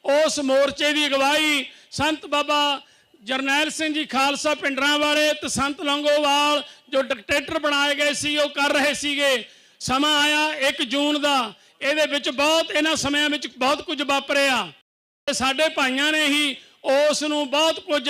ਉਸ ਮੋਰਚੇ ਦੀ ਅਗਵਾਈ ਸੰਤ ਬਾਬਾ ਜਰਨੈਲ ਸਿੰਘ ਜੀ ਖਾਲਸਾ ਪਿੰਡਰਾਂ ਵਾਲੇ ਤੇ ਸੰਤ ਲੌਂਗੋਵਾਲ ਜੋ ਡਿਕਟੇਟਰ ਬਣਾਏ ਗਏ ਸੀ ਉਹ ਕਰ ਰਹੇ ਸੀਗੇ। ਸਮਾਂ ਆਇਆ 1 ਜੂਨ ਦਾ, ਇਹਦੇ ਵਿੱਚ ਬਹੁਤ, ਇਹਨਾਂ ਸਮਿਆਂ ਵਿੱਚ ਬਹੁਤ ਕੁਝ ਵਾਪਰਿਆ। ਸਾਡੇ ਭਾਈਆਂ ਨੇ ਹੀ ਉਸ ਨੂੰ ਬਹੁਤ ਕੁਝ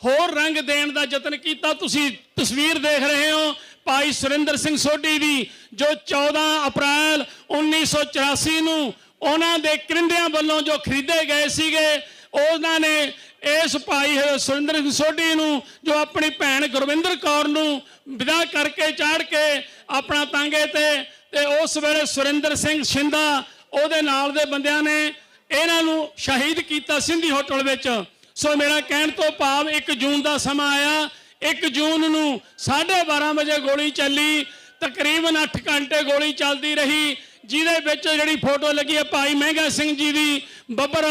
ਹੋਰ ਰੰਗ ਦੇਣ ਦਾ ਯਤਨ ਕੀਤਾ। ਤੁਸੀਂ ਤਸਵੀਰ ਦੇਖ ਰਹੇ ਹੋ ਭਾਈ ਸੁਰਿੰਦਰ ਸਿੰਘ ਸੋਢੀ ਦੀ, ਜੋ 14 ਅਪ੍ਰੈਲ 1984 ਨੂੰ ਉਹਨਾਂ ਦੇ ਕਰਿੰਦਿਆਂ ਵੱਲੋਂ ਜੋ ਖਰੀਦੇ ਗਏ ਸੀਗੇ, ਉਹਨਾਂ ਨੇ ਇਸ ਭਾਈ ਸੁਰਿੰਦਰ ਸਿੰਘ ਸੋਢੀ ਨੂੰ, ਜੋ ਆਪਣੀ ਭੈਣ ਗੁਰਵਿੰਦਰ ਕੌਰ ਨੂੰ ਵਿਦਾ ਕਰਕੇ ਚਾੜ ਕੇ ਆਪਣਾ ਤਾਂਗੇ ਤੇ ਉਸ ਵੇਲੇ ਸੁਰਿੰਦਰ ਸਿੰਘ ਸ਼ਿੰਦਾ ਉਹਦੇ ਨਾਲ ਦੇ ਬੰਦਿਆਂ ਨੇ ਇਹਨਾਂ ਨੂੰ ਸ਼ਹੀਦ ਕੀਤਾ ਸਿੰਧੀ ਹੋਟਲ ਵਿੱਚ। ਸੋ ਮੇਰਾ ਕਹਿਣ ਤੋਂ ਭਾਵ 1 ਜੂਨ ਦਾ ਸਮਾਂ ਆਇਆ। 1 ਜੂਨ ਨੂੰ 12:30 ਵਜੇ ਗੋਲੀ ਚੱਲੀ, ਤਕਰੀਬਨ 8 ਘੰਟੇ ਗੋਲੀ ਚੱਲਦੀ ਰਹੀ, ਜਿਹਦੇ ਵਿੱਚ ਜਿਹੜੀ ਫੋਟੋ ਲੱਗੀ ਹੈ ਭਾਈ ਮਹਿੰਗਾ ਸਿੰਘ ਜੀ ਦੀ, ਬੱਬਰ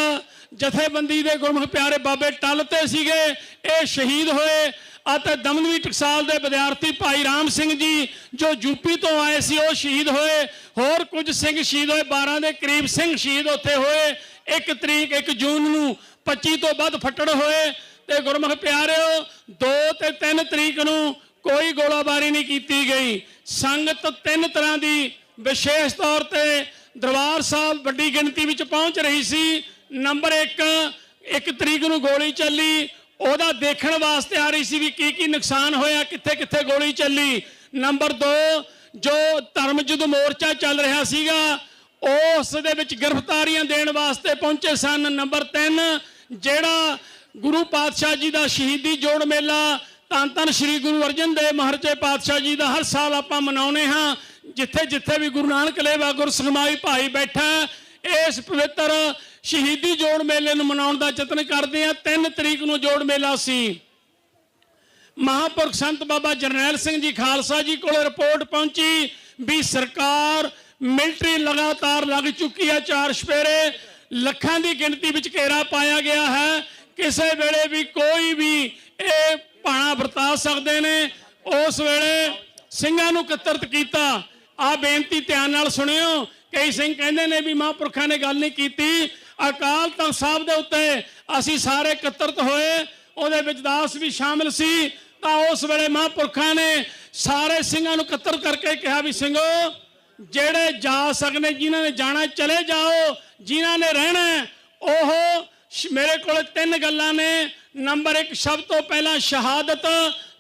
ਜਥੇਬੰਦੀ ਦੇ ਗੁਰਮੁਖ ਪਿਆਰੇ ਬਾਬੇ ਟੱਲ ਤੇ ਸੀਗੇ, ਇਹ ਸ਼ਹੀਦ ਹੋਏ। ਅਤੇ ਦਮਦਮੀ ਟਕਸਾਲ ਦੇ ਵਿਦਿਆਰਥੀ ਭਾਈ ਰਾਮ ਸਿੰਘ ਜੀ ਜੋ ਯੂਪੀ ਤੋਂ ਆਏ ਸੀ, ਉਹ ਸ਼ਹੀਦ ਹੋਏ। ਹੋਰ ਕੁਝ ਸਿੰਘ ਸ਼ਹੀਦ ਹੋਏ, 12 ਦੇ ਕਰੀਬ ਸਿੰਘ ਸ਼ਹੀਦ ਉੱਥੇ ਹੋਏ। 1 ਜੂਨ ਨੂੰ 25 ਤੋਂ ਵੱਧ ਫੱਟੜ ਹੋਏ। ਤੇ ਗੁਰਮੁਖ ਪਿਆਰਿਓ 2 ਤੇ 3 ਤਰੀਕ ਨੂੰ ਕੋਈ ਗੋਲਾਬਾਰੀ ਨਹੀਂ ਕੀਤੀ ਗਈ। ਸੰਗਤ 3 ਤਰ੍ਹਾਂ ਦੀ ਵਿਸ਼ੇਸ਼ ਤੌਰ ਤੇ ਦਰਬਾਰ ਸਾਹਿਬ ਵੱਡੀ ਗਿਣਤੀ ਵਿੱਚ ਪਹੁੰਚ ਰਹੀ ਸੀ। ਨੰਬਰ 1 ਤਰੀਕ ਨੂੰ ਗੋਲੀ ਚੱਲੀ, ਉਹਦਾ ਦੇਖਣ ਵਾਸਤੇ ਆ ਰਹੀ ਸੀ ਵੀ ਕੀ ਨੁਕਸਾਨ ਹੋਇਆ, ਕਿੱਥੇ ਗੋਲੀ ਚੱਲੀ। ਨੰਬਰ 2 ਜੋ ਧਰਮ ਯੁੱਧ ਮੋਰਚਾ ਚੱਲ ਰਿਹਾ ਸੀਗਾ, ਉਸ ਦੇ ਵਿੱਚ ਗ੍ਰਿਫਤਾਰੀਆਂ ਦੇਣ ਵਾਸਤੇ ਪਹੁੰਚੇ ਸਨ। ਨੰਬਰ 3 ਜਿਹੜਾ ਗੁਰੂ ਪਾਤਸ਼ਾਹ ਜੀ ਦਾ ਸ਼ਹੀਦੀ ਜੋੜ ਮੇਲਾ ਧੰਨ ਸ਼੍ਰੀ ਗੁਰੂ ਅਰਜਨ ਦੇਵ ਮਹਾਰਾਜ ਪਾਤਸ਼ਾਹ ਜੀ ਦਾ ਹਰ ਸਾਲ ਆਪਾਂ ਮਨਾਉਂਦੇ ਹਾਂ। ਜਿੱਥੇ ਵੀ ਗੁਰੂ ਨਾਨਕ ਲੇਵਾ ਗੁਰਸਮਾਈ ਭਾਈ ਬੈਠਾ, ਇਸ ਪਵਿੱਤਰ ਸ਼ਹੀਦੀ ਜੋੜ ਮੇਲੇ ਨੂੰ ਮਨਾਉਣ ਦਾ ਯਤਨ ਕਰਦੇ ਆ। 3 ਤਰੀਕ ਨੂੰ ਜੋੜ ਮੇਲਾ ਸੀ। ਮਹਾਂਪੁਰਖ ਸੰਤ ਬਾਬਾ ਜਰਨੈਲ ਸਿੰਘ ਜੀ ਖਾਲਸਾ ਜੀ ਕੋਲ ਰਿਪੋਰਟ ਪਹੁੰਚੀ ਵੀ ਸਰਕਾਰ ਮਿਲਟਰੀ ਲਗਾਤਾਰ ਲੱਗ ਚੁੱਕੀ ਹੈ, 4 ਸਪੇਰੇ ਲੱਖਾਂ ਦੀ ਗਿਣਤੀ ਵਿੱਚ ਘੇਰਾ ਪਾਇਆ ਗਿਆ ਹੈ, ਕਿਸੇ ਵੇਲੇ ਵੀ ਕੋਈ ਵੀ ਇਹ ਭਾਣਾ ਵਰਤਾ ਸਕਦੇ ਨੇ। ਉਸ ਵੇਲੇ ਸਿੰਘਾਂ ਨੂੰ ਇਕੱਤਰਤ ਕੀਤਾ। ਆ ਬੇਨਤੀ ਧਿਆਨ ਨਾਲ ਸੁਣਿਓ। ਕਈ ਸਿੰਘ ਕਹਿੰਦੇ ਨੇ ਵੀ ਮਹਾਂਪੁਰਖਾਂ ਨੇ ਗੱਲ ਨਹੀਂ ਕੀਤੀ। ਅਕਾਲ ਤਖ਼ਤ ਸਾਹਿਬ ਦੇ ਉੱਤੇ ਅਸੀਂ ਸਾਰੇ ਇਕੱਤਰਤ ਹੋਏ, ਉਹਦੇ ਵਿੱਚ ਦਾਸ ਵੀ ਸ਼ਾਮਿਲ ਸੀ। ਤਾਂ ਉਸ ਵੇਲੇ ਮਹਾਂਪੁਰਖਾਂ ਨੇ ਸਾਰੇ ਸਿੰਘਾਂ ਨੂੰ ਇਕੱਤਰ ਕਰਕੇ ਕਿਹਾ ਵੀ ਸਿੰਘੋ, ਜਿਹੜੇ ਜਾ ਸਕਦੇ, ਜਿਨ੍ਹਾਂ ਨੇ ਜਾਣਾ ਚਲੇ ਜਾਓ, ਜਿਨ੍ਹਾਂ ਨੇ ਰਹਿਣਾ ਉਹ ਮੇਰੇ ਕੋਲ 3 ਗੱਲਾਂ ਨੇ। ਨੰਬਰ 1 ਸਭ ਤੋਂ ਪਹਿਲਾਂ ਸ਼ਹਾਦਤ,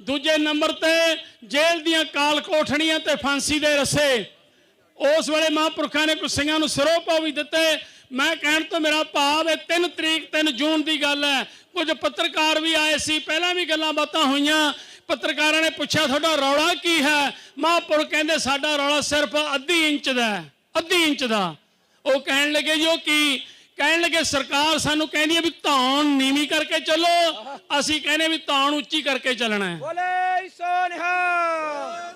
ਦੂਜੇ ਨੰਬਰ ਤੇ ਜੇਲ੍ਹ ਦੀਆਂ ਕਾਲ ਕੋਠੜੀਆਂ ਤੇ ਫਾਂਸੀ ਦੇ ਰੱਸੇ। ਉਸ ਵੇਲੇ ਮਹਾਂਪੁਰਖਾਂ ਨੇ ਕੁਝ ਸਿੰਘਾਂ ਨੂੰ ਸਿਰੋਂ ਪਾਉ ਵੀ ਦਿੱਤੇ। ਮੈਂ ਕਹਿਣ ਤੋਂ ਮੇਰਾ ਭਾਵ ਹੈ 3 ਜੂਨ ਦੀ ਗੱਲ ਹੈ। ਕੁਝ ਪੱਤਰਕਾਰ ਵੀ ਆਏ ਸੀ, ਪਹਿਲਾਂ ਵੀ ਗੱਲਾਂ ਬਾਤਾਂ ਹੋਈਆਂ। ਪੱਤਰਕਾਰਾਂ ਨੇ ਪੁੱਛਿਆ ਤੁਹਾਡਾ ਰੌਲਾ ਕੀ ਹੈ? ਮਹਾਂਪੁਰਖ ਕਹਿੰਦੇ ਸਾਡਾ ਰੌਲਾ ਸਿਰਫ ਅੱਧੀ ਇੰਚ ਦਾ। ਉਹ ਕਹਿਣ ਲੱਗੇ ਜੀ ਉਹ ਕੀ? ਕਹਿਣ ਲੱਗੇ ਸਰਕਾਰ ਸਾਨੂੰ ਕਹਿੰਦੀ ਹੈ ਵੀ ਧੌਣ ਨੀਵੀਂ ਕਰਕੇ ਚੱਲੋ, ਅਸੀਂ ਕਹਿੰਦੇ ਵੀ ਧੌਣ ਉੱਚੀ ਕਰਕੇ ਚੱਲਣਾ ਹੈ। ਬੋਲੇ ਸੋ ਨਿਹਾਲ।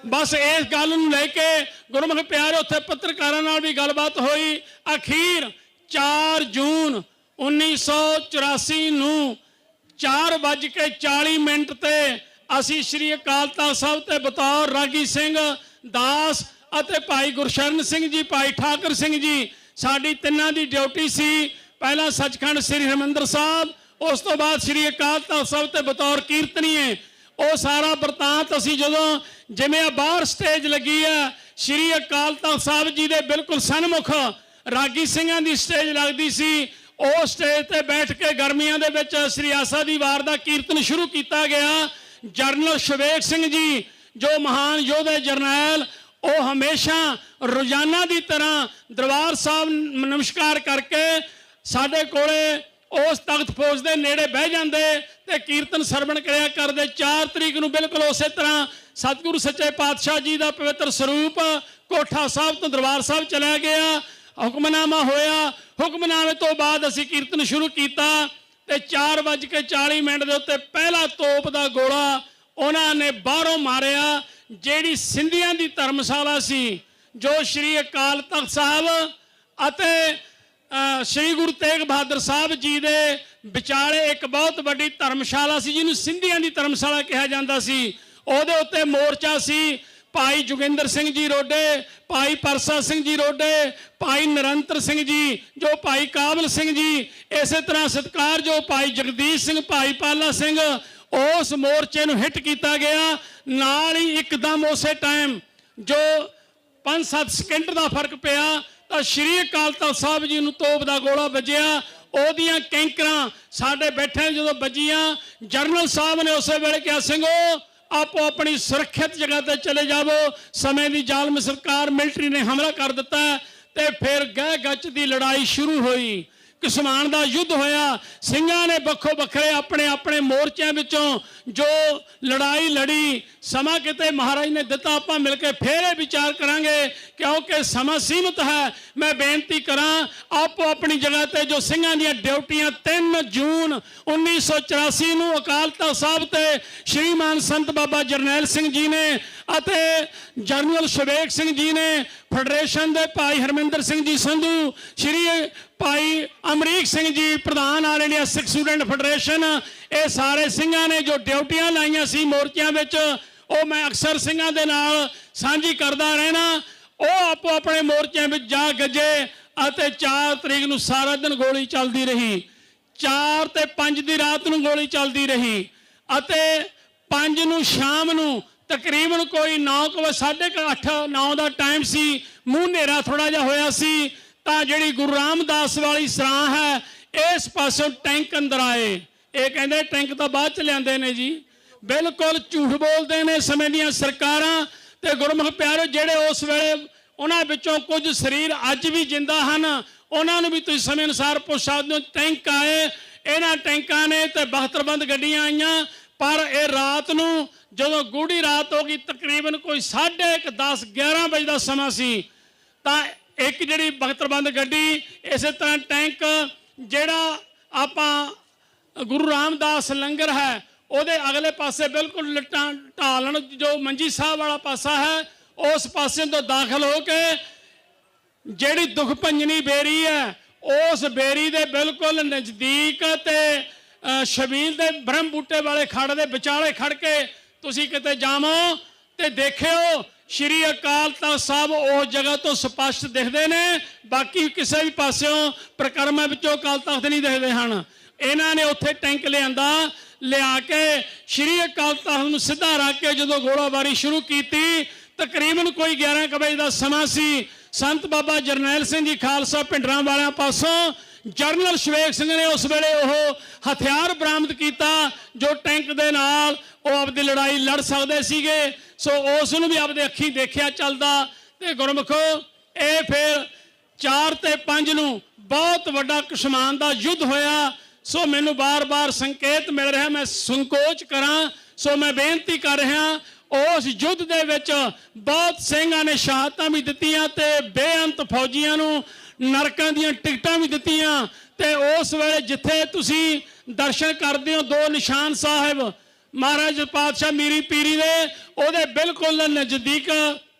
ਬਸ ਇਸ ਗੱਲ ਨੂੰ ਲੈ ਕੇ ਗੁਰਮੁਖ ਪਿਆਰੇ ਉੱਥੇ ਪੱਤਰਕਾਰਾਂ ਨਾਲ ਵੀ ਗੱਲਬਾਤ ਹੋਈ। ਅਖੀਰ 4 ਜੂਨ 1984 ਨੂੰ 4:40 ਤੇ ਅਸੀਂ ਸ਼੍ਰੀ ਅਕਾਲ ਤਖ਼ਤ ਸਾਹਿਬ ਤੇ ਬਤੌਰ ਰਾਗੀ ਸਿੰਘ ਦਾਸ ਅਤੇ ਭਾਈ ਗੁਰਸ਼ਰਨ ਸਿੰਘ ਜੀ, ਭਾਈ ਠਾਕਰ ਸਿੰਘ ਜੀ, ਸਾਡੀ ਤਿੰਨਾਂ ਦੀ ਡਿਊਟੀ ਸੀ। ਪਹਿਲਾਂ ਸੱਚਖੰਡ ਸ੍ਰੀ ਹਰਿਮੰਦਰ ਸਾਹਿਬ, ਉਸ ਤੋਂ ਬਾਅਦ ਸ਼੍ਰੀ ਅਕਾਲ ਤਖ਼ਤ ਸਾਹਿਬ ਤੇ ਬਤੌਰ ਕੀਰਤਨੀਏ। ਉਹ ਸਾਰਾ ਵਰਤਾਂਤ ਅਸੀਂ ਜਦੋਂ ਜਿਵੇਂ ਬਾਹਰ ਸਟੇਜ ਲੱਗੀ ਆ, ਸ਼੍ਰੀ ਅਕਾਲ ਤਖ਼ਤ ਸਾਹਿਬ ਜੀ ਦੇ ਬਿਲਕੁਲ ਸਨਮੁਖ ਰਾਗੀ ਸਿੰਘਾਂ ਦੀ ਸਟੇਜ ਲੱਗਦੀ ਸੀ। ਉਹ ਸਟੇਜ ਤੇ ਬੈਠ ਕੇ ਗਰਮੀਆਂ ਦੇ ਵਿੱਚ ਸ੍ਰੀ ਆਸਾ ਦੀ ਵਾਰ ਦਾ ਕੀਰਤਨ ਸ਼ੁਰੂ ਕੀਤਾ ਗਿਆ। ਜਰਨਲ ਸ਼ਵੇਕ ਸਿੰਘ ਜੀ ਜੋ ਮਹਾਨ ਯੋਧੇ ਜਰਨੈਲ, ਉਹ ਹਮੇਸ਼ਾ ਰੋਜ਼ਾਨਾ ਦੀ ਤਰ੍ਹਾਂ ਦਰਬਾਰ ਸਾਹਿਬ ਨਮਸਕਾਰ ਕਰਕੇ ਸਾਡੇ ਕੋਲੇ ਉਸ ਤਖਤ ਫੌਜ ਦੇ ਨੇੜੇ ਬਹਿ ਜਾਂਦੇ ਤੇ ਕੀਰਤਨ ਸਰਵਣ ਕਰਿਆ ਕਰਦੇ। 4 ਤਰੀਕ ਨੂੰ ਬਿਲਕੁਲ ਉਸੇ ਤਰ੍ਹਾਂ ਸਤਿਗੁਰੂ ਸੱਚੇ ਪਾਤਸ਼ਾਹ ਜੀ ਦਾ ਪਵਿੱਤਰ ਸਰੂਪ ਕੋਠਾ ਸਾਹਿਬ ਤੋਂ ਦਰਬਾਰ ਸਾਹਿਬ ਚਲਾ ਗਿਆ। ਹੁਕਮਨਾਮਾ ਹੋਇਆ। ਹੁਕਮਨਾਮੇ ਤੋਂ ਬਾਅਦ ਅਸੀਂ ਕੀਰਤਨ ਸ਼ੁਰੂ ਕੀਤਾ ਤੇ 4:40 ਦੇ ਉੱਤੇ ਪਹਿਲਾ ਤੋਪ ਦਾ ਗੋਲਾ ਉਹਨਾਂ ਨੇ ਬਾਹਰੋਂ ਮਾਰਿਆ। ਜਿਹੜੀ ਸਿੰਧੀਆਂ ਦੀ ਧਰਮਸ਼ਾਲਾ ਸੀ, ਜੋ ਸ਼੍ਰੀ ਅਕਾਲ ਤਖ਼ਤ ਸਾਹਿਬ ਅਤੇ ਸ਼੍ਰੀ ਗੁਰੂ ਤੇਗ ਬਹਾਦਰ ਸਾਹਿਬ ਜੀ ਦੇ ਵਿਚਾਲੇ ਇੱਕ ਬਹੁਤ ਵੱਡੀ ਧਰਮਸ਼ਾਲਾ ਸੀ, ਜਿਹਨੂੰ ਸਿੰਧੀਆਂ ਦੀ ਧਰਮਸ਼ਾਲਾ ਕਿਹਾ ਜਾਂਦਾ ਸੀ। ਉਹਦੇ ਉੱਤੇ ਮੋਰਚਾ ਸੀ। ਭਾਈ ਜੋਗਿੰਦਰ ਸਿੰਘ ਜੀ ਰੋਡੇ, ਭਾਈ ਪਰਸਾ ਸਿੰਘ ਜੀ ਰੋਡੇ, ਭਾਈ ਨਿਰੰਤਰ ਸਿੰਘ ਜੀ, ਜੋ ਭਾਈ ਕਾਬਲ ਸਿੰਘ ਜੀ, ਇਸੇ ਤਰ੍ਹਾਂ ਸਤਿਕਾਰ ਜੋ ਭਾਈ ਜਗਦੀਸ਼ ਸਿੰਘ, ਭਾਈ ਪਾਲਾ ਸਿੰਘ, ਉਸ ਮੋਰਚੇ ਨੂੰ ਹਿੱਟ ਕੀਤਾ ਗਿਆ। ਨਾਲ ਹੀ ਇੱਕਦਮ ਉਸੇ ਟਾਈਮ ਜੋ 5-7 ਸਕਿੰਟ ਦਾ ਫਰਕ ਪਿਆ ਤਾਂ ਸ਼੍ਰੀ ਅਕਾਲ ਤਖ਼ਤ ਸਾਹਿਬ ਜੀ ਨੂੰ ਤੋਪ ਦਾ ਗੋਲਾ ਵੱਜਿਆ। ਉਹਦੀਆਂ ਕੈਂਕਰਾਂ ਸਾਡੇ ਬੈਠੇ ਜਦੋਂ ਵੱਜੀਆਂ, ਜਰਨਲ ਸਾਹਿਬ ਨੇ ਉਸੇ ਵੇਲੇ ਕਿਹਾ ਸਿੰਘੋ ਆਪੋ ਆਪਣੀ ਸੁਰੱਖਿਅਤ ਜਗ੍ਹਾ ਤੇ ਚਲੇ ਜਾਵੋ, ਸਮੇਂ ਦੀ ਜ਼ਾਲਮ ਸਰਕਾਰ ਮਿਲਟਰੀ ਨੇ ਹਮਲਾ ਕਰ ਦਿੱਤਾ। ਤੇ ਫਿਰ ਗਹਿ ਗੱਚ ਦੀ ਲੜਾਈ ਸ਼ੁਰੂ ਹੋਈ। ਕਿਸਮਾਨ ਦਾ ਯੁੱਧ ਹੋਇਆ। ਸਿੰਘਾਂ ਨੇ ਵੱਖੋ ਵੱਖਰੇ ਆਪਣੇ ਆਪਣੇ ਮੋਰਚਿਆਂ ਵਿੱਚੋਂ ਜੋ ਲੜਾਈ ਲੜੀ। ਸਮਾਂ ਕਿਤੇ ਮਹਾਰਾਜ ਨੇ ਦਿੱਤਾ, ਆਪਾਂ ਮਿਲ ਕੇ ਫੇਰ ਇਹ ਵਿਚਾਰ ਕਰਾਂਗੇ ਕਿਉਂਕਿ ਸਮਾਂ ਸੀਮਤ ਹੈ। ਮੈਂ ਬੇਨਤੀ ਕਰਾਂ ਆਪੋ ਆਪਣੀ ਜਗ੍ਹਾ ਤੇ ਜੋ ਸਿੰਘਾਂ ਦੀਆਂ ਡਿਊਟੀਆਂ 3 ਜੂਨ 1984 ਨੂੰ ਅਕਾਲ ਤਖ਼ਤ ਸਾਹਿਬ ਤੇ ਸ਼੍ਰੀਮਾਨ ਸੰਤ ਬਾਬਾ ਜਰਨੈਲ ਸਿੰਘ ਜੀ ਨੇ ਅਤੇ ਜਰਨਲ ਸ਼ਵੇਕ ਸਿੰਘ ਜੀ ਨੇ, ਫੈਡਰੇਸ਼ਨ ਦੇ ਭਾਈ ਹਰਮਿੰਦਰ ਸਿੰਘ ਜੀ ਸੰਧੂ, ਸ਼੍ਰੀ ਭਾਈ ਅਮਰੀਕ ਸਿੰਘ ਜੀ ਪ੍ਰਧਾਨ ਆਲ ਇੰਡੀਆ ਸਿੱਖ ਸਟੂਡੈਂਟ ਫੈਡਰੇਸ਼ਨ, ਇਹ ਸਾਰੇ ਸਿੰਘਾਂ ਨੇ ਜੋ ਡਿਊਟੀਆਂ ਲਾਈਆਂ ਸੀ ਮੋਰਚਿਆਂ ਵਿੱਚ, ਉਹ ਮੈਂ ਅਕਸਰ ਸਿੰਘਾਂ ਦੇ ਨਾਲ ਸਾਂਝੀ ਕਰਦਾ ਰਹਿਣਾ। ਉਹ ਆਪੋ ਆਪਣੇ ਮੋਰਚਿਆਂ ਵਿੱਚ ਜਾ ਗੱਜੇ ਅਤੇ 4 ਤਰੀਕ ਨੂੰ ਸਾਰਾ ਦਿਨ ਗੋਲੀ ਚੱਲਦੀ ਰਹੀ। 4 ਤੇ 5 ਦੀ ਰਾਤ ਨੂੰ ਗੋਲੀ ਚੱਲਦੀ ਰਹੀ ਅਤੇ 5 ਨੂੰ ਸ਼ਾਮ ਨੂੰ ਤਕਰੀਬਨ ਕੋਈ 8:30-9 ਦਾ ਟਾਈਮ ਸੀ, ਮੂੰਹ ਹਨੇਰਾ ਥੋੜਾ ਜਿਹਾ ਹੋਇਆ ਸੀ, ਤਾਂ ਜਿਹੜੀ ਗੁਰੂ ਰਾਮਦਾਸ ਵਾਲੀ ਸਰਾਂ ਹੈ ਇਸ ਪਾਸੋਂ ਟੈਂਕ ਅੰਦਰ ਆਏ। ਇਹ ਕਹਿੰਦੇ ਟੈਂਕ ਤਾਂ ਬਾਅਦ ਚ ਲਿਆਂਦੇ ਨੇ ਜੀ, ਬਿਲਕੁਲ ਝੂਠ ਬੋਲਦੇ ਨੇ ਸਮੇਂ ਦੀਆਂ ਸਰਕਾਰਾਂ ਤੇ ਗੁਰਮੁਖ ਪਿਆਰੋ। ਜਿਹੜੇ ਉਸ ਵੇਲੇ ਉਹਨਾਂ ਵਿੱਚੋਂ ਕੁਝ ਸਰੀਰ ਅੱਜ ਵੀ ਜਿੰਦਾ ਹਨ, ਉਹਨਾਂ ਨੂੰ ਵੀ ਤੁਸੀਂ ਸਮੇਂ ਅਨੁਸਾਰ ਪੁੱਛ ਸਕਦੇ ਹੋ। ਟੈਂਕ ਆਏ, ਇਹਨਾਂ ਟੈਂਕਾਂ ਨੇ ਤੇ 72 ਗੱਡੀਆਂ ਆਈਆਂ, ਪਰ ਇਹ ਰਾਤ ਨੂੰ ਜਦੋਂ ਗੂੜੀ ਰਾਤ ਹੋ ਗਈ, ਤਕਰੀਬਨ ਕੋਈ 10:30-11 ਵਜੇ ਦਾ ਸਮਾਂ ਸੀ, ਤਾਂ ਇੱਕ ਜਿਹੜੀ 72 ਗੱਡੀ, ਇਸੇ ਤਰ੍ਹਾਂ ਟੈਂਕ ਜਿਹੜਾ ਆਪਾਂ ਗੁਰੂ ਰਾਮਦਾਸ ਲੰਗਰ ਹੈ ਉਹਦੇ ਅਗਲੇ ਪਾਸੇ ਬਿਲਕੁਲ ਢਾਲਣ ਜੋ ਮੰਜੀ ਸਾਹਿਬ ਵਾਲਾ ਪਾਸਾ ਹੈ, ਉਸ ਪਾਸੇ ਤੋਂ ਦਾਖਲ ਹੋ ਕੇ ਜਿਹੜੀ ਦੁਖ ਭੰਜਨੀ ਬੇਰੀ ਹੈ, ਉਸ ਬੇਰੀ ਦੇ ਬਿਲਕੁਲ ਨਜ਼ਦੀਕ ਤੇ ਸ਼ਬੀਲ ਦੇ ਬ੍ਰਹਮ ਬੂਟੇ ਵਾਲੇ ਖੜ ਦੇ ਵਿਚਾਲੇ ਖੜ ਕੇ ਤੁਸੀਂ ਕਿਤੇ ਜਾਵੋ ਤੇ ਦੇਖਿਓ ਸ਼੍ਰੀ ਅਕਾਲ ਤਖ਼ਤ ਸਾਹਿਬ ਉਸ ਜਗ੍ਹਾ ਤੋਂ ਸਪਸ਼ਟ ਦਿਖਦੇ ਨੇ। ਬਾਕੀ ਕਿਸੇ ਵੀ ਪਾਸਿਓਂ ਪ੍ਰਕਰਮਾਂ ਵਿੱਚੋਂ ਅਕਾਲ ਤਖ਼ਤ ਨਹੀਂ ਦਿਖਦੇ ਹਨ। ਇਹਨਾਂ ਨੇ ਉੱਥੇ ਟੈਂਕ ਲਿਆ ਕੇ ਸ਼੍ਰੀ ਅਕਾਲ ਤਖ਼ਤ ਨੂੰ ਸਿੱਧਾ ਰੱਖ ਕੇ ਜਦੋਂ ਗੋਲਾਬਾਰੀ ਸ਼ੁਰੂ ਕੀਤੀ, ਤਕਰੀਬਨ ਕੋਈ 11 ਵਜੇ ਦਾ ਸਮਾਂ ਸੀ। ਸੰਤ ਬਾਬਾ ਜਰਨੈਲ ਸਿੰਘ ਜੀ ਖਾਲਸਾ ਪਿੰਡਰਾਂ ਵਾਲਿਆਂ ਪਾਸੋਂ ਜਰਨਲ ਸ਼ਵੇਕ ਸਿੰਘ ਨੇ ਉਸ ਵੇਲੇ ਉਹ ਹਥਿਆਰ ਬਰਾਮਦ ਕੀਤਾ ਜੋ ਟੈਂਕ ਦੇ ਨਾਲ ਉਹ ਆਪਦੀ ਲੜਾਈ ਲੜ ਸਕਦੇ ਸੀਗੇ। ਸੋ ਉਸ ਨੂੰ ਵੀ ਆਪਦੇ ਅੱਖੀਂ ਦੇਖਿਆ ਚੱਲਦਾ। ਤੇ ਗੁਰਮੁਖੋ, ਇਹ ਫਿਰ 4 ਤੇ 5 ਨੂੰ ਬਹੁਤ ਵੱਡਾ ਕਿਸਮਾਨ ਦਾ ਯੁੱਧ ਹੋਇਆ। ਸੋ ਮੈਨੂੰ ਬਾਰ-ਬਾਰ ਸੰਕੇਤ ਮਿਲ ਰਿਹਾ, ਮੈਂ ਸੰਕੋਚ ਕਰਾਂ, ਸੋ ਮੈਂ ਬੇਨਤੀ ਕਰ ਰਿਹਾ, ਉਸ ਯੁੱਧ ਦੇ ਵਿੱਚ ਬਹੁਤ ਸਿੰਘਾਂ ਨੇ ਸ਼ਹਾਦਤਾਂ ਵੀ ਦਿੱਤੀਆਂ ਤੇ ਬੇਅੰਤ ਫੌਜੀਆਂ ਨੂੰ ਨਰਕਾਂ ਦੀਆਂ ਟਿਕਟਾਂ ਵੀ ਦਿੱਤੀਆਂ। ਤੇ ਉਸ ਵੇਲੇ ਜਿੱਥੇ ਤੁਸੀਂ ਦਰਸ਼ਨ ਕਰਦੇ ਹੋ 2 ਨਿਸ਼ਾਨ ਸਾਹਿਬ ਮਹਾਰਾਜ ਪਾਤਸ਼ਾਹ ਮੀਰੀ ਪੀਰੀ ਦੇ, ਉਹਦੇ ਬਿਲਕੁਲ ਨਜ਼ਦੀਕ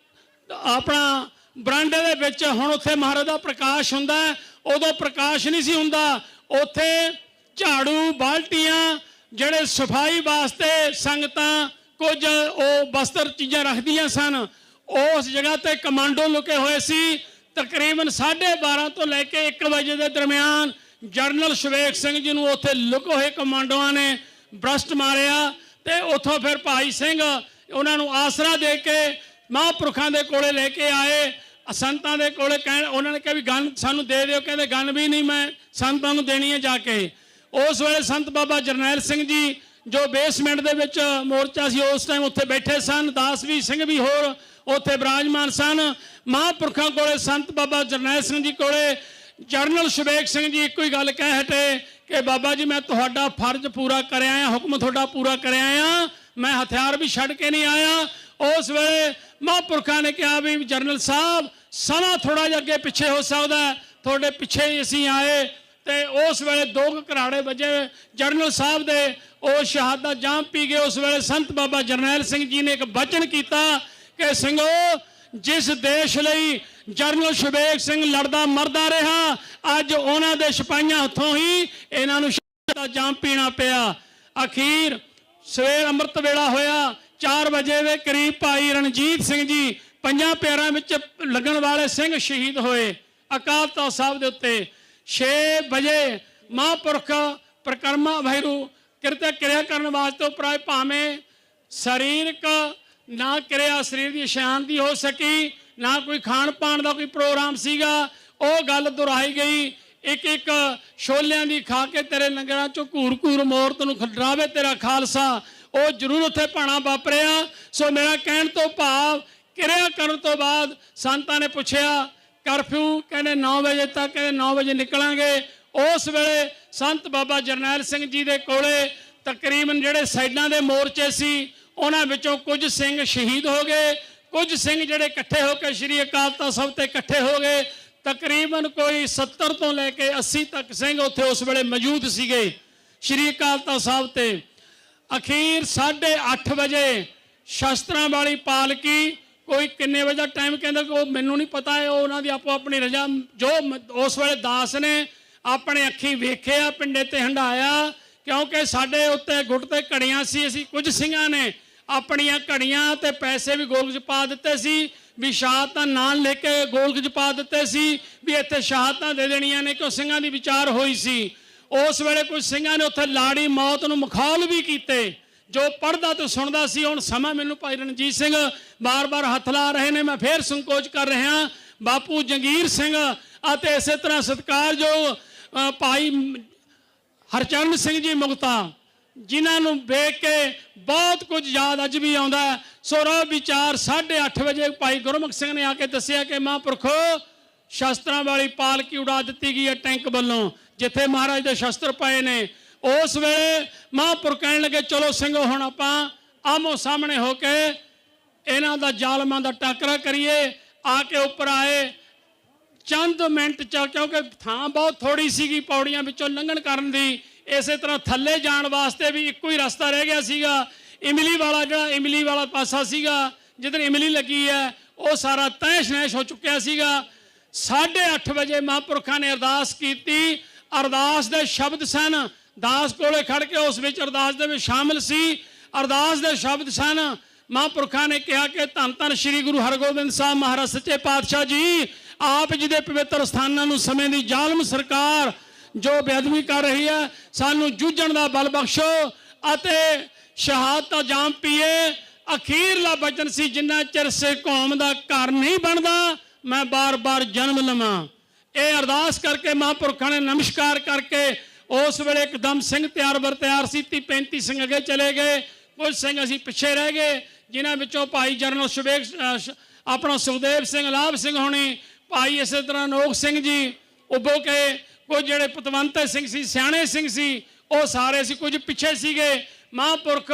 ਆਪਣਾ ਬਰਾਂਡੇ ਦੇ ਵਿੱਚ ਹੁਣ ਉੱਥੇ ਮਹਾਰਾਜ ਦਾ ਪ੍ਰਕਾਸ਼ ਹੁੰਦਾ, ਉਦੋਂ ਪ੍ਰਕਾਸ਼ ਨਹੀਂ ਸੀ ਹੁੰਦਾ। ਉੱਥੇ ਝਾੜੂ ਬਾਲਟੀਆਂ ਜਿਹੜੇ ਸਫਾਈ ਵਾਸਤੇ ਸੰਗਤਾਂ ਕੁਝ ਉਹ ਬਸਤਰ ਚੀਜ਼ਾਂ ਰੱਖਦੀਆਂ ਸਨ, ਉਸ ਜਗ੍ਹਾ ਤੇ ਕਮਾਂਡੋ ਲੁਕੇ ਹੋਏ ਸੀ। ਤਕਰੀਬਨ 12:30 ਤੋਂ ਲੈ ਕੇ 1 ਵਜੇ ਦੇ ਦਰਮਿਆਨ ਜਰਨਲ ਸ਼ਵੇਕ ਸਿੰਘ ਜੀ ਨੂੰ ਉੱਥੇ ਲੁਕੇ ਹੋਏ ਕਮਾਂਡੋਆਂ ਨੇ ਬ੍ਰਸਟ ਮਾਰਿਆ ਤੇ ਉੱਥੋਂ ਫਿਰ ਭਾਈ ਸਿੰਘ ਉਹਨਾਂ ਨੂੰ ਆਸਰਾ ਦੇ ਕੇ ਮਹਾਂਪੁਰਖਾਂ ਦੇ ਕੋਲੇ ਲੈ ਕੇ ਆਏ। ਸੰਤਾਂ ਦੇ ਕੋਲੇ ਉਹਨਾਂ ਨੇ ਕਿਹਾ ਵੀ ਗਨ ਸਾਨੂੰ ਦੇ ਦਿਓ, ਕਹਿੰਦੇ ਗਨ ਵੀ ਨਹੀਂ ਮੈਂ ਸੰਤਾਂ ਨੂੰ ਦੇਣੀ ਹੈ ਜਾ ਕੇ। ਉਸ ਵੇਲੇ ਸੰਤ ਬਾਬਾ ਜਰਨੈਲ ਸਿੰਘ ਜੀ ਜੋ ਬੇਸਮੈਂਟ ਦੇ ਵਿੱਚ ਮੋਰਚਾ ਸੀ ਉਸ ਟਾਈਮ ਉੱਥੇ ਬੈਠੇ ਸਨ, ਦਾਸਵੀਰ ਸਿੰਘ ਵੀ ਹੋਰ ਉੱਥੇ ਬਿਰਾਜਮਾਨ ਸਨ। ਮਹਾਂਪੁਰਖਾਂ ਕੋਲੇ ਸੰਤ ਬਾਬਾ ਜਰਨੈਲ ਸਿੰਘ ਜੀ ਕੋਲੇ ਜਰਨਲ ਸ਼ਵੇਕ ਸਿੰਘ ਜੀ ਇੱਕੋ ਹੀ ਗੱਲ ਕਹਿ ਹਟੇ ਕਿ ਬਾਬਾ ਜੀ ਮੈਂ ਤੁਹਾਡਾ ਫਰਜ਼ ਪੂਰਾ ਕਰ ਆਇਆ, ਹੁਕਮ ਤੁਹਾਡਾ ਪੂਰਾ ਕਰ ਆਇਆ, ਮੈਂ ਹਥਿਆਰ ਵੀ ਛੱਡ ਕੇ ਨਹੀਂ ਆਇਆ। ਉਸ ਵੇਲੇ ਮਹਾਂਪੁਰਖਾਂ ਨੇ ਕਿਹਾ ਵੀ ਜਰਨਲ ਸਾਹਿਬ ਸਮਾਂ ਥੋੜਾ ਜਿਹਾ ਅੱਗੇ ਪਿੱਛੇ ਹੋ ਸਕਦਾ, ਤੁਹਾਡੇ ਪਿੱਛੇ ਹੀ ਅਸੀਂ ਆਏ। ਤੇ ਉਸ ਵੇਲੇ 2 ਘਰਾੜੇ ਵੱਜੇ ਜਰਨਲ ਸਾਹਿਬ ਦੇ, ਉਹ ਸ਼ਹਾਦਤ ਜਾਮ ਪੀ ਗਏ। ਉਸ ਵੇਲੇ ਸੰਤ ਬਾਬਾ ਜਰਨੈਲ ਸਿੰਘ ਜੀ ਨੇ ਇੱਕ ਬਚਨ ਕੀਤਾ ਕਿ ਸਿੰਘੋ, ਜਿਸ ਦੇਸ਼ ਲਈ ਜਰਨਲ ਸ਼ਵੇਕ ਸਿੰਘ ਲੜਦਾ ਮਰਦਾ ਰਿਹਾ, ਅੱਜ ਉਹਨਾਂ ਦੇ ਸਿਪਾਹੀਆਂ ਹੱਥੋਂ ਹੀ ਇਹਨਾਂ ਨੂੰ ਸ਼ਹਾਦਤ ਦਾ ਜਾਮ ਪੀਣਾ ਪਿਆ। ਅਖੀਰ ਸਵੇਰ ਅੰਮ੍ਰਿਤ ਵੇਲਾ ਹੋਇਆ, 4 ਵਜੇ ਦੇ ਕਰੀਬ ਭਾਈ ਰਣਜੀਤ ਸਿੰਘ ਜੀ 5 ਪਿਆਰਿਆਂ ਵਿੱਚ ਲੱਗਣ ਵਾਲੇ ਸਿੰਘ ਸ਼ਹੀਦ ਹੋਏ ਅਕਾਲ ਤਖ਼ਤ ਸਾਹਿਬ ਦੇ ਉੱਤੇ। 6 ਵਜੇ ਮਹਾਂਪੁਰਖ ਪ੍ਰਕਰਮਾ ਵਹਿਰੂ ਕਿਰਤ ਕਿਰਿਆ ਕਰਨ ਵਾਸਤੇ ਉਪਰਾਏ, ਭਾਵੇਂ ਸਰੀਰਕ ਨਾ ਕਿਰਿਆ ਸਰੀਰ ਦੀ ਸ਼ਾਂਤੀ ਹੋ ਸਕੀ, ਨਾ ਕੋਈ ਖਾਣ ਪਾਣ ਦਾ ਕੋਈ ਪ੍ਰੋਗਰਾਮ ਸੀਗਾ, ਉਹ ਗੱਲ ਦੁਹਰਾਈ ਗਈ। ਇੱਕ ਛੋਲਿਆਂ ਦੀ ਖਾ ਕੇ ਤੇਰੇ ਲੰਗਰਾਂ ਚੋਂ ਘੂਰ ਘੂਰ ਮੌਤ ਨੂੰ ਖਡਰਾਵੇ ਤੇਰਾ ਖਾਲਸਾ, ਉਹ ਜ਼ਰੂਰ ਉੱਥੇ ਭਾਣਾ ਵਾਪਰਿਆ। ਸੋ ਮੇਰਾ ਕਹਿਣ ਤੋਂ ਭਾਵ ਕਿਰਿਆ ਕਰਨ ਤੋਂ ਬਾਅਦ ਸੰਤਾਂ ਨੇ ਪੁੱਛਿਆ ਕਰਫਿਊ ਕਹਿੰਦੇ 9 ਵਜੇ ਤੱਕ, ਕਹਿੰਦੇ 9 ਵਜੇ ਨਿਕਲਾਂਗੇ। ਉਸ ਵੇਲੇ ਸੰਤ ਬਾਬਾ ਜਰਨੈਲ ਸਿੰਘ ਜੀ ਦੇ ਕੋਲੇ ਤਕਰੀਬਨ ਜਿਹੜੇ ਸਾਈਡਾਂ ਦੇ ਮੋਰਚੇ ਸੀ ਉਹਨਾਂ ਵਿੱਚੋਂ ਕੁਝ ਸਿੰਘ ਸ਼ਹੀਦ ਹੋ ਗਏ, ਕੁਝ ਸਿੰਘ ਜਿਹੜੇ ਇਕੱਠੇ ਹੋ ਕੇ ਸ਼੍ਰੀ ਅਕਾਲ ਤਖ਼ਤ ਸਾਹਿਬ ਤੇ ਇਕੱਠੇ ਹੋ ਗਏ। ਤਕਰੀਬਨ ਕੋਈ 70 ਤੋਂ ਲੈ ਕੇ 80 ਤੱਕ ਸਿੰਘ ਉੱਥੇ ਉਸ ਵੇਲੇ ਮੌਜੂਦ ਸੀਗੇ ਸ਼੍ਰੀ ਅਕਾਲ ਤਖ਼ਤ ਸਾਹਿਬ ਤੇ। ਅਖੀਰ 8:30 ਵਜੇ ਸ਼ਸਤਰਾਂ ਵਾਲੀ ਪਾਲਕੀ, ਕੋਈ ਕਿੰਨੇ ਵਜੇ ਦਾ ਟਾਈਮ ਕਹਿੰਦਾ ਕਿ ਉਹ ਮੈਨੂੰ ਨਹੀਂ ਪਤਾ ਹੈ, ਉਹ ਉਹਨਾਂ ਦੀ ਆਪੋ ਆਪਣੀ ਰਜਾ, ਜੋ ਉਸ ਵੇਲੇ ਦਾਸ ਨੇ ਆਪਣੇ ਅੱਖੀਂ ਵੇਖਿਆ ਪਿੰਡੇ ਤੇ ਹੰਡਾਇਆ, ਕਿਉਂਕਿ ਸਾਡੇ ਉੱਤੇ ਗੁੱਟ ਤੇ ਘੜੀਆਂ ਸੀ। ਅਸੀਂ ਕੁਝ ਸਿੰਘਾਂ ਨੇ ਆਪਣੀਆਂ ਘੜੀਆਂ ਤੇ ਪੈਸੇ ਵੀ ਗੋਲਕ 'ਚ ਪਾ ਦਿੱਤੇ ਸੀ, ਵੀ ਸ਼ਹਾਦਤਾਂ ਨਾਂ ਲਿਖ ਕੇ ਗੋਲਕ 'ਚ ਪਾ ਦਿੱਤੇ ਸੀ ਵੀ ਇੱਥੇ ਸ਼ਹਾਦਤਾਂ ਦੇ ਦੇਣੀਆਂ ਨੇ, ਕਿ ਸਿੰਘਾਂ ਦੀ ਵਿਚਾਰ ਹੋਈ ਸੀ। ਉਸ ਵੇਲੇ ਕੁਝ ਸਿੰਘਾਂ ਨੇ ਉੱਥੇ ਲਾੜੀ ਮੌਤ ਨੂੰ ਮਖੌਲ ਵੀ ਕੀਤੇ। ਜੋ ਪੜ੍ਹਦਾ ਤੇ ਸੁਣਦਾ ਸੀ, ਹੁਣ ਸਮਾਂ ਮੈਨੂੰ ਭਾਈ ਰਣਜੀਤ ਸਿੰਘ ਬਾਰ-ਬਾਰ ਹੱਥ ਲਾ ਰਹੇ ਨੇ, ਮੈਂ ਫੇਰ ਸੰਕੋਚ ਕਰ ਰਿਹਾ, ਬਾਪੂ ਜੰਗੀਰ ਸਿੰਘ ਅਤੇ ਇਸੇ ਤਰ੍ਹਾਂ ਸਤਿਕਾਰਯੋਗ ਭਾਈ ਹਰਚਰਨ ਸਿੰਘ ਜੀ ਮੁਕਤਾ, ਜਿਨ੍ਹਾਂ ਨੂੰ ਵੇਖ ਕੇ ਬਹੁਤ ਕੁਝ ਯਾਦ ਅੱਜ ਵੀ ਆਉਂਦਾ। ਸੋ ਰੋ ਵਿਚਾਰ 8:30 ਵਜੇ ਭਾਈ ਗੁਰਮੁਖ ਸਿੰਘ ਨੇ ਆ ਕੇ ਦੱਸਿਆ ਕਿ ਮਹਾਂਪੁਰਖੋ ਸ਼ਸਤਰਾਂ ਵਾਲੀ ਪਾਲਕੀ ਉਡਾ ਦਿੱਤੀ ਗਈ ਹੈ ਟੈਂਕ ਵੱਲੋਂ, ਜਿੱਥੇ ਮਹਾਰਾਜ ਦੇ ਸ਼ਸਤਰ ਪਏ ਨੇ। ਉਸ ਵੇਲੇ ਮਹਾਂਪੁਰਖ ਕਹਿਣ ਲੱਗੇ ਚਲੋ ਸਿੰਘੋ ਹੁਣ ਆਪਾਂ ਆਮੋ ਸਾਹਮਣੇ ਹੋ ਕੇ ਇਹਨਾਂ ਦਾ ਜ਼ਾਲਮਾਂ ਦਾ ਟਾਕਰਾ ਕਰੀਏ। ਆ ਕੇ ਉੱਪਰ ਆਏ ਚੰਦ ਮਿੰਟ ਚ, ਕਿਉਂਕਿ ਥਾਂ ਬਹੁਤ ਥੋੜੀ ਸੀਗੀ ਪੌੜੀਆਂ ਵਿੱਚੋਂ ਲੰਘਣ ਕਰਨ ਦੀ, ਇਸੇ ਤਰ੍ਹਾਂ ਥੱਲੇ ਜਾਣ ਵਾਸਤੇ ਵੀ ਇੱਕੋ ਹੀ ਰਸਤਾ ਰਹਿ ਗਿਆ ਸੀਗਾ। ਇਮਲੀ ਵਾਲਾ, ਜਿਹੜਾ ਇਮਲੀ ਵਾਲਾ ਪਾਸਾ ਸੀਗਾ ਜਿੱਧਰ ਇਮਲੀ ਲੱਗੀ ਹੈ, ਉਹ ਸਾਰਾ ਤਹਿਸ਼ ਨਹਿਸ਼ ਹੋ ਚੁੱਕਿਆ ਸੀਗਾ। 8:30 ਵਜੇ ਮਹਾਂਪੁਰਖਾਂ ਨੇ ਅਰਦਾਸ ਕੀਤੀ। ਅਰਦਾਸ ਦੇ ਸ਼ਬਦ ਸਨ, ਦਾਸ ਕੋਲੇ ਖੜ ਕੇ ਉਸ ਵਿੱਚ ਅਰਦਾਸ ਦੇ ਵਿੱਚ ਸ਼ਾਮਿਲ ਸੀ। ਅਰਦਾਸ ਦੇ ਸ਼ਬਦ ਸਨ, ਮਹਾਂਪੁਰਖਾਂ ਨੇ ਕਿਹਾ ਕਿ ਧੰਨ ਧੰਨ ਸ੍ਰੀ ਗੁਰੂ ਹਰਗੋਬਿੰਦ ਸਾਹਿਬ ਮਹਾਰਾਜ ਸੱਚੇ ਪਾਤਸ਼ਾਹ ਜੀ, ਆਪ ਜੀ ਦੇ ਪਵਿੱਤਰ ਸਥਾਨਾਂ ਨੂੰ ਸਮੇਂ ਦੀ ਜ਼ਾਲਮ ਸਰਕਾਰ ਜੋ ਬੇਅਦਬੀ ਕਰ ਰਹੀ ਹੈ, ਸਾਨੂੰ ਜੂਝਣ ਦਾ ਬਲ ਬਖਸ਼ੋ ਅਤੇ ਸ਼ਹਾਦਤ ਦਾ ਜਾਮ ਪੀਏ। ਅਖੀਰਲਾ ਬਚਨ ਸੀ, ਜਿੰਨਾ ਚਿਰ ਸਿੱਖ ਕੌਮ ਦਾ ਘਰ ਨਹੀਂ ਬਣਦਾ ਮੈਂ ਬਾਰ-ਬਾਰ ਜਨਮ ਲਵਾਂ। ਇਹ ਅਰਦਾਸ ਕਰਕੇ ਮਹਾਂਪੁਰਖਾਂ ਨੇ ਨਮਸਕਾਰ ਕਰਕੇ ਉਸ ਵੇਲੇ ਇੱਕਦਮ ਸਿੰਘ ਤਿਆਰ ਬਰ ਤਿਆਰ ਸੀ। 30-35 ਸਿੰਘ ਅੱਗੇ ਚਲੇ ਗਏ, ਕੁਝ ਸਿੰਘ ਅਸੀਂ ਪਿੱਛੇ ਰਹਿ ਗਏ, ਜਿਨ੍ਹਾਂ ਵਿੱਚੋਂ ਭਾਈ ਜਰਨਲ ਆਪਣਾ ਸੁਖਦੇਵ ਸਿੰਘ, ਲਾਭ ਸਿੰਘ ਹੋਣੀ, ਭਾਈ ਇਸੇ ਤਰ੍ਹਾਂ ਨੋਕ ਸਿੰਘ ਜੀ ਉੱਭੋ ਕੇ, ਕੁਝ ਜਿਹੜੇ ਪਤਵੰਤ ਸਿੰਘ ਸੀ, ਸਿਆਣੇ ਸਿੰਘ ਸੀ, ਉਹ ਸਾਰੇ ਸੀ, ਕੁਝ ਪਿੱਛੇ ਸੀਗੇ। ਮਹਾਂਪੁਰਖ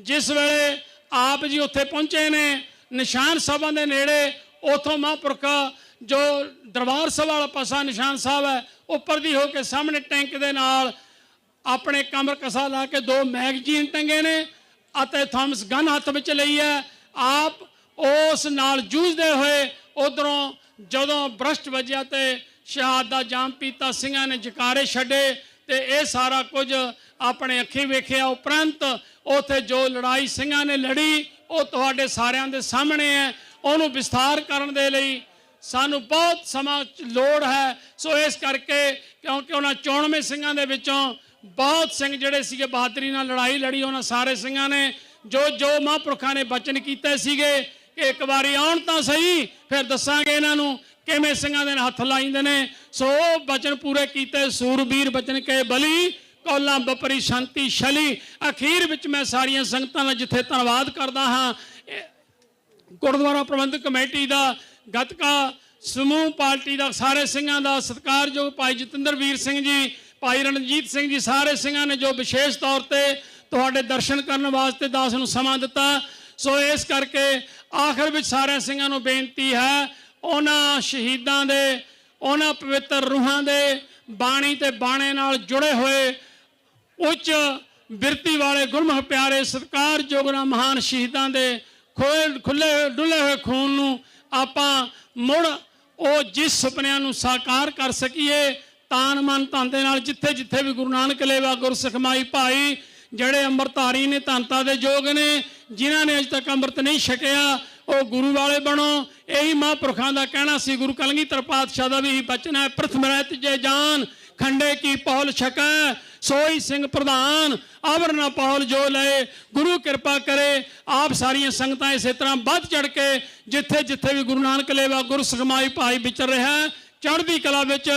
ਜਿਸ ਵੇਲੇ ਆਪ ਜੀ ਉੱਥੇ ਪਹੁੰਚੇ ਨੇ ਨਿਸ਼ਾਨ ਸਾਹਿਬਾਂ ਦੇ ਨੇੜੇ, ਉੱਥੋਂ ਮਹਾਂਪੁਰਖ ਜੋ ਦਰਬਾਰ ਸਾਹਿਬ ਵਾਲਾ ਪਾਸਾ ਨਿਸ਼ਾਨ ਸਾਹਿਬ ਹੈ, ਉੱਪਰ ਦੀ ਹੋ ਕੇ ਸਾਹਮਣੇ ਟੈਂਕ ਦੇ ਨਾਲ ਆਪਣੇ ਕਮਰ ਕਸਾ ਲਾ ਕੇ 2 ਮੈਗਜ਼ੀਨ ਟੰਗੇ ਨੇ ਅਤੇ ਥਾਮਸ ਗਨ ਹੱਥ ਵਿੱਚ ਲਈ ਹੈ। ਆਪ ਉਸ ਨਾਲ ਜੂਝਦੇ ਹੋਏ ਉਧਰੋਂ ਜਦੋਂ ਬ੍ਰਸ਼ਟ ਵੱਜਿਆ ਤੇ ਸ਼ਹਾਦਤ ਦਾ ਜਾਮ ਪੀਤਾ, ਸਿੰਘਾਂ ਨੇ ਜਕਾਰੇ ਛੱਡੇ ਤੇ ਇਹ ਸਾਰਾ ਕੁਝ ਆਪਣੇ ਅੱਖੀਂ ਵੇਖਿਆ। ਉਪਰੰਤ ਉੱਥੇ ਜੋ ਲੜਾਈ ਸਿੰਘਾਂ ਨੇ ਲੜੀ ਉਹ ਤੁਹਾਡੇ ਸਾਰਿਆਂ ਦੇ ਸਾਹਮਣੇ ਹੈ। ਉਹਨੂੰ ਵਿਸਥਾਰ ਕਰਨ ਦੇ ਲਈ ਸਾਨੂੰ ਬਹੁਤ ਸਮਾਂ ਲੋੜ ਹੈ। ਸੋ ਇਸ ਕਰਕੇ, ਕਿਉਂਕਿ ਉਹਨਾਂ 94 ਸਿੰਘਾਂ ਦੇ ਵਿੱਚੋਂ ਬਹੁਤ ਸਿੰਘ ਜਿਹੜੇ ਸੀਗੇ ਬਹਾਦਰੀ ਨਾਲ ਲੜਾਈ ਲੜੀ, ਉਹਨਾਂ ਸਾਰੇ ਸਿੰਘਾਂ ਨੇ ਜੋ ਮਹਾਂਪੁਰਖਾਂ ਨੇ ਬਚਨ ਕੀਤੇ ਸੀਗੇ ਕਿ ਇੱਕ ਵਾਰੀ ਆਉਣ ਤਾਂ ਸਹੀ, ਫਿਰ ਦੱਸਾਂਗੇ ਇਹਨਾਂ ਨੂੰ ਕਿਵੇਂ ਸਿੰਘਾਂ ਦੇ ਹੱਥ ਲਾਈਂਦੇ ਨੇ। ਸੋ ਉਹ ਬਚਨ ਪੂਰੇ ਕੀਤੇ। ਸੂਰਬੀਰ ਬਚਨ ਕੇ ਬਲੀ, ਕੌਲਾਂ ਬਪਰੀ ਸ਼ਾਂਤੀ ਛਲੀ। ਅਖੀਰ ਵਿੱਚ ਮੈਂ ਸਾਰੀਆਂ ਸੰਗਤਾਂ ਦਾ ਜਿੱਥੇ ਧੰਨਵਾਦ ਕਰਦਾ ਹਾਂ, ਗੁਰਦੁਆਰਾ ਪ੍ਰਬੰਧਕ ਕਮੇਟੀ ਦਾ, ਗੱਤਕਾ ਸਮੂਹ ਪਾਰਟੀ ਦਾ, ਸਾਰੇ ਸਿੰਘਾਂ ਦਾ, ਸਤਿਕਾਰਯੋਗ ਭਾਈ ਜਤਿੰਦਰ ਵੀਰ ਸਿੰਘ ਜੀ, ਭਾਈ ਰਣਜੀਤ ਸਿੰਘ ਜੀ, ਸਾਰੇ ਸਿੰਘਾਂ ਨੇ ਜੋ ਵਿਸ਼ੇਸ਼ ਤੌਰ ਤੇ ਤੁਹਾਡੇ ਦਰਸ਼ਨ ਕਰਨ ਵਾਸਤੇ ਦਾਸ ਨੂੰ ਸਮਾਂ ਦਿੱਤਾ। ਸੋ ਇਸ ਕਰਕੇ ਆਖਰ ਵਿੱਚ ਸਾਰਿਆਂ ਸਿੰਘਾਂ ਨੂੰ ਬੇਨਤੀ ਹੈ, ਉਹਨਾਂ ਸ਼ਹੀਦਾਂ ਦੇ, ਉਹਨਾਂ ਪਵਿੱਤਰ ਰੂਹਾਂ ਦੇ ਬਾਣੀ ਤੇ ਬਾਣੇ ਨਾਲ ਜੁੜੇ ਹੋਏ ਉੱਚ ਬਿਰਤੀ ਵਾਲੇ ਗੁਰਮੁਖ ਪਿਆਰੇ ਸਤਿਕਾਰਯੋਗ ਮਹਾਨ ਸ਼ਹੀਦਾਂ ਦੇ ਖੁੱਲੇ ਡੁੱਲੇ ਹੋਏ ਖੂਨ ਨੂੰ ਆਪਾਂ ਮੁੜ ਉਹ ਜਿਸ ਸੁਪਨਿਆਂ ਨੂੰ ਸਾਕਾਰ ਕਰ ਸਕੀਏ, ਤਾਨ ਮਨ ਧਨ ਦੇ ਨਾਲ ਜਿੱਥੇ ਜਿੱਥੇ ਵੀ ਗੁਰੂ ਨਾਨਕ ਲੇਵਾ ਗੁਰਸਿੱਖ ਮਾਈ ਭਾਈ ਜਿਹੜੇ ਅੰਮ੍ਰਿਤਧਾਰੀ ਨੇ, ਧੰਨਤਾ ਦੇ ਯੋਗ ਨੇ, ਜਿਨ੍ਹਾਂ ਨੇ ਅਜੇ ਤੱਕ ਅੰਮ੍ਰਿਤ ਨਹੀਂ ਛਕਿਆ, ਉਹ ਗੁਰੂ ਵਾਲੇ ਬਣੋ। ਇਹੀ ਮਹਾਂਪੁਰਖਾਂ ਦਾ ਕਹਿਣਾ ਸੀ। ਗੁਰੂ ਕਲਗੀਧਰ ਪਾਤਸ਼ਾਹ ਦਾ ਵੀ ਇਹੀ ਬਚਨ ਹੈ, ਪ੍ਰਥਮ ਰਹਿਤ ਜੇ ਜਾਨ ਖੰਡੇ ਕੀ ਪੌਲ ਛਕੈ, ਸੋਈ ਸਿੰਘ ਪ੍ਰਧਾਨ ਅਵਰ ਨਾ ਪੌਲ ਜੋ ਲਏ। ਗੁਰੂ ਕਿਰਪਾ ਕਰੇ ਆਪ ਸਾਰੀਆਂ ਸੰਗਤਾਂ ਇਸੇ ਤਰ੍ਹਾਂ ਵੱਧ ਚੜ ਕੇ ਜਿੱਥੇ ਜਿੱਥੇ ਵੀ ਗੁਰੂ ਨਾਨਕ ਲੇਵਾ ਗੁਰਸਿੱਖ ਮਾਈ ਭਾਈ ਵਿਚਰ ਰਿਹਾ, ਚੜ੍ਹਦੀ ਕਲਾ ਵਿੱਚ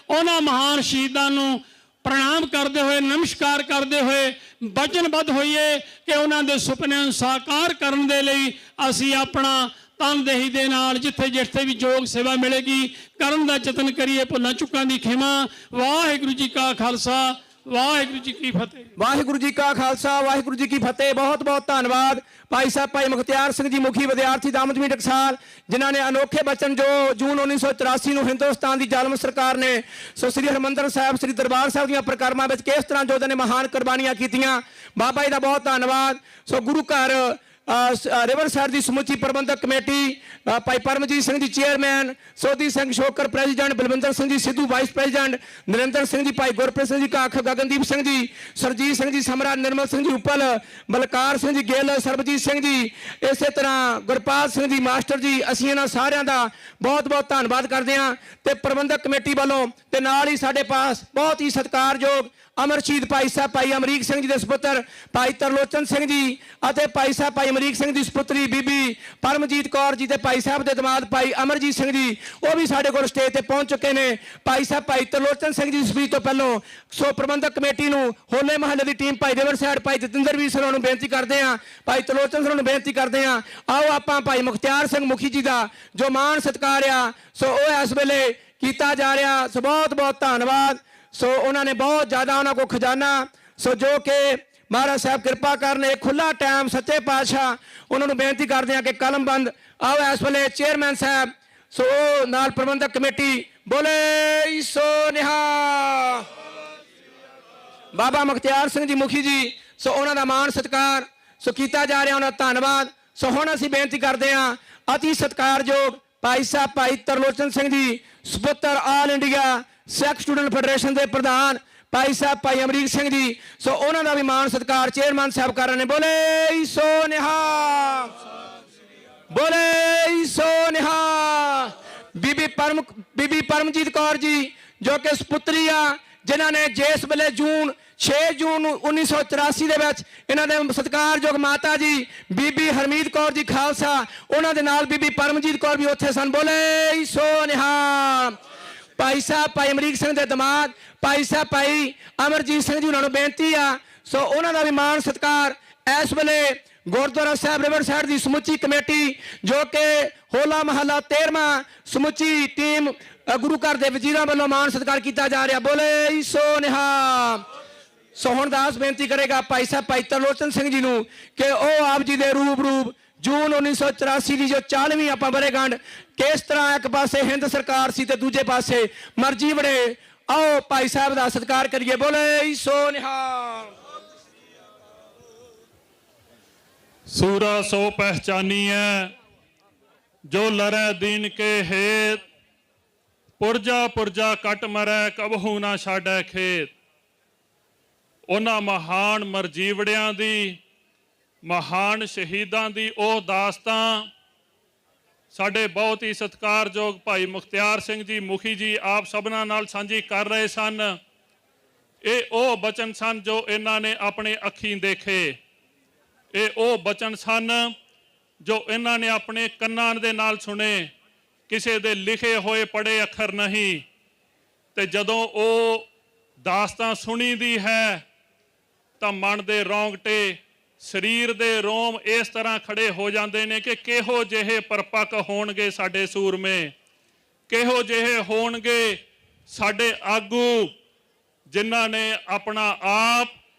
ਉਹਨਾਂ ਮਹਾਨ ਸ਼ਹੀਦਾਂ ਨੂੰ ਪ੍ਰਣਾਮ ਕਰਦੇ ਹੋਏ, ਨਮਸਕਾਰ ਕਰਦੇ ਹੋਏ ਵਚਨਬੱਧ ਹੋਈਏ ਕਿ ਉਹਨਾਂ ਦੇ ਸੁਪਨਿਆਂ ਨੂੰ ਸਾਕਾਰ ਕਰਨ ਦੇ ਲਈ ਅਸੀਂ ਆਪਣਾ ਤਨਦੇਹੀ ਦੇ ਨਾਲ ਜਿੱਥੇ ਜਿੱਥੇ ਵੀ ਯੋਗ ਸੇਵਾ ਮਿਲੇਗੀ ਕਰਨ ਦਾ ਯਤਨ ਕਰੀਏ। ਭੁੱਲਾਂ ਚੁੱਕਾਂ ਦੀ ਖਿਮਾ। ਵਾਹਿਗੁਰੂ ਜੀ ਕਾ ਖਾਲਸਾ, ਵਾਹਿਗੁਰੂ ਜੀ ਕੀ ਫਤਿਹ। ਵਾਹਿਗੁਰੂ ਜੀ ਕਾ ਖਾਲਸਾ, ਵਾਹਿਗੁਰੂ ਜੀ ਕੀ ਫਤਿਹ। ਬਹੁਤ ਬਹੁਤ ਧੰਨਵਾਦ ਭਾਈ ਸਾਹਿਬ ਭਾਈ ਮੁਖਤਿਆਰ ਸਿੰਘ ਜੀ, ਮੁਖੀ ਵਿਦਿਆਰਥੀ ਦਾਮਦਮੀ ਟਕਸਾਲ, ਜਿਨ੍ਹਾਂ ਨੇ ਅਨੋਖੇ ਬਚਨ ਜੋ ਜੂਨ 1984 ਨੂੰ ਹਿੰਦੁਸਤਾਨ ਦੀ ਜ਼ਾਲਮ ਸਰਕਾਰ ਨੇ ਸ੍ਰੀ ਹਰਿਮੰਦਰ ਸਾਹਿਬ ਸ੍ਰੀ ਦਰਬਾਰ ਸਾਹਿਬ ਦੀਆਂ ਪ੍ਰਕਰਮਾਂ ਵਿੱਚ ਕਿਸ ਤਰ੍ਹਾਂ ਯੋਧਿਆਂ ਨੇ ਮਹਾਨ ਕੁਰਬਾਨੀਆਂ ਕੀਤੀਆਂ। ਬਾਬਾ ਜੀ ਦਾ ਬਹੁਤ ਧੰਨਵਾਦ। ਗੁਰੂ ਘਰ ਰਿਵਰਸਾਈਡ ਦੀ ਸਮੁੱਚੀ ਪ੍ਰਬੰਧਕ ਕਮੇਟੀ, ਭਾਈ Paramjit Singh ji chairman, Sodhi Singh Shokar president, Balwinder Singh ji Sidhu vice president, Narinder Singh ji, Bhai Gurpreet Singh ji ਕਾਖ, Gagandeep Singh ji, Surjit Singh ji ਸਮਰਾ, ਨਿਰਮਲ ਸਿੰਘ ਜੀ ਉੱਪਲ, ਬਲਕਾਰ ਸਿੰਘ ਜੀ ਗਿੱਲ, ਸਰਬਜੀਤ ਸਿੰਘ ਜੀ, ਇਸੇ ਤਰ੍ਹਾਂ ਗੁਰਪਾਲ ਸਿੰਘ ਜੀ ਮਾਸਟਰ ਜੀ, ਅਸੀਂ ਇਹਨਾਂ ਸਾਰਿਆਂ ਦਾ ਬਹੁਤ ਬਹੁਤ ਧੰਨਵਾਦ ਕਰਦੇ ਹਾਂ ਤੇ ਪ੍ਰਬੰਧਕ ਕਮੇਟੀ ਵੱਲੋਂ। ਤੇ ਨਾਲ ਹੀ ਸਾਡੇ ਪਾਸ ਬਹੁਤ ਹੀ ਸਤਿਕਾਰਯੋਗ ਅਮਰ ਸ਼ਹੀਦ ਭਾਈ ਸਾਹਿਬ ਭਾਈ ਅਮਰੀਕ ਸਿੰਘ ਜੀ ਦੇ ਸੁਪੁੱਤਰ ਭਾਈ ਤਰਲੋਚਨ ਸਿੰਘ ਜੀ ਅਤੇ ਭਾਈ ਸਾਹਿਬ ਭਾਈ ਅਮਰੀਕ ਸਿੰਘ ਦੀ ਸੁਪੁੱਤਰੀ ਬੀਬੀ ਪਰਮਜੀਤ ਕੌਰ ਜੀ ਤੇ ਭਾਈ ਸਾਹਿਬ ਦੇ ਦਮਾਦ ਭਾਈ ਅਮਰਜੀਤ ਸਿੰਘ ਜੀ, ਉਹ ਵੀ ਸਾਡੇ ਕੋਲ ਸਟੇਜ ਤੇ ਪਹੁੰਚ ਚੁੱਕੇ ਨੇ। ਭਾਈ ਸਾਹਿਬ ਭਾਈ ਤਰਲੋਚਨ ਸਿੰਘ ਜੀ ਦੀ ਸਪੀਚ ਤੋਂ ਪਹਿਲਾਂ ਪ੍ਰਬੰਧਕ ਕਮੇਟੀ ਨੂੰ, ਹੋਲੇ ਮਹੱਲੇ ਦੀ ਟੀਮ, ਭਾਈ ਰਿਵਰਸਾਈਡ ਭਾਈ ਜਤਿੰਦਰ ਵੀਰ ਸਿੰਘ ਨੂੰ ਬੇਨਤੀ ਕਰਦੇ ਹਾਂ, ਭਾਈ ਤਰਲੋਚਨ ਸਿੰਘ ਨੂੰ ਬੇਨਤੀ ਕਰਦੇ ਹਾਂ, ਆਓ ਆਪਾਂ ਭਾਈ ਮੁਖਤਿਆਰ ਸਿੰਘ ਮੁਖੀ ਜੀ ਦਾ ਜੋ ਮਾਣ ਸਤਿਕਾਰ ਆ ਉਹ ਇਸ ਵੇਲੇ ਕੀਤਾ ਜਾ ਰਿਹਾ। ਬਹੁਤ ਬਹੁਤ ਧੰਨਵਾਦ। ਉਹਨਾਂ ਨੇ ਬਹੁਤ ਜ਼ਿਆਦਾ ਉਹਨਾਂ ਕੋ ਖਜ਼ਾਨਾ ਜੋ ਕਿ ਮਹਾਰਾਜ ਸਾਹਿਬ ਕਿਰਪਾ ਕਰਨ, ਇਹ ਖੁੱਲਾ ਟਾਈਮ ਸੱਚੇ ਪਾਤਸ਼ਾਹ। ਉਹਨਾਂ ਨੂੰ ਬੇਨਤੀ ਕਰਦੇ ਹਾਂ ਕਿ ਕਲਮਬੰਦ ਆਓ ਇਸ ਵੇਲੇ ਚੇਅਰਮੈਨ ਸਾਹਿਬ ਨਾਲ ਪ੍ਰਬੰਧਕ ਕਮੇਟੀ ਬੋਲੇ ਸੋ ਨਿਹਾਲ। ਬਾਬਾ ਮੁਖਤਿਆਰ ਸਿੰਘ ਜੀ ਮੁਖੀ ਜੀ ਉਹਨਾਂ ਦਾ ਮਾਣ ਸਤਿਕਾਰ ਕੀਤਾ ਜਾ ਰਿਹਾ, ਉਹਨਾਂ ਦਾ ਧੰਨਵਾਦ। ਹੁਣ ਅਸੀਂ ਬੇਨਤੀ ਕਰਦੇ ਹਾਂ ਅਤੀ ਸਤਿਕਾਰਯੋਗ ਭਾਈ ਸਾਹਿਬ ਭਾਈ ਤਰਲੋਚਨ ਸਿੰਘ ਜੀ ਸੁਪੁੱਤਰ ਆਲ ਇੰਡੀਆ ਸਿੱਖ ਸਟੂਡੈਂਟ ਫੈਡਰੇਸ਼ਨ ਦੇ ਪ੍ਰਧਾਨ ਭਾਈ ਸਾਹਿਬ ਭਾਈ ਅਮਰੀਕ ਸਿੰਘ ਜੀ, ਉਹਨਾਂ ਦਾ ਵੀ ਮਾਣ ਸਤਿਕਾਰ ਚੇਅਰਮੈਨ ਸਾਹਿਬ ਕਰ ਰਹੇ ਨੇ। ਬੋਲੇ ਸੋ ਨਿਹਾਲ, ਬੋਲੇ ਸੋ ਨਿਹਾਲ। ਬੀਬੀ ਪਰਮਜੀਤ ਕੌਰ ਜੀ ਜੋ ਕਿ ਸੁਪੁੱਤਰੀ ਆ, ਜਿਨ੍ਹਾਂ ਨੇ ਜਿਸ ਵੇਲੇ 6 ਜੂਨ 1984 ਦੇ ਵਿੱਚ ਇਹਨਾਂ ਦੇ ਸਤਿਕਾਰਯੋਗ ਮਾਤਾ ਜੀ ਬੀਬੀ ਹਰਮੀਤ ਕੌਰ ਜੀ ਖਾਲਸਾ, ਉਹਨਾਂ ਦੇ ਨਾਲ ਬੀਬੀ ਪਰਮਜੀਤ ਕੌਰ ਵੀ ਉੱਥੇ ਸਨ। ਬੋਲੇ ਸੋ ਨਿਹਾਲ। ਭਾਈ ਸਾਹਿਬ ਭਾਈ ਅਮਰੀਕ ਸਿੰਘ ਦੇ ਦਮਾਦ ਭਾਈ ਸਾਹਿਬ ਭਾਈ ਅਮਰਜੀਤ ਸਿੰਘ ਜੀ, ਉਹਨਾਂ ਨੂੰ ਬੇਨਤੀ ਆ ਉਹਨਾਂ ਦਾ ਵੀ ਮਾਣ ਸਤਿਕਾਰ ਇਸ ਵੇਲੇ ਗੁਰਦੁਆਰਾ ਸਾਹਿਬ ਰਿਵਰਸਾਈਡ ਦੀ ਸਮੁੱਚੀ ਕਮੇਟੀ ਜੋ ਕਿ ਹੋਲਾ ਮਹੱਲਾ 13ਵਾਂ ਸਮੁੱਚੀ ਟੀਮ ਗੁਰੂ ਘਰ ਦੇ ਵਜ਼ੀਰਾਂ ਵੱਲੋਂ ਮਾਣ ਸਤਿਕਾਰ ਕੀਤਾ ਜਾ ਰਿਹਾ। ਬੋਲੇ ਸੋ ਨਿਹਾਲ। ਹੁਣ ਦਾਸ ਬੇਨਤੀ ਕਰੇਗਾ ਭਾਈ ਸਾਹਿਬ ਭਾਈ ਤਰਲੋਚਨ ਸਿੰਘ ਜੀ ਨੂੰ ਕਿ ਉਹ ਆਪ ਜੀ ਦੇ ਰੂਪ ਜੂਨ 1984 ਦੀ ਜੋ 40ਵੀਂ ਆਪਾਂ ਵਰ੍ਹੇਗੰਢ ਕਿਸ ਤਰ੍ਹਾਂ ਇੱਕ ਪਾਸੇ ਹਿੰਦ ਸਰਕਾਰ ਸੀ ਤੇ ਦੂਜੇ ਪਾਸੇ ਮਰਜੀ ਵੜੇ, ਆਓ ਭਾਈ ਸਾਹਿਬ ਦਾ ਸਤਿਕਾਰ ਕਰੀਏ। ਬੋਲੇ ਸੋ ਨਿਹਾਲ। सूरा सो पहचानी है जो लरै दीन के हेत, पुरजा पुरजा कट मरै कबहू ना छाडै खेत। ਉਹਨਾਂ ਮਹਾਨ ਮਰਜੀਵੜਿਆਂ ਦੀ, ਮਹਾਨ ਸ਼ਹੀਦਾਂ ਦੀ ਉਹ ਦਾਸਤਾਂ ਸਾਡੇ ਬਹੁਤ ਹੀ ਸਤਿਕਾਰਯੋਗ ਭਾਈ ਮੁਖਤਿਆਰ ਸਿੰਘ ਜੀ ਮੁਖੀ ਜੀ ਆਪ ਸਭਨਾਂ ਨਾਲ ਸਾਂਝੀ ਕਰ ਰਹੇ ਸਨ। ਇਹ ਉਹ ਬਚਨ ਸਨ ਜੋ ਇਹਨਾਂ ਨੇ ਆਪਣੇ ਅੱਖੀਂ ਦੇਖੇ। ਇਹ ਉਹ ਬਚਨ ਸਨ ਜੋ ਇਹਨਾਂ ਨੇ ਆਪਣੇ ਕੰਨਾਂ ਦੇ ਨਾਲ ਸੁਣੇ, ਕਿਸੇ ਦੇ ਲਿਖੇ ਹੋਏ ਪੜ੍ਹੇ ਅੱਖਰ ਨਹੀਂ। ਤੇ ਜਦੋਂ ਉਹ ਦਾਸਤਾਂ ਸੁਣੀ ਦੀ ਹੈ ਤਾਂ ਮਨ ਦੇ ਰੌਂਗਟੇ, ਸਰੀਰ ਦੇ ਰੋਮ ਇਸ ਤਰ੍ਹਾਂ ਖੜੇ ਹੋ ਜਾਂਦੇ ਨੇ ਕਿ ਕਿਹੋ ਜਿਹੇ ਪਰਪੱਕ ਹੋਣਗੇ ਸਾਡੇ ਸੂਰਮੇ, ਕਿਹੋ ਜਿਹੇ ਹੋਣਗੇ ਸਾਡੇ ਆਗੂ ਜਿਨ੍ਹਾਂ ਨੇ ਆਪਣਾ ਆਪ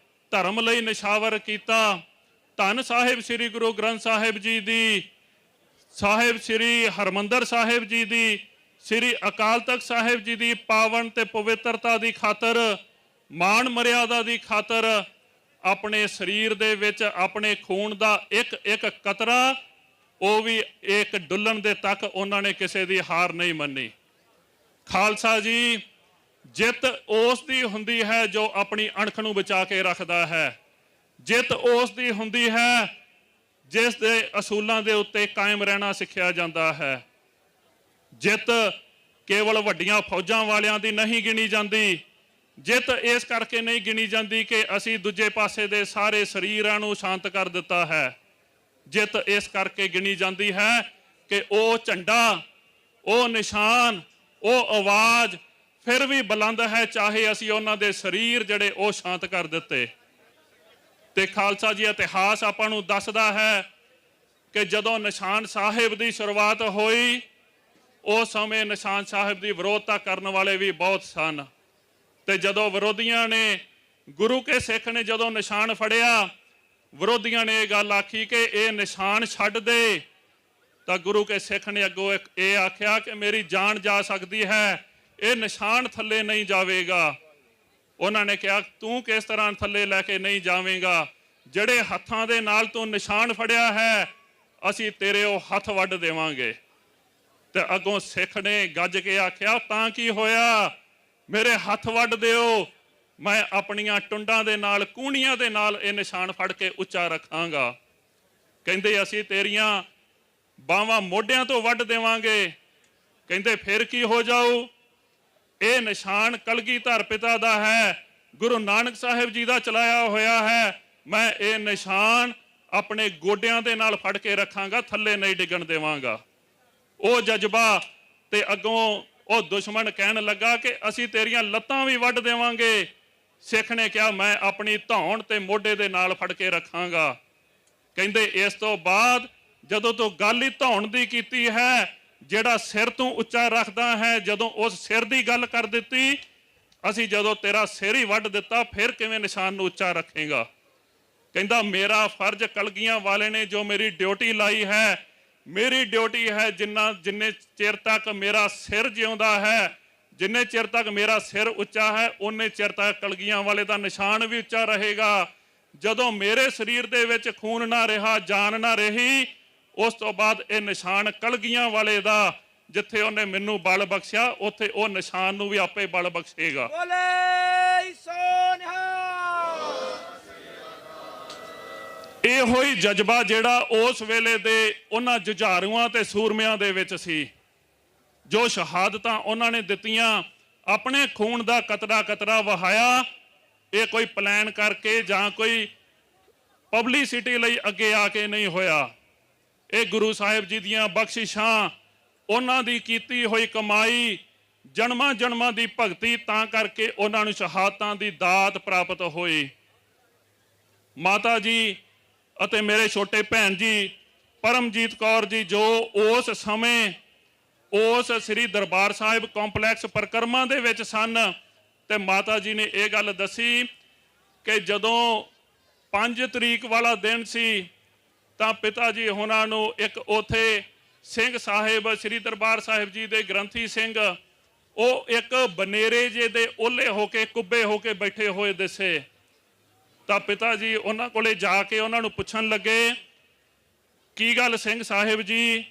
ਧਰਮ ਲਈ ਨਿਸ਼ਾਵਰ ਕੀਤਾ। ਧੰਨ ਸਾਹਿਬ ਸ੍ਰੀ ਗੁਰੂ ਗ੍ਰੰਥ ਸਾਹਿਬ ਜੀ ਦੀ, ਸਾਹਿਬ ਸ੍ਰੀ ਹਰਮੰਦਰ ਸਾਹਿਬ ਜੀ ਦੀ, ਸ੍ਰੀ ਅਕਾਲ ਤਖਤ ਸਾਹਿਬ ਜੀ ਦੀ ਪਾਵਨ ਤੇ ਪਵਿੱਤਰਤਾ ਦੀ ਖਾਤਰ, ਮਾਣ ਮਰਿਆਦਾ ਦੀ ਖਾਤਰ ਆਪਣੇ ਸਰੀਰ ਦੇ ਵਿੱਚ ਆਪਣੇ ਖੂਨ ਦਾ ਇੱਕ ਇੱਕ ਕਤਰਾ, ਉਹ ਵੀ ਇੱਕ ਡੁੱਲਣ ਦੇ ਤੱਕ ਉਹਨਾਂ ਨੇ ਕਿਸੇ ਦੀ ਹਾਰ ਨਹੀਂ ਮੰਨੀ। ਖਾਲਸਾ ਜੀ, ਜਿੱਤ ਉਸ ਦੀ ਹੁੰਦੀ ਹੈ ਜੋ ਆਪਣੀ ਅਣਖ ਨੂੰ ਬਚਾ ਕੇ ਰੱਖਦਾ ਹੈ। ਜਿੱਤ ਉਸ ਦੀ ਹੁੰਦੀ ਹੈ ਜਿਸ ਦੇ ਅਸੂਲਾਂ ਦੇ ਉੱਤੇ ਕਾਇਮ ਰਹਿਣਾ ਸਿੱਖਿਆ ਜਾਂਦਾ ਹੈ। ਜਿੱਤ ਕੇਵਲ ਵੱਡੀਆਂ ਫੌਜਾਂ ਵਾਲਿਆਂ ਦੀ ਨਹੀਂ ਗਿਣੀ ਜਾਂਦੀ। ਜਿੱਤ ਇਸ ਕਰਕੇ ਨਹੀਂ ਗਿਣੀ ਜਾਂਦੀ ਕਿ ਅਸੀਂ ਦੂਜੇ ਪਾਸੇ ਦੇ ਸਾਰੇ ਸਰੀਰਾਂ ਨੂੰ ਸ਼ਾਂਤ ਕਰ ਦਿੱਤਾ ਹੈ। ਜਿੱਤ ਇਸ ਕਰਕੇ ਗਿਣੀ ਜਾਂਦੀ ਹੈ ਕਿ ਉਹ ਝੰਡਾ, ਉਹ ਨਿਸ਼ਾਨ, ਉਹ ਆਵਾਜ਼ ਫਿਰ ਵੀ ਬੁਲੰਦ ਹੈ, ਚਾਹੇ ਅਸੀਂ ਉਹਨਾਂ ਦੇ ਸਰੀਰ ਜਿਹੜੇ ਉਹ ਸ਼ਾਂਤ ਕਰ ਦਿੱਤੇ। ਤੇ ਖਾਲਸਾ ਜੀ, ਇਤਿਹਾਸ ਆਪਾਂ ਨੂੰ ਦੱਸਦਾ ਹੈ ਕਿ ਜਦੋਂ ਨਿਸ਼ਾਨ ਸਾਹਿਬ ਦੀ ਸ਼ੁਰੂਆਤ ਹੋਈ ਉਸ ਸਮੇਂ ਨਿਸ਼ਾਨ ਸਾਹਿਬ ਦੀ ਵਿਰੋਧਤਾ ਕਰਨ ਵਾਲੇ ਵੀ ਬਹੁਤ ਸਨ, ਤੇ ਜਦੋਂ ਵਿਰੋਧੀਆਂ ਨੇ ਗੁਰੂ ਕੇ ਸਿੱਖ ਨੇ ਜਦੋਂ ਨਿਸ਼ਾਨ ਫੜਿਆ, ਵਿਰੋਧੀਆਂ ਨੇ ਇਹ ਗੱਲ ਆਖੀ ਕਿ ਇਹ ਨਿਸ਼ਾਨ ਛੱਡ ਦੇ, ਤਾਂ ਗੁਰੂ ਕੇ ਸਿੱਖ ਨੇ ਅੱਗੋਂ ਇਹ ਆਖਿਆ ਕਿ ਮੇਰੀ ਜਾਨ ਜਾ ਸਕਦੀ ਹੈ, ਇਹ ਨਿਸ਼ਾਨ ਥੱਲੇ ਨਹੀਂ ਜਾਵੇਗਾ। ਉਹਨਾਂ ਨੇ ਕਿਹਾ ਤੂੰ ਕਿਸ ਤਰ੍ਹਾਂ ਥੱਲੇ ਲੈ ਕੇ ਨਹੀਂ ਜਾਵੇਂਗਾ, ਜਿਹੜੇ ਹੱਥਾਂ ਦੇ ਨਾਲ ਤੂੰ ਨਿਸ਼ਾਨ ਫੜਿਆ ਹੈ ਅਸੀਂ ਤੇਰੇ ਉਹ ਹੱਥ ਵੱਢ ਦੇਵਾਂਗੇ। ਤੇ ਅੱਗੋਂ ਸਿੱਖ ਨੇ ਗੱਜ ਕੇ ਆਖਿਆ ਤਾਂ ਕੀ ਹੋਇਆ, ਮੇਰੇ ਹੱਥ ਵੱਢ ਦਿਓ, ਮੈਂ ਆਪਣੀਆਂ ਟੁੰਡਾਂ ਦੇ ਨਾਲ ਕੂਣੀਆਂ ਦੇ ਨਾਲ ਇਹ ਨਿਸ਼ਾਨ ਫੜ ਕੇ ਉੱਚਾ ਰੱਖਾਂਗਾ। ਕਹਿੰਦੇ ਅਸੀਂ ਤੇਰੀਆਂ ਬਾਹਾਂ ਮੋਢਿਆਂ ਤੋਂ ਵੱਢ ਦੇਵਾਂਗੇ। ਕਹਿੰਦੇ ਫਿਰ ਕੀ ਹੋ ਜਾਊ, ਇਹ ਨਿਸ਼ਾਨ ਕਲਗੀਧਰ ਪਿਤਾ ਦਾ ਹੈ, ਗੁਰੂ ਨਾਨਕ ਸਾਹਿਬ ਜੀ ਦਾ ਚਲਾਇਆ ਹੋਇਆ ਹੈ, ਮੈਂ ਇਹ ਨਿਸ਼ਾਨ ਆਪਣੇ ਗੋਡਿਆਂ ਦੇ ਨਾਲ ਫੜ ਕੇ ਰੱਖਾਂਗਾ, ਥੱਲੇ ਨਹੀਂ ਡਿੱਗਣ ਦੇਵਾਂਗਾ। ਉਹ ਜਜ਼ਬਾ ਤੇ ਅੱਗੋਂ ਉਹ ਦੁਸ਼ਮਣ ਕਹਿਣ ਲੱਗਾ ਕਿ ਅਸੀਂ ਤੇਰੀਆਂ ਲੱਤਾਂ ਵੀ ਵੱਢ ਦੇਵਾਂਗੇ। ਸਿੱਖ ਨੇ ਕਿਹਾ ਮੈਂ ਆਪਣੀ ਧੌਣ ਤੇ ਮੋਢੇ ਦੇ ਨਾਲ ਫੜ ਕੇ ਰੱਖਾਂਗਾ। ਕਹਿੰਦੇ ਇਸ ਤੋਂ ਬਾਅਦ ਜਦੋਂ ਤੋਂ ਗੱਲ ਹੀ ਧੌਣ ਦੀ ਕੀਤੀ ਹੈ, ਜਿਹੜਾ ਸਿਰ ਤੋਂ ਉੱਚਾ ਰੱਖਦਾ ਹੈ, ਜਦੋਂ ਉਸ ਸਿਰ ਦੀ ਗੱਲ ਕਰ ਦਿੱਤੀ, ਅਸੀਂ ਜਦੋਂ ਤੇਰਾ ਸਿਰ ਹੀ ਵੱਢ ਦਿੱਤਾ ਫਿਰ ਕਿਵੇਂ ਨਿਸ਼ਾਨ ਨੂੰ ਉੱਚਾ ਰੱਖੇਗਾ। ਕਹਿੰਦਾ ਮੇਰਾ ਫਰਜ਼ ਕਲਗੀਆਂ ਵਾਲੇ ਨੇ ਜੋ ਮੇਰੀ ਡਿਊਟੀ ਲਾਈ ਹੈ, ਮੇਰੀ ਡਿਊਟੀ ਹੈ ਜਿੰਨੇ ਚਿਰ ਤੱਕ ਮੇਰਾ ਸਿਰ ਜਿਉਂਦਾ ਹੈ, ਜਿੰਨੇ ਚਿਰ ਤੱਕ ਮੇਰਾ ਸਿਰ ਉੱਚਾ ਹੈ, ਉਨੇ ਚਿਰ ਤੱਕ ਕਲਗੀਆਂ ਵਾਲੇ ਦਾ ਨਿਸ਼ਾਨ ਵੀ ਉੱਚਾ ਰਹੇਗਾ। ਜਦੋਂ ਮੇਰੇ ਸਰੀਰ ਦੇ ਵਿੱਚ ਖੂਨ ਨਾ ਰਿਹਾ, ਜਾਨ ਨਾ ਰਹੀ, ਉਸ ਤੋਂ ਬਾਅਦ ਇਹ ਨਿਸ਼ਾਨ ਕਲਗੀਆਂ ਵਾਲੇ ਦਾ, ਜਿੱਥੇ ਉਹਨੇ ਮੈਨੂੰ ਬਲ ਬਖਸ਼ਿਆ ਉੱਥੇ ਉਹ ਨਿਸ਼ਾਨ ਨੂੰ ਵੀ ਆਪੇ ਬਲ ਬਖਸ਼ੇਗਾ। ਇਹੋ ਹੀ ਜਜ਼ਬਾ ਜਿਹੜਾ ਉਸ ਵੇਲੇ ਦੇ ਉਹਨਾਂ ਜੁਝਾਰੂਆਂ ਤੇ ਸੂਰਮਿਆਂ ਦੇ ਵਿੱਚ ਸੀ, ਜੋ ਸ਼ਹਾਦਤਾਂ ਉਹਨਾਂ ਨੇ ਦਿੱਤੀਆਂ, ਆਪਣੇ ਖੂਨ ਦਾ ਕਤਰਾ ਕਤਰਾ ਵਹਾਇਆ। ਇਹ ਕੋਈ ਪਲਾਨ ਕਰਕੇ ਜਾਂ ਕੋਈ ਪਬਲਿਸਿਟੀ ਲਈ ਅੱਗੇ ਆ ਕੇ ਨਹੀਂ ਹੋਇਆ। ਇਹ ਗੁਰੂ ਸਾਹਿਬ ਜੀ ਦੀਆਂ ਬਖਸ਼ਿਸ਼ਾਂ, ਉਹਨਾਂ ਦੀ ਕੀਤੀ ਹੋਈ ਕਮਾਈ, ਜਨਮਾਂ ਜਨਮਾਂ ਦੀ ਭਗਤੀ, ਤਾਂ ਕਰਕੇ ਉਹਨਾਂ ਨੂੰ ਸ਼ਹਾਦਤਾਂ ਦੀ ਦਾਤ ਪ੍ਰਾਪਤ ਹੋਈ। ਮਾਤਾ ਜੀ ਅਤੇ ਮੇਰੇ ਛੋਟੇ ਭੈਣ ਜੀ ਪਰਮਜੀਤ ਕੌਰ ਜੀ, ਜੋ ਉਸ ਸਮੇਂ ਉਸ ਸ੍ਰੀ ਦਰਬਾਰ ਸਾਹਿਬ ਕੰਪਲੈਕਸ ਪਰਿਕਰਮਾ ਦੇ ਵਿੱਚ ਸਨ, ਤੇ ਮਾਤਾ ਜੀ ਨੇ ਇਹ ਗੱਲ ਦੱਸੀ ਕਿ ਜਦੋਂ 5 ਤਰੀਕ ਵਾਲਾ ਦਿਨ ਸੀ ਤਾਂ ਪਿਤਾ ਜੀ ਉਹਨਾਂ ਨੂੰ ਇੱਕ ਉਥੇ ਸਿੰਘ ਸਾਹਿਬ ਸ੍ਰੀ ਦਰਬਾਰ ਸਾਹਿਬ ਜੀ ਦੇ ਗ੍ਰੰਥੀ ਸਿੰਘ, ਉਹ ਇੱਕ ਬਨੇਰੇ ਜੇ ਦੇ ਓਲੇ ਹੋ ਕੇ ਕੁੱਬੇ ਹੋ ਕੇ ਬੈਠੇ ਹੋਏ ਦਿਸੇ। ਤਾਂ ਪਿਤਾ ਜੀ ਉਹਨਾਂ ਕੋਲੇ ਜਾ ਕੇ ਉਹਨਾਂ ਨੂੰ ਪੁੱਛਣ ਲੱਗੇ ਕੀ ਗੱਲ ਸਿੰਘ ਸਾਹਿਬ ਜੀ,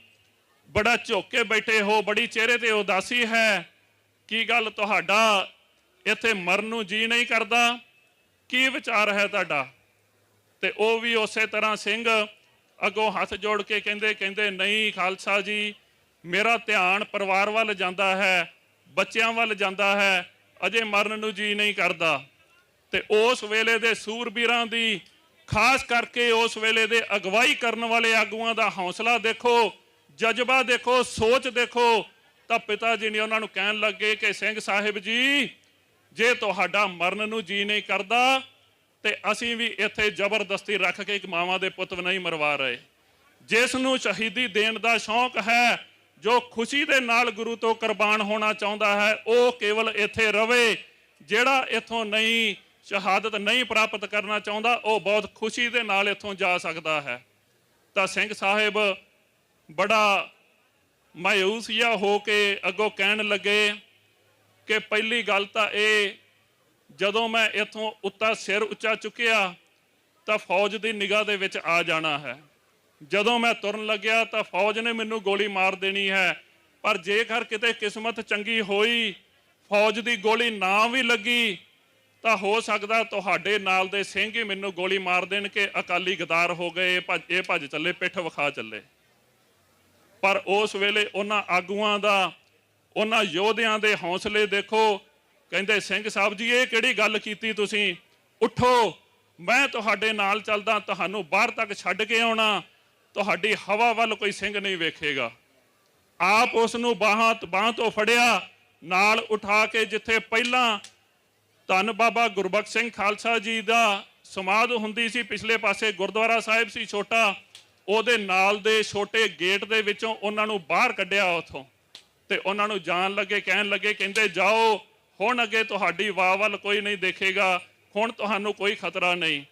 ਬੜਾ ਝੁੱਕ ਕੇ ਬੈਠੇ ਹੋ, ਬੜੀ ਚਿਹਰੇ ਤੇ ਉਦਾਸੀ ਹੈ, ਕੀ ਗੱਲ ਤੁਹਾਡਾ ਇੱਥੇ ਮਰਨ ਨੂੰ ਜੀ ਨਹੀਂ ਕਰਦਾ, ਕੀ ਵਿਚਾਰ ਹੈ ਤੁਹਾਡਾ? ਤੇ ਉਹ ਵੀ ਉਸੇ ਤਰ੍ਹਾਂ ਸਿੰਘ ਅੱਗੋਂ ਹੱਥ ਜੋੜ ਕੇ ਕਹਿੰਦੇ ਨਹੀਂ ਖਾਲਸਾ ਜੀ, ਮੇਰਾ ਧਿਆਨ ਪਰਿਵਾਰ ਵੱਲ ਜਾਂਦਾ ਹੈ, ਬੱਚਿਆਂ ਵੱਲ ਜਾਂਦਾ ਹੈ, ਅਜੇ ਮਰਨ ਨੂੰ ਜੀ ਨਹੀਂ ਕਰਦਾ। ਤੇ ਉਸ ਵੇਲੇ ਦੇ ਸੂਰਬੀਰਾਂ ਦੀ, ਖਾਸ ਕਰਕੇ ਉਸ ਵੇਲੇ ਦੇ ਅਗਵਾਈ ਕਰਨ ਵਾਲੇ ਆਗੂਆਂ ਦਾ ਹੌਸਲਾ ਦੇਖੋ, ਜਜ਼ਬਾ ਦੇਖੋ, ਸੋਚ ਦੇਖੋ। ਤਾਂ ਪਿਤਾ ਜੀ ਨੇ ਉਹਨਾਂ ਨੂੰ ਕਹਿਣ ਲੱਗੇ ਕਿ ਸਿੰਘ ਸਾਹਿਬ ਜੀ, ਜੇ ਤੁਹਾਡਾ ਮਰਨ ਨੂੰ ਜੀ ਨਹੀਂ ਕਰਦਾ ਤੇ ਅਸੀਂ ਵੀ ਇੱਥੇ ਜ਼ਬਰਦਸਤੀ ਰੱਖ ਕੇ ਇੱਕ ਮਾਵਾਂ ਦੇ ਪੁੱਤ ਨਹੀਂ ਮਰਵਾ ਰਹੇ। ਜਿਸ ਨੂੰ ਸ਼ਹੀਦੀ ਦੇਣ ਦਾ ਸ਼ੌਂਕ ਹੈ, ਜੋ ਖੁਸ਼ੀ ਦੇ ਨਾਲ ਗੁਰੂ ਤੋਂ ਕੁਰਬਾਨ ਹੋਣਾ ਚਾਹੁੰਦਾ ਹੈ, ਉਹ ਕੇਵਲ ਇੱਥੇ ਰਵੇ। ਜਿਹੜਾ ਇੱਥੋਂ ਨਹੀਂ ਸ਼ਹਾਦਤ ਨਹੀਂ ਪ੍ਰਾਪਤ ਕਰਨਾ ਚਾਹੁੰਦਾ, ਉਹ ਬਹੁਤ ਖੁਸ਼ੀ ਦੇ ਨਾਲ ਇੱਥੋਂ ਜਾ ਸਕਦਾ ਹੈ। ਤਾਂ ਸਿੰਘ ਸਾਹਿਬ ਬੜਾ ਮਾਯੂਸ ਜਿਹਾ ਹੋ ਕੇ ਅੱਗੋਂ ਕਹਿਣ ਲੱਗੇ ਕਿ ਪਹਿਲੀ ਗੱਲ ਤਾਂ ਇਹ, ਜਦੋਂ ਮੈਂ ਇੱਥੋਂ ਉੱਤਾ ਸਿਰ ਉੱਚਾ ਚੁੱਕਿਆ ਤਾਂ ਫੌਜ ਦੀ ਨਿਗਾਹ ਦੇ ਵਿੱਚ ਆ ਜਾਣਾ ਹੈ। ਜਦੋਂ ਮੈਂ ਤੁਰਨ ਲੱਗਿਆ ਤਾਂ ਫੌਜ ਨੇ ਮੈਨੂੰ ਗੋਲੀ ਮਾਰ ਦੇਣੀ ਹੈ, ਪਰ ਜੇਕਰ ਕਿਤੇ ਕਿਸਮਤ ਚੰਗੀ ਹੋਈ, ਫੌਜ ਦੀ ਗੋਲੀ ਨਾ ਵੀ ਲੱਗੀ, ਤਾਂ ਹੋ ਸਕਦਾ ਤੁਹਾਡੇ ਨਾਲ ਦੇ ਸਿੰਘ ਹੀ ਮੈਨੂੰ ਗੋਲੀ ਮਾਰ ਦੇਣ ਕਿ ਅਕਾਲੀ ਗਦਾਰ ਹੋ ਗਏ, ਇਹ ਭੱਜ ਚੱਲੇ, ਪਿੱਠ ਵਿਖਾ ਚੱਲੇ। ਪਰ ਉਸ ਵੇਲੇ ਉਹਨਾਂ ਆਗੂਆਂ ਦਾ, ਉਹਨਾਂ ਯੋਧਿਆਂ ਦੇ ਹੌਸਲੇ ਦੇਖੋ। ਕਹਿੰਦੇ ਸਿੰਘ ਸਾਹਿਬ ਜੀ, ਇਹ ਕਿਹੜੀ ਗੱਲ ਕੀਤੀ ਤੁਸੀਂ, ਉੱਠੋ, ਮੈਂ ਤੁਹਾਡੇ ਨਾਲ ਚੱਲਦਾ, ਤੁਹਾਨੂੰ ਬਾਹਰ ਤੱਕ ਛੱਡ ਕੇ ਆਉਣਾ, ਤੁਹਾਡੀ ਹਵਾ ਵੱਲ ਕੋਈ ਸਿੰਘ ਨਹੀਂ ਵੇਖੇਗਾ। ਆਪ ਉਸ ਨੂੰ ਬਾਹਾਂ ਤੋਂ ਫੜਿਆ, ਨਾਲ ਉਠਾ ਕੇ ਜਿੱਥੇ ਪਹਿਲਾਂ ਧੰਨ ਬਾਬਾ ਗੁਰਬਖਸ਼ ਸਿੰਘ ਖਾਲਸਾ ਜੀ ਦਾ ਸਮਾਧ ਹੁੰਦੀ ਸੀ, ਪਿਛਲੇ ਪਾਸੇ ਗੁਰਦੁਆਰਾ ਸਾਹਿਬ ਸੀ ਛੋਟਾ, ਉਹਦੇ ਨਾਲ ਦੇ ਛੋਟੇ ਗੇਟ ਦੇ ਵਿੱਚੋਂ ਉਹਨਾਂ ਨੂੰ ਬਾਹਰ ਕੱਢਿਆ ਉੱਥੋਂ, ਤੇ ਉਹਨਾਂ ਨੂੰ ਜਾਣ ਲੱਗੇ ਕਹਿਣ ਲੱਗੇ, ਕਹਿੰਦੇ ਜਾਓ ਹੁਣ ਅੱਗੇ ਤੁਹਾਡੀ ਵਾਹ ਵੱਲ ਕੋਈ ਨਹੀਂ ਦੇਖੇਗਾ, ਹੁਣ ਤੁਹਾਨੂੰ ਕੋਈ ਖਤਰਾ ਨਹੀਂ।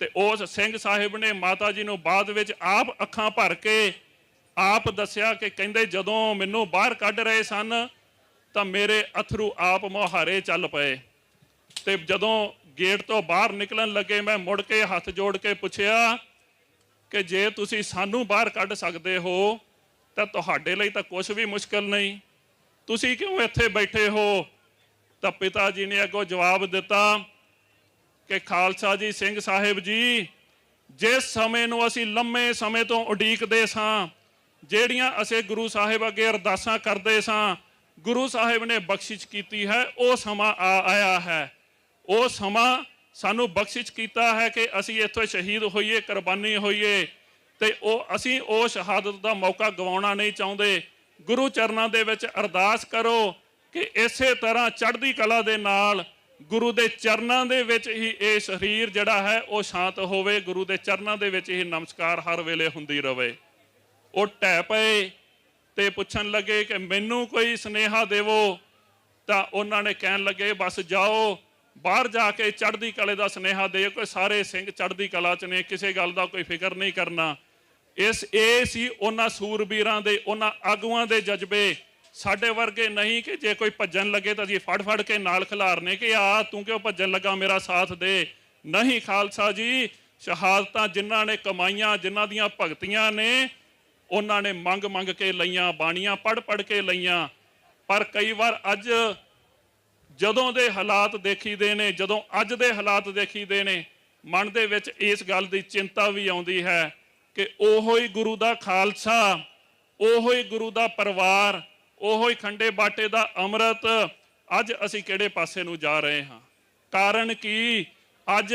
ਤੇ ਉਸ ਸਿੰਘ ਸਾਹਿਬ ਨੇ ਮਾਤਾ ਜੀ ਨੂੰ ਬਾਅਦ ਵਿੱਚ ਆਪ ਅੱਖਾਂ ਭਰ ਕੇ ਆਪ ਦੱਸਿਆ ਕਿ ਕਹਿੰਦੇ ਜਦੋਂ ਮੈਨੂੰ ਬਾਹਰ ਕੱਢ ਰਹੇ ਸਨ ਤਾਂ ਮੇਰੇ ਅਥਰੂ ਆਪ ਮੁਹਾਰੇ ਚੱਲ ਪਏ, ਤੇ ਜਦੋਂ ਗੇਟ ਤੋਂ ਬਾਹਰ ਨਿਕਲਣ ਲੱਗੇ ਮੈਂ ਮੁੜ ਕੇ ਹੱਥ ਜੋੜ ਕੇ ਪੁੱਛਿਆ ਕਿ ਜੇ ਤੁਸੀਂ ਸਾਨੂੰ ਬਾਹਰ ਕੱਢ ਸਕਦੇ ਹੋ ਤਾਂ ਤੁਹਾਡੇ ਲਈ ਤਾਂ ਕੁਝ ਵੀ ਮੁਸ਼ਕਲ ਨਹੀਂ, ਤੁਸੀਂ ਕਿਉਂ ਇੱਥੇ ਬੈਠੇ ਹੋ? ਤਾਂ ਪਿਤਾ ਜੀ ਨੇ ਅੱਗੋਂ ਜਵਾਬ ਦਿੱਤਾ ਕਿ ਖਾਲਸਾ ਜੀ, ਸਿੰਘ ਸਾਹਿਬ ਜੀ, ਜਿਸ ਸਮੇਂ ਨੂੰ ਅਸੀਂ ਲੰਮੇ ਸਮੇਂ ਤੋਂ ਉਡੀਕਦੇ ਸਾਂ, ਜਿਹੜੀਆਂ ਅਸੀਂ ਗੁਰੂ ਸਾਹਿਬ ਅੱਗੇ ਅਰਦਾਸਾਂ ਕਰਦੇ ਸਾਂ, ਗੁਰੂ ਸਾਹਿਬ ਨੇ ਬਖਸ਼ਿਸ਼ ਕੀਤੀ ਹੈ, ਉਹ ਸਮਾਂ ਆਇਆ ਹੈ। ਉਹ ਸਮਾਂ ਸਾਨੂੰ ਬਖਸ਼ਿਸ਼ ਕੀਤਾ ਹੈ ਕਿ ਅਸੀਂ ਇੱਥੇ ਸ਼ਹੀਦ ਹੋਈਏ, ਕੁਰਬਾਨੀ ਹੋਈਏ, ਤੇ ਅਸੀਂ ਉਹ ਸ਼ਹਾਦਤ ਦਾ ਮੌਕਾ ਗਵਾਉਣਾ ਨਹੀਂ ਚਾਹੁੰਦੇ। ਗੁਰੂ ਚਰਨਾਂ ਦੇ ਵਿੱਚ ਅਰਦਾਸ ਕਰੋ ਕਿ ਇਸੇ ਤਰ੍ਹਾਂ ਚੜ੍ਹਦੀ ਕਲਾ ਦੇ ਨਾਲ ਗੁਰੂ ਦੇ ਚਰਨਾਂ ਦੇ ਵਿੱਚ ਹੀ ਇਹ ਸਰੀਰ ਜਿਹੜਾ ਹੈ ਉਹ ਸ਼ਾਂਤ ਹੋਵੇ, ਗੁਰੂ ਦੇ ਚਰਨਾਂ ਦੇ ਵਿੱਚ ਹੀ ਨਮਸਕਾਰ ਹਰ ਵੇਲੇ ਹੁੰਦੀ ਰਵੇ। ਉਹ ਢਹਿ ਪਏ ਤੇ ਪੁੱਛਣ ਲੱਗੇ ਕਿ ਮੈਨੂੰ ਕੋਈ ਸੁਨੇਹਾ ਦੇਵੋ, ਤਾਂ ਉਹਨਾਂ ਨੇ ਕਹਿਣ ਲੱਗੇ ਬਸ ਜਾਓ ਬਾਹਰ ਜਾ ਕੇ ਚੜ੍ਹਦੀ ਕਲੇ ਦਾ ਸੁਨੇਹਾ ਦੇ, ਕੋਈ ਸਾਰੇ ਸਿੰਘ ਚੜ੍ਹਦੀ ਕਲਾ 'ਚ ਨੇ, ਕਿਸੇ ਗੱਲ ਦਾ ਕੋਈ ਫਿਕਰ ਨਹੀਂ ਕਰਨਾ। ਇਹ ਸੀ ਉਹਨਾਂ ਸੂਰਬੀਰਾਂ ਦੇ, ਉਹਨਾਂ ਆਗੂਆਂ ਦੇ ਜਜ਼ਬੇ। ਸਾਡੇ ਵਰਗੇ ਨਹੀਂ ਕਿ ਜੇ ਕੋਈ ਭੱਜਣ ਲੱਗੇ ਤਾਂ ਅਸੀਂ ਫੜ ਕੇ ਨਾਲ ਖਿਲਾਰਨੇ ਕਿ ਆ ਤੂੰ ਕਿਉਂ ਭੱਜਣ ਲੱਗਾ, ਮੇਰਾ ਸਾਥ ਦੇ। ਨਹੀਂ ਖਾਲਸਾ ਜੀ, ਸ਼ਹਾਦਤਾਂ ਜਿਨ੍ਹਾਂ ਨੇ ਕਮਾਈਆਂ, ਜਿਨ੍ਹਾਂ ਦੀਆਂ ਭਗਤੀਆਂ ਨੇ, ਉਹਨਾਂ ਨੇ ਮੰਗ ਕੇ ਲਈਆਂ, ਬਾਣੀਆਂ ਪੜ੍ਹ ਕੇ ਲਈਆਂ। ਪਰ ਕਈ ਵਾਰ ਅੱਜ ਜਦੋਂ ਦੇ ਹਾਲਾਤ ਦੇਖੀਦੇ ਨੇ, ਜਦੋਂ ਅੱਜ ਦੇ ਹਾਲਾਤ ਦੇਖੀਦੇ ਨੇ, ਮਨ ਦੇ ਵਿੱਚ ਇਸ ਗੱਲ ਦੀ ਚਿੰਤਾ ਵੀ ਆਉਂਦੀ ਹੈ ਕਿ ਉਹੋ ਹੀ ਗੁਰੂ ਦਾ ਖਾਲਸਾ, ਉਹੋ ਹੀ ਗੁਰੂ ਦਾ ਪਰਿਵਾਰ, ਉਹੋ ਹੀ ਖੰਡੇ ਬਾਟੇ ਦਾ ਅੰਮ੍ਰਿਤ, ਅੱਜ ਅਸੀਂ ਕਿਹੜੇ ਪਾਸੇ ਨੂੰ ਜਾ ਰਹੇ ਹਾਂ? ਕਾਰਨ ਕੀ? ਅੱਜ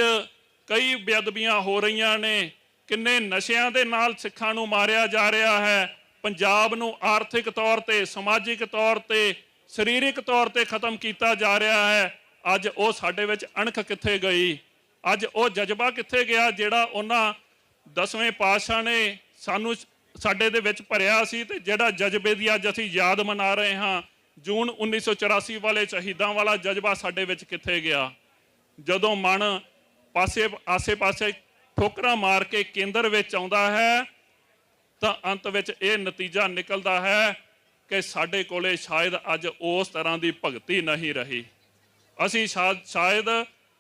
ਕਈ ਬੇਅਦਬੀਆਂ ਹੋ ਰਹੀਆਂ ਨੇ, ਕਿੰਨੇ ਨਸ਼ਿਆਂ ਦੇ ਨਾਲ ਸਿੱਖਾਂ ਨੂੰ ਮਾਰਿਆ ਜਾ ਰਿਹਾ ਹੈ, ਪੰਜਾਬ ਨੂੰ ਆਰਥਿਕ ਤੌਰ ਤੇ, ਸਮਾਜਿਕ ਤੌਰ ਤੇ, ਸਰੀਰਕ ਤੌਰ ਤੇ ਖਤਮ ਕੀਤਾ ਜਾ ਰਿਹਾ ਹੈ। ਅੱਜ ਉਹ ਸਾਡੇ ਵਿੱਚ ਅਣਖ ਕਿੱਥੇ ਗਈ? ਅੱਜ ਉਹ ਜਜ਼ਬਾ ਕਿੱਥੇ ਗਿਆ ਜਿਹੜਾ ਉਹਨਾਂ 10ਵੇਂ ਪਾਤਸ਼ਾਹ ਨੇ ਸਾਡੇ ਦੇ ਵਿੱਚ ਭਰਿਆ ਸੀ, ਤੇ ਜਿਹੜਾ ਜਜ਼ਬੇ ਦੀ ਅੱਜ ਅਸੀਂ ਯਾਦ ਮਨਾ ਰਹੇ ਹਾਂ, ਜੂਨ 1984 ਵਾਲੇ ਸ਼ਹੀਦਾਂ ਵਾਲਾ ਜਜ਼ਬਾ ਸਾਡੇ ਵਿੱਚ ਕਿੱਥੇ ਗਿਆ? ਜਦੋਂ ਮਨ ਆਸੇ-ਪਾਸੇ ਠੋਕਰਾਂ ਮਾਰ ਕੇ ਕੇਂਦਰ ਵਿੱਚ ਆਉਂਦਾ ਹੈ ਤਾਂ ਅੰਤ ਵਿੱਚ ਇਹ ਨਤੀਜਾ ਨਿਕਲਦਾ ਹੈ ਕਿ ਸਾਡੇ ਕੋਲੇ ਸ਼ਾਇਦ ਅੱਜ ਉਸ ਤਰ੍ਹਾਂ ਦੀ ਭਗਤੀ ਨਹੀਂ ਰਹੀ। ਅਸੀਂ ਸ਼ਾਇਦ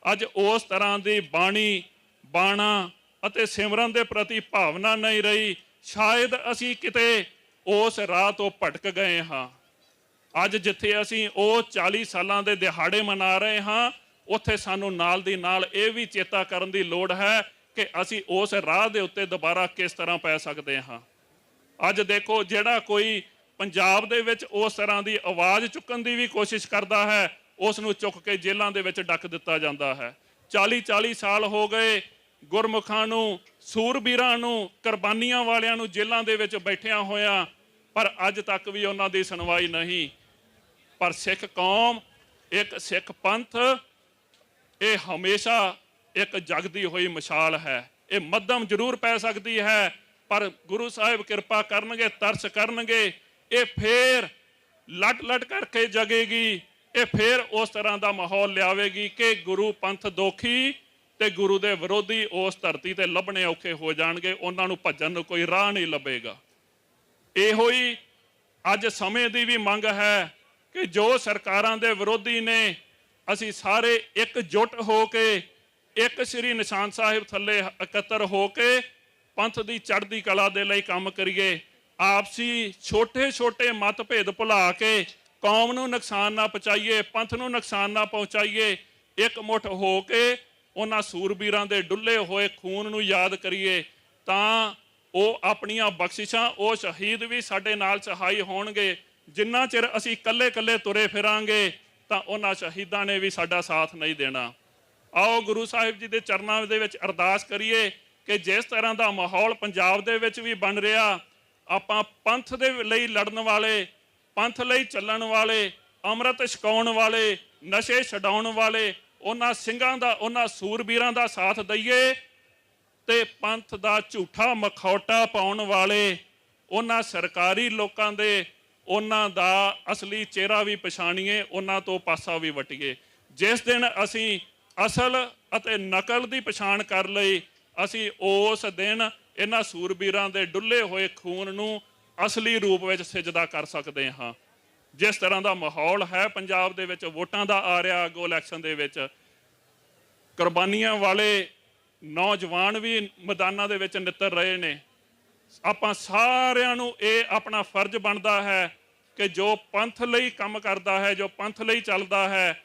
ਅੱਜ ਉਸ ਤਰ੍ਹਾਂ ਦੀ ਬਾਣੀ, ਬਾਣਾ ਅਤੇ ਸਿਮਰਨ ਦੇ ਪ੍ਰਤੀ ਭਾਵਨਾ ਨਹੀਂ ਰਹੀ। ਸ਼ਾਇਦ ਅਸੀਂ ਕਿਤੇ ਉਸ ਰਾਹ ਤੋਂ ਭਟਕ ਗਏ ਹਾਂ। ਅੱਜ ਜਿੱਥੇ ਅਸੀਂ ਉਹ 40 ਸਾਲਾਂ ਦੇ ਦਿਹਾੜੇ ਮਨਾ ਰਹੇ ਹਾਂ, ਉੱਥੇ ਸਾਨੂੰ ਨਾਲ ਦੀ ਨਾਲ ਇਹ ਵੀ ਚੇਤਾ ਕਰਨ ਦੀ ਲੋੜ ਹੈ ਕਿ ਅਸੀਂ ਉਸ ਰਾਹ ਦੇ ਉੱਤੇ ਦੁਬਾਰਾ ਕਿਸ ਤਰ੍ਹਾਂ ਪੈ ਸਕਦੇ ਹਾਂ। ਅੱਜ ਦੇਖੋ, ਜਿਹੜਾ ਕੋਈ ਪੰਜਾਬ ਦੇ ਵਿੱਚ ਉਸ ਤਰ੍ਹਾਂ ਦੀ ਆਵਾਜ਼ ਚੁੱਕਣ ਦੀ ਵੀ ਕੋਸ਼ਿਸ਼ ਕਰਦਾ ਹੈ, ਉਸ ਨੂੰ ਚੁੱਕ ਕੇ ਜੇਲ੍ਹਾਂ ਦੇ ਵਿੱਚ ਡੱਕ ਦਿੱਤਾ ਜਾਂਦਾ ਹੈ। 40 ਸਾਲ ਹੋ ਗਏ ਗੁਰਮੁਖਾਂ ਨੂੰ, ਸੂਰਬੀਰਾਂ ਨੂੰ, ਕੁਰਬਾਨੀਆਂ ਵਾਲਿਆਂ ਨੂੰ ਜੇਲ੍ਹਾਂ ਦੇ ਵਿੱਚ ਬੈਠਿਆਂ ਹੋਇਆਂ, ਪਰ ਅੱਜ ਤੱਕ ਵੀ ਉਹਨਾਂ ਦੀ ਸੁਣਵਾਈ ਨਹੀਂ। ਪਰ ਸਿੱਖ ਕੌਮ, ਇੱਕ ਸਿੱਖ ਪੰਥ, ਇਹ ਹਮੇਸ਼ਾ ਇੱਕ ਜਗਦੀ ਹੋਈ ਮਸ਼ਾਲ ਹੈ। ਇਹ ਮੱਧਮ ਜ਼ਰੂਰ ਪੈ ਸਕਦੀ ਹੈ, ਪਰ ਗੁਰੂ ਸਾਹਿਬ ਕਿਰਪਾ ਕਰਨਗੇ, ਤਰਸ ਕਰਨਗੇ, ਇਹ ਫੇਰ ਲਟ ਕਰਕੇ ਜਗੇਗੀ। ਇਹ ਫੇਰ ਉਸ ਤਰ੍ਹਾਂ ਦਾ ਮਾਹੌਲ ਲਿਆਵੇਗੀ ਕਿ ਗੁਰੂ ਪੰਥ ਦੋਖੀ ਤੇ ਗੁਰੂ ਦੇ ਵਿਰੋਧੀ ਉਸ ਧਰਤੀ ਤੇ ਲੱਭਣੇ ਔਖੇ ਹੋ ਜਾਣਗੇ, ਉਹਨਾਂ ਨੂੰ ਭੱਜਣ ਨੂੰ ਕੋਈ ਰਾਹ ਨਹੀਂ ਲੱਭੇਗਾ। ਇਹੋ ਹੀ ਅੱਜ ਸਮੇਂ ਦੀ ਵੀ ਮੰਗ ਹੈ ਕਿ ਜੋ ਸਰਕਾਰਾਂ ਦੇ ਵਿਰੋਧੀ ਨੇ, ਅਸੀਂ ਸਾਰੇ ਇਕਜੁੱਟ ਹੋ ਕੇ, ਇੱਕ ਸ੍ਰੀ ਨਿਸ਼ਾਨ ਸਾਹਿਬ ਥੱਲੇ ਇਕੱਤਰ ਹੋ ਕੇ ਪੰਥ ਦੀ ਚੜ੍ਹਦੀ ਕਲਾ ਦੇ ਲਈ ਕੰਮ ਕਰੀਏ। ਆਪਸੀ ਛੋਟੇ ਮਤਭੇਦ ਭੁਲਾ ਕੇ ਕੌਮ ਨੂੰ ਨੁਕਸਾਨ ਨਾ ਪਹੁੰਚਾਈਏ, ਪੰਥ ਨੂੰ ਨੁਕਸਾਨ ਨਾ ਪਹੁੰਚਾਈਏ। ਇੱਕ ਮੁੱਠ ਹੋ ਕੇ ਉਹਨਾਂ ਸੂਰਬੀਰਾਂ ਦੇ ਡੁੱਲੇ ਹੋਏ ਖੂਨ ਨੂੰ ਯਾਦ ਕਰੀਏ, ਤਾਂ ਉਹ ਆਪਣੀਆਂ ਬਖਸ਼ਿਸ਼ਾਂ, ਉਹ ਸ਼ਹੀਦ ਵੀ ਸਾਡੇ ਨਾਲ ਸਹਾਈ ਹੋਣਗੇ। ਜਿੰਨਾ ਚਿਰ ਅਸੀਂ ਇਕੱਲੇ ਤੁਰੇ ਫਿਰਾਂਗੇ ਤਾਂ ਉਹਨਾਂ ਸ਼ਹੀਦਾਂ ਨੇ ਵੀ ਸਾਡਾ ਸਾਥ ਨਹੀਂ ਦੇਣਾ। ਆਓ ਗੁਰੂ ਸਾਹਿਬ ਜੀ ਦੇ ਚਰਨਾਂ ਦੇ ਵਿੱਚ ਅਰਦਾਸ ਕਰੀਏ ਕਿ ਜਿਸ ਤਰ੍ਹਾਂ ਦਾ ਮਾਹੌਲ ਪੰਜਾਬ ਦੇ ਵਿੱਚ ਵੀ ਬਣ ਰਿਹਾ, ਆਪਾਂ ਪੰਥ ਦੇ ਲਈ ਲੜਨ ਵਾਲੇ, ਪੰਥ ਲਈ ਚੱਲਣ ਵਾਲੇ, ਅੰਮ੍ਰਿਤ ਛਕਾਉਣ ਵਾਲੇ, ਨਸ਼ੇ ਛਡਾਉਣ ਵਾਲੇ, ਉਹਨਾਂ ਸਿੰਘਾਂ ਦਾ, ਉਹਨਾਂ ਸੂਰਬੀਰਾਂ ਦਾ ਸਾਥ ਦਈਏ ਤੇ ਪੰਥ ਦਾ ਝੂਠਾ ਮਖੌਟਾ ਪਾਉਣ ਵਾਲੇ ਉਹਨਾਂ ਸਰਕਾਰੀ ਲੋਕਾਂ ਦੇ ਉਹਨਾਂ ਦਾ ਅਸਲੀ ਚਿਹਰਾ ਵੀ ਪਛਾਣੀਏ, ਉਹਨਾਂ ਤੋਂ ਪਾਸਾ ਵੀ ਵਟੀਏ। ਜਿਸ ਦਿਨ ਅਸੀਂ ਅਸਲ ਅਤੇ ਨਕਲ ਦੀ ਪਛਾਣ ਕਰ ਲਈ, ਅਸੀਂ ਉਸ ਦਿਨ ਇਹਨਾਂ ਸੂਰਬੀਰਾਂ ਦੇ ਡੁੱਲੇ ਹੋਏ ਖੂਨ ਨੂੰ ਅਸਲੀ ਰੂਪ ਵਿੱਚ ਸਿਜਦਾ ਕਰ ਸਕਦੇ ਹਾਂ। ਜਿਸ ਤਰ੍ਹਾਂ ਦਾ ਮਾਹੌਲ ਹੈ ਪੰਜਾਬ ਦੇ ਵਿੱਚ, ਵੋਟਾਂ ਦਾ ਆ ਰਿਹਾ ਅੱਗੋਂ ਇਲੈਕਸ਼ਨ ਦੇ ਵਿੱਚ, ਕੁਰਬਾਨੀਆਂ ਵਾਲੇ ਨੌਜਵਾਨ ਵੀ ਮੈਦਾਨਾਂ ਦੇ ਵਿੱਚ ਨਿੱਤਰ ਰਹੇ ਨੇ। ਆਪਾਂ ਸਾਰਿਆਂ ਨੂੰ ਇਹ ਆਪਣਾ ਫਰਜ਼ ਬਣਦਾ ਹੈ ਕਿ ਜੋ ਪੰਥ ਲਈ ਕੰਮ ਕਰਦਾ ਹੈ, ਜੋ ਪੰਥ ਲਈ ਚੱਲਦਾ ਹੈ,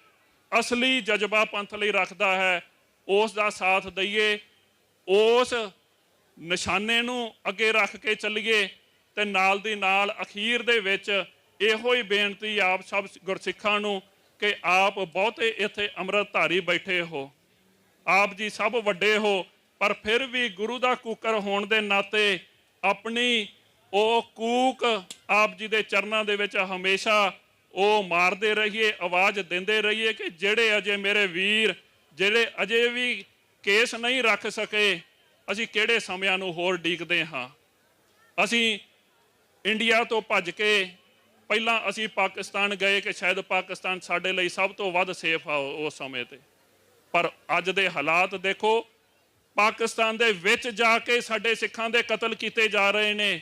ਅਸਲੀ ਜਜ਼ਬਾ ਪੰਥ ਲਈ ਰੱਖਦਾ ਹੈ, ਉਸ ਦਾ ਸਾਥ ਦਈਏ, ਉਸ ਨਿਸ਼ਾਨੇ ਨੂੰ ਅੱਗੇ ਰੱਖ ਕੇ ਚੱਲੀਏ। ਤੇ ਨਾਲ ਦੀ ਨਾਲ ਅਖੀਰ ਦੇ ਵਿੱਚ ਇਹੋ ਹੀ ਬੇਨਤੀ ਆਪ ਸਭ ਗੁਰਸਿੱਖਾਂ ਨੂੰ ਕਿ ਆਪ ਬਹੁਤੇ ਇੱਥੇ ਅੰਮ੍ਰਿਤਧਾਰੀ ਬੈਠੇ ਹੋ, ਆਪ ਜੀ ਸਭ ਵੱਡੇ ਹੋ, ਪਰ ਫਿਰ ਵੀ ਗੁਰੂ ਦਾ ਕੂਕਰ ਹੋਣ ਦੇ ਨਾਤੇ ਆਪਣੀ ਉਹ ਕੂਕ ਆਪ ਜੀ ਦੇ ਚਰਨਾਂ ਦੇ ਵਿੱਚ ਹਮੇਸ਼ਾ ਉਹ ਮਾਰਦੇ ਰਹੀਏ, ਆਵਾਜ਼ ਦਿੰਦੇ ਰਹੀਏ ਕਿ ਜਿਹੜੇ ਅਜੇ ਮੇਰੇ ਵੀਰ ਜਿਹੜੇ ਅਜੇ ਵੀ ਕੇਸ ਨਹੀਂ ਰੱਖ ਸਕੇ, ਅਸੀਂ ਕਿਹੜੇ ਸਮਿਆਂ ਨੂੰ ਹੋਰ ਉਡੀਕਦੇ ਹਾਂ। ਅਸੀਂ ਇੰਡੀਆ ਤੋਂ ਭੱਜ ਕੇ ਪਹਿਲਾਂ ਅਸੀਂ ਪਾਕਿਸਤਾਨ ਗਏ ਕਿ ਸ਼ਾਇਦ ਪਾਕਿਸਤਾਨ ਸਾਡੇ ਲਈ ਸਭ ਤੋਂ ਵੱਧ ਸੇਫ ਆ ਉਸ ਸਮੇਂ ਤੇ, ਪਰ ਅੱਜ ਦੇ ਹਾਲਾਤ ਦੇਖੋ, ਪਾਕਿਸਤਾਨ ਦੇ ਵਿੱਚ ਜਾ ਕੇ ਸਾਡੇ ਸਿੱਖਾਂ ਦੇ ਕਤਲ ਕੀਤੇ ਜਾ ਰਹੇ ਨੇ।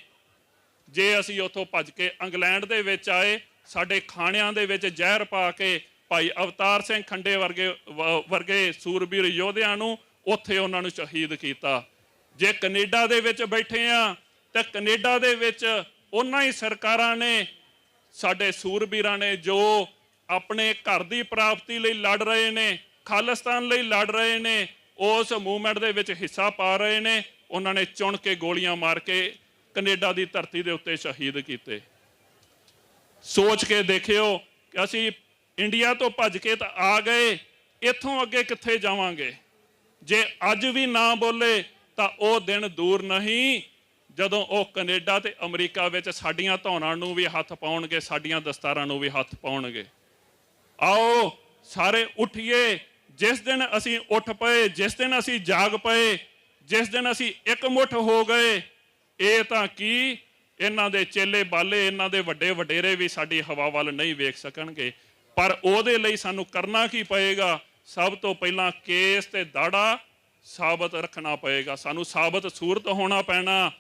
ਜੇ ਅਸੀਂ ਉੱਥੋਂ ਭੱਜ ਕੇ ਇੰਗਲੈਂਡ ਦੇ ਵਿੱਚ ਆਏ, ਸਾਡੇ ਖਾਣਿਆਂ ਦੇ ਵਿੱਚ ਜ਼ਹਿਰ ਪਾ ਕੇ ਭਾਈ ਅਵਤਾਰ ਸਿੰਘ ਖੰਡੇ ਵਰਗੇ ਸੂਰਬੀਰ ਯੋਧਿਆਂ ਨੂੰ ਉੱਥੇ ਉਹਨਾਂ ਨੂੰ ਸ਼ਹੀਦ ਕੀਤਾ। ਜੇ ਕੈਨੇਡਾ ਦੇ ਵਿੱਚ ਬੈਠੇ ਆ ਤਾਂ ਕੈਨੇਡਾ ਦੇ ਵਿੱਚ ਉਹਨਾਂ ਹੀ ਸਰਕਾਰਾਂ ਨੇ, ਸਾਡੇ ਸੂਰਬੀਰਾਂ ਨੇ ਜੋ ਆਪਣੇ ਘਰ ਦੀ ਪ੍ਰਾਪਤੀ ਲਈ ਲੜ ਰਹੇ ਨੇ, ਖਾਲਿਸਤਾਨ ਲਈ ਲੜ ਰਹੇ ਨੇ, ਉਸ ਮੂਵਮੈਂਟ ਦੇ ਵਿੱਚ ਹਿੱਸਾ ਪਾ ਰਹੇ ਨੇ, ਉਹਨਾਂ ਨੇ ਚੁਣ ਕੇ ਗੋਲੀਆਂ ਮਾਰ ਕੇ ਕੈਨੇਡਾ ਦੀ ਧਰਤੀ ਦੇ ਉੱਤੇ ਸ਼ਹੀਦ ਕੀਤੇ। ਸੋਚ ਕੇ ਦੇਖਿਓ ਕਿ ਅਸੀਂ ਇੰਡੀਆ ਤੋਂ ਭੱਜ ਕੇ ਤਾਂ ਆ ਗਏ, ਇੱਥੋਂ ਅੱਗੇ ਕਿੱਥੇ ਜਾਵਾਂਗੇ। ਜੇ ਅੱਜ ਵੀ ਨਾ ਬੋਲੇ ਤਾਂ ਉਹ ਦਿਨ ਦੂਰ ਨਹੀਂ ਜਦੋਂ ਉਹ ਕੈਨੇਡਾ ਤੇ ਅਮਰੀਕਾ ਵਿੱਚ ਸਾਡੀਆਂ ਧੌਣਾਂ ਨੂੰ ਵੀ ਹੱਥ ਪਾਉਣਗੇ, ਸਾਡੀਆਂ ਦਸਤਾਰਾਂ ਨੂੰ ਵੀ ਹੱਥ ਪਾਉਣਗੇ। ਆਓ ਸਾਰੇ ਉੱਠੀਏ। ਜਿਸ ਦਿਨ ਅਸੀਂ ਉੱਠ ਪਏ, ਜਿਸ ਦਿਨ ਅਸੀਂ ਜਾਗ ਪਏ, ਜਿਸ ਦਿਨ ਅਸੀਂ ਇਕਮੁੱਠ ਹੋ ਗਏ, ਇਹ ਤਾਂ ਕੀ ਇਹਨਾਂ ਦੇ ਚੇਲੇ ਬਾਲੇ, ਇਹਨਾਂ ਦੇ ਵੱਡੇ ਵਡੇਰੇ ਵੀ ਸਾਡੀ ਹਵਾ ਵੱਲ ਨਹੀਂ ਵੇਖ ਸਕਣਗੇ। ਪਰ ਉਹਦੇ ਲਈ ਸਾਨੂੰ ਕਰਨਾ ਕੀ ਪਏਗਾ? ਸਭ ਤੋਂ ਪਹਿਲਾਂ ਕੇਸ ਤੇ ਦਾੜਾ ਸਾਬਤ ਰੱਖਣਾ ਪਏਗਾ, ਸਾਨੂੰ ਸਾਬਤ ਸੂਰਤ ਹੋਣਾ ਪੈਣਾ,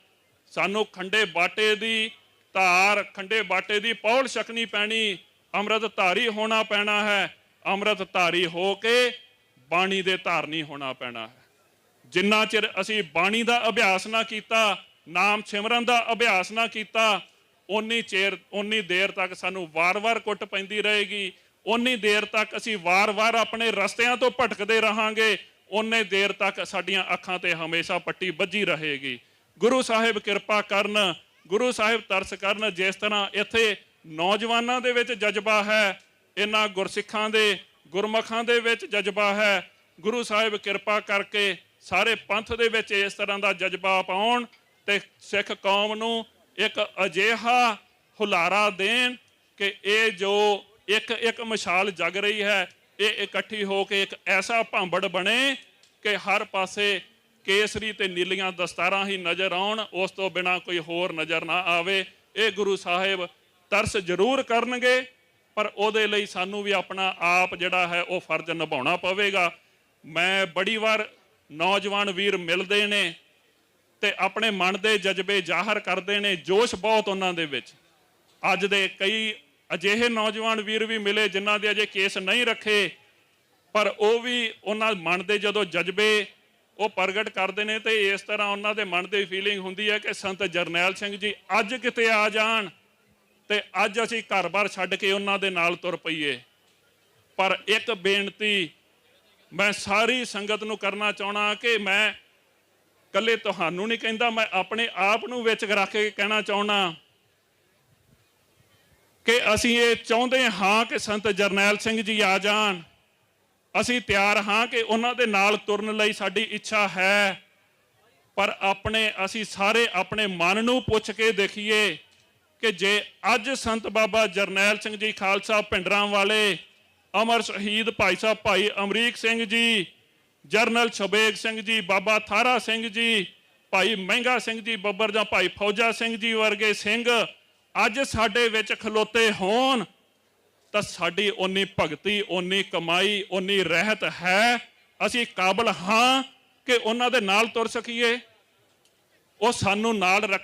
ਸਾਨੂੰ ਖੰਡੇ ਬਾਟੇ ਦੀ ਧਾਰ, ਖੰਡੇ ਬਾਟੇ ਦੀ ਪੌਲ ਛਕਣੀ ਪੈਣੀ, ਅੰਮ੍ਰਿਤ ਧਾਰੀ ਹੋਣਾ ਪੈਣਾ ਹੈ। ਅੰਮ੍ਰਿਤ ਧਾਰੀ ਹੋ ਕੇ ਬਾਣੀ ਦੇ ਧਾਰਨੀ ਹੋਣਾ ਪੈਣਾ ਹੈ। ਜਿੰਨਾ ਚਿਰ ਅਸੀਂ ਬਾਣੀ ਦਾ ਅਭਿਆਸ ਨਾ ਕੀਤਾ, ਨਾਮ ਸਿਮਰਨ ਦਾ ਅਭਿਆਸ ਨਾ ਕੀਤਾ, ਓਨੀ ਦੇਰ ਤੱਕ ਸਾਨੂੰ ਵਾਰ-ਵਾਰ ਕੁੱਟ ਪੈਂਦੀ ਰਹੇਗੀ, ਓਨੀ ਦੇਰ ਤੱਕ ਅਸੀਂ ਵਾਰ-ਵਾਰ ਆਪਣੇ ਰਸਤਿਆਂ ਤੋਂ ਭਟਕਦੇ ਰਹਾਂਗੇ, ਓਨੇ ਦੇਰ ਤੱਕ ਸਾਡੀਆਂ ਅੱਖਾਂ ਤੇ ਹਮੇਸ਼ਾ ਪੱਟੀ ਵੱਜੀ ਰਹੇਗੀ। ਗੁਰੂ ਸਾਹਿਬ ਕਿਰਪਾ ਕਰਨ, ਗੁਰੂ ਸਾਹਿਬ ਤਰਸ ਕਰਨ। ਜਿਸ ਤਰ੍ਹਾਂ ਇੱਥੇ ਨੌਜਵਾਨਾਂ ਦੇ ਵਿੱਚ ਜਜ਼ਬਾ ਹੈ, ਇਹਨਾਂ ਗੁਰਸਿੱਖਾਂ ਦੇ ਗੁਰਮੁਖਾਂ ਦੇ ਵਿੱਚ ਜਜ਼ਬਾ ਹੈ, ਗੁਰੂ ਸਾਹਿਬ ਕਿਰਪਾ ਕਰਕੇ ਸਾਰੇ ਪੰਥ ਦੇ ਵਿੱਚ ਇਸ ਤਰ੍ਹਾਂ ਦਾ ਜਜ਼ਬਾ ਪਾਉਣ ਤੇ ਸਿੱਖ ਕੌਮ ਨੂੰ ਇੱਕ ਅਜਿਹਾ ਹੁਲਾਰਾ ਦੇਣ ਕਿ ਇਹ ਜੋ ਇੱਕ ਮਸ਼ਾਲ ਜਗ ਰਹੀ ਹੈ, ਇਹ ਇਕੱਠੀ ਹੋ ਕੇ ਇੱਕ ਐਸਾ ਭਾਂਬੜ ਬਣੇ ਕਿ ਹਰ ਪਾਸੇ ਕੇਸਰੀ ਤੇ ਨੀਲੀਆਂ ਦਸਤਾਰਾਂ ਹੀ ਨਜ਼ਰ ਆਉਣ, ਉਸ ਤੋਂ ਬਿਨਾਂ ਕੋਈ ਹੋਰ ਨਜ਼ਰ ਨਾ ਆਵੇ। ਇਹ ਗੁਰੂ ਸਾਹਿਬ ਤਰਸ ਜ਼ਰੂਰ ਕਰਨਗੇ, ਪਰ ਉਹਦੇ ਲਈ ਸਾਨੂੰ ਵੀ ਆਪਣਾ ਆਪ ਜਿਹੜਾ ਹੈ ਉਹ ਫਰਜ਼ ਨਿਭਾਉਣਾ ਪਵੇਗਾ। ਮੈਂ ਬੜੀ ਵਾਰ ਨੌਜਵਾਨ ਵੀਰ ਮਿਲਦੇ ਨੇ ਤੇ ਆਪਣੇ ਮਨ ਦੇ ਜਜ਼ਬੇ ਜ਼ਾਹਰ ਕਰਦੇ ਨੇ, ਜੋਸ਼ ਬਹੁਤ ਉਹਨਾਂ ਦੇ ਵਿੱਚ। ਅੱਜ ਦੇ ਕਈ ਅਜਿਹੇ ਨੌਜਵਾਨ ਵੀਰ ਵੀ ਮਿਲੇ ਜਿਨ੍ਹਾਂ ਦੇ ਅਜੇ ਕੇਸ ਨਹੀਂ ਰੱਖੇ, ਪਰ ਉਹ ਵੀ ਉਹਨਾਂ ਮਨ ਦੇ ਜਦੋਂ ਜਜ਼ਬੇ ਉਹ ਪ੍ਰਗਟ ਕਰਦੇ ਨੇ ਤੇ ਇਸ ਤਰ੍ਹਾਂ ਉਹਨਾਂ ਦੇ ਮਨ ਦੀ ਫੀਲਿੰਗ ਹੁੰਦੀ ਹੈ ਕਿ ਸੰਤ ਜਰਨੈਲ ਸਿੰਘ ਜੀ ਅੱਜ ਕਿਤੇ ਆ ਜਾਣ ਤੇ ਅੱਜ ਅਸੀਂ ਘਰ-ਬਾਰ ਛੱਡ ਕੇ ਉਹਨਾਂ ਦੇ ਨਾਲ ਤੁਰ ਪਈਏ। ਪਰ ਇੱਕ ਬੇਨਤੀ ਮੈਂ ਸਾਰੀ ਸੰਗਤ ਨੂੰ ਕਰਨਾ ਚਾਹਣਾ ਕਿ ਮੈਂ ਇਕੱਲੇ ਤੁਹਾਨੂੰ ਨਹੀਂ ਕਹਿੰਦਾ, ਮੈਂ ਆਪਣੇ ਆਪ ਨੂੰ ਵਿੱਚ ਰੱਖ ਕੇ ਕਹਿਣਾ ਚਾਹਣਾ ਕਿ ਅਸੀਂ ਇਹ ਚਾਹੁੰਦੇ ਹਾਂ ਕਿ ਸੰਤ ਜਰਨੈਲ ਸਿੰਘ ਜੀ ਆ ਜਾਣ। ਅਸੀਂ ਤਿਆਰ ਹਾਂ ਕਿ ਉਹਨਾਂ ਦੇ ਨਾਲ ਤੁਰਨ ਲਈ ਸਾਡੀ ਇੱਛਾ ਹੈ, ਪਰ ਅਸੀਂ ਸਾਰੇ ਆਪਣੇ ਮਨ ਨੂੰ ਪੁੱਛ ਕੇ ਦੇਖੀਏ ਕਿ ਜੇ ਅੱਜ ਸੰਤ ਬਾਬਾ ਜਰਨੈਲ ਸਿੰਘ ਜੀ ਖਾਲਸਾ ਭਿੰਡਰਾਂ ਵਾਲੇ, ਅਮਰ ਸ਼ਹੀਦ ਭਾਈ ਸਾਹਿਬ ਭਾਈ ਅਮਰੀਕ ਸਿੰਘ ਜੀ, ਜਰਨਲ ਸ਼ਬੇਗ ਸਿੰਘ ਜੀ, ਬਾਬਾ ਥਾਰਾ ਸਿੰਘ ਜੀ, ਭਾਈ ਮਹਿੰਗਾ ਸਿੰਘ ਜੀ ਬੱਬਰ ਜਾਂ ਭਾਈ ਫੌਜਾ ਸਿੰਘ ਜੀ ਵਰਗੇ ਸਿੰਘ ਅੱਜ ਸਾਡੇ ਵਿੱਚ ਖਲੋਤੇ ਹੋਣ ਤਾਂ ਸਾਡੀ ਓਨੀ ਭਗਤੀ, ਓਨੀ ਕਮਾਈ, ਓਨੀ ਰਹਿਤ ਹੈ, ਅਸੀਂ ਕਾਬਲ ਹਾਂ ਕਿ ਉਹਨਾਂ ਦੇ ਨਾਲ ਤੁਰ ਸਕੀਏ। ਉਹ ਸਾਨੂੰ ਨਾਲ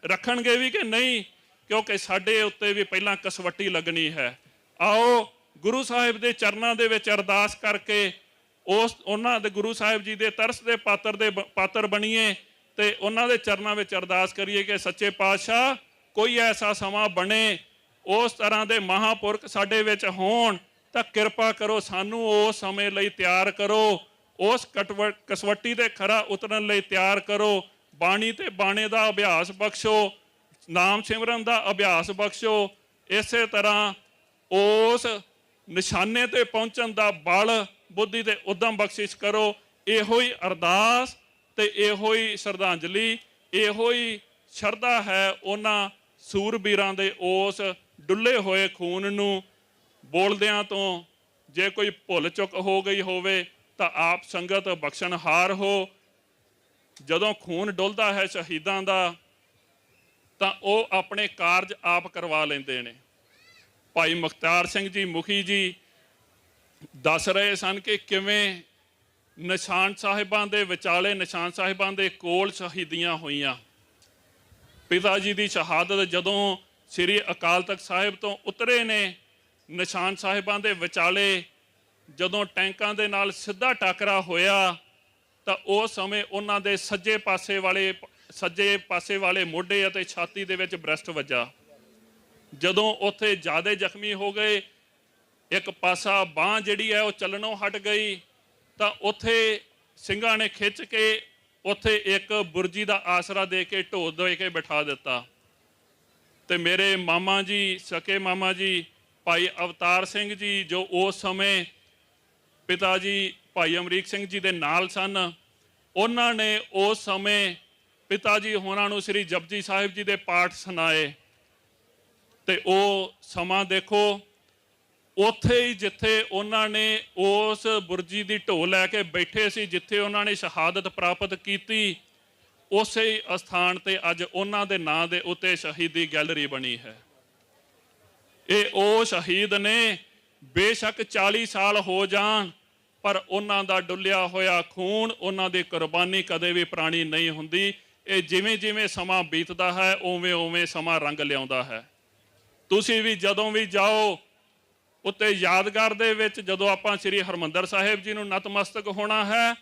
ਰੱਖਣਗੇ ਵੀ ਕਿ ਨਹੀਂ, ਕਿਉਂਕਿ ਸਾਡੇ ਉੱਤੇ ਵੀ ਪਹਿਲਾਂ ਕਸਵੱਟੀ ਲੱਗਣੀ ਹੈ। ਆਓ ਗੁਰੂ ਸਾਹਿਬ ਦੇ ਚਰਨਾਂ ਦੇ ਵਿੱਚ ਅਰਦਾਸ ਕਰਕੇ ਉਹਨਾਂ ਦੇ ਗੁਰੂ ਸਾਹਿਬ ਜੀ ਦੇ ਤਰਸ ਦੇ ਪਾਤਰ ਬਣੀਏ ਤੇ ਉਹਨਾਂ ਦੇ ਚਰਨਾਂ ਵਿੱਚ ਅਰਦਾਸ ਕਰੀਏ ਕਿ ਸੱਚੇ ਪਾਤਸ਼ਾਹ ਕੋਈ ਐਸਾ ਸਮਾਂ ਬਣੇ, ਉਸ ਤਰ੍ਹਾਂ ਦੇ ਮਹਾਂਪੁਰਖ ਸਾਡੇ ਵਿੱਚ ਹੋਣ ਤਾਂ ਕਿਰਪਾ ਕਰੋ, ਸਾਨੂੰ ਉਸ ਸਮੇਂ ਲਈ ਤਿਆਰ ਕਰੋ, ਉਸ ਕਸਵੱਟੀ ਤੇ ਖਰਾ ਉਤਰਨ ਲਈ ਤਿਆਰ ਕਰੋ। ਬਾਣੀ ਤੇ ਬਾਣੇ ਦਾ ਅਭਿਆਸ ਬਖਸ਼ੋ, ਨਾਮ ਸਿਮਰਨ ਦਾ ਅਭਿਆਸ ਬਖਸ਼ੋ। ਇਸੇ ਤਰ੍ਹਾਂ ਉਸ ਨਿਸ਼ਾਨੇ ਤੇ ਪਹੁੰਚਣ ਦਾ ਬਲ, ਬੁੱਧੀ ਤੇ ਉਦਮ ਬਖਸ਼ਿਸ਼ ਕਰੋ। ਇਹੋ ਹੀ ਅਰਦਾਸ ਤੇ ਇਹੋ ਹੀ ਸ਼ਰਧਾਂਜਲੀ, ਇਹੋ ਹੀ ਸ਼ਰਧਾ ਹੈ ਉਹਨਾਂ ਸੂਰਬੀਰਾਂ ਦੇ ਉਸ ਡੁੱਲੇ ਹੋਏ ਖੂਨ ਨੂੰ। ਬੋਲਦਿਆਂ ਤੋਂ ਜੇ ਕੋਈ ਭੁੱਲ ਚੁੱਕ ਹੋ ਗਈ ਹੋਵੇ ਤਾਂ ਆਪ ਸੰਗਤ ਬਖਸ਼ਣਹਾਰ ਹੋ। ਜਦੋਂ ਖੂਨ ਡੁੱਲਦਾ ਹੈ ਸ਼ਹੀਦਾਂ ਦਾ ਤਾਂ ਉਹ ਆਪਣੇ ਕਾਰਜ ਆਪ ਕਰਵਾ ਲੈਂਦੇ ਨੇ। ਭਾਈ ਮੁਖਤਾਰ ਸਿੰਘ ਜੀ ਮੁਖੀ ਜੀ ਦੱਸ ਰਹੇ ਸਨ ਕਿ ਕਿਵੇਂ ਨਿਸ਼ਾਨ ਸਾਹਿਬਾਂ ਦੇ ਵਿਚਾਲੇ, ਨਿਸ਼ਾਨ ਸਾਹਿਬਾਂ ਦੇ ਕੋਲ ਸ਼ਹੀਦੀਆਂ ਹੋਈਆਂ। ਪਿਤਾ ਜੀ ਦੀ ਸ਼ਹਾਦਤ ਜਦੋਂ ਸ੍ਰੀ ਅਕਾਲ ਤਖਤ ਸਾਹਿਬ ਤੋਂ ਉਤਰੇ ਨੇ, ਨਿਸ਼ਾਨ ਸਾਹਿਬਾਂ ਦੇ ਵਿਚਾਲੇ ਜਦੋਂ ਟੈਂਕਾਂ ਦੇ ਨਾਲ ਸਿੱਧਾ ਟਾਕਰਾ ਹੋਇਆ ਤਾਂ ਉਸ ਸਮੇਂ ਉਹਨਾਂ ਦੇ ਸੱਜੇ ਪਾਸੇ ਵਾਲੇ ਮੋਢੇ ਅਤੇ ਛਾਤੀ ਦੇ ਵਿੱਚ ਬ੍ਰੈਸਟ ਵੱਜਾ। ਜਦੋਂ ਉੱਥੇ ਜ਼ਿਆਦਾ ਜ਼ਖਮੀ ਹੋ ਗਏ, ਇੱਕ ਪਾਸਾ ਬਾਂਹ ਜਿਹੜੀ ਹੈ ਉਹ ਚੱਲਣੋਂ ਹਟ ਗਈ, ਤਾਂ ਉੱਥੇ ਸਿੰਘਾਂ ਨੇ ਖਿੱਚ ਕੇ ਉੱਥੇ ਇੱਕ ਬੁਰਜੀ ਦਾ ਆਸਰਾ ਦੇ ਕੇ ਢੋ ਦੇ ਕੇ ਬਿਠਾ ਦਿੱਤਾ। ਤੇ ਮੇਰੇ ਮਾਮਾ ਜੀ, ਸਕੇ ਮਾਮਾ ਜੀ ਭਾਈ ਅਵਤਾਰ ਸਿੰਘ ਜੀ, ਜੋ ਉਸ ਸਮੇਂ ਪਿਤਾ ਜੀ ਭਾਈ ਅਮਰੀਕ ਸਿੰਘ ਜੀ ਦੇ ਨਾਲ ਸਨ, ਉਹਨਾਂ ਨੇ ਉਸ ਸਮੇਂ ਪਿਤਾ ਜੀ ਹੋਰਾਂ ਨੂੰ ਸ੍ਰੀ ਜਪਜੀ ਸਾਹਿਬ ਜੀ ਦੇ ਪਾਠ ਸੁਣਾਏ। ਤੇ ਉਹ ਸਮਾਂ ਦੇਖੋ, ਉੱਥੇ ਹੀ ਜਿੱਥੇ ਉਹਨਾਂ ਨੇ ਉਸ ਬੁਰਜੀ ਦੀ ਢੋ ਲੈ ਕੇ ਬੈਠੇ ਸੀ, ਜਿੱਥੇ ਉਹਨਾਂ ਨੇ ਸ਼ਹਾਦਤ ਪ੍ਰਾਪਤ ਕੀਤੀ, ਉਸੇ ਹੀ ਅਸਥਾਨ ਤੇ ਅੱਜ ਉਹਨਾਂ ਦੇ ਨਾਂ ਦੇ ਉੱਤੇ ਸ਼ਹੀਦੀ ਗੈਲਰੀ ਬਣੀ ਹੈ। ਇਹ ਉਹ ਸ਼ਹੀਦ ਨੇ, ਬੇਸ਼ੱਕ 40 ਸਾਲ ਹੋ ਜਾਣ, ਪਰ ਉਹਨਾਂ ਦਾ ਡੁੱਲਿਆ ਹੋਇਆ ਖੂਨ, ਉਹਨਾਂ ਦੀ ਕੁਰਬਾਨੀ ਕਦੇ ਵੀ ਪੁਰਾਣੀ ਨਹੀਂ ਹੁੰਦੀ। ਇਹ ਜਿਵੇਂ ਜਿਵੇਂ ਸਮਾਂ ਬੀਤਦਾ ਹੈ ਉਵੇਂ ਉਵੇਂ ਸਮਾਂ ਰੰਗ ਲਿਆਉਂਦਾ ਹੈ। ਤੁਸੀਂ ਵੀ ਜਦੋਂ ਵੀ ਜਾਓ ਉੱਤੇ ਯਾਦਗਾਰ ਦੇ ਵਿੱਚ, ਜਦੋਂ ਆਪਾਂ ਸ੍ਰੀ ਹਰਿਮੰਦਰ ਸਾਹਿਬ ਜੀ ਨੂੰ ਨਤਮਸਤਕ ਹੋਣਾ ਹੈ,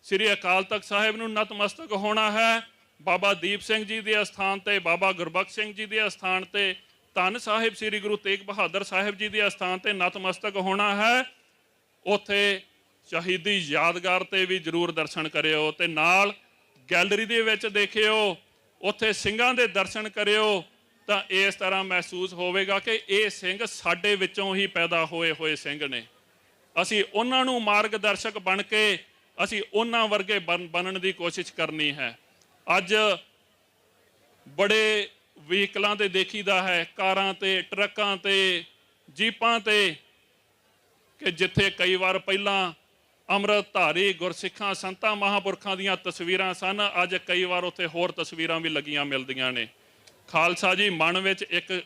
ਸ੍ਰੀ ਅਕਾਲ ਤਖਤ ਸਾਹਿਬ ਨੂੰ ਨਤਮਸਤਕ ਹੋਣਾ ਹੈ, ਬਾਬਾ ਦੀਪ ਸਿੰਘ ਜੀ ਦੇ ਅਸਥਾਨ ਤੇ, ਬਾਬਾ ਗੁਰਬਖਸ਼ ਸਿੰਘ ਜੀ ਦੇ ਅਸਥਾਨ ਤੇ, ਧੰਨ ਸਾਹਿਬ ਸ੍ਰੀ ਗੁਰੂ ਤੇਗ ਬਹਾਦਰ ਸਾਹਿਬ ਜੀ ਦੇ ਅਸਥਾਨ ਤੇ ਨਤਮਸਤਕ ਹੋਣਾ ਹੈ। ਉੱਥੇ ਸ਼ਹੀਦੀ ਯਾਦਗਾਰ ਤੇ ਵੀ ਜ਼ਰੂਰ ਦਰਸ਼ਨ ਕਰਿਓ ਤੇ ਨਾਲ ਗੈਲਰੀ ਦੇ ਵਿੱਚ ਦੇਖਿਓ, ਉੱਥੇ ਸਿੰਘਾਂ ਦੇ ਦਰਸ਼ਨ ਕਰਿਓ, ਤਾਂ ਇਸ ਤਰ੍ਹਾਂ ਮਹਿਸੂਸ ਹੋਵੇਗਾ ਕਿ ਇਹ ਸਿੰਘ ਸਾਡੇ ਵਿੱਚੋਂ ਹੀ ਪੈਦਾ ਹੋਏ ਸਿੰਘ ਨੇ। ਅਸੀਂ ਉਹਨਾਂ ਨੂੰ ਮਾਰਗਦਰਸ਼ਕ ਬਣ ਕੇ ਅਸੀਂ ਉਹਨਾਂ ਵਰਗੇ ਬਣਨ ਦੀ ਕੋਸ਼ਿਸ਼ ਕਰਨੀ ਹੈ। ਅੱਜ ਬੜੇ ਵਹੀਕਲਾਂ ਤੇ ਦੇਖੀਦਾ ਹੈ, ਕਾਰਾਂ ਤੇ, ਟਰੱਕਾਂ ਤੇ, ਜੀਪਾਂ ਤੇ, ਕਿ ਜਿੱਥੇ ਕਈ ਵਾਰ ਪਹਿਲਾਂ ਅੰਮ੍ਰਿਤਧਾਰੀ ਗੁਰਸਿੱਖਾਂ ਸੰਤਾਂ ਮਹਾਂਪੁਰਖਾਂ ਦੀਆਂ ਤਸਵੀਰਾਂ ਸਨ, ਅੱਜ ਕਈ ਵਾਰ ਉੱਥੇ ਹੋਰ ਤਸਵੀਰਾਂ ਵੀ ਲੱਗੀਆਂ ਮਿਲਦੀਆਂ ਨੇ। ਖਾਲਸਾ ਜੀ, ਮਨ ਵਿੱਚ ਇੱਕ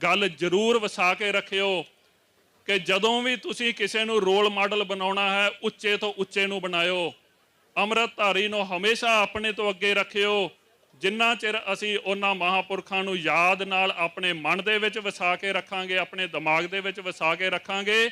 ਗੱਲ ਜ਼ਰੂਰ ਵਸਾ ਕੇ ਰੱਖਿਓ ਕਿ ਜਦੋਂ ਵੀ ਤੁਸੀਂ ਕਿਸੇ ਨੂੰ ਰੋਲ ਮਾਡਲ ਬਣਾਉਣਾ ਹੈ, ਉੱਚੇ ਤੋਂ ਉੱਚੇ ਨੂੰ ਬਣਾਇਓ। ਅੰਮ੍ਰਿਤਧਾਰੀ ਨੂੰ ਹਮੇਸ਼ਾ ਆਪਣੇ ਤੋਂ ਅੱਗੇ ਰੱਖਿਓ। ਜਿੰਨਾ ਚਿਰ ਅਸੀਂ ਉਹਨਾਂ ਮਹਾਂਪੁਰਖਾਂ ਨੂੰ ਯਾਦ ਨਾਲ ਆਪਣੇ ਮਨ ਦੇ ਵਿੱਚ ਵਸਾ ਕੇ ਰੱਖਾਂਗੇ, ਆਪਣੇ ਦਿਮਾਗ ਦੇ ਵਿੱਚ ਵਸਾ ਕੇ ਰੱਖਾਂਗੇ,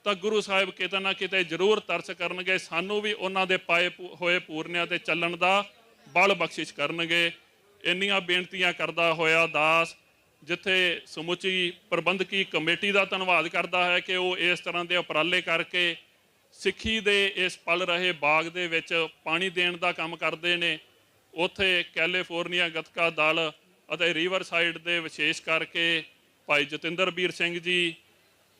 ਤਾਂ ਗੁਰੂ ਸਾਹਿਬ ਕਿਤੇ ਨਾ ਕਿਤੇ ਜ਼ਰੂਰ ਤਰਸ ਕਰਨਗੇ, ਸਾਨੂੰ ਵੀ ਉਹਨਾਂ ਦੇ ਪਾਏ ਹੋਏ ਪੂਰਨਿਆਂ ਤੇ ਚੱਲਣ ਦਾ ਬਲ ਬਖਸ਼ਿਸ਼ ਕਰਨਗੇ। ਇੰਨੀਆਂ ਬੇਨਤੀਆਂ ਕਰਦਾ ਹੋਇਆ ਦਾਸ ਜਿੱਥੇ ਸਮੁੱਚੀ ਪ੍ਰਬੰਧਕੀ ਕਮੇਟੀ ਦਾ ਧੰਨਵਾਦ ਕਰਦਾ ਹੈ ਕਿ ਉਹ ਇਸ ਤਰ੍ਹਾਂ ਦੇ ਉਪਰਾਲੇ ਕਰਕੇ ਸਿੱਖੀ ਦੇ ਇਸ ਪਲ ਰਹੇ ਬਾਗ ਦੇ ਵਿੱਚ ਪਾਣੀ ਦੇਣ ਦਾ ਕੰਮ ਕਰਦੇ ਨੇ। ਉੱਥੇ ਕੈਲੀਫੋਰਨੀਆ ਗੱਤਕਾ ਦਲ ਅਤੇ ਰਿਵਰ ਸਾਈਡ ਦੇ ਵਿਸ਼ੇਸ਼ ਕਰਕੇ ਭਾਈ ਜਤਿੰਦਰਬੀਰ ਸਿੰਘ ਜੀ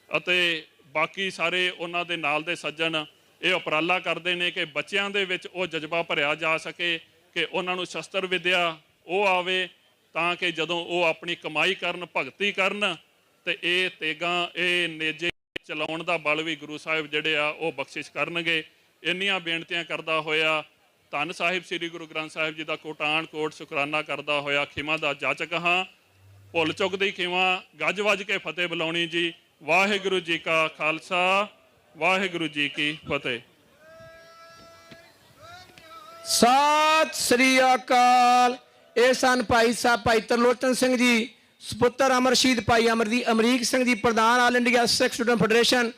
ਅਤੇ ਬਾਕੀ ਸਾਰੇ ਉਹਨਾਂ ਦੇ ਨਾਲ ਦੇ ਸੱਜਣ ਇਹ ਉਪਰਾਲਾ ਕਰਦੇ ਨੇ ਕਿ ਬੱਚਿਆਂ ਦੇ ਵਿੱਚ ਉਹ ਜਜ਼ਬਾ ਭਰਿਆ ਜਾ ਸਕੇ ਕਿ ਉਹਨਾਂ ਨੂੰ ਸ਼ਸਤਰ ਵਿਦਿਆ ਉਹ ਆਵੇ, ਤਾਂ ਕਿ ਜਦੋਂ ਉਹ ਆਪਣੀ ਕਮਾਈ ਕਰਨ, ਭਗਤੀ ਕਰਨ, ਤੇ ਇਹ ਤੇਗਾਂ, ਇਹ ਨੇਜੇ ਚਲਾਉਣ ਦਾ ਬਲ ਵੀ ਗੁਰੂ ਸਾਹਿਬ ਜਿਹੜੇ ਆ ਉਹ ਬਖਸ਼ਿਸ਼ ਕਰਨਗੇ। ਇੰਨੀਆਂ ਬੇਨਤੀਆਂ ਕਰਦਾ ਹੋਇਆ ਧੰਨ ਸਾਹਿਬ ਸ੍ਰੀ ਗੁਰੂ ਗ੍ਰੰਥ ਸਾਹਿਬ ਜੀ ਦਾ ਕੋਟਾਨ ਕੋਟ ਸ਼ੁਕਰਾਨਾ ਕਰਦਾ ਹੋਇਆ ਖਿਮਾ ਦਾ ਜਾਚਕ ਹਾਂ। ਭੁੱਲ ਚੁੱਕ ਦੀ ਖਿਮਾ, ਗੱਜ ਵੱਜ ਕੇ ਫਤਿਹ ਬੁਲਾਉਣੀ ਜੀ। ਵਾਹਿਗੁਰੂ ਜੀ ਕਾ ਖਾਲਸਾ, ਵਾਹਿਗੁਰੂ ਜੀ ਕੀ ਫਤਿਹ। ਸਤਿ ਸ੍ਰੀ ਅਕਾਲ। ਇਹ ਸਨ ਭਾਈ ਸਾਹਿਬ ਭਾਈ ਤਰਲੋਚਨ ਸਿੰਘ ਜੀ, ਸੁਪੁੱਤਰ ਅਮਰ ਸ਼ਹੀਦ ਭਾਈ ਅਮਰੀਕ ਸਿੰਘ ਜੀ, ਪ੍ਰਧਾਨ ਆਲ ਇੰਡੀਆ ਸਿੱਖ ਸਟੂਡੈਂਟ ਫੈਡਰੇਸ਼ਨ,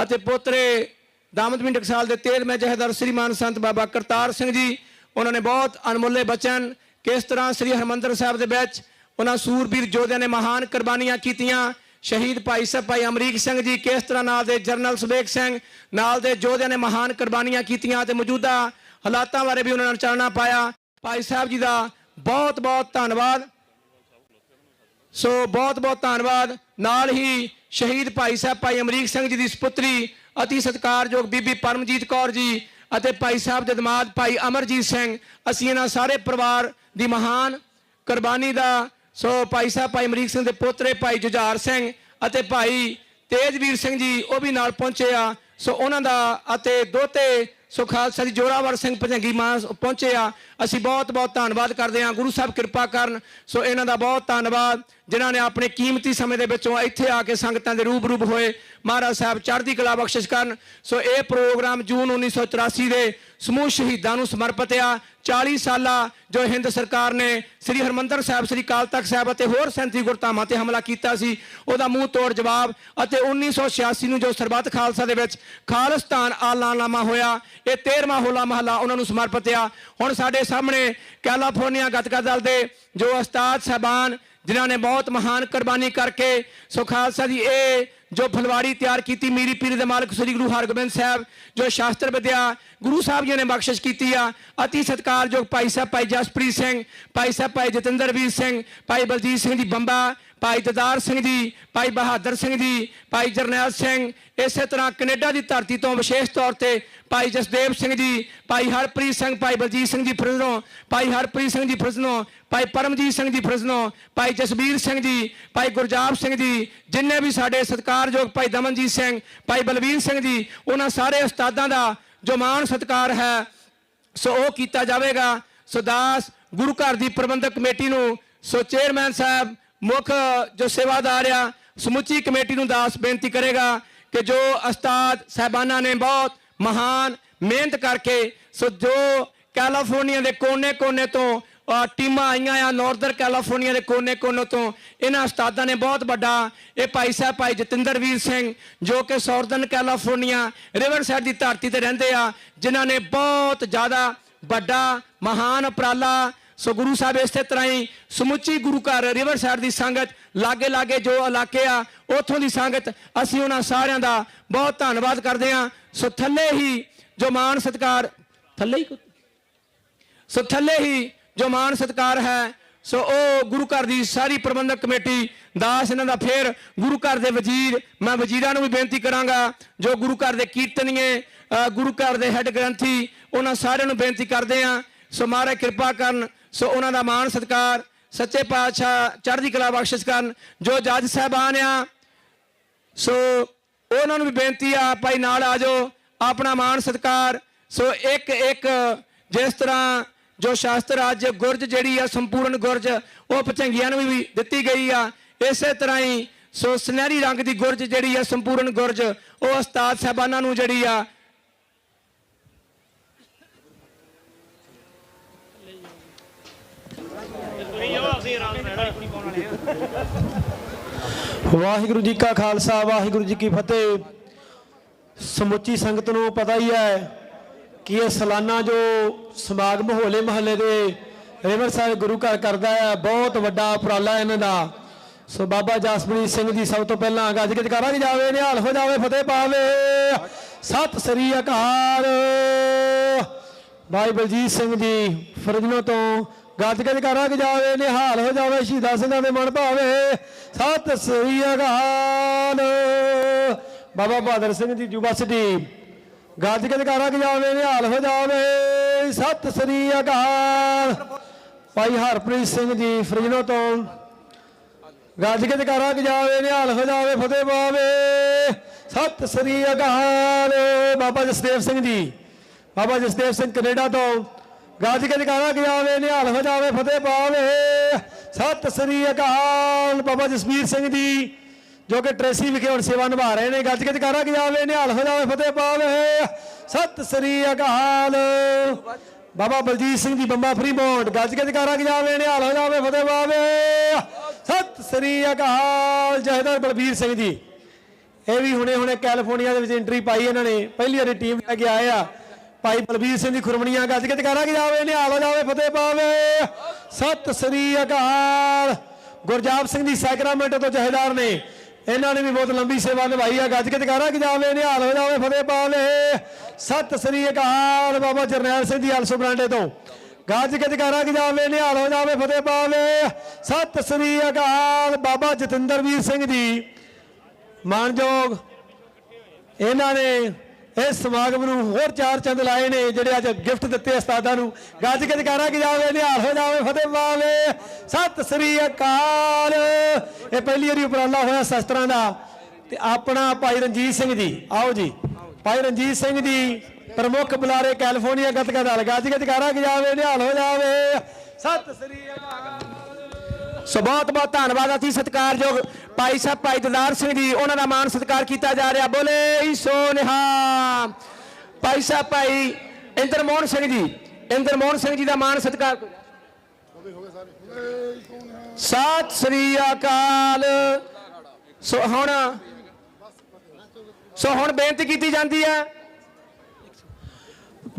ਅਤੇ ਪੋਤਰੇ ਦਾਮਦਮੀ ਟਕਸਾਲ ਦੇ 13ਵੇਂ ਜਥੇਦਾਰ ਸ੍ਰੀਮਾਨ ਸੰਤ ਬਾਬਾ ਕਰਤਾਰ ਸਿੰਘ ਜੀ। ਉਹਨਾਂ ਨੇ ਬਹੁਤ ਅਣਮੁੱਲੇ ਬਚਨ, ਕਿਸ ਤਰ੍ਹਾਂ ਸ੍ਰੀ ਹਰਿਮੰਦਰ ਸਾਹਿਬ ਦੇ ਵਿੱਚ ਉਹਨਾਂ ਸੂਰਬੀਰ ਯੋਧਿਆਂ ਨੇ ਮਹਾਨ ਕੁਰਬਾਨੀਆਂ ਕੀਤੀਆਂ। ਸ਼ਹੀਦ ਭਾਈ ਸਾਹਿਬ ਭਾਈ ਅਮਰੀਕ ਸਿੰਘ ਜੀ, ਕਿਸ ਤਰ੍ਹਾਂ ਨਾਲ ਦੇ ਜਰਨਲ ਸੁਬੇਗ ਸਿੰਘ ਨਾਲ ਦੇ ਯੋਧਿਆਂ ਨੇ ਮਹਾਨ ਕੁਰਬਾਨੀਆਂ ਕੀਤੀਆਂ, ਤੇ ਮੌਜੂਦਾ ਹਾਲਾਤਾਂ ਬਾਰੇ ਵੀ ਉਹਨਾਂ ਨੇ ਚਾਨਣਾ ਪਾਇਆ। ਭਾਈ ਸਾਹਿਬ ਜੀ ਦਾ ਬਹੁਤ ਬਹੁਤ ਧੰਨਵਾਦ। ਸੋ ਬਹੁਤ ਬਹੁਤ ਧੰਨਵਾਦ। ਨਾਲ ਹੀ ਸ਼ਹੀਦ ਭਾਈ ਸਾਹਿਬ ਭਾਈ ਅਮਰੀਕ ਸਿੰਘ ਜੀ ਦੀ ਸੁਪੁੱਤਰੀ ਅਤੀ ਸਤਿਕਾਰਯੋਗ ਬੀਬੀ ਪਰਮਜੀਤ ਕੌਰ ਜੀ ਅਤੇ ਭਾਈ ਸਾਹਿਬ ਦੇ ਦਮਾਦ ਭਾਈ ਅਮਰਜੀਤ ਸਿੰਘ, ਅਸੀਂ ਇਹਨਾਂ ਸਾਰੇ ਪਰਿਵਾਰ ਦੀ ਮਹਾਨ ਕੁਰਬਾਨੀ ਦਾ, ਸੋ ਭਾਈ ਸਾਹਿਬ ਭਾਈ ਅਮਰੀਕ ਸਿੰਘ ਦੇ ਪੋਤਰੇ ਭਾਈ ਜੁਝਾਰ ਸਿੰਘ ਅਤੇ ਭਾਈ ਤੇਜਵੀਰ ਸਿੰਘ ਜੀ ਉਹ ਵੀ ਨਾਲ ਪਹੁੰਚੇ ਆ। ਸੋ ਉਹਨਾਂ ਦਾ ਅਤੇ ਦੋਤੇ ਸੋ ਖਾਲਸਾ ਜੀ ਜੋਰਾਵਰ ਸਿੰਘ ਭਜੰਗੀ ਮਾਂ ਪਹੁੰਚੇ ਆ। ਅਸੀਂ ਬਹੁਤ ਬਹੁਤ ਧੰਨਵਾਦ ਕਰਦੇ ਹਾਂ। ਗੁਰੂ ਸਾਹਿਬ ਕਿਰਪਾ ਕਰਨ। ਸੋ ਇਹਨਾਂ ਦਾ ਬਹੁਤ ਧੰਨਵਾਦ ਜਿਨ੍ਹਾਂ ਨੇ ਆਪਣੇ ਕੀਮਤੀ ਸਮੇਂ ਦੇ ਵਿੱਚੋਂ ਇੱਥੇ ਆ ਕੇ ਸੰਗਤਾਂ ਦੇ ਰੂਬਰੂ ਹੋਏ। ਮਹਾਰਾਜ ਸਾਹਿਬ ਚੜ੍ਹਦੀ ਕਲਾ ਬਖਸ਼ਿਸ਼ ਕਰਨ। ਸੋ ਇਹ ਪ੍ਰੋਗਰਾਮ ਜੂਨ 1984 ਦੇ ਸਮੂਹ ਸ਼ਹੀਦਾਂ ਨੂੰ ਸਮਰਪਿਤ ਆ। 40 ਸਾਲਾ ਜੋ ਹਿੰਦ ਸਰਕਾਰ ਨੇ ਸ੍ਰੀ ਹਰਿਮੰਦਰ ਸਾਹਿਬ, ਸ੍ਰੀ ਅਕਾਲ ਤਖਤ ਸਾਹਿਬ ਅਤੇ ਹੋਰ 37 ਗੁਰਧਾਮਾਂ ਤੇ ਹਮਲਾ ਕੀਤਾ ਸੀ, ਉਹਦਾ ਮੂੰਹ ਤੋੜ ਜਵਾਬ। ਅਤੇ 1986 ਨੂੰ ਜੋ ਸਰਬੱਤ ਖਾਲਸਾ ਦੇ ਵਿੱਚ ਖਾਲਿਸਤਾਨ ਐਲਾਨਨਾਮਾ ਹੋਇਆ, ਇਹ 13ਵਾਂ ਹੋਲਾ ਮਹੱਲਾ ਉਹਨਾਂ ਨੂੰ ਸਮਰਪਿਤ ਆ। ਹੁਣ ਸਾਡੇ ਸਾਹਮਣੇ ਕੈਲੀਫੋਰਨੀਆ ਗੱਤਕਾ ਦਲ ਦੇ ਜੋ ਉਸਤਾਦ ਸਾਹਿਬਾਨ ਜਿਨ੍ਹਾਂ ਨੇ ਬਹੁਤ ਮਹਾਨ ਕੁਰਬਾਨੀ ਕਰਕੇ ਸੋ ਖਾਲਸਾ ਦੀ ਇਹ ਜੋ ਫੁਲਵਾੜੀ ਤਿਆਰ ਕੀਤੀ, ਮੀਰੀ ਪੀਰੀ ਦੇ ਮਾਲਕ ਸ੍ਰੀ ਗੁਰੂ ਹਰਗੋਬਿੰਦ ਸਾਹਿਬ ਜੋ ਸ਼ਾਸਤਰ ਵਿਦਿਆ ਗੁਰੂ ਸਾਹਿਬ ਜੀ ਨੇ ਬਖਸ਼ਿਸ਼ ਕੀਤੀ ਆ। ਅਤੀ ਸਤਿਕਾਰਯੋਗ ਭਾਈ ਸਾਹਿਬ ਭਾਈ ਜਸਪ੍ਰੀਤ ਸਿੰਘ, ਭਾਈ ਸਾਹਿਬ ਭਾਈ ਜਤਿੰਦਰਵੀਰ ਸਿੰਘ, ਭਾਈ ਬਲਜੀਤ ਸਿੰਘ ਜੀ ਬੰਬਾ, ਭਾਈ ਦਦਾਰ ਸਿੰਘ ਜੀ, ਭਾਈ ਬਹਾਦਰ ਸਿੰਘ ਜੀ, ਭਾਈ ਜਰਨੈਲ ਸਿੰਘ, ਇਸੇ ਤਰ੍ਹਾਂ ਕੈਨੇਡਾ ਦੀ ਧਰਤੀ ਤੋਂ ਵਿਸ਼ੇਸ਼ ਤੌਰ ਤੇ ਭਾਈ ਜਸਦੇਵ ਸਿੰਘ ਜੀ, ਭਾਈ ਹਰਪ੍ਰੀਤ ਸਿੰਘ, ਭਾਈ ਬਲਜੀਤ ਸਿੰਘ ਜੀ ਫਰਿਜ਼ਨੋਂ, ਭਾਈ ਹਰਪ੍ਰੀਤ ਸਿੰਘ ਜੀ ਫਰਿਜ਼ਨੋਂ, ਭਾਈ ਪਰਮਜੀਤ ਸਿੰਘ ਜੀ ਫਰਿਜ਼ਨੋਂ, ਭਾਈ ਜਸਬੀਰ ਸਿੰਘ ਜੀ, ਭਾਈ ਗੁਰਜਾਪ ਸਿੰਘ ਜੀ, ਜਿੰਨੇ ਵੀ ਸਾਡੇ ਸਤਿਕਾਰਯੋਗ ਭਾਈ ਦਮਨਜੀਤ ਸਿੰਘ, ਭਾਈ ਬਲਵੀਰ ਸਿੰਘ ਜੀ, ਉਹਨਾਂ ਸਾਰੇ ਉਸਤਾਦਾਂ ਦਾ ਜੋ ਮਾਣ ਸਤਿਕਾਰ ਹੈ ਸੋ ਉਹ ਕੀਤਾ ਜਾਵੇਗਾ। ਸੋ ਦਾਸ ਗੁਰੂ ਘਰ ਦੀ ਪ੍ਰਬੰਧਕ ਕਮੇਟੀ ਨੂੰ, ਸੋ ਚੇਅਰਮੈਨ ਸਾਹਿਬ ਮੁੱਖ ਜੋ ਸੇਵਾਦਾਰ ਆ, ਸਮੁੱਚੀ ਕਮੇਟੀ ਨੂੰ ਦਾਸ ਬੇਨਤੀ ਕਰੇਗਾ ਕਿ ਜੋ ਉਸਤਾਦ ਸਾਹਿਬਾਨਾਂ ਨੇ ਬਹੁਤ ਮਹਾਨ ਮਿਹਨਤ ਕਰਕੇ ਸੋ ਜੋ ਕੈਲੀਫੋਰਨੀਆ ਦੇ ਕੋਨੇ-ਕੋਨੇ ਤੋਂ ਟੀਮਾਂ ਆਈਆਂ ਆ, ਨਾਰਦਰ ਕੈਲੀਫੋਰਨੀਆ ਦੇ ਕੋਨੇ-ਕੋਨੇ ਤੋਂ, ਇਹਨਾਂ ਉਸਤਾਦਾਂ ਨੇ ਬਹੁਤ ਵੱਡਾ, ਇਹ ਭਾਈ ਸਾਹਿਬ ਭਾਈ ਜਤਿੰਦਰਵੀਰ ਸਿੰਘ ਜੋ ਕਿ ਸਾਊਦਰਨ ਕੈਲੀਫੋਰਨੀਆ ਰਿਵਰ ਸਾਈਡ ਦੀ ਧਰਤੀ ਤੇ ਰਹਿੰਦੇ ਆ, ਜਿਨ੍ਹਾਂ ਨੇ ਬਹੁਤ ਜ਼ਿਆਦਾ ਵੱਡਾ ਮਹਾਨ ਉਪਰਾਲਾ। ਸੋ ਗੁਰੂ ਸਾਹਿਬ ਇਸੇ ਤਰ੍ਹਾਂ ਹੀ ਸਮੁੱਚੀ ਗੁਰੂ ਘਰ ਰਿਵਰ ਸਾਈਡ ਦੀ ਸੰਗਤ, ਲਾਗੇ ਜੋ ਇਲਾਕੇ ਆ ਉੱਥੋਂ ਦੀ ਸੰਗਤ, ਅਸੀਂ ਉਹਨਾਂ ਸਾਰਿਆਂ ਦਾ ਬਹੁਤ ਧੰਨਵਾਦ ਕਰਦੇ ਹਾਂ। ਸੋ ਥੱਲੇ ਹੀ ਜੋ ਮਾਣ ਸਤਿਕਾਰ ਜੋ ਮਾਣ ਸਤਿਕਾਰ ਹੈ ਸੋ ਉਹ ਗੁਰੂ ਘਰ ਦੀ ਸਾਰੀ ਪ੍ਰਬੰਧਕ ਕਮੇਟੀ ਦਾਸ ਇਹਨਾਂ ਦਾ। ਫਿਰ ਗੁਰੂ ਘਰ ਦੇ ਵਜ਼ੀਰ, ਮੈਂ ਵਜ਼ੀਰਾਂ ਨੂੰ ਵੀ ਬੇਨਤੀ ਕਰਾਂਗਾ ਜੋ ਗੁਰੂ ਘਰ ਦੇ ਕੀਰਤਨੀਏ, ਗੁਰੂ ਘਰ ਦੇ ਹੈੱਡ ਗ੍ਰੰਥੀ, ਉਹਨਾਂ ਸਾਰਿਆਂ ਨੂੰ ਬੇਨਤੀ ਕਰਦੇ ਆ ਸੋ ਮਹਾਰਾਜ ਕਿਰਪਾ ਕਰਨ। ਸੋ ਉਹਨਾਂ ਦਾ ਮਾਣ ਸਤਿਕਾਰ ਸੱਚੇ ਪਾਤਸ਼ਾਹ ਚੜ੍ਹਦੀ ਕਲਾ ਬਖਸ਼ਿਸ਼ ਕਰਨ। ਜੋ ਜੱਜ ਸਾਹਿਬਾਨ ਆ ਸੋ ਉਹਨਾਂ ਨੂੰ ਵੀ ਬੇਨਤੀ ਆ ਭਾਈ ਨਾਲ ਆ ਜਾਓ, ਆਪਣਾ ਮਾਣ ਸਤਿਕਾਰ। ਸੋ ਇੱਕ ਜਿਸ ਤਰ੍ਹਾਂ ਜੋ ਸ਼ਾਸਤਰ ਅੱਜ ਗੁਰਜ ਜਿਹੜੀ ਆ ਸੰਪੂਰਨ ਗੁਰਜ ਉਹ ਭਚੰਗੀਆਂ ਨੂੰ ਵੀ ਦਿੱਤੀ ਗਈ ਆ, ਇਸੇ ਤਰ੍ਹਾਂ ਹੀ ਸੋ ਸੁਨਹਿਰੀ ਰੰਗ ਦੀ ਗੁਰਜ ਜਿਹੜੀ ਆ ਸੰਪੂਰਨ ਗੁਰਜ ਉਹ ਉਸਤਾਦ ਸਾਹਿਬਾਨਾਂ ਨੂੰ ਜਿਹੜੀ ਆ ਵਾਹਿਗੁਰੂ ਜੀ ਕਾ ਖਾਲਸਾ, ਵਾਹਿਗੁਰੂ ਜੀ ਕੀ ਫਤਿਹ। ਸਮੁੱਚੀ ਸੰਗਤ ਨੂੰ ਪਤਾ ਹੀ ਹੈ ਕਿ ਇਹ ਸਾਲਾਨਾ ਜੋ ਸਮਾਗਮ ਹੋਲੇ ਮਹੱਲੇ ਦੇ ਰਿਵਰ ਸਾਹਿਬ ਗੁਰੂ ਘਰ ਕਰਦਾ ਹੈ, ਬਹੁਤ ਵੱਡਾ ਉਪਰਾਲਾ ਇਹਨਾਂ ਦਾ। ਸੋ ਬਾਬਾ ਜਸਪ੍ਰੀਤ ਸਿੰਘ ਜੀ ਸਭ ਤੋਂ ਪਹਿਲਾਂ ਗੱਜ ਕੇ ਜਕਾਰਾ ਜਾਵੇ, ਨਿਹਾਲ ਹੋ ਜਾਵੇ, ਫਤਿਹ ਪਾਵੇ। ਸਤਿ ਸ੍ਰੀ ਅਕਾਲ। ਭਾਈ ਬਲਜੀਤ ਸਿੰਘ ਜੀ ਫਰਿਜ਼ਨੋਂ ਤੋਂ ਗੱਜ ਕੇ ਜਕਾਰਾ ਜਾਵੇ, ਨਿਹਾਲ ਹੋ ਜਾਵੇ, ਸ਼ਹੀਦਾਂ ਸਿੰਘਾਂ ਦੇ ਮਨ ਭਾਵੇ। ਸਤਿ ਸ੍ਰੀ ਅਕਾਲ। ਬਾਬਾ ਬਹਾਦਰ ਸਿੰਘ ਜੀ ਯੂਨੀਵਰਸਿਟੀ ਗੱਜ ਕੇ ਜਕਾਰਾ ਜਾਵੇ, ਨਿਹਾਲ ਹੋ ਜਾਵੇ। ਸਤਿ ਸ੍ਰੀ ਅਕਾਲ। ਭਾਈ ਹਰਪ੍ਰੀਤ ਸਿੰਘ ਜੀ ਫਰਿਜ਼ਨੋਂ ਤੋਂ ਗੱਜ ਕੇ ਜਕਾਰਾ ਜਾਵੇ, ਨਿਹਾਲ ਹੋ ਜਾਵੇ, ਫਤਿਹ ਪਾਵੇ। ਸਤਿ ਸ੍ਰੀ ਅਕਾਲ। ਬਾਬਾ ਜਸਦੇਵ ਸਿੰਘ ਜੀ ਬਾਬਾ ਜਸਦੇਵ ਸਿੰਘ ਕੈਨੇਡਾ ਤੋਂ ਗੱਜ ਕੇ ਜਕਾਰਾ ਜਾਵੇ, ਨਿਹਾਲ ਹੋ ਜਾਵੇ, ਫਤਿਹ ਪਾਵੇ। ਸਤਿ ਸ੍ਰੀ ਅਕਾਲ। ਬਾਬਾ ਜਸਵੀਰ ਸਿੰਘ ਜੀ ਜੋ ਕਿ ਟ੍ਰੇਸੀ ਵਿਖੇ ਹੁਣ ਸੇਵਾ ਨਿਭਾ ਰਹੇ ਨੇ, ਗੱਜ ਕੇ ਜਕਾਰਾ ਜਾਵੇ, ਨਿਹਾਲ ਹੋ ਜਾਵੇ, ਫਤਿਹ ਪਾਵੇ। ਸਤਿ ਸ੍ਰੀ ਅਕਾਲ। ਬਾਬਾ ਬਲਜੀਤ ਸਿੰਘ ਜੀ ਬੰਬਾ ਫਰੀਮੌਂਟ, ਗੱਜ ਕੇ ਜਕਾਰਾ ਜਾਵੇ, ਨਿਹਾਲ ਹੋ ਜਾਵੇ, ਫਤਿਹ ਪਾਵੇ। ਸਤਿ ਸ੍ਰੀ ਅਕਾਲ। ਜਹੇਦਾਰ ਬਲਬੀਰ ਸਿੰਘ ਜੀ, ਇਹ ਵੀ ਹੁਣੇ ਕੈਲੀਫੋਰਨੀਆ ਦੇ ਵਿੱਚ ਐਂਟਰੀ ਪਾਈ ਇਹਨਾਂ ਨੇ, ਪਹਿਲੀ ਵਾਰੀ ਟੀਮ ਲੈ ਕੇ ਆਏ ਆ। ਭਾਈ ਬਲਬੀਰ ਸਿੰਘ ਦੀ ਖੁਰਮਣੀਆਂ, ਗੱਜ ਕੇ ਜਕਾਰਾ ਜਾਵੇ, ਨਿਹਾਲ ਹੋ ਜਾਵੇ, ਫਤਿਹ ਪਾਵੇ। ਸਤਿ ਸ੍ਰੀ ਅਕਾਲ। ਗੁਰਜਾਪ ਸਿੰਘ ਜੀ ਸੈਕਰਾਮੈਂਟੋ ਤੋਂ ਜਹੇਦਾਰ ਨੇ, ਇਹਨਾਂ ਨੇ ਵੀ ਬਹੁਤ ਲੰਬੀ ਸੇਵਾ ਨਿਭਾਈ ਆ। ਗੱਜ ਕੇ ਜਕਾਰਾ ਜਾਵੇ, ਨਿਹਾਲ ਹੋ ਜਾਵੇ, ਫਤਿਹ ਪਾਵੇ। ਸਤਿ ਸ੍ਰੀ ਅਕਾਲ। ਬਾਬਾ ਜਰਨੈਲ ਸਿੰਘ ਜੀ ਅਲਸੋ ਬਰਾਂਡੇ ਤੋਂ, ਗੱਜ ਕੇ ਜਕਾਰਾ ਜਾਵੇ, ਨਿਹਾਲ ਹੋ ਜਾਵੇ, ਫਤਿਹ ਪਾਵੇ। ਸਤਿ ਸ੍ਰੀ ਅਕਾਲ। ਬਾਬਾ ਜਤਿੰਦਰਵੀਰ ਸਿੰਘ ਜੀ ਮਾਨਯੋਗ, ਇਹਨਾਂ ਨੇ ਇਸ ਸਮਾਗਮ ਨੂੰ ਹੋਰ 4 ਚੰਦ ਲਾਏ ਨੇ, ਜਿਹੜੇ ਅੱਜ ਗਿਫਟ ਦਿੱਤੇ ਉਸਤਾਦਾਂ ਨੂੰ। ਗੱਜ ਕੇ ਜਕਾਰਾ ਜਾਵੇ, ਨਿਹਾਲ ਹੋ ਜਾਵੇ, ਫਤਿਹ ਪਾਵੇ। ਸਤਿ ਸ੍ਰੀ ਅਕਾਲ। ਇਹ ਪਹਿਲੀ ਵਾਰੀ ਉਪਰਾਲਾ ਹੋਇਆ ਸ਼ਸਤਰਾਂ ਦਾ। ਤੇ ਆਪਣਾ ਭਾਈ ਰਣਜੀਤ ਸਿੰਘ ਜੀ, ਆਓ ਜੀ, ਭਾਈ ਰਣਜੀਤ ਸਿੰਘ ਜੀ ਪ੍ਰਮੁੱਖ ਬੁਲਾਰੇ ਕੈਲੀਫੋਰਨੀਆ ਗੱਤਕਾ ਦਲ, ਗੱਜ ਕੇ ਜਕਾਰਾ ਜਾਵੇ, ਨਿਹਾਲ ਹੋ ਜਾਵੇ। ਸਤਿ ਸ੍ਰੀ ਅਕਾਲ। ਸੋ ਬਹੁਤ ਬਹੁਤ ਧੰਨਵਾਦ। ਅਸੀਂ ਸਤਿਕਾਰਯੋਗ ਭਾਈ ਸਾਹਿਬ ਭਾਈ ਦਦਾਰ ਸਿੰਘ ਜੀ, ਉਹਨਾਂ ਦਾ ਮਾਣ ਸਤਿਕਾਰ ਕੀਤਾ ਜਾ ਰਿਹਾ। ਬੋਲੇ ਸੋ ਨਿਹਾਲ। ਭਾਈ ਸਾਹਿਬ ਭਾਈ ਇੰਦਰਮੋਹਨ ਸਿੰਘ ਜੀ, ਇੰਦਰਮੋਹਨ ਸਿੰਘ ਜੀ ਦਾ ਮਾਣ ਸਤਿਕਾਰ। ਸਤਿ ਸ੍ਰੀ ਅਕਾਲ। ਸੋ ਹੁਣ ਬੇਨਤੀ ਕੀਤੀ ਜਾਂਦੀ ਹੈ,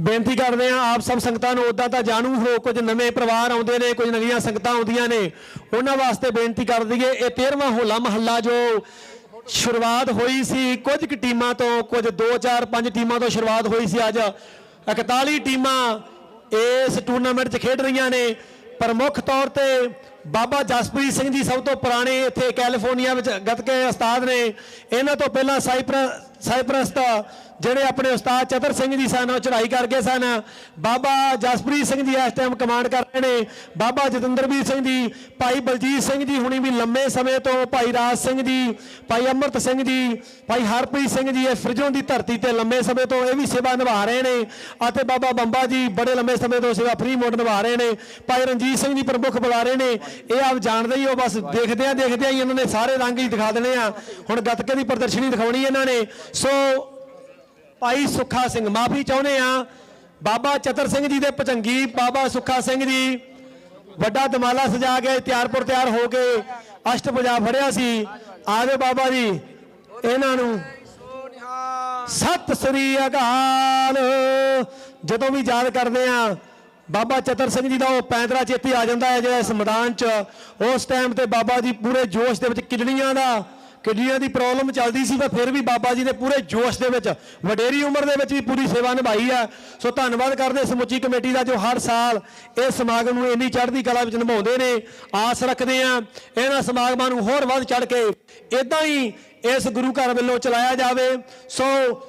ਬੇਨਤੀ ਕਰਦੇ ਆ ਆਪ ਸਭ ਸੰਗਤਾਂ ਨੂੰ। ਉਦਾਂ ਤਾਂ ਜਾਣੂ ਹੋ, ਕੁਝ ਨਵੇਂ ਪਰਿਵਾਰ ਆਉਂਦੇ ਨੇ, ਕੁਝ ਨਵੀਆਂ ਸੰਗਤਾਂ ਆਉਂਦੀਆਂ ਨੇ, ਉਹਨਾਂ ਵਾਸਤੇ ਬੇਨਤੀ ਕਰ ਦਈਏ। ਇਹ 13ਵਾਂ ਹੋਲਾ ਮਹੱਲਾ ਜੋ ਸ਼ੁਰੂਆਤ ਹੋਈ ਸੀ ਕੁਝ ਕੁ ਟੀਮਾਂ ਤੋਂ, ਕੁਝ 2 4 5 ਟੀਮਾਂ ਤੋਂ ਸ਼ੁਰੂਆਤ ਹੋਈ ਸੀ। ਅੱਜ 41 ਟੀਮਾਂ ਇਸ ਟੂਰਨਾਮੈਂਟ 'ਚ ਖੇਡ ਰਹੀਆਂ ਨੇ। ਪ੍ਰਮੁੱਖ ਤੌਰ ਤੇ ਬਾਬਾ ਜਸਪ੍ਰੀਤ ਸਿੰਘ ਜੀ ਸਭ ਤੋਂ ਪੁਰਾਣੇ ਇੱਥੇ ਕੈਲੀਫੋਰਨੀਆ ਵਿੱਚ ਗੱਤਕੇ ਉਸਤਾਦ ਨੇ। ਇਹਨਾਂ ਤੋਂ ਪਹਿਲਾਂ ਸਾਈਪਰਸ ਦਾ ਜਿਹੜੇ ਆਪਣੇ ਉਸਤਾਦ ਚਤਰ ਸਿੰਘ ਜੀ ਸਨ, ਉਹ ਚੜ੍ਹਾਈ ਕਰ ਗਏ ਸਨ। ਬਾਬਾ ਜਸਪ੍ਰੀਤ ਸਿੰਘ ਜੀ ਇਸ ਟਾਈਮ ਕਮਾਂਡ ਕਰ ਰਹੇ ਨੇ। ਬਾਬਾ ਜਤਿੰਦਰਵੀਰ ਸਿੰਘ ਜੀ, ਭਾਈ ਬਲਜੀਤ ਸਿੰਘ ਜੀ ਹੁਣੀ ਵੀ ਲੰਮੇ ਸਮੇਂ ਤੋਂ, ਭਾਈ ਰਾਜ ਸਿੰਘ ਜੀ, ਭਾਈ ਅੰਮ੍ਰਿਤ ਸਿੰਘ ਜੀ, ਭਾਈ ਹਰਪ੍ਰੀਤ ਸਿੰਘ ਜੀ, ਇਹ ਫਰਿਜੋਂ ਦੀ ਧਰਤੀ ਤੇ ਲੰਮੇ ਸਮੇਂ ਤੋਂ ਇਹ ਵੀ ਸੇਵਾ ਨਿਭਾ ਰਹੇ ਨੇ। ਅਤੇ ਬਾਬਾ ਬੰਬਾ ਜੀ ਬੜੇ ਲੰਮੇ ਸਮੇਂ ਤੋਂ ਸੇਵਾ ਫਰੀਮੌਂਟ ਨਿਭਾ ਰਹੇ ਨੇ। ਭਾਈ ਰਣਜੀਤ ਸਿੰਘ ਜੀ ਪ੍ਰਮੁੱਖ ਬੁਲਾ ਰਹੇ ਨੇ। ਇਹ ਆਪ ਜਾਣਦੇ ਹੀ ਹੋ, ਬਸ ਦੇਖਦਿਆਂ ਹੀ ਇਹਨਾਂ ਨੇ ਸਾਰੇ ਰੰਗ ਹੀ ਦਿਖਾ ਦੇਣੇ ਆ। ਹੁਣ ਗੱਤਕੇ ਦੀ ਪ੍ਰਦਰਸ਼ਨੀ ਦਿਖਾਉਣੀ ਇਹਨਾਂ ਨੇ। ਸੋ ਭਾਈ ਸੁੱਖਾ ਸਿੰਘ, ਮਾਫੀ ਚਾਹੁੰਦੇ ਆ, ਬਾਬਾ ਚਤਰ ਸਿੰਘ ਜੀ ਦੇ ਭਜੰਗੀ ਬਾਬਾ ਸੁੱਖਾ ਸਿੰਘ ਜੀ ਵੱਡਾ ਦਮਾਲਾ ਸਜਾ ਕੇ ਤਿਆਰ ਹੋ ਕੇ ਅਸ਼ਟਭੁਜਾ ਫੜਿਆ ਸੀ। ਆਜੋ ਬਾਬਾ ਜੀ, ਇਹਨਾਂ ਨੂੰ ਸਤਿ ਸ੍ਰੀ ਅਕਾਲ। ਜਦੋਂ ਵੀ ਯਾਦ ਕਰਦੇ ਆ ਬਾਬਾ ਚਤਰ ਸਿੰਘ ਜੀ ਦਾ, ਉਹ ਪੈਂਤਰਾ ਚੇਤੇ ਆ ਜਾਂਦਾ ਹੈ ਜਿਹੜਾ ਇਸ ਮੈਦਾਨ 'ਚ। ਉਸ ਟਾਈਮ ਤੇ ਬਾਬਾ ਜੀ ਪੂਰੇ ਜੋਸ਼ ਦੇ ਵਿੱਚ ਕਿਡਨੀਆਂ ਦੀ ਪ੍ਰੋਬਲਮ ਚੱਲਦੀ ਸੀ, ਪਰ ਫਿਰ ਵੀ ਬਾਬਾ ਜੀ ਨੇ ਪੂਰੇ ਜੋਸ਼ ਦੇ ਵਿੱਚ ਵਡੇਰੀ ਉਮਰ ਦੇ ਵਿੱਚ ਵੀ ਪੂਰੀ ਸੇਵਾ ਨਿਭਾਈ ਹੈ। ਸੋ ਧੰਨਵਾਦ ਕਰਦੇ ਸਮੁੱਚੀ ਕਮੇਟੀ ਦਾ, ਜੋ ਹਰ ਸਾਲ ਇਸ ਸਮਾਗਮ ਨੂੰ ਇੰਨੀ ਚੜ੍ਹਦੀ ਕਲਾ ਵਿੱਚ ਨਿਭਾਉਂਦੇ ਨੇ। ਆਸ ਰੱਖਦੇ ਆ ਇਹਨਾਂ ਸਮਾਗਮਾਂ ਨੂੰ ਹੋਰ ਵੱਧ ਚੜ੍ਹ ਕੇ ਇਦਾਂ ਹੀ ਇਸ ਗੁਰੂ ਘਰ ਵੱਲੋਂ ਚਲਾਇਆ ਜਾਵੇ। ਸੋ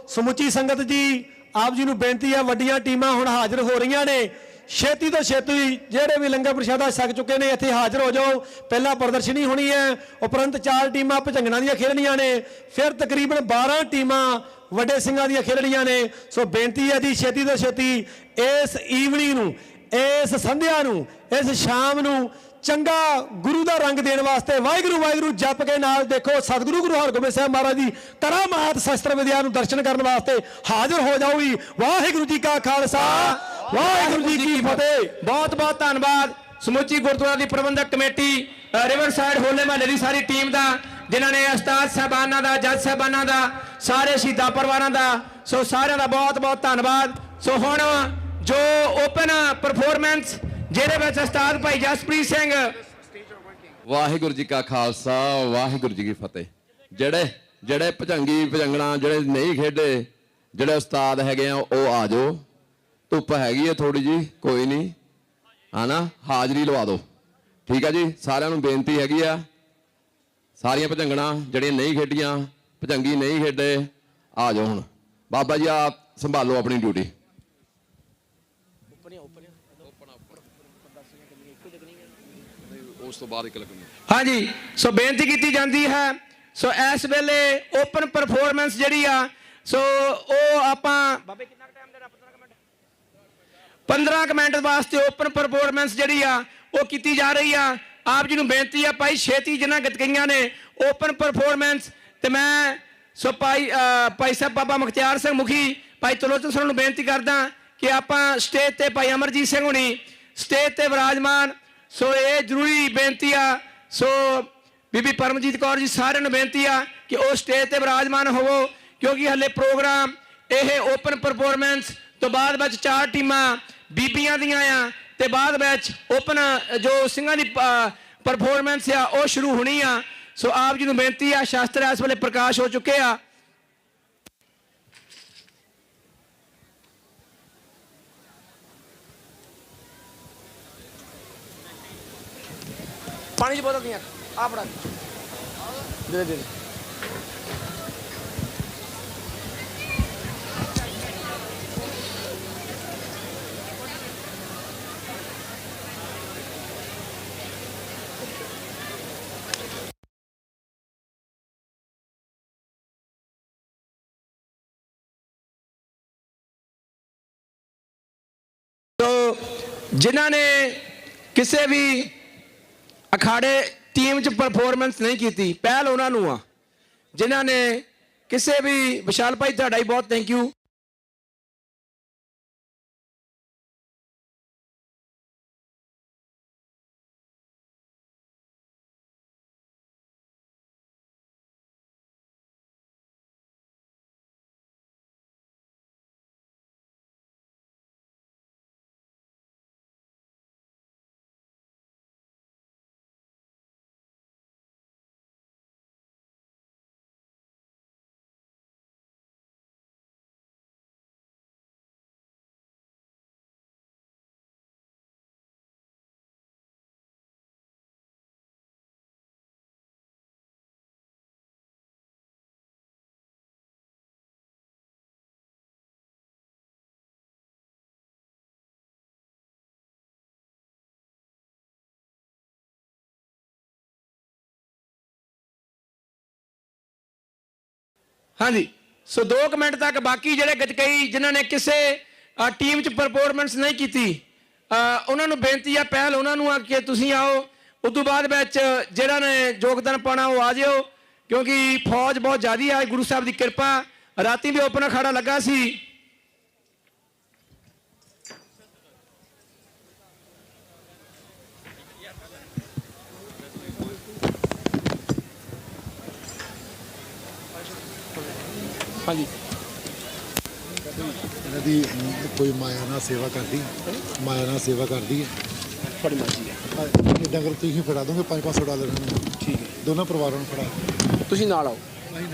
ਸਮੁੱਚੀ ਸੰਗਤ ਜੀ, ਆਪ ਜੀ ਨੂੰ ਬੇਨਤੀ ਹੈ, ਵੱਡੀਆਂ ਟੀਮਾਂ ਹੁਣ ਹਾਜ਼ਰ ਹੋ ਰਹੀਆਂ ਨੇ। ਛੇਤੀ ਤੋਂ ਛੇਤੀ ਜਿਹੜੇ ਵੀ ਲੰਗਰ ਪ੍ਰਸ਼ਾਦਾ ਛਕ ਚੁੱਕੇ ਨੇ ਇੱਥੇ ਹਾਜ਼ਰ ਹੋ ਜਾਓ। ਪਹਿਲਾਂ ਪ੍ਰਦਰਸ਼ਨੀ ਹੋਣੀ ਹੈ, ਉਪਰੰਤ 4 ਟੀਮਾਂ ਭਜੰਗਣਾ ਦੀਆਂ ਖੇਡਣੀਆਂ ਨੇ, ਫਿਰ ਤਕਰੀਬਨ 12 ਟੀਮਾਂ ਵੱਡੇ ਸਿੰਘਾਂ ਦੀਆਂ ਖੇਡਣੀਆਂ ਨੇ। ਸੋ ਬੇਨਤੀ ਹੈ ਜੀ, ਛੇਤੀ ਤੋਂ ਛੇਤੀ ਇਸ ਈਵਨਿੰਗ ਨੂੰ, ਇਸ ਸੰਧਿਆ ਨੂੰ, ਇਸ ਸ਼ਾਮ ਨੂੰ ਚੰਗਾ ਗੁਰੂ ਦਾ ਰੰਗ ਦੇਣ ਵਾਸਤੇ ਵਾਹਿਗੁਰੂ ਜਪ ਕੇ ਨਾਲ ਦੇਖੋ ਸਤਿਗੁਰੂ ਗੁਰੂ ਹਰਗੋਬਿੰਦ ਸਾਹਿਬ ਮਹਾਰਾਜ ਦੀ ਕਰਾਮਾਤ ਸ਼ਸਤਰ ਵਿਦਿਆ ਨੂੰ ਦਰਸ਼ਨ ਕਰਨ ਵਾਸਤੇ ਹਾਜ਼ਰ ਹੋ ਜਾਓ ਜੀ। ਵਾਹਿਗੁਰੂ ਜੀ ਕਾ ਖਾਲਸਾ, ਵਾਹਿਗੁਰੂ ਜੀ ਕੀ ਫਤਿਹ। ਬਹੁਤ ਬਹੁਤ ਧੰਨਵਾਦ ਸਮੁੱਚੀ ਗੁਰਦੁਆਰਾ ਦੀ ਪ੍ਰਬੰਧਕ ਕਮੇਟੀ, ਰਿਵਰ ਸਾਈਡ ਹੋਲੇ ਮਹੱਲੇ ਦੀ ਸਾਰੀ ਟੀਮ ਦਾ, ਜਿਨ੍ਹਾਂ ਨੇ ਉਸਤਾਦ ਸਾਹਿਬਾਨਾਂ ਦਾ, ਜੱਜ ਸਾਹਿਬਾਨਾਂ ਦਾ, ਸਾਰੇ ਸ਼ਹੀਦਾਂ ਪਰਿਵਾਰਾਂ ਦਾ। ਸੋ ਸਾਰਿਆਂ ਦਾ ਬਹੁਤ ਬਹੁਤ ਧੰਨਵਾਦ। ਸੋ ਹੁਣ ਜੋ ਓਪਨ ਪਰਫਾਰਮੈਂਸ ਜਿਹਦੇ ਵਿੱਚ ਉਸਤਾਦ ਭਾਈ ਜਸਪ੍ਰੀਤ ਸਿੰਘ। ਵਾਹਿਗੁਰੂ ਜੀ ਕਾ ਖਾਲਸਾ, ਵਾਹਿਗੁਰੂ ਜੀ ਕੀ ਫਤਿਹ। ਜਿਹੜੇ ਭਜੰਗਣਾ ਜਿਹੜੇ ਨਹੀਂ ਖੇਡੇ, ਜਿਹੜੇ ਉਸਤਾਦ ਹੈਗੇ ਆ, ਉਹ ਆ ਜਾਓ। ਧੁੱਪ ਹੈਗੀ ਹੈ ਥੋੜੀ ਜੀ, ਕੋਈ ਨਹੀਂ, ਹਨਾ, ਹਾਜ਼ਰੀ ਲਵਾ ਦਿਓ। ਠੀਕ ਹੈ ਜੀ, ਸਾਰਿਆਂ ਨੂੰ ਬੇਨਤੀ ਹੈਗੀ ਆ, ਸਾਰੀਆਂ ਭਜੰਗਣਾ ਜਿਹੜੀਆਂ ਨਹੀਂ ਖੇਡੀਆਂ, ਭਜੰਗੀ ਨਹੀਂ ਖੇਡੇ, ਆ ਜਾਓ। ਹੁਣ ਬਾਬਾ ਜੀ ਆਪ ਸੰਭਾਲੋ ਆਪਣੀ ਡਿਊਟੀ। ਉਸ ਤੋਂ ਬਾਅਦ ਇੱਕ ਲੱਗਣੀ। ਹਾਂਜੀ, ਸੋ ਬੇਨਤੀ ਕੀਤੀ ਜਾਂਦੀ ਹੈ। ਸੋ ਇਸ ਵੇਲੇ ਓਪਨ ਪਰਫਾਰਮੈਂਸ ਜਿਹੜੀ ਆ, ਸੋ ਉਹ ਆਪਾਂ ਬਾਬੇ ਕਿੰਨਾ ਟਾਈਮ ਦੇਣਾ? 15 ਮਿੰਟ। 15 ਕੁ ਮਿੰਟ ਵਾਸਤੇ ਓਪਨ ਪਰਫਾਰਮੈਂਸ ਜਿਹੜੀ ਆ ਉਹ ਕੀਤੀ ਜਾ ਰਹੀ ਆ। ਆਪ ਜੀ ਨੂੰ ਬੇਨਤੀ ਆ ਭਾਈ ਛੇਤੀ ਜਿਨ੍ਹਾਂ ਗਤਕਈਆਂ ਨੇ ਓਪਨ ਪਰਫਾਰਮੈਂਸ, ਤੇ ਮੈਂ ਸੋ ਭਾਈ ਸਾਹਿਬ ਬਾਬਾ ਮੁਖਤਿਆਰ ਸਿੰਘ ਮੁਖੀ, ਭਾਈ ਤਲੋਚਨ ਸਿੰਘ ਨੂੰ ਬੇਨਤੀ ਕਰਦਾ ਕਿ ਆਪਾਂ ਸਟੇਜ ਤੇ ਭਾਈ ਅਮਰਜੀਤ ਸਿੰਘ ਹੁਣੀ ਸਟੇਜ ਤੇ ਵਿਰਾਜਮਾਨ। ਸੋ ਇਹ ਜ਼ਰੂਰੀ ਬੇਨਤੀ ਆ। ਸੋ ਬੀਬੀ ਪਰਮਜੀਤ ਕੌਰ ਜੀ ਸਾਰਿਆਂ ਨੂੰ ਬੇਨਤੀ ਆ ਕਿ ਉਹ ਸਟੇਜ ਤੇ ਵਿਰਾਜਮਾਨ ਹੋਵੋ, ਕਿਉਂਕਿ ਹਲੇ ਪ੍ਰੋਗਰਾਮ ਇਹ ਓਪਨ ਪਰਫਾਰਮੈਂਸ ਤੋਂ ਬਾਅਦ ਵਿੱਚ 4 ਟੀਮਾਂ ਬੀਬੀਆਂ ਦੀਆਂ ਆ, ਤੇ ਬਾਅਦ ਵਿੱਚ ਓਪਨ ਜੋ ਸਿੰਘਾਂ ਦੀ ਪਰਫਾਰਮੈਂਸ ਆ ਉਹ ਸ਼ੁਰੂ ਹੋਣੀ ਆ। ਸੋ ਆਪ ਜੀ ਨੂੰ ਬੇਨਤੀ ਆ, ਸ਼ਾਸਤਰ ਇਸ ਵੇਲੇ ਪ੍ਰਕਾਸ਼ ਹੋ ਚੁੱਕੇ ਆ। ਪਾਣੀ ਦੀ ਬੋਤਲ ਦੀਆਂ ਆ ਫੜਾ ਦੇ ਦੇ। ਜਿਨ੍ਹਾਂ ਨੇ ਕਿਸੇ ਵੀ ਅਖਾੜੇ ਟੀਮ 'ਚ ਪਰਫਾਰਮੈਂਸ ਨਹੀਂ ਕੀਤੀ, ਪਹਿਲ ਉਹਨਾਂ ਨੂੰ ਆ। ਜਿਨ੍ਹਾਂ ਨੇ ਕਿਸੇ ਵੀ, ਵਿਸ਼ਾਲ ਭਾਈ ਤੁਹਾਡਾ ਹੀ ਬਹੁਤ ਥੈਂਕ ਯੂ। ਹਾਂਜੀ, ਸੋ 2 ਮਿੰਟ ਤੱਕ ਬਾਕੀ ਜਿਹੜੇ ਗੱਤਕਈ ਜਿਨ੍ਹਾਂ ਨੇ ਕਿਸੇ ਟੀਮ 'ਚ ਪਰਫਾਰਮੈਂਸ ਨਹੀਂ ਕੀਤੀ, ਉਹਨਾਂ ਨੂੰ ਬੇਨਤੀ ਆ, ਪਹਿਲ ਉਹਨਾਂ ਨੂੰ ਆ ਕਿ ਤੁਸੀਂ ਆਓ। ਉਸ ਤੋਂ ਬਾਅਦ ਵਿੱਚ ਜਿਹੜਾ ਨੇ ਯੋਗਦਾਨ ਪਾਉਣਾ ਉਹ ਆ ਜਿਓ, ਕਿਉਂਕਿ ਫੌਜ ਬਹੁਤ ਜ਼ਿਆਦਾ ਆ। ਗੁਰੂ ਸਾਹਿਬ ਦੀ ਕਿਰਪਾ, ਰਾਤੀ ਵੀ ਓਪਨ ਅਖਾੜਾ ਲੱਗਾ ਸੀ। ਹਾਂਜੀ, ਇਹਨਾਂ ਦੀ ਕੋਈ ਮਾਇਆ ਨਾਲ ਸੇਵਾ ਕਰਦੀ, ਮਾਇਆ ਨਾਲ ਸੇਵਾ ਕਰਦੀ ਹੈ। ਤੁਹਾਡੀ ਮਰਜ਼ੀ ਹੈ। ਇੱਦਾਂ ਕਰ ਤੁਸੀਂ ਫੜਾ ਦੋਗੇ $500 ਨੂੰ। ਠੀਕ ਹੈ, ਦੋਨਾਂ ਪਰਿਵਾਰਾਂ ਨੂੰ ਫੜਾ। ਤੁਸੀਂ ਨਾਲ ਆਓ। ਨਹੀਂ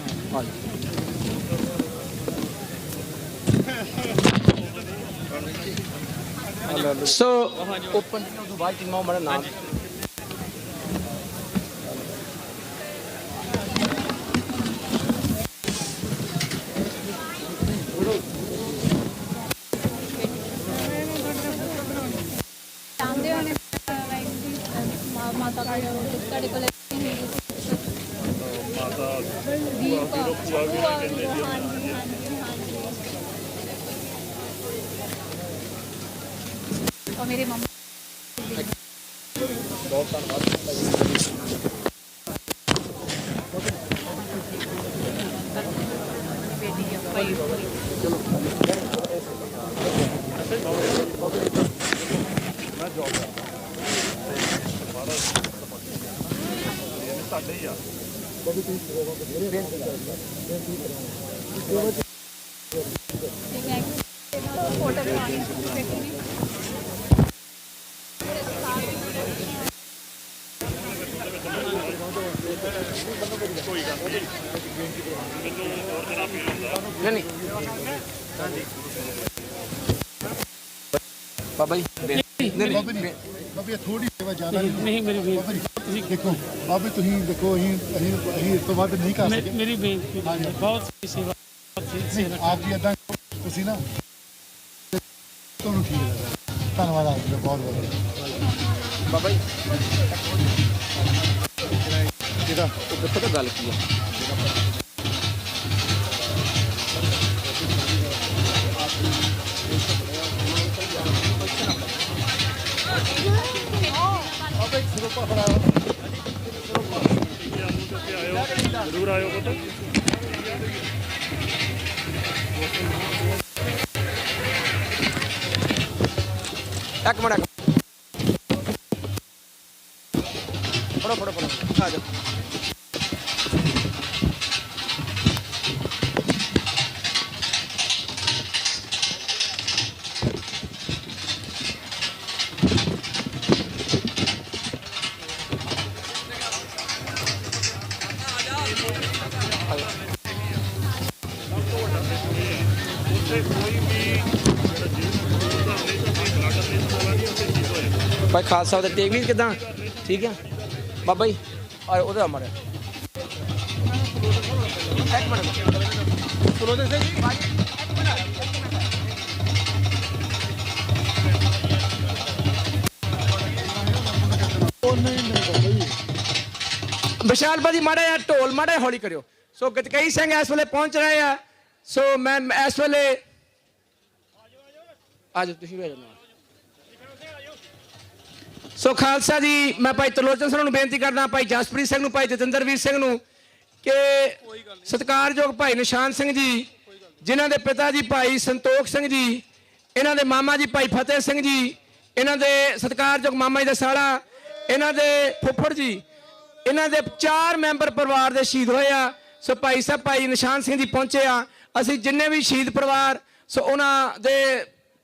ਨਾਲ ਸੋ ਓਪਨ ਤੋਂ ਬਾਅਦ ਟੀਮਾਂ ਬੜਾ ਨਾਮ ਮਾਤਾ ਤੁਹਾਡੇ ਕੋਲ ਮੇਰੇ ਮੰਮਾ ਬਹੁਤ ਧੰਨਵਾਦ। ਸਾਡੇ ਹੀ ਆ ਕੋਈ ਗੱਲ ਨਹੀਂ, ਮੈਨੂੰ ਹੋਰ ਤਰ੍ਹਾਂ ਫੀਲ ਹੁੰਦਾ। ਨਹੀਂ ਬਾਬਾ ਜੀ, ਬਾਬੇ ਥੋੜੀ ਸੇਵਾ ਜ਼ਿਆਦਾ ਨਹੀਂ ਮੇਰੀ ਬੇਨਤੀ ਦੇਖੋ ਬਾਬੇ, ਤੁਸੀਂ ਦੇਖੋ ਅਸੀਂ ਇਸ ਤੋਂ ਵੱਧ ਨਹੀਂ ਕਰ ਸਕਦੇ। ਮੇਰੀ ਬੇਨਤੀ ਬਹੁਤ ਸੇਵਾ ਆਪ ਜੀ ਏਦਾਂ ਤੁਸੀਂ ਨਾ ਤੁਹਾਨੂੰ ਠੀਕ ਲੱਗਦਾ। ਧੰਨਵਾਦ ਆਪ ਜੀ ਦਾ ਬਹੁਤ ਬਹੁਤ ਬਾਬਾ ਜੀ। ਇਹਦਾ ਉਹ ਪਤਾ ਗੱਲ ਕੀ ਆ, ਜ਼ਰੂਰ ਆਇਓ ਪੁੱਤ। ਇੱਕ ਮਿੰਟ ਫੜੋ ਫੜੋ ਫੜੋ ਆ ਜਾਓ। ਭਾਈ ਖਾਲਸਾ ਦੇ ਟੇਕ ਵੀ ਕਿਦਾਂ ਠੀਕ ਆ ਬਾਬਾ ਜੀ ਆ ਉਹਦਾ ਮਰ ਇੱਕ ਮਿੰਟ ਸੁਣੋ ਤੇ ਸਹੀ ਵਿਸ਼ਾਲ ਭਾਜੀ ਮਾੜਾ ਜਿਹਾ ਢੋਲ ਮਾੜਾ ਜਿਹਾ ਹੌਲੀ ਕਰਿਓ। ਸੋ ਗਤਕਈ ਸਿੰਘ ਇਸ ਵੇਲੇ ਪਹੁੰਚ ਰਹੇ ਆ। ਸੋ ਮੈਂ ਇਸ ਵੇਲੇ ਆ ਜਾਓ ਤੁਸੀਂ ਵੀ ਆ ਜਾਓ। ਸੋ ਖਾਲਸਾ ਜੀ ਮੈਂ ਭਾਈ ਤਰਲੋਚਨ ਸਿੰਘ ਨੂੰ ਬੇਨਤੀ ਕਰਦਾ, ਭਾਈ ਜਸਪ੍ਰੀਤ ਸਿੰਘ ਨੂੰ, ਭਾਈ ਜਤਿੰਦਰਵੀਰ ਸਿੰਘ ਨੂੰ ਕਿ ਸਤਿਕਾਰਯੋਗ ਭਾਈ ਨਿਸ਼ਾਨ ਸਿੰਘ ਜੀ, ਜਿਨ੍ਹਾਂ ਦੇ ਪਿਤਾ ਜੀ ਭਾਈ ਸੰਤੋਖ ਸਿੰਘ ਜੀ, ਇਹਨਾਂ ਦੇ ਮਾਮਾ ਜੀ ਭਾਈ ਫਤਿਹ ਸਿੰਘ ਜੀ, ਇਹਨਾਂ ਦੇ ਸਤਿਕਾਰਯੋਗ ਮਾਮਾ ਜੀ ਦਾ ਸਾਲਾ, ਇਹਨਾਂ ਦੇ ਫੁੱਫੜ ਜੀ, ਇਹਨਾਂ ਦੇ 4 ਮੈਂਬਰ ਪਰਿਵਾਰ ਦੇ ਸ਼ਹੀਦ ਹੋਏ ਆ। ਸੋ ਭਾਈ ਸਾਹਿਬ ਭਾਈ ਨਿਸ਼ਾਨ ਸਿੰਘ ਜੀ ਪਹੁੰਚੇ ਆ। ਅਸੀਂ ਜਿੰਨੇ ਵੀ ਸ਼ਹੀਦ ਪਰਿਵਾਰ ਸੋ ਉਹਨਾਂ ਦੇ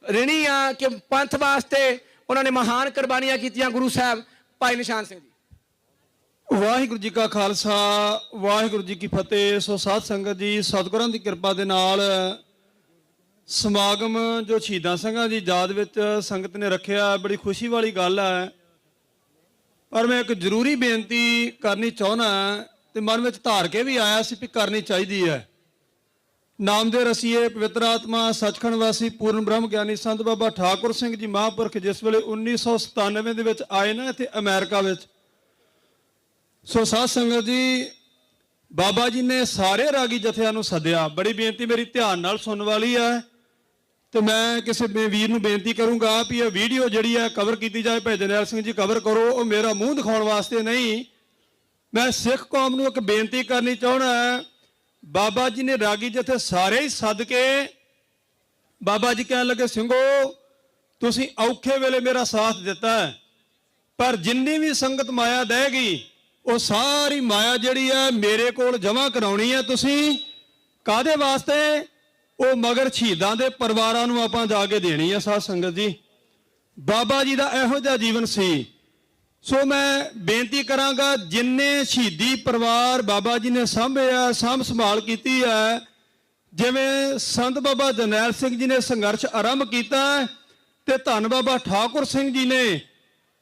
ਰਿਣੀ ਆ ਕਿ ਪੰਥ ਵਾਸਤੇ ਉਹਨਾਂ ਨੇ ਮਹਾਨ ਕੁਰਬਾਨੀਆਂ ਕੀਤੀਆਂ। ਗੁਰੂ ਸਾਹਿਬ ਭਾਈ ਨਿਸ਼ਾਨ ਸਿੰਘ ਜੀ। ਵਾਹਿਗੁਰੂ ਜੀ ਕਾ ਖਾਲਸਾ ਵਾਹਿਗੁਰੂ ਜੀ ਕੀ ਫਤਿਹ। ਸੋ ਸਾਧ ਸੰਗਤ ਜੀ, ਸਤਿਗੁਰਾਂ ਦੀ ਕਿਰਪਾ ਦੇ ਨਾਲ ਸਮਾਗਮ ਜੋ ਸ਼ਹੀਦਾਂ ਸਿੰਘਾਂ ਦੀ ਯਾਦ ਵਿੱਚ ਸੰਗਤ ਨੇ ਰੱਖਿਆ, ਬੜੀ ਖੁਸ਼ੀ ਵਾਲੀ ਗੱਲ ਹੈ। ਪਰ ਮੈਂ ਇੱਕ ਜ਼ਰੂਰੀ ਬੇਨਤੀ ਕਰਨੀ ਚਾਹੁੰਦਾ ਤੇ ਮਨ ਵਿੱਚ ਧਾਰ ਕੇ ਵੀ ਆਇਆ ਸੀ ਵੀ ਕਰਨੀ ਚਾਹੀਦੀ ਹੈ। ਨਾਮ ਦੇ ਰਸੀਏ ਪਵਿੱਤਰ ਆਤਮਾ ਸੱਚਖੰਡ ਵਾਸੀ ਪੂਰਨ ਬ੍ਰਹਮ ਗਿਆਨੀ ਸੰਤ ਬਾਬਾ ਠਾਕੁਰ ਸਿੰਘ ਜੀ ਮਹਾਂਪੁਰਖ ਜਿਸ ਵੇਲੇ 1997 ਦੇ ਵਿੱਚ ਆਏ ਨਾ ਇੱਥੇ ਅਮਰੀਕਾ ਵਿੱਚ। ਸੋ ਸਾਧ ਸੰਗਤ ਜੀ, ਬਾਬਾ ਜੀ ਨੇ ਸਾਰੇ ਰਾਗੀ ਜਥਿਆਂ ਨੂੰ ਸੱਦਿਆ। ਬੜੀ ਬੇਨਤੀ ਮੇਰੀ ਧਿਆਨ ਨਾਲ ਸੁਣਨ ਵਾਲੀ ਹੈ ਤੇ ਮੈਂ ਕਿਸੇ ਵੀਰ ਨੂੰ ਬੇਨਤੀ ਕਰੂੰਗਾ ਵੀ ਇਹ ਵੀਡੀਓ ਜਿਹੜੀ ਹੈ ਕਵਰ ਕੀਤੀ ਜਾਏ। ਭਾਈ ਜਰਨੈਲ ਸਿੰਘ ਜੀ ਕਵਰ ਕਰੋ। ਉਹ ਮੇਰਾ ਮੂੰਹ ਦਿਖਾਉਣ ਵਾਸਤੇ ਨਹੀਂ, ਮੈਂ ਸਿੱਖ ਕੌਮ ਨੂੰ ਇੱਕ ਬੇਨਤੀ ਕਰਨੀ ਚਾਹੁੰਦਾ। ਬਾਬਾ ਜੀ ਨੇ ਰਾਗੀ ਜਥੇ ਸਾਰੇ ਹੀ ਸੱਦ ਕੇ ਬਾਬਾ ਜੀ ਕਹਿਣ ਲੱਗੇ, ਸਿੰਘੋ ਤੁਸੀਂ ਔਖੇ ਵੇਲੇ ਮੇਰਾ ਸਾਥ ਦਿੱਤਾ ਹੈ, ਪਰ ਜਿੰਨੀ ਵੀ ਸੰਗਤ ਮਾਇਆ ਦੇਗੀ ਉਹ ਸਾਰੀ ਮਾਇਆ ਜਿਹੜੀ ਹੈ ਮੇਰੇ ਕੋਲ ਜਮ੍ਹਾਂ ਕਰਾਉਣੀ ਹੈ। ਤੁਸੀਂ ਕਾਹਦੇ ਵਾਸਤੇ? ਉਹ ਮਗਰ ਸ਼ਹੀਦਾਂ ਦੇ ਪਰਿਵਾਰਾਂ ਨੂੰ ਆਪਾਂ ਜਾ ਕੇ ਦੇਣੀ ਹੈ। ਸਾਧ ਸੰਗਤ ਜੀ, ਬਾਬਾ ਜੀ ਦਾ ਇਹੋ ਜਿਹਾ ਜੀਵਨ ਸੀ। ਸੋ ਮੈਂ ਬੇਨਤੀ ਕਰਾਂਗਾ, ਜਿੰਨੇ ਸ਼ਹੀਦੀ ਪਰਿਵਾਰ ਬਾਬਾ ਜੀ ਨੇ ਸਾਂਭਿਆ, ਸਾਂਭ ਸੰਭਾਲ ਕੀਤੀ ਹੈ, ਜਿਵੇਂ ਸੰਤ ਬਾਬਾ ਜਰਨੈਲ ਸਿੰਘ ਜੀ ਨੇ ਸੰਘਰਸ਼ ਆਰੰਭ ਕੀਤਾ ਤੇ ਧੰਨ ਬਾਬਾ ਠਾਕੁਰ ਸਿੰਘ ਜੀ ਨੇ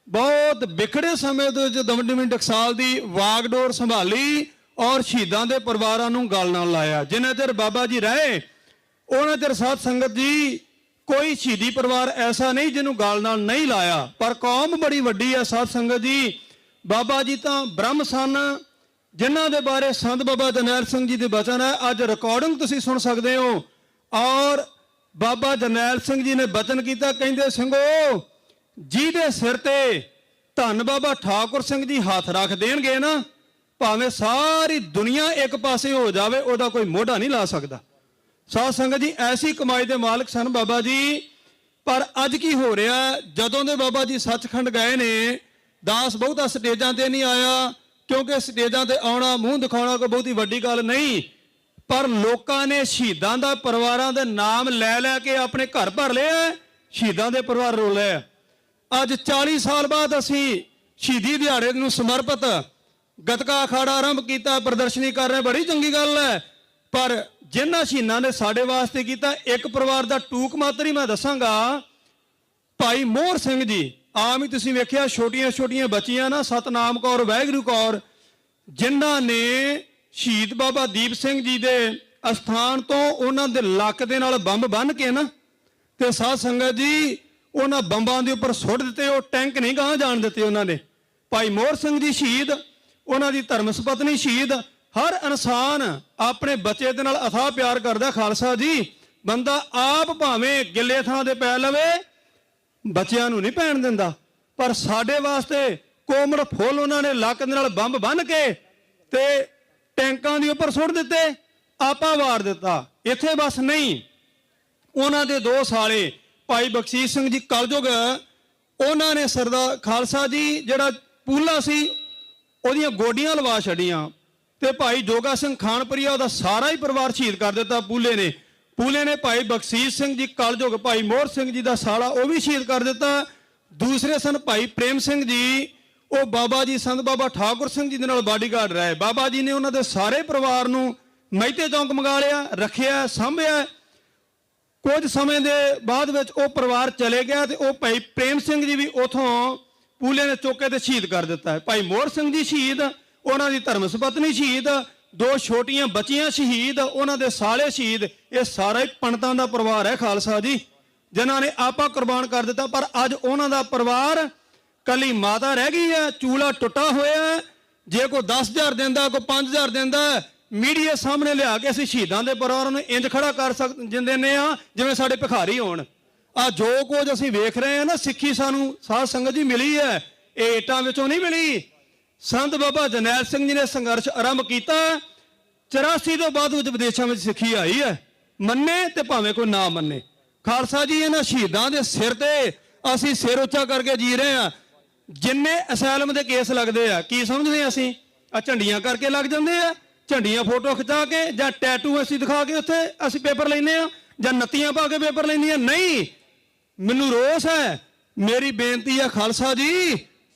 ਬਹੁਤ ਵਿਖੜੇ ਸਮੇਂ ਦੇ ਵਿੱਚ ਦਮਦਮੀ ਟਕਸਾਲ ਦੀ ਵਾਗਡੋਰ ਸੰਭਾਲੀ ਔਰ ਸ਼ਹੀਦਾਂ ਦੇ ਪਰਿਵਾਰਾਂ ਨੂੰ ਗਲ ਨਾਲ ਲਾਇਆ। ਜਿੰਨਾ ਚਿਰ ਬਾਬਾ ਜੀ ਰਹੇ ਉਹਨਾਂ ਚਿਰ ਸਾਧ ਸੰਗਤ ਜੀ ਕੋਈ ਸ਼ਹੀਦੀ ਪਰਿਵਾਰ ਐਸਾ ਨਹੀਂ ਜਿਹਨੂੰ ਗਲ ਨਾਲ ਨਹੀਂ ਲਾਇਆ। ਪਰ ਕੌਮ ਬੜੀ ਵੱਡੀ ਹੈ ਸਾਧ ਸੰਗਤ ਜੀ। ਬਾਬਾ ਜੀ ਤਾਂ ਬ੍ਰਹਮ ਸਨ, ਜਿਨ੍ਹਾਂ ਦੇ ਬਾਰੇ ਸੰਤ ਬਾਬਾ ਜਰਨੈਲ ਸਿੰਘ ਜੀ ਦੇ ਬਚਨ ਹੈ। ਅੱਜ ਰਿਕਾਰਡਿੰਗ ਤੁਸੀਂ ਸੁਣ ਸਕਦੇ ਹੋ। ਔਰ ਬਾਬਾ ਜਰਨੈਲ ਸਿੰਘ ਜੀ ਨੇ ਬਚਨ ਕੀਤਾ, ਕਹਿੰਦੇ ਸਿੰਘੋ ਜਿਹਦੇ ਸਿਰ ਤੇ ਧੰਨ ਬਾਬਾ ਠਾਕੁਰ ਸਿੰਘ ਜੀ ਹੱਥ ਰੱਖ ਦੇਣਗੇ ਨਾ, ਭਾਵੇਂ ਸਾਰੀ ਦੁਨੀਆ ਇੱਕ ਪਾਸੇ ਹੋ ਜਾਵੇ, ਉਹਦਾ ਕੋਈ ਮੋਢਾ ਨਹੀਂ ਲਾ ਸਕਦਾ। ਸਾਧ ਸੰਗਤ ਜੀ, ਐਸੀ ਕਮਾਈ ਦੇ ਮਾਲਕ ਸਨ ਬਾਬਾ ਜੀ। ਪਰ ਅੱਜ ਕੀ ਹੋ ਰਿਹਾ? ਜਦੋਂ ਦੇ ਬਾਬਾ ਜੀ ਸੱਚਖੰਡ ਗਏ ਨੇ, ਦਾਸ ਬਹੁਤਾ ਸਟੇਜਾਂ ਤੇ ਨਹੀਂ ਆਇਆ, ਕਿਉਂਕਿ ਸਟੇਜਾਂ ਤੇ ਆਉਣਾ ਮੂੰਹ ਦਿਖਾਉਣਾ ਕੋਈ ਬਹੁਤੀ ਵੱਡੀ ਗੱਲ ਨਹੀਂ। ਪਰ ਲੋਕਾਂ ਨੇ ਸ਼ਹੀਦਾਂ ਦਾ ਪਰਿਵਾਰਾਂ ਦੇ ਨਾਮ ਲੈ ਲੈ ਕੇ ਆਪਣੇ ਘਰ ਭਰ ਲਿਆ, ਸ਼ਹੀਦਾਂ ਦੇ ਪਰਿਵਾਰ ਰੋ ਲਏ। ਅੱਜ 40 ਸਾਲ ਬਾਅਦ ਅਸੀਂ ਸ਼ਹੀਦੀ ਦਿਹਾੜੇ ਨੂੰ ਸਮਰਪਿਤ ਗਤਕਾ ਅਖਾੜਾ ਆਰੰਭ ਕੀਤਾ, ਪ੍ਰਦਰਸ਼ਨੀ ਕਰ ਰਹੇ, ਬੜੀ ਚੰਗੀ ਗੱਲ ਹੈ। ਪਰ ਜਿਨ੍ਹਾਂ ਸ਼ਹੀਦਾਂ ਨੇ ਸਾਡੇ ਵਾਸਤੇ ਕੀਤਾ, ਇੱਕ ਪਰਿਵਾਰ ਦਾ ਟੂਕ ਮਾਤਰ ਹੀ ਮੈਂ ਦੱਸਾਂਗਾ। ਭਾਈ ਮੋਹਰ ਸਿੰਘ ਜੀ, ਆਮ ਹੀ ਤੁਸੀਂ ਵੇਖਿਆ ਛੋਟੀਆਂ ਛੋਟੀਆਂ ਬੱਚੀਆਂ ਨਾ, ਸਤਨਾਮ ਕੌਰ, ਵਾਹਿਗੁਰੂ ਕੌਰ, ਜਿਨ੍ਹਾਂ ਨੇ ਸ਼ਹੀਦ ਬਾਬਾ ਦੀਪ ਸਿੰਘ ਜੀ ਦੇ ਅਸਥਾਨ ਤੋਂ ਉਹਨਾਂ ਦੇ ਲੱਕ ਦੇ ਨਾਲ ਬੰਬ ਬੰਨ੍ਹ ਕੇ ਨਾ ਤੇ ਸਾਧ ਸੰਗਤ ਜੀ ਉਹਨਾਂ ਬੰਬਾਂ ਦੇ ਉੱਪਰ ਸੁੱਟ ਦਿੱਤੇ। ਉਹ ਟੈਂਕ ਨਹੀਂ ਗਾਂਹ ਜਾਣ ਦਿੱਤੇ ਉਹਨਾਂ ਨੇ। ਭਾਈ ਮੋਹਰ ਸਿੰਘ ਜੀ ਸ਼ਹੀਦ, ਉਹਨਾਂ ਦੀ ਧਰਮ ਸੁਪਤਨੀ ਸ਼ਹੀਦ। ਹਰ ਇਨਸਾਨ ਆਪਣੇ ਬੱਚੇ ਦੇ ਨਾਲ ਅਥਾਹ ਪਿਆਰ ਕਰਦਾ। ਖਾਲਸਾ ਜੀ, ਬੰਦਾ ਆਪ ਭਾਵੇਂ ਗਿੱਲੇ ਥਾਂ ਦੇ ਪੈ ਲਵੇ, ਬੱਚਿਆਂ ਨੂੰ ਨਹੀਂ ਪੈਣ ਦਿੰਦਾ। ਪਰ ਸਾਡੇ ਵਾਸਤੇ ਕੋਮੜ ਫੁੱਲ ਉਹਨਾਂ ਨੇ ਲੱਕ ਦੇ ਨਾਲ ਬੰਬ ਬੰਨ ਕੇ ਤੇ ਟੈਂਕਾਂ ਦੇ ਉੱਪਰ ਸੁੱਟ ਦਿੱਤੇ, ਆਪਾ ਵਾਰ ਦਿੱਤਾ। ਇੱਥੇ ਬਸ ਨਹੀਂ, ਉਹਨਾਂ ਦੇ 2 ਸਾਲੇ ਭਾਈ ਬਖਸ਼ੀਸ਼ ਸਿੰਘ ਜੀ ਕਲਯੁਗ, ਉਹਨਾਂ ਨੇ ਸਰਦਾਰ ਖਾਲਸਾ ਜੀ ਜਿਹੜਾ ਪੂਲਾ ਸੀ ਉਹਦੀਆਂ ਗੋਡੀਆਂ ਲਵਾ ਛੱਡੀਆਂ, ਤੇ ਭਾਈ ਜੋਗਾ ਸਿੰਘ ਖਾਨਪੁਰੀਆ ਉਹਦਾ ਸਾਰਾ ਹੀ ਪਰਿਵਾਰ ਸ਼ਹੀਦ ਕਰ ਦਿੱਤਾ ਪੂਲੇ ਨੇ। ਪੂਲੇ ਨੇ ਭਾਈ ਬਖਸ਼ੀਸ਼ ਸਿੰਘ ਜੀ ਕਲਯੁਗ, ਭਾਈ ਮੋਹਰ ਸਿੰਘ ਜੀ ਦਾ ਸਾਲਾ ਉਹ ਵੀ ਸ਼ਹੀਦ ਕਰ ਦਿੱਤਾ। ਦੂਸਰੇ ਸਨ ਭਾਈ ਪ੍ਰੇਮ ਸਿੰਘ ਜੀ, ਉਹ ਬਾਬਾ ਜੀ ਸੰਤ ਬਾਬਾ ਠਾਕੁਰ ਸਿੰਘ ਜੀ ਦੇ ਨਾਲ ਬਾਡੀਗਾਰਡ ਰਹੇ। ਬਾਬਾ ਜੀ ਨੇ ਉਹਨਾਂ ਦੇ ਸਾਰੇ ਪਰਿਵਾਰ ਨੂੰ ਮਹਿਤੇ ਚੌਂਕ ਮੰਗਾ ਲਿਆ, ਰੱਖਿਆ, ਸਾਂਭਿਆ। ਕੁਝ ਸਮੇਂ ਦੇ ਬਾਅਦ ਵਿੱਚ ਉਹ ਪਰਿਵਾਰ ਚਲੇ ਗਿਆ ਤੇ ਉਹ ਭਾਈ ਪ੍ਰੇਮ ਸਿੰਘ ਜੀ ਵੀ ਉਥੋਂ ਪੂਲੇ ਨੇ ਚੁੱਕ ਕੇ ਤੇ ਸ਼ਹੀਦ ਕਰ ਦਿੱਤਾ। ਭਾਈ ਮੋਹਰ ਸਿੰਘ ਜੀ ਸ਼ਹੀਦ, ਉਹਨਾਂ ਦੀ ਧਰਮ ਸੁਪਤਨੀ ਸ਼ਹੀਦ, 2 ਛੋਟੀਆਂ ਬੱਚੀਆਂ ਸ਼ਹੀਦ, ਉਹਨਾਂ ਦੇ ਸਾਲੇ ਸ਼ਹੀਦ। ਇਹ ਸਾਰਾ ਹੀ ਪੰਡਤਾਂ ਦਾ ਪਰਿਵਾਰ ਹੈ ਖਾਲਸਾ ਜੀ, ਜਿਨ੍ਹਾਂ ਨੇ ਆਪਾ ਕੁਰਬਾਨ ਕਰ ਦਿੱਤਾ। ਪਰ ਅੱਜ ਉਹਨਾਂ ਦਾ ਪਰਿਵਾਰ, ਕੱਲੀ ਮਾਤਾ ਰਹਿ ਗਈ ਹੈ, ਚੂਲਾ ਟੁੱਟਾ ਹੋਇਆ। ਜੇ ਕੋਈ 10,000 ਦਿੰਦਾ, ਕੋਈ 5,000 ਦਿੰਦਾ, ਮੀਡੀਆ ਸਾਹਮਣੇ ਲਿਆ ਕੇ ਅਸੀਂ ਸ਼ਹੀਦਾਂ ਦੇ ਪਰਿਵਾਰਾਂ ਨੂੰ ਇੰਜ ਖੜਾ ਕਰ ਦਿੰਦੇ ਆ ਜਿਵੇਂ ਸਾਡੇ ਭਿਖਾਰੀ ਹੋਣ। ਆ ਜੋ ਕੁਝ ਅਸੀਂ ਵੇਖ ਰਹੇ ਹਾਂ ਨਾ, ਸਿੱਖੀ ਸਾਨੂੰ ਸਾਧ ਸੰਗਤ ਜੀ ਮਿਲੀ ਹੈ, ਇਹ ਇੱਟਾਂ ਵਿੱਚੋਂ ਨਹੀਂ ਮਿਲੀ। ਸੰਤ ਬਾਬਾ ਜਰਨੈਲ ਸਿੰਘ ਜੀ ਨੇ ਸੰਘਰਸ਼ ਆਰੰਭ ਕੀਤਾ, 84 ਤੋਂ ਬਾਅਦ ਵਿੱਚ ਵਿਦੇਸ਼ਾਂ ਵਿੱਚ ਸਿੱਖੀ ਆਈ ਹੈ, ਮੰਨੇ ਤੇ ਭਾਵੇਂ ਕੋਈ ਨਾ ਮੰਨੇ। ਖਾਲਸਾ ਜੀ ਇਹਨਾਂ ਸ਼ਹੀਦਾਂ ਦੇ ਸਿਰ ਤੇ ਅਸੀਂ ਸਿਰ ਉੱਚਾ ਕਰਕੇ ਜੀ ਰਹੇ ਹਾਂ। ਜਿੰਨੇ ਅਸੈਲਮ ਦੇ ਕੇਸ ਲੱਗਦੇ ਆ, ਕੀ ਸਮਝਦੇ ਅਸੀਂ? ਆ ਝੰਡੀਆਂ ਕਰਕੇ ਲੱਗ ਜਾਂਦੇ ਆ, ਝੰਡੀਆਂ ਫੋਟੋ ਖਿਚਾ ਕੇ, ਜਾਂ ਟੈਟੂ ਅਸੀਂ ਦਿਖਾ ਕੇ ਉੱਥੇ ਅਸੀਂ ਪੇਪਰ ਲੈਂਦੇ ਆ, ਜਾਂ ਨੱਤੀਆਂ ਪਾ ਕੇ ਪੇਪਰ ਲੈਂਦੀਆਂ। ਨਹੀਂ, ਮੈਨੂੰ ਰੋਸ ਹੈ, ਮੇਰੀ ਬੇਨਤੀ ਹੈ ਖਾਲਸਾ ਜੀ,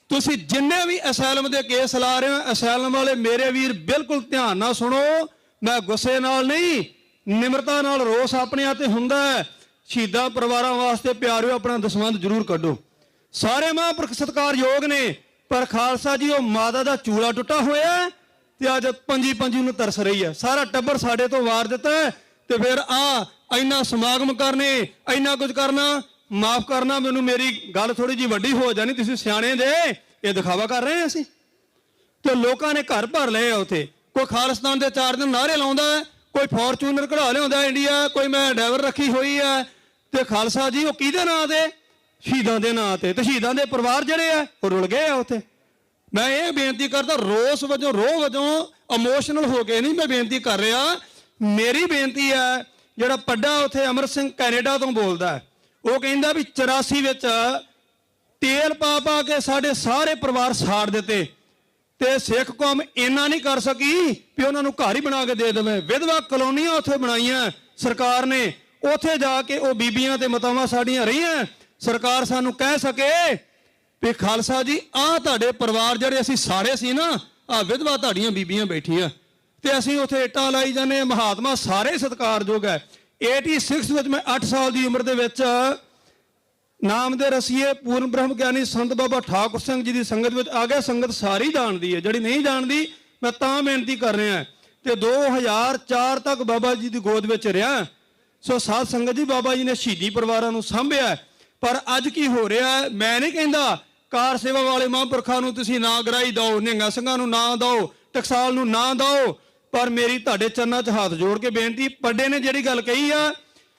ਤੁਸੀਂ ਜਿੰਨੇ ਵੀ ਅਸੈਲਮ ਦੇ ਕੇਸ ਲਾ ਰਹੇ ਹੋ, ਅਸੈਲਮ ਵਾਲੇ ਮੇਰੇ ਵੀਰ ਬਿਲਕੁਲ ਧਿਆਨ ਨਾਲ ਸੁਣੋ। ਮੈਂ ਗੁੱਸੇ ਨਾਲ ਨਹੀਂ, ਨਿਮਰਤਾ ਨਾਲ ਰੋਸ ਆਪਣੇ ਆਪ ਤੇ ਹੁੰਦਾ ਹੈ। ਸ਼ਹੀਦਾਂ ਪਰਿਵਾਰਾਂ ਵਾਸਤੇ ਪਿਆਰਿਓ ਆਪਣਾ ਦਸਵੰਧ ਜ਼ਰੂਰ ਕੱਢੋ। ਸਾਰੇ ਮਹਾਂਪੁਰਖ ਸਤਿਕਾਰਯੋਗ ਨੇ, ਪਰ ਖਾਲਸਾ ਜੀ ਉਹ ਮਾਤਾ ਦਾ ਚੂਲਾ ਟੁੱਟਾ ਹੋਇਆ ਤੇ ਅੱਜ ਪੰਜੀ ਨੂੰ ਤਰਸ ਰਹੀ ਹੈ। ਸਾਰਾ ਟੱਬਰ ਸਾਡੇ ਤੋਂ ਵਾਰ ਦਿੱਤਾ ਤੇ ਫਿਰ ਇੰਨਾ ਸਮਾਗਮ ਕਰਨੇ, ਇੰਨਾ ਕੁਝ ਕਰਨਾ, ਮਾਫ ਕਰਨਾ, ਮੈਨੂੰ ਮੇਰੀ ਗੱਲ ਥੋੜੀ ਜੀ ਵੱਡੀ ਹੋ ਜਾਣੀ, ਤੁਸੀਂ ਸਿਆਣੇ ਜੇ, ਇਹ ਦਿਖਾਵਾ ਕਰ ਰਹੇ ਅਸੀਂ। ਤੇ ਲੋਕਾਂ ਨੇ ਘਰ ਭਰ ਲਏ ਆ ਉੱਥੇ। ਕੋਈ ਖਾਲਿਸਤਾਨ ਦੇ 4 ਦਿਨ ਨਾਅਰੇ ਲਾਉਂਦਾ, ਕੋਈ ਫੋਰਚੂਨਰ ਕਢਾ ਲਿਆਉਂਦਾ ਇੰਡੀਆ, ਕੋਈ ਮੈਂ ਡਰਾਈਵਰ ਰੱਖੀ ਹੋਈ ਹੈ। ਤੇ ਖਾਲਸਾ ਜੀ ਉਹ ਕਿਹਦੇ ਨਾਂ ਤੇ? ਸ਼ਹੀਦਾਂ ਦੇ ਨਾਂ ਤੇ। ਤੇ ਸ਼ਹੀਦਾਂ ਦੇ ਪਰਿਵਾਰ ਜਿਹੜੇ ਆ ਉਹ ਰੁਲ ਗਏ ਆ ਉੱਥੇ। ਮੈਂ ਇਹ ਬੇਨਤੀ ਕਰਦਾ, ਰੋਸ ਵਜੋਂ, ਰੋਹ ਵਜੋਂ, ਇਮੋਸ਼ਨਲ ਹੋ ਕੇ ਨਹੀਂ ਮੈਂ ਬੇਨਤੀ ਕਰ ਰਿਹਾ। ਮੇਰੀ ਬੇਨਤੀ ਹੈ, ਜਿਹੜਾ ਪੱਡਾ ਉੱਥੇ ਅਮਰ ਸਿੰਘ ਕੈਨੇਡਾ ਤੋਂ ਬੋਲਦਾ, ਉਹ ਕਹਿੰਦਾ ਵੀ 84 ਵਿੱਚ ਤੇਲ ਪਾ ਕੇ ਸਾਡੇ ਸਾਰੇ ਪਰਿਵਾਰ ਸਾੜ ਦਿੱਤੇ ਤੇ ਸਿੱਖ ਕੌਮ ਇੰਨਾ ਨਹੀਂ ਕਰ ਸਕੀ ਵੀ ਉਹਨਾਂ ਨੂੰ ਘਰ ਹੀ ਬਣਾ ਕੇ ਦੇ ਦੇਵੇ। ਵਿਧਵਾ ਕਲੋਨੀਆਂ ਉੱਥੇ ਬਣਾਈਆਂ ਸਰਕਾਰ ਨੇ, ਉੱਥੇ ਜਾ ਕੇ ਉਹ ਬੀਬੀਆਂ ਤੇ ਮਾਤਾਵਾਂ ਸਾਡੀਆਂ ਰਹੀਆਂ। ਸਰਕਾਰ ਸਾਨੂੰ ਕਹਿ ਸਕੇ ਵੀ ਖਾਲਸਾ ਜੀ ਆਹ ਤੁਹਾਡੇ ਪਰਿਵਾਰ ਜਿਹੜੇ ਅਸੀਂ ਸਾੜੇ ਸੀ ਨਾ, ਆਹ ਵਿਧਵਾ ਤੁਹਾਡੀਆਂ ਬੀਬੀਆਂ ਬੈਠੀਆਂ, ਤੇ ਅਸੀਂ ਉੱਥੇ ਇੱਟਾਂ ਲਾਈ ਜਾਂਦੇ। ਮਹਾਤਮਾ ਸਾਰੇ ਸਤਿਕਾਰਯੋਗ ਹੈ। 86 ਵਿੱਚ ਮੈਂ 8 ਸਾਲ ਦੀ ਉਮਰ ਦੇ ਵਿੱਚ ਨਾਮ ਦੇ ਰਸੀਏ ਪੂਰਨ ਬ੍ਰਹਮ ਗਿਆਨੀ ਸੰਤ ਬਾਬਾ ਠਾਕੁਰ ਸਿੰਘ ਜੀ ਦੀ ਸੰਗਤ ਵਿੱਚ ਆ ਗਿਆ। ਸੰਗਤ ਸਾਰੀ ਜਾਣਦੀ ਹੈ, ਜਿਹੜੀ ਨਹੀਂ ਜਾਣਦੀ ਮੈਂ ਤਾਂ ਬੇਨਤੀ ਕਰ ਰਿਹਾ। ਤੇ 2004 ਤੱਕ ਬਾਬਾ ਜੀ ਦੀ ਗੋਦ ਵਿੱਚ ਰਿਹਾ। ਸੋ ਸਾਧ ਸੰਗਤ ਜੀ, ਬਾਬਾ ਜੀ ਨੇ ਸ਼ਹੀਦੀ ਪਰਿਵਾਰਾਂ ਨੂੰ ਸਾਂਭਿਆ। ਪਰ ਅੱਜ ਕੀ ਹੋ ਰਿਹਾ, ਮੈਂ ਨਹੀਂ ਕਹਿੰਦਾ ਕਾਰ ਸੇਵਾ ਵਾਲੇ ਮਹਾਂਪੁਰਖਾਂ ਨੂੰ ਤੁਸੀਂ ਨਾ ਗਰਾਈ ਦਿਓ, ਨਿਹੰਗਾਂ ਸਿੰਘਾਂ ਨੂੰ ਨਾ ਦਿਓ, ਟਕਸਾਲ ਨੂੰ ਨਾ ਦਿਓ, ਪਰ ਮੇਰੀ ਤੁਹਾਡੇ ਚਰਨਾਂ 'ਚ ਹੱਥ ਜੋੜ ਕੇ ਬੇਨਤੀ, ਪੱਡੇ ਨੇ ਜਿਹੜੀ ਗੱਲ ਕਹੀ ਆ,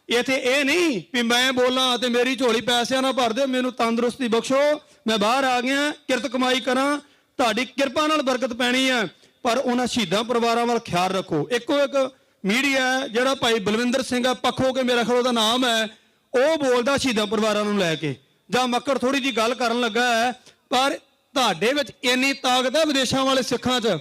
ਇੱਥੇ ਇਹ ਨਹੀਂ ਵੀ ਮੈਂ ਬੋਲਾਂ ਤੇ ਮੇਰੀ ਝੋਲੀ ਪੈਸਿਆਂ ਨਾਲ ਭਰ ਦੇ, ਮੈਨੂੰ ਤੰਦਰੁਸਤੀ ਬਖਸ਼ੋ, ਮੈਂ ਬਾਹਰ ਆ ਗਿਆ, ਕਿਰਤ ਕਮਾਈ ਕਰਾਂ, ਤੁਹਾਡੀ ਕਿਰਪਾ ਨਾਲ ਬਰਕਤ ਪੈਣੀ ਹੈ। ਪਰ ਉਹਨਾਂ ਸ਼ਹੀਦਾਂ ਪਰਿਵਾਰਾਂ ਵੱਲ ਖਿਆਲ ਰੱਖੋ। ਇੱਕੋ ਇੱਕ ਮੀਡੀਆ ਜਿਹੜਾ ਭਾਈ ਬਲਵਿੰਦਰ ਸਿੰਘ ਆ ਪੱਖੋ ਕੇ, ਮੇਰਾ ਖਿਆਲ ਉਹਦਾ ਨਾਮ ਹੈ, ਉਹ ਬੋਲਦਾ ਸ਼ਹੀਦਾਂ ਪਰਿਵਾਰਾਂ ਨੂੰ ਲੈ ਕੇ, ਜਾਂ ਮੱਕੜ ਥੋੜੀ ਜੀ ਗੱਲ ਕਰਨ ਲੱਗਾ ਹੈ। ਪਰ ਤੁਹਾਡੇ ਵਿੱਚ ਇੰਨੀ ਤਾਕਤ ਹੈ ਵਿਦੇਸ਼ਾਂ ਵਾਲੇ ਸਿੱਖਾਂ 'ਚ।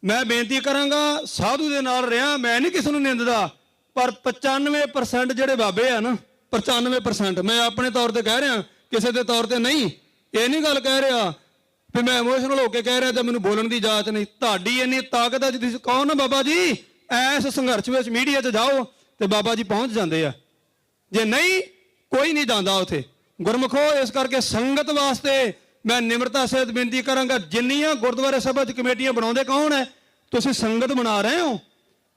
ਮੈਂ ਬੇਨਤੀ ਕਰਾਂਗਾ, ਸਾਧੂ ਦੇ ਨਾਲ ਰਿਹਾ, ਮੈਂ ਨਹੀਂ ਕਿਸੇ ਨੂੰ ਨਿੰਦਦਾ, ਪਰ 95% ਜਿਹੜੇ ਬਾਬੇ ਆ ਨਾ, 95%, ਮੈਂ ਆਪਣੇ ਤੌਰ ਤੇ ਕਹਿ ਰਿਹਾ, ਕਿਸੇ ਦੇ ਤੌਰ ਤੇ ਨਹੀਂ। ਇਹ ਨਹੀਂ ਗੱਲ ਕਹਿ ਰਿਹਾ ਵੀ ਮੈਂ ਇਮੋਸ਼ਨਲ ਹੋ ਕੇ ਕਹਿ ਰਿਹਾ ਤੇ ਮੈਨੂੰ ਬੋਲਣ ਦੀ ਇਜਾਜ਼ਤ ਨਹੀਂ। ਤੁਹਾਡੀ ਇੰਨੀ ਤਾਕਤ ਹੈ, ਜੇ ਤੁਸੀਂ ਕਹੋ ਨਾ ਬਾਬਾ ਜੀ ਐਸ ਸੰਘਰਸ਼ ਵਿੱਚ ਮੀਡੀਆ 'ਚ ਜਾਓ ਤੇ ਬਾਬਾ ਜੀ ਪਹੁੰਚ ਜਾਂਦੇ ਆ, ਜੇ ਨਹੀਂ ਕੋਈ ਨਹੀਂ ਜਾਂਦਾ ਉੱਥੇ। ਗੁਰਮੁਖੋ, ਇਸ ਕਰਕੇ ਸੰਗਤ ਵਾਸਤੇ ਮੈਂ ਨਿਮਰਤਾ ਸਹਿਤ ਬੇਨਤੀ ਕਰਾਂਗਾ, ਜਿੰਨੀਆਂ ਗੁਰਦੁਆਰੇ ਸਭਾ 'ਚ ਕਮੇਟੀਆਂ ਬਣਾਉਂਦੇ ਕੌਣ ਹੈ? ਤੁਸੀਂ ਸੰਗਤ ਬਣਾ ਰਹੇ ਹੋ।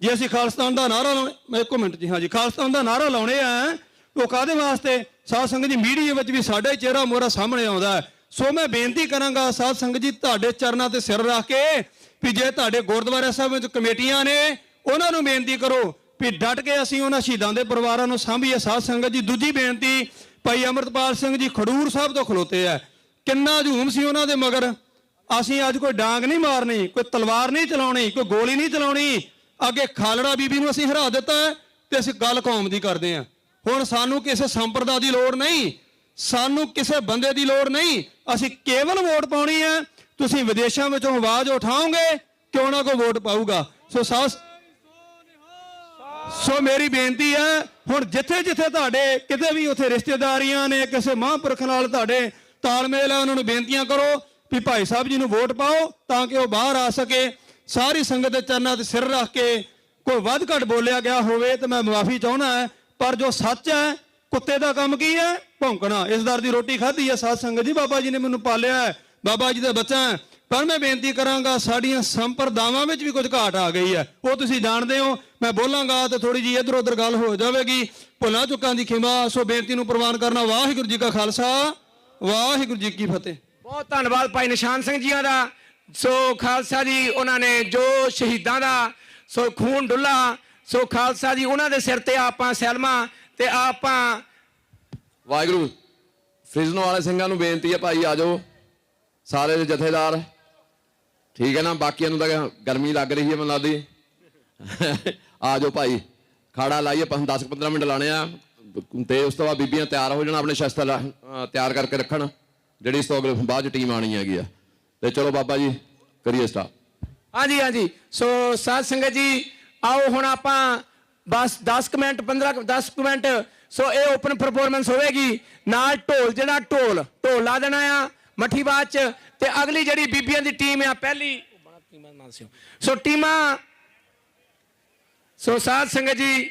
ਜੇ ਅਸੀਂ ਖਾਲਿਸਤਾਨ ਦਾ ਨਾਅਰਾ ਲਾਉਣੇ, ਮੈਂ 1 ਮਿੰਟ ਜੀ, ਹਾਂਜੀ, ਖਾਲਿਸਤਾਨ ਦਾ ਨਾਅਰਾ ਲਾਉਣੇ ਆ, ਉਹ ਕਾਹਦੇ ਵਾਸਤੇ? ਸਾਧ ਸੰਗਤ ਜੀ, ਮੀਡੀਆ ਵਿੱਚ ਵੀ ਸਾਡਾ ਹੀ ਚਿਹਰਾ ਮੋਹਰਾ ਸਾਹਮਣੇ ਆਉਂਦਾ ਹੈ। ਸੋ ਮੈਂ ਬੇਨਤੀ ਕਰਾਂਗਾ ਸਾਧ ਸੰਗਤ ਜੀ, ਤੁਹਾਡੇ ਚਰਨਾਂ ਤੇ ਸਿਰ ਰੱਖ ਕੇ, ਵੀ ਜੇ ਤੁਹਾਡੇ ਗੁਰਦੁਆਰਾ ਸਾਹਿਬ ਵਿੱਚ ਕਮੇਟੀਆਂ ਨੇ, ਉਹਨਾਂ ਨੂੰ ਬੇਨਤੀ ਕਰੋ ਵੀ ਡਟ ਕੇ ਅਸੀਂ ਉਹਨਾਂ ਸ਼ਹੀਦਾਂ ਦੇ ਪਰਿਵਾਰਾਂ ਨੂੰ ਸਾਂਭੀਏ। ਸਾਧ ਸੰਗਤ ਜੀ, ਦੂਜੀ ਬੇਨਤੀ, ਭਾਈ ਅਮਰਤਪਾਲ ਸਿੰਘ ਜੀ ਖਡੂਰ ਸਾਹਿਬ ਤੋਂ ਖਲੋਤੇ ਆ, ਕਿੰਨਾ ਹਜੂਮ ਸੀ ਉਹਨਾਂ ਦੇ ਮਗਰ। ਅਸੀਂ ਅੱਜ ਕੋਈ ਡਾਂਗ ਨਹੀਂ ਮਾਰਨੀ, ਕੋਈ ਤਲਵਾਰ ਨਹੀਂ ਚਲਾਉਣੀ, ਕੋਈ ਗੋਲੀ ਨਹੀਂ ਚਲਾਉਣੀ। ਅੱਗੇ ਖਾਲੜਾ ਬੀਬੀ ਨੂੰ ਅਸੀਂ ਹਰਾ ਦਿੱਤਾ ਤੇ ਅਸੀਂ ਗੱਲ ਕੌਮ ਦੀ ਕਰਦੇ ਹਾਂ। ਹੁਣ ਸਾਨੂੰ ਕਿਸੇ ਸੰਪਰਦਾ ਦੀ ਲੋੜ ਨਹੀਂ, ਸਾਨੂੰ ਕਿਸੇ ਬੰਦੇ ਦੀ ਲੋੜ ਨਹੀਂ, ਅਸੀਂ ਕੇਵਲ ਵੋਟ ਪਾਉਣੀ ਹੈ। ਤੁਸੀਂ ਵਿਦੇਸ਼ਾਂ ਵਿੱਚੋਂ ਆਵਾਜ਼ ਉਠਾਓਗੇ ਕਿ ਉਹਨਾਂ ਕੋਲ ਵੋਟ ਪਾਊਗਾ। ਸੋ ਮੇਰੀ ਬੇਨਤੀ ਹੈ, ਹੁਣ ਜਿੱਥੇ ਜਿੱਥੇ ਤੁਹਾਡੇ ਕਿਤੇ ਵੀ ਉੱਥੇ ਰਿਸ਼ਤੇਦਾਰੀਆਂ ਨੇ, ਕਿਸੇ ਮਹਾਂਪੁਰਖ ਨਾਲ ਤੁਹਾਡੇ ਤਾਲਮੇਲ ਹੈ, ਉਹਨਾਂ ਨੂੰ ਬੇਨਤੀਆਂ ਕਰੋ ਵੀ ਭਾਈ ਸਾਹਿਬ ਜੀ ਨੂੰ ਵੋਟ ਪਾਓ ਤਾਂ ਕਿ ਉਹ ਬਾਹਰ ਆ ਸਕੇ। ਸਾਰੀ ਸੰਗਤ ਦੇ ਚਰਨਾਂ ਤੇ ਸਿਰ ਰੱਖ ਕੇ ਕੋਈ ਵੱਧ ਘੱਟ ਬੋਲਿਆ ਗਿਆ ਹੋਵੇ ਤੇ ਮੈਂ ਮਾਫੀ ਚਾਹੁੰਦਾ ਹੈ, ਪਰ ਜੋ ਸੱਚ ਹੈ, ਕੁੱਤੇ ਦਾ ਕੰਮ ਕੀ ਹੈ? ਭੌਂਕਣਾ। ਇਸ ਦਰ ਦੀ ਰੋਟੀ ਖਾਧੀ ਹੈ ਸਾਧ ਸੰਗਤ ਜੀ, ਬਾਬਾ ਜੀ ਨੇ ਮੈਨੂੰ ਪਾਲਿਆ ਹੈ, ਬਾਬਾ ਜੀ ਦਾ ਬੱਚਾ ਹੈ। ਪਰ ਮੈਂ ਬੇਨਤੀ ਕਰਾਂਗਾ, ਸਾਡੀਆਂ ਸੰਪਰਦਾਵਾਂ ਵਿੱਚ ਵੀ ਕੁਝ ਘਾਟ ਆ ਗਈ ਹੈ, ਉਹ ਤੁਸੀਂ ਜਾਣਦੇ ਹੋ। ਮੈਂ ਬੋਲਾਂਗਾ ਤੇ ਥੋੜੀ ਜਿਹੀ ਇੱਧਰ ਉੱਧਰ ਗੱਲ ਹੋ ਜਾਵੇਗੀ, ਭੁੱਲਾਂ ਚੁੱਕਾਂ ਦੀ ਖਿਮਾ। ਸੋ ਬੇਨਤੀ ਨੂੰ ਪ੍ਰਵਾਨ ਕਰਨਾ। ਵਾਹਿਗੁਰੂ ਜੀ ਕਾ ਖਾਲਸਾ, ਵਾਹਿਗੁਰੂ ਜੀ ਕੀ ਫਤਿਹ। ਬਹੁਤ ਧੰਨਵਾਦ ਭਾਈ ਨਿਸ਼ਾਨ ਸਿੰਘ ਜੀਆਂ ਦਾ। ਸੋ ਖਾਲਸਾ ਜੀ, ਉਹਨਾਂ ਨੇ ਜੋ ਸ਼ਹੀਦਾਂ ਦਾ ਸੋ ਖੂਨ ਡੁੱਲਾ, ਸੋ ਖਾਲਸਾ ਜੀ ਉਹਨਾਂ ਦੇ ਸਿਰ ਤੇ ਆਪਾਂ ਸੈਲਮਾ ਤੇ ਆਪਾਂ ਵਾਹਿਗੁਰੂ। ਫ੍ਰਿਜ਼ਨੋ ਵਾਲੇ ਸਿੰਘਾਂ ਨੂੰ ਬੇਨਤੀ ਹੈ, ਭਾਈ ਆ ਜਾਓ ਸਾਰੇ ਜਥੇਦਾਰ, ਠੀਕ ਹੈ ਨਾ। ਬਾਕੀਆਂ ਨੂੰ ਤਾਂ ਗਰਮੀ ਲੱਗ ਰਹੀ ਹੈ ਮੈਨੂੰ ਲੱਗਦੀ। ਆ ਜਾਓ ਭਾਈ, ਖਾੜਾ ਲਾਈਏ, 10-15 ਮਿੰਟ ਲਾਣੇ ਆ ਤੇ ਉਸ ਤੋਂ ਬਾਅਦ ਬੀਬੀਆਂ ਤਿਆਰ ਹੋ ਜਾਣ, ਆਪਣੇ ਸ਼ਸਤਰ ਤਿਆਰ ਕਰਕੇ ਰੱਖਣ, ਜਿਹੜੀ ਇਸ ਤੋਂ ਬਾਅਦ ਟੀਮ ਆਣੀ ਹੈਗੀ ਆ। ਤੇ ਚਲੋ ਬਾਬਾ ਜੀ ਕਰੀਏ ਸਟਾਰਟ। ਹਾਂਜੀ ਹਾਂਜੀ। ਸੋ ਸਾਧ ਸੰਗਤ ਜੀ, ਆਓ ਹੁਣ ਆਪਾਂ ਬਸ 10 ਮਿੰਟ 10 ਮਿੰਟ ਸੋ ਇਹ ਓਪਨ ਪਰਫਾਰਮੈਂਸ ਹੋਵੇਗੀ। ਨਾਲ ਢੋਲ, ਜਿਹੜਾ ਢੋਲ ਲਾ ਦੇਣਾ ਆ ਮੱਠੀ ਬਾਅਦ ਚ। ਤੇ ਅਗਲੀ ਜਿਹੜੀ ਬੀਬੀਆਂ ਦੀ ਟੀਮ ਆ, ਪਹਿਲੀ ਸੋ ਟੀਮਾਂ, ਸੋ ਸਾਧ ਸੰਗਤ ਜੀ,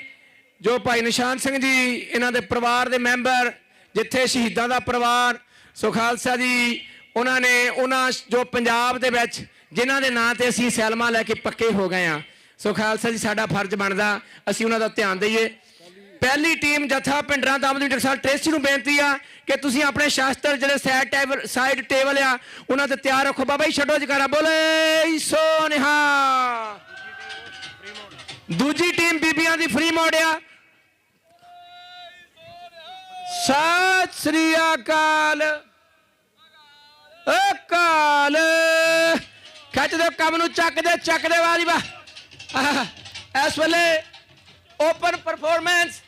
ਜੋ ਭਾਈ ਨਿਸ਼ਾਨ ਸਿੰਘ ਜੀ, ਇਹਨਾਂ ਦੇ ਪਰਿਵਾਰ ਦੇ ਮੈਂਬਰ, ਜਿੱਥੇ ਸ਼ਹੀਦਾਂ ਦਾ ਪਰਿਵਾਰ, ਸੋ ਖਾਲਸਾ ਜੀ, ਉਹਨਾਂ ਨੇ ਉਹਨਾਂ ਜੋ ਪੰਜਾਬ ਦੇ ਵਿੱਚ ਜਿਨ੍ਹਾਂ ਦੇ ਨਾਂ ਤੇ ਅਸੀਂ ਸੈਲਮਾ ਲੈ ਕੇ ਪੱਕੇ ਹੋ ਗਏ ਆ, ਸੋ ਖਾਲਸਾ ਜੀ ਸਾਡਾ ਫਰਜ਼ ਬਣਦਾ ਅਸੀਂ ਉਹਨਾਂ ਦਾ ਧਿਆਨ ਦਈਏ। ਪਹਿਲੀ ਟੀਮ ਜਥਾ ਭਿੰਡਰਾਂ ਦਾਮੋਦਰ ਟਕਸਾਲ ਟ੍ਰੇਸੀ ਨੂੰ ਬੇਨਤੀ ਆ ਕਿ ਤੁਸੀਂ ਆਪਣੇ ਸ਼ਾਸਤਰ ਜਿਹੜੇ ਸਾਈਡ ਟੇਬਲ ਆ ਉਹਨਾਂ ਤੇ ਤਿਆਰ ਰੱਖੋ। ਬਾਬਾ ਜੀ ਛੱਡੋ ਜਕਾਰਾ, ਬੋਲੇ ਸੋ ਨਿਹਾਲ। ਦੂਜੀ ਟੀਮ ਬੀਬੀਆਂ ਦੀ ਫ੍ਰੀ ਮੋਡ ਆ। ਸਤਿ ਸ੍ਰੀ ਅਕਾਲ, ਅਕਾਲ। ਖਿੱਚ ਦੇ ਕੰਮ ਨੂੰ, ਚੱਕ ਦੇ ਵਾਹ ਜੀ ਵਾਹ। ਇਸ ਵੇਲੇ ਓਪਨ ਪਰਫਾਰਮੈਂਸ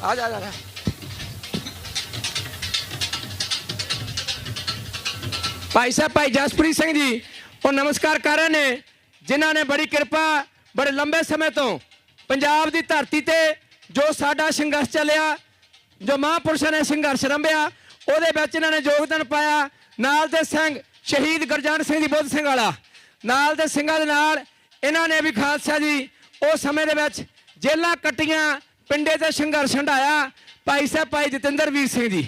ਆ ਜਾ। ਭਾਈ ਸਾਹਿਬ, ਭਾਈ ਜਸਪ੍ਰੀਤ ਸਿੰਘ ਜੀ ਉਹ ਨਮਸਕਾਰ ਕਰ ਰਹੇ ਨੇ, ਜਿਨ੍ਹਾਂ ਨੇ ਬੜੀ ਕਿਰਪਾ ਬੜੇ ਲੰਬੇ ਸਮੇਂ ਤੋਂ ਪੰਜਾਬ ਦੀ ਧਰਤੀ ਤੇ ਜੋ ਸਾਡਾ ਸੰਘਰਸ਼ ਚੱਲਿਆ, ਜੋ ਮਹਾਂਪੁਰਸ਼ਾਂ ਨੇ ਸੰਘਰਸ਼ ਰੰਭਿਆ, ਉਹਦੇ ਵਿੱਚ ਇਹਨਾਂ ਨੇ ਯੋਗਦਾਨ ਪਾਇਆ। ਨਾਲ ਦੇ ਸਿੰਘ ਸ਼ਹੀਦ ਗੁਰਜੰਟ ਸਿੰਘ ਜੀ ਬੁੱਧ ਸਿੰਘ ਵਾਲਾ, ਨਾਲ ਦੇ ਸਿੰਘਾਂ ਦੇ ਨਾਲ ਇਹਨਾਂ ਨੇ ਵੀ ਖਾਲਸਾ ਜੀ ਉਸ ਸਮੇਂ ਦੇ ਵਿੱਚ ਜੇਲਾਂ ਕੱਟੀਆਂ, ਪਿੰਡੇ ਤੇ ਸੰਘਰਸ਼ ਹੰਢਾਇਆ। ਭਾਈ ਸਾਹਿਬ ਭਾਈ ਜਤਿੰਦਰ ਵੀਰ ਸਿੰਘ ਜੀ,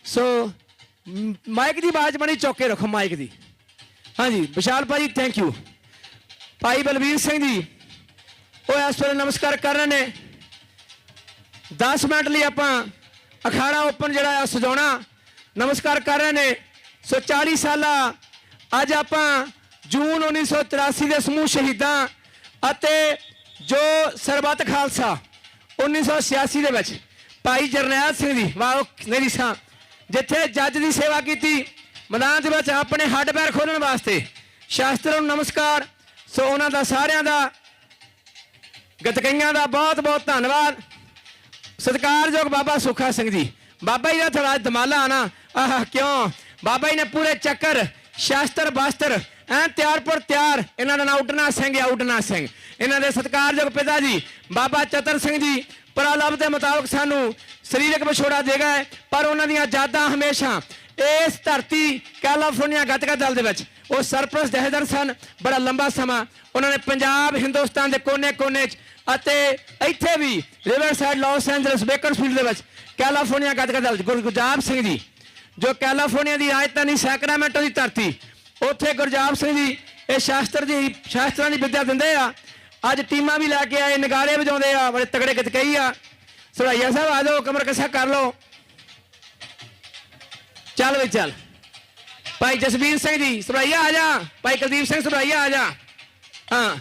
ਸੋ ਮਾਈਕ ਦੀ ਆਵਾਜ਼ ਬਣੀ ਚੁੱਕ ਕੇ ਰੱਖੋ, ਮਾਈਕ ਦੀ। ਹਾਂਜੀ ਵਿਸ਼ਾਲ ਭਾਈ, ਥੈਂਕ ਯੂ। ਭਾਈ ਬਲਵੀਰ ਸਿੰਘ ਜੀ ਉਹ ਇਸ ਵੇਲੇ ਨਮਸਕਾਰ ਕਰ ਰਹੇ ਨੇ। 10 ਮਿੰਟ ਲਈ ਆਪਾਂ ਅਖਾੜਾ ਓਪਨ ਜਿਹੜਾ ਆ ਸਜਾਉਣਾ, ਨਮਸਕਾਰ ਕਰ ਰਹੇ ਨੇ। ਸੋ 40 ਸਾਲਾ ਅੱਜ ਆਪਾਂ ਜੂਨ 1983 ਦੇ ਸਮੂਹ ਸ਼ਹੀਦਾਂ ਅਤੇ ਜੋ ਸਰਬੱਤ ਖਾਲਸਾ 1986 ਦੇ ਵਿੱਚ ਭਾਈ ਜਰਨੈਲ ਸਿੰਘ ਦੀ ਮੇਰੀ ਸਾਂ, ਜਿੱਥੇ ਜੱਜ ਦੀ ਸੇਵਾ ਕੀਤੀ, ਮੈਦਾਨ ਦੇ ਵਿੱਚ ਆਪਣੇ ਹੱਡ ਪੈਰ ਖੋਲਣ ਵਾਸਤੇ ਸ਼ਾਸਤਰਾਂ ਨੂੰ ਨਮਸਕਾਰ। ਸੋ ਉਹਨਾਂ ਦਾ ਸਾਰਿਆਂ ਦਾ, ਗਤਕਈਆਂ ਦਾ ਬਹੁਤ ਬਹੁਤ ਧੰਨਵਾਦ। ਸਤਿਕਾਰਯੋਗ ਬਾਬਾ ਸੁੱਖਾ ਸਿੰਘ ਜੀ, ਬਾਬਾ ਜੀ ਦਾ ਥੋੜਾ ਧਮਾਲਾ ਆਣਾ, ਆਹ ਕਿਉਂ ਬਾਬਾ ਜੀ ਨੇ ਪੂਰੇ ਚੱਕਰ ਸ਼ਾਸਤਰ ਬਾਸਤਰ ਐਂ ਤਿਆਰ ਪਰ ਤਿਆਰ। ਇਹਨਾਂ ਦਾ ਨਾਂ ਉੱਡਣਾ ਸਿੰਘ ਆ, ਉੱਡਣਾ ਸਿੰਘ। ਇਹਨਾਂ ਦੇ ਸਤਿਕਾਰਯੋਗ ਪਿਤਾ ਜੀ ਬਾਬਾ ਚਤਰ ਸਿੰਘ ਜੀ ਪ੍ਰਲਬ ਦੇ ਮੁਤਾਬਕ ਸਾਨੂੰ ਸਰੀਰਕ ਵਿਛੋੜਾ ਦੇ ਗਏ, ਪਰ ਉਹਨਾਂ ਦੀਆਂ ਯਾਦਾਂ ਹਮੇਸ਼ਾ ਇਸ ਧਰਤੀ ਕੈਲੀਫੋਰਨੀਆ ਗੱਤਕਾ ਦਲ ਦੇ ਵਿੱਚ ਉਹ ਸਰਪ੍ਰਸਤ ਜਥੇਦਾਰ ਸਨ। ਬੜਾ ਲੰਬਾ ਸਮਾਂ ਉਹਨਾਂ ਨੇ ਪੰਜਾਬ, ਹਿੰਦੁਸਤਾਨ ਦੇ ਕੋਨੇ-ਕੋਨੇ 'ਚ ਅਤੇ ਇੱਥੇ ਵੀ Riverside, Los Angeles, Bakersfield ਦੇ ਵਿੱਚ ਕੈਲੀਫੋਰਨੀਆ ਗੱਤਕਾ ਦਲ ਗੁਰਜਾਪ ਸਿੰਘ ਜੀ, ਜੋ ਕੈਲੀਫੋਰਨੀਆ ਦੀ ਰਾਜਧਾਨੀ ਸੈਕਰਾਮੈਂਟੋ ਦੀ ਧਰਤੀ, ਉੱਥੇ ਗੁਰਜਾਪ ਸਿੰਘ ਜੀ ਇਹ ਸ਼ਾਸਤਰਾਂ ਦੀ ਵਿੱਦਿਆ ਦਿੰਦੇ ਆ। ਅੱਜ ਟੀਮਾਂ ਵੀ ਲੈ ਕੇ ਆਏ, ਨਗਾਰੇ ਵਜਾਉਂਦੇ ਆ, ਬੜੇ ਤਗੜੇ ਗਤਕਈ ਆ। ਸੜਾਈਆ ਸਾਹਿਬ ਆ ਜਾਓ, ਕਮਰ ਕੱਸਾ ਕਰ ਲਓ। ਚੱਲ ਵੀ ਚੱਲ। ਭਾਈ ਜਸਵੀਰ ਸਿੰਘ ਜੀ ਸਭਰਾਈਆ ਆ ਜਾ। ਭਾਈ ਕੁਲਦੀਪ ਸਿੰਘ ਸਭਰਾਈਆ ਆ ਜਾ। ਹਾਂ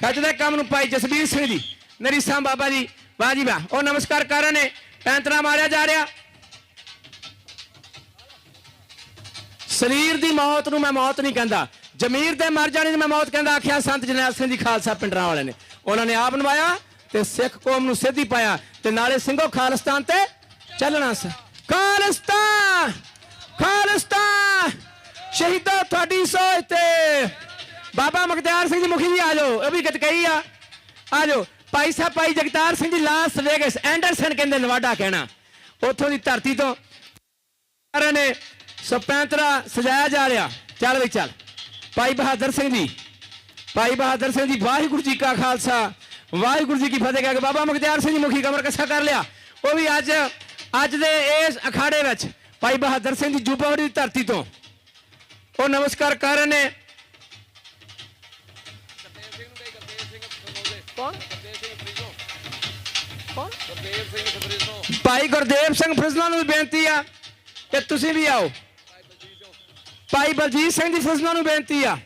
ਖੱਜਦੇ ਕੰਮ ਨੂੰ ਭਾਈ ਜਸਵੀਰ ਸਿੰਘ ਜੀ ਨਰੀਸਾਂ ਬਾਬਾ ਜੀ ਵਾਹ ਜੀ ਵਾਹ। ਉਹ ਨਮਸਕਾਰ ਕਰ ਰਹੇ ਨੇ। ਪੈਂਤਰਾ ਮਾਰਿਆ ਜਾ ਰਿਹਾ। ਸਰੀਰ ਦੀ ਮੌਤ ਨੂੰ ਮੈਂ ਮੌਤ ਨਹੀਂ ਕਹਿੰਦਾ, ਜ਼ਮੀਰ ਦੇ ਮਰ ਜਾਣੇ ਨੂੰ ਮੈਂ ਮੌਤ ਕਹਿੰਦਾ। ਆਖਿਆ ਸੰਤ ਜਰਨੈਲ ਸਿੰਘ ਜੀ ਖਾਲਸਾ ਪਿੰਡਰਾਂ ਵਾਲੇ ਨੇ। ਉਹਨਾਂ ਨੇ ਆਪ ਨਵਾਇਆ ਤੇ ਸਿੱਖ ਕੌਮ ਨੂੰ ਸਿੱਧੀ ਪਾਇਆ ਤੇ ਨਾਲੇ ਸਿੰਘੋ ਖਾਲਿਸਤਾਨ ਤੇ ਚੱਲਣਾ ਸੀ। ਖਾਲਿਸਤਾਨ ਖਾਲਿਸਤਾਨ ਸ਼ਹੀਦਾਂ ਤੁਹਾਡੀ ਸੋਚ ਤੇ। ਬਾਬਾ ਮੁਖਤਿਆਰ ਸਿੰਘ ਜੀ ਮੁਖੀ ਜੀ ਆ ਜਾਓ। ਇਹ ਵੀ ਗਤਕਈ ਆ ਜਾਓ। Bhai Sahib Bhai Jagtar Singh ji Las vagus Anderson ਕਹਿੰਦੇ ਨਵਾਡਾ ਕਹਿਣਾ। ਉੱਥੋਂ ਦੀ ਧਰਤੀ ਤੋਂ ਨੇ ਸੋ ਪੈਂਤਰਾ ਸਜਾਇਆ ਜਾ ਰਿਹਾ। ਚੱਲ ਵੀ ਚੱਲ। ਭਾਈ ਬਹਾਦਰ ਸਿੰਘ ਜੀ ਭਾਈ ਬਹਾਦਰ ਸਿੰਘ ਜੀ ਵਾਹਿਗੁਰੂ ਜੀ ਕਾ ਖਾਲਸਾ ਵਾਹਿਗੁਰੂ ਜੀ ਕੀ ਫਤਿਹ ਕਹਿ ਕੇ ਬਾਬਾ ਮੁਖਤਿਆਰ ਸਿੰਘ ਜੀ ਮੁਖੀ ਕਮਰ ਕੱਛਾ ਕਰ ਲਿਆ। ਉਹ ਵੀ ਅੱਜ ਦੇ ਇਸ ਅਖਾੜੇ ਵਿੱਚ ਭਾਈ ਬਹਾਦਰ ਸਿੰਘ ਜੀ ਜੂਬਾਵੜੀ ਦੀ ਧਰਤੀ ਤੋਂ ਉਹ ਨਮਸਕਾਰ ਕਰ ਰਹੇ ਨੇ। ਭਾਈ ਗੁਰਦੇਵ ਸਿੰਘ ਫਰਿਜ਼ਨੋ ਨੂੰ ਵੀ ਬੇਨਤੀ ਆ ਕਿ ਤੁਸੀਂ ਵੀ ਆਓ। ਭਾਈ ਬਲਜੀਤ ਸਿੰਘ ਜੀ ਫਰਿਜ਼ਨੋ ਨੂੰ ਬੇਨਤੀ ਆ।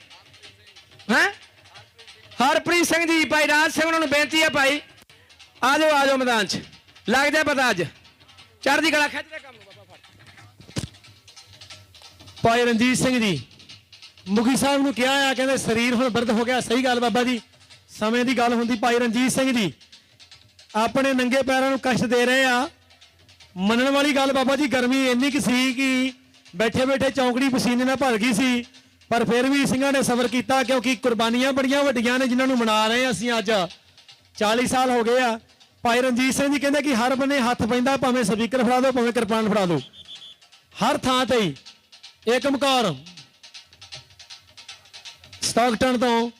ਹਰਪ੍ਰੀਤ ਸਿੰਘ ਜੀ ਭਾਈ ਰਾਜ ਸਿੰਘ ਨੂੰ ਬੇਨਤੀ ਆ। ਭਾਈ ਆ ਜਾਓ ਮੈਦਾਨ 'ਚ ਲੱਗ ਜਾ ਪਤਾ। ਅੱਜ ਚੜ੍ਹਦੀ ਕਲਾ ਖਿੱਚਦੇ ਕੰਮ ਨੂੰ ਬਾਬਾ ਫੜ। ਭਾਈ ਰਣਜੀਤ ਸਿੰਘ ਜੀ ਮੁਖੀ ਸਾਹਿਬ ਨੂੰ ਕਿਹਾ ਆ, ਕਹਿੰਦੇ ਸਰੀਰ ਹੁਣ ਬਿਰਧ ਹੋ ਗਿਆ। ਸਹੀ ਗੱਲ ਬਾਬਾ ਜੀ, ਸਮੇਂ ਦੀ ਗੱਲ ਹੁੰਦੀ। ਭਾਈ ਰਣਜੀਤ ਸਿੰਘ ਜੀ ਆਪਣੇ ਨੰਗੇ ਪੈਰਾਂ ਨੂੰ ਕਸ਼ਟ ਦੇ ਰਹੇ ਆ। ਮੰਨਣ ਵਾਲੀ ਗੱਲ ਬਾਬਾ ਜੀ, ਗਰਮੀ ਇੰਨੀ ਕੁ ਸੀ ਕਿ ਬੈਠੇ ਬੈਠੇ ਚੌਂਕੜੀ ਪਸੀਨੇ ਨਾਲ ਭਰ ਗਈ ਸੀ, ਪਰ ਫਿਰ ਵੀ ਸਿੰਘਾਂ ਨੇ ਸਬਰ ਕੀਤਾ ਕਿਉਂਕਿ ਕੁਰਬਾਨੀਆਂ ਬੜੀਆਂ ਵੱਡੀਆਂ ਨੇ ਜਿਨ੍ਹਾਂ ਨੂੰ ਮਨਾ ਰਹੇ ਹਾਂ ਅਸੀਂ। ਅੱਜ 40 ਸਾਲ ਹੋ ਗਏ ਆ। ਭਾਈ ਰਣਜੀਤ ਸਿੰਘ ਜੀ ਕਹਿੰਦੇ ਕਿ ਹਰ ਬੰਨੇ ਹੱਥ ਪੈਂਦਾ, ਭਾਵੇਂ ਸਪੀਕਰ ਫੜਾ ਦਿਓ ਭਾਵੇਂ ਕਿਰਪਾਨ ਫੜਾ ਦਿਓ, ਹਰ ਥਾਂ ਤੇ ਹੀ। ਇੱਕ ਮਕੌਰ ਸਟਾਕਟਨ ਤੋਂ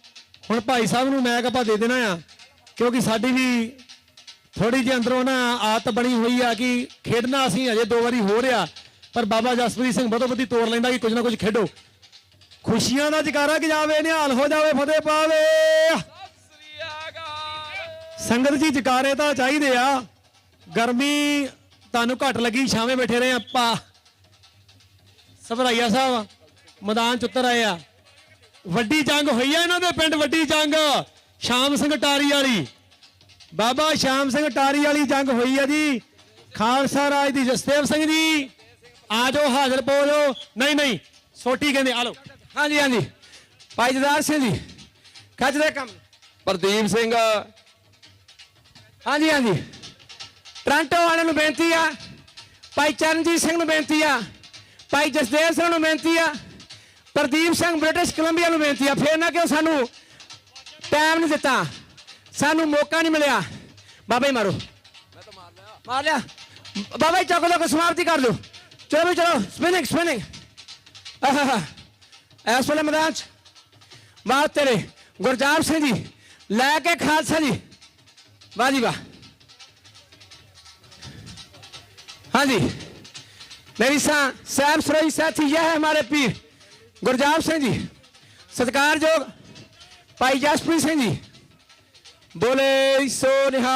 ਹੁਣ ਭਾਈ ਸਾਹਿਬ ਨੂੰ ਮੈਕ ਆਪਾਂ ਦੇ ਦੇਣਾ ਆ ਕਿਉਂਕਿ ਸਾਡੀ ਵੀ ਥੋੜੀ ਜਿਹੀ ਅੰਦਰੋਂ ਨਾ ਆਦਤ ਬਣੀ ਹੋਈ ਆ ਕਿ ਖੇਡਣਾ ਅਸੀਂ ਅਜੇ 2 ਵਾਰੀ ਹੋ ਰਿਹਾ, ਪਰ ਬਾਬਾ ਜਸਪ੍ਰੀਤ ਸਿੰਘ ਬਦੋ ਬਦੀ ਤੋੜ ਲੈਂਦਾ ਕਿ ਕੁਝ ਨਾ ਕੁਝ ਖੇਡੋ। ਖੁਸ਼ੀਆਂ ਦਾ ਜਕਾਰਾ ਗਜਾਵੇ, ਨਿਹਾਲ ਹੋ ਜਾਵੇ, ਫਤਿਹ ਪਾਵੇ। ਸੰਗਤ ਜੀ ਜਕਾਰੇ ਤਾਂ ਚਾਹੀਦੇ ਆ। ਗਰਮੀ ਤੁਹਾਨੂੰ ਘੱਟ ਲੱਗੀ, ਛਾਵੇਂ ਬੈਠੇ ਰਹੇ ਆਪਾਂ। ਸਭਰਾਈਆ ਸਾਹਿਬ ਮੈਦਾਨ ਚ ਉਤਰ ਆਏ ਆ। ਵੱਡੀ ਜੰਗ ਹੋਈ ਆ ਇਹਨਾਂ ਦੇ ਪਿੰਡ, ਵੱਡੀ ਜੰਗ ਸ਼ਾਮ ਸਿੰਘ ਟਾਰੀ ਵਾਲੀ। ਬਾਬਾ ਸ਼ਾਮ ਸਿੰਘ ਟਾਰੀ ਵਾਲੀ ਜੰਗ ਹੋਈ ਆ ਜੀ। ਖਾਲਸਾ ਰਾਜ ਦੀ ਜਸਦੇਵ ਸਿੰਘ ਜੀ ਆ ਜਾਓ, ਹਾਜ਼ਰ ਬੋਲੋ। ਨਹੀਂ ਸੋਟੀ ਕਹਿੰਦੇ ਆ ਲੋ। ਹਾਂਜੀ ਭਾਈ ਜਦਾਰ ਸਿੰਘ ਜੀ ਖੱਜਦੇ ਕੰਮ। ਪ੍ਰਦੀਪ ਸਿੰਘ ਹਾਂਜੀ ਟ੍ਰਾਂਟੋ ਵਾਲਿਆਂ ਨੂੰ ਬੇਨਤੀ ਆ। ਭਾਈ ਚਰਨਜੀਤ ਸਿੰਘ ਨੂੰ ਬੇਨਤੀ ਆ। ਭਾਈ ਜਸਦੇਵ ਸਿੰਘ ਨੂੰ ਬੇਨਤੀ ਆ। ਪ੍ਰਦੀਪ ਸਿੰਘ ਬ੍ਰਿਟਿਸ਼ ਕੋਲੰਬੀਆ ਨੂੰ ਬੇਨਤੀ ਆ। ਫੇਰ ਨਾ ਕਿਉਂ ਸਾਨੂੰ ਟਾਈਮ ਨਹੀਂ ਦਿੱਤਾ, ਸਾਨੂੰ ਮੌਕਾ ਨਹੀਂ ਮਿਲਿਆ। ਬਾਬਾ ਜੀ ਮਾਰੋ। ਮਾਰ ਲਿਆ ਬਾਬਾ ਜੀ। ਚੌਕ ਲੋ ਸਮਾਪਤੀ ਕਰ ਦਿਓ। ਚਲੋ ਸਪਿਨਿੰਗ ਇਸ ਵੇਲੇ ਮੈਦਾਨ 'ਚ ਵਾਹ ਤੇਰੇ ਗੁਰਜਾਪ ਸਿੰਘ ਜੀ ਲੈ ਕੇ ਖਾਲਸਾ ਜੀ। ਵਾਹ ਜੀ ਵਾਹ। ਹਾਂਜੀ मेरी साहब सरोई साथी यह है हमारे पीर गुरजाप सिंह जी, सत्कारयोग भाई जसप्रीत सिंह जी, बोले सो निहा।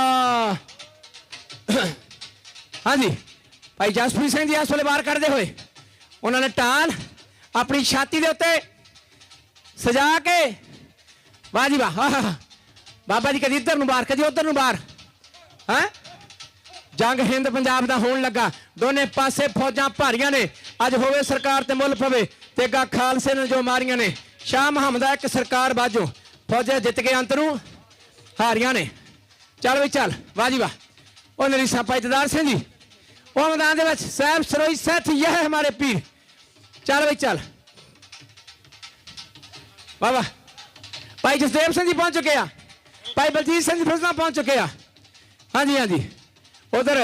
हाँ जी भाई जसप्रीत सिंह जी इस वेले बाहर करते हुए उन्होंने टाल अपनी छाती के उत्ते सजा के, वाह जी वाह, बाबा जी कदी इधर बाहर कदी उधर बाहर। है जंग हिंद पंजाब का होने लगा, दोने पासे फौजा भारियां ने। अज होवे सरकार ते मुल पवे ते गा खालसे ने जो मारियां ने। शाह मुहम्मद एक सरकार बाजो फौजा जित के अंत नूं हारियां ने। चल भी चल, वाह जी वाह। और नरीसा भाई ददार सिंह जी वो मैदान दे विच साहब सरोई साथी यह है हमारे पीर। चल भी चल, वाह वाह। भाई जसदेव सिंह जी पहुंच चुके हैं, भाई बलजीत सिंह जी फुलना पहुंच चुके हैं। हाँ जी हाँ जी, उधर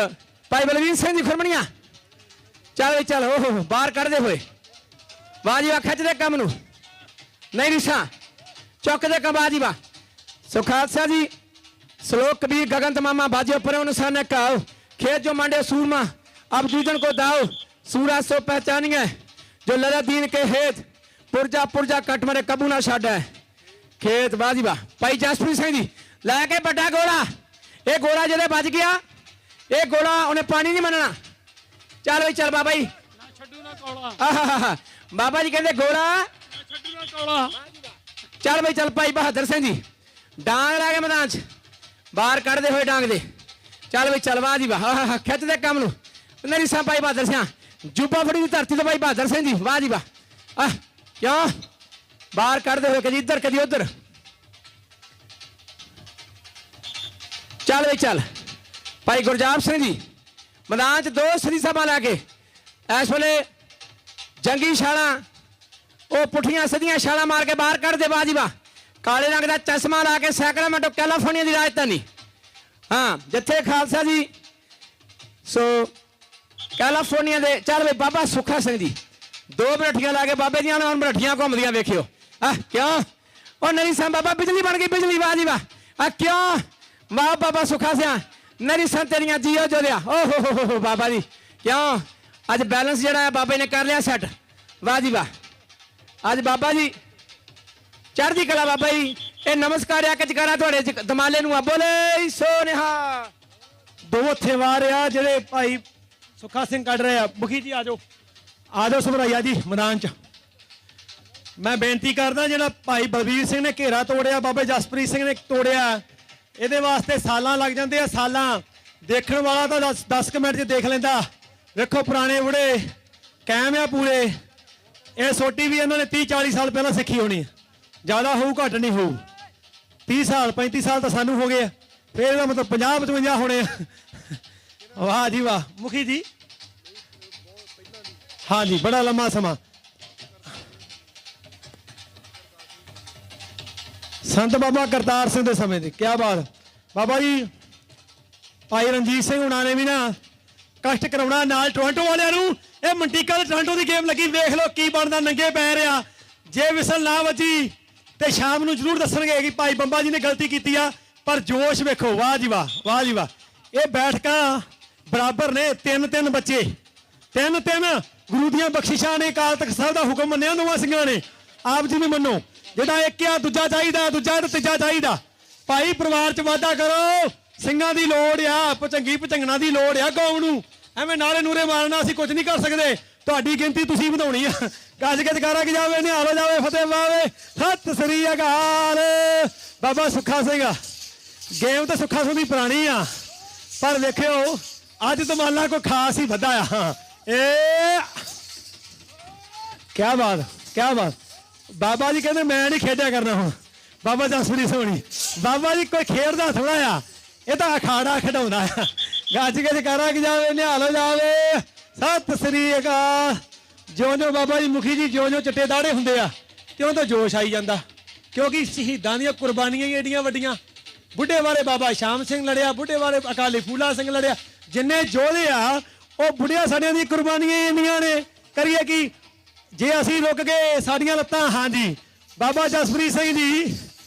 भाई बलवीर सिंह जी खुरमनिया। चल भी चल, ओहो बाहर कढ़ते हुए, वाह जी वाह। खिंचते कम नूं नहीं रिसा चुकते कम, वाह जी वाह। सो खालसा जी श्लोक कबीर गगन तमामा बाजियो परे अनुसार काओ, खेत जो मांडे सूरमा अब दूजन को दाओ। सूरा सो पहचानिए जो लड़ा दीन के हेत, पुरजा पुरजा कट मरे कबू ना छाड़ा खेत। वाह जी वाह। भाई जसप्रीत सिंह जी लैके बड़ा गोला, ये गोला जो बज गया, ये गोला उन्हें पानी नहीं मनना। चल भाई चल बाबा जी, ਆਹਾ ਬਾਬਾ ਜੀ ਕਹਿੰਦੇ ਗੋਲਾ ਚੱਲ ਬਈ ਚੱਲ ਭਾਈ ਬਹਾਦਰ ਸਿੰਘ ਜੀ ਡਾਂਗ ਲਾ ਕੇ ਮੈਦਾਨ 'ਚ ਬਾਹਰ ਕੱਢਦੇ ਹੋਏ ਡਾਂਗ ਦੇ ਚੱਲ ਬਈ ਚੱਲ ਵਾਹ ਜੀ ਵਾਹ ਆਹਾ ਖਿੱਚਦੇ ਕੰਮ ਨੂੰ ਨਰੀ ਸਾਂ ਭਾਈ ਬਹਾਦਰ ਸਿੰਘ ਜੁੱਬਾ ਫੜੀ ਦੀ ਧਰਤੀ ਤੋਂ ਭਾਈ ਬਹਾਦਰ ਸਿੰਘ ਜੀ ਵਾਹ ਜੀ ਵਾਹ ਆਹ ਕਿਉਂ ਬਾਹਰ ਕੱਢਦੇ ਹੋਏ ਕਦੀ ਇੱਧਰ ਕਦੀ ਉੱਧਰ ਚੱਲ ਬਈ ਚੱਲ ਭਾਈ ਗੁਰਜਾਪ ਸਿੰਘ ਜੀ ਮੈਦਾਨ 'ਚ 2 ਸ੍ਰੀ ਸਭਾ ਲੈ ਕੇ ਇਸ ਵੇਲੇ ਜੰਗੀ ਛਾਲਾਂ ਉਹ ਪੁੱਠੀਆਂ ਸਿੱਧੀਆਂ ਛਾਲਾਂ ਮਾਰ ਕੇ ਬਾਹਰ ਕੱਢਦੇ ਵਾਹ ਜੀ ਵਾਹ ਕਾਲੇ ਰੰਗ ਦਾ ਚਸ਼ਮਾ ਲਾ ਕੇ ਸੈਕਰਾਮੈਂਟੋ ਕੈਲੀਫੋਰਨੀਆ ਦੀ ਰਾਜਧਾਨੀ ਹਾਂ ਜਿੱਥੇ ਖਾਲਸਾ ਜੀ ਸੋ ਕੈਲੀਫੋਰਨੀਆ ਦੇ ਚੱਲ ਬਈ ਬਾਬਾ ਸੁੱਖਾ ਸਿੰਘ ਜੀ 2 ਬਰਠੀਆਂ ਲਾ ਕੇ ਬਾਬੇ ਦੀਆਂ ਹੁਣ ਬਰਠੀਆਂ ਘੁੰਮਦੀਆਂ ਵੇਖਿਓ ਆਹ ਕਿਉਂ ਉਹ ਨਰੀ ਸਾਂ ਬਾਬਾ ਬਿਜਲੀ ਬਣ ਗਈ ਬਿਜਲੀ ਵਾਹ ਜੀ ਵਾਹ ਆਹ ਕਿਉਂ ਵਾਹ ਬਾਬਾ ਸੁੱਖਾ ਸਿਆ ਨਰੀ ਸਾਂ ਤੇਰੀਆਂ ਜੀਓ ਜੋਦਿਆ ਓ ਹੋ ਬਾਬਾ ਜੀ ਕਿਉਂ ਅੱਜ ਬੈਲੈਂਸ ਜਿਹੜਾ ਹੈ ਬਾਬੇ ਨੇ ਕਰ ਲਿਆ ਸੈੱਟ ਵਾਹ ਜੀ ਵਾਹ ਅੱਜ ਬਾਬਾ ਜੀ ਚੜ੍ਹਦੀ ਕਲਾ ਬਾਬਾ ਜੀ ਇਹ ਨਮਸਕਾਰ ਆ ਕਚਕਾਰਾ ਤੁਹਾਡੇ ਦਮਾਲੇ ਨੂੰ ਆ ਬੋਲੇ ਸੋਨਿਹਾ 2 ਹੱਥੇ ਵਾਰ ਆ ਜਿਹੜੇ ਭਾਈ ਸੁੱਖਾ ਸਿੰਘ ਕੱਢ ਰਹੇ ਆ ਮੁਖੀ ਜੀ ਆ ਜਾਓ ਸਮਰਾਈਆ ਜੀ ਮੈਦਾਨ 'ਚ ਮੈਂ ਬੇਨਤੀ ਕਰਦਾ ਜਿਹੜਾ ਭਾਈ ਬਲਬੀਰ ਸਿੰਘ ਨੇ ਘੇਰਾ ਤੋੜਿਆ ਬਾਬੇ ਜਸਪ੍ਰੀਤ ਸਿੰਘ ਨੇ ਤੋੜਿਆ ਇਹਦੇ ਵਾਸਤੇ ਸਾਲਾਂ ਲੱਗ ਜਾਂਦੇ ਆ ਸਾਲਾਂ ਦੇਖਣ ਵਾਲਾ ਤਾਂ 10 ਮਿੰਟ 'ਚ ਦੇਖ ਲੈਂਦਾ ਵੇਖੋ ਪੁਰਾਣੇ ਬੁੜੇ ਕਾਇਮ ਆ ਪੂਰੇ ਇਹ ਸੋਟੀ ਵੀ ਇਹਨਾਂ ਨੇ 30-40 ਸਾਲ ਪਹਿਲਾਂ ਸਿੱਖੀ ਹੋਣੀ ਜ਼ਿਆਦਾ ਹੋਊ ਘੱਟ ਨਹੀਂ ਹੋਊ 30 ਸਾਲ 35 ਸਾਲ ਤਾਂ ਸਾਨੂੰ ਹੋ ਗਏ ਫਿਰ ਇਹਦਾ ਮਤਲਬ 50-55 ਹੋਣੇ ਵਾਹ ਜੀ ਵਾਹ ਮੁਖੀ ਜੀ ਹਾਂ ਜੀ ਬੜਾ ਲੰਮਾ ਸਮਾਂ ਸੰਤ ਬਾਬਾ ਕਰਤਾਰ ਸਿੰਘ ਦੇ ਸਮੇਂ ਦੀ ਕੀ ਬਾਤ ਬਾਬਾ ਜੀ ਭਾਈ ਰਣਜੀਤ ਸਿੰਘ ਹੁਣਾਂ ਨੇ ਵੀ ਨਾ ਕਸ਼ਟ ਕਰਾਉਣਾ ਨਾਲ ਟੋਰਾਂਟੋ ਵਾਲਿਆਂ ਨੂੰ ਇਹ ਮੰਟੀਕਾ ਤੇ ਟੋਰਾਂਟੋ ਦੀ ਗੇਮ ਲੱਗੀ ਵੇਖ ਲਓ ਕੀ ਬਣਦਾ ਨੰਗੇ ਪੈ ਰਿਹਾ ਜੇ ਵਿਸਲ ਨਾ ਵੱਜੀ ਤੇ ਸ਼ਾਮ ਨੂੰ ਜ਼ਰੂਰ ਦੱਸਣਗੇ ਕਿ ਭਾਈ ਬੰਬਾ ਜੀ ਨੇ ਗਲਤੀ ਕੀਤੀ ਆ ਪਰ ਜੋਸ਼ ਵੇਖੋ ਵਾਹ ਜੀ ਵਾਹ ਵਾਹ ਜੀ ਵਾਹ ਇਹ ਬੈਠਕਾਂ ਬਰਾਬਰ ਨੇ 3-3 ਬੱਚੇ 3-3 ਗੁਰੂ ਦੀਆਂ ਬਖਸ਼ਿਸ਼ਾਂ ਨੇ ਅਕਾਲ ਤਖਤ ਸਾਹਿਬ ਦਾ ਹੁਕਮ ਮੰਨਿਆ ਦੋਵਾਂ ਸਿੰਘਾਂ ਨੇ ਆਪ ਜੀ ਵੀ ਮੰਨੋ ਜਿਹੜਾ ਇੱਕ ਆ ਦੂਜਾ ਚਾਹੀਦਾ ਦੂਜਾ ਤੇ ਤੀਜਾ ਚਾਹੀਦਾ ਭਾਈ ਪਰਿਵਾਰ 'ਚ ਵਾਧਾ ਕਰੋ ਸਿੰਘਾਂ ਦੀ ਲੋੜ ਆ ਭਚੰਗੀ ਭਚੰਗਣਾ ਦੀ ਲੋੜ ਆ ਕੌਮ ਨੂੰ ਐਵੇਂ ਨਾਲੇ ਨੂਰੇ ਮਾਰਨਾ ਅਸੀਂ ਕੁਝ ਨਹੀਂ ਕਰ ਸਕਦੇ ਤੁਹਾਡੀ ਗਿਣਤੀ ਤੁਸੀਂ ਵਧਾਉਣੀ ਆ ਗੱਜ ਕੇ ਜਕਾਰਾ ਕਿ ਜਾਵੇ ਨਿਹਾਲ ਹੋ ਜਾਵੇ ਫਤਿਹ ਪਾਵੇ ਸਤਿ ਸ੍ਰੀ ਅਕਾਲ ਬਾਬਾ ਸੁੱਖਾ ਸਿੰਘ ਗੇਮ ਤਾਂ ਸੁੱਖਾ ਸਿੰਘ ਦੀ ਪੁਰਾਣੀ ਆ ਪਰ ਵੇਖਿਓ ਅੱਜ ਧਮਾਲਾ ਕੋਈ ਖਾਸ ਹੀ ਵੱਧਾ ਆ ਇਹ ਕੀ ਬਾਤ ਬਾਬਾ ਜੀ ਕਹਿੰਦੇ ਮੈਂ ਨਹੀਂ ਖੇਡਿਆ ਕਰਨਾ ਹੁਣ ਬਾਬਾ ਜਸਪ੍ਰੀਤ ਸੋਣੀ ਬਾਬਾ ਜੀ ਕੋਈ ਖੇਡਦਾ ਥੋੜਾ ਆ ਇਹ ਤਾਂ ਅਖਾੜਾ ਖਿਡਾਉਂਦਾ ਆ ਗੱਜ ਕੇ ਜਕਾਰਾ ਕਿ ਜਾਵੇ ਨਿਹਾਲ ਹੋ ਜਾਵੇ ਸਤਿ ਸ੍ਰੀ ਅਕਾਲ ਜਿਉਂ ਬਾਬਾ ਜੀ ਮੁਖੀ ਜੀ ਜਿਉਂ ਚਿੱਟੇ ਦਾੜੇ ਹੁੰਦੇ ਆ ਤਿਉਂ ਤਾਂ ਜੋਸ਼ ਆਈ ਜਾਂਦਾ ਕਿਉਂਕਿ ਸ਼ਹੀਦਾਂ ਦੀਆਂ ਕੁਰਬਾਨੀਆਂ ਹੀ ਏਡੀਆਂ ਵੱਡੀਆਂ ਬੁੱਢੇ ਵਾਲੇ ਬਾਬਾ ਸ਼ਾਮ ਸਿੰਘ ਲੜਿਆ ਬੁੱਢੇ ਵਾਲੇ ਅਕਾਲੀ ਫੂਲਾ ਸਿੰਘ ਲੜਿਆ ਜਿੰਨੇ ਯੋਧੇ ਆ ਉਹ ਬੁੱਢਿਆਂ ਸਾਡਿਆਂ ਦੀਆਂ ਕੁਰਬਾਨੀਆਂ ਹੀ ਇੰਨੀਆਂ ਨੇ ਕਰੀਏ ਕੀ ਜੇ ਅਸੀਂ ਰੁਕ ਗਏ ਸਾਡੀਆਂ ਲੱਤਾਂ ਹਾਂਜੀ ਬਾਬਾ ਜਸਪ੍ਰੀਤ ਸਿੰਘ ਜੀ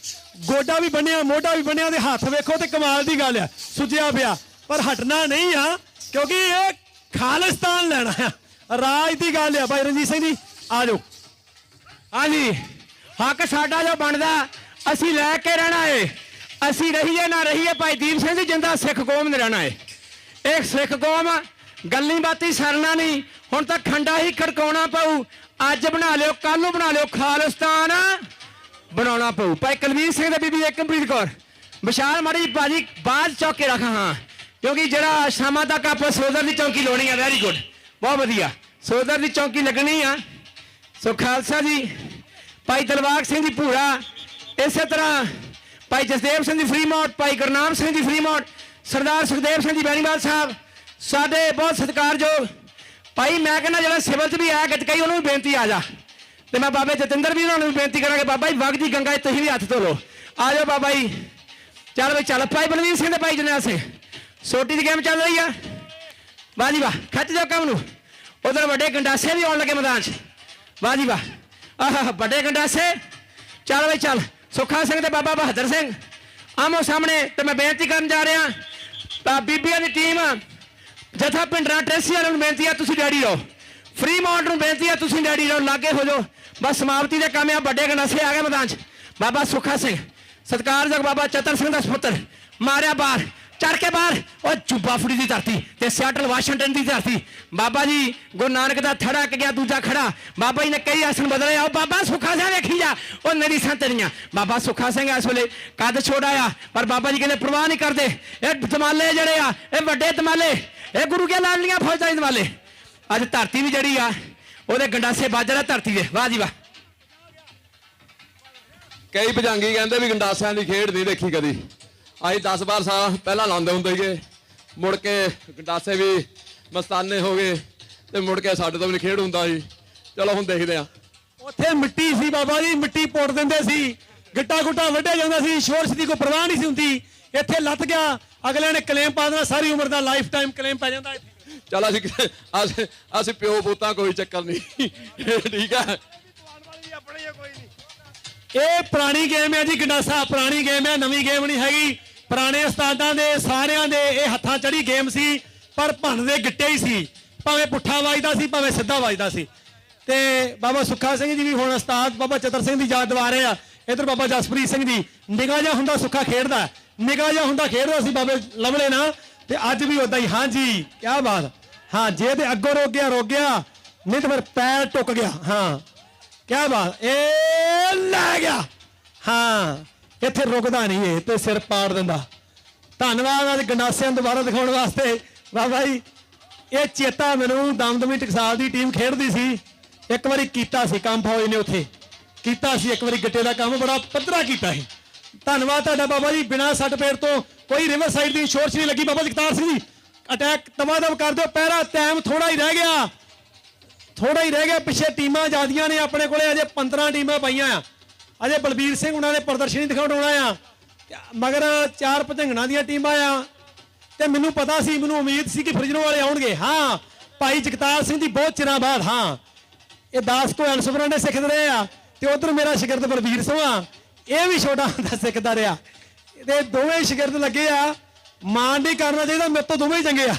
ਗੋਡਾ ਵੀ ਬੰਨਿਆ ਮੋਢਾ ਵੀ ਬੰਨਿਆ ਤੇ ਹੱਥ ਵੇਖੋ ਤੇ ਕਮਾਲ ਦੀ ਗੱਲ ਆ ਸੁੱਜਿਆ ਪਿਆ ਪਰ ਹਟਣਾ ਨਹੀਂ ਆ ਕਿਉਂਕਿ ਇਹ ਖਾਲਿਸਤਾਨ ਲੈਣਾ ਆ ਰਾਜ ਦੀ ਗੱਲ ਆ ਭਾਈ ਰਣਜੀਤ ਸਿੰਘ ਜੀ ਆ ਜਾਓ ਹਾਂਜੀ ਹੱਕ ਸਾਡਾ ਜੋ ਬਣਦਾ ਅਸੀਂ ਲੈ ਕੇ ਰਹਿਣਾ ਏ ਅਸੀਂ ਰਹੀਏ ਨਾ ਰਹੀਏ ਭਾਈ ਦੀਪ ਸਿੰਘ ਜੀ ਜਿੰਦਾ ਸਿੱਖ ਕੌਮ ਨੇ ਰਹਿਣਾ ਏ ਇਹ ਸਿੱਖ ਕੌਮ ਗੱਲੀ ਬਾਤੀ ਸਰਨਾ ਨਹੀਂ ਹੁਣ ਤਾਂ ਖੰਡਾ ਹੀ ਖੜਕਾਉਣਾ ਪਊ ਅੱਜ ਬਣਾ ਲਿਓ ਕੱਲ ਨੂੰ ਬਣਾ ਲਿਓ ਖਾਲਿਸਤਾਨ ਬਣਾਉਣਾ ਪਊ ਭਾਈ ਕੁਲਵੀਰ ਸਿੰਘ ਤੇ ਬੀਬੀ ਏਕਮਪ੍ਰੀਤ ਕੌਰ ਵਿਸ਼ਾਲ ਮਾੜੀ ਬਾਜੀ ਬਾਅਦ ਚੌਕ ਕੇ ਰੱਖਾਂ ਹਾਂ ਕਿਉਂਕਿ ਜਿਹੜਾ ਸ਼ਾਮਾਂ ਤੱਕ ਆਪਾਂ ਸੋਦਰ ਦੀ ਚੌਂਕੀ ਲਾਉਣੀ ਆ ਵੈਰੀ ਗੁੱਡ ਬਹੁਤ ਵਧੀਆ ਸੋਦਰ ਦੀ ਚੌਂਕੀ ਲੱਗਣੀ ਆ ਸੋ ਖਾਲਸਾ ਜੀ ਭਾਈ ਦਲਵਾਗ ਸਿੰਘ ਦੀ ਭੂਰਾ ਇਸੇ ਤਰ੍ਹਾਂ ਭਾਈ ਜਸਦੇਵ ਸਿੰਘ ਦੀ ਫਰੀਮੌਟ ਭਾਈ ਗੁਰਨਾਮ ਸਿੰਘ ਦੀ ਫਰੀਮੌਟ ਸਰਦਾਰ ਸੁਖਦੇਵ ਸਿੰਘ ਜੀ ਬੈਣੀਵਾਲ ਸਾਹਿਬ ਸਾਡੇ ਬਹੁਤ ਸਤਿਕਾਰਯੋਗ ਭਾਈ ਮੈਂ ਕਹਿੰਦਾ ਜਿਹੜਾ ਸਿਵਲ 'ਚ ਵੀ ਆਇਆ ਗੱਤਕਾਈ ਉਹਨੂੰ ਵੀ ਬੇਨਤੀ ਆ ਜਾ ਤੇ ਮੈਂ ਬਾਬੇ ਜਤਿੰਦਰ ਵੀ ਉਹਨਾਂ ਨੂੰ ਵੀ ਬੇਨਤੀ ਕਰਾਂਗੇ ਬਾਬਾ ਜੀ ਵਗ ਜੀ ਗੰਗਾ ਤੁਸੀਂ ਵੀ ਹੱਥ ਧੋ ਲਓ ਆ ਜਾਓ ਬਾਬਾ ਜੀ ਚੱਲ ਬਈ ਚੱਲ ਭਾਈ ਬਲਵੀਰ ਸਿੰਘ ਤੇ ਭਾਈ ਜਰਨੈਲ ਸਿੰਘ ਸੋਟੀ ਦੀ ਗੇਮ ਚੱਲ ਰਹੀ ਆ ਵਾਹ ਜੀ ਵਾਹ ਖਿੱਚ ਜਾਓ ਕੰਮ ਨੂੰ ਉਧਰ ਵੱਡੇ ਗੰਡਾਸੇ ਵੀ ਆਉਣ ਲੱਗੇ ਮੈਦਾਨ 'ਚ ਵਾਹ ਜੀ ਵਾਹ ਆਹ ਵੱਡੇ ਗੰਡਾਸੇ ਚੱਲ ਬਈ ਚੱਲ ਸੁੱਖਾ ਸਿੰਘ ਤੇ ਬਾਬਾ ਬਹਾਦਰ ਸਿੰਘ ਆਮੋ ਸਾਹਮਣੇ ਤੇ ਮੈਂ ਬੇਨਤੀ ਕਰਨ ਜਾ ਰਿਹਾ ਤਾਂ ਬੀਬੀਆਂ ਦੀ ਟੀਮ ਜਥਾ ਪਿੰਡਰਾ ਟ੍ਰੇਸੀ ਵਾਲਿਆਂ ਨੂੰ ਬੇਨਤੀ ਆ ਤੁਸੀਂ ਡੈਡੀ ਰਹੋ ਫਰੀਮੌਂਟ ਨੂੰ ਬੇਨਤੀ ਆ ਤੁਸੀਂ ਡੈਡੀ ਰਹੋ ਲਾਗੇ ਹੋ ਜਾਓ ਬਸ ਸਮਾਪਤੀ ਦੇ ਕੰਮ ਆ ਵੱਡੇ ਗੰਡਾਸੇ ਆ ਗਏ ਮੈਦਾਨ 'ਚ ਬਾਬਾ ਸੁੱਖਾ ਸਿੰਘ ਸਤਿਕਾਰਯੋਗ ਬਾਬਾ ਚਤਰ ਸਿੰਘ ਦਾ ਸੁਪੁੱਤਰ ਮਾਰਿਆ ਬਾਹਰ ਚੜ ਕੇ ਬਾਹਰ ਉਹ ਜੁੱਬਾ ਫੜੀ ਦੀ ਧਰਤੀ ਤੇ ਸਿਆਟਲ ਵਾਸ਼ਿੰਗਟਨ ਦੀ ਧਰਤੀ। ਬਾਬਾ ਜੀ ਗੁਰੂ ਨਾਨਕ ਦਾ ਥੜਾ ਅੱਕ ਗਿਆ ਦੂਜਾ ਖੜਾ। ਬਾਬਾ ਜੀ ਨੇ ਕਈ ਆਸਣ ਬਦਲੇ। ਆਓ ਬਾਬਾ ਸੁੱਖਾ ਸਿੰਘ ਵੇਖੀ ਜਾ ਉਹ ਨਰੀ ਸੰਤਰੀਆਂ। ਬਾਬਾ ਸੁੱਖਾ ਸਿੰਘ ਇਸ ਵੇਲੇ ਕੱਦ ਛੋੜਾ ਆ ਪਰ ਬਾਬਾ ਜੀ ਕਹਿੰਦੇ ਪਰਵਾਹ ਨਹੀਂ ਕਰਦੇ। ਇਹ ਦਮਾਲੇ ਜਿਹੜੇ ਆ ਇਹ ਵੱਡੇ ਦਮਾਲੇ, ਇਹ ਗੁਰੂ ਕੇ ਲਾਡਲੀਆਂ ਫੌਜਾਂ ਦੇ ਦਮਾਲੇ। ਅੱਜ ਧਰਤੀ ਵੀ ਜਿਹੜੀ ਆ ਉਹਦੇ ਗੰਡਾਸੇ ਵੱਜ ਰਿਹਾ ਧਰਤੀ ਦੇ। ਵਾਹ ਜੀ ਵਾਹ। ਕਈ ਭਜੰਗੀ ਕਹਿੰਦੇ ਵੀ ਗੰਡਾਸਿਆਂ ਦੀ ਖੇਡ ਨਹੀਂ ਦੇਖੀ ਕਦੀ। ਅਸੀਂ 10-12 ਸਾਲ ਪਹਿਲਾਂ ਲਾਉਂਦੇ ਹੁੰਦੇ ਸੀਗੇ, ਮੁੜ ਕੇ ਗੰਡਾਸੇ ਵੀ ਮਸਤਾਨੇ ਹੋ ਗਏ ਤੇ ਮੁੜ ਕੇ ਸਾਡੇ ਤੋਂ ਵੀ ਖੇਡ ਹੁੰਦਾ ਸੀ। ਚਲੋ ਹੁਣ ਦੇਖਦੇ ਆ। ਉੱਥੇ ਮਿੱਟੀ ਸੀ ਬਾਬਾ ਜੀ, ਮਿੱਟੀ ਪੁੱਟ ਦਿੰਦੇ ਸੀ, ਗਿੱਟਾ ਗੁੱਟਾ ਵੱਢਿਆ ਜਾਂਦਾ ਸੀ, ਸ਼ੋਰਸ਼ ਦੀ ਕੋਈ ਪਰਵਾਹ ਨਹੀਂ ਸੀ ਹੁੰਦੀ। ਇੱਥੇ ਲੱਤ ਗਿਆ ਅਗਲੇ ਨੇ ਕਲੇਮ ਪਾ ਦੇਣਾ, ਸਾਰੀ ਉਮਰ ਦਾ ਲਾਈਫ ਟਾਈਮ ਕਲੇਮ ਪੈ ਜਾਂਦਾ। ਚਲ ਅਸੀਂ ਪਿਓ ਪੁੱਤਾਂ ਕੋਈ ਚੱਕਰ ਨਹੀਂ, ਠੀਕ ਹੈ। ਇਹ ਪੁਰਾਣੀ ਗੇਮ ਹੈ ਜੀ ਗੰਡਾਸਾ, ਪੁਰਾਣੀ ਗੇਮ ਹੈ, ਨਵੀਂ ਗੇਮ ਨਹੀਂ ਹੈਗੀ। ਪੁਰਾਣੇ ਉਸਤਾਦਾਂ ਦੇ ਸਾਰਿਆਂ ਦੇ ਇਹ ਹੱਥਾਂ ਚੜੀ ਗੇਮ ਸੀ ਪਰ ਭੰਨ ਦੇ ਗਿੱਟੇ ਹੀ ਸੀ, ਭਾਵੇਂ ਪੁੱਠਾ ਵੱਜਦਾ ਸੀ ਭਾਵੇਂ ਸਿੱਧਾ ਵੱਜਦਾ ਸੀ। ਤੇ ਬਾਬਾ ਸੁੱਖਾ ਸਿੰਘ ਜੀ ਵੀ ਹੁਣ ਉਸਤਾਦ ਬਾਬਾ ਚਤਰ ਸਿੰਘ ਦੀ ਯਾਦ ਦਿਵਾ ਰਹੇ ਆ। ਇਧਰ ਬਾਬਾ ਜਸਪ੍ਰੀਤ ਸਿੰਘ ਜੀ, ਨਿਗਾਹ ਜਿਹਾ ਹੁੰਦਾ ਸੁੱਖਾ ਖੇਡਦਾ, ਨਿਗਾਹ ਜਿਹਾ ਹੁੰਦਾ ਖੇਡਦਾ ਸੀ ਬਾਬੇ ਲਵਲੇ ਨਾ, ਤੇ ਅੱਜ ਵੀ ਉਦਾਂ ਹੀ। ਹਾਂਜੀ ਕਿਆ ਬਾਤ। ਹਾਂ ਜੇ ਤੇ ਅੱਗੋਂ ਰੋਕ ਗਿਆ ਨਹੀਂ ਤਾਂ ਫਿਰ ਪੈਰ ਟੁੱਕ ਗਿਆ। ਹਾਂ ਕਿਆ ਬਾਤ। ਇਹ ਲੈ ਗਿਆ। ਹਾਂ ਇੱਥੇ ਰੁਕਦਾ ਨਹੀਂ ਇਹ ਤੇ ਸਿਰ ਪਾੜ ਦਿੰਦਾ। ਧੰਨਵਾਦ ਅੱਜ ਗੰਡਾਸਿਆਂ ਨੂੰ ਦੁਬਾਰਾ ਦਿਖਾਉਣ ਵਾਸਤੇ ਬਾਬਾ ਜੀ। ਇਹ ਚੇਤਾ ਮੈਨੂੰ ਦਮਦਮੀ ਟਕਸਾਲ ਦੀ ਟੀਮ ਖੇਡਦੀ ਸੀ, ਇੱਕ ਵਾਰੀ ਕੀਤਾ ਸੀ ਕੰਮ ਫੌਜ ਨੇ ਉੱਥੇ ਕੀਤਾ ਸੀ, ਇੱਕ ਵਾਰੀ ਗੱਟੇ ਦਾ ਕੰਮ ਬੜਾ ਪੱਧਰਾ ਕੀਤਾ ਸੀ। ਧੰਨਵਾਦ ਤੁਹਾਡਾ ਬਾਬਾ ਜੀ। ਬਿਨਾਂ ਸੱਟ ਪੇਟ ਤੋਂ ਕੋਈ ਰਿਵਰ ਸਾਈਡ ਦੀ ਇੰਸ਼ੋਰੈਂਸ ਨਹੀਂ ਲੱਗੀ। ਬਾਬਾ ਜਗਤਾਰ ਸਿੰਘ ਜੀ ਅਟੈਕ ਤਬਾਦਮ ਕਰ ਦਿਓ। ਪਹਿਰਾ ਟਾਈਮ ਥੋੜਾ ਹੀ ਰਹਿ ਗਿਆ, ਥੋੜਾ ਹੀ ਰਹਿ ਗਿਆ। ਪਿੱਛੇ ਟੀਮਾਂ ਜ਼ਿਆਦੀਆਂ ਨੇ, ਆਪਣੇ ਕੋਲੇ ਅਜੇ 15 ਟੀਮਾਂ ਪਈਆਂ ਆ। ਅਜੇ ਬਲਬੀਰ ਸਿੰਘ ਉਹਨਾਂ ਨੇ ਪ੍ਰਦਰਸ਼ਨੀ ਦਿਖਾਉਣਾ ਆ, ਮਗਰ 4 ਭਜੰਗਣਾ ਦੀਆਂ ਟੀਮਾਂ ਆ। ਤੇ ਮੈਨੂੰ ਪਤਾ ਸੀ, ਮੈਨੂੰ ਉਮੀਦ ਸੀ ਕਿ ਫਰਿਜਨੋਂ ਵਾਲੇ ਆਉਣਗੇ। ਹਾਂ ਭਾਈ ਜਗਤਾਰ ਸਿੰਘ ਦੀ ਬਹੁਤ ਚਿਰਾਂ ਬਾਅਦ। ਹਾਂ ਇਹ ਦਾਸ ਕੋ ਅਲਸਬਰਾਂ ਦੇ ਸਿੱਖਦੇ ਰਹੇ ਆ ਤੇ ਉਧਰ ਮੇਰਾ ਸ਼ਾਗਿਰਦ ਬਲਬੀਰ ਸਿੰਘ ਆ, ਇਹ ਵੀ ਛੋਟਾ ਹੁੰਦਾ ਸਿੱਖਦਾ ਰਿਹਾ। ਤੇ ਦੋਵੇਂ ਸ਼ਾਗਿਰਦ ਲੱਗੇ ਆ। ਮਾਣ ਨਹੀਂ ਕਰਨਾ ਚਾਹੀਦਾ, ਮੇਰੇ ਤੋਂ ਦੋਵੇਂ ਹੀ ਚੰਗੇ ਆ,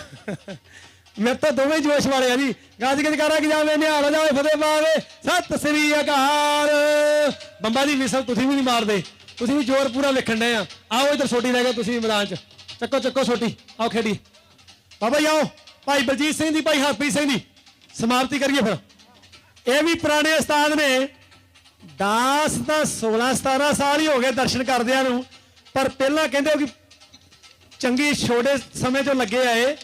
ਮੇਰੇ ਤੋਂ ਦੋਵੇਂ ਜੋਸ਼ ਵਾਲੇ ਆ ਜੀ। ਗੱਜ ਗੱਜ ਕਰਾ ਕੇ ਜਾਵੇ, ਨਿਹਾਲ ਜਾਵੇ, ਫਤਿਹ ਪਾਵੇ, ਸਤਿ ਸ੍ਰੀ ਅਕਾਲ। ਬੰਬਾ ਜੀ ਵਿਸਲ ਤੁਸੀਂ ਵੀ ਨਹੀਂ ਮਾਰਦੇ, ਤੁਸੀਂ ਵੀ ਜ਼ੋਰ ਪੂਰਾ ਲਿਖਣ ਡਏ ਆ। ਆਓ ਇੱਧਰ ਛੋਟੀ ਲੈ ਕੇ ਤੁਸੀਂ ਮੈਦਾਨ 'ਚ ਚੱਕੋ ਚੱਕੋ ਛੋਟੀ, ਆਓ ਖੇਡੀ। ਬਾਬਾ ਜੀ ਆਓ, ਭਾਈ ਬਲਜੀਤ ਸਿੰਘ ਦੀ, ਭਾਈ ਹਰਪ੍ਰੀਤ ਸਿੰਘ ਦੀ ਸਮਾਪਤੀ ਕਰੀਏ ਫਿਰ। ਇਹ ਵੀ ਪੁਰਾਣੇ ਉਸਤਾਦ ਨੇ, 10 ਤਾਂ 16-17 ਸਾਲ ਹੀ ਹੋ ਗਏ ਦਰਸ਼ਨ ਕਰਦਿਆਂ ਨੂੰ, ਪਰ ਪਹਿਲਾਂ ਕਹਿੰਦੇ ਕਿ ਚੰਗੀ ਛੋਟੇ ਸਮੇਂ ਤੋਂ ਲੱਗੇ ਆਏ,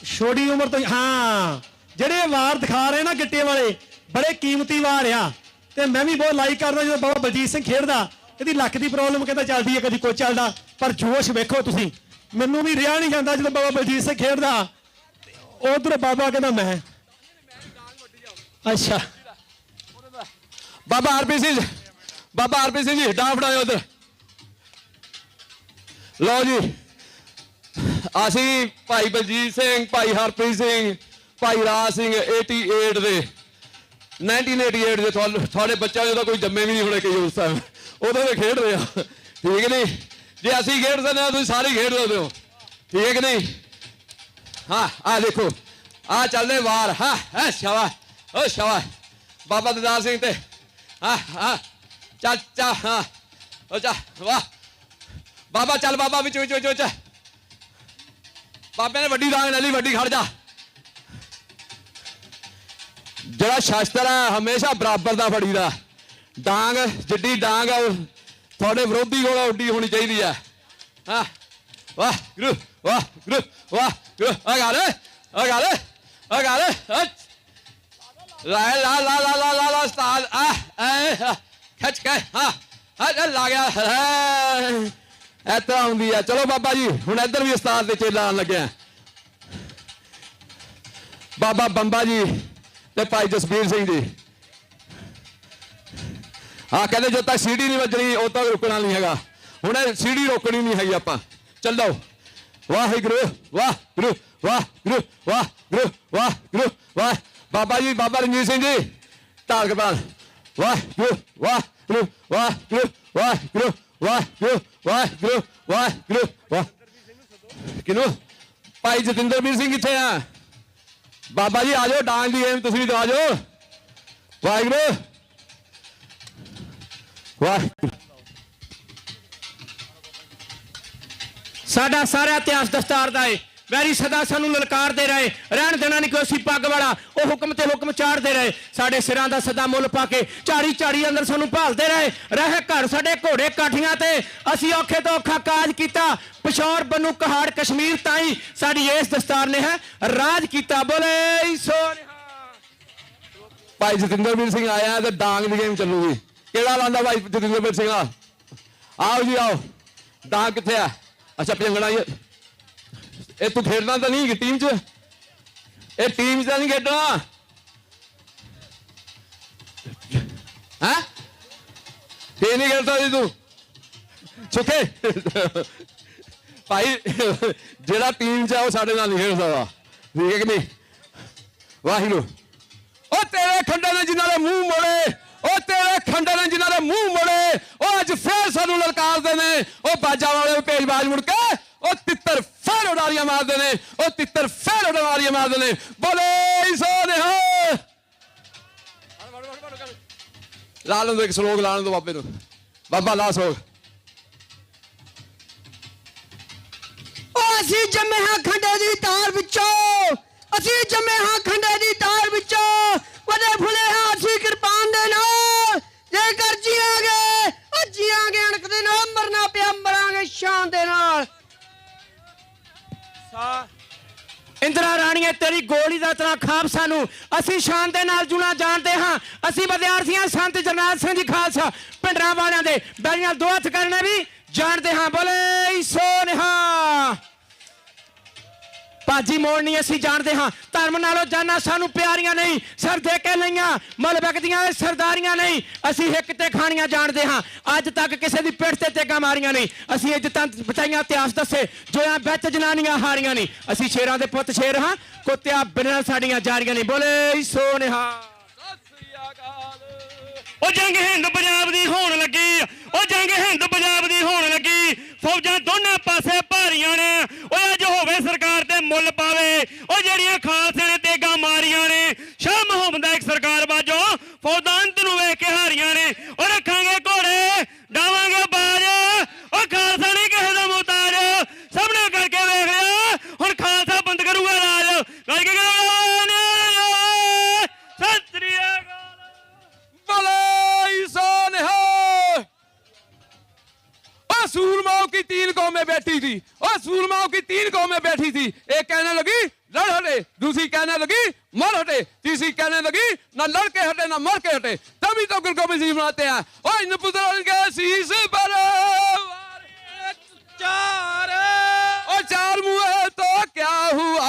ਛੋਟੀ ਉਮਰ ਤੋਂ। ਹਾਂ ਜਿਹੜੇ ਵਾਰ ਦਿਖਾ ਰਹੇ ਨਾ ਗਿੱਟੇ ਵਾਲੇ ਬੜੇ ਕੀਮਤੀ ਵਾਰ ਆ, ਤੇ ਮੈਂ ਵੀ ਬਹੁਤ ਲਾਈਕ ਕਰਦਾ ਜਦੋਂ ਬਾਬਾ ਬਲਜੀਤ ਸਿੰਘ ਖੇਡਦਾ। ਇਹਦੀ ਲੱਕ ਦੀ ਪ੍ਰੋਬਲਮ ਕਹਿੰਦਾ ਚੱਲਦੀ ਹੈ, ਕਦੀ ਕੁਛ ਚੱਲਦਾ, ਪਰ ਜੋਸ਼ ਵੇਖੋ ਤੁਸੀਂ। ਮੈਨੂੰ ਵੀ ਰਿਹਾ ਨਹੀਂ ਜਾਂਦਾ ਜਦੋਂ ਬਾਬਾ ਬਲਜੀਤ ਸਿੰਘ ਖੇਡਦਾ। ਉਧਰ ਬਾਬਾ ਕਹਿੰਦਾ ਮੈਂ ਅੱਛਾ। ਬਾਬਾ ਹਰਪ੍ਰੀਤ ਸਿੰਘ ਜੀ ਡਾਂ ਫੜਾਇਓ ਉਧਰ। ਲਓ ਜੀ ਅਸੀਂ ਭਾਈ ਬਲਜੀਤ ਸਿੰਘ, ਭਾਈ ਹਰਪ੍ਰੀਤ ਸਿੰਘ, ਭਾਈ ਰਾਜ ਸਿੰਘ 1988 ਦੇ ਤੁਹਾਡੇ ਬੱਚਾ ਜਦੋਂ ਕੋਈ ਜੰਮੇ ਵੀ ਨਹੀਂ ਹੋਣੇ ਕਈ ਉਸ ਟਾਈਮ, ਉਦੋਂ ਦੇ ਖੇਡ ਰਹੇ ਆ, ਠੀਕ ਨਹੀਂ। ਜੇ ਅਸੀਂ ਖੇਡ ਸਕਦੇ ਹਾਂ ਤੁਸੀਂ ਸਾਰੇ ਖੇਡ ਸਕਦੇ ਹੋ, ਠੀਕ ਨਹੀਂ। ਹਾਂ ਆ ਦੇਖੋ ਆ ਚੱਲਦੇ ਵਾਰ। ਹਾਂ ਸ਼ਾਬਾਸ਼, ਓ ਸ਼ਾਬਾਸ਼ ਬਾਬਾ ਦਿਦਾਰ ਸਿੰਘ ਤੇ। ਹਾਂ ਚੱਲ ਚਾ, ਹਾਂ ਓ ਚਾ, ਵਾਹ ਬਾਬਾ ਚੱਲ ਬਾਬਾ ਵਿੱਚ ਬਾਬੇ ਨੇ ਵੱਡੀ ਡਾਂਗ ਲੈ ਲਈ, ਵੱਡੀ ਖੜ ਜਾ। ਜਿਹੜਾ ਸ਼ਾਸਤਰ ਹੈ ਹਮੇਸ਼ਾ ਬਰਾਬਰ ਦਾ ਫੜੀਦਾ। ਡਾਂਗ ਜਿੱਡੀ ਡਾਂਗ ਆ ਤੁਹਾਡੇ ਵਿਰੋਧੀ ਕੋਲ ਉੱਡੀ ਹੋਣੀ ਚਾਹੀਦੀ ਹੈ। ਹਾਂ ਵਾਹ ਗੁਰੂ, ਵਾਹ ਗੁਰੂ, ਵਾਹ ਗੁਰੂ। ਆ ਗੱਲ ਲਾ ਉਸਤਾਦ ਆ ਖਿੱਚ ਕੇ। ਹਾਂ ਲਾ ਗਿਆ ਐਤਰਾ ਹੁੰਦੀ ਆ। ਚਲੋ ਬਾਬਾ ਜੀ ਹੁਣ ਇੱਧਰ ਵੀ ਉਸਤਾਦ ਦੇ ਚੇਲਾ ਆਉਣ ਲੱਗਿਆ। ਬਾਬਾ ਬੰਬਾ ਜੀ ਤੇ ਭਾਈ ਜਸਬੀਰ ਸਿੰਘ ਜੀ। ਹਾਂ ਕਹਿੰਦੇ ਜਦੋਂ ਤੱਕ ਸੀੜੀ ਨਹੀਂ ਵੱਜਣੀ ਉਦੋਂ ਤੱਕ ਰੁਕਣਾ ਨਹੀਂ ਹੈਗਾ। ਹੁਣ ਇਹ ਸੀੜੀ ਰੋਕਣੀ ਨਹੀਂ ਹੈਗੀ ਆਪਾਂ। ਚੱਲੋ ਵਾਹਿਗੁਰੂ ਵਾਹਿਗੁਰੂ ਵਾਹਿਗੁਰੂ ਵਾਹਿਗੁਰੂ ਵਾਹਿਗੁਰੂ ਵਾਹ। ਬਾਬਾ ਜੀ ਬਾਬਾ ਰਣਜੀਤ ਸਿੰਘ ਜੀ ਢਾਲ ਕੇ ਬਾਅਦ ਵਾਹਿਗੁਰੂ ਵਾਹਿਗੁਰੂ ਵਾਹਿਗੁਰੂ ਵਾਹਿਗੁਰੂ ਵਾਹਿਗੁਰੂ ਵਾਹਿਗੁਰੂ ਵਾਹਿਗੁਰੂ ਵਾਹ। ਕਿਨੂੰ ਭਾਈ ਜਤਿੰਦਰਵੀਰ ਸਿੰਘ ਕਿੱਥੇ ਆ? ਬਾਬਾ ਜੀ ਆ ਜਾਓ, ਡਾਂਗ ਦੀ ਗੇਮ ਤੁਸੀਂ ਵੀ ਆ ਜਾਓ। ਵਾਹਿਗੁਰੂ ਵਾਹਿਗੁਰੂ। ਸਾਡਾ ਸਾਰਾ ਇਤਿਹਾਸ ਦਸਤਾਰ ਦਾ ਏ। ਵੈਰੀ ਸਦਾ ਸਾਨੂੰ ਲਲਕਾਰਦੇ ਰਹੇ, ਰਹਿਣ ਦੇਣਾ ਨਹੀਂ ਕੋਈ ਅਸੀਂ ਪੱਗ ਵਾਲਾ, ਉਹ ਹੁਕਮ ਤੇ ਹੁਕਮ ਚਾੜਦੇ ਰਹੇ। ਸਾਡੇ ਸਿਰਾਂ ਦਾ ਸਦਾ ਮੁੱਲ ਪਾ ਕੇ ਝਾੜੀ ਝਾੜੀ ਅੰਦਰ ਸਾਨੂੰ ਭਾਲਦੇ ਰਹੇ। ਰਹਿ ਘਰ ਸਾਡੇ ਘੋੜੇ ਕਾਠੀਆਂ ਤੇ, ਅਸੀਂ ਔਖੇ ਤੋਂ ਔਖਾ ਕਾਜ ਕੀਤਾ। ਪਿਸ਼ੌਰ ਬਨੂ ਕਹਾੜ ਕਸ਼ਮੀਰ ਤਾਈਂ ਸਾਡੀ ਇਸ ਦਸਤਾਰ ਨੇ ਹੈ ਰਾਜ ਕੀਤਾ। ਬੋਲੇ ਸੋ ਭਾਈ ਜਤਿੰਦਰਵੀਰ ਸਿੰਘ ਆਇਆ ਤੇ ਡਾਂਗ ਦੀ ਗੇਮ ਚੱਲੂਗੀ। ਕਿਹੜਾ ਲਾਂਦਾ ਭਾਈ ਜਤਿੰਦਰਵੀਰ ਸਿੰਘ? ਆਓ ਜੀ ਆਓ। ਡਾਂਗ ਕਿੱਥੇ ਆ? ਅੱਛਾ ਭਜੰਗਣਾ ਇਹ ਤੂੰ ਖੇਡਣਾ ਤਾਂ ਨਹੀਂ ਟੀਮ 'ਚ? ਇਹ ਟੀਮ 'ਚ ਤਾਂ ਨਹੀਂ ਖੇਡਣਾ ਹੈ? ਫੇਰ ਨਹੀਂ ਖੇਡਦਾ ਜੀ ਤੂੰ ਸੁੱਖੇ? ਭਾਈ ਜਿਹੜਾ ਟੀਮ 'ਚ ਆ ਉਹ ਸਾਡੇ ਨਾਲ ਨਹੀਂ ਖੇਡ ਸਕਦਾ, ਠੀਕ ਹੈ ਕਿ ਨਹੀਂ? ਵਾਹਿਗੁਰੂ। ਉਹ ਤੇਰੇ ਖੰਡੇ ਨੇ ਜਿਨ੍ਹਾਂ ਦੇ ਮੂੰਹ ਮੋੜੇ, ਉਹ ਤੇਰੇ ਖੰਡੇ ਨੇ ਜਿਨ੍ਹਾਂ ਦੇ ਮੂੰਹ ਮੋੜੇ, ਉਹ ਅੱਜ ਫੇਰ ਸਾਨੂੰ ਲਲਕਾਰਦੇ ਨੇ। ਉਹ ਬਾਜਾ ਵਾਲੇ ਭੇਜ ਬਾਜ ਮੁੜ ਕੇ ਉਹ ਤਿੱਤਰ ਫੇਰ ਉਡਾਰੀਆਂ ਮਾਰਦੇ ਨੇ, ਉਹ ਤਿੱਤਰ ਫੇਰ ਉਡਾਰੀਆਂ ਮਾਰਦੇ ਨੇ। ਬੋਲੇ ਸੋ ਨਿਹਾਲ। ਲਾ ਲੈਣ ਦੋ ਇੱਕ ਸਲੋਗ, ਲਾ ਲੈਣ ਦੋ ਬਾਬੇ ਨੂੰ। ਬਾਬਾ ਲਾ ਸਲੋਗ। ਉਹ ਅਸੀਂ ਜੰਮੇ ਹਾਂ ਖੰਡੇ ਦੀ ਤਾਰ ਵਿੱਚੋਂ, ਅਸੀਂ ਜੰਮੇ ਹਾਂ ਖੰਡੇ ਦੀ ਤਾਰ ਵਿੱਚੋਂ, ਵਡੇ ਫੁੱਲੇ ਹਾਂ ਅਸੀਂ ਕਿਰਪਾਨ ਦੇ ਨਾਲ। ਜੇਕਰ ਜੀਆਂਗੇ ਉਹ ਜੀਆਂਗੇ ਅਣਖ ਦੇ ਨਾਲ, ਮਰਨਾ ਪਿਆ ਮਰਾਂਗੇ ਸ਼ਾਨ ਦੇ ਨਾਲ। ਇੰਦਰਾ ਰਾਣੀਏ ਤੇਰੀ ਗੋਲੀ ਦਾ ਤਰਾ ਖਾਬ ਸਾਨੂੰ, ਅਸੀਂ ਸ਼ਾਨ ਦੇ ਨਾਲ ਜੁਣਾ ਜਾਣਦੇ ਹਾਂ। ਅਸੀਂ ਵਿਦਿਆਰਥੀਆਂ ਸੰਤ ਜਰਨੈਲ ਸਿੰਘ ਜੀ ਖਾਲਸਾ ਪਿੰਡਰਾਂ ਵਾਲਿਆਂ ਦੇ ਬੈਰੀਆਂ ਦੋ ਹੱਥ ਕਰਨੇ ਵੀ ਜਾਣਦੇ ਹਾਂ। ਬੋਲੇ ਸੋ ਨਿਹਾਲ। ਭਾਜੀ ਮੋੜਨੀ ਅਸੀਂ ਜਾਣਦੇ ਹਾਂ। ਧਰਮ ਨਾਲੋਂ ਜਾਨਾਂ ਸਾਨੂੰ ਪਿਆਰੀਆਂ ਨਹੀਂ, ਸਰ ਦੇ ਕੇ ਲਈਆਂ ਮਲ ਬਗਦੀਆਂ ਸਰਦਾਰੀਆਂ ਨਹੀਂ। ਅਸੀਂ ਹਿੱਕ ਤੇ ਖਾਣੀਆਂ ਜਾਣਦੇ ਹਾਂ, ਅੱਜ ਤੱਕ ਕਿਸੇ ਦੀ ਪਿੱਠ ਤੇ ਤੇਗਾ ਮਾਰੀਆਂ ਨਹੀਂ। ਅਸੀਂ ਇੱਜ਼ਤਾਂ ਬਚਾਈਆਂ, ਇਤਿਹਾਸ ਦੱਸੇ ਜੋਆਂ ਵਿੱਚ ਜਨਾਨੀਆਂ ਹਾਰੀਆਂ ਨਹੀਂ। ਅਸੀਂ ਸ਼ੇਰਾਂ ਦੇ ਪੁੱਤ ਸ਼ੇਰ ਹਾਂ, ਕੁੱਤਿਆਂ ਬਿਨਾਂ ਸਾਡੀਆਂ ਜਾਰੀਆਂ ਨਹੀਂ। ਬੋਲੇ ਸੋ ਨਿਹਾਲ। ਉਹ ਜੰਗ ਹਿੰਦ ਪੰਜਾਬ ਦੀ ਹੋਣ ਲੱਗੀ, ਉਹ ਜੰਗ ਹਿੰਦ ਪੰਜਾਬ ਦੀ ਹੋਣ ਲੱਗੀ। ਫੌਜਾਂ ਦੋਨਾਂ ਪਾਸੇ ਭਾਰੀਆਂ ਨੇ, ਉਹ ਅੱਜ ਹੋਵੇ ਸਰਕਾਰ ਤੇ ਮੁੱਲ ਪਾਵੇ। ਉਹ ਜਿਹੜੀਆਂ ਖਾਲਸੇ ਨੇ ਤੇਗਾ ਮਾਰੀਆਂ ਨੇ, ਸ਼ਾਹ ਮੁਹੰਮਦ ਇੱਕ ਸਰਕਾਰ ਬਾਜੋ ਫੌਜਾਂ ਅੰਤ ਨੂੰ ਵੇਖ ਕੇ ਹਾਰੀਆਂ ਨੇ। ਉਹ ਰੱਖਾਂਗੇ ਘੋੜੇ ਡਾਵਾਂਗੇ ਬਾਜ, ਉਹ ਖਾਲਸਾ ਨਹੀਂ ਕਿਸੇ ਦਾ ਮੁਹਤਾਜ। ਸਭ ਨੇ ਕਰਕੇ ਵੇਖ ਲਿਆ, ਹੁਣ ਖਾਲਸਾ ਬੰਦ ਕਰੂਗਾ ਰਾਜ। ਕਰਕੇ ਸਤਿ ਸ੍ਰੀ ਅਕਾਲ। बोले सो निहाल। और सूरमाओं की 3 कौमें बैठी थी, और सूरमाओं की 3 कौमें बैठी थी। एक कहने लगी लड़ हटे, दूसरी कहने लगी मर हटे, तीसरी कहने लगी ना लड़ के हटे ना मर के हटे। तभी तो गुरु गोबिंद सिंह बनाते हैं। और इन पुत्रों के शीश पर और 4 मुँह तो क्या हुआ,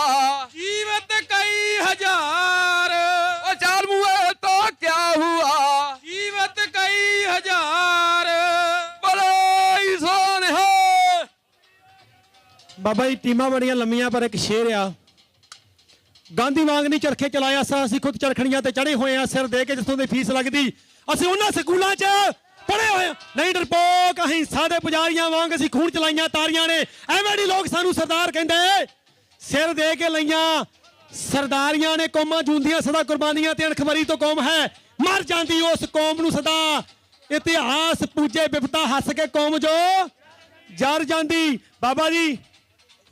कीमत कई हजार। और 4 मुँह तो क्या हुआ, कीमत कई हजार। बोले सो निहाल। ਬਾਬਾ ਜੀ ਟੀਮਾਂ ਬੜੀਆਂ ਲੰਮੀਆਂ ਪਰ ਇੱਕ ਸ਼ੇਰ ਆ। ਗਾਂਧੀ ਵਾਂਗ ਨਹੀਂ ਚਰਖੇ ਚਲਾਇਆ ਸਾਂ, ਅਸੀਂ ਖੁਦ ਚਰਖੜੀਆਂ ਤੇ ਚੜੇ ਹੋਏ ਆ। ਸਿਰ ਦੇ ਕੇ ਜਿੱਥੋਂ ਦੀ ਫੀਸ ਲੱਗਦੀ ਅਸੀਂ ਉਹਨਾਂ ਸਕੂਲਾਂ 'ਚ ਪੜ੍ਹੇ ਹੋਏ ਆ। ਨਹੀਂ ਡਰਪੋਕ ਅਹਿੰਸਾ ਦੇ ਪੁਜਾਰੀਆਂ ਵਾਂਗ ਅਸੀਂ ਖੂਨ ਚਲਾਈਆਂ ਤਾਰੀਆਂ ਨੇ। ਐਵੇਂ ਨਹੀਂ ਲੋਕ ਸਾਨੂੰ ਸਰਦਾਰ ਕਹਿੰਦੇ, ਸਿਰ ਦੇ ਕੇ ਲਈਆਂ ਸਰਦਾਰੀਆਂ ਨੇ। ਕੌਮਾਂ ਜੂੰਦੀਆਂ ਸਦਾ ਕੁਰਬਾਨੀਆਂ ਤੇ ਅਣਖਮਰੀ ਤੋਂ ਕੌਮ ਹੈ ਮਰ ਜਾਂਦੀ, ਉਸ ਕੌਮ ਨੂੰ ਸਦਾ ਇਤਿਹਾਸ ਪੂਜੇ ਬਿਪਤਾ ਹੱਸ ਕੇ ਕੌਮ ਜੋ ਜਰ ਜਾਂਦੀ। ਬਾਬਾ ਜੀ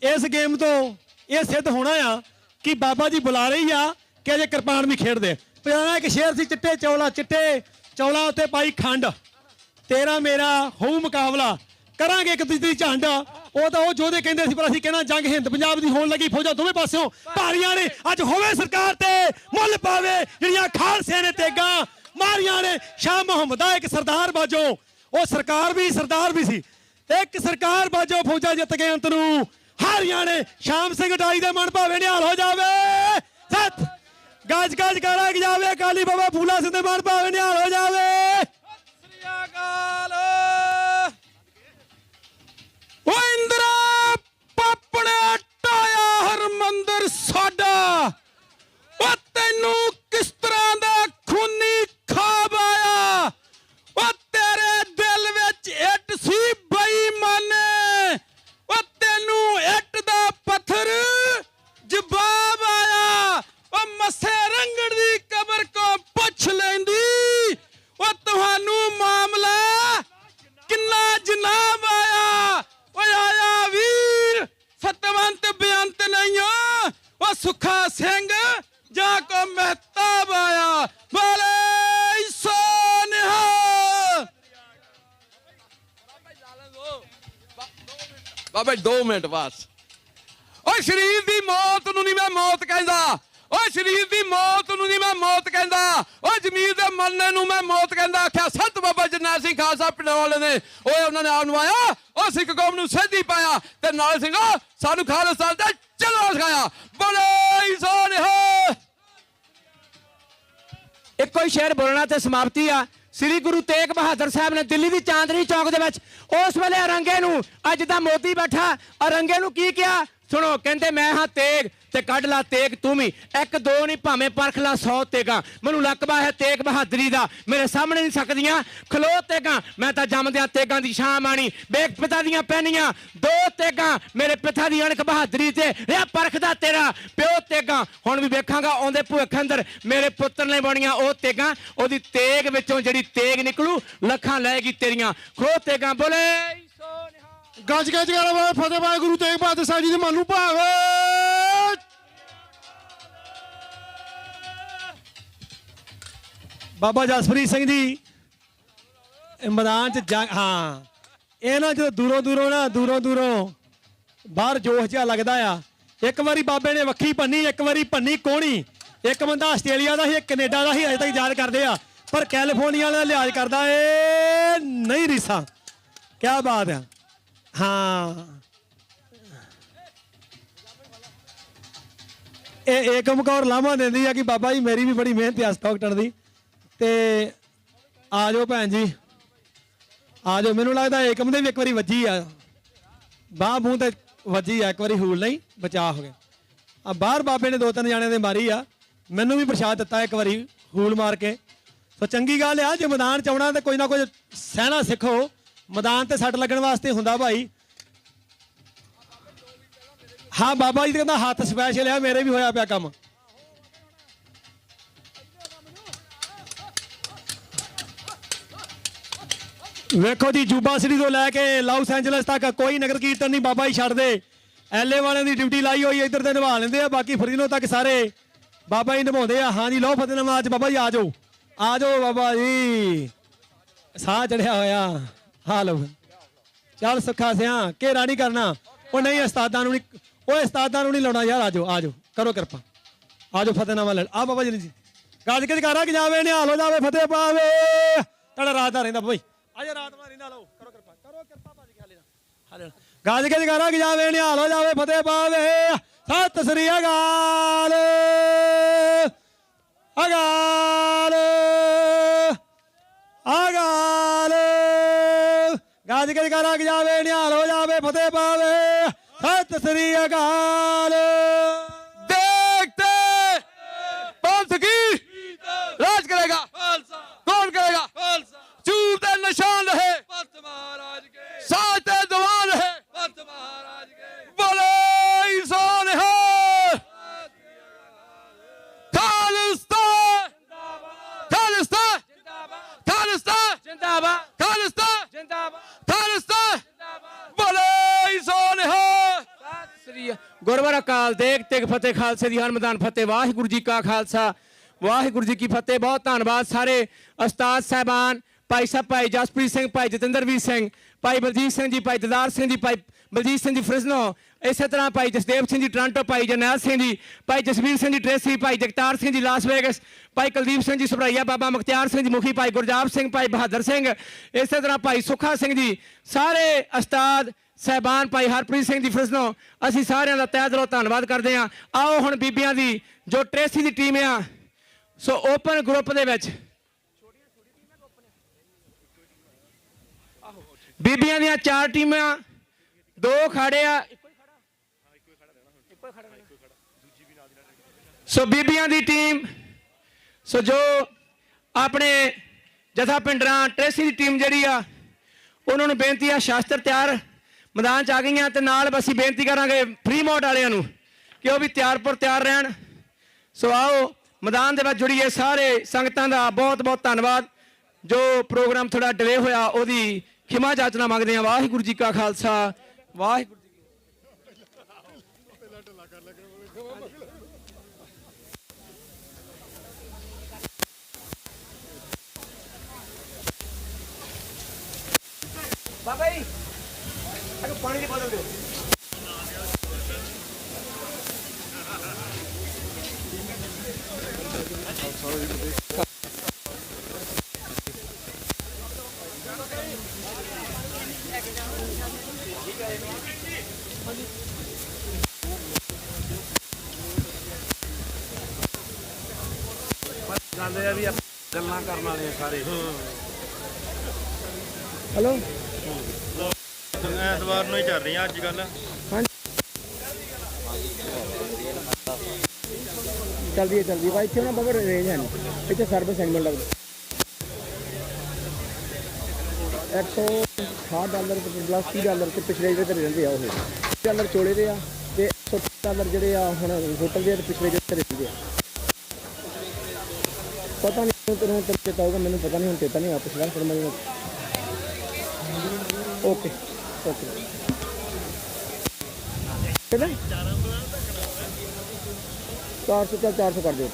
ਇਸ ਗੇਮ ਤੋਂ ਇਹ ਸਿੱਧ ਹੋਣਾ ਆ ਕਿ ਬਾਬਾ ਜੀ ਬੁਲਾ ਰਹੀ ਆ ਕਿ ਅਜੇ ਕਿਰਪਾਨ ਵੀ ਖੇਡਦੇ। ਪੁਰਾਣਾ ਇੱਕ ਸ਼ੇਰ ਸੀ, ਚਿੱਟੇ ਚੌਲਾਂ ਉੱਤੇ ਪਾਈ ਖੰਡ, ਤੇਰਾ ਮੇਰਾ ਹੋਊ ਮੁਕਾਬਲਾ, ਕਰਾਂਗੇ ਇੱਕ ਦੂਜੇ ਦੀ ਝੰਡ। ਉਹ ਤਾਂ ਉਹ ਯੋਧੇ ਕਹਿੰਦੇ ਸੀ, ਪਰ ਅਸੀਂ ਕਹਿਣਾ ਜੰਗ ਹਿੰਦ ਪੰਜਾਬ ਦੀ ਹੋਣ ਲੱਗੀ। ਫੌਜਾਂ ਦੋਵੇਂ ਪਾਸਿਓਂ ਭਾਰੀਆਂ ਨੇ, ਅੱਜ ਹੋਵੇ ਸਰਕਾਰ ਤੇ ਮੁੱਲ ਪਾਵੇ ਜਿਹੜੀਆਂ ਖਾਲਸੇ ਨੇ ਤੇਗਾਂ ਮਾਰੀਆਂ ਨੇ। ਸ਼ਾਹ ਮੁਹੰਮਦ ਦਾ ਇੱਕ ਸਰਦਾਰ ਬਾਜੋ, ਉਹ ਸਰਕਾਰ ਵੀ ਸਰਦਾਰ ਵੀ ਸੀ। ਇੱਕ ਸਰਕਾਰ ਬਾਜੋ ਫੌਜਾਂ ਜਿੱਤ ਕੇ ਅੰਤ ਨੂੰ ਹਾਰੀਆਂ ਨੇ। ਸ਼ਾਮ ਸਿੰਘ ਢਾਈ ਦੇ ਮਨ ਭਾਵੇਂ ਨਿਹਾਲ ਹੋ ਜਾਵੇ, ਸਤ ਗੱਜ ਗੱਜ ਕਰਾ ਜਾਵੇ। ਕਾਲੀ ਬਾਬਾ ਫੂਲਾ ਸਿੰਘ ਦੇ ਮਨ ਭਾਵੇਂ ਨਿਹਾਲ ਹੋ ਜਾਵੇ। ਓ ਇੰਦਰਾ ਪਾਪਣੇ ਟਾਇਆ ਹਰਮੰਦਰ ਸਾਡਾ, ਓ ਤੈਨੂੰ ਕਿਸ ਤਰ੍ਹਾਂ ਦਾ ਖੂਨੀ ਖਾਬ ਆਇਆ। ਓ ਤੇਰੇ ਦਿਲ ਵਿੱਚ ਇੱਟ ਸੀ ਬੇਈਮਾਨੇ, ਓ ਤੈਨੂੰ ਇੱਟ ਦਾ ਪੱਥਰ ਜਵਾਬ ਆਇਆ। ਓ ਮੱਸੇ ਰੰਗੜ ਦੀ ਕਬਰ ਕੋ ਪੁੱਛ ਲੈਂਦੀ, ਓ ਜਾਂ ਕੋ ਮਹਿਤਾਬ ਆਇਆ ਬੋਲੇ ਸੋਨਿਹਾ। ਬਾਬਾ 2 ਮਿੰਟ ਬਸ। ਓਏ ਸਰੀਰ ਦੀ ਮੌਤ ਨੂੰ ਨਹੀਂ ਮੈਂ ਮੌਤ ਕਹਿੰਦਾ, ਓਏ ਸਰੀਰ ਦੀ ਮੌਤ ਨੂੰ ਨਹੀਂ ਮੈਂ ਮੌਤ ਕਹਿੰਦਾ, ਓਏ ਜ਼ਮੀਰ ਦੇ ਮਰਨੇ ਨੂੰ ਮੈਂ ਮੌਤ ਕਹਿੰਦਾ। ਆਖਿਆ ਸੰਤ ਬਾਬਾ ਜਰਨੈਲ ਸਿੰਘ ਖਾਲਸਾ ਪਿੰਡ ਵਾਲੇ ਨੇ। ਓਏ ਉਹਨਾਂ ਨੇ ਆਪ ਨੂੰ ਆਇਆ, ਉਹ ਸਿੱਖ ਕੌਮ ਨੂੰ ਸਹਿਦੀ ਪਾਇਆ ਤੇ ਨਾਲ ਸਿੰਘੋ ਸਾਨੂੰ ਖਾਲਿਸਤਾਨ ਦਾ ਚੱਲਣਾ ਸਿਖਾਇਆ। ਬੋਲੇ ਸੋਨਿਹਾ। ਇੱਕੋ ਹੀ ਸ਼ੇਰ ਬੋਲਣਾ ਤੇ ਸਮਾਪਤੀ ਆ। ਸ੍ਰੀ ਗੁਰੂ ਤੇਗ ਬਹਾਦਰ ਸਾਹਿਬ ਨੇ ਦਿੱਲੀ ਦੀ ਚਾਂਦਨੀ ਚੌਕ ਦੇ ਵਿੱਚ ਉਸ ਵੇਲੇ ਅਰੰਗੇ ਨੂੰ, ਅੱਜ ਦਾ ਮੋਦੀ ਬੈਠਾ, ਅਰੰਗੇ ਨੂੰ ਕੀ ਕਿਹਾ ਸੁਣੋ। ਕਹਿੰਦੇ ਮੈਂ ਹਾਂ ਤੇਗ ਤੇ ਕੱਢ ਲਾ ਤੇਗ ਤੂੰ ਵੀ, 1 2 ਨਹੀਂ ਭਾਵੇਂ ਪਰਖ ਲਾ 100 ਤੇਗਾਂ। ਮੈਨੂੰ ਲਕਬਾ ਹੈ ਤੇਗ ਬਹਾਦਰੀ ਦਾ, ਮੇਰੇ ਸਾਹਮਣੇ ਨਹੀਂ ਸਕਦੀਆਂ ਖਲੋ ਤੇਗਾਂ। ਮੈਂ ਤਾਂ ਜੰਮਦਿਆਂ ਤੇਗਾਂ ਦੀ ਛਾਂ ਮਾਣੀ, ਬੇਗ ਪਿਤਾ ਦੀਆਂ ਪਹਿਨੀਆਂ 2 ਤੇਗਾਂ। ਮੇਰੇ ਪਿਤਾ ਦੀ ਅਣਖ ਬਹਾਦਰੀ ਤੇ ਰਿਹਾ ਪਰਖਦਾ ਤੇਰਾ ਪਿਓ ਤੇਗਾਂ। ਹੁਣ ਵੀ ਵੇਖਾਂਗਾ ਆਉਂਦੇ ਭੁੱਖ ਅੰਦਰ ਮੇਰੇ ਪੁੱਤਰ ਨੇ ਬਣੀਆਂ ਉਹ ਤੇਗਾਂ। ਉਹਦੀ ਤੇਗ ਵਿੱਚੋਂ ਜਿਹੜੀ ਤੇਗ ਨਿਕਲੂ ਲੱਖਾਂ ਲਏਗੀ ਤੇਰੀਆਂ। ਖੋ ਤੇਗਾਂ। ਬੋਲੇ ਗੱਜ ਗੱਜ ਗਾਲਾ ਵਾਲਾ ਫਤਿਹ ਪਾਏ ਗੁਰੂ ਤੇਗ ਬਹਾਦਰ ਸਾਹਿਬ ਜੀ ਦੇ ਮਨ ਨੂੰ ਭਾਵੇ। ਬਾਬਾ ਜਸਪ੍ਰੀਤ ਸਿੰਘ ਜੀ ਮੈਦਾਨ 'ਚ ਜੰਗ, ਹਾਂ ਇਹ ਨਾ ਜਦੋਂ ਦੂਰੋਂ ਦੂਰੋਂ ਬਾਹਰ ਜੋਸ਼ ਜਿਹਾ ਲੱਗਦਾ ਆ। ਇੱਕ ਵਾਰੀ ਬਾਬੇ ਨੇ ਵੱਖੀ ਭੰਨੀ, ਇੱਕ ਵਾਰੀ ਭੰਨੀ ਕੋਣੀ। ਇੱਕ ਬੰਦਾ ਆਸਟ੍ਰੇਲੀਆ ਦਾ ਸੀ, ਇੱਕ ਕੈਨੇਡਾ ਦਾ ਸੀ, ਅਜੇ ਤੱਕ ਯਾਦ ਕਰਦੇ ਆ। ਪਰ ਕੈਲੀਫੋਰਨੀਆ ਦਾ ਲਿਹਾਜ਼ ਕਰਦਾ ਏ ਨਹੀਂ ਰੀਸਾਂ। ਕਿਆ ਬਾਤ ਆ। ਹਾਂ ਇਹ ਏਕਮ ਕੌਰ ਲਾਮਾ ਦਿੰਦੀ ਆ ਕਿ ਬਾਬਾ ਜੀ ਮੇਰੀ ਵੀ ਬੜੀ ਮਿਹਨਤ ਆ ਸਟਾਕਟਨ ਦੀ। ਤੇ ਆ ਜਾਓ ਭੈਣ ਜੀ, ਆ ਜਾਓ। ਮੈਨੂੰ ਲੱਗਦਾ ਏਕਮ ਦੇ ਵੀ ਇੱਕ ਵਾਰੀ ਵੱਜੀ ਆ ਬਾਹ ਬੂਹ ਤੇ ਵੱਜੀ ਆ ਇੱਕ ਵਾਰੀ, ਹੂਲ ਨਹੀਂ ਬਚਾ ਹੋ ਗਿਆ। ਆ ਬਾਹਰ ਬਾਬੇ ਨੇ 2-3 ਜਾਣਿਆਂ ਦੇ ਮਾਰੀ ਆ, ਮੈਨੂੰ ਵੀ ਪ੍ਰਸ਼ਾਦ ਦਿੱਤਾ ਇੱਕ ਵਾਰੀ ਹੂਲ ਮਾਰ ਕੇ। ਸੋ ਚੰਗੀ ਗੱਲ ਆ, ਜੇ ਮੈਦਾਨ ਚ ਆਉਣਾ ਤੇ ਕੋਈ ਨਾ ਕੁਝ ਸਹਿਣਾ ਸਿੱਖੋ। ਮੈਦਾਨ ਤੇ ਸੱਟ ਲੱਗਣ ਵਾਸਤੇ ਹੁੰਦਾ ਭਾਈ। ਹਾਂ ਬਾਬਾ ਜੀ ਕਹਿੰਦਾ ਹੱਥ ਸਪੈਸ਼ਲ ਆ, ਮੇਰੇ ਵੀ ਹੋਇਆ ਪਿਆ ਕੰਮ। ਵੇਖੋ ਜੀ ਜੂਬਾ ਸਿਟੀ ਤੋਂ ਲੈ ਕੇ ਲਾਸ ਐਂਜਲਸ ਤੱਕ ਕੋਈ ਨਗਰ ਕੀਰਤਨ ਨਹੀਂ ਬਾਬਾ ਜੀ ਛੱਡਦੇ। ਐਲਏ ਵਾਲਿਆਂ ਦੀ ਡਿਊਟੀ ਲਾਈ ਹੋਈ ਇੱਧਰ ਤੇ ਨਿਭਾ ਲੈਂਦੇ ਆ, ਬਾਕੀ ਫਰੀਦੋ ਤੱਕ ਸਾਰੇ ਬਾਬਾ ਜੀ ਨਿਭਾਉਂਦੇ ਆ। ਹਾਂ ਜੀ ਲਓ ਫਤਿਹਨਾਮਾ ਅੱਜ ਬਾਬਾ ਜੀ ਆ ਜਾਓ, ਆ ਜਾਓ ਬਾਬਾ ਜੀ। ਸਾਹ ਚੜਿਆ ਹੋਇਆ। ਹਾਂ ਲਓ ਚੱਲ ਸੁੱਖਾ ਸਿਆ ਘੇਰਾ ਨਹੀਂ ਕਰਨਾ। ਉਹ ਨਹੀਂ ਉਸਤਾਦਾਂ ਨੂੰ ਨਹੀਂ, ਉਹ ਉਸਤਾਦਾਂ ਨੂੰ ਨਹੀਂ ਲਾਉਣਾ ਯਾਰ। ਆ ਜਾਓ ਕਰੋ ਕਿਰਪਾ, ਆ ਜਾਓ ਫਤਿਹਨਾਮਾ ਲੈ ਆ ਬਾਬਾ ਜੀ। ਗੱਜ ਕੇ ਜਕਾਰਾ ਕਿ ਜਾਵੇ ਨਿਹਾਲ ਹੋ ਜਾਵੇ ਫਤਿਹ ਪਾਵੇ। ਤੁਹਾਡਾ ਰਾਤ ਦਾ ਰਹਿੰਦਾ ਬਾਈ, ਅੱਜ ਰਾਤ ਦਾ ਰਹਿੰਦਾ। ਲਓ ਕਰੋ ਕਿਰਪਾ ਭਾਜੀ ਖਾ ਲੈਣਾ। ਗੱਜ ਕੇ ਜਕਾਰਾ ਕਿ ਜਾਵੇ ਨਿਹਾਲ ਹੋ ਜਾਵੇ ਫਤਿਹ ਪਾਵੇ। ਸਤਿ ਸ੍ਰੀ ਅਕਾਲ ਅਕਾਲ ਅਕਾਲ। ਗੱਜ ਕੇ ਜਕਾਰਾ ਕਿ ਜਾਵੇ ਨਿਹਾਲ ਹੋ ਜਾਵੇ ਫਤਿਹ ਪਾਵੇ। ਸਤਿ ਸ੍ਰੀ ਅਕਾਲ। देखते पंथ की राज करेगा कौन करेगा। चूर दे निशान रहे साथ दवान रहे। बोले सोनिहा। खालिस्तान खालिस्तान खालिस्तान जिंदाबाद खालिस्तान जिंदाबाद खालिस्तान। बोले सोनिहा। ਗੁਰਵਾਰ ਅਕਾਲ ਦੇਗ ਤਿਗ ਫਤਿਹ ਖਾਲਸੇ ਦੀ ਹਰ ਮੈਦਾਨ ਫਤਿਹ। ਵਾਹਿਗੁਰੂ ਜੀ ਕਾ ਖਾਲਸਾ ਵਾਹਿਗੁਰੂ ਜੀ ਕੀ ਫਤਿਹ। ਬਹੁਤ ਧੰਨਵਾਦ ਸਾਰੇ ਉਸਤਾਦ ਸਾਹਿਬਾਨ, ਭਾਈ ਸਾਹਿਬ ਭਾਈ ਜਸਪ੍ਰੀਤ ਸਿੰਘ, ਭਾਈ ਜਤਿੰਦਰਵੀਰ ਸਿੰਘ, ਭਾਈ ਬਲਜੀਤ ਸਿੰਘ ਜੀ, ਭਾਈ ਦਦਾਰ ਸਿੰਘ ਜੀ, ਭਾਈ ਬਲਜੀਤ ਸਿੰਘ ਜੀ ਫ੍ਰਿਜ਼ਨੋ, ਇਸੇ ਤਰ੍ਹਾਂ ਭਾਈ ਜਸਦੇਵ ਸਿੰਘ ਜੀ ਟੋਰਾਂਟੋ, ਭਾਈ ਜਰਨੈਲ ਸਿੰਘ ਜੀ, ਭਾਈ Jasvir Singh ji Tracy, Bhai Jagtar Singh ji Las vagus, ਭਾਈ ਕੁਲਦੀਪ ਸਿੰਘ ਜੀ ਸਭਰਾਈਆ, ਬਾਬਾ ਮੁਖਤਿਆਰ ਸਿੰਘ ਜੀ ਮੁਖੀ, ਭਾਈ ਗੁਰਜਾਪ ਸਿੰਘ, ਭਾਈ ਬਹਾਦਰ ਸਿੰਘ, ਇਸੇ ਤਰ੍ਹਾਂ ਭਾਈ ਸੁੱਖਾ ਸਿੰਘ ਜੀ, ਸਾਰੇ ਉਸਤਾਦ ਸਾਹਿਬਾਨ, ਭਾਈ ਹਰਪ੍ਰੀਤ ਸਿੰਘ ਜੀ ਫ੍ਰਿਜ਼ਨੋ, ਅਸੀਂ ਸਾਰਿਆਂ ਦਾ ਤਹਿ ਦਿਲੋਂ ਧੰਨਵਾਦ ਕਰਦੇ ਹਾਂ। ਆਓ ਹੁਣ ਬੀਬੀਆਂ ਦੀ ਜੋ ਟ੍ਰੇਸੀ ਦੀ ਟੀਮ ਆ, ਸੋ ਓਪਨ ਗਰੁੱਪ ਦੇ ਵਿੱਚ ਬੀਬੀਆਂ ਦੀਆਂ 4 ਟੀਮਾਂ, 2 ਅਖਾੜੇ ਆ। ਸੋ ਬੀਬੀਆਂ ਦੀ ਟੀਮ, ਸੋ ਜੋ ਆਪਣੇ ਜਥਾ ਪਿੰਡਰਾਂ ਟ੍ਰੇਸੀ ਦੀ ਟੀਮ ਜਿਹੜੀ ਆ, ਉਹਨਾਂ ਨੂੰ ਬੇਨਤੀ ਆ ਸ਼ਾਸਤਰ ਤਿਆਰ ਮੈਦਾਨ 'ਚ ਆ ਗਈਆਂ। ਤੇ ਨਾਲ ਅਸੀਂ ਬੇਨਤੀ ਕਰਾਂਗੇ ਫਰੀਮੌਂਟ ਵਾਲਿਆਂ ਨੂੰ ਕਿ ਉਹ ਵੀ ਤਿਆਰ ਰਹਿਣ। ਸੋ ਆਓ ਮੈਦਾਨ ਦੇ ਵਿੱਚ ਜੁੜੀਏ ਸਾਰੇ ਸੰਗਤਾਂ ਦਾ ਬਹੁਤ ਬਹੁਤ ਧੰਨਵਾਦ। ਜੋ ਪ੍ਰੋਗਰਾਮ ਥੋੜਾ ਡਿਲੇ ਹੋਇਆ ਉਹਦੀ ਖਿਮਾ ਜਾਚਨਾ ਮੰਗਦੇ ਹਾਂ। ਵਾਹਿਗੁਰੂ ਜੀ ਕਾ ਖਾਲਸਾ ਵਾਹਿਗੁਰੂ ਜੀ ਕੀ ਬਾਬਾ ਜੀ ਅਗਰ ਪਾਣੀ ਦੀ ਬੋਤਲ ਦਿਓ। ਜਾਂਦੇ ਆ ਵੀ ਗੱਲਾਂ ਕਰਨ ਵਾਲੇ ਆ ਸਾਰੇ। ਹੈਲੋ ਐਤਵਾਰ ਨੂੰ ਹੀ ਚੱਲ ਰਹੀਆਂ ਅੱਜ ਕੱਲ। ਚੱਲਦੀ ਹੈ ਭਾਈ। ਇੱਥੇ ਨਾ ਬਾਬਾ ਰੇਂਜ ਹੈ ਨਹੀਂ, ਇੱਥੇ ਸਰਵਿਸ ਐਨੀਮਲ ਲੱਗਦਾ। $160 ਪਲੱਸ $30 ਤੇ ਪਿਛਲੇ ਜਿਹੜੇ ਤੇ ਰਹਿੰਦੇ ਆ, ਉਹ $30 ਚੋਲੇ ਦੇ ਆ ਤੇ $100 ਜਿਹੜੇ ਆ ਹੁਣ ਹੋਟਲ ਦੇ ਪਿਛਲੇ ਜਿਹੜੇ ਤੇ ਰਹਿੰਦੇ ਆ। ਪਤਾ ਨਹੀਂ ਤੈਨੂੰ ਚੇਤਾ ਹੋਊਗਾ, ਮੈਨੂੰ ਪਤਾ ਨਹੀਂ, ਹੁਣ ਚੇਤਾ ਨਹੀਂ ਆ ਪਿਛਲਾ ਫਿਰ ਮੈਨੂੰ। ਓਕੇ ਕਿੰਨਾ 400 ਕਰ ਦਿਓ।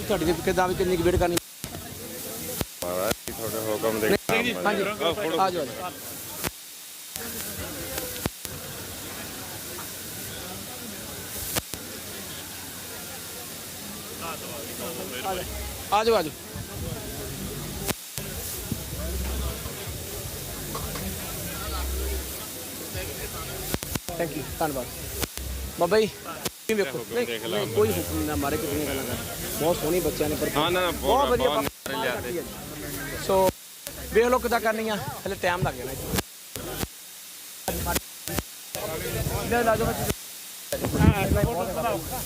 ਤੁਹਾਡੀ ਕਿਦਾਂ ਵੀ ਕਿੰਨੀ ਕੁ ਵੇਟ ਕਰਨੀ? ਤੁਹਾਡੇ ਹੁਕਮ ਦੇ ਹਾਂਜੀ ਆ ਜਾਓ। ਆ ਜਾਓ ਥੈਂਕ ਯੂ ਧੰਨਵਾਦ ਬਾਬਾ ਜੀ। ਵੇਖੋ ਕੋਈ ਹੁਕਮ ਨਾ ਮਾਰੇ ਕਿਤੇ ਗੱਲਾਂ ਕਰ। ਬਹੁਤ ਸੋਹਣੀ ਬੱਚਿਆਂ ਨੇ ਬਹੁਤ ਵਧੀਆ। ਸੋ ਵੇਖ ਲਓ ਕਿੱਦਾਂ ਕਰਨੀ ਆ, ਹਲੇ ਟਾਈਮ ਲੱਗ ਜਾਣਾ।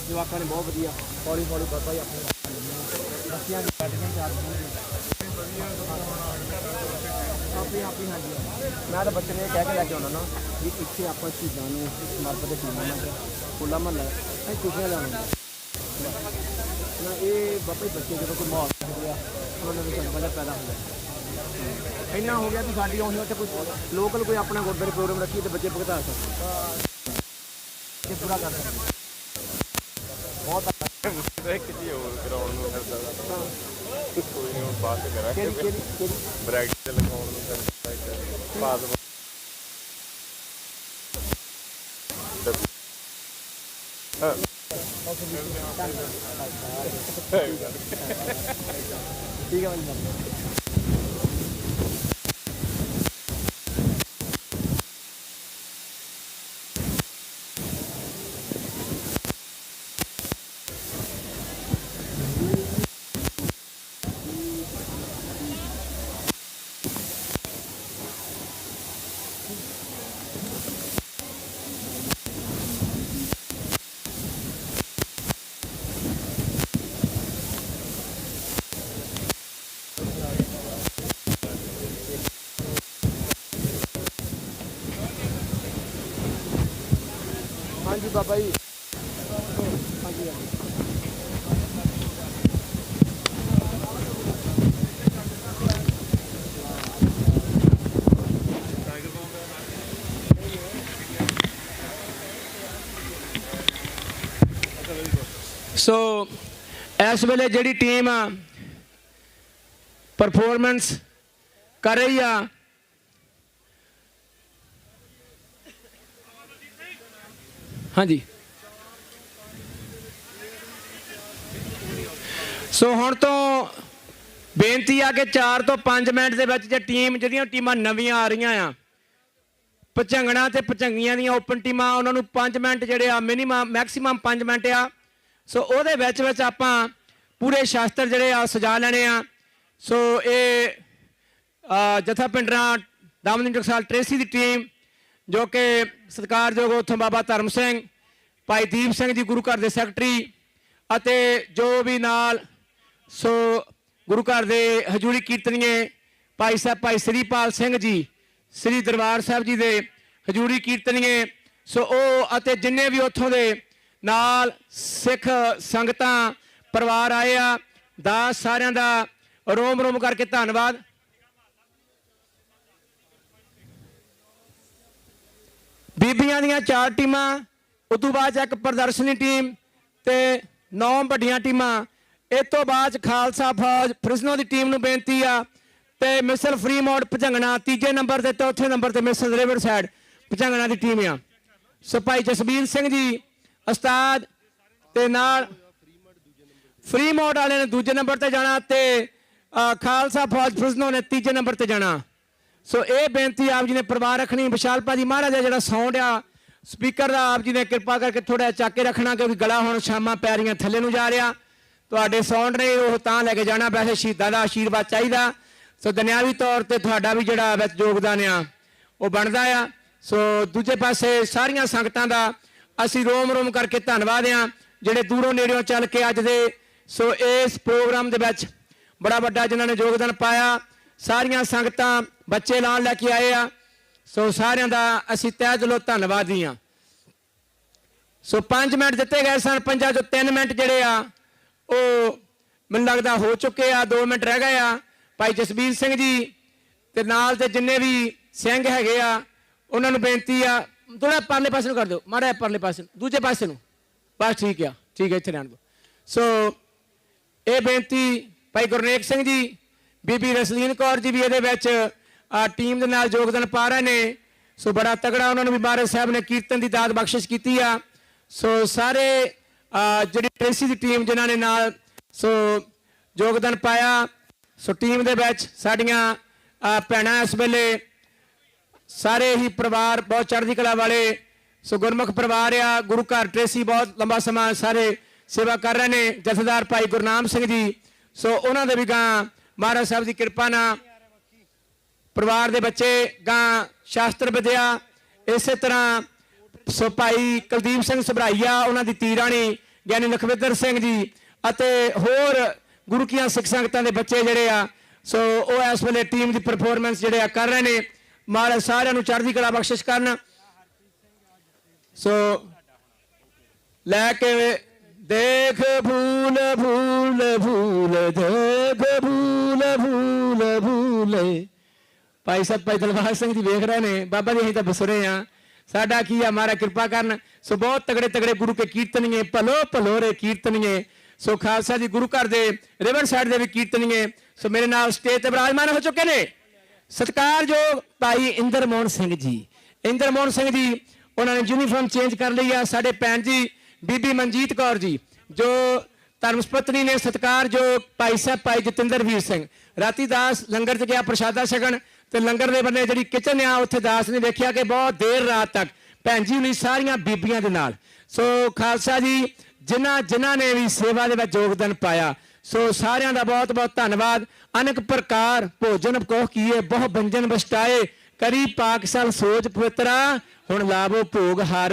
ਜਵਾਕਾਂ ਨੇ ਬਹੁਤ ਵਧੀਆ ਹੌਲੀ ਬਾਬਾ ਜੀ ਆਪਣੇ ਬੱਚਿਆਂ ਦੀ ਆਪਣੀ ਹਾਂਜੀ। ਮੈਂ ਤਾਂ ਬੱਚੇ ਨੇ ਕਹਿ ਕੇ ਲੈ ਕੇ ਆਉਣਾ ਨਾ ਵੀ ਇੱਥੇ ਆਪਾਂ ਸ਼ਹੀਦਾਂ ਨੂੰ ਸਮਰਪਿਤ ਟੀਮਾਂ ਖੁੱਲ੍ਹਾ ਮਹੱਲਾ ਅਸੀਂ ਖੁਸ਼ੀਆਂ ਲਾਉਣਾ ਨਾ। ਇਹ ਬਾਬਾ ਜੀ ਬੱਚੇ ਜਦੋਂ ਕੋਈ ਮਾਹੌਲ ਹੁੰਦੇ ਆ ਉਹਨਾਂ ਨੂੰ ਜਜ਼ਬਾ ਜਿਹਾ ਪੈਦਾ ਹੁੰਦਾ। ਇੰਨਾ ਹੋ ਗਿਆ ਵੀ ਸਾਡੀ ਆਉਣੀ ਉੱਥੇ ਕੋਈ ਲੋਕਲ ਕੋਈ ਆਪਣਾ ਗੁਰਦੁਆਰੇ ਪ੍ਰੋਗਰਾਮ ਰੱਖੀਏ ਤੇ ਬੱਚੇ ਭੁਗਤਾ ਸਕਦੇ ਤੇ ਪੂਰਾ ਕਰ ਸਕਦੇ। ਬਹੁਤ ਕਿਤੇ ਹੋਰ ਕਰਾਉਣ ਨੂੰ ਫਿਰਦਾ ਕੋਈ ਨਹੀਂ, ਬਾਅਦ ਚ ਕਰਾਂਗੇ। ਬ੍ਰੈਕਟ ਤੇ ਲਗਾਉਣ ਨੂੰ ਪਾਸ ਠੀਕ ਹੈ ਭਾਈ। ਹਾਂਜੀ ਬਾਬਾ ਜੀ। ਹਾਂਜੀ ਸੋ ਇਸ ਵੇਲੇ ਜਿਹੜੀ ਟੀਮ ਪਰਫਾਰਮੈਂਸ ਕਰ ਰਹੀ ਆ, ਹਾਂਜੀ ਸੋ ਹੁਣ ਤੋਂ ਬੇਨਤੀ ਆ ਕਿ 4 ਤੋਂ 5 ਮਿੰਟ ਦੇ ਵਿੱਚ ਜੇ ਟੀਮ ਜਿਹੜੀਆਂ ਟੀਮਾਂ ਨਵੀਆਂ ਆ ਰਹੀਆਂ ਆ, ਭਜੰਗਣਾ ਤੇ ਭਜੰਗੀਆਂ ਦੀਆਂ ਓਪਨ ਟੀਮਾਂ, ਉਹਨਾਂ ਨੂੰ 5 ਮਿੰਟ ਜਿਹੜੇ ਆ ਮੈਕਸਿਮਮ 5 ਮਿੰਟ ਆ। ਸੋ ਉਹਦੇ ਵਿੱਚ ਆਪਾਂ ਪੂਰੇ ਸ਼ਾਸਤਰ ਜਿਹੜੇ ਆ ਸਜਾ ਲੈਣੇ ਆ। ਸੋ ਇਹ ਜਥਾ ਪਿੰਡਰਾਂ ਦਮਦਮੀ ਟਕਸਾਲ ਟਰੇਸੀ ਦੀ ਟੀਮ ਜੋ ਕਿ ਸਤਿਕਾਰਯੋਗ ਉੱਥੋਂ ਬਾਬਾ ਧਰਮ ਸਿੰਘ, ਭਾਈ ਦੀਪ ਸਿੰਘ ਜੀ ਗੁਰੂ ਘਰ ਦੇ ਸੈਕਟਰੀ ਅਤੇ ਜੋ ਵੀ ਨਾਲ ਸੋ ਗੁਰੂ ਘਰ ਦੇ ਹਜ਼ੂਰੀ ਕੀਰਤਨੀਏ ਭਾਈ ਸਾਹਿਬ ਭਾਈ ਸ੍ਰੀਪਾਲ ਸਿੰਘ ਜੀ, ਸ੍ਰੀ ਦਰਬਾਰ ਸਾਹਿਬ ਜੀ ਦੇ ਹਜ਼ੂਰੀ ਕੀਰਤਨੀਏ, ਸੋ ਉਹ ਅਤੇ ਜਿੰਨੇ ਵੀ ਉੱਥੋਂ ਦੇ ਨਾਲ ਸਿੱਖ ਸੰਗਤਾਂ ਪਰਿਵਾਰ ਆਏ ਆ। ਦਾਸ ਸਾਰਿਆਂ ਦਾ ਰੋਮ ਰੋਮ ਕਰਕੇ ਧੰਨਵਾਦ। ਬੀਬੀਆਂ ਦੀਆਂ 4 ਟੀਮਾਂ, ਉਦੋਂ ਬਾਅਦ ਇੱਕ ਪ੍ਰਦਰਸ਼ਨੀ ਟੀਮ ਤੇ 9 ਵੱਡੀਆਂ ਟੀਮਾਂ। ਇਸ ਤੋਂ ਬਾਅਦ ਖਾਲਸਾ ਫੌਜ ਫ੍ਰਿਜ਼ਨੋ ਦੀ ਟੀਮ ਨੂੰ ਬੇਨਤੀ ਆ ਤੇ ਮਿਸਲ ਫਰੀਮੌਂਟ ਭਜੰਗਣਾ ਤੀਜੇ ਨੰਬਰ ਤੇ ਚੌਥੇ ਨੰਬਰ ਤੇ ਮਿਸਲ ਰਿਵਰ ਸਾਈਡ ਭਜੰਗਣਾ ਦੀ ਟੀਮ ਆ। ਸੋ ਭਾਈ ਜਸਬੀਰ ਸਿੰਘ ਜੀ ਉਸਤਾਦ ਤੇ ਨਾਲ ਫਰੀਮੌਂਟ ਵਾਲੇ ਨੇ ਦੂਜੇ ਨੰਬਰ ਤੇ ਜਾਣਾ ਤੇ ਖਾਲਸਾ ਫੌਜ ਫ੍ਰਿਜ਼ਨੋ ਨੇ ਤੀਜੇ ਨੰਬਰ ਤੇ ਜਾਣਾ। ਸੋ ਇਹ ਬੇਨਤੀ ਆਪ ਜੀ ਨੇ ਪਰਿਵਾਰ ਰੱਖਣੀ। ਵਿਸ਼ਾਲ ਭਾਜੀ ਮਹਾਰਾਜ ਜਿਹੜਾ ਸਾਊਂਡ ਆ ਸਪੀਕਰ ਦਾ ਆਪ ਜੀ ਨੇ ਕਿਰਪਾ ਕਰਕੇ ਥੋੜਾ ਚੱਕ ਕੇ ਰੱਖਣਾ, ਕਿਉਂਕਿ ਗਲਾ ਹੁਣ ਸ਼ਾਮਾਂ ਪੈਰੀਆਂ ਥੱਲੇ ਨੂੰ ਜਾ ਰਿਹਾ। ਤੁਹਾਡੇ ਸਾਊਂਡ ਨੇ ਉਹ ਤਾਂ ਲੈ ਕੇ ਜਾਣਾ। ਵੈਸੇ ਸ਼ਹੀਦਾਂ ਦਾ ਆਸ਼ੀਰਵਾਦ ਚਾਹੀਦਾ। ਸੋ ਦੁਨਿਆਵੀ ਤੌਰ ਤੇ ਤੁਹਾਡਾ ਵੀ ਜਿਹੜਾ ਵਿੱਚ ਯੋਗਦਾਨ ਆ ਉਹ ਬਣਦਾ ਆ। ਸੋ ਦੂਜੇ ਪਾਸੇ ਸਾਰੀਆਂ ਸੰਗਤਾਂ ਦਾ ਅਸੀਂ ਰੋਮ ਰੋਮ ਕਰਕੇ ਧੰਨਵਾਦ ਆ, ਜਿਹੜੇ ਦੂਰੋਂ ਨੇੜਿਓਂ ਚੱਲ ਕੇ ਅੱਜ ਦੇ ਸੋ ਇਸ ਪ੍ਰੋਗਰਾਮ ਦੇ ਵਿੱਚ ਬੜਾ ਵੱਡਾ ਜਿਨ੍ਹਾਂ ਨੇ ਯੋਗਦਾਨ ਪਾਇਆ। ਸਾਰੀਆਂ ਸੰਗਤਾਂ ਬੱਚੇ ਲਾਣ ਲੈ ਕੇ ਆਏ ਆ। ਸੋ ਸਾਰਿਆਂ ਦਾ ਅਸੀਂ ਤਹਿ ਦਿਲੋਂ ਧੰਨਵਾਦੀ ਆ। ਸੋ 5 ਮਿੰਟ ਦਿੱਤੇ ਗਏ ਸਨ, 5 ਚੋਂ 3 ਮਿੰਟ ਜਿਹੜੇ ਆ ਉਹ ਮੈਨੂੰ ਲੱਗਦਾ ਹੋ ਚੁੱਕੇ ਆ। 2 ਮਿੰਟ ਰਹਿ ਗਏ ਆ। ਭਾਈ ਜਸਬੀਰ ਸਿੰਘ ਜੀ ਤੇ ਨਾਲ ਦੇ ਜਿੰਨੇ ਵੀ ਸਿੰਘ ਹੈਗੇ ਆ ਉਹਨਾਂ ਨੂੰ ਬੇਨਤੀ ਆ ਥੋੜਾ ਪਰਲੇ ਪਾਸੇ ਨੂੰ ਕਰ ਦਿਓ, ਮਾੜਾ ਪਰਲੇ ਪਾਸੇ ਦੂਜੇ ਪਾਸੇ ਨੂੰ, ਬਸ ਠੀਕ ਆ, ਠੀਕ ਹੈ, ਇੱਥੇ ਰਹਿਣ ਦਿਓ। ਸੋ ਇਹ ਬੇਨਤੀ ਭਾਈ ਗੁਰਨੇਕ ਸਿੰਘ ਜੀ, ਬੀਬੀ ਰਸਲੀਨ ਕੌਰ ਜੀ ਵੀ ਇਹਦੇ ਵਿੱਚ ਟੀਮ ਦੇ ਨਾਲ ਯੋਗਦਾਨ ਪਾ ਰਹੇ ਨੇ। ਸੋ ਬੜਾ ਤਗੜਾ ਉਹਨਾਂ ਨੂੰ ਵੀ ਮਹਾਰਾਜ ਸਾਹਿਬ ਨੇ ਕੀਰਤਨ ਦੀ ਦਾਤ ਬਖਸ਼ਿਸ਼ ਕੀਤੀ ਆ। ਸੋ ਸਾਰੇ ਜਿਹੜੀ ਟ੍ਰੇਸੀ ਦੀ ਟੀਮ ਜਿਨ੍ਹਾਂ ਨੇ ਨਾਲ ਸੋ ਯੋਗਦਾਨ ਪਾਇਆ। ਸੋ ਟੀਮ ਦੇ ਵਿੱਚ ਸਾਡੀਆਂ ਭੈਣਾਂ ਇਸ ਵੇਲੇ ਸਾਰੇ ਹੀ ਪਰਿਵਾਰ ਬਹੁਤ ਚੜ੍ਹਦੀ ਕਲਾ ਵਾਲੇ ਸੋ ਗੁਰਮੁਖ ਪਰਿਵਾਰ ਆ। ਗੁਰੂ ਘਰ ਟ੍ਰੇਸੀ ਬਹੁਤ ਲੰਬਾ ਸਮਾਂ ਸਾਰੇ ਸੇਵਾ ਕਰ ਰਹੇ ਨੇ। ਜਥੇਦਾਰ ਭਾਈ ਗੁਰਨਾਮ ਸਿੰਘ ਜੀ, ਸੋ ਉਹਨਾਂ ਦੇ ਵੀ ਗਾਂ ਮਹਾਰਾਜ ਸਾਹਿਬ ਦੀ ਕਿਰਪਾ ਨਾਲ ਪਰਿਵਾਰ ਦੇ ਬੱਚੇ ਗਾਂ ਸ਼ਾਸਤਰ ਵਿਦਿਆ। ਇਸੇ ਤਰ੍ਹਾਂ ਸੋ ਭਾਈ ਕੁਲਦੀਪ ਸਿੰਘ ਸਭਰਾਈਆ, ਉਹਨਾਂ ਦੀ ਧੀ ਰਾਣੀ ਗਿਆਨੀ ਲਖਵਿੰਦਰ ਸਿੰਘ ਜੀ ਅਤੇ ਹੋਰ ਗੁਰੂ ਕੀਆਂ ਸਿੱਖ ਸੰਗਤਾਂ ਦੇ ਬੱਚੇ ਜਿਹੜੇ ਆ ਸੋ ਉਹ ਇਸ ਵੇਲੇ ਟੀਮ ਦੀ ਪਰਫਾਰਮੈਂਸ ਜਿਹੜੇ ਆ ਕਰ ਰਹੇ ਨੇ। ਮਹਾਰਾਜ ਸਾਰਿਆਂ ਨੂੰ ਚੜ੍ਹਦੀ ਕਲਾ ਬਖਸ਼ਿਸ਼ ਕਰਨ। ਸੋ ਲੈ ਕੇ ਦੇਖ ਫੂਲ ਫੂਲ ਫੂਲ ਦੇਖ ਫੂਲ ਫੂਲ ਫੂਲੇ। ਭਾਈ ਸਾਹਿਬ ਭਾਈ ਦਲਬਾਗ ਸਿੰਘ ਜੀ ਵੇਖ ਰਹੇ ਨੇ। ਬਾਬਾ ਜੀ ਅਸੀਂ ਤਾਂ ਬਸੁਰੇ ਆ, ਸਾਡਾ ਕੀ ਆ, ਮਹਾਰਾਜ ਕਿਰਪਾ ਕਰਨ। ਸੋ ਬਹੁਤ ਤਗੜੇ ਤਗੜੇ ਗੁਰੂ ਕੇ ਕੀਰਤਨੀਏ, ਭਲੋ ਭਲੋ ਰੇ ਕੀਰਤਨੀਏ। ਸੋ ਖਾਲਸਾ ਜੀ ਗੁਰੂ ਘਰ ਦੇ ਰਿਵਰ ਸਾਈਡ ਦੇ ਵੀ ਕੀਰਤਨੀਏ ਸੋ ਮੇਰੇ ਨਾਲ ਸਟੇਜ ਤੇ ਵਿਰਾਜਮਾਨ ਹੋ ਚੁੱਕੇ ਨੇ। ਸਤਿਕਾਰਯੋਗ ਭਾਈ ਇੰਦਰ ਮੋਹਨ ਸਿੰਘ ਜੀ, ਇੰਦਰ ਮੋਹਨ ਸਿੰਘ ਜੀ ਉਹਨਾਂ ਨੇ ਯੂਨੀਫਾਰਮ ਚੇਂਜ ਕਰ ਲਈ ਆ। ਸਾਡੇ ਭੈਣ ਜੀ ਬੀਬੀ ਮਨਜੀਤ ਕੌਰ ਜੀ ਜੋ ਧਰਮ ਪਤਨੀ ਨੇ। ਸਤਿਕਾਰਯੋਗ ਭਾਈ ਸਾਹਿਬ ਭਾਈ ਜਤਿੰਦਰ ਵੀਰ ਸਿੰਘ, ਰਾਤੀ ਦਾਸ ਲੰਗਰ 'ਚ ਗਿਆ ਪ੍ਰਸ਼ਾਦਾ ਛਕਣ ਤੇ ਲੰਗਰ ਦੇ ਬੰਨੇ ਜਿਹੜੀ ਕਿਚਨ ਆ ਉੱਥੇ ਦਾਸ ਨੇ ਵੇਖਿਆ ਕਿ ਬਹੁਤ ਦੇਰ ਰਾਤ ਤੱਕ ਭੈਣ ਜੀ ਹੁਣੀ ਸਾਰੀਆਂ ਬੀਬੀਆਂ ਦੇ ਨਾਲ। ਸੋ ਖਾਲਸਾ ਜੀ ਜਿਨ੍ਹਾਂ ਨੇ ਵੀ ਸੇਵਾ ਦੇ ਵਿੱਚ ਯੋਗਦਾਨ ਪਾਇਆ ਸੋ ਸਾਰਿਆਂ ਦਾ ਬਹੁਤ ਬਹੁਤ ਧੰਨਵਾਦ। ਅਨੇਕ ਪ੍ਰਕਾਰ ਭੋਜਨ ਕੋਹ ਕੀਏ ਬਹੁ ਬੰਜਨ ਬਸਟਾਏ ਕਰੀ ਪਾਕਸਲ ਸੋਚ ਪਵਿੱਤਰਾ ਹੁਣ ਲਾਵੋ ਭੋਗ ਹਰ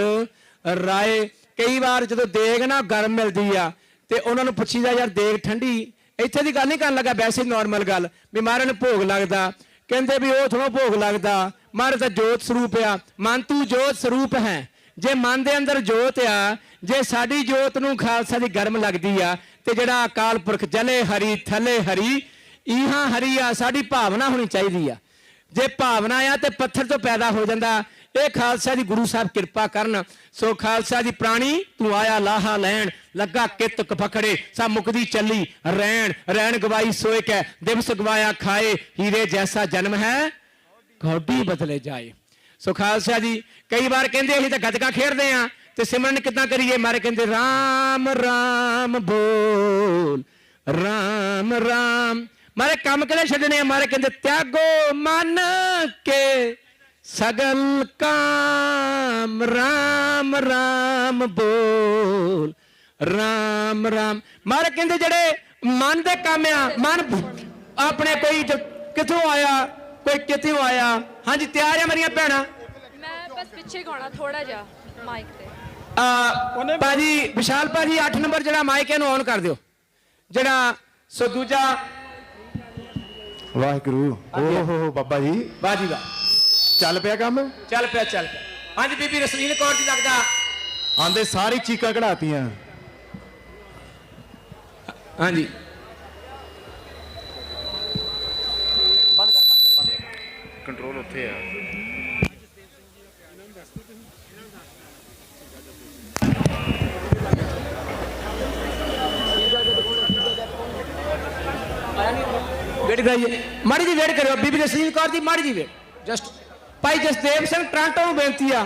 ਰਾਏ। ਕਈ ਵਾਰ ਜਦੋਂ ਦੇਗ ਨਾ ਗਰਮ ਮਿਲਦੀ ਆ ਤੇ ਉਹਨਾਂ ਨੂੰ ਪੁੱਛੀਦਾ ਯਾਰ ਦੇਗ ਠੰਡੀ, ਇੱਥੇ ਦੀ ਗੱਲ ਨਹੀਂ ਕਰਨ ਲੱਗਾ, ਵੈਸੇ ਨਾਰਮਲ ਗੱਲ ਵੀ ਮਹਾਰਾਜ ਨੂੰ ਭੋਗ ਲੱਗਦਾ। ਕਹਿੰਦੇ ਵੀ ਉਹ ਥੋੜਾ ਭੋਗ ਲੱਗਦਾ, ਮਹਾਰਾਜ ਦਾ ਜੋਤ ਸਰੂਪ ਆ। ਮਨ ਤੂੰ ਜੋਤ ਸਰੂਪ ਹੈ। ਜੇ ਮਨ ਦੇ ਅੰਦਰ ਜੋਤ ਆ, ਜੇ ਸਾਡੀ ਜੋਤ ਨੂੰ ਖਾਲਸਾ ਦੀ ਗਰਮ ਲੱਗਦੀ ਆ ਤੇ ਜਿਹੜਾ ਅਕਾਲ ਪੁਰਖ ਜਲੇ ਹਰੀ ਥਲੇ ਹਰੀ ਇਹਾਂ ਹਰੀ ਆ, ਸਾਡੀ ਭਾਵਨਾ ਹੋਣੀ ਚਾਹੀਦੀ ਆ। ਜੇ ਭਾਵਨਾ ਆ ਤੇ ਪੱਥਰ ਤੋਂ ਪੈਦਾ ਹੋ ਜਾਂਦਾ। ਇਹ ਖਾਲਸਾ ਦੀ ਗੁਰੂ ਸਾਹਿਬ ਕਿਰਪਾ ਕਰਨ। ਸੋ ਖਾਲਸਾ ਦੀ ਪ੍ਰਾਣੀ ਤੂੰ ਆਇਆ ਲਾਹਾ ਲੈਣ ਲੱਗਾ ਕਿਤ ਕਫਕੜੇ ਸਾ ਮੁਕਦੀ ਚੱਲੀ ਰੈਣ ਰੈਣ ਗਵਾਈ ਸੋਏ ਕੈ ਦਿਵਸ ਗਵਾਇਆ ਖਾਏ ਹੀਰੇ ਜੈਸਾ ਜਨਮ ਹੈ ਕੌਡੀ ਬਦਲੇ ਜਾਏ। ਸੋ ਖਾਲਸਾ ਜੀ ਕਈ ਵਾਰ ਕਹਿੰਦੇ ਅਸੀਂ ਤਾਂ ਗੱਤਕਾ ਖੇਡਦੇ ਆ ਤੇ ਸਿਮਰਨ ਕਿੱਦਾਂ ਕਰੀਏ। ਮਾਰੇ ਕਹਿੰਦੇ ਰਾਮ ਰਾਮ ਬੋਲ ਰਾਮ ਰਾਮ। ਮਾਰੇ ਕੰਮ ਕਿਹੜੇ ਛੱਡਣੇ ਆ। ਮਾਰੇ ਕਹਿੰਦੇ ਤਿਆਗੋ ਮਨ ਕੇ ਸਗਲ ਕਾਮ ਰਾਮ ਰਾਮ ਬੋਲ ਰਾਮ ਰਾਮ। ਮਾਰੇ ਕਹਿੰਦੇ ਜਿਹੜੇ ਮਨ ਦੇ ਕੰਮ ਆ, ਮਨ ਆਪਣੇ ਕੋਈ ਕਿੱਥੋਂ ਆਇਆ ਕੋਈ ਕਿਤੋਂ ਆਇਆ। ਹਾਂਜੀ ਤਿਆਰ ਆ ਮੇਰੀਆਂ ਭੈਣਾਂ। ਮੈਂ ਬਸ ਪਿੱਛੇ ਗਾਉਣਾ ਥੋੜਾ ਜਿਹਾ ਮਾਈਕ ਤੇ। ਭਾਜੀ ਵਿਸ਼ਾਲ ਭਾਜੀ 8 ਨੰਬਰ ਜਿਹੜਾ ਮਾਈਕ ਇਹਨੂੰ ਔਨ ਕਰ ਦਿਓ। ਜਿਹੜਾ ਸੋ ਦੂਜਾ ਵਾਹਿਗੁਰੂ ਓਹ ਬਾਬਾ ਜੀ ਵਾਹ ਜੀ ਵਾਹ। ਚੱਲ ਪਿਆ ਕੰਮ, ਚੱਲ ਪਿਆ ਚੱਲ ਪਿਆ। ਹਾਂਜੀ ਬੀਬੀ ਰਸਲੀਨ ਕੌਰ ਜੀ ਲੱਗਦਾ ਆਂਦੇ ਸਾਰੀ ਚੀਕਾਂ ਕਢਾਤੀਆਂ। ਹਾਂਜੀ ਕੰਟਰੋਲ ਉੱਥੇ ਆ। ਵੇਟ ਕਰਾਈਏ, ਮਾੜੀ ਜੀ ਵੇਟ ਕਰਿਓ। ਬੀਬੀ ਜਸਲੀਨ ਕੌਰ ਜੀ ਮਾੜੀ ਜੀ ਵੇਟ ਜਸਟ। ਭਾਈ ਜਸਦੇਵ ਸਿੰਘ ਟਰਾਂਟੋ ਨੂੰ ਬੇਨਤੀ ਆ,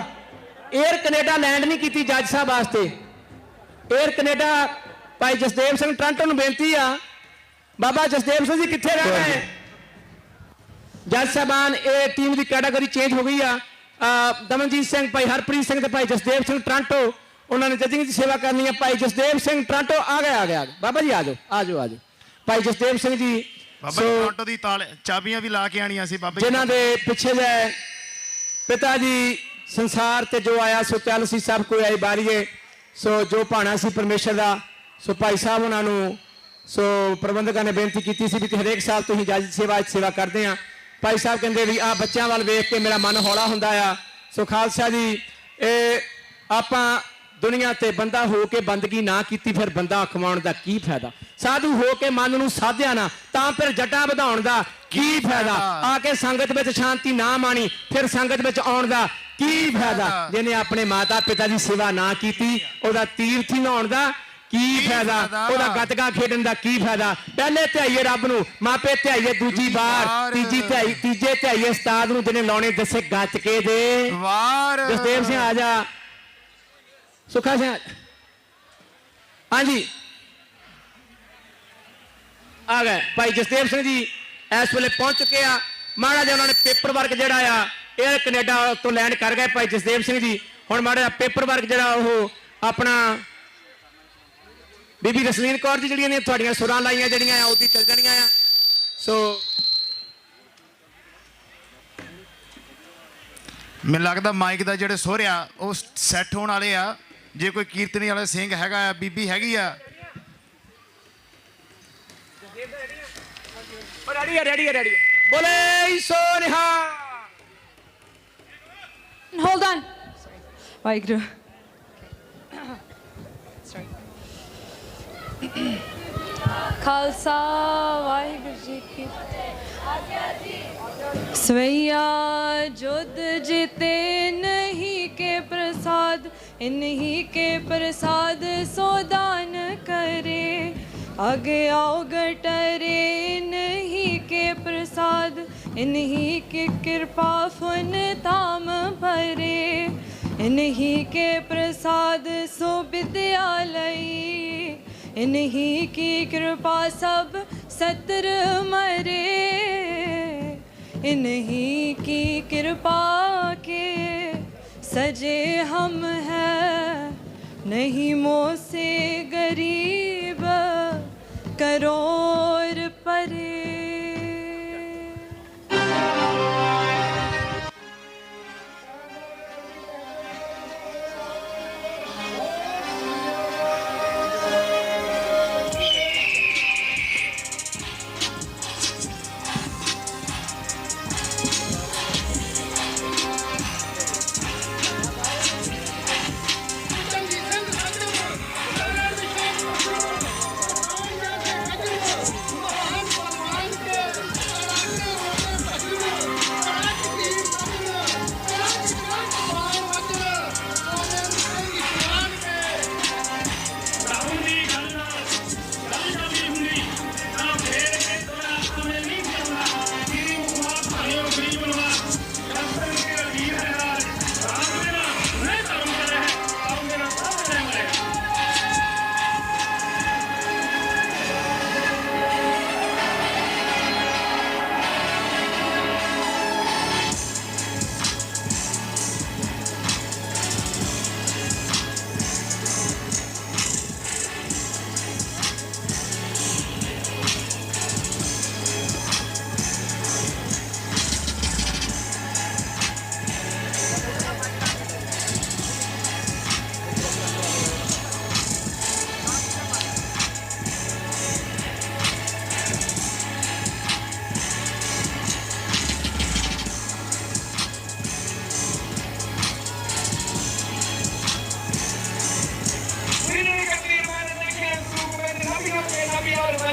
에ਅਰ ਕੈਨੇਡਾ ਲੈਂਡ ਨਹੀਂ ਕੀਤੀ ਜੱਜ ਸਾਹਿਬ ਵਾਸਤੇ। 에ਅਰ ਕੈਨੇਡਾ ਭਾਈ ਜਸਦੇਵ ਸਿੰਘ ਟਰਾਂਟੋ ਨੂੰ ਬੇਨਤੀ ਆ, ਬਾਬਾ ਜਸਦੇਵ ਸਿੰਘ ਜੀ ਕਿੱਥੇ ਰਹਿ ਗਏ? ਜੱਜ ਸਾਹਿਬਾਨ ਇਹ ਟੀਮ ਦੀ ਕੈਟਾਗਰੀ ਚੇਂਜ ਹੋ ਗਈ ਆ। ਦਮਨਜੀਤ ਸਿੰਘ, ਭਾਈ ਹਰਪ੍ਰੀਤ ਸਿੰਘ ਤੇ ਭਾਈ ਜਸਦੇਵ ਸਿੰਘ ਟਰਾਂਟੋ, ਉਹਨਾਂ ਨੇ ਜੱਜਿੰਗ ਦੀ ਸੇਵਾ ਕਰਨੀ ਹੈ। ਭਾਈ ਜਸਦੇਵ ਸਿੰਘ ਟਰਾਂਟੋ ਆ ਗਏ। ਬਾਬਾ ਜੀ ਆ ਜਾਓ। ਭਾਈ ਜਸਦੇਵ ਸਿੰਘ ਜੀ ਬਾਬਾ ਟੋਰਾਂਟੋ ਦੀ ਚਾਬੀਆਂ ਵੀ ਲਾ ਕੇ ਆਣੀਆਂ ਸੀ ਬਾਬਾ ਜੀ, ਜਿਨ੍ਹਾਂ ਦੇ ਪਿੱਛੇ ਜੇ ਪਿਤਾ ਜੀ ਸੰਸਾਰ ਤੇ ਜੋ ਆਇਆ ਸੋ ਚੱਲ ਸੀ ਸਭ ਕੋਈ ਆਈ ਬਾਰੀਏ। ਸੋ ਜੋ ਭਾਣਾ ਸੀ ਪਰਮੇਸ਼ਰ ਦਾ। ਸੋ ਭਾਈ ਸਾਹਿਬ ਉਹਨਾਂ ਨੂੰ ਸੋ ਪ੍ਰਬੰਧਕਾਂ ਨੇ ਬੇਨਤੀ ਕੀਤੀ ਸੀ ਵੀ ਹਰੇਕ ਸਾਲ ਤੁਸੀਂ ਜੱਜ ਸੇਵਾ ਕਰਦੇ ਆ। ਭਾਈ ਸਾਹਿਬ ਕਹਿੰਦੇ ਵੀ ਆ ਬੱਚਿਆਂ ਵੱਲ ਵੇਖ ਕੇ ਮੇਰਾ ਮਨ ਹੌਲਾ ਹੁੰਦਾ ਆ। ਸੋ ਖਾਲਸਾ ਜੀ, ਇਹ ਆਪਾਂ ਦੁਨੀਆ ਤੇ ਬੰਦਾ ਹੋ ਕੇ ਬੰਦਗੀ ਨਾ ਕੀਤੀ, ਫਿਰ ਬੰਦਾ ਕਮਾਉਣ ਦਾ ਕੀ ਫਾਇਦਾ? ਸਾਧੂ ਹੋ ਕੇ ਮਨ ਨੂੰ ਸਾਧਿਆ ਨਾ, ਤਾਂ ਫਿਰ ਜੱਟਾਂ ਵਧਾਉਣ ਦਾ ਕੀ ਫਾਇਦਾ? ਆ ਕੇ ਸੰਗਤ ਵਿੱਚ ਸ਼ਾਂਤੀ ਨਾ ਮਾਣੀ, ਫਿਰ ਸੰਗਤ ਵਿੱਚ ਆਉਣ ਦਾ ਕੀ ਫਾਇਦਾ? ਜਿਹਨੇ ਆਪਣੇ ਮਾਤਾ ਪਿਤਾ ਦੀ ਸੇਵਾ ਨਾ ਕੀਤੀ, ਉਹਦਾ ਤੀਰਥੀ ਨਹਾਉਣ ਦਾ ਕੀ ਫਾਇਦਾ? ਉਹਦਾ ਗੱਤਕਾ ਖੇਡਣ ਦਾ ਕੀ ਫਾਇਦਾ? ਪਹਿਲੇ ਧਿਆਈਏ ਰੱਬ ਨੂੰ, ਮਾਪੇ ਧਿਆਈਏ ਦੂਜੀ ਵਾਰ, ਤੀਜੇ ਧਿਆਈਏ ਉਸਤਾਦ ਨੂੰ ਜਿਹਨੇ ਲਾਉਣੇ ਦੱਸੇ ਗੱਤਕੇ ਦੇ ਵਾਰ। ਜਸਦੇਵ ਸਿੰਘ ਆ ਜਾ, ਸੁੱਖਾ ਸਿੰਘ ਹਾਂਜੀ ਆ ਗਏ। ਭਾਈ ਜਸਦੇਵ ਸਿੰਘ ਜੀ ਇਸ ਵੇਲੇ ਪਹੁੰਚ ਚੁੱਕੇ ਆ। ਮਾੜਾ ਜਿਹਾ ਉਹਨਾਂ ਨੇ ਪੇਪਰ ਵਰਕ ਜਿਹੜਾ ਆ 에ਅਰ ਕੈਨੇਡਾ ਤੋਂ ਲੈਂਡ ਕਰ ਗਏ ਭਾਈ ਜਸਦੇਵ ਸਿੰਘ ਜੀ। ਹੁਣ ਮਾੜਾ ਜਿਹਾ ਪੇਪਰ ਵਰਕ ਜਿਹੜਾ ਉਹ ਆਪਣਾ ਬੀਬੀ ਜਸਲੀਨ ਕੌਰ ਜੀ ਜਿਹੜੀਆਂ ਨੇ ਤੁਹਾਡੀਆਂ ਸੁਰਾਂ ਲਾਈਆਂ ਜਿਹੜੀਆਂ ਆ ਉਹਦੀ ਚੱਲ ਜਾਣੀਆਂ ਆ। ਸੋ ਮੈਨੂੰ ਲੱਗਦਾ ਮਾਈਕ ਦਾ ਜਿਹੜੇ ਸਹੁਰੇ ਆ ਉਹ ਸੈੱਟ ਹੋਣ ਵਾਲੇ ਆ। ਜੇ ਕੋਈ ਕੀਰਤਨੀ ਵਾਲਾ ਸਿੰਘ ਹੈਗਾ ਆ, ਬੀਬੀ ਹੈਗੀ ਆ, ਰੈਡੀ ਬੋਲੇ ਸੋ ਨਿਹਾਲ। Hold on. ਵਾਹਿਗੁਰੂ। ਖਾਲਸਾ ਵਾਹਿਗੁਰੂ ਜੀ ਕੀ ਸਵਈਆ जुद जीते नहीं के प्रसाद इन्हीं के प्रसाद सोदान करे आगे आओ गटरे इन्हीं के प्रसाद इन्हीं की कृपा फुन ताम भरे इन्हीं के प्रसाद सो विद्यालयी इन्हीं की कृपा सब सत्र मरे इन्हीं की कृपा के सजे हम हैं नहीं मोह से गरीब करोड़ परे।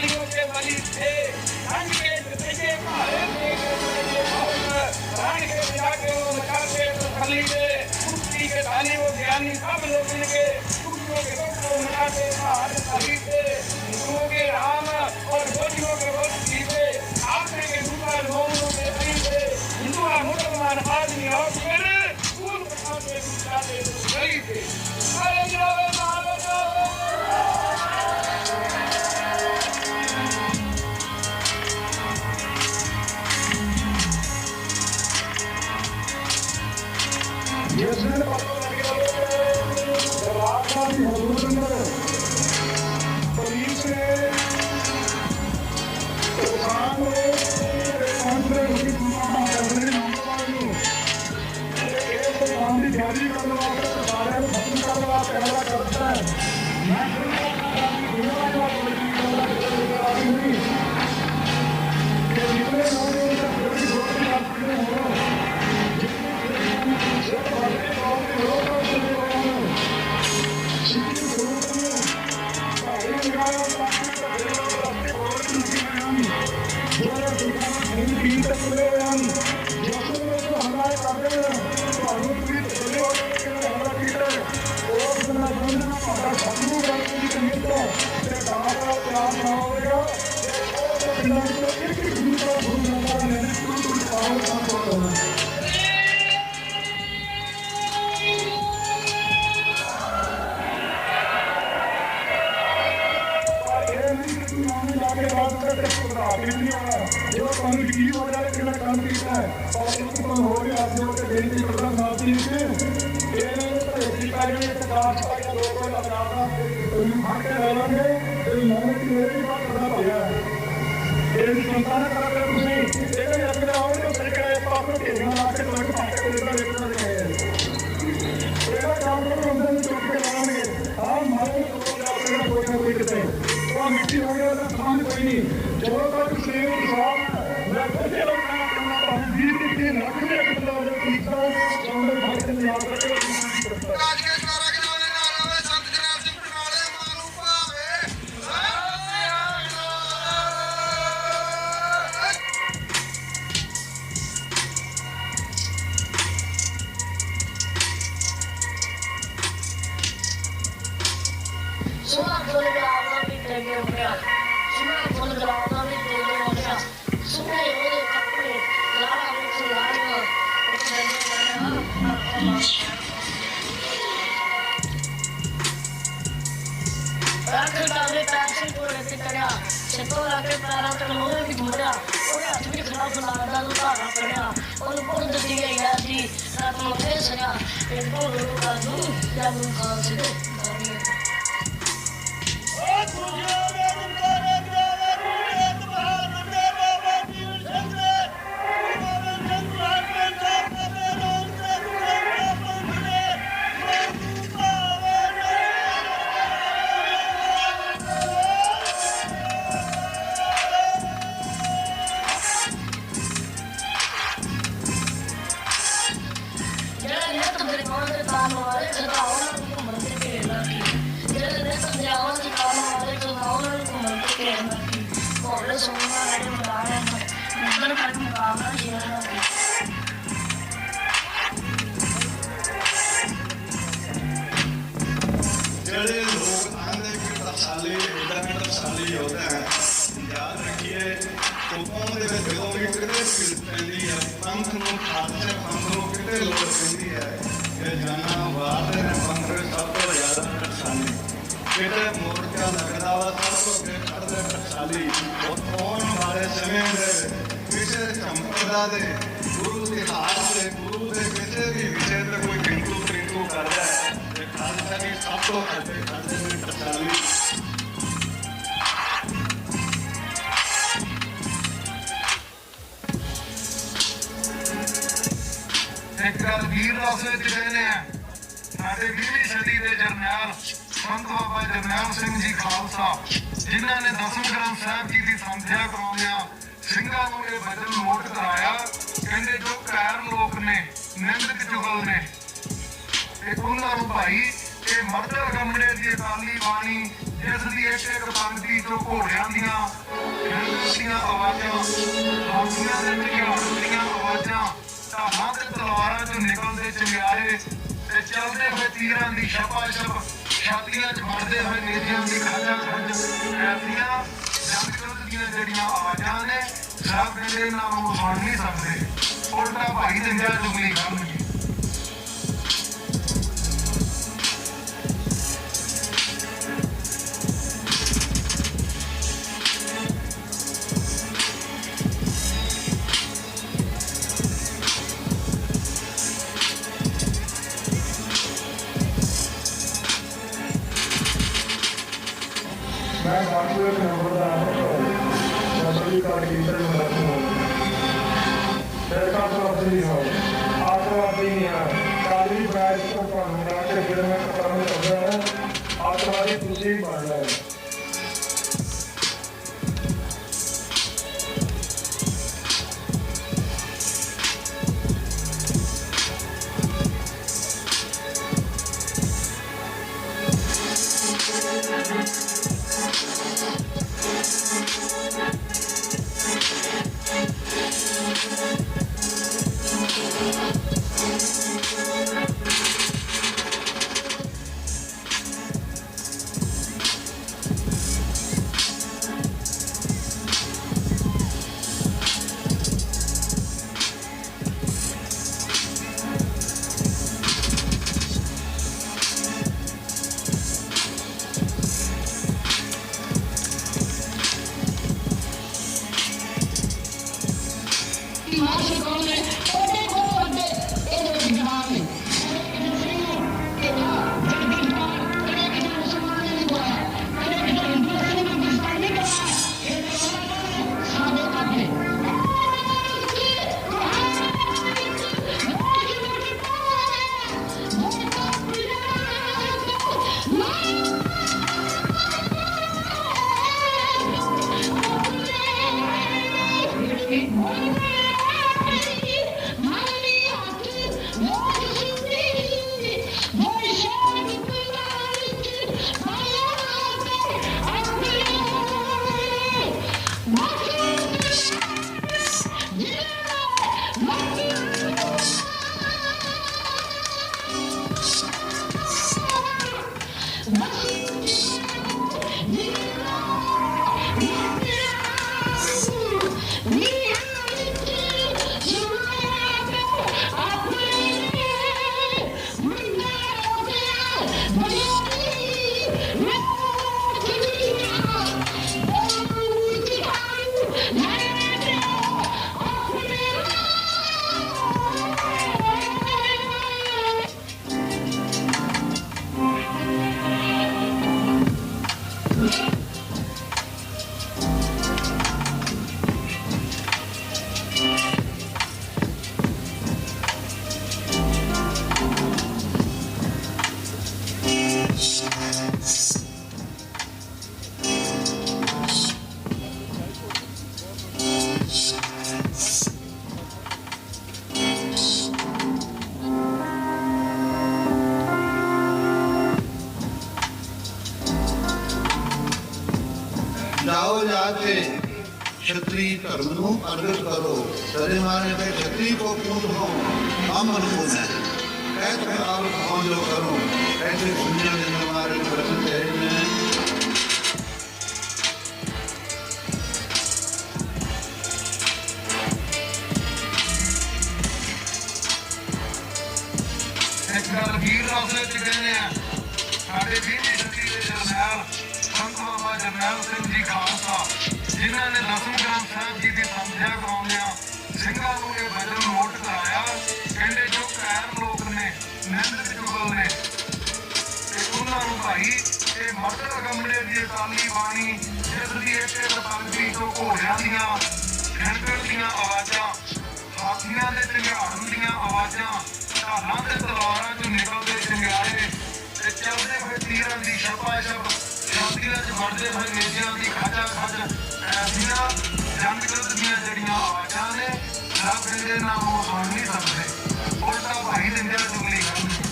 वालियों के बलि थे रंग के देखे भारे रण के जाके वो मचाते तो खलीदे कुश्ती के ताली वो ज्ञानी सब लोग इनके कुश्तियों के दुख को मचाते भार खरीदे हिंदुओं के राम और गोजियों के वोट जीते आपने के दूसरा लोगों के खरीदे हिंदू और मुसलमान आदमी और फिर फूल पठाते बुझाते तो गई थे अरे जाओ मारो जाओ भाई ये मर्द गमने की काली बाणी ਜਿਸ ਦੀ ਇੱਕ ਪੰਕਤੀ ਤੋਂ ਘੋੜਿਆਂ ਦੀਆਂ ਆਵਾਜ਼ਾਂ, ਹਾਥੀਆਂ ਦੇ ਝਿਆੜਾਂ ਦੀਆਂ ਆਵਾਜ਼ਾਂ, ਢਾਲਾਂ ਤੇ ਤਲਵਾਰਾਂ ਚੋਂ ਨਿਕਲਦੇ ਚੰਗਿਆੜੇ ਤੇ ਚੱਲਦੇ ਹੋਏ ਤੀਰਾਂ ਦੀ ਛਪਾ-ਛਪ, ਛਾਤੀਆਂ 'ਚ ਵੜਦੇ ਹੋਏ ਨੇਜਿਆਂ ਦੀ ਖੱਜ। ਐਸੀਆਂ ਜੰਗ ਦੀਆਂ ਜਿਹੜੀਆਂ ਆਵਾਜ਼ਾਂ ਨੇ, ਰੱਬ ਦੇ ਨਾਮ ਨੂੰ ਸੁਣ ਨਹੀਂ ਸਕਦੇ, ਉਲਟਾ ਭਾਈ ਦਿੰਦਿਆਂ ਚੁਗਲੀ ਕਰਨਗੇ। ਮੈਂ ਬਾਪੂ ਦੇ ਨੰਬਰ ਦਾ ਨਸਲੀ ਕਾਰਡ ਕੀਰਤਨ ਨੂੰ ਰੱਖੂੰ ਸਰਕਾਰ ਤੋਂ ਆਪਣੀ ਹੋ ਆਤਵਾਦੀ ਨਹੀਂ ਕਾਲੀ ਬੈਠ ਤੋਂ ਤੁਹਾਨੂੰ ਬਣਾ ਕੇ ਫਿਰ ਮੈਂ ਕਰਮ ਕਰਦਾ ਹਾਂ ਆਤਵਾਦੀ ਤੁਸੀਂ ਬਣਨਾ ਹੈ। जाओ जाके क्षत्रिय धर्म ਨੂੰ ਪ੍ਰਗਟ ਕਰੋ ਸਦੇ ਮਾਰੇ ਤੇ क्षत्रिय को क्यों हो हम अनुकूल है ਕਹਿ ਤੋ ਆਪ ਕੌਣ ਜੋ ਕਰੋ ऐसे दुनिया में हमारे प्रश्न है ਇੱਕ ਗੱਲ ਵੀਰ ਰੌਸਲੇ ਚ ਕਹਿੰਦੇ ਆ ਸਾਡੇ ਵੀਰ ਦੀ ਸ਼ਕਤੀ ਦੇ ਜਰਨੈਲ ਸੰਤ ਬਾਬਾ ਜਰਨੈਲ ਸਿੰਘ ਜੀ ਖਾਲਸਾ ਜਿਨ੍ਹਾਂ ਨੇ 10 ਗ੍ਰੰਥ ਸਾਹਿਬ ਜੀ ਦੀ ਸਮਝਿਆ ਕਰਾਉਂਦਿਆਂ ਸਿੰਘਾਂ ਨੂੰ ਇਹ ਵਜਨ ਨੋਟ ਕਰਾਇਆ ਕਹਿੰਦੇ ਜੋ ਕਾਇਰ ਲੋਕ ਨੇ ਨਿੰਦ ਚੁਗਲ ਨੇ ਤੇ ਉਹਨਾਂ ਨੂੰ ਭਾਈ ਇਹ ਮਰਦ ਗਮਲੇ ਦੀ ਤਾਲੀ ਬਾਣੀ ਜਿਸ ਦੀ ਇੱਕ ਪੰਕਤੀ ਤੋਂ ਘੋੜਿਆਂ ਦੀਆਂ ਖੜਕਣ ਦੀਆਂ ਆਵਾਜ਼ਾਂ ਹਾਥੀਆਂ ਦੇ ਝੰਗਾੜਨ ਦੀਆਂ ਆਵਾਜ਼ਾਂ ਢਾਲਾਂ ਤੇ ਤਲਵਾਰਾਂ ਚੋਂ ਨਿਕਲਦੇ ਚੰਗਿਆੜੇ ਤੇ ਚੱਲਦੇ ਹੋਏ ਤੀਰਾਂ ਦੀ ਛਪਾ-ਛਪ ਛਾਤੀਆਂ 'ਚ ਵੜਦੇ ਹੋਏ ਨੇਜਿਆਂ ਦੀ ਖੱਜ ਐਸੀਆਂ ਜੰਗ ਯੁੱਧ ਦੀਆਂ ਜਿਹੜੀਆਂ ਆਵਾਜ਼ਾਂ ਨੇ ਰੱਬ ਦੇ ਨਾਮ ਨੂੰ ਸੁਣ ਨਹੀਂ ਸਕਦੇ ਉਲਟਾ ਭਾਈ ਦਿੰਦਿਆਂ ਚੁਗਲੀ ਕਰਨਗੇ।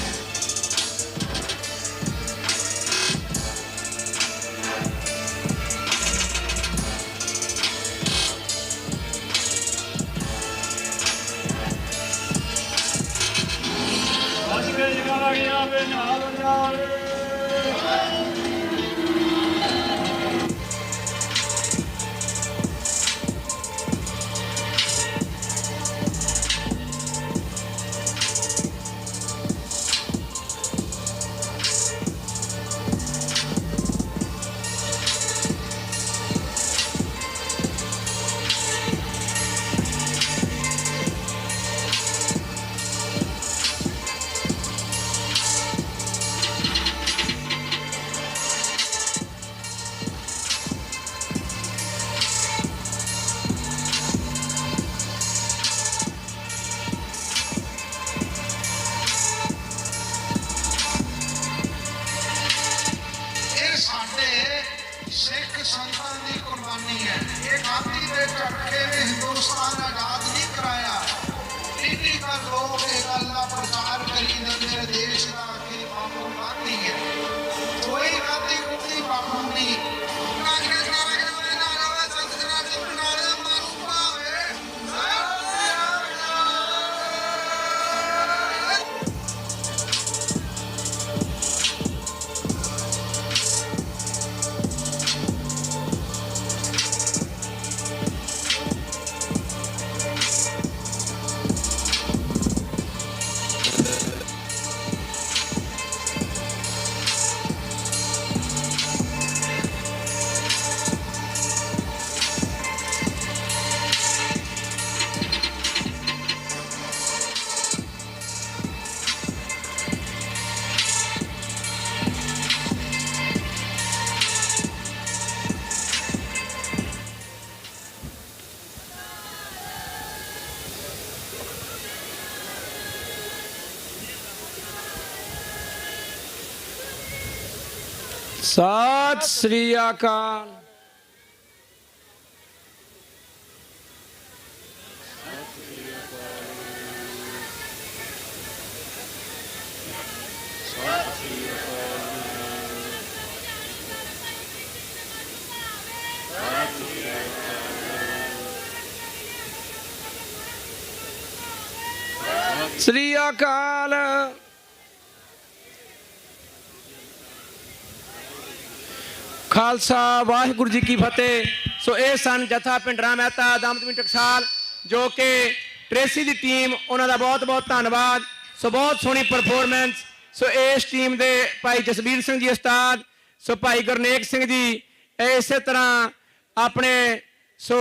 ਅਕਾਲ। ਇਹ ਸਾਡੇ ਸਿੱਖ ਸੰਤਾਂ ਦੀ ਕੁਰਬਾਨੀ ਹੈ। ਇਹ ਗਾਂਧੀ ਦੇ ਝਟਕੇ ਨੇ ਹਿੰਦੁਸਤਾਨ ਆਜ਼ਾਦ ਨਹੀਂ ਕਰਾਇਆ। ਇੰਨੀ ਤਾਂ ਲੋਕ ਇਹ ਗੱਲ ਦਾ ਪ੍ਰਚਾਰ ਕਰੀ ਜਾਂਦੇ ਦੇਸ਼ ਦਾ ਕਿ ਬਾਪੂ ਗਾਂਧੀ ਹੈ। ਕੋਈ ਗਾਂਧੀ ਗੁੰਦੀ ਬਾਪੂ ਨਹੀਂ। ਸਤਿ ਸ੍ਰੀ ਅਕਾਲ। ਸ੍ਰੀ ਅਕਾਲ। ਖਾਲਸਾ ਵਾਹਿਗੁਰੂ ਜੀ ਕੀ ਫਤਿਹ। ਸੋ ਇਹ ਸਨ ਜਥਾ ਭਿੰਡਰਾਂ ਮਹਿਤਾ ਦਮਦਮੀ ਟਕਸਾਲ ਜੋ ਕਿ ਟ੍ਰੇਸੀ ਦੀ ਟੀਮ, ਉਹਨਾਂ ਦਾ ਬਹੁਤ ਬਹੁਤ ਧੰਨਵਾਦ। ਸੋ ਬਹੁਤ ਸੋਹਣੀ ਪਰਫਾਰਮੈਂਸ। ਸੋ ਇਸ ਟੀਮ ਦੇ ਭਾਈ ਜਸਬੀਰ ਸਿੰਘ ਜੀ ਉਸਤਾਦ, ਸੋ ਭਾਈ ਗੁਰਨੇਕ ਸਿੰਘ ਜੀ, ਇਸੇ ਤਰ੍ਹਾਂ ਆਪਣੇ ਸੋ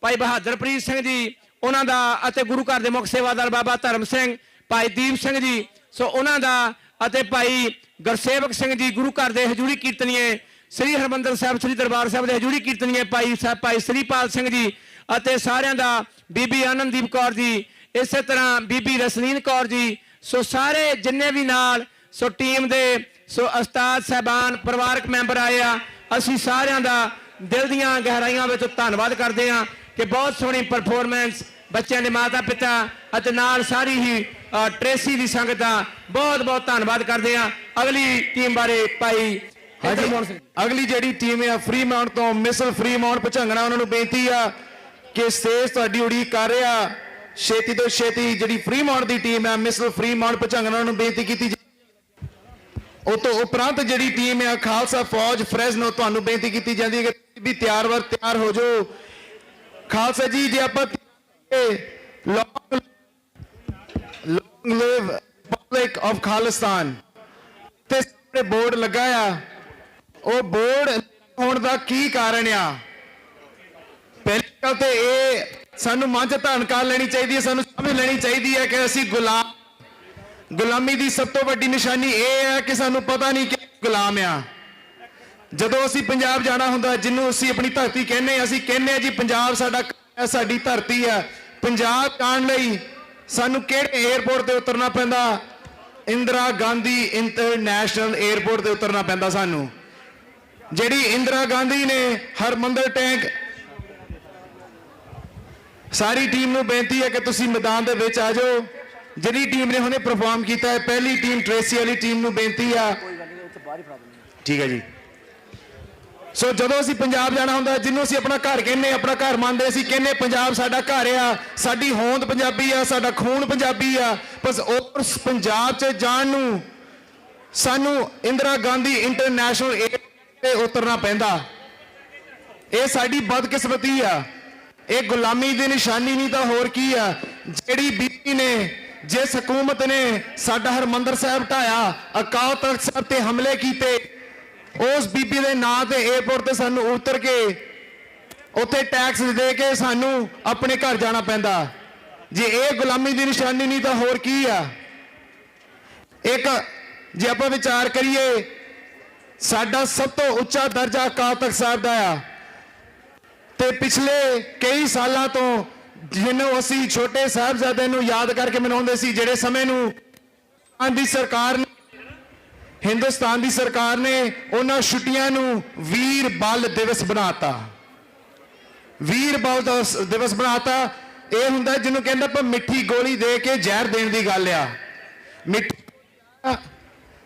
ਭਾਈ ਬਹਾਦਰਪ੍ਰੀਤ ਸਿੰਘ ਜੀ ਉਹਨਾਂ ਦਾ, ਅਤੇ ਗੁਰੂ ਘਰ ਦੇ ਮੁੱਖ ਸੇਵਾਦਾਰ ਬਾਬਾ ਧਰਮ ਸਿੰਘ, ਭਾਈ ਦੀਪ ਸਿੰਘ ਜੀ ਸੋ ਉਹਨਾਂ ਦਾ, ਅਤੇ ਭਾਈ ਗੁਰਸੇਵਕ ਸਿੰਘ ਜੀ ਗੁਰੂ ਘਰ ਦੇ ਹਜ਼ੂਰੀ ਕੀਰਤਨੀਏ ਸ੍ਰੀ ਹਰਿਮੰਦਰ ਸਾਹਿਬ ਸ੍ਰੀ ਦਰਬਾਰ ਸਾਹਿਬ ਦੇ ਹਜ਼ੂਰੀ ਕੀਰਤਨੀਏ ਭਾਈ ਸ੍ਰੀਪਾਲ ਸਿੰਘ ਜੀ, ਅਤੇ ਸਾਰਿਆਂ ਦਾ ਬੀਬੀ ਆਨੰਦਦੀਪ ਕੌਰ ਜੀ, ਇਸੇ ਤਰ੍ਹਾਂ ਬੀਬੀ ਰਸਲੀਨ ਕੌਰ ਜੀ। ਸੋ ਸਾਰੇ ਜਿੰਨੇ ਵੀ ਨਾਲ ਸੋ ਟੀਮ ਦੇ ਸੋ ਉਸਤਾਦ ਸਾਹਿਬਾਨ ਪਰਿਵਾਰਕ ਮੈਂਬਰ ਆਏ ਆ, ਅਸੀਂ ਸਾਰਿਆਂ ਦਾ ਦਿਲ ਦੀਆਂ ਗਹਿਰਾਈਆਂ ਵਿੱਚ ਧੰਨਵਾਦ ਕਰਦੇ ਹਾਂ ਕਿ ਬਹੁਤ ਸੋਹਣੀ ਪਰਫਾਰਮੈਂਸ। ਬੱਚਿਆਂ ਦੇ ਮਾਤਾ ਪਿਤਾ ਅਤੇ ਨਾਲ ਸਾਰੀ ਹੀ ਟ੍ਰੇਸੀ ਦੀ ਸੰਗਤ ਦਾ ਬਹੁਤ ਬਹੁਤ ਧੰਨਵਾਦ ਕਰਦੇ ਹਾਂ। ਅਗਲੀ ਟੀਮ ਬਾਰੇ ਭਾਈ ਅਗਲੀ ਜਿਹੜੀ ਟੀਮ ਹੈ ਫਰੀਮਾਉਂਟ ਤੋਂ, ਮਿਸਲ ਫਰੀਮਾਉਂਟ ਭੁਚੰਗਣਾ, ਉਹਨਾਂ ਨੂੰ ਬੇਨਤੀ ਆ ਕਿ ਸਟੇਜ ਤੁਹਾਡੀ ਉਡੀਕ ਕਰ ਰਿਹਾ। ਛੇਤੀ ਤੋਂ ਛੇਤੀ ਜਿਹੜੀ ਫਰੀਮਾਉਂਟ ਦੀ ਟੀਮ ਹੈ ਮਿਸਲ ਫਰੀਮਾਉਂਟ ਭੁਚੰਗਣਾ ਨੂੰ ਬੇਨਤੀ ਕੀਤੀ। ਉਹ ਤੋਂ ਉਪਰੰਤ ਜਿਹੜੀ ਟੀਮ ਹੈ ਖਾਲਸਾ ਫੌਜ ਫਰੈਜ਼ਨੋ, ਤੁਹਾਨੂੰ ਬੇਨਤੀ ਕੀਤੀ ਜਾਂਦੀ ਹੈ ਕਿ ਵੀ ਤਿਆਰ ਹੋ ਜਾਓ। ਖਾਲਸਾ ਜੀ ਜੇ ਆਪਾਂ ਲੌਂਗ ਲਿਵ ਰਿਪਬਲਿਕ ਆਫ ਖਾਲਿਸਤਾਨ ਤੇ ਸਾਹਮਣੇ ਬੋਰਡ ਲੱਗਾ ਆ, ਉਹ ਬੋਰਡ ਹੋਣ ਦਾ ਕੀ ਕਾਰਨ ਆ? ਪਹਿਲੀ ਗੱਲ ਤੇ ਇਹ ਸਾਨੂੰ ਮਨ 'ਚ ਧਾਰਨ ਕਰ ਲੈਣੀ ਚਾਹੀਦੀ ਹੈ, ਸਾਨੂੰ ਸਮਝ ਲੈਣੀ ਚਾਹੀਦੀ ਹੈ ਕਿ ਅਸੀਂ ਗੁਲਾਮੀ ਦੀ ਸਭ ਤੋਂ ਵੱਡੀ ਨਿਸ਼ਾਨੀ ਇਹ ਹੈ ਕਿ ਸਾਨੂੰ ਪਤਾ ਨਹੀਂ ਕਿ ਗੁਲਾਮ ਆ। ਜਦੋਂ ਅਸੀਂ ਪੰਜਾਬ ਜਾਣਾ ਹੁੰਦਾ, ਜਿਹਨੂੰ ਅਸੀਂ ਆਪਣੀ ਧਰਤੀ ਕਹਿੰਦੇ ਹਾਂ, ਅਸੀਂ ਕਹਿੰਦੇ ਹਾਂ ਜੀ ਪੰਜਾਬ ਸਾਡਾ ਸਾਡੀ ਧਰਤੀ ਆ। ਪੰਜਾਬ ਜਾਣ ਲਈ ਸਾਨੂੰ ਕਿਹੜੇ 에ਅਰਪੋਰਟ ਤੇ ਉਤਰਨਾ ਪੈਂਦਾ? ਇੰਦਰਾ ਗਾਂਧੀ ਇੰਟਰਨੈਸ਼ਨਲ 에ਅਰਪੋਰਟ ਤੇ ਉਤਰਨਾ ਪੈਂਦਾ ਸਾਨੂੰ। ਜਿਹੜੀ ਇੰਦਰਾ ਗਾਂਧੀ ਨੇ ਹਰਮੰਦਰ ਟੈਂਕ, ਸਾਰੀ ਟੀਮ ਨੂੰ ਬੇਨਤੀ ਹੈ ਕਿ ਤੁਸੀਂ ਮੈਦਾਨ ਦੇ ਵਿੱਚ ਆ ਜਾਓ। ਜਿਹੜੀ ਟੀਮ ਨੇ ਹੁਣੇ ਪਰਫਾਰਮ ਕੀਤਾ ਹੈ, ਪਹਿਲੀ ਟੀਮ ਟ੍ਰੇਸੀ ਵਾਲੀ ਟੀਮ ਨੂੰ ਬੇਨਤੀ ਆ। ਠੀਕ ਹੈ ਜੀ। ਸੋ ਜਦੋਂ ਅਸੀਂ ਪੰਜਾਬ ਜਾਣਾ ਹੁੰਦਾ, ਜਿਹਨੂੰ ਅਸੀਂ ਆਪਣਾ ਘਰ ਕਹਿੰਦੇ, ਆਪਣਾ ਘਰ ਮੰਨਦੇ, ਅਸੀਂ ਕਹਿੰਦੇ ਪੰਜਾਬ ਸਾਡਾ ਘਰ ਆ, ਸਾਡੀ ਹੋਂਦ ਪੰਜਾਬੀ ਆ, ਸਾਡਾ ਖੂਨ ਪੰਜਾਬੀ ਆ। ਬਸ ਉਸ ਪੰਜਾਬ 'ਚ ਜਾਣ ਨੂੰ ਸਾਨੂੰ ਇੰਦਰਾ ਗਾਂਧੀ ਇੰਟਰਨੈਸ਼ਨਲ 에ਅਰਪੋਰਟ ਤੇ ਉਤਰਨਾ ਪੈਂਦਾ। ਇਹ ਸਾਡੀ ਬਦਕਿਸਮਤੀ ਆ, ਇਹ ਗੁਲਾਮੀ ਦੀ ਨਿਸ਼ਾਨੀ ਨਹੀਂ ਤਾਂ ਹੋਰ ਕੀ ਆ। ਜਿਹੜੀ ਬੀਬੀ ਨੇ, ਜਿਸ ਹਕੂਮਤ ਨੇ ਸਾਡਾ ਹਰਮੰਦਰ ਸਾਹਿਬ ਢਾਇਆ, ਅਕਾਲ ਤਖਤ ਸਾਹਿਬ ਤੇ ਹਮਲੇ ਕੀਤੇ, ਉਸ ਬੀਬੀ ਦੇ ਨਾਂ ਤੇ 에ਅਰਪੋਰਟ ਤੇ ਸਾਨੂੰ ਉਤਰ ਕੇ ਉੱਥੇ ਟੈਕਸ ਦੇ ਕੇ ਸਾਨੂੰ ਆਪਣੇ ਘਰ ਜਾਣਾ ਪੈਂਦਾ। ਜੇ ਇਹ ਗੁਲਾਮੀ ਦੀ ਨਿਸ਼ਾਨੀ ਨਹੀਂ ਤਾਂ ਹੋਰ ਕੀ ਆ। ਇੱਕ ਜੇ ਆਪਾਂ ਵਿਚਾਰ ਕਰੀਏ, ਸਾਡਾ ਸਭ ਤੋਂ ਉੱਚਾ ਦਰਜਾ ਅਕਾਲ ਤਖਤ ਸਾਹਿਬ ਦਾ ਆ ਤੇ ਪਿਛਲੇ ਕਈ ਸਾਲਾਂ ਤੋਂ ਜਿਹਨੂੰ ਅਸੀਂ ਛੋਟੇ ਸਾਹਿਬਜ਼ਾਦਿਆਂ ਨੂੰ ਯਾਦ ਕਰਕੇ ਮਨਾਉਂਦੇ ਸੀ, ਜਿਹੜੇ ਸਮੇਂ ਨੂੰ ਹਿੰਦੁਸਤਾਨ ਦੀ ਸਰਕਾਰ ਨੇ ਉਹਨਾਂ ਛੁੱਟੀਆਂ ਨੂੰ ਵੀਰ ਬਲ ਦਿਵਸ ਬਣਾਤਾ। ਵੀਰ ਬਲ ਦਿਵਸ ਬਣਾਤਾ। ਇਹ ਹੁੰਦਾ ਜਿਹਨੂੰ ਕਹਿੰਦਾ ਆਪਾਂ ਮਿੱਠੀ ਗੋਲੀ ਦੇ ਕੇ ਜ਼ਹਿਰ ਦੇਣ ਦੀ ਗੱਲ ਆ। ਮਿੱਠੀ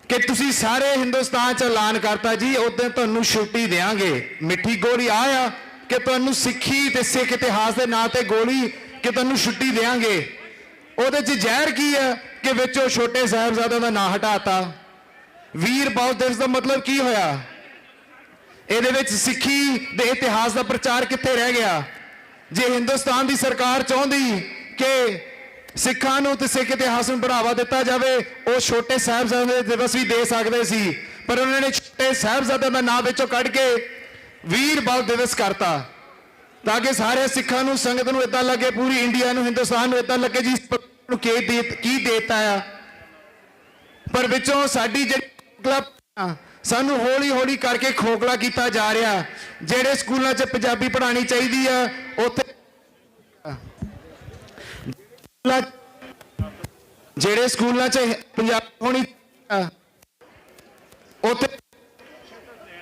ਕਿ ਤੁਸੀਂ ਸਾਰੇ ਹਿੰਦੁਸਤਾਨ 'ਚ ਐਲਾਨ ਕਰਤਾ ਜੀ ਉਦੋਂ ਤੁਹਾਨੂੰ ਛੁੱਟੀ ਦੇਵਾਂਗੇ। ਮਿੱਠੀ ਗੋਲੀ ਆ ਕਿ ਤੁਹਾਨੂੰ ਸਿੱਖੀ ਤੇ ਸਿੱਖ ਇਤਿਹਾਸ ਦੇ ਨਾਂ ਤੇ ਗੋਲੀ ਕਿ ਤੁਹਾਨੂੰ ਛੁੱਟੀ ਦੇਵਾਂਗੇ। ਉਹਦੇ 'ਚ ਜ਼ਹਿਰ ਕੀ ਆ ਕਿ ਵਿੱਚੋਂ ਛੋਟੇ ਸਾਹਿਬਜ਼ਾਦਿਆਂ ਦਾ ਨਾਂ ਹਟਾਤਾ। ਵੀਰ ਬਲ ਦਿਵਸ ਦਾ ਮਤਲਬ ਕੀ ਹੋਇਆ? ਇਹਦੇ ਵਿੱਚ ਸਿੱਖੀ ਦੇ ਇਤਿਹਾਸ ਦਾ ਪ੍ਰਚਾਰ ਕਿੱਥੇ ਰਹਿ ਗਿਆ? ਜੇ ਹਿੰਦੁਸਤਾਨ ਦੀ ਸਰਕਾਰ ਚਾਹੁੰਦੀ ਕਿ ਸਿੱਖਾਂ ਨੂੰ ਤੇ ਸਿੱਖ ਇਤਿਹਾਸ ਨੂੰ ਬੜਾਵਾ ਦਿੱਤਾ ਜਾਵੇ, ਉਹ ਛੋਟੇ ਸਾਹਿਬਜ਼ਾਦੇ ਦਿਵਸ ਵੀ ਦੇ ਸਕਦੇ ਸੀ, ਪਰ ਉਹਨਾਂ ਨੇ ਛੋਟੇ ਸਾਹਿਬਜ਼ਾਦਿਆਂ ਦਾ ਨਾਂ ਵਿੱਚੋਂ ਕੱਢ ਕੇ ਵੀਰ ਬਲ ਦਿਵਸ ਕਰਤਾ ਤਾਂ ਕਿ ਸਾਰੇ ਸਿੱਖਾਂ ਨੂੰ, ਸੰਗਤ ਨੂੰ ਇਦਾਂ ਲੱਗੇ, ਪੂਰੀ ਇੰਡੀਆ ਨੂੰ, ਹਿੰਦੁਸਤਾਨ ਨੂੰ ਇਦਾਂ ਲੱਗੇ ਜੀ ਕੀ ਦੇਤਾ ਆ। ਪਰ ਵਿੱਚੋਂ ਸਾਡੀ ਜਿਹੜੀ ਸਾਨੂੰ ਹੌਲੀ ਹੌਲੀ ਕਰਕੇ ਖੋਖਲਾ ਕੀਤਾ ਜਾ ਰਿਹਾ। ਜਿਹੜੇ ਸਕੂਲਾਂ 'ਚ ਪੰਜਾਬੀ ਪੜ੍ਹਾਉਣੀ ਚਾਹੀਦੀ ਆ ਉੱਥੇ ਜਿਹੜੇ ਸਕੂਲਾਂ 'ਚ ਪੰਜਾਬੀ ਹੋਣੀ ਉੱਥੇ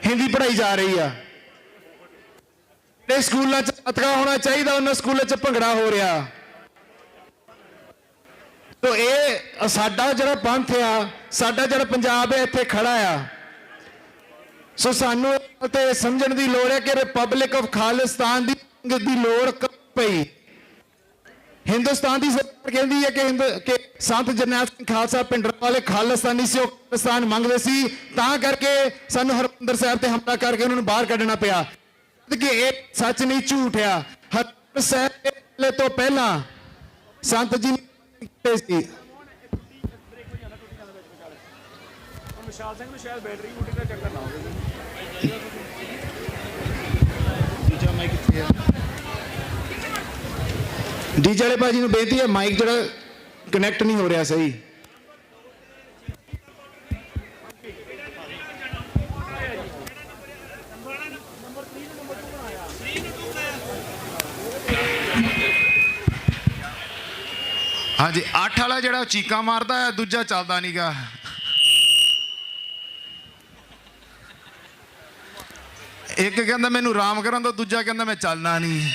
ਹਿੰਦੀ ਪੜ੍ਹਾਈ ਜਾ ਰਹੀ ਆ। ਜਿਹੜੇ ਸਕੂਲਾਂ 'ਚ ਗੱਤਕਾ ਹੋਣਾ ਚਾਹੀਦਾ ਉਹਨਾਂ ਸਕੂਲਾਂ 'ਚ ਭੰਗੜਾ ਹੋ ਰਿਹਾ। ਤੋ ਇਹ ਸਾਡਾ ਜਿਹੜਾ ਪੰਥ ਆ, ਸਾਡਾ ਜਿਹੜਾ ਪੰਜਾਬ ਹੈ ਇੱਥੇ ਖੜਾ ਆ। ਸੋ ਸਾਨੂੰ ਤੇ ਸਮਝਣ ਦੀ ਲੋੜ ਹੈ ਕਿ ਰਿਪਬਲਿਕ ਆਫ ਖਾਲਿਸਤਾਨ ਦੀ ਲੋੜ ਪਈ। ਹਿੰਦੁਸਤਾਨ ਦੀ ਸਰਕਾਰ ਕਹਿੰਦੀ ਹੈ ਕਿ ਸੰਤ ਜਰਨੈਲ ਸਿੰਘ ਖਾਲਸਾ ਪਿੰਡਰਾਂ ਵਾਲੇ ਖਾਲਿਸਤਾਨੀ ਸੀ, ਉਹ ਖਾਲਿਸਤਾਨ ਮੰਗਦੇ ਸੀ, ਤਾਂ ਕਰਕੇ ਸਾਨੂੰ ਹਰਿਮੰਦਰ ਸਾਹਿਬ ਤੇ ਹਮਲਾ ਕਰਕੇ ਉਹਨਾਂ ਨੂੰ ਬਾਹਰ ਕੱਢਣਾ ਪਿਆ। ਕਿ ਇਹ ਸੱਚ ਨਹੀਂ, ਝੂਠ ਆ। ਹਰਿਮੰਦਰ ਸਾਹਿਬ ਤੋਂ ਪਹਿਲਾਂ ਸੰਤ ਜੀ ਸੀ। ਵਿਸ਼ਾਲ ਸਿੰਘ ਨੂੰ ਸ਼ਾਇਦ ਬੈਟਰੀ ਬੂਟੀ ਦਾ ਚੱਕਰ ਨਾ ਹੋਵੇ। ਡੀਜੇ ਵਾਲੇ ਭਾਜੀ ਨੂੰ ਬੇਨਤੀ ਹੈ, ਮਾਈਕ ਜਿਹੜਾ ਕਨੈਕਟ ਨਹੀਂ ਹੋ ਰਿਹਾ ਸਹੀ। ਹਾਂਜੀ 8 ਵਾਲਾ ਜਿਹੜਾ ਚੀਕਾਂ ਮਾਰਦਾ ਹੈ, ਦੂਜਾ ਚੱਲਦਾ ਨਹੀਂਗਾ। ਇੱਕ ਕਹਿੰਦਾ ਮੈਨੂੰ ਆਰਾਮ ਕਰਨ ਦੋ, ਦੂਜਾ ਕਹਿੰਦਾ ਮੈਂ ਚੱਲਣਾ ਨਹੀਂ।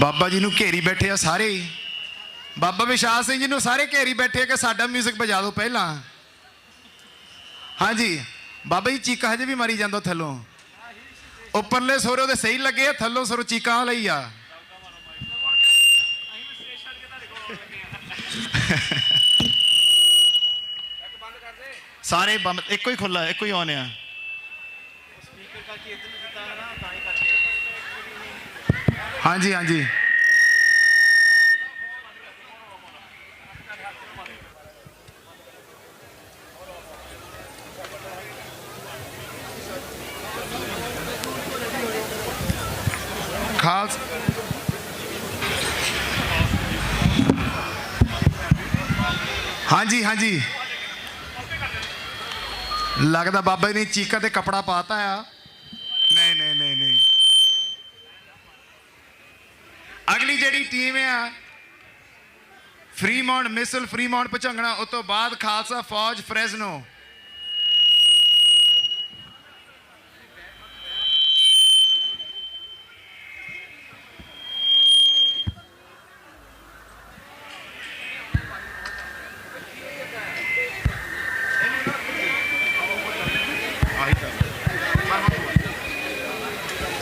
ਬਾਬਾ ਜੀ ਨੂੰ ਘੇਰੀ ਬੈਠੇ ਆ ਸਾਰੇ। ਬਾਬਾ ਵਿਸ਼ਾਲ ਸਿੰਘ ਜੀ ਨੂੰ ਸਾਰੇ ਘੇਰੀ ਬੈਠੇ ਆ ਕਿ ਸਾਡਾ ਮਿਊਜ਼ਿਕ ਵਜਾ ਦਿਓ ਪਹਿਲਾਂ। ਹਾਂਜੀ ਬਾਬਾ ਜੀ ਚੀਕਾਂ ਹਜੇ ਵੀ ਮਾਰੀ ਜਾਂਦਾ ਥੱਲੋਂ। ਉੱਪਰਲੇ ਸੁਰ ਉਹਦੇ ਸਹੀ ਲੱਗੇ, ਥੱਲੋਂ ਸੁਰ ਚੀਕਾਂ ਲਈ ਆ। ਸਾਰੇ ਬੰਦ, ਇੱਕੋ ਹੀ ਖੁੱਲਾ, ਇੱਕੋ ਹੀ ਆਨ ਆ। ਹਾਂਜੀ ਹਾਂਜੀ ਖਾਲਸਾ ਹਾਂਜੀ ਹਾਂਜੀ ਲੱਗਦਾ ਬਾਬਾ ਜੀ ਨੇ ਚੀਕਾਂ ਤੇ ਕਪੜਾ ਪਾਤਾ ਆ। ਨਹੀਂ ਨਹੀਂ ਨਹੀਂ ਨਹੀਂ, ਅਗਲੀ ਜਿਹੜੀ ਟੀਮ ਆ ਫਰੀਮਾਉਂਟ ਮਿਸਲ, ਫਰੀਮਾਉਂਟ ਭੁਚੰਗਣਾ, ਉਸ ਤੋਂ ਬਾਅਦ ਖਾਲਸਾ ਫੌਜ ਫਰੈਜ਼ਨੋ।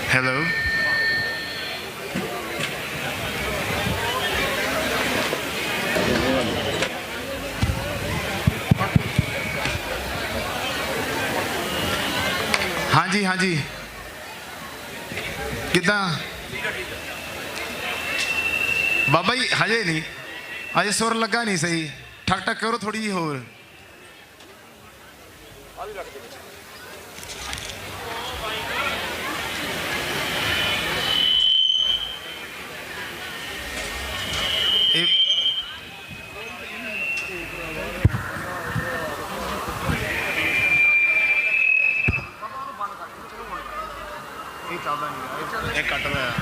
ਹੈਲੋ ਹਾਂਜੀ ਹਾਂਜੀ ਕਿੱਦਾਂ ਬਾਬਾ ਜੀ? ਹਜੇ ਨਹੀਂ, ਹਜੇ ਸੁਰ ਲੱਗਾ ਨਹੀਂ ਸਹੀ। ਠਕ ਠਕ ਕਰੋ ਥੋੜੀ ਜਿਹੀ ਹੋਰ। ਇਹ ਚੱਲਦਾ ਨਹੀਂ, ਇਹ ਕੱਟਦਾ ਆ।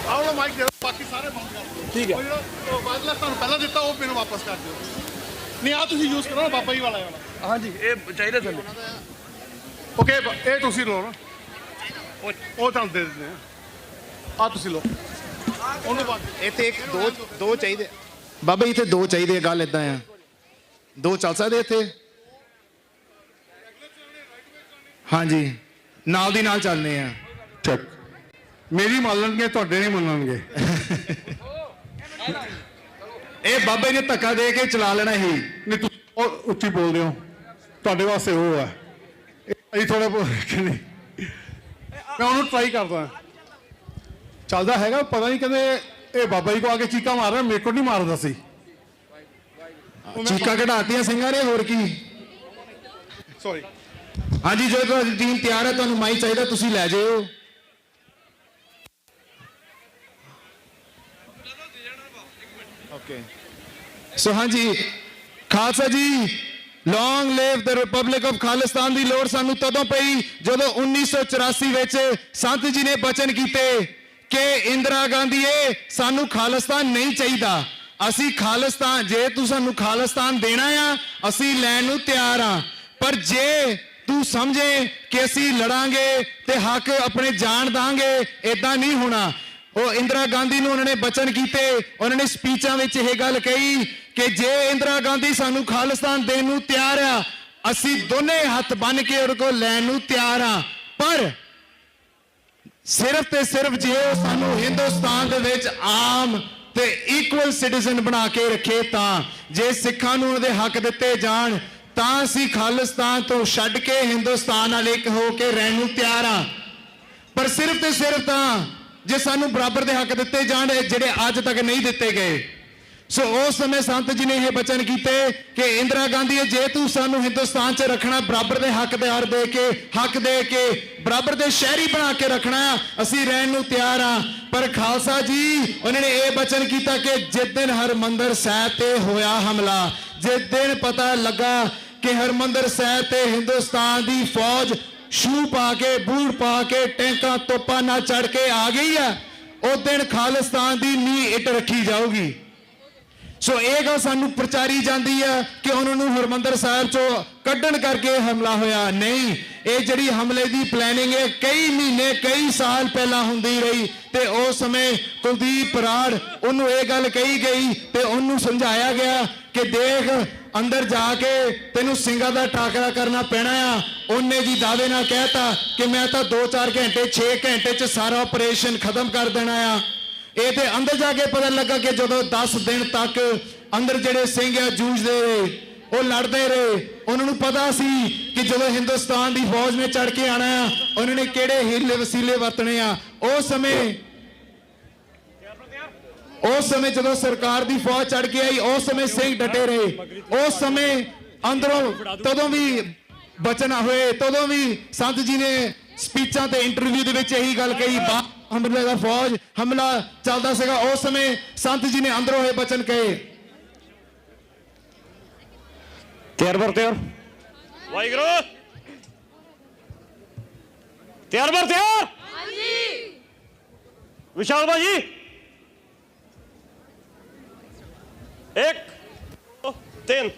ਆਓ ਮਾਈਕ ਦੇ ਬਾਕੀ ਸਾਰੇ ਬੰਦ ਕਰ ਦਿਓ। ਠੀਕ ਹੈ। ਉਹ ਜਿਹੜਾ ਬਾਦਲਾ ਤੁਹਾਨੂੰ ਪਹਿਲਾਂ ਦਿੱਤਾ ਉਹ ਮੈਨੂੰ ਵਾਪਸ ਕਰ ਦਿਓ। ਨਹੀਂ ਆ ਤੁਸੀਂ ਯੂਜ਼ ਕਰੋ ਨਾ ਬਾਬਾ ਜੀ ਵਾਲਾ ਵਾਲਾ। ਹਾਂਜੀ ਇਹ ਚਾਹੀਦਾ ਸਾਨੂੰ। ਓਕੇ ਇਹ ਤੁਸੀਂ ਲਓ ਨਾ, ਉਹ ਤੁਹਾਨੂੰ ਦੇ ਦਿੰਦੇ ਆ। ਆ ਤੁਸੀਂ ਲਓ ਉਹਨੂੰ ਬਾਅਦ ਇੱਥੇ ਇੱਕ ਦੋ ਚਾਹੀਦੇ ਬਾਬਾ ਜੀ, ਇੱਥੇ 2 ਚਾਹੀਦੇ ਆ। ਗੱਲ ਇਦਾਂ ਆ, 2 ਚੱਲ ਸਕਦੇ ਇੱਥੇ? ਹਾਂਜੀ ਨਾਲ ਦੀ ਨਾਲ ਚੱਲਨੇ ਆ। ਚੱਕ ਮੇਰੀ ਮੰਨਣਗੇ, ਤੁਹਾਡੇ ਨਹੀਂ ਮੰਨਣਗੇ। ਇਹ ਬਾਬੇ ਨੇ ਧੱਕਾ ਦੇ ਕੇ ਚਲਾ ਲੈਣਾ ਹੀ। ਨਹੀਂ ਤੁਸੀਂ ਉਹ ਉੱਚੀ ਬੋਲਦੇ ਹੋ, ਤੁਹਾਡੇ ਵਾਸਤੇ ਉਹ ਆ। ਇਹ ਥੋੜਾ ਨਹੀਂ, ਮੈਂ ਉਹਨੂੰ ਟਰਾਈ ਕਰਦਾ। ਚੱਲਦਾ ਹੈਗਾ, ਪਤਾ ਨਹੀਂ ਕਹਿੰਦੇ ਇਹ ਬਾਬਾ ਜੀ ਕੋ ਆ ਕੇ ਚੀਕਾਂ ਮਾਰ ਰਿਹਾ, ਮੇਰੇ ਕੋਲ ਨਹੀਂ ਮਾਰਦਾ ਸੀ। ਚੀਕਾਂ ਕਢਾਤੀਆਂ ਸਿੰਘਾਂ ਨੇ, ਹੋਰ ਕੀ। ਸੌਰੀ। ਹਾਂਜੀ ਜੋ ਤੁਹਾਡੀ ਟੀਮ ਤਿਆਰ ਹੈ, ਤੁਹਾਨੂੰ ਮਾਈਕ ਚਾਹੀਦਾ, ਤੁਸੀਂ ਲੈ ਜਾਓ। ਓਕੇ ਸੋ ਹਾਂਜੀ ਖਾਲਸਾ ਜੀ, ਲੌਂਗ ਲਿਵ ਦ ਰਿਪਬਲਿਕ ਆਫ ਖਾਲਿਸਤਾਨ ਦੀ ਲੋੜ ਸਾਨੂੰ ਤਦੋਂ ਪਈ ਜਦੋਂ 1984 ਵਿੱਚ ਸੰਤ ਜੀ ਨੇ ਬਚਨ ਕੀਤੇ ਕਿ ਇੰਦਰਾ ਗਾਂਧੀਏ ਸਾਨੂੰ ਖਾਲਿਸਤਾਨ ਨਹੀਂ ਚਾਹੀਦਾ। ਅਸੀਂ ਖਾਲਿਸਤਾਨ, ਜੇ ਤੂੰ ਸਾਨੂੰ ਖਾਲਿਸਤਾਨ ਦੇਣਾ ਆ ਅਸੀਂ ਲੈਣ ਨੂੰ ਤਿਆਰ ਆ, ਪਰ ਜੇ ਤੂੰ ਸਮਝੇ ਕਿ ਅਸੀਂ ਲੜਾਂਗੇ ਤੇ ਹੱਕ ਆਪਣੇ ਜਾਨ ਦਾਂਗੇ, ਇਦਾਂ ਨਹੀਂ ਹੋਣਾ। ਉਹ ਇੰਦਰਾ ਗਾਂਧੀ ਨੂੰ ਉਹਨਾਂ ਨੇ ਬਚਨ ਕੀਤੇ, ਉਹਨਾਂ ਨੇ ਸਪੀਚਾਂ ਵਿੱਚ ਇਹ ਗੱਲ ਕਹੀ ਕਿ ਜੇ ਇੰਦਰਾ ਗਾਂਧੀ ਸਾਨੂੰ ਖਾਲਿਸਤਾਨ ਦੇਣ ਨੂੰ ਤਿਆਰ ਆ ਅਸੀਂ ਦੋਨੇ ਹੱਥ ਬੰਨ ਕੇ ਉਹਦੇ ਕੋਲ ਲੈਣ ਨੂੰ ਤਿਆਰ ਆ, ਪਰ ਸਿਰਫ ਤੇ ਸਿਰਫ ਜੇ ਉਹ ਸਾਨੂੰ ਹਿੰਦੁਸਤਾਨ ਦੇ ਵਿੱਚ ਆਮ ਤੇ ਇਕੁਅਲ ਸਿਟੀਜ਼ਨ ਬਣਾ ਕੇ ਰੱਖੇ, ਤਾਂ ਜੇ ਸਿੱਖਾਂ ਨੂੰ ਉਹਦੇ ਹੱਕ ਦਿੱਤੇ ਜਾਣ ਤਾਂ ਅਸੀਂ ਖਾਲਿਸਤਾਨ ਤੋਂ ਛੱਡ ਕੇ ਹਿੰਦੁਸਤਾਨ ਨਾਲ ਇੱਕ ਹੋ ਕੇ ਰਹਿਣ ਨੂੰ ਤਿਆਰ ਆ। ਪਰ ਸਿਰਫ ਤੇ ਸਿਰਫ ਤਾਂ ਜੇ ਸਾਨੂੰ ਬਰਾਬਰ ਦੇ ਹੱਕ ਦਿੱਤੇ ਜਾਣ ਜਿਹੜੇ ਅੱਜ ਤੱਕ ਨਹੀਂ ਦਿੱਤੇ ਗਏ। ਸੋ ਉਸ ਸਮੇਂ ਸੰਤ ਜੀ ਨੇ ਇਹ ਬਚਨ ਕੀਤੇ ਕਿ ਇੰਦਰਾ ਗਾਂਧੀ ਜੇ ਤੂੰ ਸਾਨੂੰ ਹਿੰਦੁਸਤਾਨ 'ਚ ਰੱਖਣਾ, ਬਰਾਬਰ ਦੇ ਹੱਕਦਾਰ ਦੇ ਕੇ, ਹੱਕ ਦੇ ਕੇ, ਬਰਾਬਰ ਦੇ ਸ਼ਹਿਰੀ ਬਣਾ ਕੇ ਰੱਖਣਾ, ਅਸੀਂ ਰਹਿਣ ਨੂੰ ਤਿਆਰ ਆ। ਪਰ ਖਾਲਸਾ ਜੀ ਉਹਨਾਂ ਨੇ ਇਹ ਬਚਨ ਕੀਤਾ ਕਿ ਜਿਸ ਦਿਨ ਹਰਮੰਦਰ ਸਾਹਿਬ ਤੇ ਹੋਇਆ ਹਮਲਾ, ਜਿਸ ਦਿਨ ਪਤਾ ਲੱਗਾ ਕਿ ਹਰਮੰਦਰ ਸਾਹਿਬ ਤੇ ਹਿੰਦੁਸਤਾਨ ਦੀ ਫੌਜ ਸ਼ੂ ਪਾ ਕੇ, ਬੂਟ ਪਾ ਕੇ, ਟੈਂਕਾਂ ਤੋਪਾਂ ਨਾਲ ਚੜ ਕੇ ਆ ਗਈ ਆ, ਉਸ ਦਿਨ ਖਾਲਿਸਤਾਨ ਦੀ ਨੀਂਹ ਇੱਟ ਰੱਖੀ ਜਾਊਗੀ। ਸੋ ਇਹ ਗੱਲ ਸਾਨੂੰ ਪ੍ਰਚਾਰੀ ਜਾਂਦੀ ਹੈ ਕਿ ਉਹਨਾਂ ਨੂੰ ਹਰਮੰਦਰ ਸਾਹਿਬ ਚੋਂ ਕੱਢਣ ਕਰਕੇ ਹਮਲਾ ਹੋਇਆ। ਨਹੀਂ, ਇਹ ਜਿਹੜੀ ਹਮਲੇ ਦੀ ਪਲੈਨਿੰਗ ਹੈ ਕਈ ਮਹੀਨੇ, ਕਈ ਸਾਲ ਪਹਿਲਾਂ ਹੁੰਦੀ ਰਹੀ ਤੇ ਉਸ ਸਮੇਂ ਕੁਲਦੀਪ ਬਰਾੜ ਉਹਨੂੰ ਇਹ ਗੱਲ ਕਹੀ ਗਈ ਤੇ ਉਹਨੂੰ ਸਮਝਾਇਆ ਗਿਆ ਕਿ ਦੇਖ ਅੰਦਰ ਜਾ ਕੇ ਤੈਨੂੰ ਸਿੰਘਾਂ ਦਾ ਟਾਕਰਾ ਕਰਨਾ ਪੈਣਾ ਆ। ਉਹਨੇ ਜੀ ਦਾਅਵੇ ਨਾਲ ਕਹਿਤਾ ਕਿ ਮੈਂ ਤਾਂ 2-4 ਘੰਟੇ 6 ਘੰਟੇ 'ਚ ਸਾਰਾ ਆਪਰੇਸ਼ਨ ਖਤਮ ਕਰ ਦੇਣਾ ਆ। ਇਹ ਤੇ ਅੰਦਰ ਜਾ ਕੇ ਪਤਾ ਲੱਗਾ ਕਿ ਜਦੋਂ 10 ਦਿਨ ਤੱਕ ਅੰਦਰ ਜਿਹੜੇ ਸਿੰਘ ਆ ਜੂਝਦੇ ਰਹੇ, ਉਹ ਲੜਦੇ ਰਹੇ, ਉਹਨਾਂ ਨੂੰ ਪਤਾ ਸੀ ਕਿ ਜਦੋਂ ਹਿੰਦੁਸਤਾਨ ਦੀ ਫੌਜ ਨੇ ਚੜ ਕੇ ਆਣਾ ਆ ਉਹਨਾਂ ਨੇ ਕਿਹੜੇ ਹੀਲੇ ਵਸੀਲੇ ਵਰਤਣੇ ਆ। ਉਸ ਸਮੇਂ ਜਦੋਂ ਸਰਕਾਰ ਦੀ ਫੌਜ ਚੜ ਕੇ ਆਈ ਉਸ ਸਮੇਂ ਸਿੰਘ ਡਟੇ ਰਹੇ। ਉਸ ਸਮੇਂ ਅੰਦਰੋਂ ਤਦੋਂ ਵੀ ਬਚਨ ਹੋਏ, ਤਦੋਂ ਵੀ ਸੰਤ ਜੀ ਨੇ ਸਪੀਚਾਂ ਤੇ ਇੰਟਰਵਿਊ ਦੇ ਵਿੱਚ ਇਹੀ ਗੱਲ ਕਹੀ, ਹਮਲੇ ਦਾ ਫੌਜ ਹਮਲਾ ਚੱਲਦਾ ਸੀਗਾ। ਉਸ ਸਮੇਂ ਸੰਤ ਜੀ ਨੇ ਅੰਦਰੋਂ ਇਹ ਬਚਨ ਕਹੇ। ਤਿਆਰ ਬਰ ਤਿਆਰ ਵਾਹਿਗੁਰੂ ਤਿਆਰ ਬਰ ਤਿਆਰ ਹਾਂਜੀ ਵਿਸ਼ਾਲ ਭਾਜੀ 1 2 3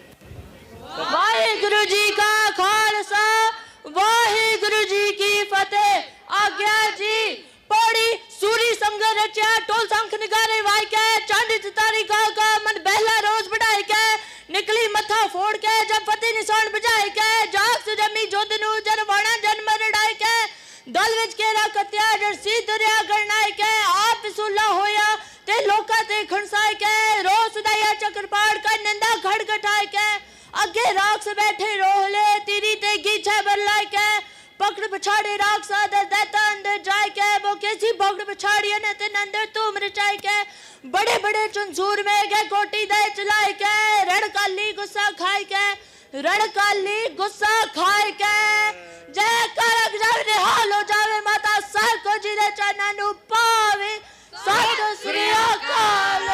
ਵਾਹਿਗੁਰੂ ਜੀ ਕਾ ਖਾਲਸਾ ਵਾਹਿਗੁਰੂ ਜੀ ਕੀ ਫਤਿਹ। ਆਗਿਆ ਜੀ ਪੌੜੀ ਸੂਰੀ ਸੰਗਰ ਰਚਿਆ ਟੋਲ ਸੰਖ ਨਿਗਾਰੇ ਵਾਈ ਕੇ ਚੰਡ ਚਤਾਰੀ ਗਾ ਗਾ ਮਨ ਬਹਿਲਾ ਰੋਜ਼ बढ़ाई के निकली मथा फोड़ के जब फतेह निशान बजाए के जाग से जमी जोध नू जनवाणा जन्म रड़ाई के दल विच केरा कत्या जरसी दरिया गण ਵਸੂਲਾ ਹੋਇਆ ਤੇ ਲੋਕਾਂ ਤੇ ਖਣਸਾਏ ਕੇ ਰੋਸ ਦਇਆ ਚੱਕਰ ਪਾੜ ਕੇ ਨੰਦਾ ਖੜ ਘਟਾਏ ਕੇ ਅੱਗੇ राक्ष बैठे रोहले तीरी ते गीछे बरलाए के पकड़ पछाड़े राक्ष आदर देता अंदर जाए के वो कैसी पकड़ पछाड़ी ने तेन अंदर तुम रचाए के बड़े बड़े चंसूर में गए कोटी दे चलाए के रणकाली गुस्सा खाए के रणकाली गुस्सा खाए के जय करक जावे हाल हो जावे माता साहब को जी दे चरणा नु पावे सत श्री अकाल।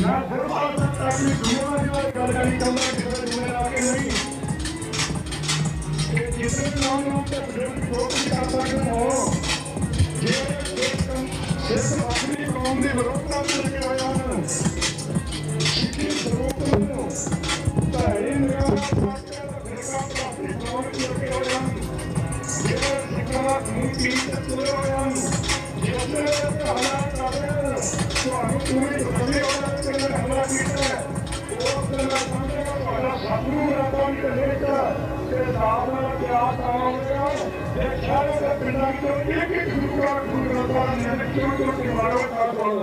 ਮੈਂ ਸਿਰਫ ਆਪਣੀ ਜ਼ਿੰਮੇਵਾਰੀ ਬਾਰੇ ਗੱਲ ਕਰਨੀ ਚਾਹੁੰਦਾ ਕਿਸੇ ਜ਼ਿੰਮੇਵਾਰ ਆ ਕੇ ਨਹੀਂ ਕਿ ਜਿਸਨੇ ਨਾਮ ਨੂੰ ਤੇ ਪ੍ਰੇਮ ਕੋਟ ਕਰ ਸਕਦੇ ਹੋ ਜੇ ਸਿਰਫ ਆਪਣੀ ਕੌਮ ਦੀ ਵਿਰੋਧਤਾ ਵਿੱਚ ਲੱਗੇ ਹੋਏ ਹਨ ਸਿੱਖੀ ਸਰੂਪ ਨੂੰ ਭੈੜੀ ਨਿਗਾਹ ਨਾਲ ਫਿਰਕਾ ਪ੍ਰਾਪਤੀ ਕੌਮ ਵਿੱਚ ਲੱਗੇ ਹੋਏ ਹਨ ਜਿਹੜੇ ਸਿੱਖਾਂ ਨੂੰ ਪੀੜ ਤੇ ਤੁਰੇ ਹੋਏ ਹਨ ਜਿਸਨੇ ਹਾਲਾਤ ਕਰਦੇ ਤੁਹਾਨੂੰ ਪੂਰੀ ਸਮਝ ਆਉਣਾ ਕਿ ਹਮਲਾ ਕੀਤਾ ਉਹ ਤੇ ਮੈਂ ਸਮਝੇਗਾ ਤੁਹਾਡਾ ਸਾਧੂ ਰੱਬਾਂ ਦੀ ਲੇਖਾ ਤੇ ਸਾਧ ਨਾਲ ਪਿਆਸ ਆਉਂਦਾ ਇਹ ਸਾਰੇ ਦੇ ਪਿੰਡਾਂ ਤੋਂ ਇੱਕ ਇੱਕ ਗੁਰੂਆ ਗੁਰੂ ਰੱਬਾਂ ਨੇ ਕਿਉਂ ਕਿਉਂ ਕਿ ਮਾਰੋ ਤਾਂ ਕੋਲ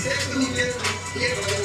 एक ਇਹ